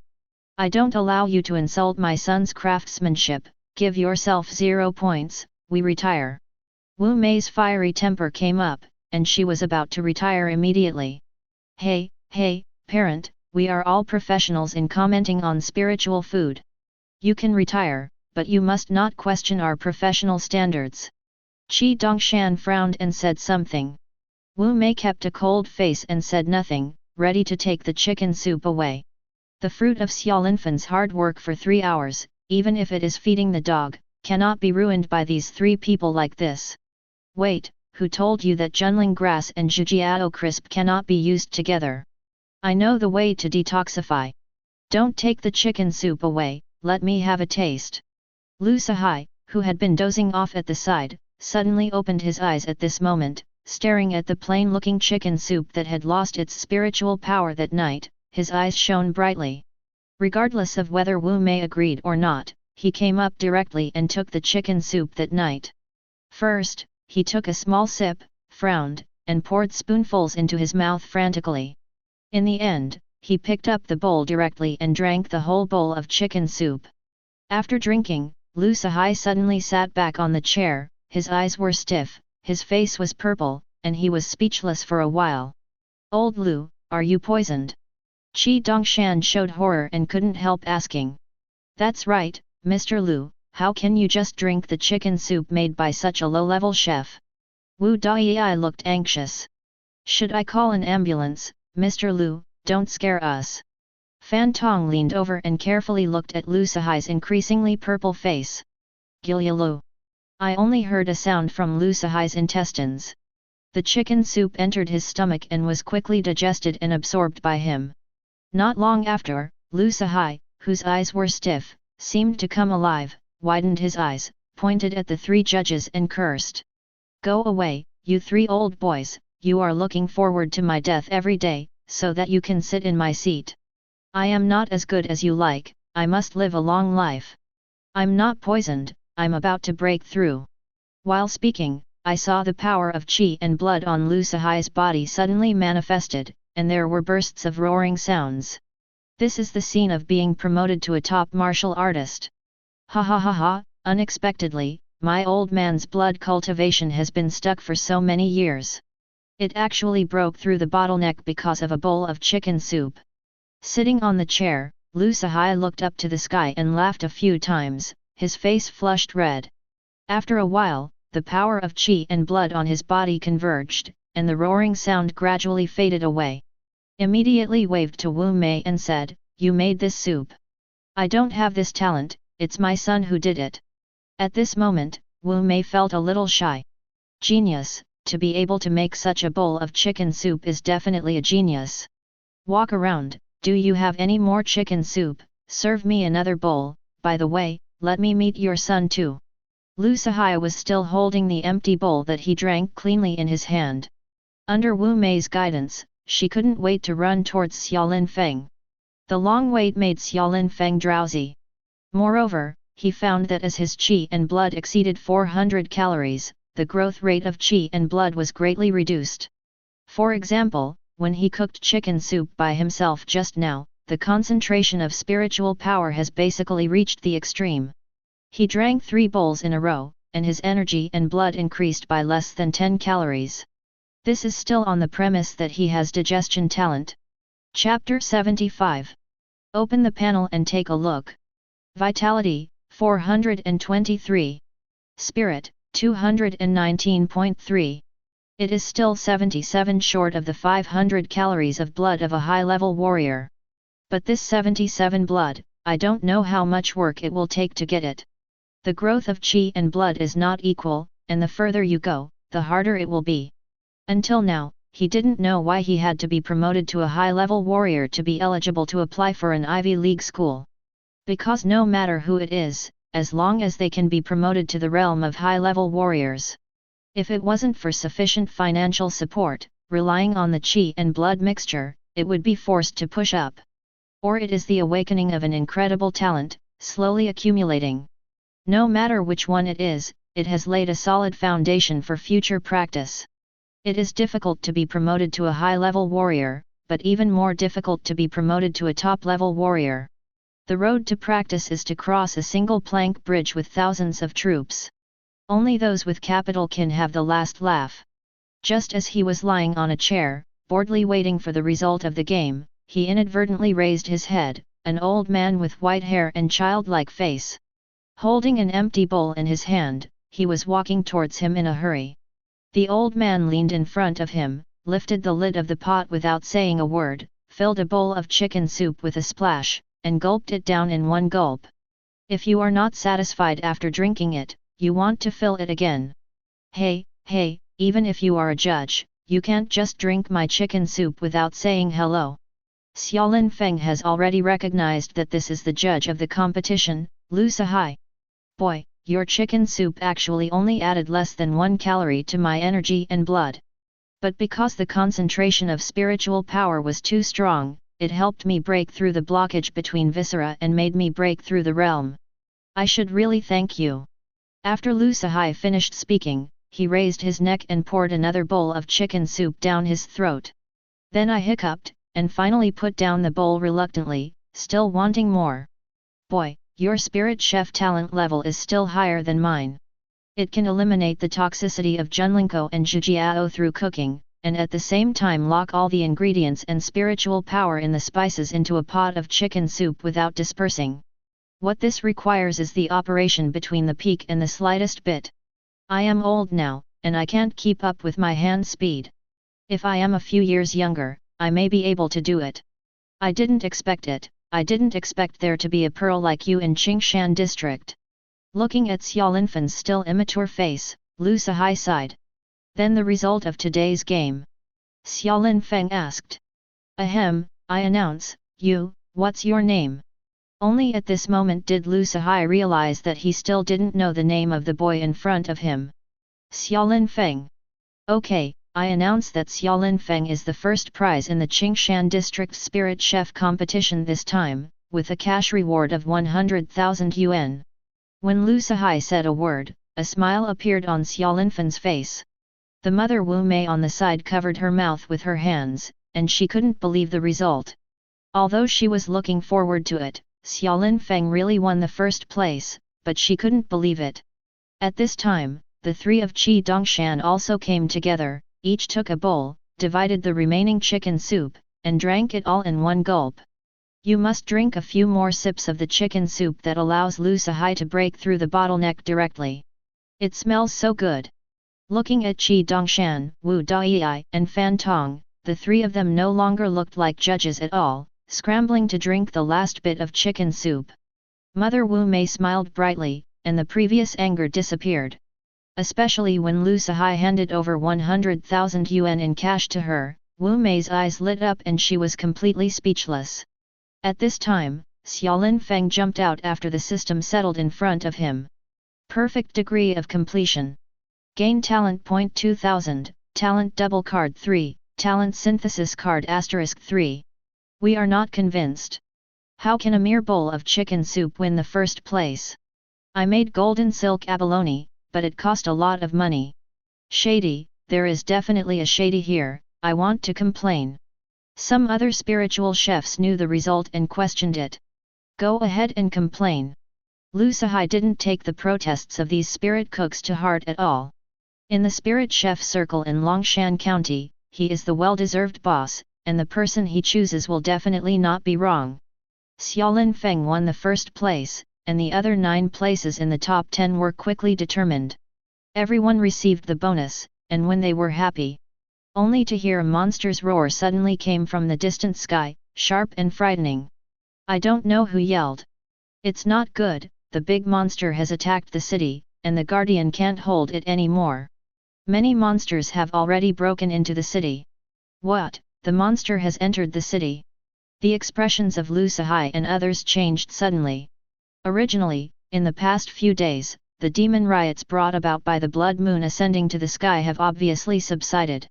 I don't allow you to insult my son's craftsmanship, give yourself 0 points, we retire." Wu Mei's fiery temper came up, and she was about to retire immediately. Hey, parent, we are all professionals in commenting on spiritual food. You can retire, but you must not question our professional standards." Qi Dongshan frowned and said something. Wu Mei kept a cold face and said nothing, ready to take the chicken soup away. The fruit of Xiaolinfan's hard work for 3 hours, even if it is feeding the dog, cannot be ruined by these 3 people like this. Wait, who told you that junling grass and jujiao crisp cannot be used together? I know the way to detoxify. Don't take the chicken soup away, let me have a taste. Lu Sahai, who had been dozing off at the side, suddenly opened his eyes at this moment, staring at the plain-looking chicken soup that had lost its spiritual power that night. His eyes shone brightly. Regardless of whether Wu Mei agreed or not, he came up directly and took the chicken soup that night. First, he took a small sip, frowned, and poured spoonfuls into his mouth frantically. In the end, he picked up the bowl directly and drank the whole bowl of chicken soup. After drinking, Lu Sahai suddenly sat back on the chair, his eyes were stiff, his face was purple, and he was speechless for a while. Old Lu, are you poisoned? Qi Dongshan showed horror and couldn't help asking. That's right, Mr. Lu, how can you just drink the chicken soup made by such a low-level chef? Wu Dai looked anxious. Should I call an ambulance, Mr. Lu? Don't scare us. Fan Tong leaned over and carefully looked at Lu Sahai's increasingly purple face. Gilya Lu. I only heard a sound from Lu Sahai's intestines. The chicken soup entered his stomach and was quickly digested and absorbed by him. Not long after, Lu Sahai, whose eyes were stiff, seemed to come alive, widened his eyes, pointed at the three judges and cursed. Go away, you three old boys, you are looking forward to my death every day, so that you can sit in my seat. I am not as good as you like, I must live a long life. I'm not poisoned, I'm about to break through. While speaking, I saw the power of qi and blood on Lu Sahai's body suddenly manifested, and there were bursts of roaring sounds. This is the scene of being promoted to a top martial artist. Ha ha ha ha, unexpectedly, my old man's blood cultivation has been stuck for so many years. It actually broke through the bottleneck because of a bowl of chicken soup. Sitting on the chair, Lu Sahai looked up to the sky and laughed a few times, his face flushed red. After a while, the power of qi and blood on his body converged, and the roaring sound gradually faded away. Immediately waved to Wu Mei and said, You made this soup. I don't have this talent, it's my son who did it. At this moment, Wu Mei felt a little shy. Genius, to be able to make such a bowl of chicken soup is definitely a genius. Walk around, do you have any more chicken soup? Serve me another bowl, by the way, let me meet your son too. Lu Sahai was still holding the empty bowl that he drank cleanly in his hand. Under Wu Mei's guidance, she couldn't wait to run towards Xiaolin Feng. The long wait made Xiaolin Feng drowsy. Moreover, he found that as his qi and blood exceeded 400 calories, the growth rate of qi and blood was greatly reduced. For example, when he cooked chicken soup by himself just now, the concentration of spiritual power has basically reached the extreme. He drank 3 bowls in a row, and his energy and blood increased by less than 10 calories. This is still on the premise that he has digestion talent. Chapter 75. Open the panel and take a look. Vitality, 423. Spirit, 219.3. It is still 77 short of the 500 calories of blood of a high-level warrior. But this 77 blood, I don't know how much work it will take to get it. The growth of qi and blood is not equal, and the further you go, the harder it will be. Until now, he didn't know why he had to be promoted to a high-level warrior to be eligible to apply for an Ivy League school. Because no matter who it is, as long as they can be promoted to the realm of high-level warriors. If it wasn't for sufficient financial support, relying on the qi and blood mixture, it would be forced to push up. Or it is the awakening of an incredible talent, slowly accumulating. No matter which one it is, it has laid a solid foundation for future practice. It is difficult to be promoted to a high-level warrior, but even more difficult to be promoted to a top-level warrior. The road to practice is to cross a single plank bridge with thousands of troops. Only those with capital can have the last laugh. Just as he was lying on a chair, boredly waiting for the result of the game, he inadvertently raised his head, an old man with white hair and childlike face. Holding an empty bowl in his hand, he was walking towards him in a hurry. The old man leaned in front of him, lifted the lid of the pot without saying a word, filled a bowl of chicken soup with a splash, and gulped it down in one gulp. If you are not satisfied after drinking it, you want to fill it again. Hey, even if you are a judge, you can't just drink my chicken soup without saying hello. Xiaolin Feng has already recognized that this is the judge of the competition, Lu Sahai. Boy, your chicken soup actually only added less than 1 calorie to my energy and blood. But because the concentration of spiritual power was too strong, it helped me break through the blockage between viscera and made me break through the realm. I should really thank you. After Lu Sahai finished speaking, he raised his neck and poured another bowl of chicken soup down his throat. Then I hiccuped, and finally put down the bowl reluctantly, still wanting more. Boy, your spirit chef talent level is still higher than mine. It can eliminate the toxicity of Junlinko and Jujiao through cooking, and at the same time lock all the ingredients and spiritual power in the spices into a pot of chicken soup without dispersing. What this requires is the operation between the peak and the slightest bit. I am old now, and I can't keep up with my hand speed. If I am a few years younger, I may be able to do it. I didn't expect it. I didn't expect there to be a pearl like you in Qingshan district. Looking at Xiaolinfan's still immature face, Lu Sihai sighed. Then the result of today's game? Xiaolinfeng asked. Ahem, I announce, what's your name? Only at this moment did Lu Sihai realize that he still didn't know the name of the boy in front of him. Xiaolinfeng. Okay, I announce that Xiaolinfeng is the first prize in the Qingshan District Spirit Chef competition this time, with a cash reward of 100,000 yuan. When Lu Sihai said a word, a smile appeared on Xiaolinfan's face. The mother Wu Mei on the side covered her mouth with her hands, and she couldn't believe the result. Although she was looking forward to it, Xiaolinfeng really won the first place, but she couldn't believe it. At this time, the three of Qi Dongshan also came together, each took a bowl, divided the remaining chicken soup, and drank it all in one gulp. You must drink a few more sips of the chicken soup that allows Lu Sihai to break through the bottleneck directly. It smells so good. Looking at Qi Dongshan, Wu Daiyai, and Fan Tong, the three of them no longer looked like judges at all, scrambling to drink the last bit of chicken soup. Mother Wu Mei smiled brightly, and the previous anger disappeared. Especially when Lu Sihai handed over 100,000 yuan in cash to her, Wu Mei's eyes lit up and she was completely speechless. At this time, Xiaolinfeng jumped out after the system settled in front of him. Perfect degree of completion. Gain talent point 2000, talent double card 3, talent synthesis card asterisk 3. We are not convinced. How can a mere bowl of chicken soup win the first place? I made golden silk abalone, but it cost a lot of money. Shady, there is definitely a shady here, I want to complain. Some other spiritual chefs knew the result and questioned it. Go ahead and complain. Lu Sihai didn't take the protests of these spirit cooks to heart at all. In the spirit chef circle in Longshan County, he is the well-deserved boss, and the person he chooses will definitely not be wrong. Xiaolinfeng won the first place, and the other 9 places in the top 10 were quickly determined. Everyone received the bonus, and when they were happy, only to hear a monster's roar suddenly came from the distant sky, sharp and frightening. I don't know who yelled. It's not good, the big monster has attacked the city, and the guardian can't hold it anymore. Many monsters have already broken into the city. What, the monster has entered the city? The expressions of Lu Sihai and others changed suddenly. Originally, in the past few days, the demon riots brought about by the blood moon ascending to the sky have obviously subsided.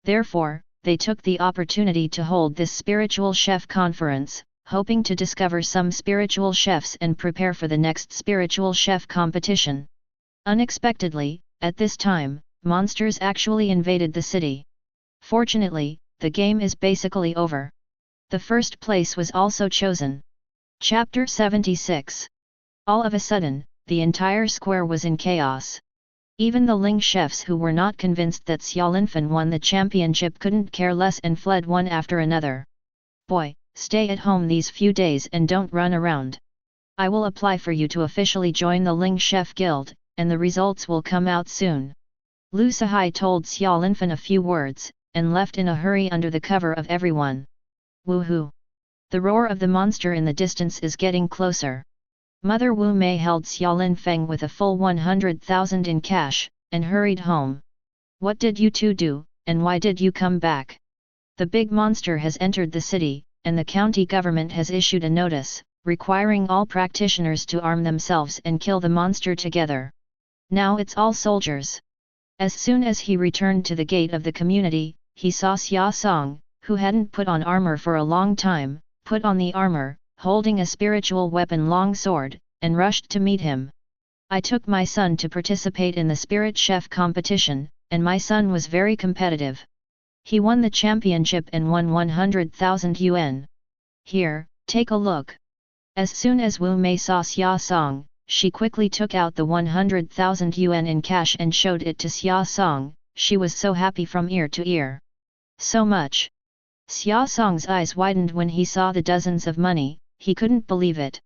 Therefore, they took the opportunity to hold this spiritual chef conference, hoping to discover some spiritual chefs and prepare for the next spiritual chef competition. Unexpectedly, at this time, monsters actually invaded the city. Fortunately, the game is basically over. The first place was also chosen. Chapter 76. All of a sudden, the entire square was in chaos. Even the Ling chefs who were not convinced that Xiaolinfen won the championship couldn't care less and fled one after another. Boy, stay at home these few days and don't run around. I will apply for you to officially join the Ling Chef Guild, and the results will come out soon. Lu Sihai told Xiaolinfen a few words, and left in a hurry under the cover of everyone. Woohoo! The roar of the monster in the distance is getting closer. Mother Wu Mei held Xiaolinfeng with a full 100,000 in cash, and hurried home. What did you two do, and why did you come back? The big monster has entered the city, and the county government has issued a notice, requiring all practitioners to arm themselves and kill the monster together. Now it's all soldiers. As soon as he returned to the gate of the community, he saw Xia Song, who hadn't put on armor for a long time, put on the armor, holding a spiritual weapon long sword, and rushed to meet him. I took my son to participate in the Spirit Chef competition, and my son was very competitive. He won the championship and won 100,000 yuan. Here, take a look. As soon as Wu Mei saw Xia Song, she quickly took out the 100,000 yuan in cash and showed it to Xia Song. She was so happy from ear to ear. So much. Xia Song's eyes widened when he saw the dozens of money. He couldn't believe it.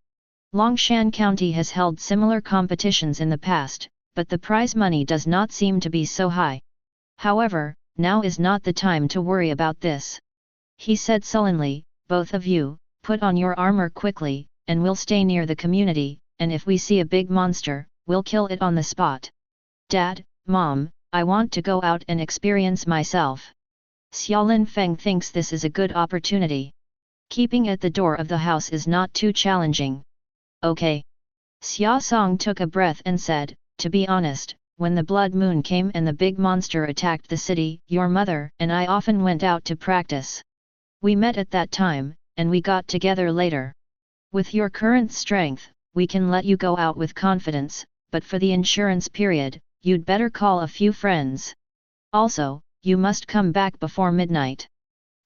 Longshan County has held similar competitions in the past, but the prize money does not seem to be so high. However, now is not the time to worry about this. He said sullenly, both of you, put on your armor quickly, and we'll stay near the community, and if we see a big monster, we'll kill it on the spot. Dad, Mom, I want to go out and experience myself. Xiaolin Feng thinks this is a good opportunity. Keeping at the door of the house is not too challenging. Okay. Xia Song took a breath and said, to be honest, when the blood moon came and the big monster attacked the city, your mother and I often went out to practice. We met at that time, and we got together later. With your current strength, we can let you go out with confidence, but for the insurance period, you'd better call a few friends. Also, you must come back before midnight.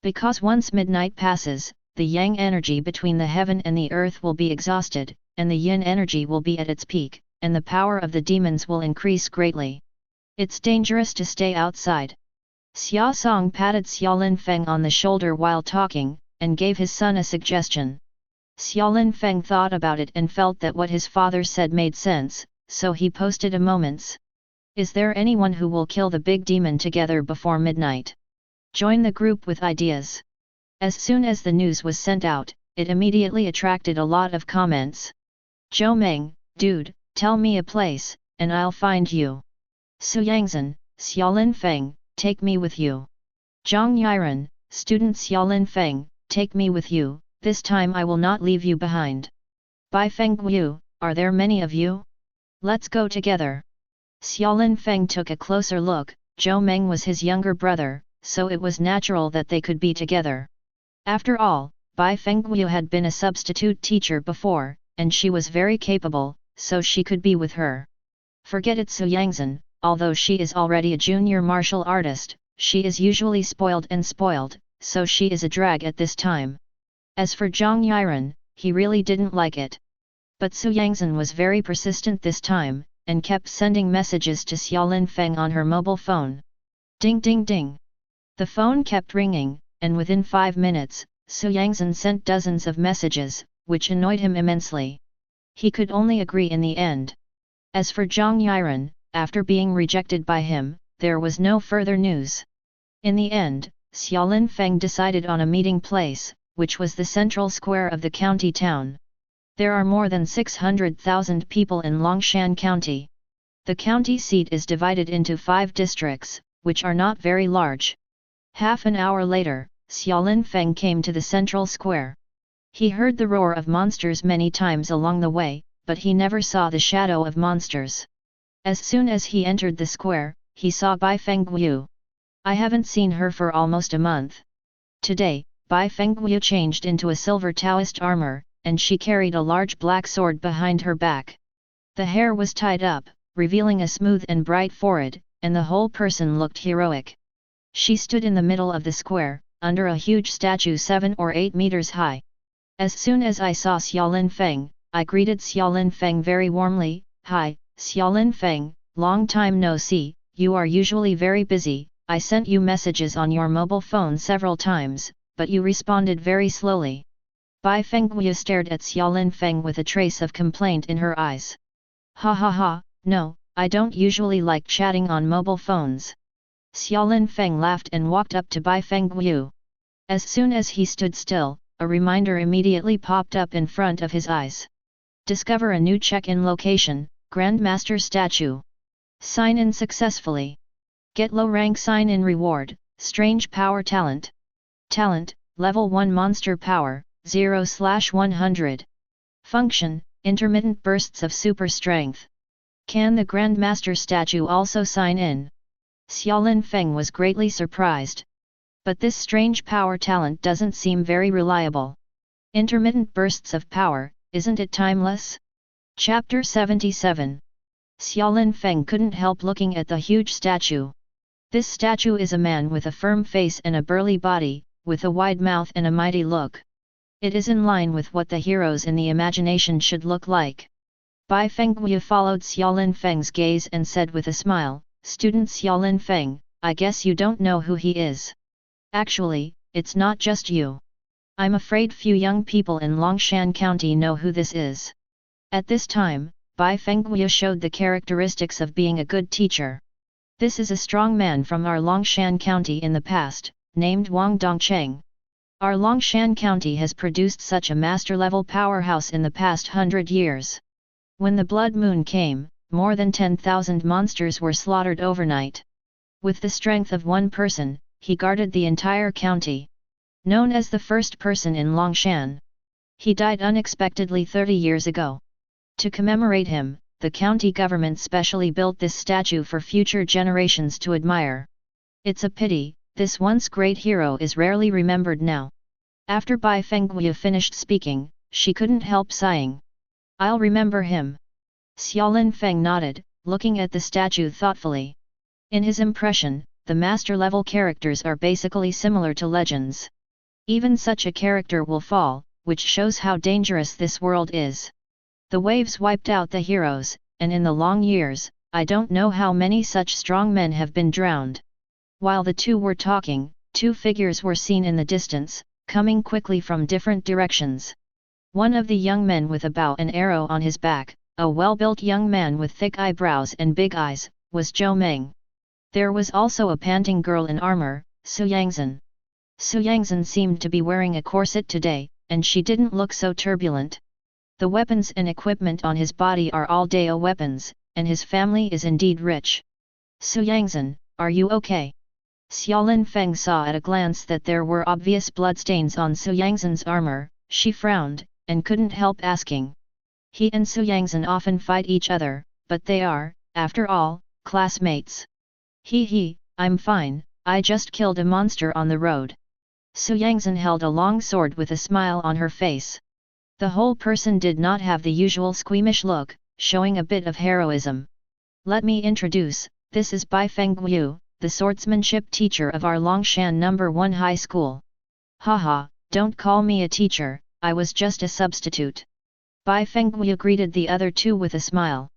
Because once midnight passes, the yang energy between the heaven and the earth will be exhausted, and the yin energy will be at its peak, and the power of the demons will increase greatly. It's dangerous to stay outside. Xia Song patted Xiaolin Feng on the shoulder while talking, and gave his son a suggestion. Xiaolin Feng thought about it and felt that what his father said made sense, so he posted a moments. Is there anyone who will kill the big demon together before midnight? Join the group with ideas. As soon as the news was sent out, it immediately attracted a lot of comments. Zhou Meng, dude, tell me a place, and I'll find you. Su Yangzhen, Xiaolin Feng, take me with you. Zhang Yiren, student Xiaolin Feng, take me with you, this time I will not leave you behind. Bai Feng Guyu, are there many of you? Let's go together. Xiaolin Feng took a closer look. Zhou Meng was his younger brother, so it was natural that they could be together. After all, Bai Fengguyu had been a substitute teacher before, and she was very capable, so she could be with her. Forget it, Su Yangzhen, although she is already a junior martial artist, she is usually spoiled, so she is a drag at this time. As for Zhang Yiren, he really didn't like it. But Su Yangzhen was very persistent this time, and kept sending messages to Xiaolin Feng on her mobile phone. Ding ding ding. The phone kept ringing, and within 5 minutes, Su Yangzhen sent dozens of messages, which annoyed him immensely. He could only agree in the end. As for Zhang Yiren, after being rejected by him, there was no further news. In the end, Xiaolin Feng decided on a meeting place, which was the central square of the county town. There are more than 600,000 people in Longshan County. The county seat is divided into 5 districts, which are not very large. Half an hour later, Xiaolin Feng came to the central square. He heard the roar of monsters many times along the way, but he never saw the shadow of monsters. As soon as he entered the square, he saw Bai Fengguyu. I haven't seen her for almost a month. Today, Bai Fengguyu changed into a silver Taoist armor, and she carried a large black sword behind her back. The hair was tied up, revealing a smooth and bright forehead, and the whole person looked heroic. She stood in the middle of the square, under a huge statue 7 or 8 meters high. As soon as I saw Xiaolin Feng, I greeted Xiaolin Feng very warmly. Hi, Xiaolin Feng, long time no see, you are usually very busy. I sent you messages on your mobile phone several times, but you responded very slowly. Bai Fengguyu stared at Xiaolin Feng with a trace of complaint in her eyes. Ha ha ha, no, I don't usually like chatting on mobile phones. Xiaolin Feng laughed and walked up to Bai Fengguyu. As soon as he stood still, a reminder immediately popped up in front of his eyes. Discover a new check-in location, Grandmaster Statue. Sign in successfully. Get low rank sign-in reward, Strange Power Talent. Talent, Level 1 Monster Power, 0/100. Function, Intermittent Bursts of Super Strength. Can the Grandmaster Statue also sign in? Xiaolin Feng was greatly surprised. But this strange power talent doesn't seem very reliable. Intermittent bursts of power, isn't it timeless? Chapter 77. Xiaolin Feng couldn't help looking at the huge statue. This statue is a man with a firm face and a burly body, with a wide mouth and a mighty look. It is in line with what the heroes in the imagination should look like. Bai Fengguo followed Xiaolin Feng's gaze and said with a smile, "Student Xiaolin Feng, I guess you don't know who he is. Actually, it's not just you. I'm afraid few young people in Longshan County know who this is." At this time, Bai Fengguo showed the characteristics of being a good teacher. "This is a strong man from our Longshan County in the past, named Wang Dongcheng. Our Longshan County has produced such a master-level powerhouse in the past 100 years. When the blood moon came, more than 10,000 monsters were slaughtered overnight. With the strength of one person, he guarded the entire county. Known as the first person in Longshan. He died unexpectedly 30 years ago. To commemorate him, the county government specially built this statue for future generations to admire. It's a pity, this once great hero is rarely remembered now." After Bai Fengguo finished speaking, she couldn't help sighing. "I'll remember him." Xiaolin Feng nodded, looking at the statue thoughtfully. In his impression, the master-level characters are basically similar to legends. Even such a character will fall, which shows how dangerous this world is. The waves wiped out the heroes, and in the long years, I don't know how many such strong men have been drowned. While the two were talking, two figures were seen in the distance, coming quickly from different directions. One of the young men with a bow and arrow on his back, a well-built young man with thick eyebrows and big eyes, was Zhou Meng. There was also a panting girl in armor, Su Yangzhen. Su Yangzhen seemed to be wearing a corset today, and she didn't look so turbulent. The weapons and equipment on his body are all Dao weapons, and his family is indeed rich. "Su Yangzhen, are you okay?" Xiaolin Feng saw at a glance that there were obvious bloodstains on Su Yangzhen's armor. She frowned, and couldn't help asking. He and Su Yangzhen often fight each other, but they are, after all, classmates. He, I'm fine, I just killed a monster on the road." Su Yangzhen held a long sword with a smile on her face. The whole person did not have the usual squeamish look, showing a bit of heroism. "Let me introduce, this is Bai Fengguo, the swordsmanship teacher of our Longshan No. 1 high school." "Haha, don't call me a teacher, I was just a substitute." Bai Fengguo greeted the other two with a smile.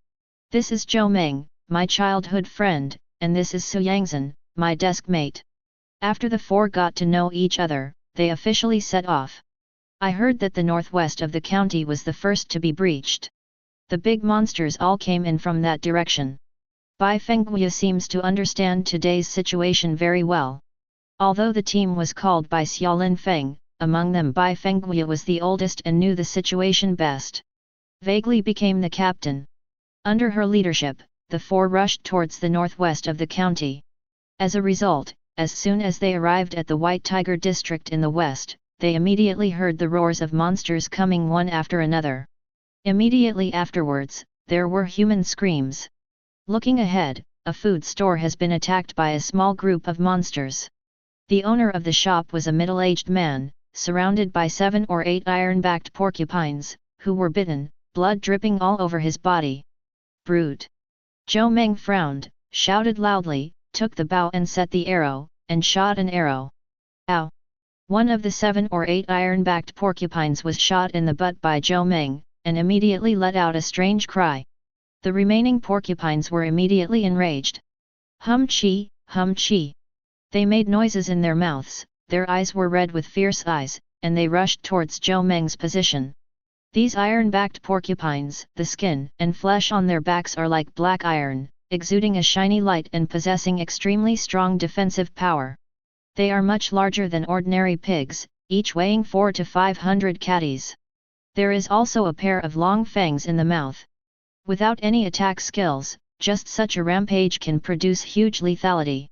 "This is Zhou Meng, my childhood friend, and this is Su Yangzhen, my desk mate." After the four got to know each other, they officially set off. "I heard that the northwest of the county was the first to be breached. The big monsters all came in from that direction." Bai Fengguo seems to understand today's situation very well. Although the team was called by Xiaolin Feng, among them Bai Fengguo was the oldest and knew the situation best. Vaguely became the captain. Under her leadership, the four rushed towards the northwest of the county. As a result, as soon as they arrived at the White Tiger district in the west, they immediately heard the roars of monsters coming one after another. Immediately afterwards, there were human screams. Looking ahead, a food store has been attacked by a small group of monsters. The owner of the shop was a middle-aged man, surrounded by 7 or 8 iron-backed porcupines, who were bitten, blood dripping all over his body. "Brute!" Zhou Meng frowned, shouted loudly, took the bow and set the arrow, and shot an arrow. Ow! One of the 7 or 8 iron-backed porcupines was shot in the butt by Zhou Meng, and immediately let out a strange cry. The remaining porcupines were immediately enraged. Hum chi, hum chi. They made noises in their mouths, their eyes were red with fierce eyes, and they rushed towards Zhou Meng's position. These iron-backed porcupines, the skin and flesh on their backs are like black iron, exuding a shiny light and possessing extremely strong defensive power. They are much larger than ordinary pigs, each weighing 400 to 500 catties. There is also a pair of long fangs in the mouth. Without any attack skills, just such a rampage can produce huge lethality.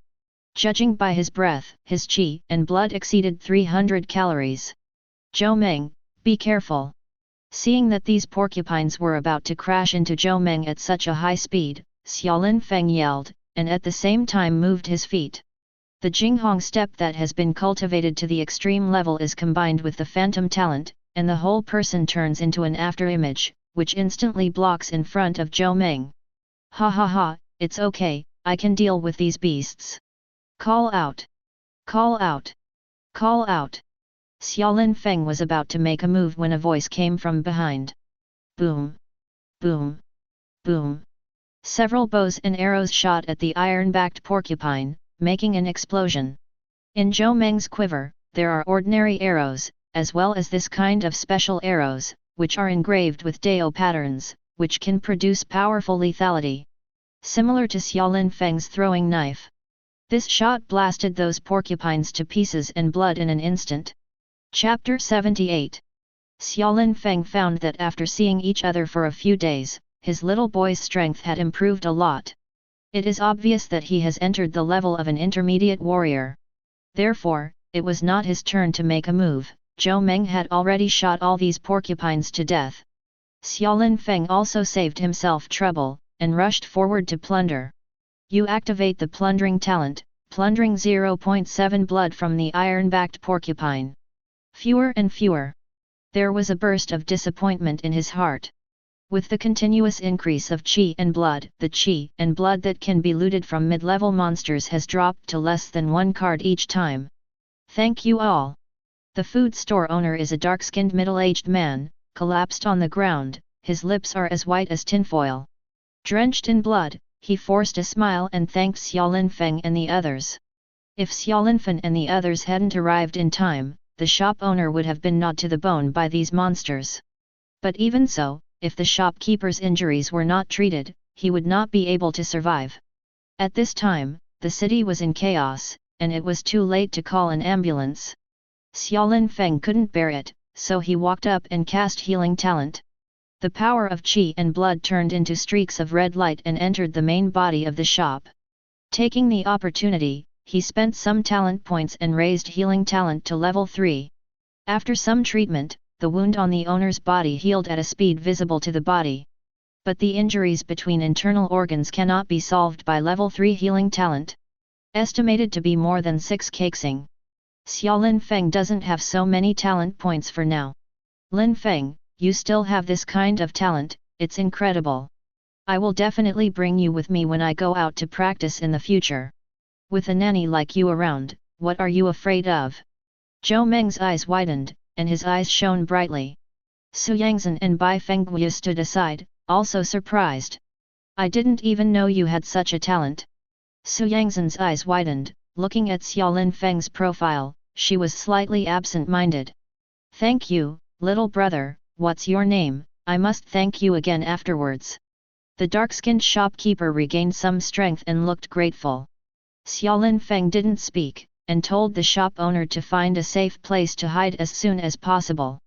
Judging by his breath, his qi and blood exceeded 300 calories. "Zhou Meng, be careful." Seeing that these porcupines were about to crash into Zhou Meng at such a high speed, Xiaolin Feng yelled, and at the same time moved his feet. The Jinghong step that has been cultivated to the extreme level is combined with the phantom talent, and the whole person turns into an afterimage, which instantly blocks in front of Zhou Meng. "Ha ha ha, it's okay, I can deal with these beasts. Call out! Call out! Call out!" Xiaolin Feng was about to make a move when a voice came from behind. Boom! Boom! Boom! Several bows and arrows shot at the iron-backed porcupine, making an explosion. In Zhou Meng's quiver, there are ordinary arrows, as well as this kind of special arrows, which are engraved with Dao patterns, which can produce powerful lethality. Similar to Xiaolin Feng's throwing knife. This shot blasted those porcupines to pieces and blood in an instant. Chapter 78. Xiaolin Feng found that after seeing each other for a few days, his little boy's strength had improved a lot. It is obvious that he has entered the level of an intermediate warrior. Therefore, it was not his turn to make a move. Zhou Meng had already shot all these porcupines to death. Xiaolin Feng also saved himself trouble, and rushed forward to plunder. You activate the plundering talent, plundering 0.7 blood from the iron-backed porcupine. Fewer and fewer. There was a burst of disappointment in his heart. With the continuous increase of qi and blood, the qi and blood that can be looted from mid-level monsters has dropped to less than 1 card each time. Thank you all. The food store owner is a dark-skinned middle-aged man, collapsed on the ground, his lips are as white as tinfoil. Drenched in blood, he forced a smile and thanked Xiaolin Feng and the others. If Xiaolin Feng and the others hadn't arrived in time, the shop owner would have been gnawed to the bone by these monsters. But even so, if the shopkeeper's injuries were not treated, he would not be able to survive. At this time, the city was in chaos, and it was too late to call an ambulance. Xiaolin Feng couldn't bear it, so he walked up and cast healing talent. The power of qi and blood turned into streaks of red light and entered the main body of the shop. Taking the opportunity, he spent some talent points and raised healing talent to level 3. After some treatment, the wound on the owner's body healed at a speed visible to the body. But the injuries between internal organs cannot be solved by level 3 healing talent. Estimated to be more than 6 kexing. Xiaolin Feng doesn't have so many talent points for now. Lin Feng, you still have this kind of talent, it's incredible. I will definitely bring you with me when I go out to practice in the future. With a nanny like you around, what are you afraid of? Zhou Meng's eyes widened, and his eyes shone brightly. Su Yangzhen and Bai Fengguo stood aside, also surprised. I didn't even know you had such a talent. Su Yangzhen's eyes widened, looking at Xiaolin Feng's profile, she was slightly absent-minded. Thank you, little brother, what's your name? I must thank you again afterwards. The dark-skinned shopkeeper regained some strength and looked grateful. Xiaolin Feng didn't speak, and told the shop owner to find a safe place to hide as soon as possible.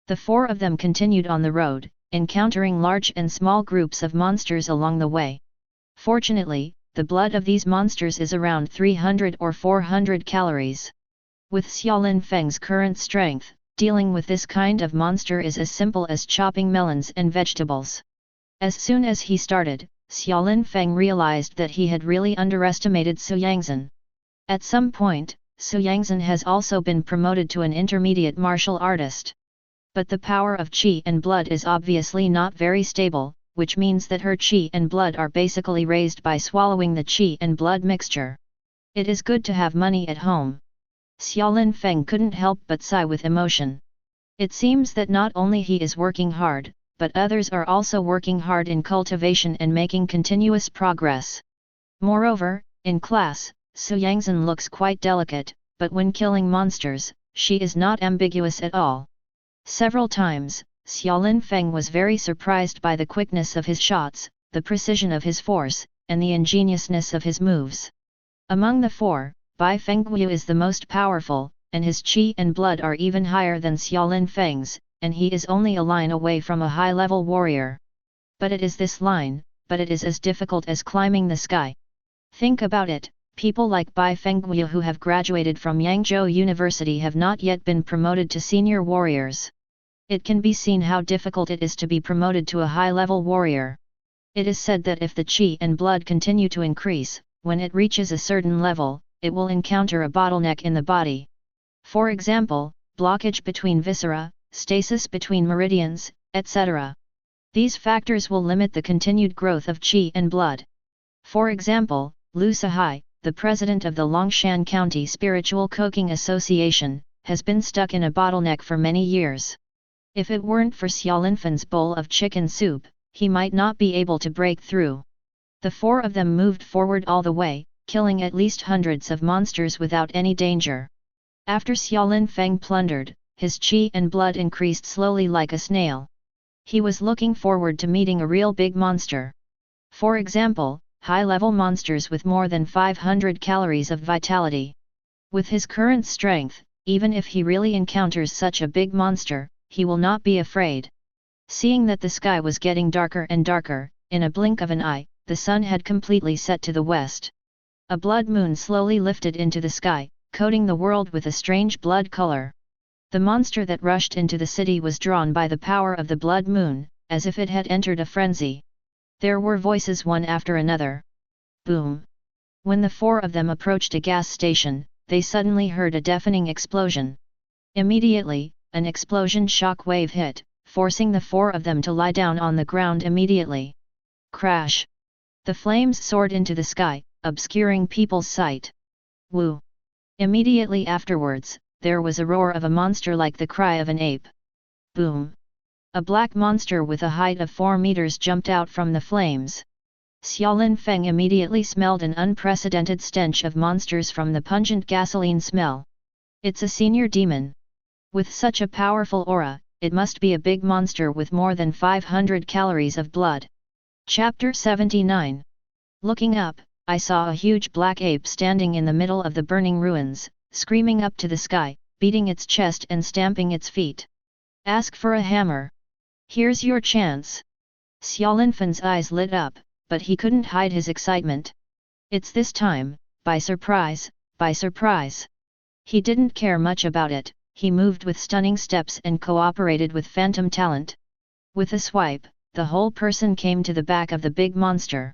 The 4 of them continued on the road, encountering large and small groups of monsters along the way. Fortunately, the blood of these monsters is around 300 or 400 calories. With Xiaolin Feng's current strength, dealing with this kind of monster is as simple as chopping melons and vegetables. As soon as he started, Xiaolin Feng realized that he had really underestimated Su Yangzhen. At some point, Su Yangzhen has also been promoted to an intermediate martial artist. But the power of qi and blood is obviously not very stable, which means that her qi and blood are basically raised by swallowing the qi and blood mixture. It is good to have money at home. Xiaolin Feng couldn't help but sigh with emotion. It seems that not only he is working hard, but others are also working hard in cultivation and making continuous progress. Moreover, in class, Su Yangzhen looks quite delicate, but when killing monsters, she is not ambiguous at all. Several times, Xiaolin Feng was very surprised by the quickness of his shots, the precision of his force, and the ingeniousness of his moves. Among the 4, Bai Fengguo is the most powerful, and his qi and blood are even higher than Xiaolin Feng's, and he is only a line away from a high-level warrior. But it is as difficult as climbing the sky. Think about it, people like Bai Fengguo who have graduated from Yangzhou University have not yet been promoted to senior warriors. It can be seen how difficult it is to be promoted to a high-level warrior. It is said that if the qi and blood continue to increase, when it reaches a certain level, it will encounter a bottleneck in the body. For example, blockage between viscera, stasis between meridians, etc. These factors will limit the continued growth of qi and blood. For example, Lu Sahai, the president of the Longshan County Spiritual Cooking Association, has been stuck in a bottleneck for many years. If it weren't for Xiaolinfen's bowl of chicken soup, he might not be able to break through. The four of them moved forward all the way, killing at least hundreds of monsters without any danger. After Xiaolinfeng plundered, his qi and blood increased slowly like a snail. He was looking forward to meeting a real big monster. For example, high-level monsters with more than 500 calories of vitality. With his current strength, even if he really encounters such a big monster, he will not be afraid. Seeing that the sky was getting darker and darker, in a blink of an eye, the sun had completely set to the west. A blood moon slowly lifted into the sky, coating the world with a strange blood color. The monster that rushed into the city was drawn by the power of the blood moon, as if it had entered a frenzy. There were voices one after another. Boom! When the four of them approached a gas station, they suddenly heard a deafening explosion. Immediately, an explosion shock wave hit, forcing the four of them to lie down on the ground immediately. Crash! The flames soared into the sky, obscuring people's sight. Woo! Immediately afterwards, there was a roar of a monster like the cry of an ape. Boom! A black monster with a height of 4 meters jumped out from the flames. Xiaolinfeng immediately smelled an unprecedented stench of monsters from the pungent gasoline smell. It's a senior demon. With such a powerful aura, it must be a big monster with more than 500 calories of blood. Chapter 79. Looking up, I saw a huge black ape standing in the middle of the burning ruins, screaming up to the sky, beating its chest and stamping its feet. Ask for a hammer. Here's your chance. Xiaolinfen's eyes lit up, but he couldn't hide his excitement. It's this time, by surprise, by surprise. He didn't care much about it, he moved with stunning steps and cooperated with phantom talent. With a swipe, the whole person came to the back of the big monster.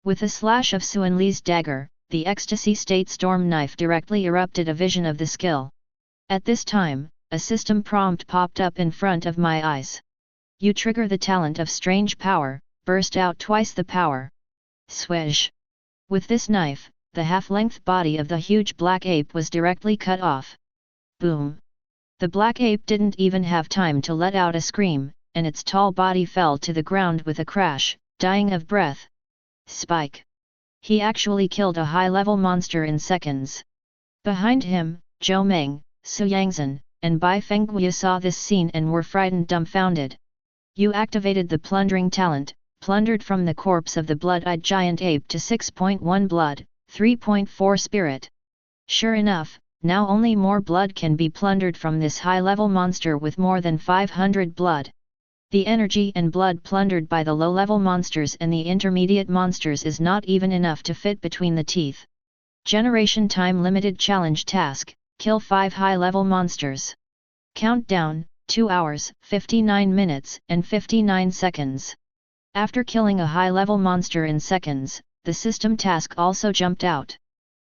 With a slash of Suan Li's dagger, the ecstasy state storm knife directly erupted a vision of the skill. At this time, a system prompt popped up in front of my eyes. You trigger the talent of strange power, burst out twice the power. Swish! With this knife, the half-length body of the huge black ape was directly cut off. Boom! The black ape didn't even have time to let out a scream, and its tall body fell to the ground with a crash, dying of breath. Spike! He actually killed a high-level monster in seconds. Behind him, Zhou Meng, Su Yangzhen, and Bai Fengguo saw this scene and were frightened dumbfounded. You activated the plundering talent, plundered from the corpse of the blood-eyed giant ape to 6.1 blood, 3.4 spirit. Sure enough, now only more blood can be plundered from this high-level monster with more than 500 blood. The energy and blood plundered by the low-level monsters and the intermediate monsters is not even enough to fit between the teeth. Generation time limited challenge task, kill 5 high-level monsters. Countdown, 2 hours, 59 minutes and 59 seconds. After killing a high-level monster in seconds, the system task also jumped out.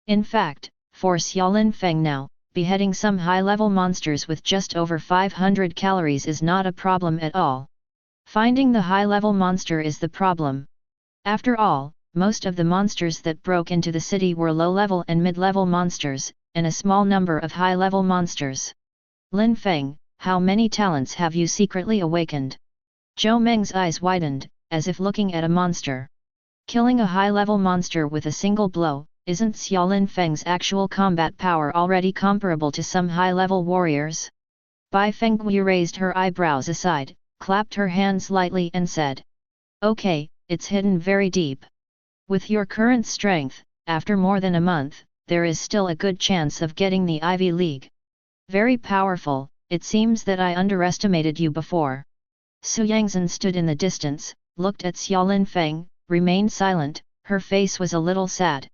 In fact, for Xiaolinfeng now, beheading some high-level monsters with just over 500 calories is not a problem at all. Finding the high-level monster is the problem. After all, most of the monsters that broke into the city were low-level and mid-level monsters, and a small number of high-level monsters. Lin Feng, how many talents have you secretly awakened? Zhou Meng's eyes widened, as if looking at a monster. Killing a high-level monster with a single blow, isn't Xiaolinfeng's actual combat power already comparable to some high-level warriors? Bai Fengguo raised her eyebrows aside, clapped her hands lightly and said, "Okay, it's hidden very deep. With your current strength, after more than a month, there is still a good chance of getting the Ivy League. Very powerful, it seems that I underestimated you before." Su Yangzhen stood in the distance, looked at Xiaolinfeng, remained silent, her face was a little sad.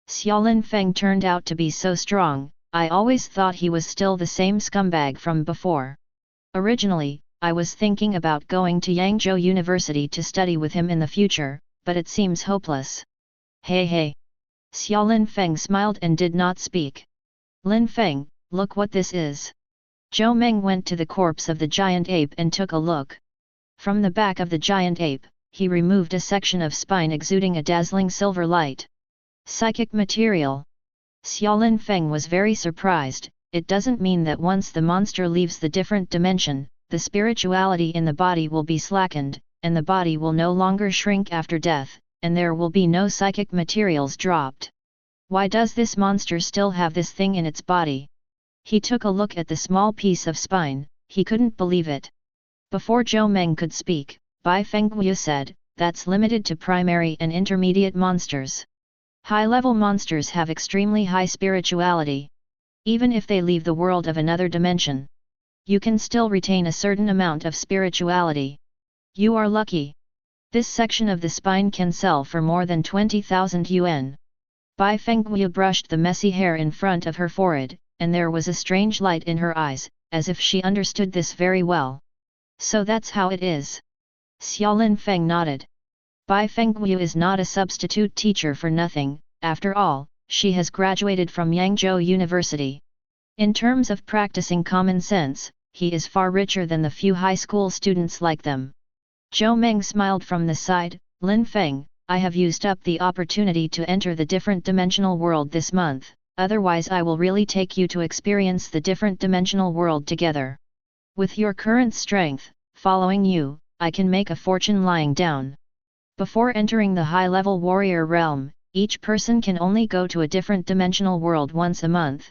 Xiaolinfeng turned out to be so strong, I always thought he was still the same scumbag from before. Originally, I was thinking about going to Yangzhou University to study with him in the future, but it seems hopeless. Hey hey! Xiaolinfeng smiled and did not speak. Lin Feng, look what this is. Zhou Meng went to the corpse of the giant ape and took a look. From the back of the giant ape, he removed a section of spine exuding a dazzling silver light. Psychic material. Xiaolinfeng was very surprised, it doesn't mean that once the monster leaves the different dimension, the spirituality in the body will be slackened, and the body will no longer shrink after death, and there will be no psychic materials dropped. Why does this monster still have this thing in its body? He took a look at the small piece of spine, he couldn't believe it. Before Zhou Meng could speak, Bai Fengguo said, that's limited to primary and intermediate monsters. High-level monsters have extremely high spirituality. Even if they leave the world of another dimension, you can still retain a certain amount of spirituality. You are lucky. This section of the spine can sell for more than 20,000 yuan. Bai Fengguo brushed the messy hair in front of her forehead, and there was a strange light in her eyes, as if she understood this very well. So that's how it is. Xiaolin Feng nodded. Bai Fengguo is not a substitute teacher for nothing, after all, she has graduated from Yangzhou University. In terms of practicing common sense, he is far richer than the few high school students like them. Zhou Meng smiled from the side, Lin Feng, I have used up the opportunity to enter the different dimensional world this month, otherwise I will really take you to experience the different dimensional world together. With your current strength, following you, I can make a fortune lying down. Before entering the high-level warrior realm, each person can only go to a different dimensional world once a month.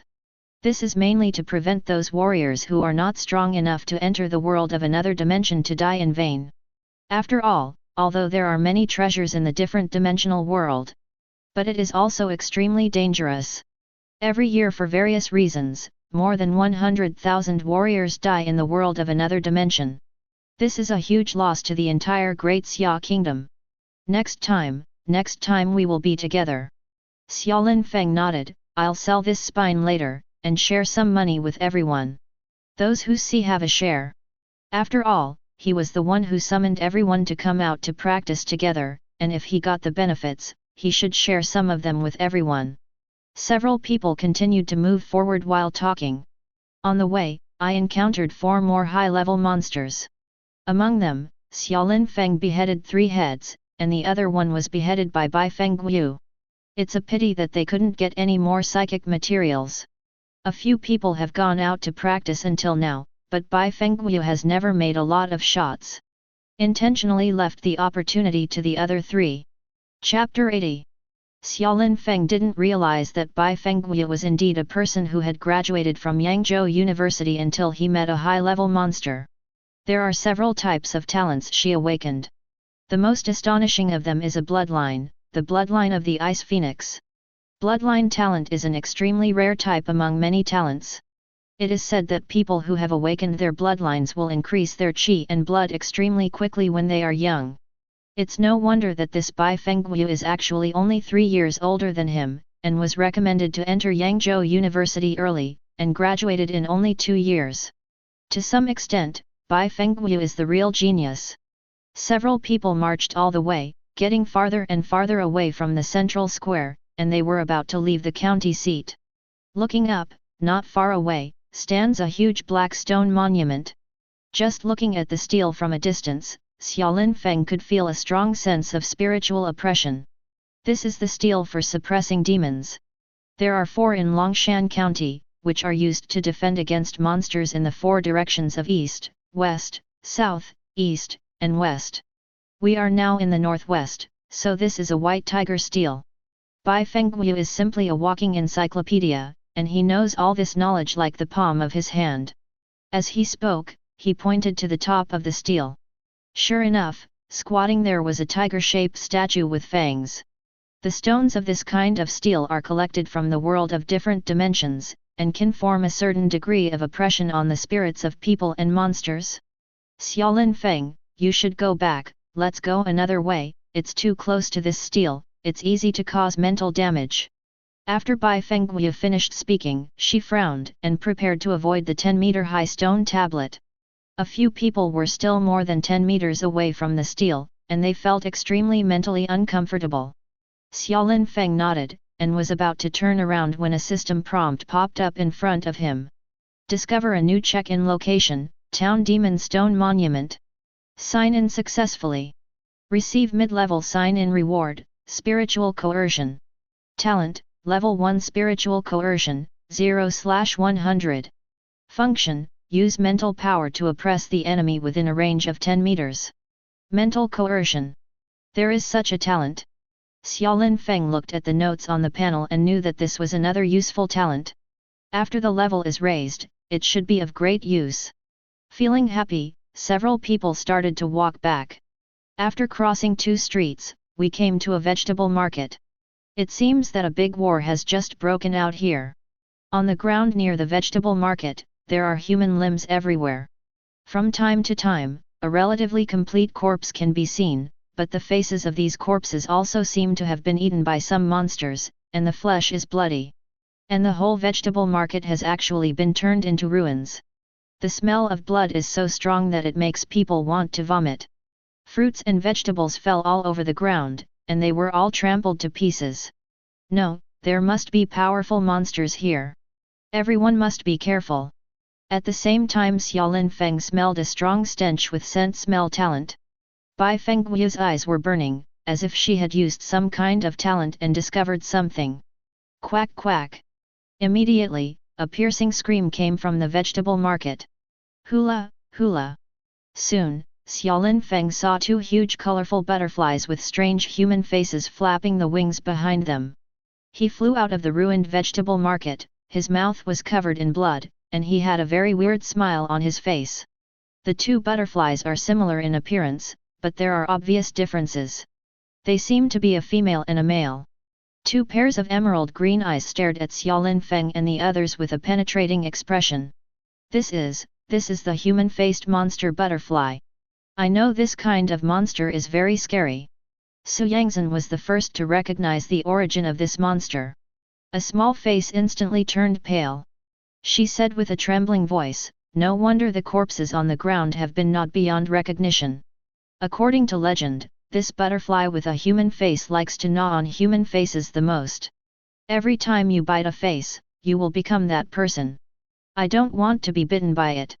This is mainly to prevent those warriors who are not strong enough to enter the world of another dimension to die in vain. After all, although there are many treasures in the different dimensional world, but it is also extremely dangerous. Every year for various reasons, more than 100,000 warriors die in the world of another dimension. This is a huge loss to the entire Great Xia Kingdom. Next time we will be together. Xiaolin Feng nodded, I'll sell this spine later, and share some money with everyone. Those who see have a share. After all, he was the one who summoned everyone to come out to practice together, and if he got the benefits, he should share some of them with everyone. Several people continued to move forward while talking. On the way, I encountered 4 more high-level monsters. Among them, Xiaolin Feng beheaded 3 heads, and the other one was beheaded by Bai Fengguo. It's a pity that they couldn't get any more psychic materials. A few people have gone out to practice until now, but Bai Fengguo has never made a lot of shots. Intentionally left the opportunity to the other 3. Chapter 80. Xiaolin Feng didn't realize that Bai Fengguo was indeed a person who had graduated from Yangzhou University until he met a high-level monster. There are several types of talents she awakened. The most astonishing of them is a bloodline, the bloodline of the Ice Phoenix. Bloodline talent is an extremely rare type among many talents. It is said that people who have awakened their bloodlines will increase their qi and blood extremely quickly when they are young. It's no wonder that this Bai Fengguo is actually only 3 years older than him, and was recommended to enter Yangzhou University early, and graduated in only 2 years. To some extent, Bai Fengguo is the real genius. Several people marched all the way, getting farther and farther away from the central square, and they were about to leave the county seat. Looking up, not far away, stands a huge black stone monument. Just looking at the stele from a distance, Xiaolin Feng could feel a strong sense of spiritual oppression. This is the stele for suppressing demons. There are 4 in Longshan County, which are used to defend against monsters in the 4 directions of east, west, south, east, and west. We are now in the northwest, so this is a white tiger stele. Bai Fengguo is simply a walking encyclopedia, and he knows all this knowledge like the palm of his hand. As he spoke, he pointed to the top of the stele. Sure enough, squatting there was a tiger-shaped statue with fangs. The stones of this kind of stele are collected from the world of different dimensions, and can form a certain degree of oppression on the spirits of people and monsters. Xiaolin Feng, you should go back, let's go another way, it's too close to this stele, it's easy to cause mental damage. After Bai Fengguo finished speaking, she frowned and prepared to avoid the 10-meter-high stone tablet. A few people were still more than 10 meters away from the stele, and they felt extremely mentally uncomfortable. Xiaolin Feng nodded, and was about to turn around when a system prompt popped up in front of him. Discover a new check-in location, Town Demon Stone Monument. Sign in successfully. Receive mid-level sign-in reward, Spiritual Coercion. Talent, Level 1 Spiritual Coercion, 0/100. Function: use mental power to oppress the enemy within a range of 10 meters. Mental coercion. There is such a talent. Xiaolin Feng looked at the notes on the panel and knew that this was another useful talent. After the level is raised, it should be of great use. Feeling happy, several people started to walk back. After crossing 2 streets, we came to a vegetable market. It seems that a big war has just broken out here. On the ground near the vegetable market, there are human limbs everywhere. From time to time, a relatively complete corpse can be seen, but the faces of these corpses also seem to have been eaten by some monsters, and the flesh is bloody. And the whole vegetable market has actually been turned into ruins. The smell of blood is so strong that it makes people want to vomit. Fruits and vegetables fell all over the ground, and they were all trampled to pieces. No, there must be powerful monsters here. Everyone must be careful. At the same time Xiaolin Feng smelled a strong stench with scent smell talent. Bai Fengyu's eyes were burning, as if she had used some kind of talent and discovered something. Quack quack. Immediately, a piercing scream came from the vegetable market. Hula, hula. Soon, Xiaolin Feng saw 2 huge colorful butterflies with strange human faces flapping the wings behind them. He flew out of the ruined vegetable market, his mouth was covered in blood, and he had a very weird smile on his face. The 2 butterflies are similar in appearance, but there are obvious differences. They seem to be a female and a male. 2 pairs of emerald green eyes stared at Xiaolin Feng and the others with a penetrating expression. This is the human-faced monster butterfly. I know this kind of monster is very scary. Su Yangzhen was the first to recognize the origin of this monster. A small face instantly turned pale. She said with a trembling voice, "No wonder the corpses on the ground have been not beyond recognition. According to legend, this butterfly with a human face likes to gnaw on human faces the most. Every time you bite a face, you will become that person. I don't want to be bitten by it."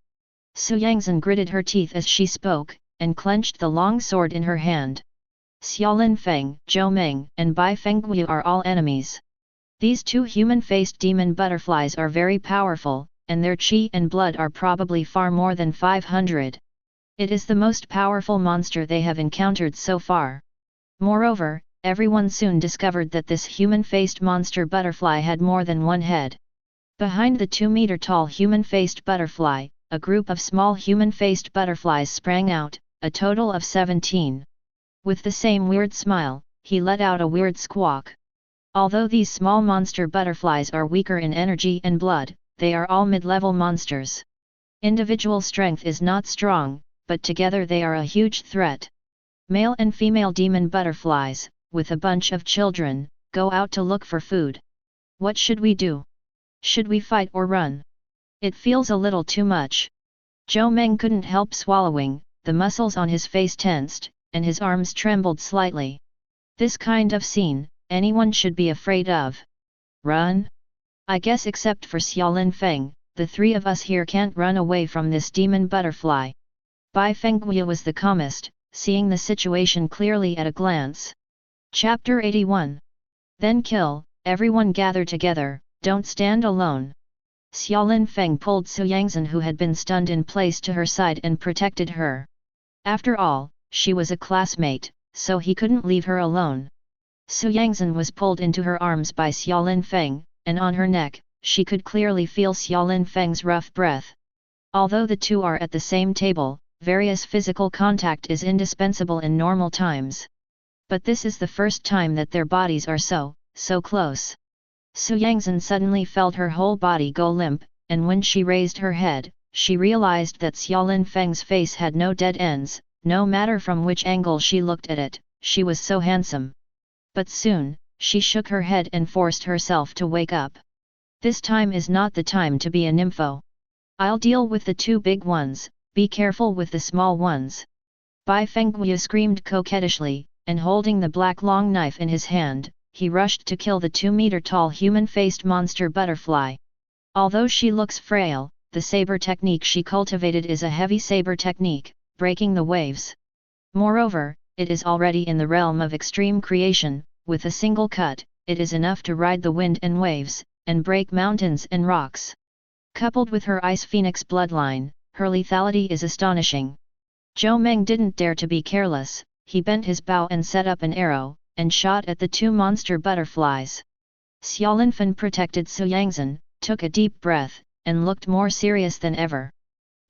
Su Yangzhen gritted her teeth as she spoke, and clenched the long sword in her hand. Xiaolin Feng, Zhou Meng, and Bai Fengyu are all enemies. These 2 human-faced demon butterflies are very powerful, and their qi and blood are probably far more than 500. It is the most powerful monster they have encountered so far. Moreover, everyone soon discovered that this human-faced monster butterfly had more than 1 head. Behind the 2-meter-tall human-faced butterfly, a group of small human-faced butterflies sprang out, a total of 17. With the same weird smile, he let out a weird squawk. Although these small monster butterflies are weaker in energy and blood, they are all mid-level monsters. Individual strength is not strong, but together they are a huge threat. Male and female demon butterflies, with a bunch of children, go out to look for food. What should we do? Should we fight or run? It feels a little too much. Zhou Meng couldn't help swallowing, the muscles on his face tensed, and his arms trembled slightly. This kind of scene, anyone should be afraid of. Run? I guess except for Xiaolin Feng, the 3 of us here can't run away from this demon butterfly. Bai Fengyu was the calmest, seeing the situation clearly at a glance. Chapter 81. Then kill, everyone gather together, don't stand alone. Xiaolin Feng pulled Su Yangzhen who had been stunned in place to her side and protected her. After all, she was a classmate, so he couldn't leave her alone. Su Yangzhen was pulled into her arms by Xiaolin Feng, and on her neck, she could clearly feel Xiaolin Feng's rough breath. Although the 2 are at the same table, various physical contact is indispensable in normal times. But this is the first time that their bodies are so close. Su Yangzhen suddenly felt her whole body go limp, and when she raised her head, she realized that Xiaolin Feng's face had no dead ends, no matter from which angle she looked at it, she was so handsome. But soon, she shook her head and forced herself to wake up. This time is not the time to be a nympho. I'll deal with the 2 big ones, be careful with the small ones. Bai Fengyu screamed coquettishly, and holding the black long knife in his hand, he rushed to kill the 2-meter-tall human-faced monster butterfly. Although she looks frail, the saber technique she cultivated is a heavy saber technique, breaking the waves. Moreover, it is already in the realm of extreme creation, with a single cut, it is enough to ride the wind and waves, and break mountains and rocks. Coupled with her Ice Phoenix bloodline, her lethality is astonishing. Zhou Meng didn't dare to be careless, he bent his bow and set up an arrow, and shot at the two monster butterflies. Xiaolinfen protected Su Yangzhen, took a deep breath, and looked more serious than ever.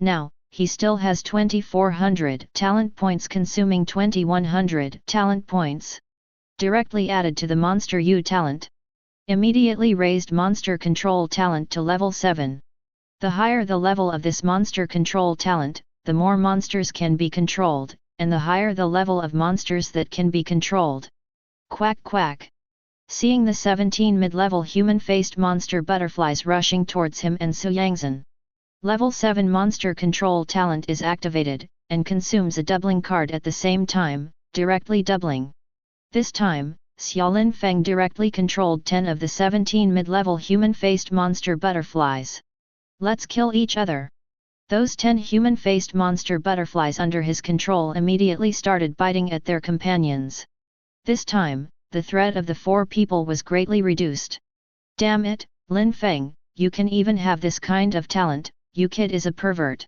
Now, he still has 2400 talent points, consuming 2100 talent points. Directly added to the Monster U talent. Immediately raised Monster Control talent to level 7. The higher the level of this Monster Control talent, the more monsters can be controlled, and the higher the level of monsters that can be controlled. Quack quack. Seeing the 17 mid-level human-faced monster butterflies rushing towards him and Su Yangzhen. Level 7 Monster Control talent is activated, and consumes a doubling card at the same time, directly doubling. This time, Xiaolin Feng directly controlled 10 of the 17 mid-level human-faced monster butterflies. Let's kill each other. Those 10 human-faced monster butterflies under his control immediately started biting at their companions. This time, the threat of the 4 people was greatly reduced. Damn it, Lin Feng, you can even have this kind of talent, you kid is a pervert.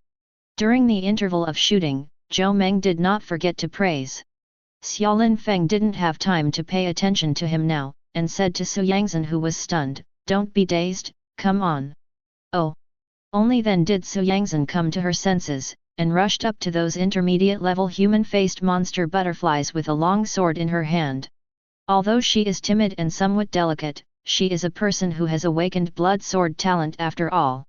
During the interval of shooting, Zhou Meng did not forget to praise. Xiaolin Feng didn't have time to pay attention to him now, and said to Su Yangzhen, who was stunned, "Don't be dazed, come on." Oh! Only then did Su Yangzhen come to her senses, and rushed up to those intermediate-level human-faced monster butterflies with a long sword in her hand. Although she is timid and somewhat delicate, she is a person who has awakened blood sword talent after all.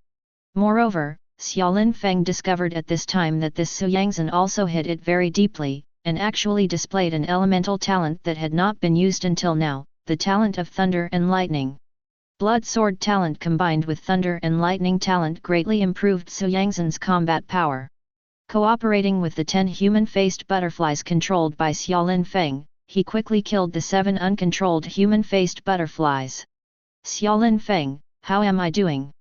Moreover, Xiaolin Feng discovered at this time that this Su Yangzhen also hit it very deeply, and actually displayed an elemental talent that had not been used until now, the talent of thunder and lightning. Blood sword talent combined with thunder and lightning talent greatly improved Su Yangzhen's combat power. Cooperating with the 10 human-faced butterflies controlled by Xiaolin Feng, he quickly killed the 7 uncontrolled human-faced butterflies. Xiaolin Feng, how am I doing?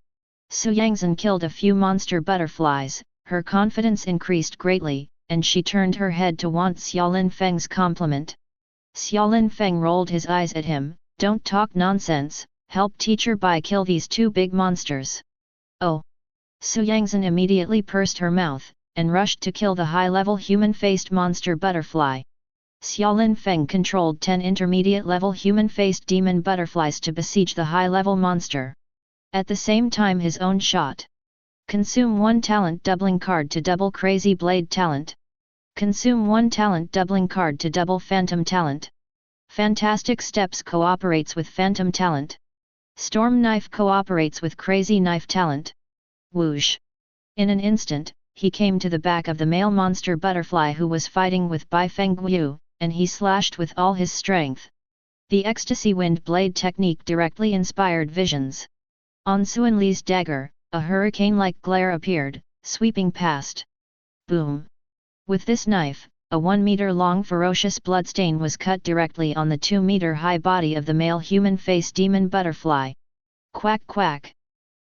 Su Yangzhen killed a few monster butterflies, her confidence increased greatly, and she turned her head to want Xiaolin Feng's compliment. Xiaolin Feng rolled his eyes at him, "Don't talk nonsense, help teacher by kill these 2 big monsters." Oh! Su Yangzhen immediately pursed her mouth, and rushed to kill the high-level human-faced monster butterfly. Xiaolin Feng controlled 10 intermediate-level human-faced demon butterflies to besiege the high-level monster. At the same time his own shot. Consume 1 talent doubling card to double Crazy Blade talent. Consume 1 talent doubling card to double Phantom talent. Fantastic Steps cooperates with Phantom talent. Storm Knife cooperates with Crazy Knife talent. Whoosh! In an instant, he came to the back of the male monster butterfly who was fighting with Bai Fengguyu, and he slashed with all his strength. The Ecstasy Wind Blade technique directly inspired visions. On Suan Li's dagger, a hurricane-like glare appeared, sweeping past. Boom! With this knife, a 1-meter-long ferocious bloodstain was cut directly on the 2-meter-high body of the male human-faced demon butterfly. Quack quack!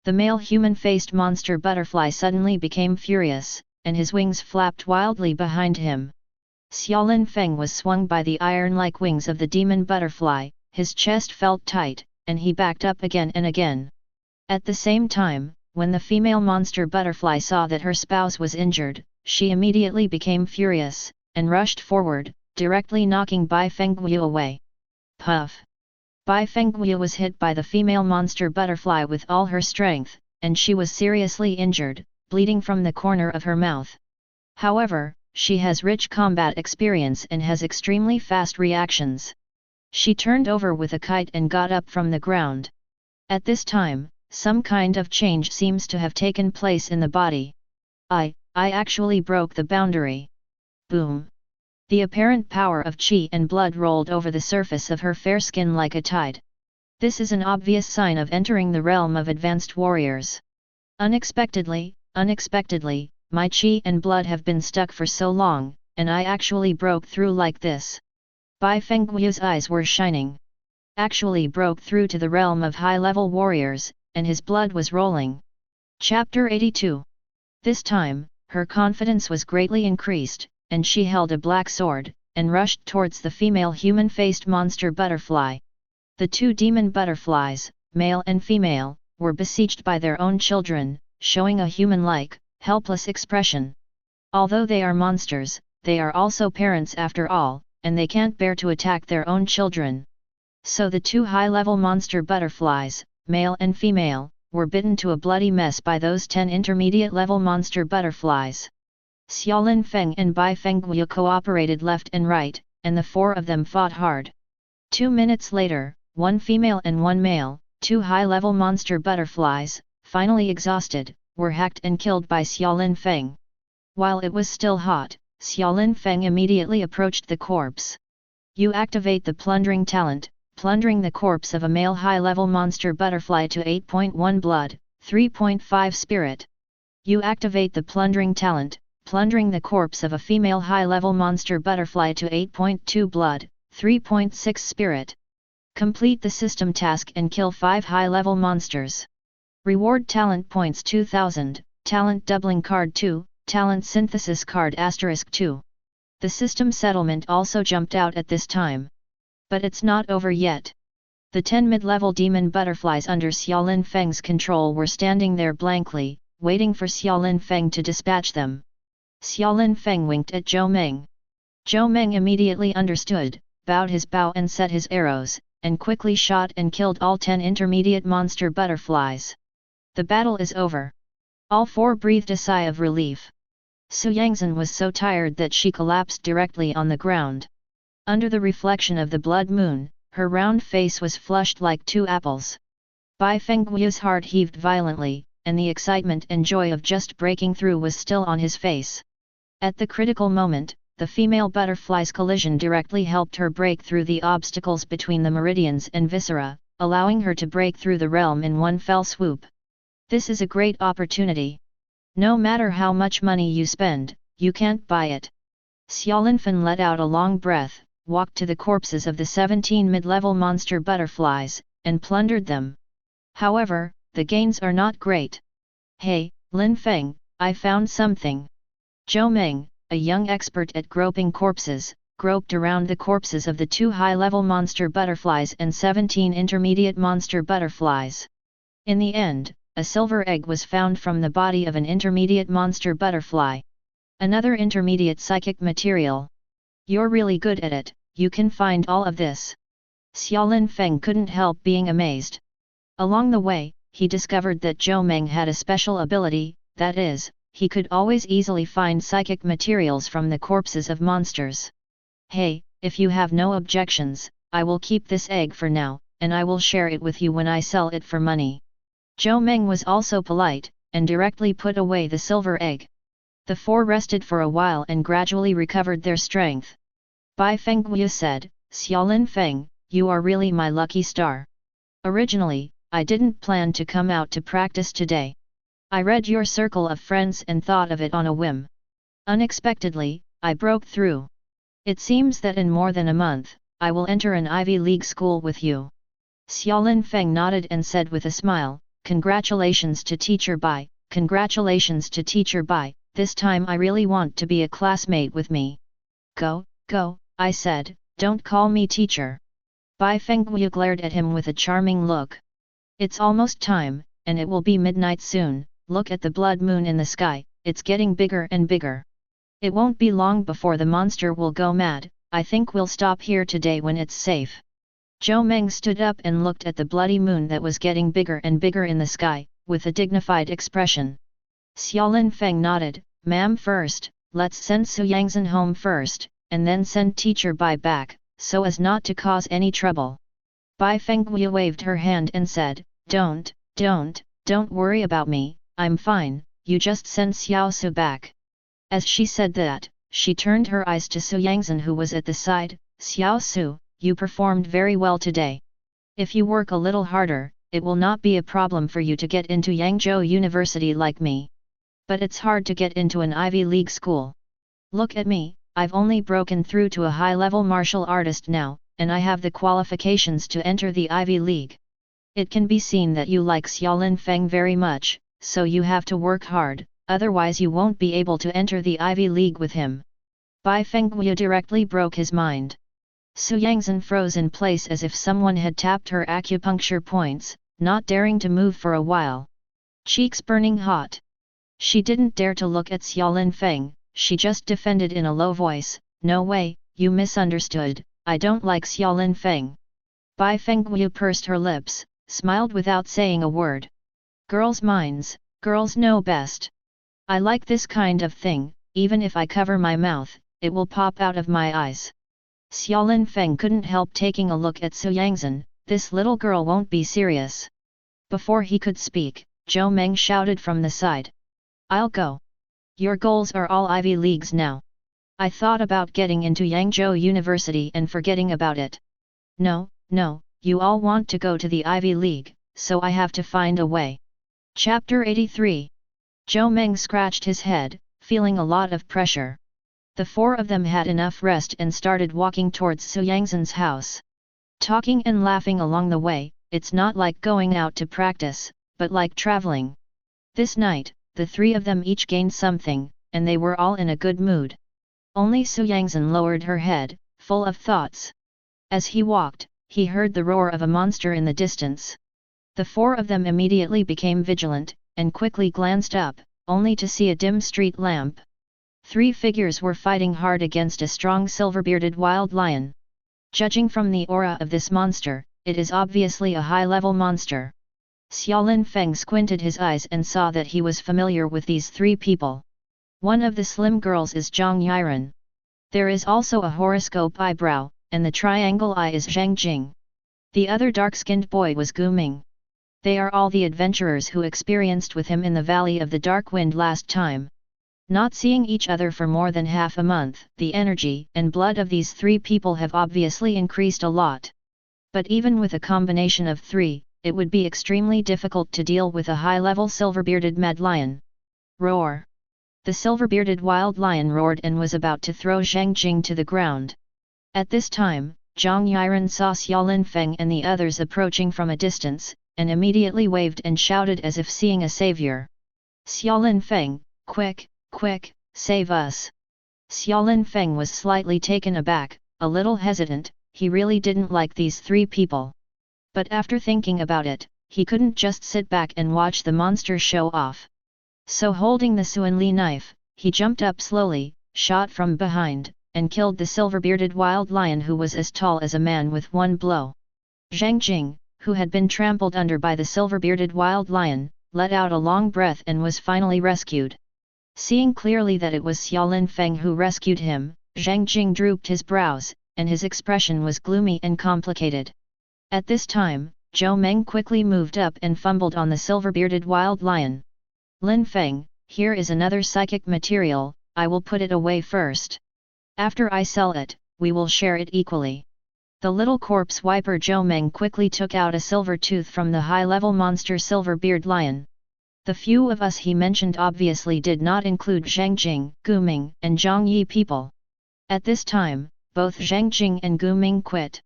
The male human-faced monster butterfly suddenly became furious, and his wings flapped wildly behind him. Xiaolin Feng was swung by the iron-like wings of the demon butterfly, his chest felt tight, and he backed up again and again. At the same time, when the female monster butterfly saw that her spouse was injured, she immediately became furious, and rushed forward, directly knocking Bai Fengguyu away. Puff! Bai Fengguyu was hit by the female monster butterfly with all her strength, and she was seriously injured, bleeding from the corner of her mouth. However, she has rich combat experience and has extremely fast reactions. She turned over with a kite and got up from the ground. At this time, some kind of change seems to have taken place in the body. I actually broke the boundary. Boom! The apparent power of qi and blood rolled over the surface of her fair skin like a tide. This is an obvious sign of entering the realm of advanced warriors. Unexpectedly, my qi and blood have been stuck for so long, and I actually broke through like this. Bai Fengguyu's eyes were shining. Actually broke through to the realm of high-level warriors, and his blood was rolling. Chapter 82. This time, her confidence was greatly increased, and she held a black sword, and rushed towards the female human-faced monster butterfly. The 2 demon butterflies, male and female, were besieged by their own children, showing a human-like, helpless expression. Although they are monsters, they are also parents after all, and they can't bear to attack their own children. So the two high-level monster butterflies, male and female, were bitten to a bloody mess by those 10 intermediate-level monster butterflies. Xiaolin Feng and Bai Fengguo cooperated left and right, and the 4 of them fought hard. 2 minutes later, 1 female and 1 male, 2 high-level monster butterflies, finally exhausted, were hacked and killed by Xiaolin Feng. While it was still hot, Xiaolin Feng immediately approached the corpse. You activate the plundering talent, plundering the corpse of a male high-level monster butterfly to 8.1 blood, 3.5 spirit. You activate the plundering talent, plundering the corpse of a female high-level monster butterfly to 8.2 blood, 3.6 spirit. Complete the system task and kill 5 high-level monsters. Reward talent points 2000, talent doubling card 2, talent synthesis card *2. The system settlement also jumped out at this time. But it's not over yet. The 10 mid-level demon butterflies under Xiaolin Feng's control were standing there blankly, waiting for Xiaolin Feng to dispatch them. Xiaolin Feng winked at Zhou Meng. Zhou Meng immediately understood, bowed his bow and set his arrows, and quickly shot and killed all 10 intermediate monster butterflies. The battle is over. All 4 breathed a sigh of relief. Su Yangzhen was so tired that she collapsed directly on the ground. Under the reflection of the blood moon, her round face was flushed like 2 apples. Bai Fengguo's heart heaved violently, and the excitement and joy of just breaking through was still on his face. At the critical moment, the female butterfly's collision directly helped her break through the obstacles between the meridians and viscera, allowing her to break through the realm in one fell swoop. This is a great opportunity. No matter how much money you spend, you can't buy it. Xiaolin Feng let out a long breath, walked to the corpses of the 17 mid-level monster butterflies, and plundered them. However, the gains are not great. Hey, Lin Feng, I found something. Zhou Meng, a young expert at groping corpses, groped around the corpses of the 2 high-level monster butterflies and 17 intermediate monster butterflies. In the end, a silver egg was found from the body of an intermediate monster butterfly. Another intermediate psychic material. You're really good at it, you can find all of this. Xiaolin Feng couldn't help being amazed. Along the way, he discovered that Zhou Meng had a special ability, that is, he could always easily find psychic materials from the corpses of monsters. Hey, if you have no objections, I will keep this egg for now, and I will share it with you when I sell it for money. Zhou Meng was also polite, and directly put away the silver egg. The 4 rested for a while and gradually recovered their strength. Bai Fengguo said, Xiaolin Feng, you are really my lucky star. Originally, I didn't plan to come out to practice today. I read your circle of friends and thought of it on a whim. Unexpectedly, I broke through. It seems that in more than a month, I will enter an Ivy League school with you. Xiaolin Feng nodded and said with a smile, Congratulations to Teacher Bai, congratulations to Teacher Bai, this time I really want to be a classmate with me. Go, I said, don't call me teacher. Bai Fengguo glared at him with a charming look. It's almost time, and it will be midnight soon, look at the blood moon in the sky, it's getting bigger and bigger. It won't be long before the monster will go mad, I think we'll stop here today when it's safe. Zhou Meng stood up and looked at the bloody moon that was getting bigger and bigger in the sky, with a dignified expression. Xiaolin Feng nodded, Ma'am first, let's send Su Yangzhen home first, and then send Teacher Bai back, so as not to cause any trouble. Bai Fengguo waved her hand and said, Don't worry about me, I'm fine, you just send Xiao Su back. As she said that, she turned her eyes to Su Yangzhen who was at the side, Xiao Su, you performed very well today. If you work a little harder, it will not be a problem for you to get into Yangzhou University like me. But it's hard to get into an Ivy League school. Look at me, I've only broken through to a high-level martial artist now, and I have the qualifications to enter the Ivy League. It can be seen that you like Xiaolin Feng very much, so you have to work hard, otherwise you won't be able to enter the Ivy League with him. Bai Fengguo directly broke his mind. Su Yangzhen froze in place as if someone had tapped her acupuncture points, not daring to move for a while. Cheeks burning hot. She didn't dare to look at Xiaolin Feng, she just defended in a low voice, "No way, you misunderstood, I don't like Xiaolin Feng." Bai Fengguo pursed her lips, smiled without saying a word. Girls' minds, girls know best. I like this kind of thing, even if I cover my mouth, it will pop out of my eyes. Xiaolin Feng couldn't help taking a look at Su Yangzhen, this little girl won't be serious. Before he could speak, Zhou Meng shouted from the side. I'll go. Your goals are all Ivy Leagues now. I thought about getting into Yangzhou University and forgetting about it. No, you all want to go to the Ivy League, so I have to find a way. Chapter 83. Zhou Meng scratched his head, feeling a lot of pressure. The four of them had enough rest and started walking towards Su Yangzhen's house. Talking and laughing along the way, it's not like going out to practice, but like traveling. This night, the three of them each gained something, and they were all in a good mood. Only Su Yangzhen lowered her head, full of thoughts. As he walked, he heard the roar of a monster in the distance. The four of them immediately became vigilant, and quickly glanced up, only to see a dim street lamp. Three figures were fighting hard against a strong silver-bearded wild lion. Judging from the aura of this monster, it is obviously a high-level monster. Xiaolin Feng squinted his eyes and saw that he was familiar with these three people. One of the slim girls is Zhang Yiren. There is also a horoscope eyebrow, and the triangle eye is Zhang Jing. The other dark-skinned boy was Gu Ming. They are all the adventurers who experienced with him in the Valley of the Dark Wind last time. Not seeing each other for more than half a month, the energy and blood of these three people have obviously increased a lot. But even with a combination of three, it would be extremely difficult to deal with a high-level silver-bearded mad lion. Roar! The silver-bearded wild lion roared and was about to throw Zhang Jing to the ground. At this time, Zhang Yiren saw Xiaolin Feng and the others approaching from a distance, and immediately waved and shouted as if seeing a savior. Xiaolin Feng, quick, save us! Xiaolin Feng was slightly taken aback, a little hesitant, he really didn't like these three people. But after thinking about it, he couldn't just sit back and watch the monster show off. So holding the Suanli knife, he jumped up slowly, shot from behind, and killed the silver-bearded wild lion who was as tall as a man with one blow. Zhang Jing, who had been trampled under by the silver-bearded wild lion, let out a long breath and was finally rescued. Seeing clearly that it was Xiaolin Feng who rescued him, Zhang Jing drooped his brows, and his expression was gloomy and complicated. At this time, Zhou Meng quickly moved up and fumbled on the silver-bearded wild lion. Lin Feng, here is another psychic material, I will put it away first. After I sell it, we will share it equally. The little corpse wiper Zhou Meng quickly took out a silver tooth from the high-level monster silver-beard lion. The few of us he mentioned obviously did not include Zhang Jing, Gu Ming, and Zhang Yi people. At this time, both Zhang Jing and Gu Ming quit.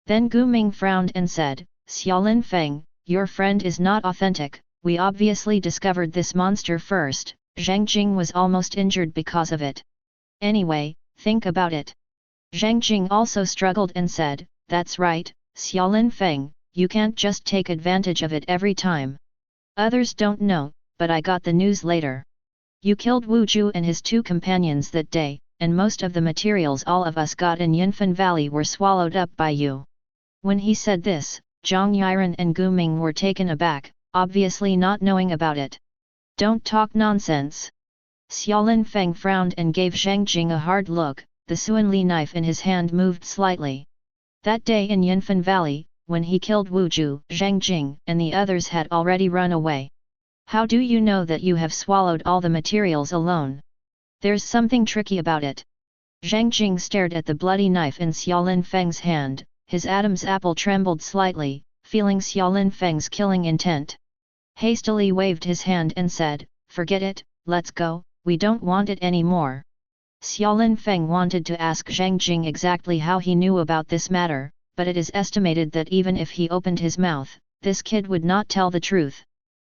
Then Gu Ming frowned and said, Xiaolin Feng, your friend is not authentic, we obviously discovered this monster first, Zhang Jing was almost injured because of it. Anyway, think about it. Zhang Jing also struggled and said, that's right, Xiaolin Feng, you can't just take advantage of it every time. Others don't know, but I got the news later. You killed Wu Ju and his two companions that day, and most of the materials all of us got in Yunfan Valley were swallowed up by you. When he said this, Zhang Yiren and Gu Ming were taken aback, obviously not knowing about it. Don't talk nonsense. Xiaolin Feng frowned and gave Zhang Jing a hard look, the Suanli knife in his hand moved slightly. That day in Yunfan Valley, when he killed Wu Ju, Zhang Jing and the others had already run away. How do you know that you have swallowed all the materials alone? There's something tricky about it. Zhang Jing stared at the bloody knife in Xiaolin Feng's hand, his Adam's apple trembled slightly, feeling Xiaolin Feng's killing intent. Hastily waved his hand and said, forget it, let's go, we don't want it anymore. Xiaolin Feng wanted to ask Zhang Jing exactly how he knew about this matter, but it is estimated that even if he opened his mouth, this kid would not tell the truth.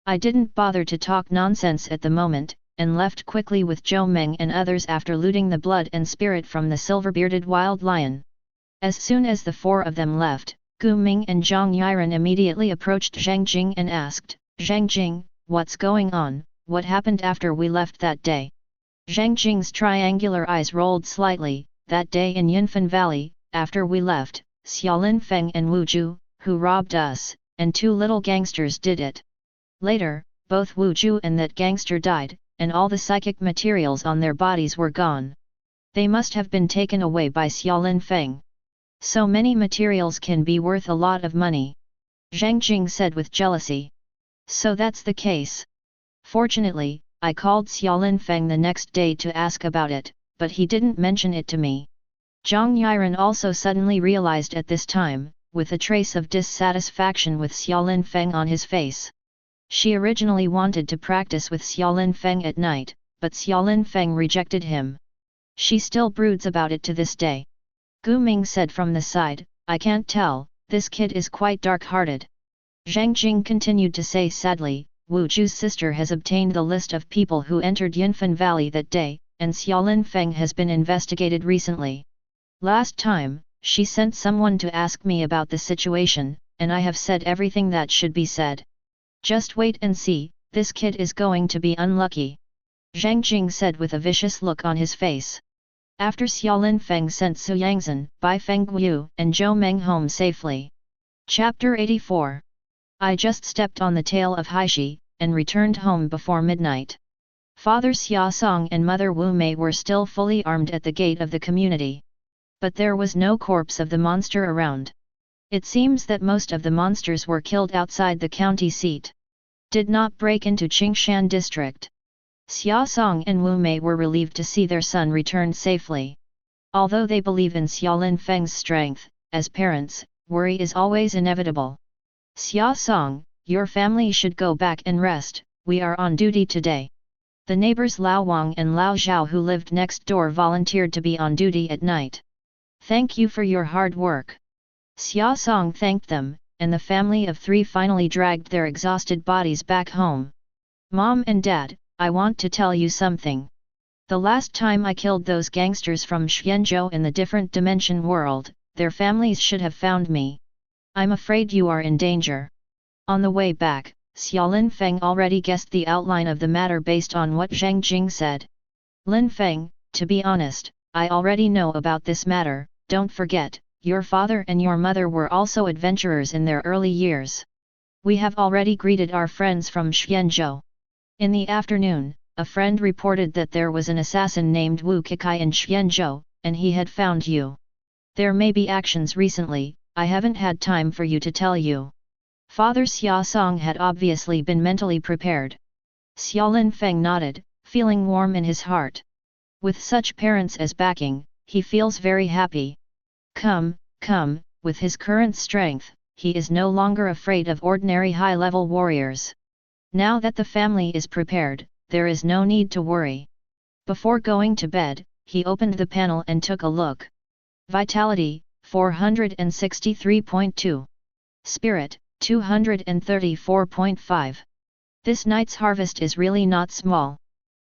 I didn't bother to talk nonsense at the moment, and left quickly with Zhou Meng and others after looting the blood and spirit from the silver-bearded wild lion. As soon as the four of them left, Gu Ming and Zhang Yiren immediately approached Zhang Jing and asked, Zhang Jing, what's going on, what happened after we left that day? Zhang Jing's triangular eyes rolled slightly. That day in Yunfan Valley, after we left, Xiaolin Feng and Wu Ju, who robbed us, and 2 little gangsters did it. Later, both Wu Ju and that gangster died, and all the psychic materials on their bodies were gone. They must have been taken away by Xiaolin Feng. So many materials can be worth a lot of money. Zhang Jing said with jealousy. So that's the case. Fortunately, I called Xiaolin Feng the next day to ask about it, but he didn't mention it to me. Zhang Yiren also suddenly realized at this time, with a trace of dissatisfaction with Xiaolin Feng on his face. She originally wanted to practice with Xiaolin Feng at night, but Xiaolin Feng rejected him. She still broods about it to this day. Gu Ming said from the side, I can't tell, this kid is quite dark-hearted. Zhang Jing continued to say sadly, Wu Ju's sister has obtained the list of people who entered Yunfan Valley that day, and Xiaolin Feng has been investigated recently. Last time, she sent someone to ask me about the situation, and I have said everything that should be said. Just wait and see, this kid is going to be unlucky. Zhang Jing said with a vicious look on his face. After Xiaolin Feng sent Su Yangzhen, Bai Fengguyu, and Zhou Meng home safely. Chapter 84. I just stepped on the tail of Haishi, and returned home before midnight. Father Xia Song and Mother Wu Mei were still fully armed at the gate of the community. But there was no corpse of the monster around. It seems that most of the monsters were killed outside the county seat. Did not break into Qingshan district. Xia Song and Wu Mei were relieved to see their son return safely. Although they believe in Xiaolin Feng's strength, as parents, worry is always inevitable. Xia Song, your family should go back and rest, we are on duty today. The neighbors Lao Wang and Lao Zhao who lived next door volunteered to be on duty at night. Thank you for your hard work. Xia Song thanked them, and the family of 3 finally dragged their exhausted bodies back home. Mom and Dad, I want to tell you something. The last time I killed those gangsters from Xianzhou in the different dimension world, their families should have found me. I'm afraid you are in danger. On the way back, Xiaolin Feng already guessed the outline of the matter based on what Zhang Jing said. Lin Feng, to be honest, I already know about this matter, don't forget, your father and your mother were also adventurers in their early years. We have already greeted our friends from Xianzhou. In the afternoon, a friend reported that there was an assassin named Wu Kekai in Xianzhou, and he had found you. There may be actions recently, I haven't had time for you to tell you. Father Xia Song had obviously been mentally prepared. Xiaolin Feng nodded, feeling warm in his heart. With such parents as backing, he feels very happy. Come, with his current strength, he is no longer afraid of ordinary high-level warriors. Now that the family is prepared, there is no need to worry. Before going to bed, he opened the panel and took a look. Vitality, 463.2. Spirit, 234.5. This night's harvest is really not small.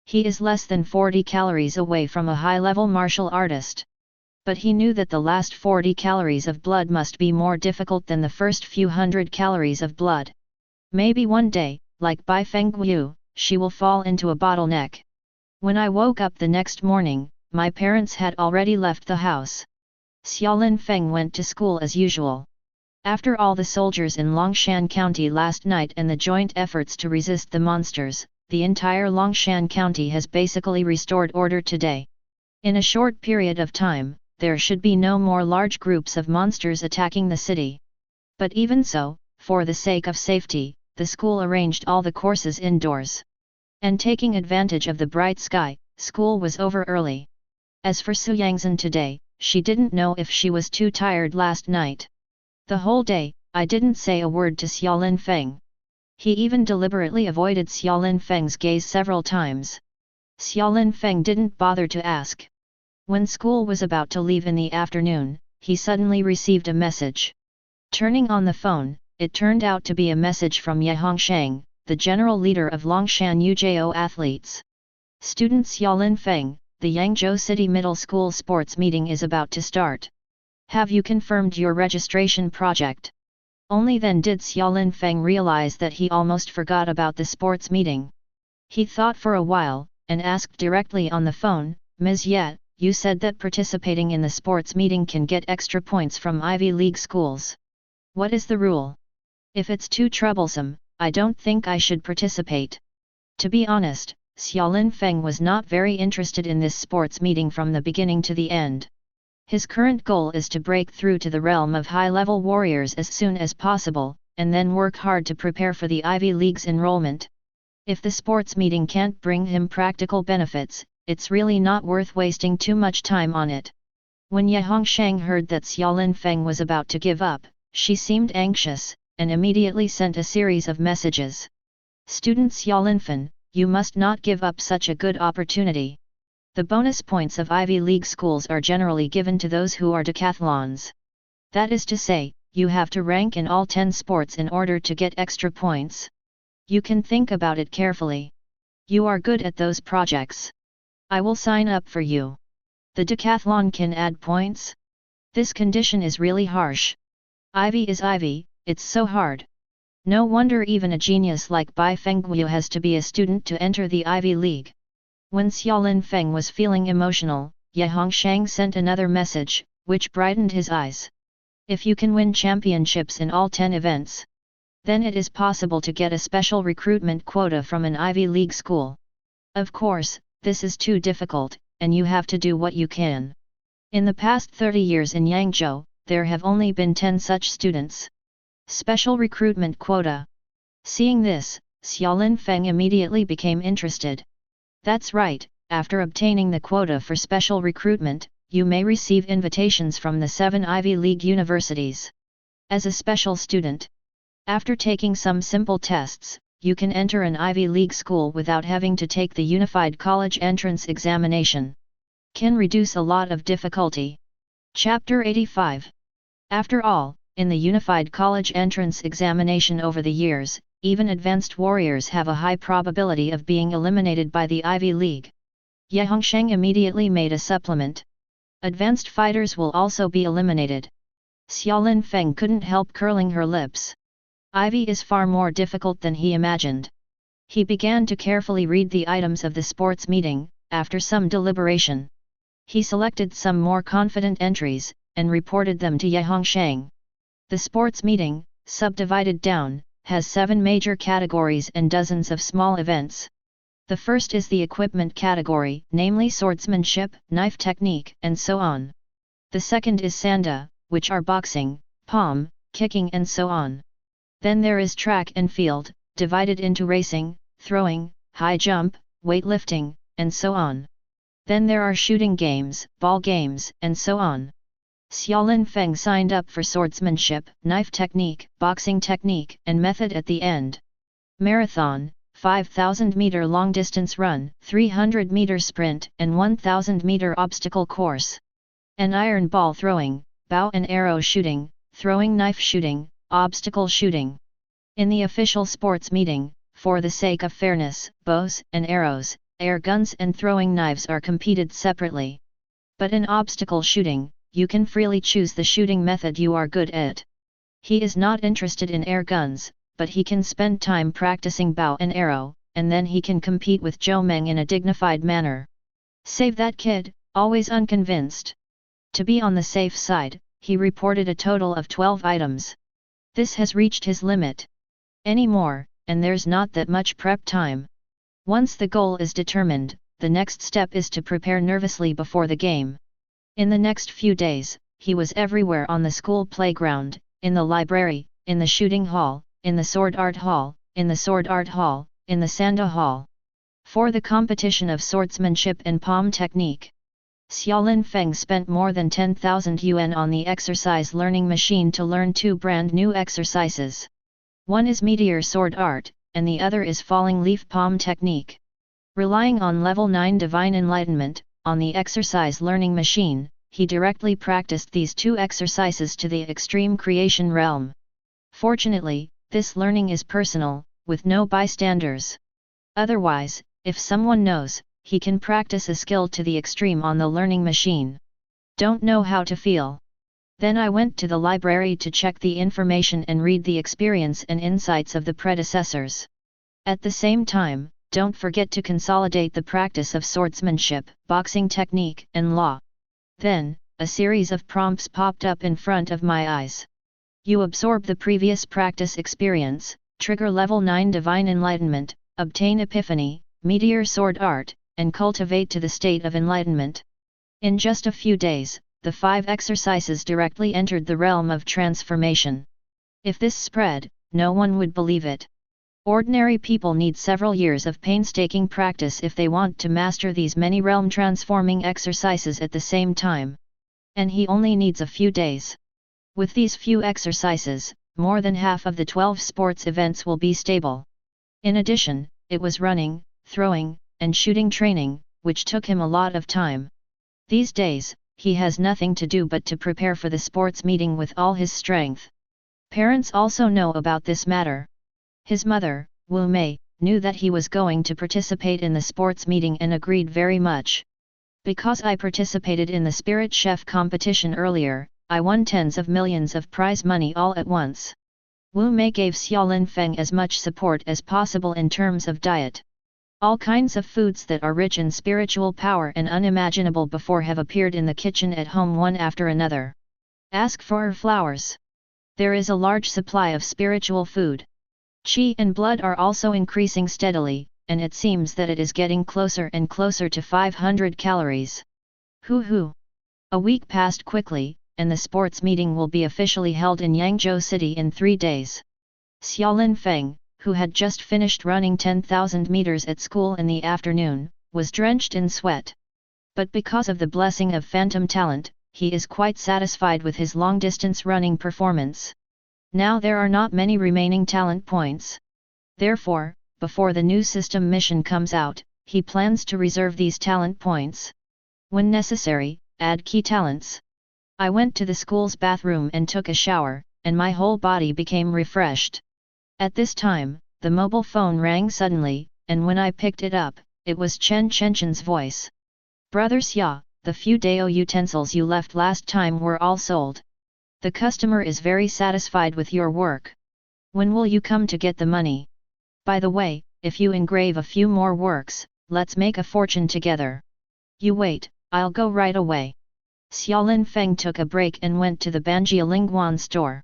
He is less than 40 calories away from a high-level martial artist. But he knew that the last 40 calories of blood must be more difficult than the first few hundred calories of blood. Maybe one day, like Bai Fengguyu, she will fall into a bottleneck. When I woke up the next morning, my parents had already left the house. Xiaolin Feng went to school as usual. After all the soldiers in Longshan County last night and the joint efforts to resist the monsters, the entire Longshan County has basically restored order today. In a short period of time, there should be no more large groups of monsters attacking the city. But even so, for the sake of safety, the school arranged all the courses indoors. And taking advantage of the bright sky, school was over early. As for Su Yangzhen today, she didn't know if she was too tired last night. The whole day, I didn't say a word to Xiaolin Feng. He even deliberately avoided Xiaolin Feng's gaze several times. Xiaolin Feng didn't bother to ask. When school was about to leave in the afternoon, he suddenly received a message. Turning on the phone, it turned out to be a message from Ye Hongsheng, the general leader of Longshan Ujo athletes. Student Xiaolin Feng, the Yangzhou City Middle School sports meeting is about to start. Have you confirmed your registration project? Only then did Xiaolin Feng realize that he almost forgot about the sports meeting. He thought for a while, and asked directly on the phone, Ms. Ye, you said that participating in the sports meeting can get extra points from Ivy League schools. What is the rule? If it's too troublesome, I don't think I should participate. To be honest, Xiaolin Feng was not very interested in this sports meeting from the beginning to the end. His current goal is to break through to the realm of high-level warriors as soon as possible, and then work hard to prepare for the Ivy League's enrollment. If the sports meeting can't bring him practical benefits, it's really not worth wasting too much time on it. When Ye Hongshang heard that Xiaolin Feng was about to give up, she seemed anxious, and immediately sent a series of messages. Student Xiaolin Feng, you must not give up such a good opportunity. The bonus points of Ivy League schools are generally given to those who are decathlons. That is to say, you have to rank in all 10 sports in order to get extra points. You can think about it carefully. You are good at those projects. I will sign up for you. The decathlon can add points? This condition is really harsh. Ivy is Ivy, it's so hard. No wonder even a genius like Bai Fengguo has to be a student to enter the Ivy League. When Xiaolin Feng was feeling emotional, Ye Hongshang sent another message, which brightened his eyes. If you can win championships in all 10 events, then it is possible to get a special recruitment quota from an Ivy League school. Of course, this is too difficult, and you have to do what you can. In the past 30 years in Yangzhou, there have only been 10 such students. Special recruitment quota. Seeing this, Xiaolin Feng immediately became interested. That's right, after obtaining the quota for special recruitment, you may receive invitations from the 7 Ivy League universities. As a special student, after taking some simple tests, you can enter an Ivy League school without having to take the Unified College Entrance Examination. Can reduce a lot of difficulty. Chapter 85. After all, in the Unified College Entrance Examination over the years, even advanced warriors have a high probability of being eliminated by the Ivy League. Ye Hongshang immediately made a supplement. Advanced fighters will also be eliminated. Xiaolin Feng couldn't help curling her lips. Ivy is far more difficult than he imagined. He began to carefully read the items of the sports meeting. After some deliberation, he selected some more confident entries, and reported them to Ye Hongshang. The sports meeting, subdivided down, has 7 major categories and dozens of small events. The first is the equipment category, namely swordsmanship, knife technique, and so on. The second is sanda, which are boxing, palm, kicking and so on. Then there is track and field, divided into racing, throwing, high jump, weightlifting, and so on. Then there are shooting games, ball games, and so on. Xiaolin Feng signed up for swordsmanship, knife technique, boxing technique, and method at the end. Marathon, 5,000-meter long-distance run, 300-meter sprint, and 1,000-meter obstacle course. And iron ball throwing, bow and arrow shooting, throwing knife shooting, obstacle shooting. In the official sports meeting, for the sake of fairness, bows and arrows, air guns and throwing knives are competed separately. But in obstacle shooting, you can freely choose the shooting method you are good at. He is not interested in air guns, but he can spend time practicing bow and arrow, and then he can compete with Zhou Meng in a dignified manner. Save that kid, always unconvinced. To be on the safe side, he reported a total of 12 items. This has reached his limit. Any more, and there's not that much prep time. Once the goal is determined, the next step is to prepare nervously before the game. In the next few days, he was everywhere on the school playground, in the library, in the shooting hall, in the sword art hall, in the sword art hall, in the sanda hall. For the competition of swordsmanship and palm technique, Xiaolin Feng spent more than 10,000 yuan on the exercise learning machine to learn 2 brand new exercises. One is meteor sword art, and the other is falling leaf palm technique. Relying on level 9 divine enlightenment, on the exercise learning machine, he directly practiced these 2 exercises to the extreme creation realm. Fortunately, this learning is personal, with no bystanders. Otherwise, if someone knows, he can practice a skill to the extreme on the learning machine. Don't know how to feel. Then I went to the library to check the information and read the experience and insights of the predecessors. At the same time, don't forget to consolidate the practice of swordsmanship, boxing technique, and law. Then, a series of prompts popped up in front of my eyes. You absorb the previous practice experience, trigger level 9 divine enlightenment, obtain epiphany, meteor sword art, and cultivate to the state of enlightenment. In just a few days, the 5 exercises directly entered the realm of transformation. If this spread, no one would believe it. Ordinary people need several years of painstaking practice if they want to master these many realm transforming exercises at the same time. And he only needs a few days. With these few exercises, more than half of the 12 sports events will be stable. In addition, it was running, throwing, and shooting training, which took him a lot of time. These days, he has nothing to do but to prepare for the sports meeting with all his strength. Parents also know about this matter. His mother, Wu Mei, knew that he was going to participate in the sports meeting and agreed very much. Because I participated in the Spirit Chef competition earlier, I won tens of millions of prize money all at once. Wu Mei gave Xiaolin Feng as much support as possible in terms of diet. All kinds of foods that are rich in spiritual power and unimaginable before have appeared in the kitchen at home one after another. Ask for flowers. There is a large supply of spiritual food. Qi and blood are also increasing steadily, and it seems that it is getting closer and closer to 500 calories. Hoo! A week passed quickly, and the sports meeting will be officially held in Yangzhou City in 3 days. Xiaolin Feng, who had just finished running 10,000 meters at school in the afternoon, was drenched in sweat. But because of the blessing of phantom talent, he is quite satisfied with his long-distance running performance. Now there are not many remaining talent points. Therefore, before the new system mission comes out, he plans to reserve these talent points. When necessary, add key talents. I went to the school's bathroom and took a shower, and my whole body became refreshed. At this time, the mobile phone rang suddenly, and when I picked it up, it was Chen Chenchen's voice. Brother Xia, the few Dao utensils you left last time were all sold. The customer is very satisfied with your work. When will you come to get the money? By the way, if you engrave a few more works, let's make a fortune together. You wait, I'll go right away. Xiaolin Feng took a break and went to the Banjia Lingguan store.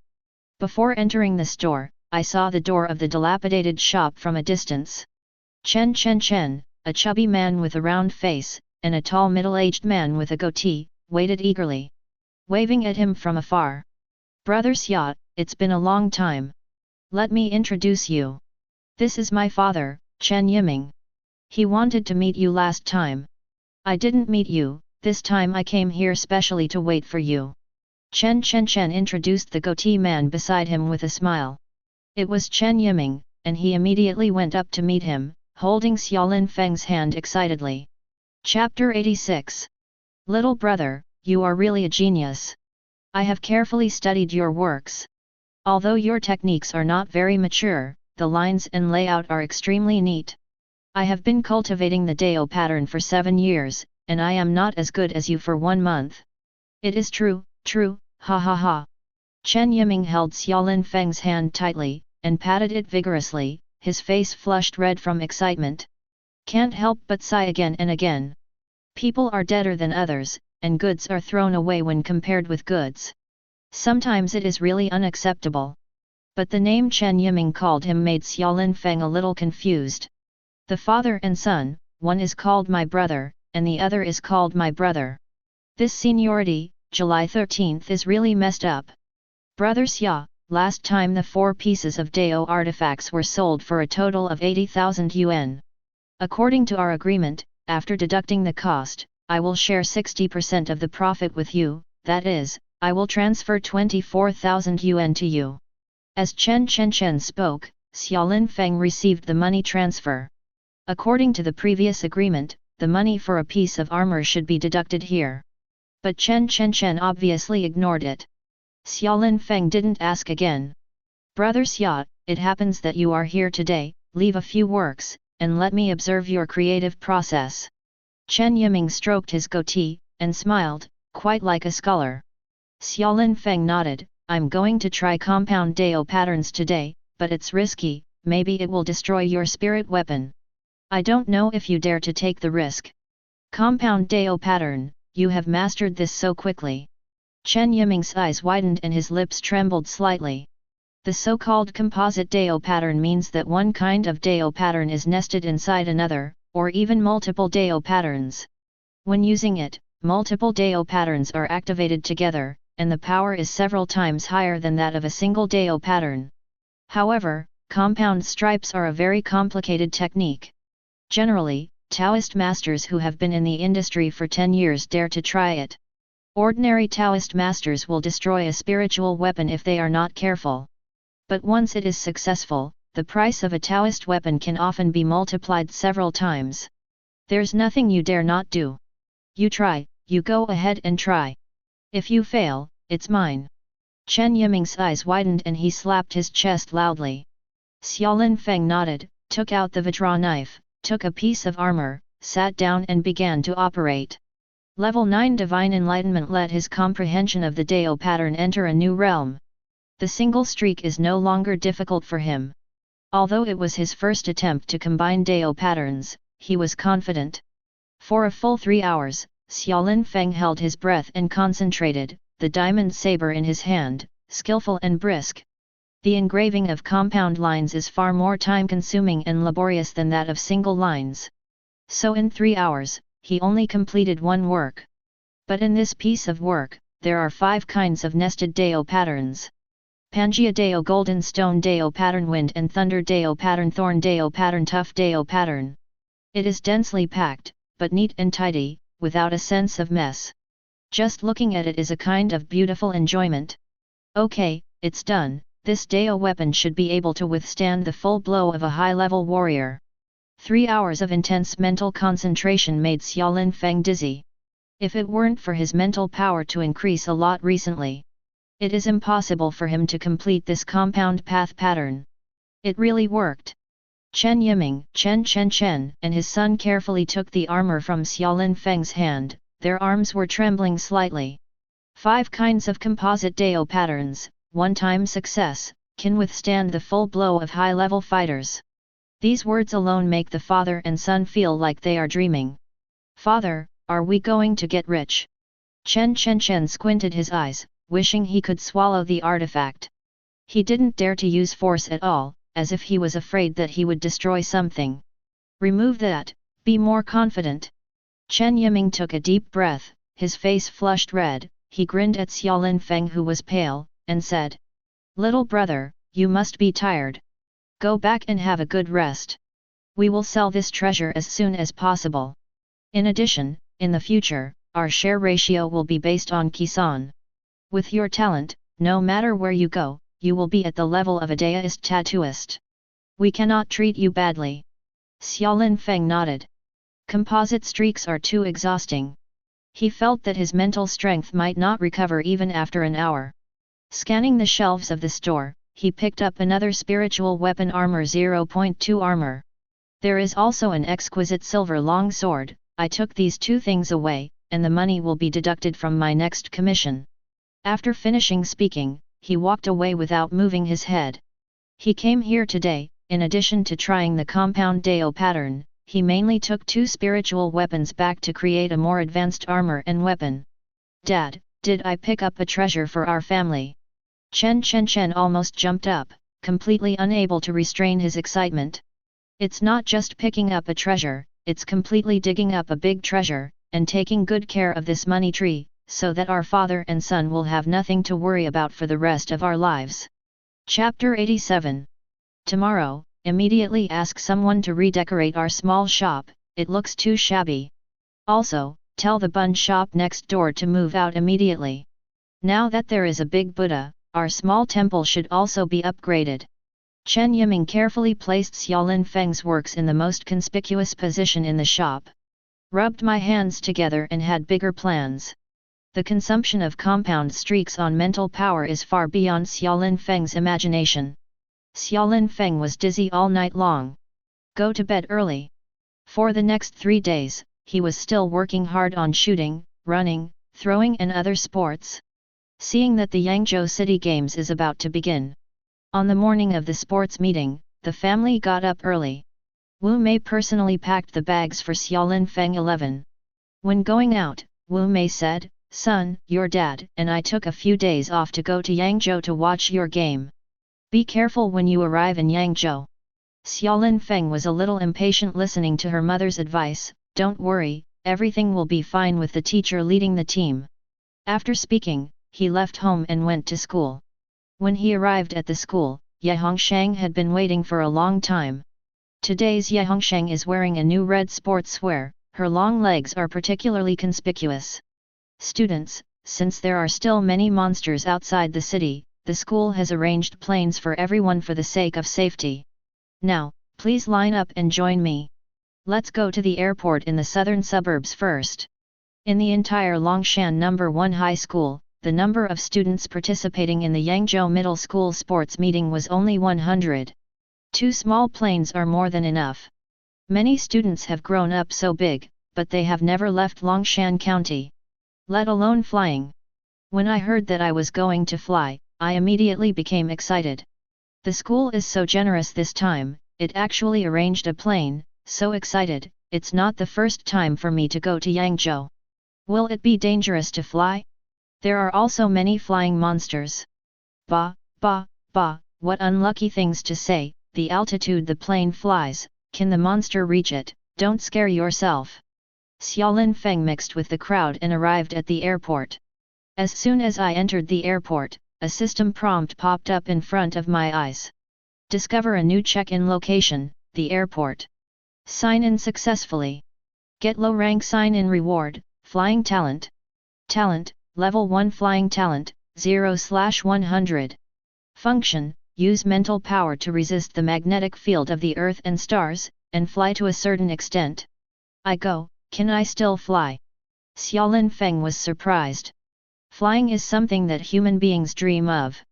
Before entering the store, I saw the door of the dilapidated shop from a distance. Chen, a chubby man with a round face, and a tall middle-aged man with a goatee, waited eagerly. Waving at him from afar. Brother Xia, it's been a long time. Let me introduce you. This is my father, Chen Yiming. He wanted to meet you last time. I didn't meet you, this time I came here specially to wait for you. Chen introduced the goatee man beside him with a smile. It was Chen Yiming, and he immediately went up to meet him, holding Xiaolin Feng's hand excitedly. Chapter 86. Little brother, you are really a genius. I have carefully studied your works. Although your techniques are not very mature, the lines and layout are extremely neat. I have been cultivating the Dao pattern for 7 years, and I am not as good as you for 1 month. It is true, ha ha ha. Chen Yiming held Xiaolin Feng's hand tightly, and patted it vigorously, his face flushed red from excitement. Can't help but sigh again and again. People are deader than others, and goods are thrown away when compared with goods. Sometimes it is really unacceptable. But the name Chen Yiming called him made Xiaolin Feng a little confused. The father and son, one is called my brother, and the other is called my brother. This seniority, July 13th, is really messed up. Brother Xia, last time the 4 pieces of Dao artifacts were sold for a total of 80,000 yuan. According to our agreement, after deducting the cost, I will share 60% of the profit with you, that is, I will transfer 24,000 yuan to you. As Chen spoke, Xiaolin Feng received the money transfer. According to the previous agreement, the money for a piece of armor should be deducted here. But Chen obviously ignored it. Xiaolin Feng didn't ask again. Brother Xia, it happens that you are here today, leave a few works, and let me observe your creative process. Chen Yiming stroked his goatee, and smiled, quite like a scholar. Xiaolin Feng nodded, I'm going to try compound Dao patterns today, but it's risky, maybe it will destroy your spirit weapon. I don't know if you dare to take the risk. Compound Dao pattern, you have mastered this so quickly. Chen Yiming's eyes widened and his lips trembled slightly. The so-called composite Dao pattern means that one kind of Dao pattern is nested inside another, or even multiple Dao patterns. When using it, multiple Dao patterns are activated together, and the power is several times higher than that of a single Dao pattern. However, compound stripes are a very complicated technique. Generally, Taoist masters who have been in the industry for 10 years dare to try it. Ordinary Taoist masters will destroy a spiritual weapon if they are not careful. But once it is successful, the price of a Taoist weapon can often be multiplied several times. There's nothing you dare not do. You try, you go ahead and try. If you fail, it's mine. Chen Yiming's eyes widened and he slapped his chest loudly. Xiaolin Feng nodded, took out the Vajra knife, took a piece of armor, sat down and began to operate. Level 9 Divine Enlightenment let his comprehension of the Dao pattern enter a new realm. The single streak is no longer difficult for him. Although it was his first attempt to combine Dao patterns, he was confident. For a full 3 hours, Xiaolin Feng held his breath and concentrated, the diamond saber in his hand, skillful and brisk. The engraving of compound lines is far more time-consuming and laborious than that of single lines. So in 3 hours, he only completed one work. But in this piece of work, there are 5 kinds of nested Dao patterns. Pangaea Dao Golden Stone Dao Pattern Wind and Thunder Dao Pattern Thorn Dao Pattern Tough Dao Pattern. It is densely packed, but neat and tidy, without a sense of mess. Just looking at it is a kind of beautiful enjoyment. Okay, it's done, this Dao weapon should be able to withstand the full blow of a high-level warrior. 3 hours of intense mental concentration made Xiaolin Feng dizzy. If it weren't for his mental power to increase a lot recently, it is impossible for him to complete this compound path pattern. It really worked. Chen Yiming, Chen, and his son carefully took the armor from Xiaolin Feng's hand, their arms were trembling slightly. 5 kinds of composite Dao patterns, one-time success, can withstand the full blow of high-level fighters. These words alone make the father and son feel like they are dreaming. Father, are we going to get rich? Chen squinted his eyes, wishing he could swallow the artifact. He didn't dare to use force at all, as if he was afraid that he would destroy something. Remove that, be more confident. Chen Yiming took a deep breath, his face flushed red, he grinned at Xiaolin Feng who was pale, and said, Little brother, you must be tired. Go back and have a good rest. We will sell this treasure as soon as possible. In addition, in the future, our share ratio will be based on Kisan. With your talent, no matter where you go, you will be at the level of a Daoist tattooist. We cannot treat you badly. Xiaolin Feng nodded. Composite streaks are too exhausting. He felt that his mental strength might not recover even after an hour. Scanning the shelves of the store, he picked up another spiritual weapon armor 0.2 armor. There is also an exquisite silver long sword. I took these 2 things away, and the money will be deducted from my next commission. After finishing speaking, he walked away without moving his head. He came here today, in addition to trying the compound Dao pattern, he mainly took 2 spiritual weapons back to create a more advanced armor and weapon. Dad, did I pick up a treasure for our family? Chen almost jumped up, completely unable to restrain his excitement. It's not just picking up a treasure, it's completely digging up a big treasure, and taking good care of this money tree, so that our father and son will have nothing to worry about for the rest of our lives. Chapter 87. Tomorrow, immediately ask someone to redecorate our small shop, it looks too shabby. Also, tell the bun shop next door to move out immediately. Now that there is a big Buddha, our small temple should also be upgraded. Chen Yiming carefully placed Xiaolin Feng's works in the most conspicuous position in the shop. Rubbed my hands together and had bigger plans. The consumption of compound streaks on mental power is far beyond Xiaolin Feng's imagination. Xiaolin Feng was dizzy all night long. Go to bed early. For the next 3 days, he was still working hard on shooting, running, throwing and other sports. seeing that the Yangzhou City Games is about to begin. On the morning of the sports meeting, the family got up early. Wu Mei personally packed the bags for Xiaolin Feng 11. When going out, Wu Mei said, "Son, your dad and I took a few days off to go to Yangzhou to watch your game. Be careful when you arrive in Yangzhou." Xiaolin Feng was a little impatient listening to her mother's advice. "Don't worry, everything will be fine with the teacher leading the team." After speaking, he left home and went to school. When he arrived at the school, Ye Hongshang had been waiting for a long time. Today's Ye Hongshang is wearing a new red sportswear, her long legs are particularly conspicuous. "Students, since there are still many monsters outside the city, the school has arranged planes for everyone for the sake of safety. Now, please line up and join me. Let's go to the airport in the southern suburbs first." In the entire Longshan No. 1 high school, the number of students participating in the Yangzhou Middle School sports meeting was only 100. 2 small planes are more than enough. Many students have grown up so big, but they have never left Longshan County, let alone flying. When I heard that I was going to fly, I immediately became excited. The school is so generous this time, it actually arranged a plane. So excited, it's not the first time for me to go to Yangzhou. Will it be dangerous to fly? There are also many flying monsters. Bah, bah, bah, what unlucky things to say. The altitude the plane flies, can the monster reach it? Don't scare yourself. Xiaolin Feng mixed with the crowd and arrived at the airport. As soon as I entered the airport, a system prompt popped up in front of my eyes. Discover a new check-in location, the airport. Sign in successfully. Get low rank sign-in reward, Flying Talent. Talent, Level 1 Flying Talent, 0/100. Function, use mental power to resist the magnetic field of the Earth and stars, and fly to a certain extent. I go, can I still fly? Xiaolin Feng was surprised. Flying is something that human beings dream of.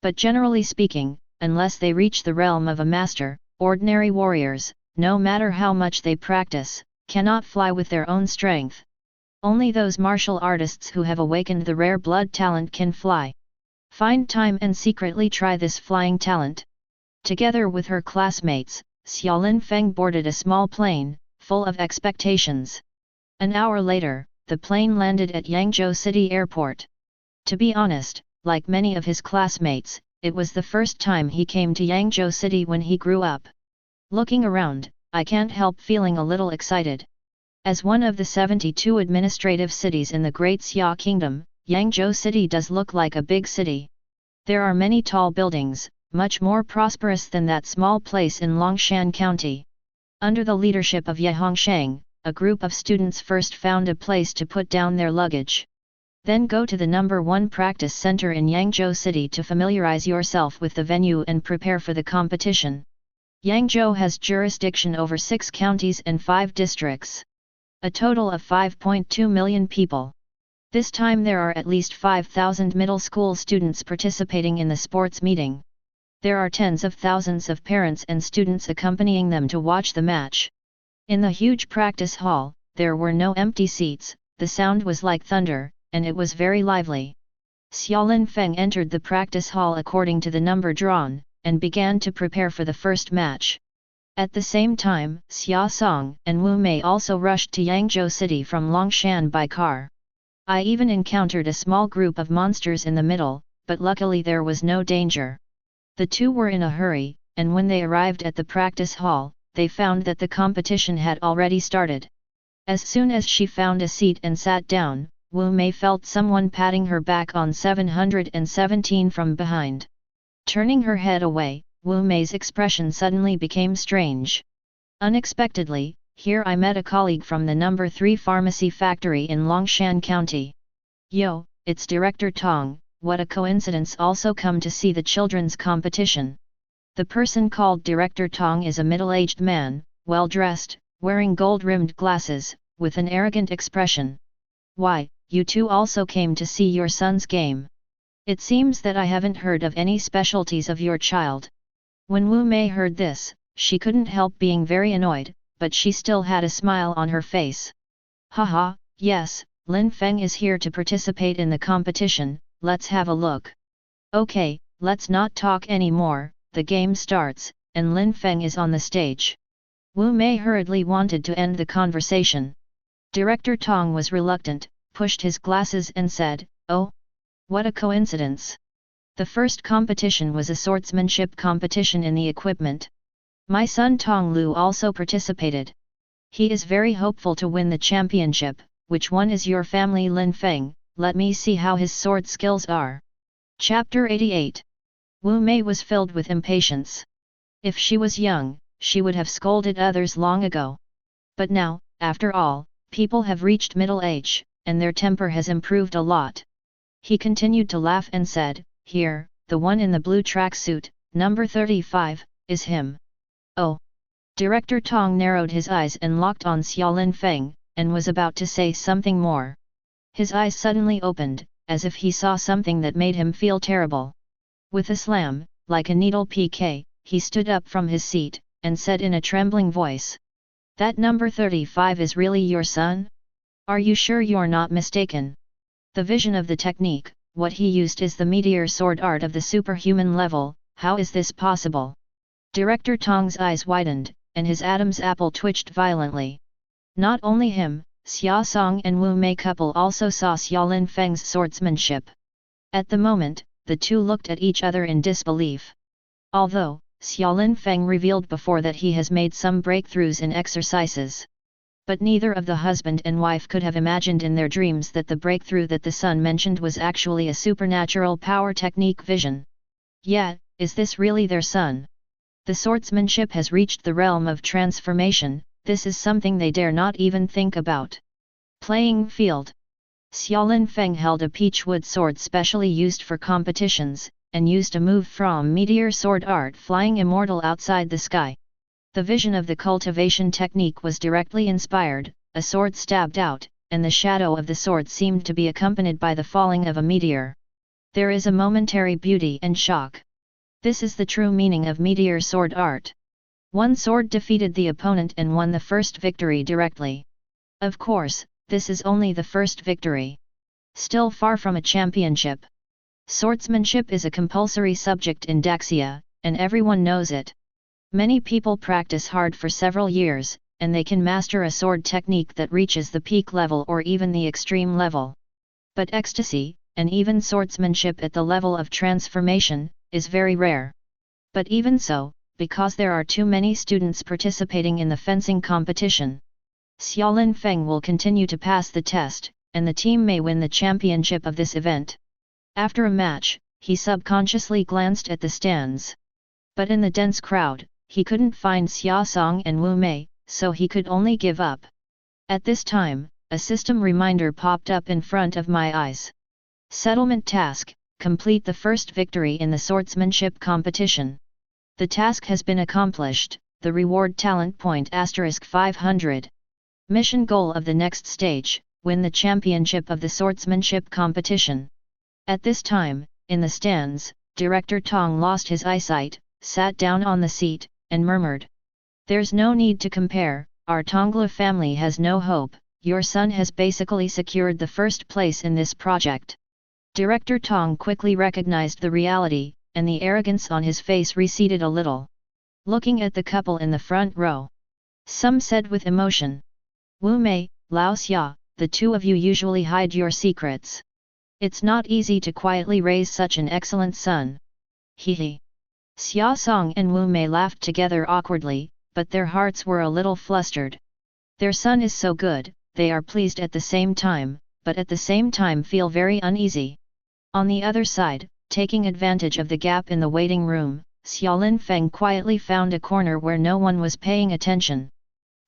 But generally speaking, unless they reach the realm of a master, ordinary warriors, no matter how much they practice, cannot fly with their own strength. Only those martial artists who have awakened the rare blood talent can fly. Find time and secretly try this flying talent. Together with her classmates, Xiaolin Feng boarded a small plane, full of expectations. An hour later, the plane landed at Yangzhou City Airport. To be honest, like many of his classmates, it was the first time he came to Yangzhou City when he grew up. Looking around, I can't help feeling a little excited. As one of the 72 administrative cities in the Great Xia Kingdom, Yangzhou City does look like a big city. There are many tall buildings, much more prosperous than that small place in Longshan County. Under the leadership of Ye Hongshang, a group of students first found a place to put down their luggage. Then go to the No. 1 practice center in Yangzhou City to familiarize yourself with the venue and prepare for the competition. Yangzhou has jurisdiction over 6 counties and 5 districts. A total of 5.2 million people. This time there are at least 5,000 middle school students participating in the sports meeting. There are tens of thousands of parents and students accompanying them to watch the match. In the huge practice hall, there were no empty seats, the sound was like thunder, and it was very lively. Xiaolin Feng entered the practice hall according to the number drawn, and began to prepare for the first match. At the same time, Xia Song and Wu Mei also rushed to Yangzhou City from Longshan by car. I even encountered a small group of monsters in the middle, but luckily there was no danger. The two were in a hurry, and when they arrived at the practice hall, they found that the competition had already started. As soon as she found a seat and sat down, Wu Mei felt someone patting her back on 717 from behind. Turning her head away, Wu Mei's expression suddenly became strange. Unexpectedly, here I met a colleague from the No. 3 pharmacy factory in Longshan County. Yo, it's Director Tong, what a coincidence, also come to see the children's competition. The person called Director Tong is a middle-aged man, well-dressed, wearing gold-rimmed glasses, with an arrogant expression. Why, you two also came to see your son's game. It seems that I haven't heard of any specialties of your child. When Wu Mei heard this, she couldn't help being very annoyed, but she still had a smile on her face. Haha, yes, Lin Feng is here to participate in the competition, let's have a look. Okay, let's not talk anymore, the game starts, and Lin Feng is on the stage. Wu Mei hurriedly wanted to end the conversation. Director Tong was reluctant, pushed his glasses and said, "Oh, what a coincidence. The first competition was a swordsmanship competition in the equipment. My son Tong Lu also participated. He is very hopeful to win the championship. Which one is your family Lin Feng? Let me see how his sword skills are." Chapter 88. Wu Mei was filled with impatience. If she was young, she would have scolded others long ago. But now, after all, people have reached middle age, and their temper has improved a lot. He continued to laugh and said, "Here, the one in the blue tracksuit, number 35, is him." Oh! Director Tong narrowed his eyes and locked on Xiao Lin Feng, and was about to say something more. His eyes suddenly opened, as if he saw something that made him feel terrible. With a slam, like a needle piqué, he stood up from his seat, and said in a trembling voice, "That number 35 is really your son? Are you sure you're not mistaken? The vision of the technique, what he used is the meteor sword art of the superhuman level, how is this possible?" Director Tong's eyes widened, and his Adam's apple twitched violently. Not only him, Xia Song and Wu Mei couple also saw Xiao Lin Feng's swordsmanship. At the moment, the two looked at each other in disbelief. Although, Xiao Lin Feng revealed before that he has made some breakthroughs in exercises. But neither of the husband and wife could have imagined in their dreams that the breakthrough that the son mentioned was actually a supernatural power technique vision. Yeah, is this really their son? The swordsmanship has reached the realm of transformation. This is something they dare not even think about. Playing field. Xiao Lin Feng held a peachwood sword specially used for competitions, and used a move from meteor sword art flying immortal outside the sky. The vision of the cultivation technique was directly inspired, a sword stabbed out, and the shadow of the sword seemed to be accompanied by the falling of a meteor. There is a momentary beauty and shock. This is the true meaning of meteor sword art. One sword defeated the opponent and won the first victory directly. Of course, this is only the first victory. Still far from a championship. Swordsmanship is a compulsory subject in Daxia, and everyone knows it. Many people practice hard for several years, and they can master a sword technique that reaches the peak level or even the extreme level. But ecstasy, and even swordsmanship at the level of transformation, is very rare. But even so, because there are too many students participating in the fencing competition, Xiao Lin Feng will continue to pass the test, and the team may win the championship of this event. After a match, he subconsciously glanced at the stands. But in the dense crowd, he couldn't find Xia Song and Wu Mei, so he could only give up. At this time, a system reminder popped up in front of my eyes. Settlement task: complete the first victory in the swordsmanship competition. The task has been accomplished, the reward talent point *500. Mission goal of the next stage: win the championship of the swordsmanship competition. At this time, in the stands, Director Tong lost his eyesight, sat down on the seat, and murmured, "There's no need to compare, our Tonglu family has no hope, your son has basically secured the first place in this project." Director Tong quickly recognized the reality, and the arrogance on his face receded a little. Looking at the couple in the front row, some said with emotion, "Wu Mei, Lao Xia, the two of you usually hide your secrets. It's not easy to quietly raise such an excellent son." He. Xia Song and Wu Mei laughed together awkwardly, but their hearts were a little flustered. Their son is so good, they are pleased at the same time, but at the same time feel very uneasy. On the other side, taking advantage of the gap in the waiting room, Xiao Lin Feng quietly found a corner where no one was paying attention.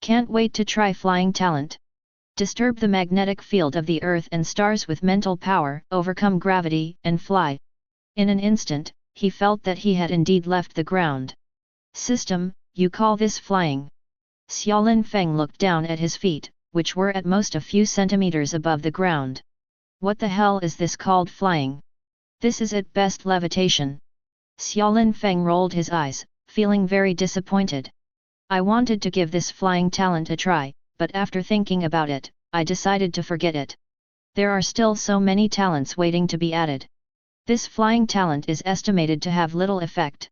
Can't wait to try flying talent. Disturb the magnetic field of the earth and stars with mental power, overcome gravity, and fly. In an instant, he felt that he had indeed left the ground. System, you call this flying? Xiao Lin Feng looked down at his feet, which were at most a few centimeters above the ground. What the hell is this called flying? This is at best levitation. Xiao Lin Feng rolled his eyes, feeling very disappointed. I wanted to give this flying talent a try, but after thinking about it, I decided to forget it. There are still so many talents waiting to be added. This flying talent is estimated to have little effect.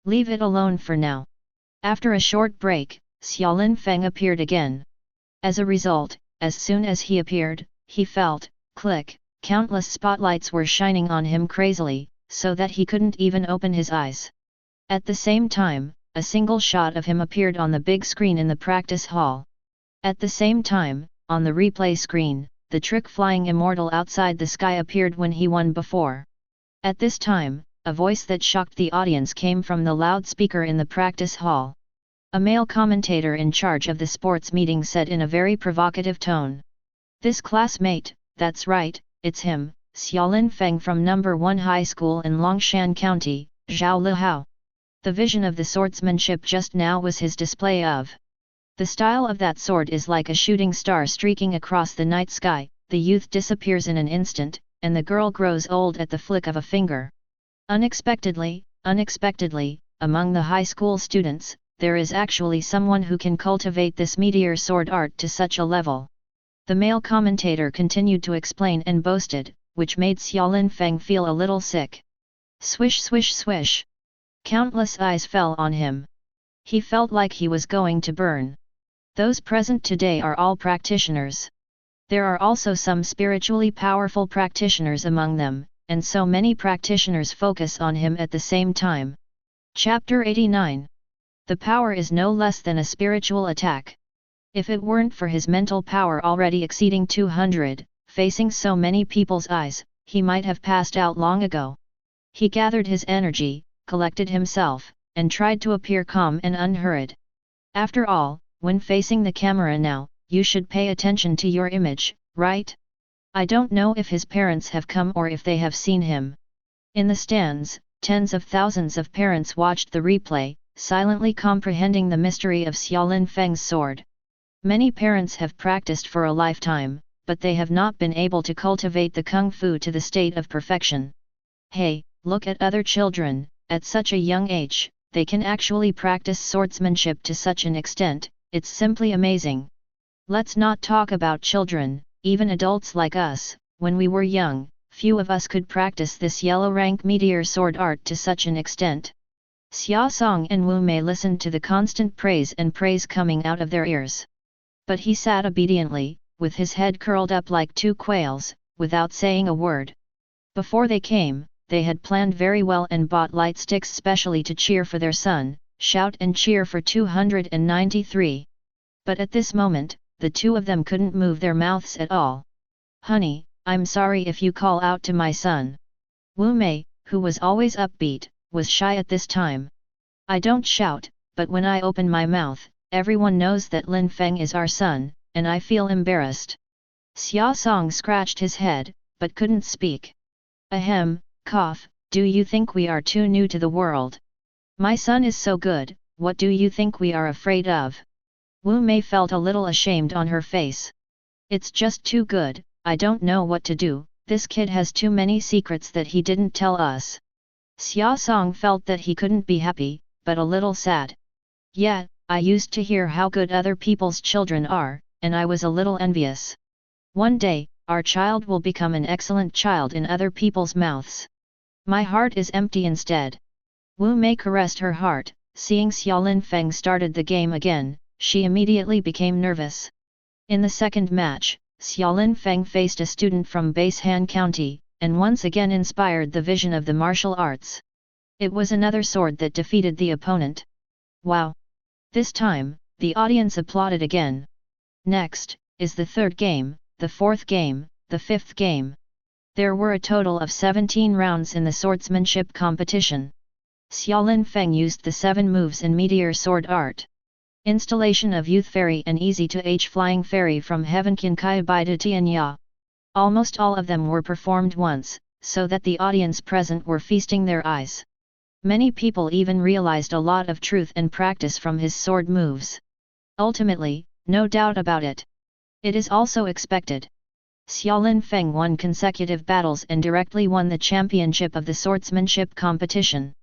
Leave it alone for now. After a short break, Xiaolin Feng appeared again. As a result, as soon as he appeared, he felt, click, countless spotlights were shining on him crazily, so that he couldn't even open his eyes. At the same time, a single shot of him appeared on the big screen in the practice hall. At the same time, on the replay screen, the trick flying immortal outside the sky appeared when he won before. At this time, a voice that shocked the audience came from the loudspeaker in the practice hall. A male commentator in charge of the sports meeting said in a very provocative tone. This classmate, that's right, it's him, Xiaolin Feng from number 1 high school in Longshan County, Zhao Lihao. The vision of the swordsmanship just now was his display of. The style of that sword is like a shooting star streaking across the night sky, the youth disappears in an instant, and the girl grows old at the flick of a finger. Unexpectedly, among the high school students, there is actually someone who can cultivate this meteor sword art to such a level. The male commentator continued to explain and boasted, which made Xiaolin Feng feel a little sick. Swish swish swish. Countless eyes fell on him. He felt like he was going to burn. Those present today are all practitioners. There are also some spiritually powerful practitioners among them, and so many practitioners focus on him at the same time. Chapter 89. The power is no less than a spiritual attack. If it weren't for his mental power already exceeding 200, facing so many people's eyes, he might have passed out long ago. He gathered his energy, collected himself, and tried to appear calm and unhurried. After all, when facing the camera now, you should pay attention to your image, right? I don't know if his parents have come or if they have seen him. In the stands, tens of thousands of parents watched the replay, silently comprehending the mystery of Xiaolin Feng's sword. Many parents have practiced for a lifetime, but they have not been able to cultivate the kung fu to the state of perfection. Hey, look at other children, at such a young age, they can actually practice swordsmanship to such an extent, it's simply amazing. Let's not talk about children, even adults like us, when we were young, few of us could practice this yellow rank meteor sword art to such an extent. Xia Song and Wu Mei listened to the constant praise coming out of their ears. But he sat obediently, with his head curled up like two quails, without saying a word. Before they came, they had planned very well and bought light sticks specially to cheer for their son, shout and cheer for 293. But at this moment, the two of them couldn't move their mouths at all. Honey, I'm sorry if you call out to my son. Wu Mei, who was always upbeat, was shy at this time. I don't shout, but when I open my mouth, everyone knows that Lin Feng is our son, and I feel embarrassed. Xia Song scratched his head, but couldn't speak. Ahem, cough, do you think we are too new to the world? My son is so good, what do you think we are afraid of? Wu Mei felt a little ashamed on her face. It's just too good, I don't know what to do, this kid has too many secrets that he didn't tell us. Xia Song felt that he couldn't be happy, but a little sad. Yeah, I used to hear how good other people's children are, and I was a little envious. One day, our child will become an excellent child in other people's mouths. My heart is empty instead. Wu Mei caressed her heart, seeing Xiaolin Feng started the game again, she immediately became nervous. In the second match, Xiaolin Feng faced a student from Basehan County, and once again inspired the vision of the martial arts. It was another sword that defeated the opponent. Wow! This time, the audience applauded again. Next, is the third game, the fourth game, the fifth game. There were a total of 17 rounds in the swordsmanship competition. Xiaolin Feng used the 7 moves in meteor sword art. Installation of Youth Fairy and Easy to H Flying Fairy from Heaven Qiankai Bai de Tianya. Almost all of them were performed once, so that the audience present were feasting their eyes. Many people even realized a lot of truth and practice from his sword moves. Ultimately, no doubt about it. It is also expected. Xiaolin Feng won consecutive battles and directly won the championship of the swordsmanship competition.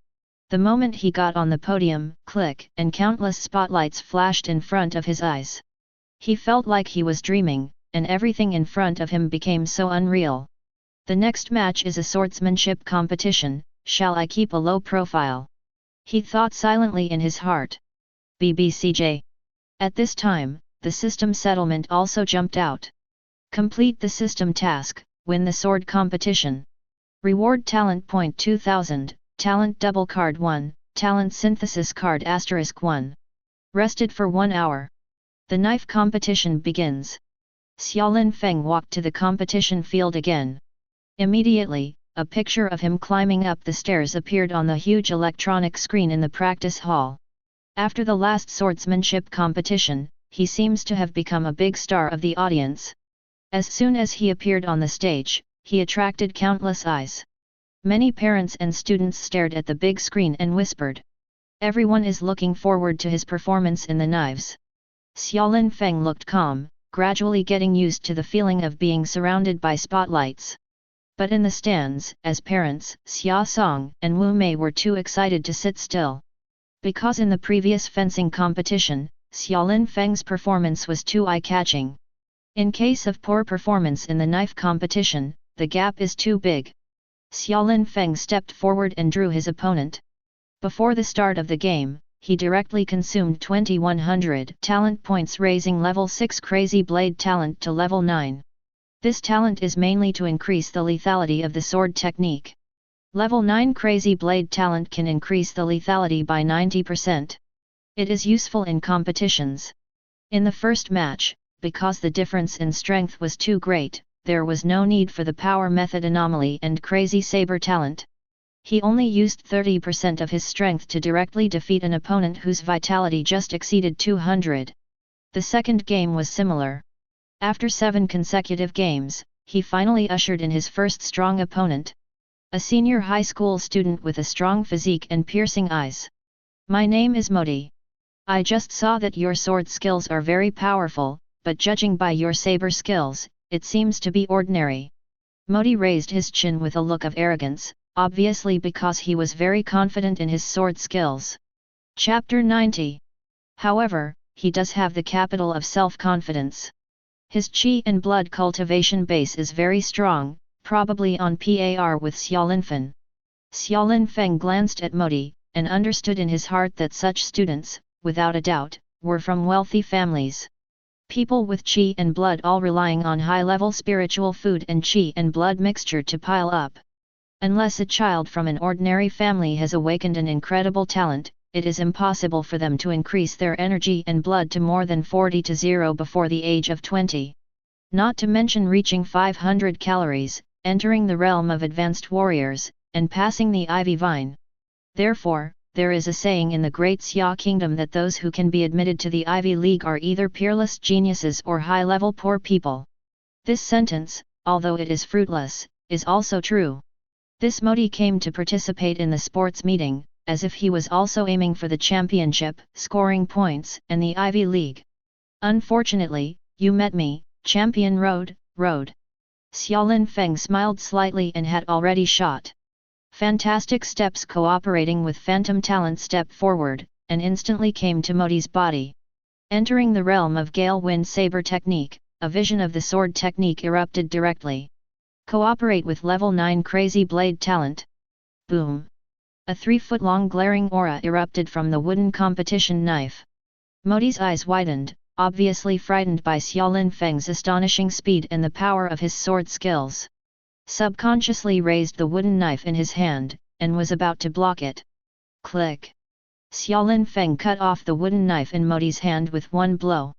The moment he got on the podium, click, and countless spotlights flashed in front of his eyes. He felt like he was dreaming, and everything in front of him became so unreal. The next match is a swordsmanship competition, shall I keep a low profile? He thought silently in his heart. BBCJ. At this time, the system settlement also jumped out. Complete the system task, win the sword competition. Reward talent point 2000, talent double card 1, talent synthesis card *1. Rested for 1 hour. The knife competition begins. Xiaolin Feng walked to the competition field again. Immediately, a picture of him climbing up the stairs appeared on the huge electronic screen in the practice hall. After the last swordsmanship competition, he seems to have become a big star of the audience. As soon as he appeared on the stage, he attracted countless eyes. Many parents and students stared at the big screen and whispered. Everyone is looking forward to his performance in the knives. Xiaolin Feng looked calm, gradually getting used to the feeling of being surrounded by spotlights. But in the stands, as parents, Xia Song and Wu Mei were too excited to sit still. Because in the previous fencing competition, Xiaolin Feng's performance was too eye-catching. In case of poor performance in the knife competition, the gap is too big. Xiaolin Feng stepped forward and drew his opponent. Before the start of the game, he directly consumed 2100 talent points, raising level 6 Crazy Blade talent to level 9. This talent is mainly to increase the lethality of the sword technique. Level 9 Crazy Blade talent can increase the lethality by 90%. It is useful in competitions. In the first match, because the difference in strength was too great, there was no need for the power method anomaly and Crazy Saber talent. He only used 30% of his strength to directly defeat an opponent whose vitality just exceeded 200. The second game was similar. After 7 consecutive games, he finally ushered in his first strong opponent. A senior high school student with a strong physique and piercing eyes. My name is Modi. I just saw that your sword skills are very powerful, but judging by your saber skills, it seems to be ordinary. Modi raised his chin with a look of arrogance, obviously because he was very confident in his sword skills. Chapter 90. However, he does have the capital of self-confidence. His qi and blood cultivation base is very strong, probably on par with Xiaolin Feng. Xiaolin Feng glanced at Modi, and understood in his heart that such students, without a doubt, were from wealthy families. People with qi and blood all relying on high-level spiritual food and qi and blood mixture to pile up. Unless a child from an ordinary family has awakened an incredible talent, it is impossible for them to increase their energy and blood to more than 40 before the age of 20. Not to mention reaching 500 calories, entering the realm of advanced warriors, and passing the ivy vine. Therefore, there is a saying in the Great Xia Kingdom that those who can be admitted to the Ivy League are either peerless geniuses or high-level poor people. This sentence, although it is fruitless, is also true. This Modi came to participate in the sports meeting, as if he was also aiming for the championship, scoring points, and the Ivy League. Unfortunately, you met me, Champion Road. Xiaolin Feng smiled slightly and had already shot. Fantastic steps cooperating with Phantom Talent stepped forward, and instantly came to Modi's body. Entering the realm of Gale Wind Saber technique, a vision of the sword technique erupted directly. Cooperate with level 9 Crazy Blade talent. Boom! A 3-foot-long glaring aura erupted from the wooden competition knife. Modi's eyes widened, obviously frightened by Xiaolin Feng's astonishing speed and the power of his sword skills. Subconsciously raised the wooden knife in his hand, and was about to block it. Click! Xiaolin Feng cut off the wooden knife in Modi's hand with one blow.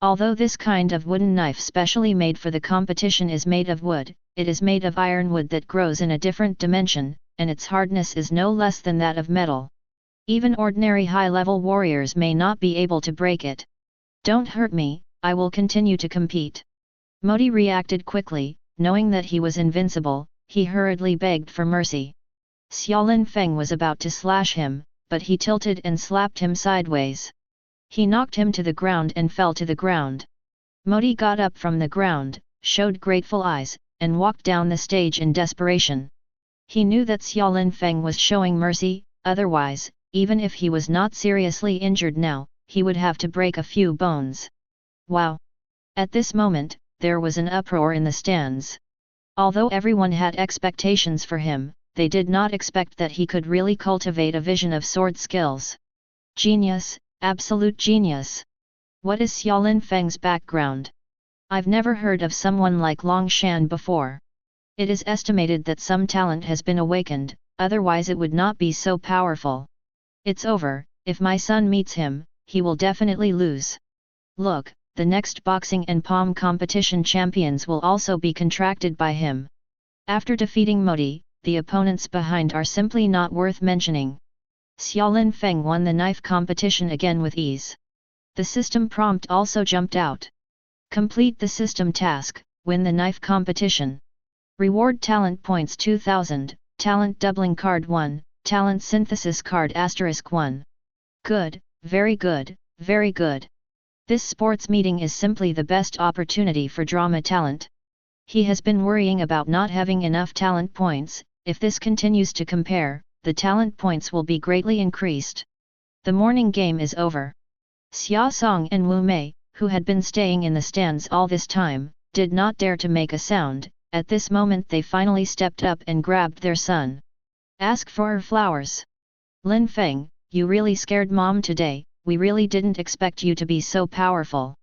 Although this kind of wooden knife specially made for the competition is made of wood, it is made of ironwood that grows in a different dimension, and its hardness is no less than that of metal. Even ordinary high-level warriors may not be able to break it. Don't hurt me, I will continue to compete. Modi reacted quickly. Knowing that he was invincible, he hurriedly begged for mercy. Xiaolin Feng was about to slash him, but he tilted and slapped him sideways. He knocked him to the ground and fell to the ground. Modi got up from the ground, showed grateful eyes, and walked down the stage in desperation. He knew that Xiaolin Feng was showing mercy, otherwise, even if he was not seriously injured now, he would have to break a few bones. Wow! At this moment, there was an uproar in the stands. Although everyone had expectations for him, they did not expect that he could really cultivate a vision of sword skills. Genius, absolute genius. What is Xiaolin Feng's background? I've never heard of someone like Long Shan before. It is estimated that some talent has been awakened, otherwise it would not be so powerful. It's over, if my son meets him, he will definitely lose. Look, the next boxing and palm competition champions will also be contracted by him. After defeating Modi, the opponents behind are simply not worth mentioning. Xiaolin Feng won the knife competition again with ease. The system prompt also jumped out. Complete the system task, win the knife competition. Reward talent points 2000, talent doubling card 1, talent synthesis card *1. Good, very good, very good. This sports meeting is simply the best opportunity for drama talent. He has been worrying about not having enough talent points. If this continues to compare, the talent points will be greatly increased. The morning game is over. Xia Song and Wu Mei, who had been staying in the stands all this time, did not dare to make a sound. At this moment they finally stepped up and grabbed their son. Ask for her flowers. Lin Feng, you really scared mom today, we really didn't expect you to be so powerful.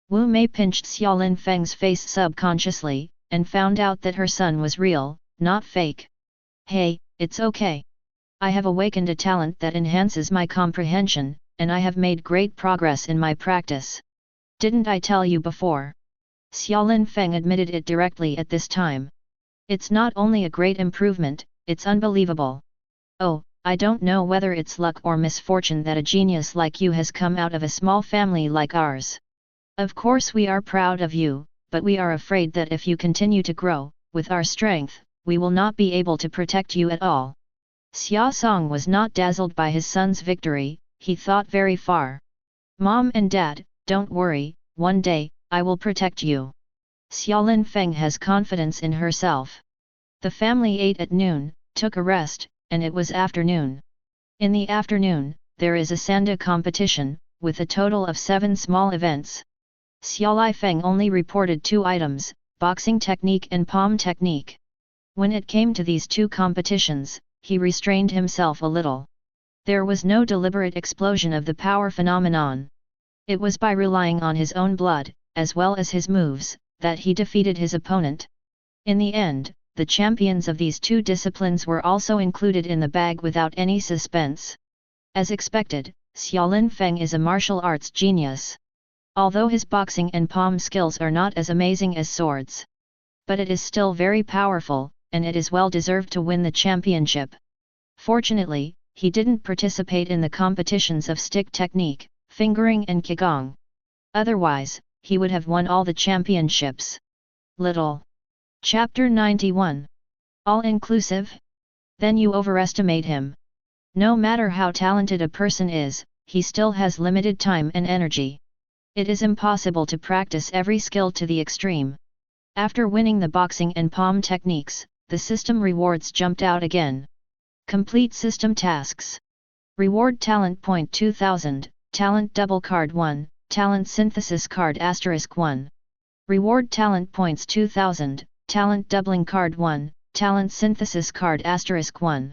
Wu Mei pinched Xiaolin Feng's face subconsciously, and found out that her son was real, not fake. Hey, it's okay. I have awakened a talent that enhances my comprehension, and I have made great progress in my practice. Didn't I tell you before? Xiaolin Feng admitted it directly at this time. It's not only a great improvement, it's unbelievable. Oh, I don't know whether it's luck or misfortune that a genius like you has come out of a small family like ours. Of course we are proud of you, but we are afraid that if you continue to grow, with our strength, we will not be able to protect you at all. Xia Song was not dazzled by his son's victory, he thought very far. Mom and Dad, don't worry, one day, I will protect you. Xiaolin Feng has confidence in herself. The family ate at noon, took a rest, and it was afternoon. In the afternoon, there is a Sanda competition, with a total of 7 small events. Xiaolin Feng only reported 2 items, boxing technique and palm technique. When it came to these 2 competitions, he restrained himself a little. There was no deliberate explosion of the power phenomenon. It was by relying on his own blood, as well as his moves, that he defeated his opponent. In the end, the champions of these 2 disciplines were also included in the bag without any suspense. As expected, Xiaolin Feng is a martial arts genius. Although his boxing and palm skills are not as amazing as swords. But it is still very powerful, and it is well deserved to win the championship. Fortunately, he didn't participate in the competitions of stick technique, fingering and qigong. Otherwise, he would have won all the championships. Little. Chapter 91. All-inclusive? Then you overestimate him. No matter how talented a person is, he still has limited time and energy. It is impossible to practice every skill to the extreme. After winning the boxing and palm techniques, the system rewards jumped out again. Complete system tasks. Reward talent point 2000, talent double card 1, talent synthesis card *1. Reward talent points 2000, talent doubling card 1, talent synthesis card *1.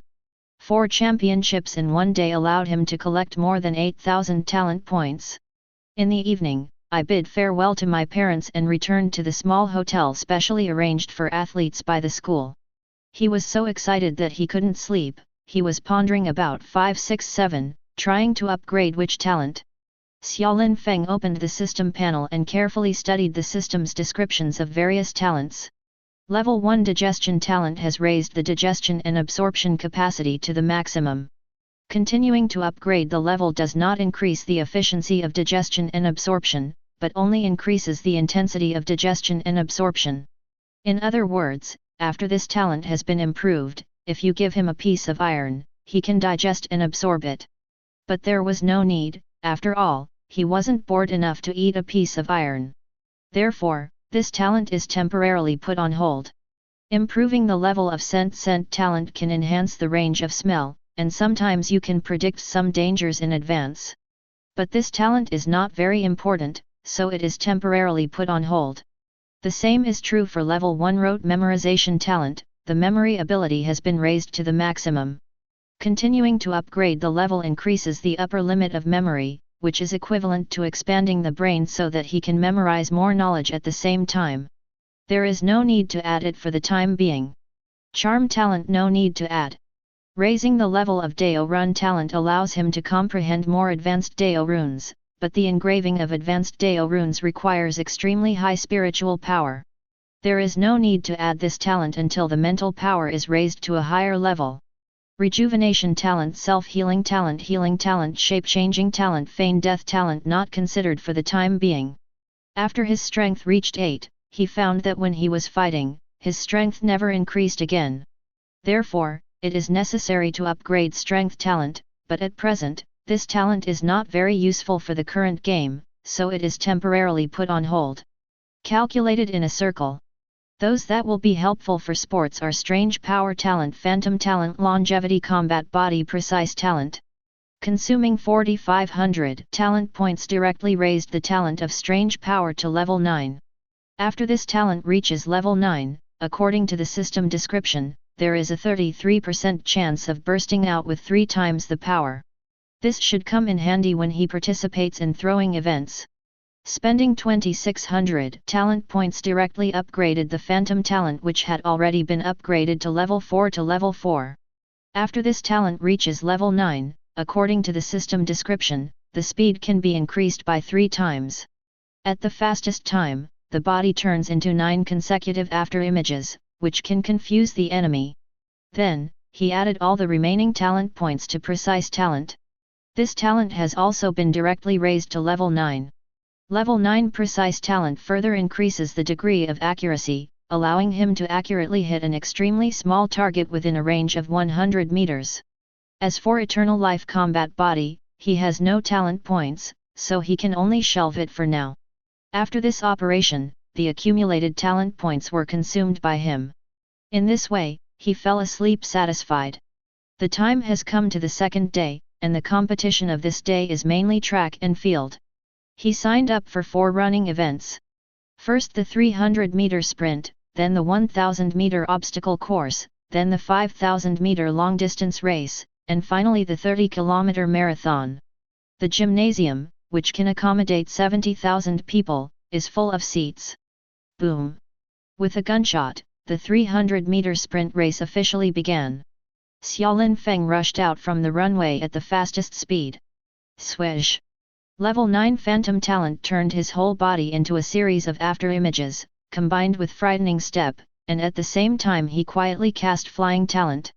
4 championships in one day allowed him to collect more than 8,000 talent points. In the evening, I bid farewell to my parents and returned to the small hotel specially arranged for athletes by the school. He was so excited that he couldn't sleep, he was pondering about 5, 6, 7, trying to upgrade which talent. Xiaolin Feng opened the system panel and carefully studied the system's descriptions of various talents. Level 1 digestion talent has raised the digestion and absorption capacity to the maximum. Continuing to upgrade the level does not increase the efficiency of digestion and absorption, but only increases the intensity of digestion and absorption. In other words, after this talent has been improved, if you give him a piece of iron, he can digest and absorb it. But there was no need, after all, he wasn't bored enough to eat a piece of iron. Therefore, this talent is temporarily put on hold. Improving the level of scent talent can enhance the range of smell, and sometimes you can predict some dangers in advance. But this talent is not very important, so it is temporarily put on hold. The same is true for level 1 rote memorization talent. The memory ability has been raised to the maximum. Continuing to upgrade the level increases the upper limit of memory, which is equivalent to expanding the brain so that he can memorize more knowledge at the same time. There is no need to add it for the time being. Charm talent, no need to add. Raising the level of Deo Run talent allows him to comprehend more advanced Deo runes, but the engraving of advanced Deo runes requires extremely high spiritual power. There is no need to add this talent until the mental power is raised to a higher level. Rejuvenation talent, self-healing talent, shape-changing talent, feign death talent not considered for the time being. After his strength reached 8, he found that when he was fighting, his strength never increased again. Therefore, it is necessary to upgrade strength talent, but at present, this talent is not very useful for the current game, so it is temporarily put on hold. Calculated in a circle. Those that will be helpful for sports are strange power talent, phantom talent, longevity, combat, body precise talent. Consuming 4,500 talent points directly raised the talent of strange power to level 9. After this talent reaches level 9, according to the system description, there is a 33% chance of bursting out with 3 times the power. This should come in handy when he participates in throwing events. Spending 2,600 talent points directly upgraded the phantom talent, which had already been upgraded to level 4 to level 4. After this talent reaches level 9, according to the system description, the speed can be increased by 3 times. At the fastest time, the body turns into 9 consecutive after images, which can confuse the enemy. Then, he added all the remaining talent points to precise talent. This talent has also been directly raised to level 9. Level 9 precise talent further increases the degree of accuracy, allowing him to accurately hit an extremely small target within a range of 100 meters. As for eternal life combat body, he has no talent points, so he can only shelve it for now. After this operation, the accumulated talent points were consumed by him. In this way, he fell asleep satisfied. The time has come to the second day, and the competition of this day is mainly track and field. He signed up for 4 running events. First the 300-meter sprint, then the 1,000-meter obstacle course, then the 5,000-meter long-distance race, and finally the 30-kilometer marathon. The gymnasium, which can accommodate 70,000 people, is full of seats. Boom! With a gunshot, the 300-meter sprint race officially began. Xiaolin Feng rushed out from the runway at the fastest speed. Swish! Level 9 Phantom Talent turned his whole body into a series of after-images, combined with frightening step, and at the same time he quietly cast Flying Talent.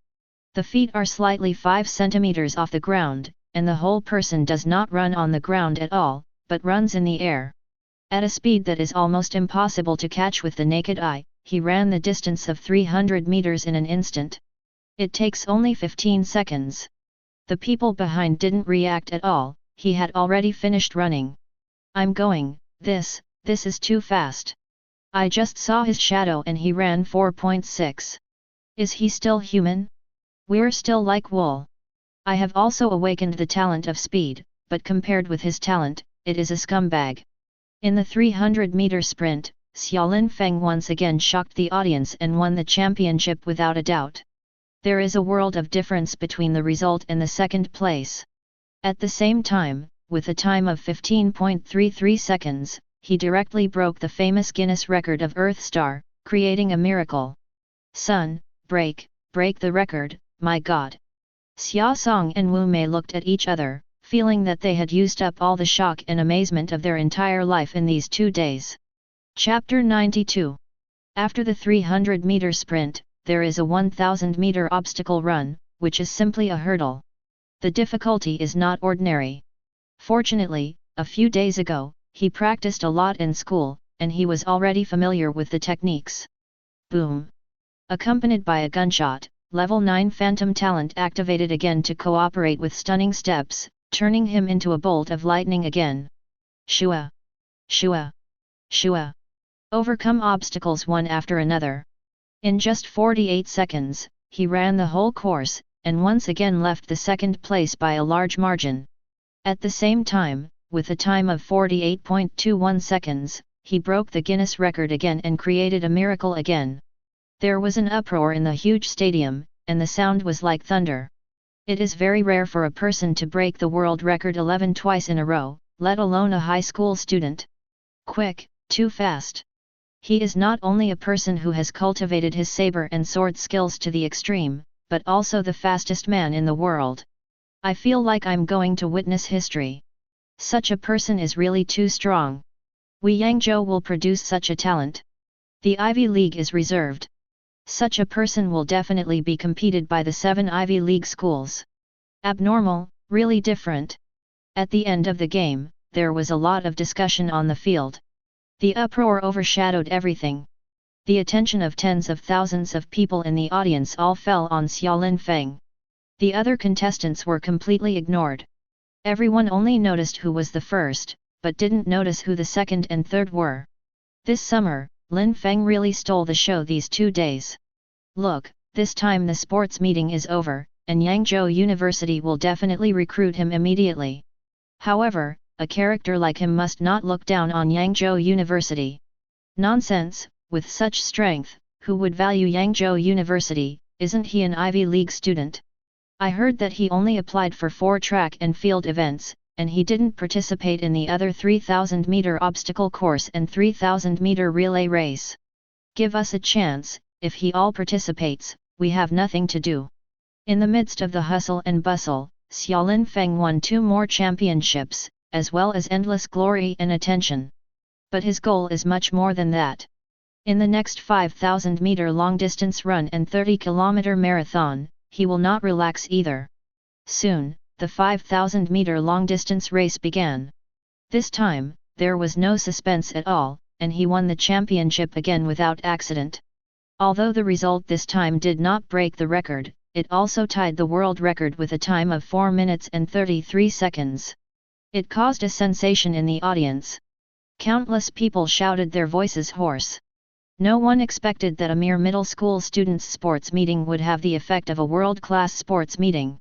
The feet are slightly 5 centimeters off the ground, and the whole person does not run on the ground at all, but runs in the air. At a speed that is almost impossible to catch with the naked eye, he ran the distance of 300 meters in an instant. It takes only 15 seconds. The people behind didn't react at all. He had already finished running. I'm going, this is too fast. I just saw his shadow and he ran 4.6. Is he still human? We're still like wool. I have also awakened the talent of speed, but compared with his talent, it is a scumbag. In the 300-meter sprint, Xiaolin Feng once again shocked the audience and won the championship without a doubt. There is a world of difference between the result and the second place. At the same time, with a time of 15.33 seconds, he directly broke the famous Guinness record of Earth Star, creating a miracle. Sun, break the record, my god. Xia Song and Wu Mei looked at each other, feeling that they had used up all the shock and amazement of their entire life in these 2 days. Chapter 92. After the 300-meter sprint, there is a 1,000-meter obstacle run, which is simply a hurdle. The difficulty is not ordinary. Fortunately, a few days ago, he practiced a lot in school, and he was already familiar with the techniques. Boom! Accompanied by a gunshot, level 9 Phantom Talent activated again to cooperate with stunning steps, turning him into a bolt of lightning again. Shua! Shua! Shua! Overcome obstacles one after another. In just 48 seconds, he ran the whole course, and once again left the second place by a large margin. At the same time, with a time of 48.21 seconds, he broke the Guinness record again and created a miracle again. There was an uproar in the huge stadium, and the sound was like thunder. It is very rare for a person to break the world record 11 twice in a row, let alone a high school student. Quick, too fast. He is not only a person who has cultivated his saber and sword skills to the extreme, but also the fastest man in the world. I feel like I'm going to witness history. Such a person is really too strong. We Yangzhou will produce such a talent. The Ivy League is reserved. Such a person will definitely be competed by the 7 Ivy League schools. Abnormal, really different. At the end of the game, there was a lot of discussion on the field. The uproar overshadowed everything. The attention of tens of thousands of people in the audience all fell on Xiaolin Feng. The other contestants were completely ignored. Everyone only noticed who was the first, but didn't notice who the second and third were. This summer, Lin Feng really stole the show these 2 days. Look, this time the sports meeting is over, and Yangzhou University will definitely recruit him immediately. However, a character like him must not look down on Yangzhou University. Nonsense, with such strength, who would value Yangzhou University? Isn't he an Ivy League student? I heard that he only applied for 4 track and field events, and he didn't participate in the other 3,000-meter obstacle course and 3,000-meter relay race. Give us a chance. If he all participates, we have nothing to do. In the midst of the hustle and bustle, Xiaolin Feng won 2 more championships, as well as endless glory and attention. But his goal is much more than that. In the next 5,000-meter long-distance run and 30-kilometer marathon, he will not relax either. Soon, the 5,000-meter long-distance race began. This time, there was no suspense at all, and he won the championship again without accident. Although the result this time did not break the record, it also tied the world record with a time of 4 minutes and 33 seconds. It caused a sensation in the audience. Countless people shouted their voices hoarse. No one expected that a mere middle school student's sports meeting would have the effect of a world-class sports meeting.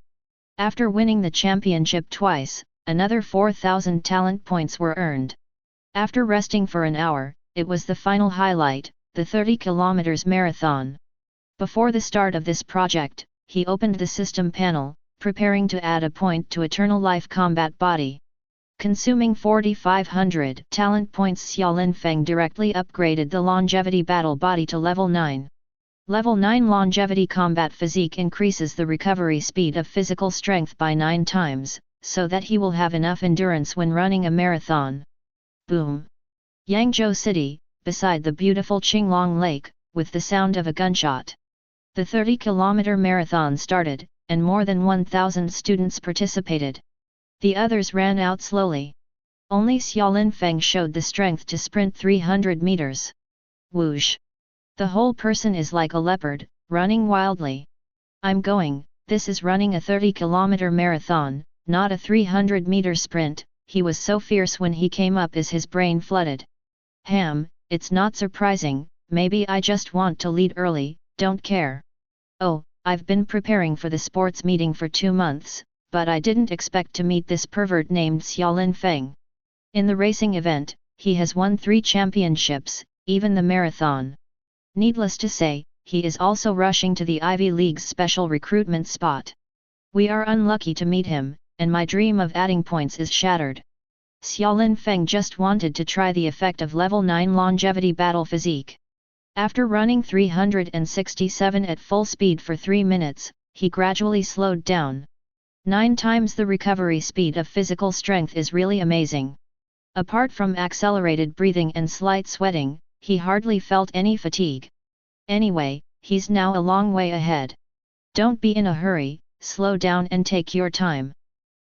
After winning the championship twice, another 4,000 talent points were earned. After resting for an hour, it was the final highlight, the 30 km marathon. Before the start of this project, he opened the system panel, preparing to add a point to Eternal Life Combat Body. Consuming 4,500 talent points, Xiaolin Feng directly upgraded the Longevity Battle Body to Level 9. Level 9 Longevity Combat Physique increases the recovery speed of physical strength by 9 times, so that he will have enough endurance when running a marathon. Boom! Yangzhou City, beside the beautiful Qinglong Lake, with the sound of a gunshot. The 30-kilometer marathon started, and more than 1,000 students participated. The others ran out slowly. Only Xiaolin Feng showed the strength to sprint 300 meters. Whoosh! The whole person is like a leopard, running wildly. I'm going, this is running a 30-kilometer marathon, not a 300-meter sprint. He was so fierce when he came up as his brain flooded. It's not surprising, maybe I just want to lead early, don't care. Oh, I've been preparing for the sports meeting for 2 months. But I didn't expect to meet this pervert named Xiaolin Feng. In the racing event, he has won 3 championships, even the marathon. Needless to say, he is also rushing to the Ivy League's special recruitment spot. We are unlucky to meet him, and my dream of adding points is shattered. Xiaolin Feng just wanted to try the effect of Level 9 Longevity Battle Physique. After running 367 at full speed for 3 minutes, he gradually slowed down. 9 times the recovery speed of physical strength is really amazing. Apart from accelerated breathing and slight sweating, he hardly felt any fatigue. Anyway, he's now a long way ahead. Don't be in a hurry, slow down and take your time.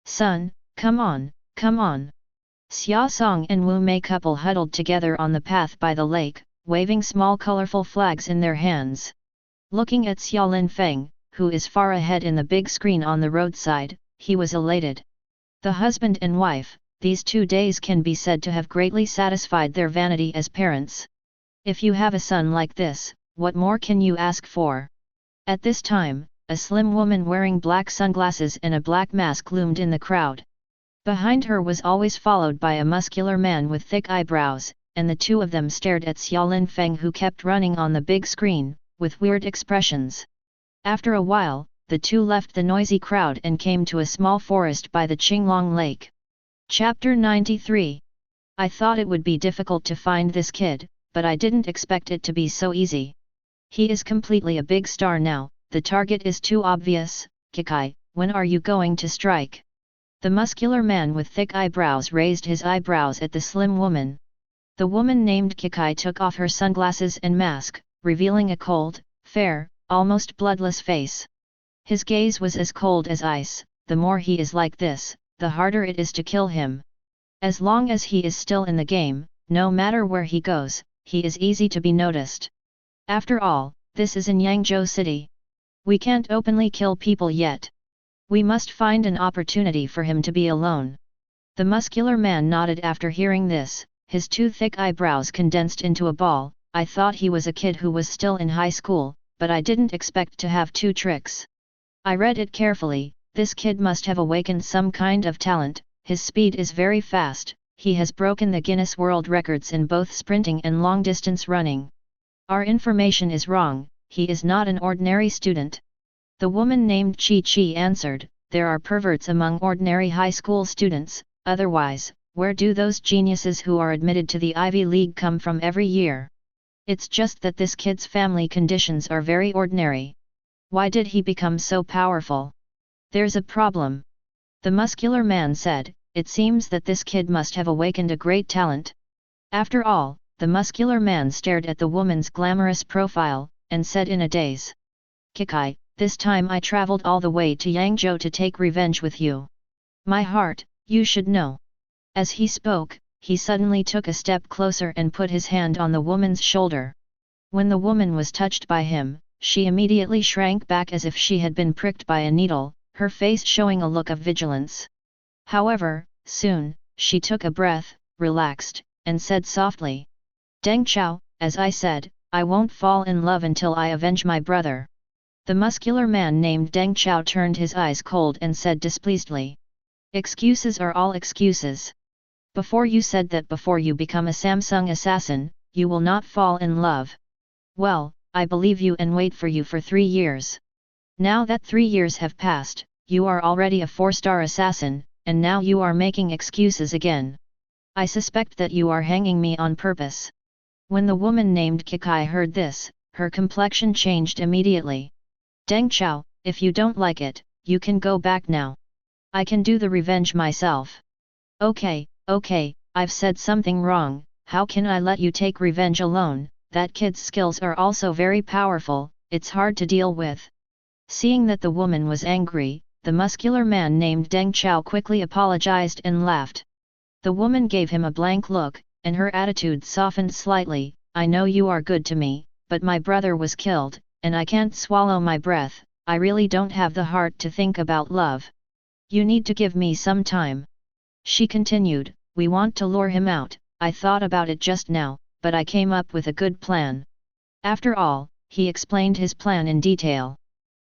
Son, come on, come on. Xia Song and Wu Mei couple huddled together on the path by the lake, waving small colorful flags in their hands. Looking at Xiaolin Feng, who is far ahead in the big screen on the roadside, he was elated. The husband and wife, these 2 days can be said to have greatly satisfied their vanity as parents. If you have a son like this, what more can you ask for? At this time, a slim woman wearing black sunglasses and a black mask loomed in the crowd. Behind her was always followed by a muscular man with thick eyebrows, and the two of them stared at Xiaolin Feng, who kept running on the big screen, with weird expressions. After a while, the two left the noisy crowd and came to a small forest by the Qinglong Lake. Chapter 93. I thought it would be difficult to find this kid, but I didn't expect it to be so easy. He is completely a big star now, the target is too obvious. Kikai, when are you going to strike? The muscular man with thick eyebrows raised his eyebrows at the slim woman. The woman named Kikai took off her sunglasses and mask, revealing a cold, fair, almost bloodless face. His gaze was as cold as ice. The more he is like this, the harder it is to kill him. As long as he is still in the game, no matter where he goes, he is easy to be noticed. After all, this is in Yangzhou City. We can't openly kill people yet. We must find an opportunity for him to be alone. The muscular man nodded after hearing this, his two thick eyebrows condensed into a ball. I thought he was a kid who was still in high school, but I didn't expect to have two tricks. I read it carefully. This kid must have awakened some kind of talent. His speed is very fast. He has broken the Guinness World Records in both sprinting and long-distance running. Our information is wrong, he is not an ordinary student. The woman named Chi Chi answered, there are perverts among ordinary high school students, otherwise, where do those geniuses who are admitted to the Ivy League come from every year? It's just that this kid's family conditions are very ordinary. Why did he become so powerful? There's a problem. The muscular man said, it seems that this kid must have awakened a great talent. After all, the muscular man stared at the woman's glamorous profile, and said in a daze. Kikai, this time I traveled all the way to Yangzhou to take revenge with you. My heart, you should know. As he spoke, he suddenly took a step closer and put his hand on the woman's shoulder. When the woman was touched by him, she immediately shrank back as if she had been pricked by a needle, her face showing a look of vigilance. However, soon, she took a breath, relaxed, and said softly, Deng Chao, as I said, I won't fall in love until I avenge my brother. The muscular man named Deng Chao turned his eyes cold and said displeasedly. Excuses are all excuses. Before you said that before you become a Samsung assassin, you will not fall in love. Well, I believe you and wait for you for 3 years. Now that 3 years have passed, you are already a 4-star assassin, and now you are making excuses again. I suspect that you are hanging me on purpose. When the woman named Kikai heard this, her complexion changed immediately. Deng Chao, if you don't like it, you can go back now. I can do the revenge myself. Okay, I've said something wrong, how can I let you take revenge alone? That kid's skills are also very powerful, it's hard to deal with. Seeing that the woman was angry, the muscular man named Deng Chao quickly apologized and laughed. The woman gave him a blank look, and her attitude softened slightly. I know you are good to me, but my brother was killed, and I can't swallow my breath. I really don't have the heart to think about love. You need to give me some time. She continued, we want to lure him out. I thought about it just now, but I came up with a good plan. After all, he explained his plan in detail.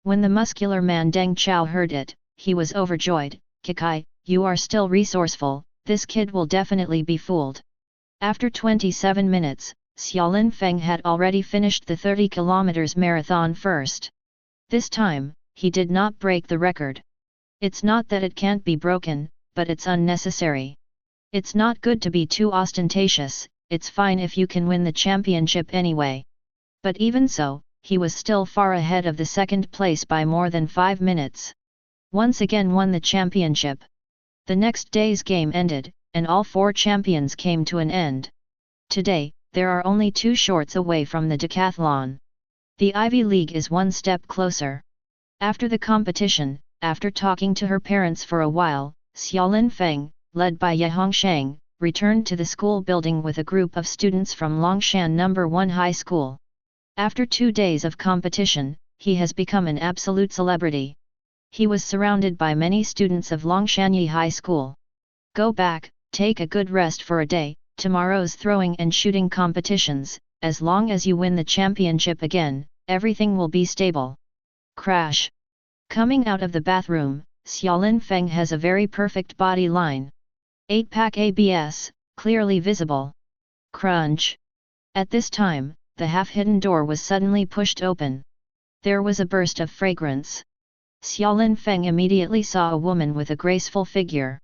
When the muscular man Deng Chao heard it, he was overjoyed. Kikai, you are still resourceful, this kid will definitely be fooled. After 27 minutes, Xiaolin Feng had already finished the 30 km marathon first. This time, he did not break the record. It's not that it can't be broken, but it's unnecessary. It's not good to be too ostentatious, it's fine if you can win the championship anyway. But even so, he was still far ahead of the second place by more than 5 minutes. Once again won the championship. The next day's game ended, and all 4 champions came to an end. Today, there are only 2 shorts away from the decathlon. The Ivy League is one step closer. After the competition, after talking to her parents for a while, Xiaolin Feng, led by Ye Hongsheng, returned to the school building with a group of students from Longshan No. 1 High School. After 2 days of competition, he has become an absolute celebrity. He was surrounded by many students of Longshanyi High School. Go back, take a good rest for a day, tomorrow's throwing and shooting competitions, as long as you win the championship again, everything will be stable. Crash. Coming out of the bathroom, Xiaolin Feng has a very perfect body line. 8-pack ABS, clearly visible. Crunch! At this time, the half-hidden door was suddenly pushed open. There was a burst of fragrance. Xiaolin Feng immediately saw a woman with a graceful figure.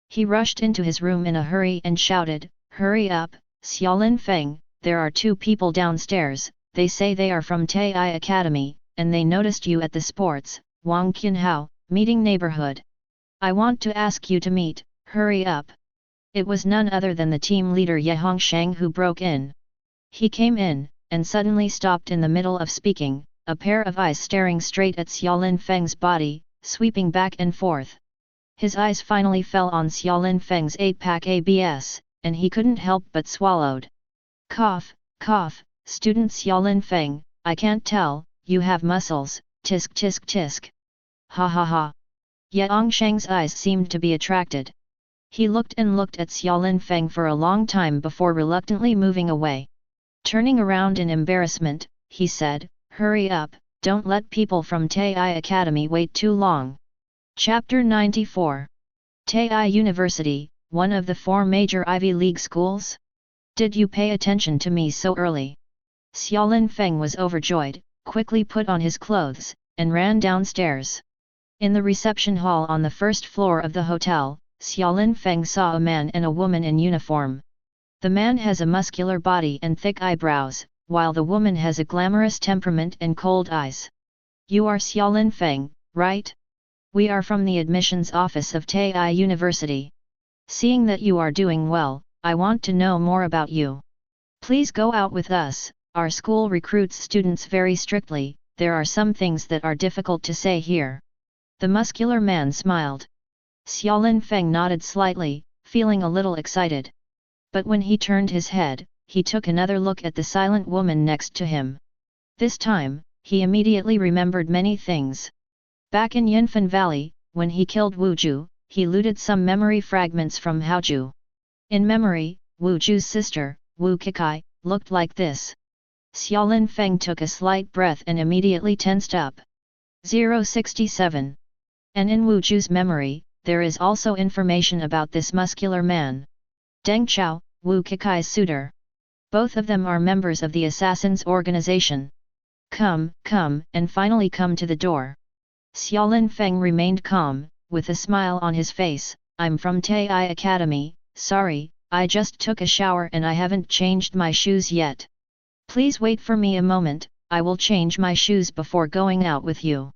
He rushed into his room in a hurry and shouted, "Hurry up, Xiaolin Feng, there are 2 people downstairs, they say they are from Tai Academy, and they noticed you at the sports, Wang Qinhao, meeting neighborhood. I want to ask you to meet, hurry up." It was none other than the team leader Ye Hongshang who broke in. He came in, and suddenly stopped in the middle of speaking, a pair of eyes staring straight at Xiaolin Feng's body, sweeping back and forth. His eyes finally fell on Xiaolin Feng's 8-pack abs, and he couldn't help but swallowed. Cough, cough, student Xiaolin Feng, I can't tell, you have muscles, tisk tisk tisk. Ha ha ha. Ye Hongshang's eyes seemed to be attracted. He looked and looked at Xiaolin Feng for a long time before reluctantly moving away. Turning around in embarrassment, he said, "Hurry up, don't let people from Tai Academy wait too long." Chapter 94. Tai University, one of the 4 major Ivy League schools? Did you pay attention to me so early? Xiaolin Feng was overjoyed, quickly put on his clothes, and ran downstairs. In the reception hall on the first floor of the hotel, Xiaolin Feng saw a man and a woman in uniform. The man has a muscular body and thick eyebrows, while the woman has a glamorous temperament and cold eyes. "You are Xiaolin Feng, right? We are from the admissions office of Tai University. Seeing that you are doing well, I want to know more about you. Please go out with us, our school recruits students very strictly, there are some things that are difficult to say here." The muscular man smiled. Xiaolin Feng nodded slightly, feeling a little excited. But when he turned his head, he took another look at the silent woman next to him. This time, he immediately remembered many things. Back in Yinfen Valley, when he killed Wu Ju, he looted some memory fragments from Haoju. In memory, Wu Ju's sister, Wu Kekai, looked like this. Xiaolin Feng took a slight breath and immediately tensed up. 067. And in Wu Ju's memory, there is also information about this muscular man. Deng Chao, Wu Kekai's suitor. Both of them are members of the Assassins' organization. Come, come, and finally come to the door. Xiaolin Feng remained calm, with a smile on his face. "I'm from Tai Academy, sorry, I just took a shower and I haven't changed my shoes yet. Please wait for me a moment, I will change my shoes before going out with you."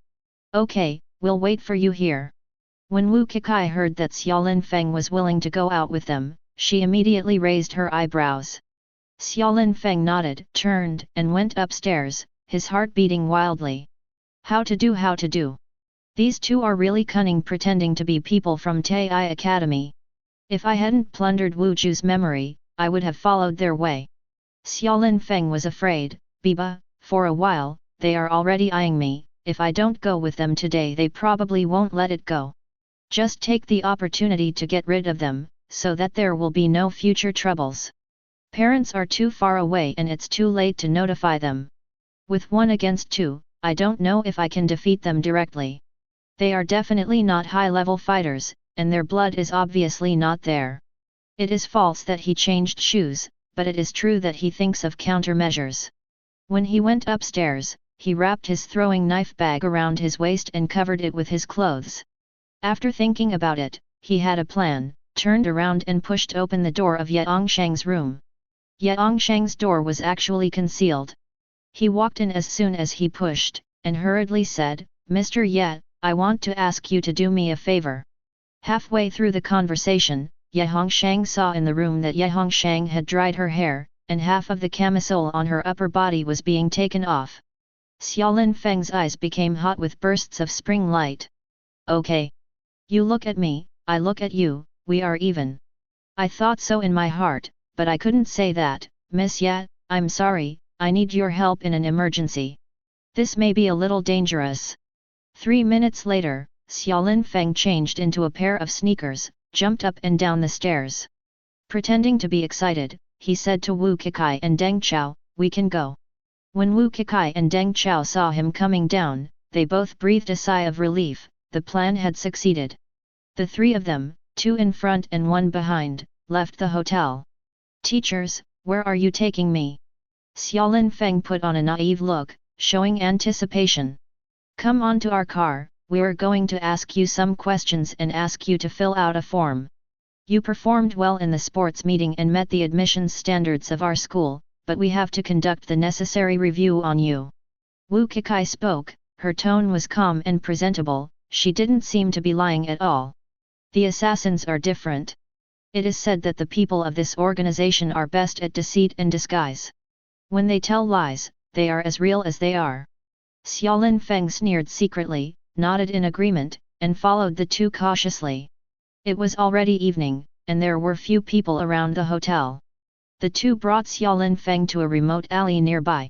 "Okay, we'll wait for you here." When Wu Kekai heard that Xiaolin Feng was willing to go out with them, she immediately raised her eyebrows. Xiaolin Feng nodded, turned, and went upstairs, his heart beating wildly. How to do? These 2 are really cunning, pretending to be people from Tai Academy. If I hadn't plundered Wu Ju's memory, I would have followed their way. Xiaolin Feng was afraid, Biba, for a while, they are already eyeing me, if I don't go with them today they probably won't let it go. Just take the opportunity to get rid of them, so that there will be no future troubles. Parents are too far away and it's too late to notify them. With 1 against 2, I don't know if I can defeat them directly. They are definitely not high-level fighters, and their blood is obviously not there. It is false that he changed shoes, but it is true that he thinks of countermeasures. When he went upstairs, he wrapped his throwing knife bag around his waist and covered it with his clothes. After thinking about it, he had a plan, turned around and pushed open the door of Ye Hongshang's room. Ye Hongshang's door was actually concealed. He walked in as soon as he pushed, and hurriedly said, "Mr. Ye, I want to ask you to do me a favor." Halfway through the conversation, Ye Hongshang saw in the room that Ye Hongshang had dried her hair, and half of the camisole on her upper body was being taken off. Xiaolin Feng's eyes became hot with bursts of spring light. "Okay. You look at me, I look at you, we are even. I thought so in my heart, but I couldn't say that, Miss Ye, I'm sorry, I need your help in an emergency. This may be a little dangerous." 3 minutes later, Xiaolin Feng changed into a pair of sneakers, jumped up and down the stairs. Pretending to be excited, he said to Wu Kekai and Deng Chao, "We can go." When Wu Kekai and Deng Chao saw him coming down, they both breathed a sigh of relief, the plan had succeeded. The 3 of them, 2 in front and 1 behind, left the hotel. "Teachers, Where are you taking me? Xiaolin Feng put on a naive look, showing anticipation. Come on to our car, we're going to ask you some questions and ask you to fill out a form. You performed well in the sports meeting and met the admissions standards of our school, but we have to conduct the necessary review on you. Wu Kekai spoke, her tone was calm and presentable, she didn't seem to be lying at all. The assassins are different. It is said that the people of this organization are best at deceit and disguise. When they tell lies, they are as real as they are. Xiaolin Feng sneered secretly, nodded in agreement, and followed the two cautiously. It was already evening, and there were few people around the hotel. The two brought Xiaolin Feng to a remote alley nearby.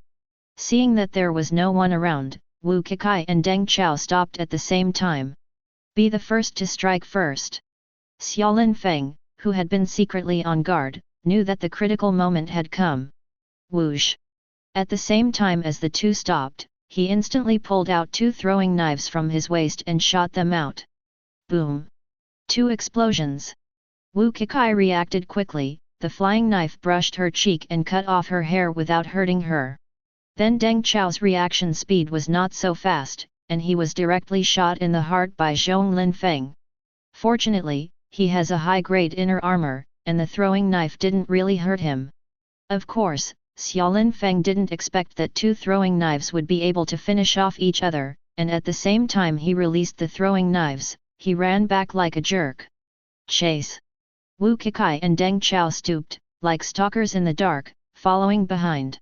Seeing that there was no one around, Wu Kekai and Deng Chao stopped at the same time. Be the first to strike first. Xiaolin Feng, who had been secretly on guard, knew that the critical moment had come. Whoosh! At the same time as the two stopped, he instantly pulled out two throwing knives from his waist and shot them out. Boom! 2 explosions. Wu Kekai reacted quickly, the flying knife brushed her cheek and cut off her hair without hurting her. Then Deng Chao's reaction speed was not so fast, and he was directly shot in the heart by Zhonglin Feng. Fortunately, he has a high-grade inner armor, and the throwing knife didn't really hurt him. Of course, Xiaolin Feng didn't expect that 2 throwing knives would be able to finish off each other, and at the same time he released the throwing knives, he ran back like a jerk. Chase! Wu Kekai and Deng Chao stooped, like stalkers in the dark, following behind.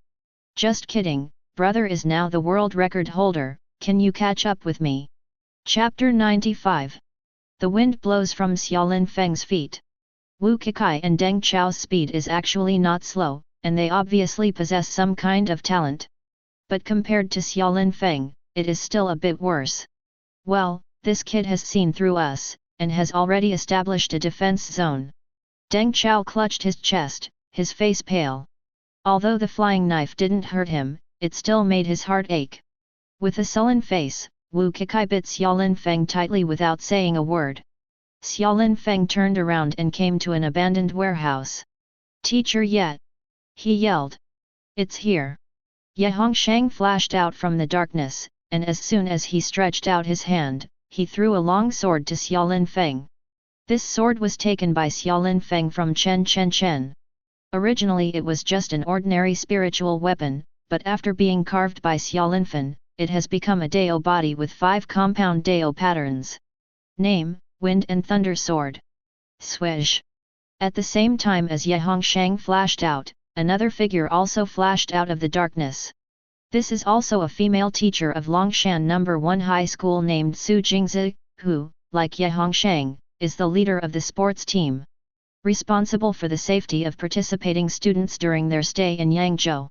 Just kidding, brother is now the world record holder, can you catch up with me? Chapter 95. The wind blows from Xiaolin Feng's feet. Wu Kekai and Deng Chao's speed is actually not slow, and they obviously possess some kind of talent. But compared to Xiaolin Feng, it is still a bit worse. Well, this kid has seen through us, and has already established a defense zone. Deng Chao clutched his chest, his face pale. Although the flying knife didn't hurt him, it still made his heart ache. With a sullen face, Wu Kekai bit Xiaolin Feng tightly without saying a word. Xiaolin Feng turned around and came to an abandoned warehouse. Teacher yet? He yelled. It's here. Ye Hongshang flashed out from the darkness, and as soon as he stretched out his hand, he threw a long sword to Xiaolin Feng. This sword was taken by Xiaolin Feng from Chen Chen Chen. Originally it was just an ordinary spiritual weapon, but after being carved by Xiaolin Feng, it has become a Dao body with 5 compound Dao patterns. Name, Wind and Thunder Sword. Swish! At the same time as Ye Hongshang flashed out, another figure also flashed out of the darkness. This is also a female teacher of Longshan No. 1 High School named Su Jingzi, who, like Ye Hongshang, is the leader of the sports team. Responsible for the safety of participating students during their stay in Yangzhou.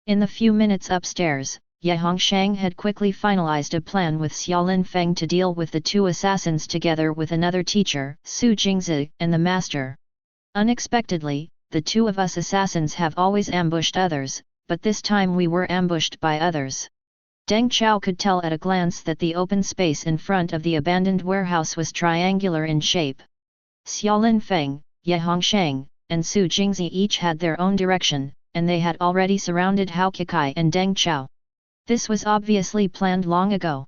In the few minutes upstairs, Ye Hongshang had quickly finalized a plan with Xiaolin Feng to deal with the 2 assassins together with another teacher, Su Jingzi, and the master. Unexpectedly, the 2 of us assassins have always ambushed others, but this time we were ambushed by others. Deng Chao could tell at a glance that the open space in front of the abandoned warehouse was triangular in shape. Xiaolin Feng, Ye Hongshang, and Su Jingzi each had their own direction, and they had already surrounded Hao Kekai and Deng Chao. This was obviously planned long ago.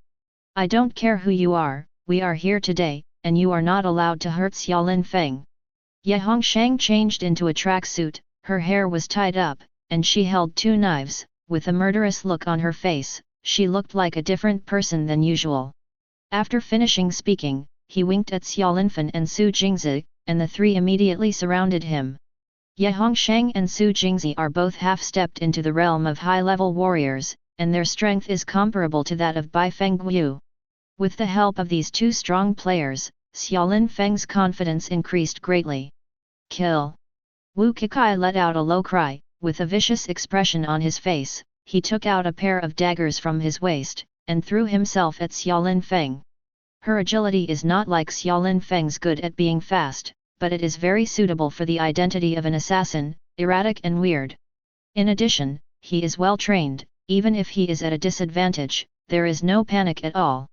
I don't care who you are, we are here today, and you are not allowed to hurt Xiaolin Feng. Ye Hongshang changed into a tracksuit, her hair was tied up, and she held 2 knives, with a murderous look on her face. She looked like a different person than usual. After finishing speaking, he winked at Xiaolin Feng and Su Jingzi, and the 3 immediately surrounded him. Ye Hongshang and Su Jingzi are both half-stepped into the realm of high-level warriors, and their strength is comparable to that of Bai Fengguo. With the help of these 2 strong players, Xiaolin Feng's confidence increased greatly. Kill! Wu Kekai let out a low cry, with a vicious expression on his face. He took out a pair of daggers from his waist, and threw himself at Xiaolin Feng. Her agility is not like Xiaolin Feng's good at being fast, but it is very suitable for the identity of an assassin, erratic and weird. In addition, he is well trained, even if he is at a disadvantage, there is no panic at all.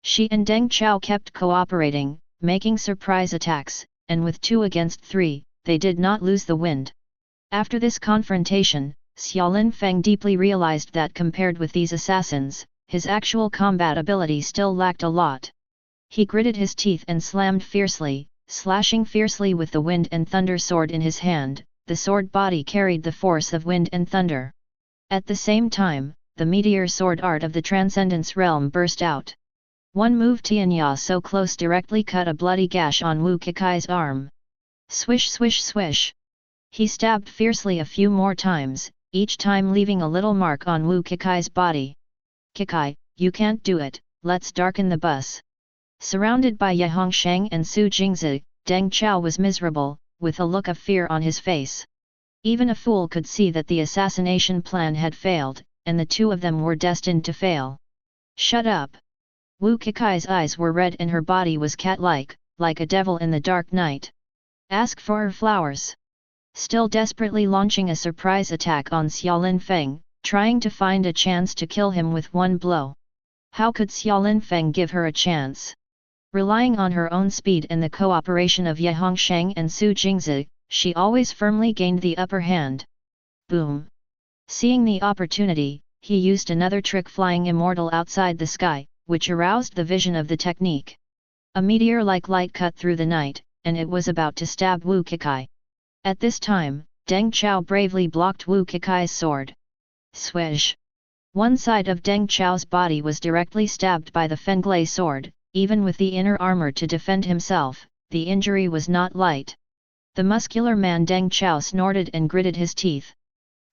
She and Deng Chao kept cooperating, making surprise attacks, and with 2 against 3, they did not lose the wind. After this confrontation, Xiaolin Feng deeply realized that compared with these assassins, his actual combat ability still lacked a lot. He gritted his teeth and slammed fiercely, slashing fiercely with the wind and thunder sword in his hand. The sword body carried the force of wind and thunder. At the same time, the meteor sword art of the Transcendence realm burst out. One move Tianya so close directly cut a bloody gash on Wu Kekai's arm. Swish swish swish. He stabbed fiercely a few more times, each time leaving a little mark on Wu Kekai's body. Kekai, you can't do it, let's darken the bus. Surrounded by Ye Hongsheng and Su Jingzi, Deng Chao was miserable, with a look of fear on his face. Even a fool could see that the assassination plan had failed, and the two of them were destined to fail. Shut up! Wu Kekai's eyes were red and her body was cat-like, like a devil in the dark night. Ask for her flowers. Still desperately launching a surprise attack on Xiaolin Feng, trying to find a chance to kill him with one blow. How could Xiaolin Feng give her a chance? Relying on her own speed and the cooperation of Ye Hongsheng and Su Jingzi, she always firmly gained the upper hand. Boom! Seeing the opportunity, he used another trick, flying immortal outside the sky, which aroused the vision of the technique. A meteor-like light cut through the night, and it was about to stab Wu Kekai. At this time, Deng Chao bravely blocked Wu Kekai's sword. Swish! One side of Deng Chao's body was directly stabbed by the Fenglai sword. Even with the inner armor to defend himself, the injury was not light. The muscular man Deng Chao snorted and gritted his teeth.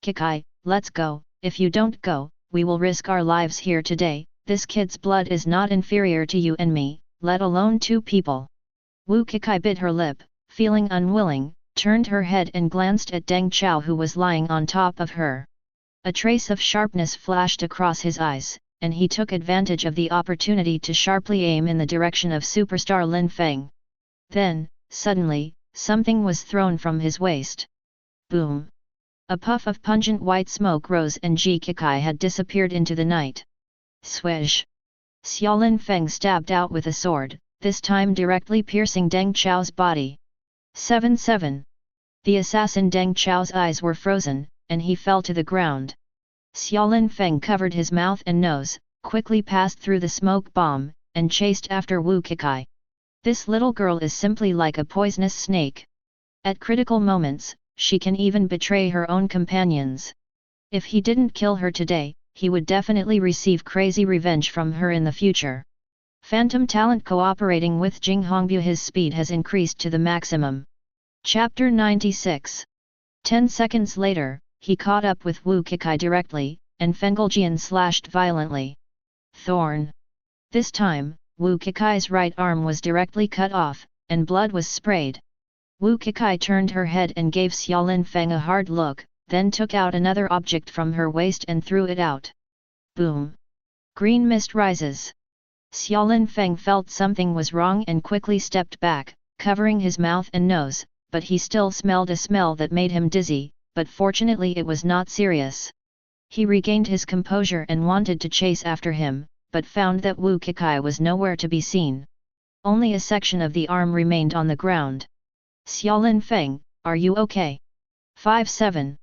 Kekai, let's go, if you don't go, we will risk our lives here today. This kid's blood is not inferior to you and me, let alone two people. Wu Kekai bit her lip, feeling unwilling, turned her head and glanced at Deng Chao, who was lying on top of her. A trace of sharpness flashed across his eyes, and he took advantage of the opportunity to sharply aim in the direction of superstar Lin Feng. Then, suddenly, something was thrown from his waist. Boom! A puff of pungent white smoke rose and Ji Kekai had disappeared into the night. Swish! Xiaolin Feng stabbed out with a sword, this time directly piercing Deng Chao's body. 7-7. The assassin Deng Chao's eyes were frozen, and he fell to the ground. Xiaolin Feng covered his mouth and nose, quickly passed through the smoke bomb, and chased after Wu Kekai. This little girl is simply like a poisonous snake. At critical moments, she can even betray her own companions. If he didn't kill her today, he would definitely receive crazy revenge from her in the future. Phantom Talent cooperating with Jing Hongbu. His speed has increased to the maximum. Chapter 96. 10 seconds later, he caught up with Wu Kekai directly, and Fengeljian slashed violently. Thorn! This time, Wu Kekai's right arm was directly cut off, and blood was sprayed. Wu Kekai turned her head and gave Xiaolin Feng a hard look, then took out another object from her waist and threw it out. Boom! Green mist rises. Xiaolin Feng felt something was wrong and quickly stepped back, covering his mouth and nose, but he still smelled a smell that made him dizzy, but fortunately it was not serious. He regained his composure and wanted to chase after him, but found that Wu Kekai was nowhere to be seen. Only a section of the arm remained on the ground. Xiaolin Feng, are you okay? 5-7.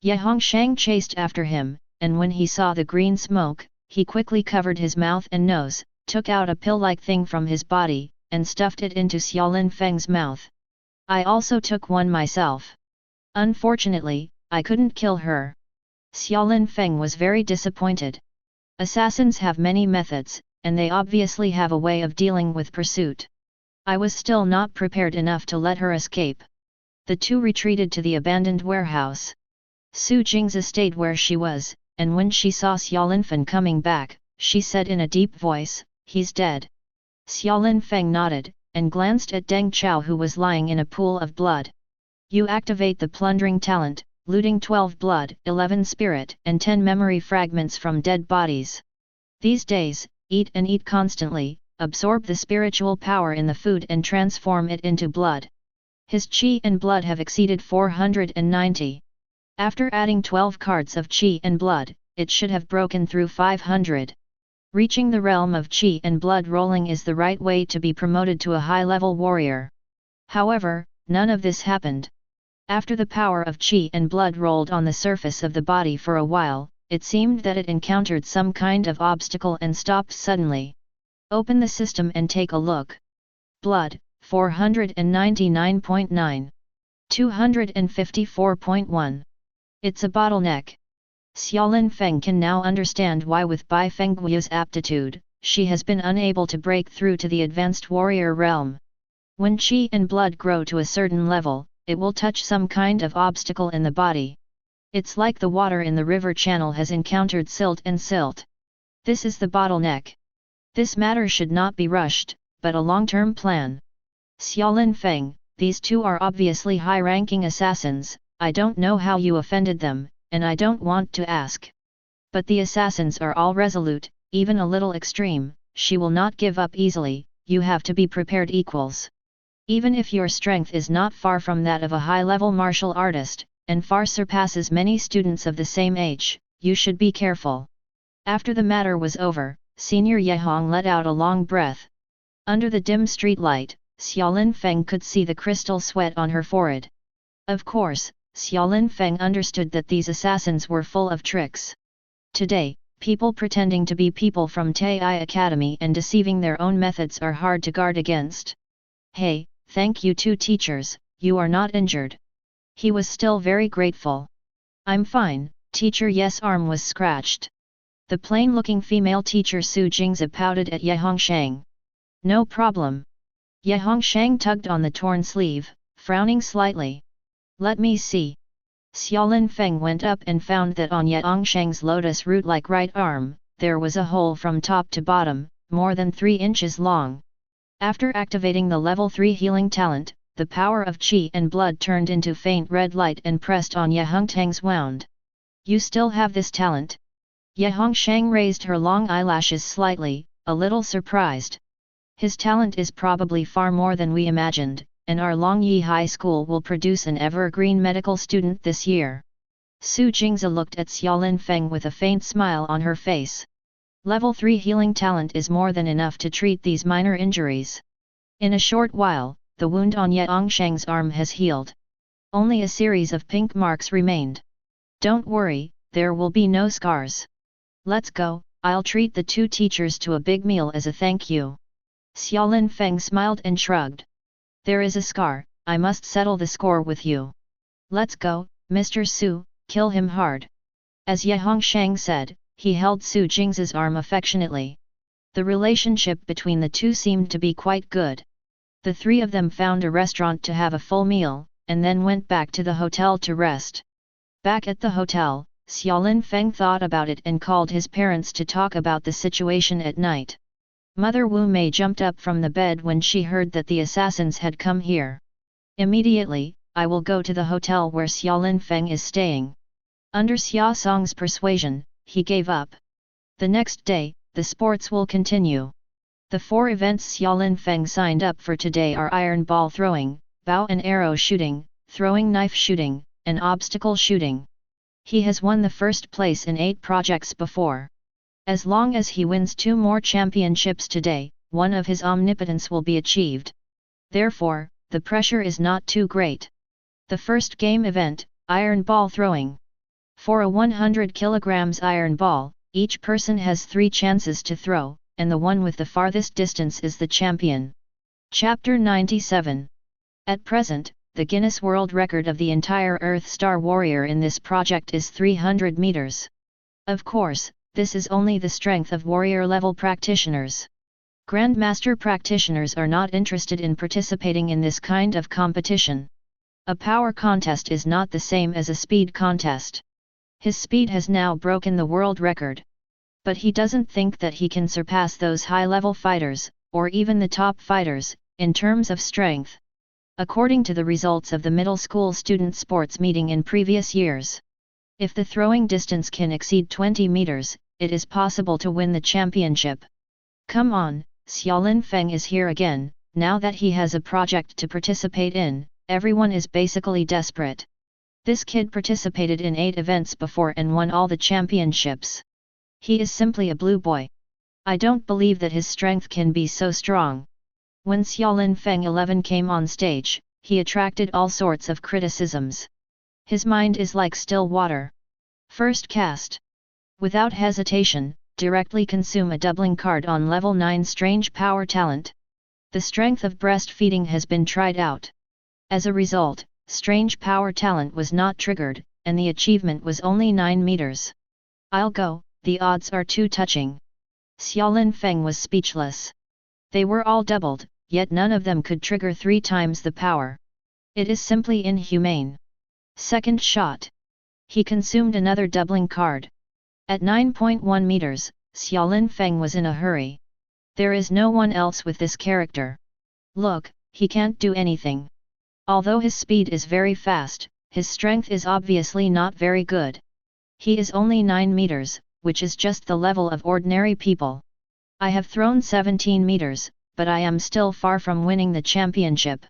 Ye Hongsheng chased after him, and when he saw the green smoke, he quickly covered his mouth and nose, took out a pill-like thing from his body, and stuffed it into Xiaolin Feng's mouth. I also took one myself. Unfortunately, I couldn't kill her. Xiaolin Feng was very disappointed. Assassins have many methods, and they obviously have a way of dealing with pursuit. I was still not prepared enough to let her escape. The two retreated to the abandoned warehouse. Su Jingzi stayed where she was, and when she saw Xiaolin Feng coming back, she said in a deep voice, "He's dead." Xiaolin Feng nodded, and glanced at Deng Chao, who was lying in a pool of blood. You activate the plundering talent, looting 12 blood, 11 spirit and 10 memory fragments from dead bodies. These days, eat and eat constantly, absorb the spiritual power in the food and transform it into blood. His qi and blood have exceeded 490. After adding 12 cards of qi and blood, it should have broken through 500. Reaching the realm of qi and blood rolling is the right way to be promoted to a high-level warrior. However, none of this happened. After the power of qi and blood rolled on the surface of the body for a while, it seemed that it encountered some kind of obstacle and stopped suddenly. Open the system and take a look. Blood, 499.9. 254.1. It's a bottleneck. Xiaolin Feng can now understand why with Bai Fenggui's aptitude, she has been unable to break through to the advanced warrior realm. When qi and blood grow to a certain level, it will touch some kind of obstacle in the body. It's like the water in the river channel has encountered silt and silt. This is the bottleneck. This matter should not be rushed, but a long-term plan. Xiaolin Feng, these two are obviously high-ranking assassins. I don't know how you offended them, and I don't want to ask. But the assassins are all resolute, even a little extreme. She will not give up easily. You have to be prepared equals. Even if your strength is not far from that of a high-level martial artist, and far surpasses many students of the same age, you should be careful. After the matter was over, Senior Yehong let out a long breath. Under the dim street light, Xiaolin Feng could see the crystal sweat on her forehead. Of course, Xiaolin Feng understood that these assassins were full of tricks. Today, people pretending to be people from Tai Academy and deceiving their own methods are hard to guard against. Hey, thank you two teachers, you are not injured. He was still very grateful. I'm fine, teacher. Yes, arm was scratched. The plain-looking female teacher Su Jingzi pouted at Ye Hongshang. No problem. Ye Hongshang tugged on the torn sleeve, frowning slightly. Let me see. Xiaolin Feng went up and found that on Ye Hongshang's lotus root-like right arm, there was a hole from top to bottom, more than 3 inches long. After activating the level 3 healing talent, the power of qi and blood turned into faint red light and pressed on Ye Hongshang's wound. You still have this talent? Ye Hongshang raised her long eyelashes slightly, a little surprised. His talent is probably far more than we imagined, and our Longyi High School will produce an evergreen medical student this year. Su Jingzi looked at Xiaolin Feng with a faint smile on her face. Level 3 healing talent is more than enough to treat these minor injuries. In a short while, the wound on Ye Hongshang's arm has healed. Only a series of pink marks remained. Don't worry, there will be no scars. Let's go, I'll treat the two teachers to a big meal as a thank you. Xiaolin Feng smiled and shrugged. There is a scar, I must settle the score with you. Let's go, Mr. Su, kill him hard. As Ye Hongshang said, he held Su Jingzi's arm affectionately. The relationship between the two seemed to be quite good. The three of them found a restaurant to have a full meal, and then went back to the hotel to rest. Back at the hotel, Xiaolin Feng thought about it and called his parents to talk about the situation at night. Mother Wu Mei jumped up from the bed when she heard that the assassins had come here. Immediately, I will go to the hotel where Xiaolin Feng is staying. Under Xia Song's persuasion, he gave up. The next day, the sports will continue. The 4 events Xiaolin Feng signed up for today are iron ball throwing, bow and arrow shooting, throwing knife shooting, and obstacle shooting. He has won the first place in 8 projects before. As long as he wins 2 more championships today, one of his omnipotence will be achieved. Therefore, the pressure is not too great. The first game event, iron ball throwing. For a 100 kg iron ball, each person has 3 chances to throw, and the one with the farthest distance is the champion. Chapter 97. At present, the Guinness World Record of the entire Earth Star Warrior in this project is 300 meters. Of course, this is only the strength of warrior-level practitioners. Grandmaster practitioners are not interested in participating in this kind of competition. A power contest is not the same as a speed contest. His speed has now broken the world record. But he doesn't think that he can surpass those high-level fighters, or even the top fighters, in terms of strength. According to the results of the middle school student sports meeting in previous years, if the throwing distance can exceed 20 meters, it is possible to win the championship. Come on, Xiaolin Feng is here again. Now that he has a project to participate in, everyone is basically desperate. This kid participated in 8 events before and won all the championships. He is simply a blue boy. I don't believe that his strength can be so strong. When Xiaolin Feng 11 came on stage, he attracted all sorts of criticisms. His mind is like still water. First cast. Without hesitation, directly consume a doubling card on level 9 Strange Power Talent. The strength of breastfeeding has been tried out. As a result, Strange Power Talent was not triggered, and the achievement was only 9 meters. I'll go, the odds are too touching. Xiaolin Feng was speechless. They were all doubled, yet none of them could trigger 3 times the power. It is simply inhumane. Second shot. He consumed another doubling card. At 9.1 meters, Xiaolin Feng was in a hurry. There is no one else with this character. Look, he can't do anything. Although his speed is very fast, his strength is obviously not very good. He is only 9 meters, which is just the level of ordinary people. I have thrown 17 meters, but I am still far from winning the championship.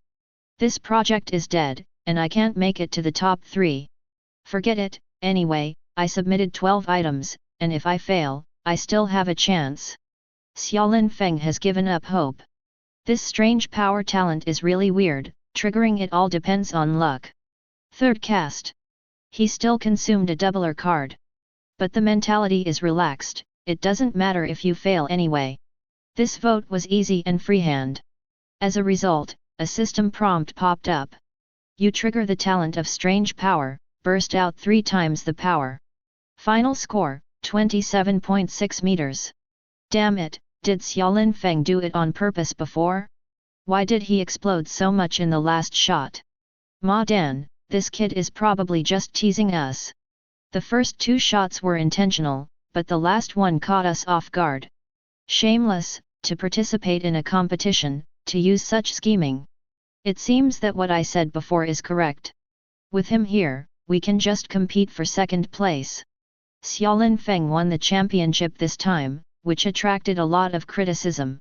This project is dead, and I can't make it to the top 3. Forget it, anyway, I submitted 12 items, and if I fail, I still have a chance. Xiaolin Feng has given up hope. This strange power talent is really weird, triggering it all depends on luck. Third cast. He still consumed a doubler card. But the mentality is relaxed, it doesn't matter if you fail anyway. This vote was easy and freehand. As a result, a system prompt popped up. You trigger the talent of strange power, burst out 3 times the power. Final score, 27.6 meters. Damn it, did Xiaolin Feng do it on purpose before? Why did he explode so much in the last shot? Ma Dan, this kid is probably just teasing us. The first 2 shots were intentional, but the last one caught us off guard. Shameless, to participate in a competition, to use such scheming. It seems that what I said before is correct. With him here, we can just compete for second place. Xiaolin Feng won the championship this time, which attracted a lot of criticism.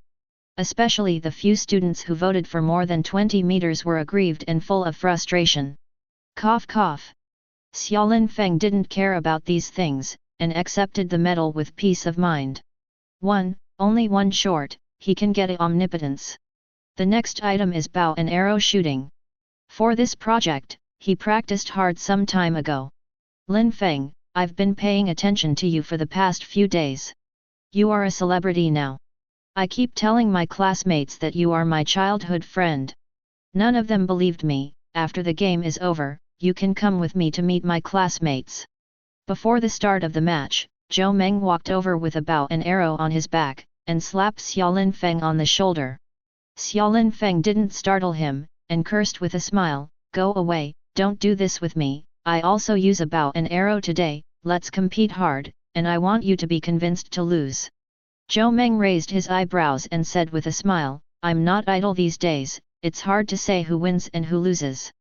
Especially the few students who voted for more than 20 meters were aggrieved and full of frustration. Cough cough. Xiaolin Feng didn't care about these things, and accepted the medal with peace of mind. Only one short, he can get omnipotence. The next item is bow and arrow shooting. For this project, he practiced hard some time ago. Lin Feng, I've been paying attention to you for the past few days. You are a celebrity now. I keep telling my classmates that you are my childhood friend. None of them believed me. After the game is over, you can come with me to meet my classmates. Before the start of the match, Zhou Meng walked over with a bow and arrow on his back, and slapped Xiaolin Feng on the shoulder. Xiaolin Feng didn't startle him, and cursed with a smile, "Go away, don't do this with me, I also use a bow and arrow today, let's compete hard, and I want you to be convinced to lose." Zhou Meng raised his eyebrows and said with a smile, "I'm not idle these days, it's hard to say who wins and who loses."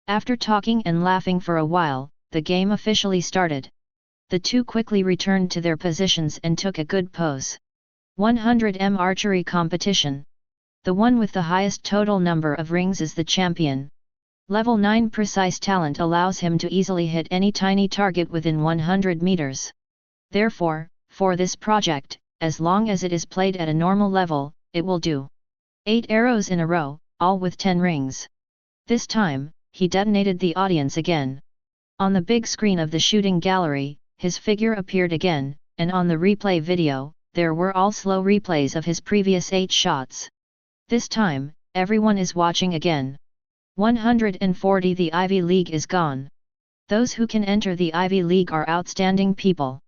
After talking and laughing for a while, the game officially started. The two quickly returned to their positions and took a good pose. 100m archery competition. The one with the highest total number of rings is the champion. Level 9 precise talent allows him to easily hit any tiny target within 100 meters. Therefore, for this project, as long as it is played at a normal level, it will do. 8 arrows in a row, all with 10 rings. This time, he detonated the audience again. On the big screen of the shooting gallery, his figure appeared again, and on the replay video, there were all slow replays of his previous 8 shots. This time, everyone is watching again. 140 The Ivy League is gone. Those who can enter the Ivy League are outstanding people.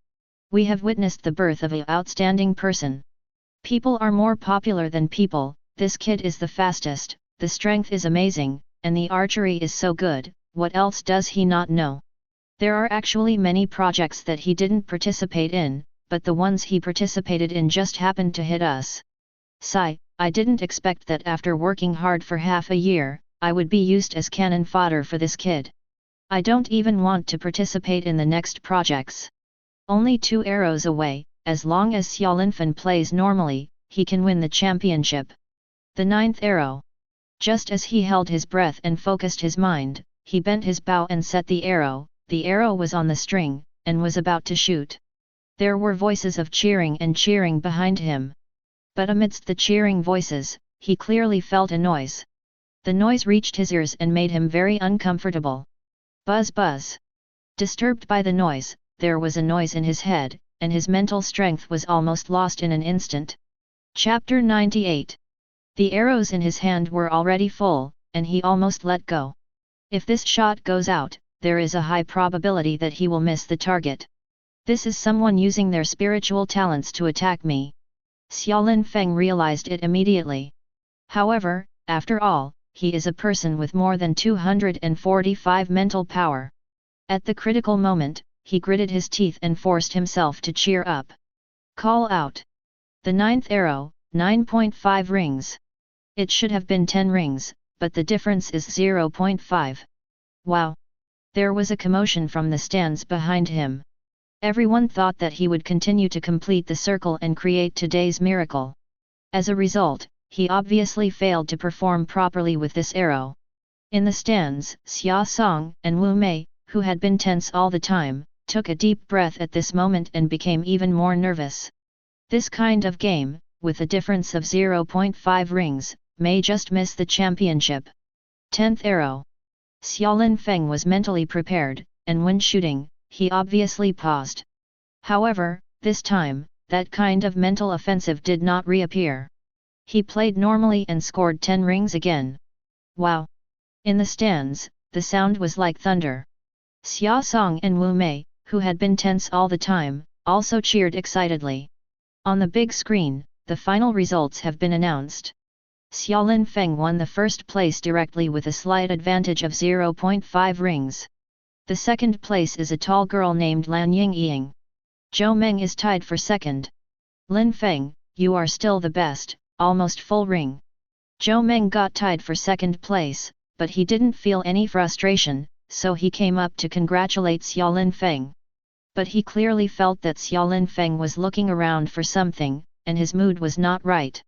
We have witnessed the birth of an outstanding person. People are more popular than people, this kid is the fastest, the strength is amazing, and the archery is so good, what else does he not know? There are actually many projects that he didn't participate in, but the ones he participated in just happened to hit us. Sigh, I didn't expect that after working hard for half a year, I would be used as cannon fodder for this kid. I don't even want to participate in the next projects. Only 2 arrows away, as long as Xiaolin Feng plays normally, he can win the championship. The 9th arrow. Just as he held his breath and focused his mind, he bent his bow and set the arrow was on the string, and was about to shoot. There were voices of cheering and cheering behind him. But amidst the cheering voices, he clearly felt a noise. The noise reached his ears and made him very uncomfortable. Buzz buzz. Disturbed by the noise, there was a noise in his head, and his mental strength was almost lost in an instant. Chapter 98. The arrows in his hand were already full, and he almost let go. If this shot goes out, there is a high probability that he will miss the target. This is someone using their spiritual talents to attack me. Xiaolin Feng realized it immediately. However, after all, he is a person with more than 245 mental power. At the critical moment, he gritted his teeth and forced himself to cheer up. Call out. The 9th arrow, 9.5 rings. It should have been 10 rings, but the difference is 0.5. Wow! There was a commotion from the stands behind him. Everyone thought that he would continue to complete the circle and create today's miracle. As a result, he obviously failed to perform properly with this arrow. In the stands, Xia Song and Wu Mei, who had been tense all the time, took a deep breath at this moment and became even more nervous. This kind of game, with a difference of 0.5 rings, may just miss the championship. 10th arrow. Xiaolin Feng was mentally prepared, and when shooting, he obviously paused. However, this time, that kind of mental offensive did not reappear. He played normally and scored 10 rings again. Wow! In the stands, the sound was like thunder. Xia Song and Wu Mei, who had been tense all the time, also cheered excitedly. On the big screen, the final results have been announced. Xiaolin Feng won the first place directly with a slight advantage of 0.5 rings. The second place is a tall girl named Lan Yingying. Zhou Meng is tied for second. Lin Feng, you are still the best, almost full ring. Zhou Meng got tied for second place, but he didn't feel any frustration, so he came up to congratulate Xiaolin Feng. But he clearly felt that Xiaolin Feng was looking around for something, and his mood was not right.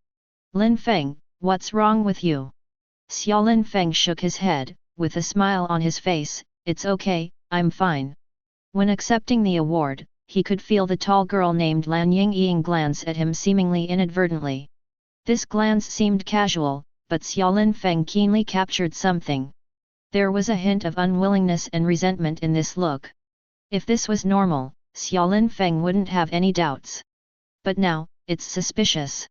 Lin Feng, what's wrong with you? Xiaolin Feng shook his head, with a smile on his face. It's okay, I'm fine. When accepting the award, he could feel the tall girl named Lan Yingying glance at him seemingly inadvertently. This glance seemed casual, but Xiaolin Feng keenly captured something. There was a hint of unwillingness and resentment in this look. If this was normal, Xiaolin Feng wouldn't have any doubts. But now, it's suspicious.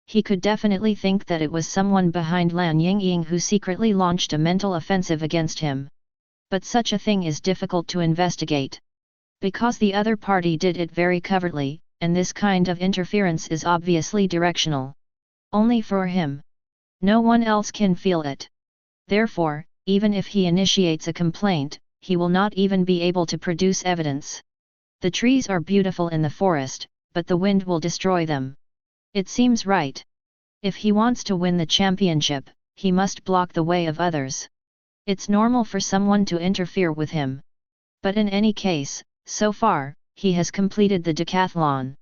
He could definitely think that it was someone behind Lan Yingying who secretly launched a mental offensive against him. But such a thing is difficult to investigate. Because the other party did it very covertly, and this kind of interference is obviously directional. Only for him. No one else can feel it. Therefore, even if he initiates a complaint, he will not even be able to produce evidence. The trees are beautiful in the forest, but the wind will destroy them. It seems right. If he wants to win the championship, he must block the way of others. It's normal for someone to interfere with him. But in any case, so far, he has completed the decathlon.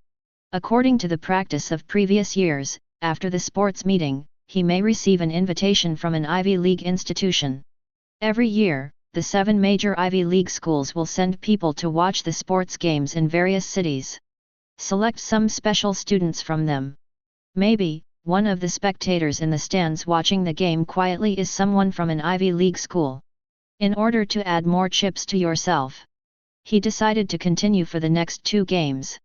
According to the practice of previous years, after the sports meeting, he may receive an invitation from an Ivy League institution. Every year, the 7 major Ivy League schools will send people to watch the sports games in various cities. Select some special students from them. Maybe, one of the spectators in the stands watching the game quietly is someone from an Ivy League school. In order to add more chips to yourself, he decided to continue for the next 2 games.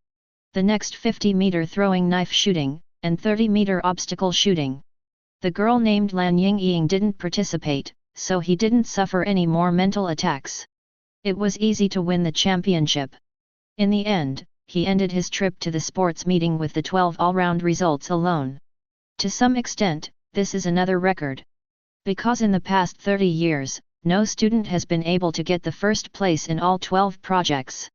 The next 50-meter throwing knife shooting, and 30-meter obstacle shooting. The girl named Lan Yingying didn't participate, so he didn't suffer any more mental attacks. It was easy to win the championship. In the end, he ended his trip to the sports meeting with the 12 all-round results alone. To some extent, this is another record. Because in the past 30 years, no student has been able to get the first place in all 12 projects.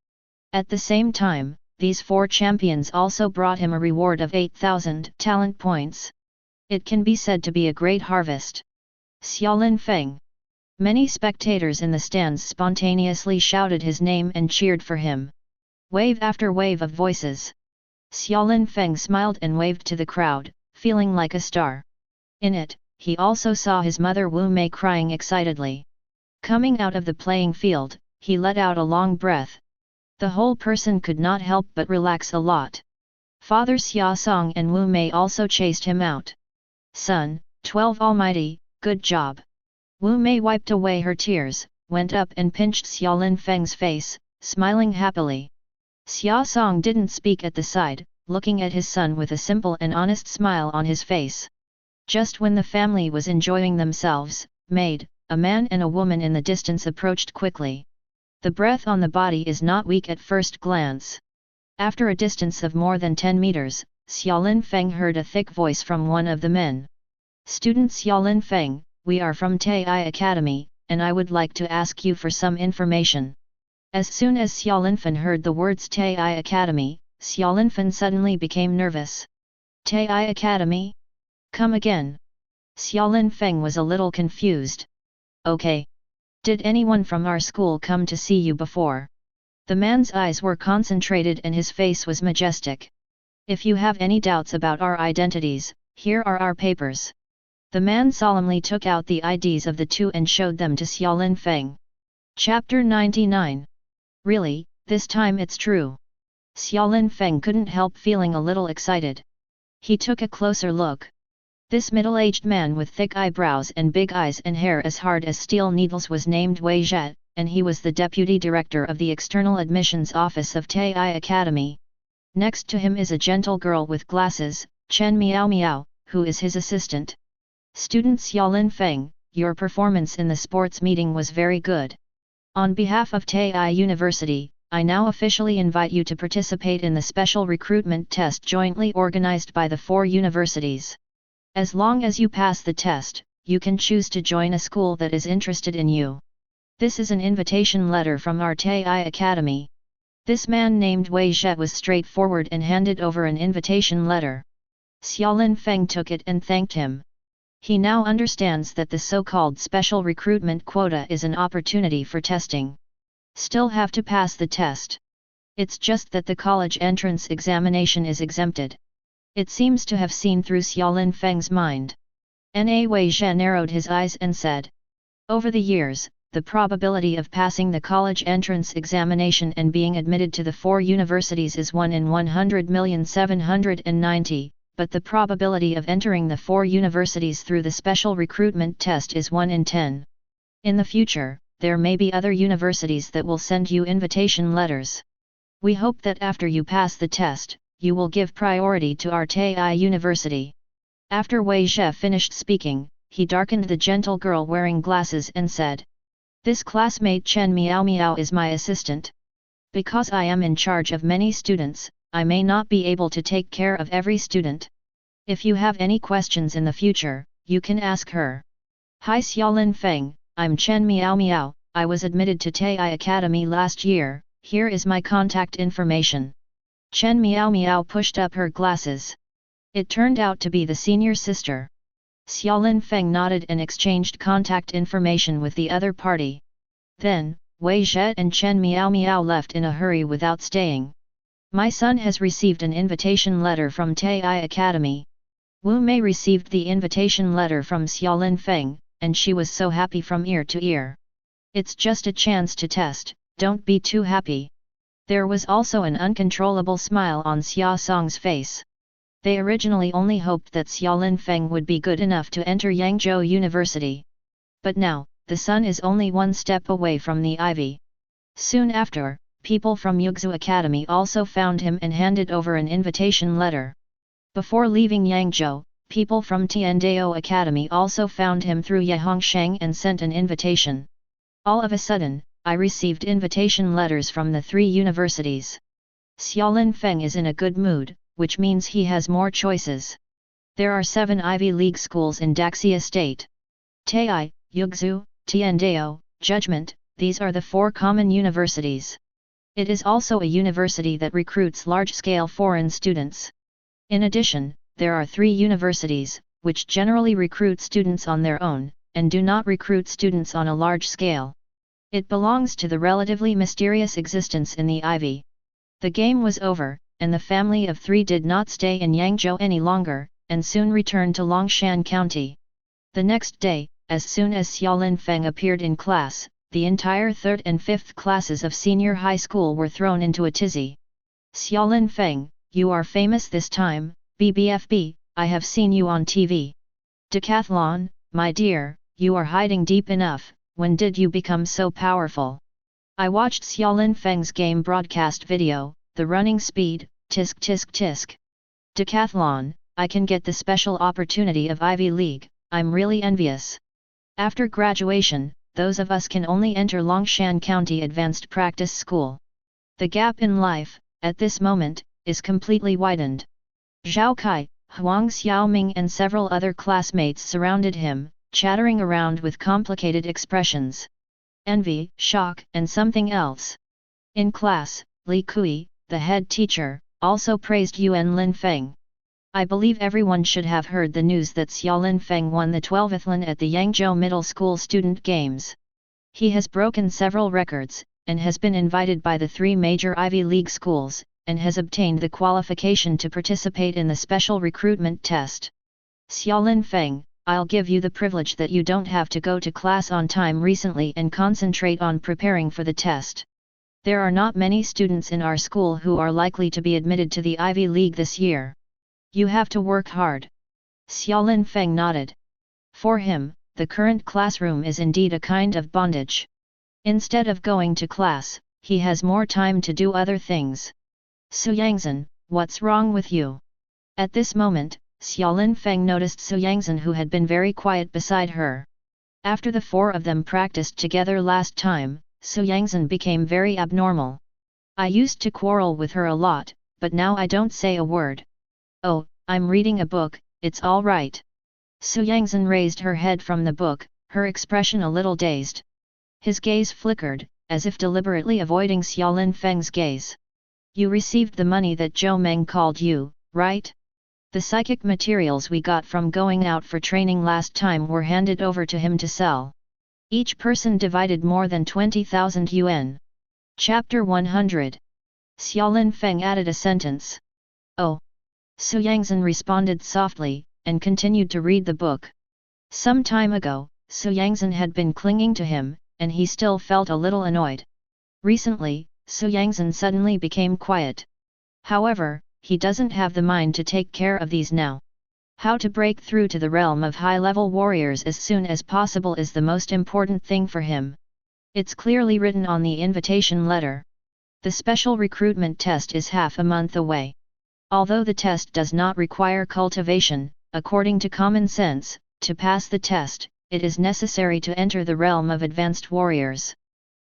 At the same time, these 4 champions also brought him a reward of 8,000 talent points. It can be said to be a great harvest. Xiaolin Feng. Many spectators in the stands spontaneously shouted his name and cheered for him. Wave after wave of voices. Xiaolin Feng smiled and waved to the crowd, feeling like a star. In it, he also saw his mother Wu Mei crying excitedly. Coming out of the playing field, he let out a long breath. The whole person could not help but relax a lot. Father Xia Song and Wu Mei also chased him out. Son, 12 Almighty, good job. Wu Mei wiped away her tears, went up and pinched Xia Linfeng's face, smiling happily. Xia Song didn't speak at the side, looking at his son with a simple and honest smile on his face. Just when the family was enjoying themselves, a man and a woman in the distance approached quickly. The breath on the body is not weak at first glance. After a distance of more than 10 meters, Xia Linfeng heard a thick voice from one of the men. Student Xia Linfeng, we are from Tai Academy, and I would like to ask you for some information. As soon as Xia Linfeng heard the words Tai Academy, Xia Linfeng suddenly became nervous. Tai Academy? Come again. Xia Linfeng was a little confused. Okay. Did anyone from our school come to see you before? The man's eyes were concentrated and his face was majestic. If you have any doubts about our identities, here are our papers. The man solemnly took out the IDs of the two and showed them to Xia Linfeng. Chapter 99. Really, this time it's true. Xia Linfeng couldn't help feeling a little excited. He took a closer look. This middle-aged man with thick eyebrows and big eyes and hair as hard as steel needles was named Wei Zhe, and he was the deputy director of the external admissions office of Tai Academy. Next to him is a gentle girl with glasses, Chen Miao Miao, who is his assistant. Student Xia Linfeng, your performance in the sports meeting was very good. On behalf of Tai University, I now officially invite you to participate in the special recruitment test jointly organized by the 4 universities. As long as you pass the test, you can choose to join a school that is interested in you. This is an invitation letter from our Tai Academy. This man named Wei Zhe was straightforward and handed over an invitation letter. Xia Linfeng took it and thanked him. He now understands that the so-called special recruitment quota is an opportunity for testing. Still have to pass the test. It's just that the college entrance examination is exempted. It seems to have seen through Xia Linfeng's mind. Wei Zhe narrowed his eyes and said, over the years, the probability of passing the college entrance examination and being admitted to the 4 universities is 1 in 100,790, but the probability of entering the 4 universities through the special recruitment test is 1 in 10. In the future, there may be other universities that will send you invitation letters. We hope that after you pass the test, you will give priority to our Tai University. After Wei Zhe finished speaking, he darkened the gentle girl wearing glasses and said, this classmate Chen Miao Miao is my assistant. Because I am in charge of many students, I may not be able to take care of every student. If you have any questions in the future, you can ask her. Hi Xia Linfeng, I'm Chen Miao Miao, I was admitted to Tai Academy last year, here is my contact information. Chen Miao Miao pushed up her glasses. It turned out to be the senior sister. Xia Linfeng nodded and exchanged contact information with the other party. Then, Wei Zhe and Chen Miao Miao left in a hurry without staying. My son has received an invitation letter from Tai Academy. Wu Mei received the invitation letter from Xia Linfeng, and she was so happy from ear to ear. It's just a chance to test, don't be too happy. There was also an uncontrollable smile on Xia Song's face. They originally only hoped that Xia Linfeng would be good enough to enter Yangzhou University. But now, the son is only one step away from the ivy. Soon after, people from Yugzu Academy also found him and handed over an invitation letter. Before leaving Yangzhou, people from Tiandao Academy also found him through Yehongshan and sent an invitation. All of a sudden, I received invitation letters from the 3 universities. Xia Linfeng is in a good mood, which means he has more choices. There are 7 Ivy League schools in Daxia State. Tai, Yugzu, Tiandao, Judgment, these are the 4 common universities. It is also a university that recruits large-scale foreign students. In addition, there are 3 universities, which generally recruit students on their own, and do not recruit students on a large scale. It belongs to the relatively mysterious existence in the ivy. The game was over, and the family of 3 did not stay in Yangzhou any longer, and soon returned to Longshan County. The next day, as soon as Xia Linfeng appeared in class, the entire 3rd and 5th classes of senior high school were thrown into a tizzy. Xia Linfeng, you are famous this time, BBFB, I have seen you on TV. Decathlon, my dear, you are hiding deep enough, when did you become so powerful? I watched Xiaolin Feng's game broadcast video, the running speed, tisk tisk tisk. Decathlon, I can get the special opportunity of Ivy League, I'm really envious. After graduation, those of us can only enter Longshan County Advanced Practice School. The gap in life, at this moment, is completely widened. Zhao Kai, Huang Xiaoming and several other classmates surrounded him, chattering around with complicated expressions. Envy, shock, and something else. In class, Li Kui, the head teacher, also praised Yuan Lin Feng. I believe everyone should have heard the news that Xiaolin Feng won the 12athlon at the Yangzhou Middle School Student Games. He has broken several records, and has been invited by the 3 major Ivy League schools, and has obtained the qualification to participate in the special recruitment test. Xiaolin Feng, I'll give you the privilege that you don't have to go to class on time recently and concentrate on preparing for the test. There are not many students in our school who are likely to be admitted to the Ivy League this year. You have to work hard. Xiaolin Feng nodded. For him, the current classroom is indeed a kind of bondage. Instead of going to class, he has more time to do other things. Su Yangzhen, what's wrong with you? At this moment, Xiaolin Feng noticed Su Yangzhen, who had been very quiet beside her. After the 4 of them practiced together last time, Su Yangzhen became very abnormal. I used to quarrel with her a lot, but now I don't say a word. Oh, I'm reading a book, it's all right. Su Yangzhen raised her head from the book, her expression a little dazed. His gaze flickered, as if deliberately avoiding Xiaolin Feng's gaze. You received the money that Zhou Meng called you, right? The psychic materials we got from going out for training last time were handed over to him to sell. Each person divided more than 20,000 yuan. Chapter 100. Xiaolin Feng added a sentence. Oh. Su Yangzhen responded softly, and continued to read the book. Some time ago, Su Yangzhen had been clinging to him, and he still felt a little annoyed. Recently, Su Yangzhen suddenly became quiet. However, he doesn't have the mind to take care of these now. How to break through to the realm of high-level warriors as soon as possible is the most important thing for him. It's clearly written on the invitation letter. The special recruitment test is half a month away. Although the test does not require cultivation, according to common sense, to pass the test, it is necessary to enter the realm of advanced warriors.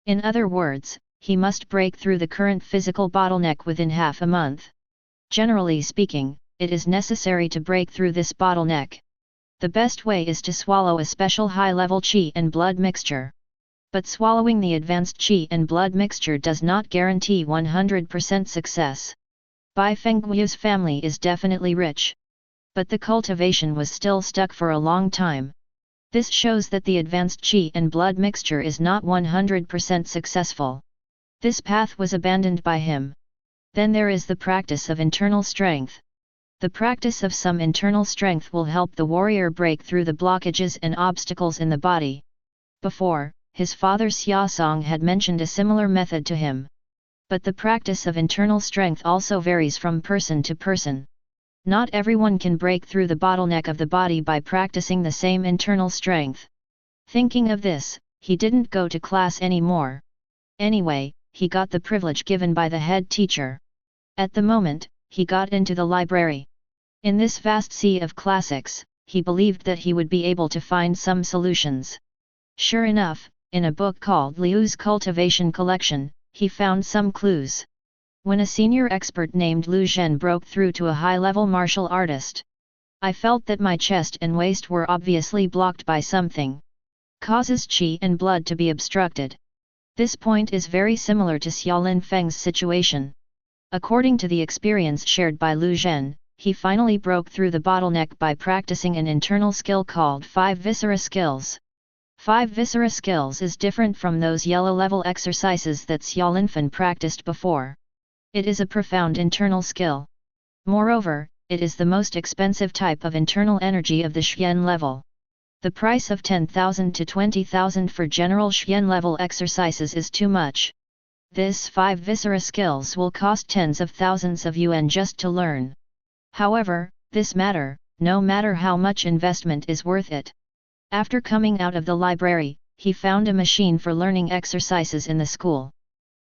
In other words, he must break through the current physical bottleneck within half a month. Generally speaking, it is necessary to break through this bottleneck. The best way is to swallow a special high-level qi and blood mixture. But swallowing the advanced qi and blood mixture does not guarantee 100% success. Bai Fengyu's family is definitely rich. But the cultivation was still stuck for a long time. This shows that the advanced qi and blood mixture is not 100% successful. This path was abandoned by him. Then there is the practice of internal strength. The practice of some internal strength will help the warrior break through the blockages and obstacles in the body. Before, his father Xiaosong had mentioned a similar method to him. But the practice of internal strength also varies from person to person. Not everyone can break through the bottleneck of the body by practicing the same internal strength. Thinking of this, he didn't go to class anymore. Anyway, he got the privilege given by the head teacher. At the moment, he got into the library. In this vast sea of classics, he believed that he would be able to find some solutions. Sure enough, in a book called Liu's Cultivation Collection, he found some clues. When a senior expert named Lu Zhen broke through to a high-level martial artist, I felt that my chest and waist were obviously blocked by something. Causes qi and blood to be obstructed. This point is very similar to Xiaolin Feng's situation. According to the experience shared by Lu Zhen, he finally broke through the bottleneck by practicing an internal skill called 5 Viscera skills. 5 Viscera skills is different from those yellow-level exercises that Xiaolin Fen practiced before. It is a profound internal skill. Moreover, it is the most expensive type of internal energy of the Xian level. The price of 10,000 to 20,000 for general Xian level exercises is too much. This 5 Viscera skills will cost tens of thousands of yuan just to learn. However, no matter how much investment is worth it. After coming out of the library, he found a machine for learning exercises in the school.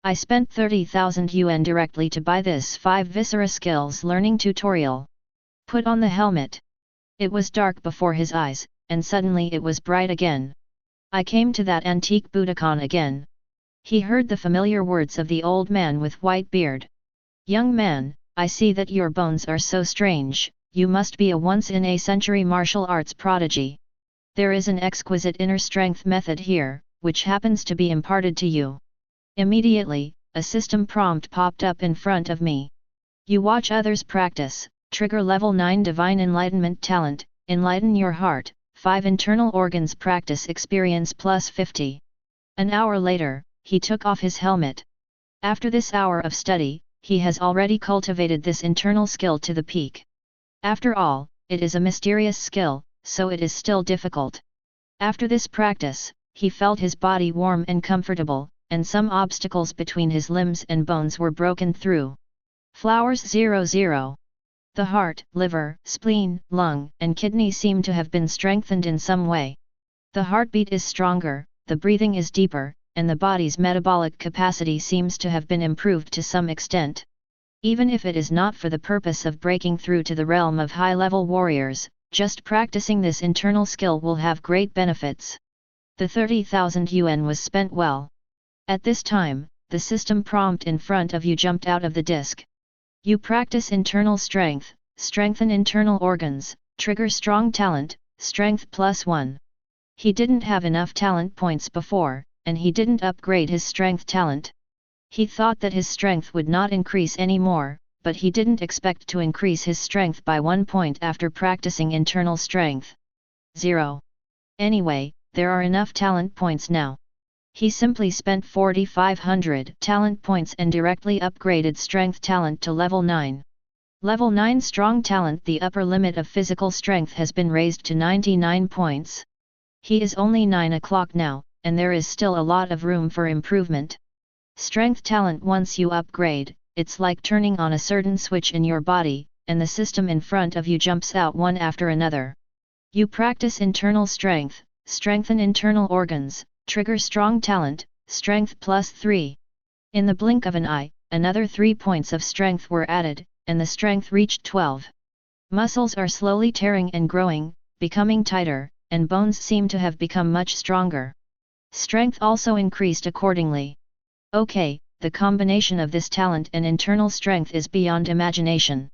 I spent 30,000 yuan directly to buy this 5 Viscera skills learning tutorial. Put on the helmet. It was dark before his eyes, and suddenly it was bright again. I came to that antique Budokan again. He heard the familiar words of the old man with white beard. Young man, I see that your bones are so strange, you must be a once-in-a-century martial arts prodigy. There is an exquisite inner strength method here, which happens to be imparted to you. Immediately, a system prompt popped up in front of me. You watch others practice, trigger level 9 Divine Enlightenment Talent, enlighten your heart, 5 internal organs practice experience plus 50. An hour later, he took off his helmet. After this hour of study, he has already cultivated this internal skill to the peak. After all, it is a mysterious skill, so it is still difficult. After this practice, he felt his body warm and comfortable, and some obstacles between his limbs and bones were broken through. Flowers 00. The heart, liver, spleen, lung, and kidney seem to have been strengthened in some way. The heartbeat is stronger, the breathing is deeper, and the body's metabolic capacity seems to have been improved to some extent. Even if it is not for the purpose of breaking through to the realm of high-level warriors, just practicing this internal skill will have great benefits. The 30,000 yuan was spent well. At this time, the system prompt in front of you jumped out of the disk. You practice internal strength, strengthen internal organs, trigger strong talent, strength plus 1. He didn't have enough talent points before, and he didn't upgrade his strength talent. He thought that his strength would not increase any more, but he didn't expect to increase his strength by 1 point after practicing internal strength. 0. Anyway, there are enough talent points now. He simply spent 4,500 talent points and directly upgraded strength talent to level 9. Level 9 strong talent. The upper limit of physical strength has been raised to 99 points. He is only 9 o'clock now, and there is still a lot of room for improvement. Strength talent. Once you upgrade, it's like turning on a certain switch in your body, and the system in front of you jumps out one after another. You practice internal strength, strengthen internal organs, trigger strong talent, strength plus 3. In the blink of an eye, another 3 points of strength were added, and the strength reached 12. Muscles are slowly tearing and growing, becoming tighter, and bones seem to have become much stronger. Strength also increased accordingly. Okay, the combination of this talent and internal strength is beyond imagination.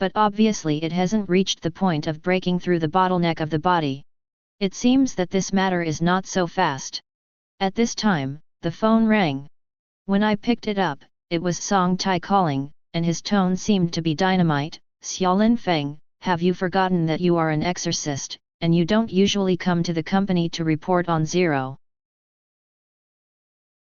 But obviously it hasn't reached the point of breaking through the bottleneck of the body. It seems that this matter is not so fast. At this time, the phone rang. When I picked it up, it was Song Tai calling, and his tone seemed to be dynamite. Xiaolin Feng, have you forgotten that you are an exorcist, and you don't usually come to the company to report on 0?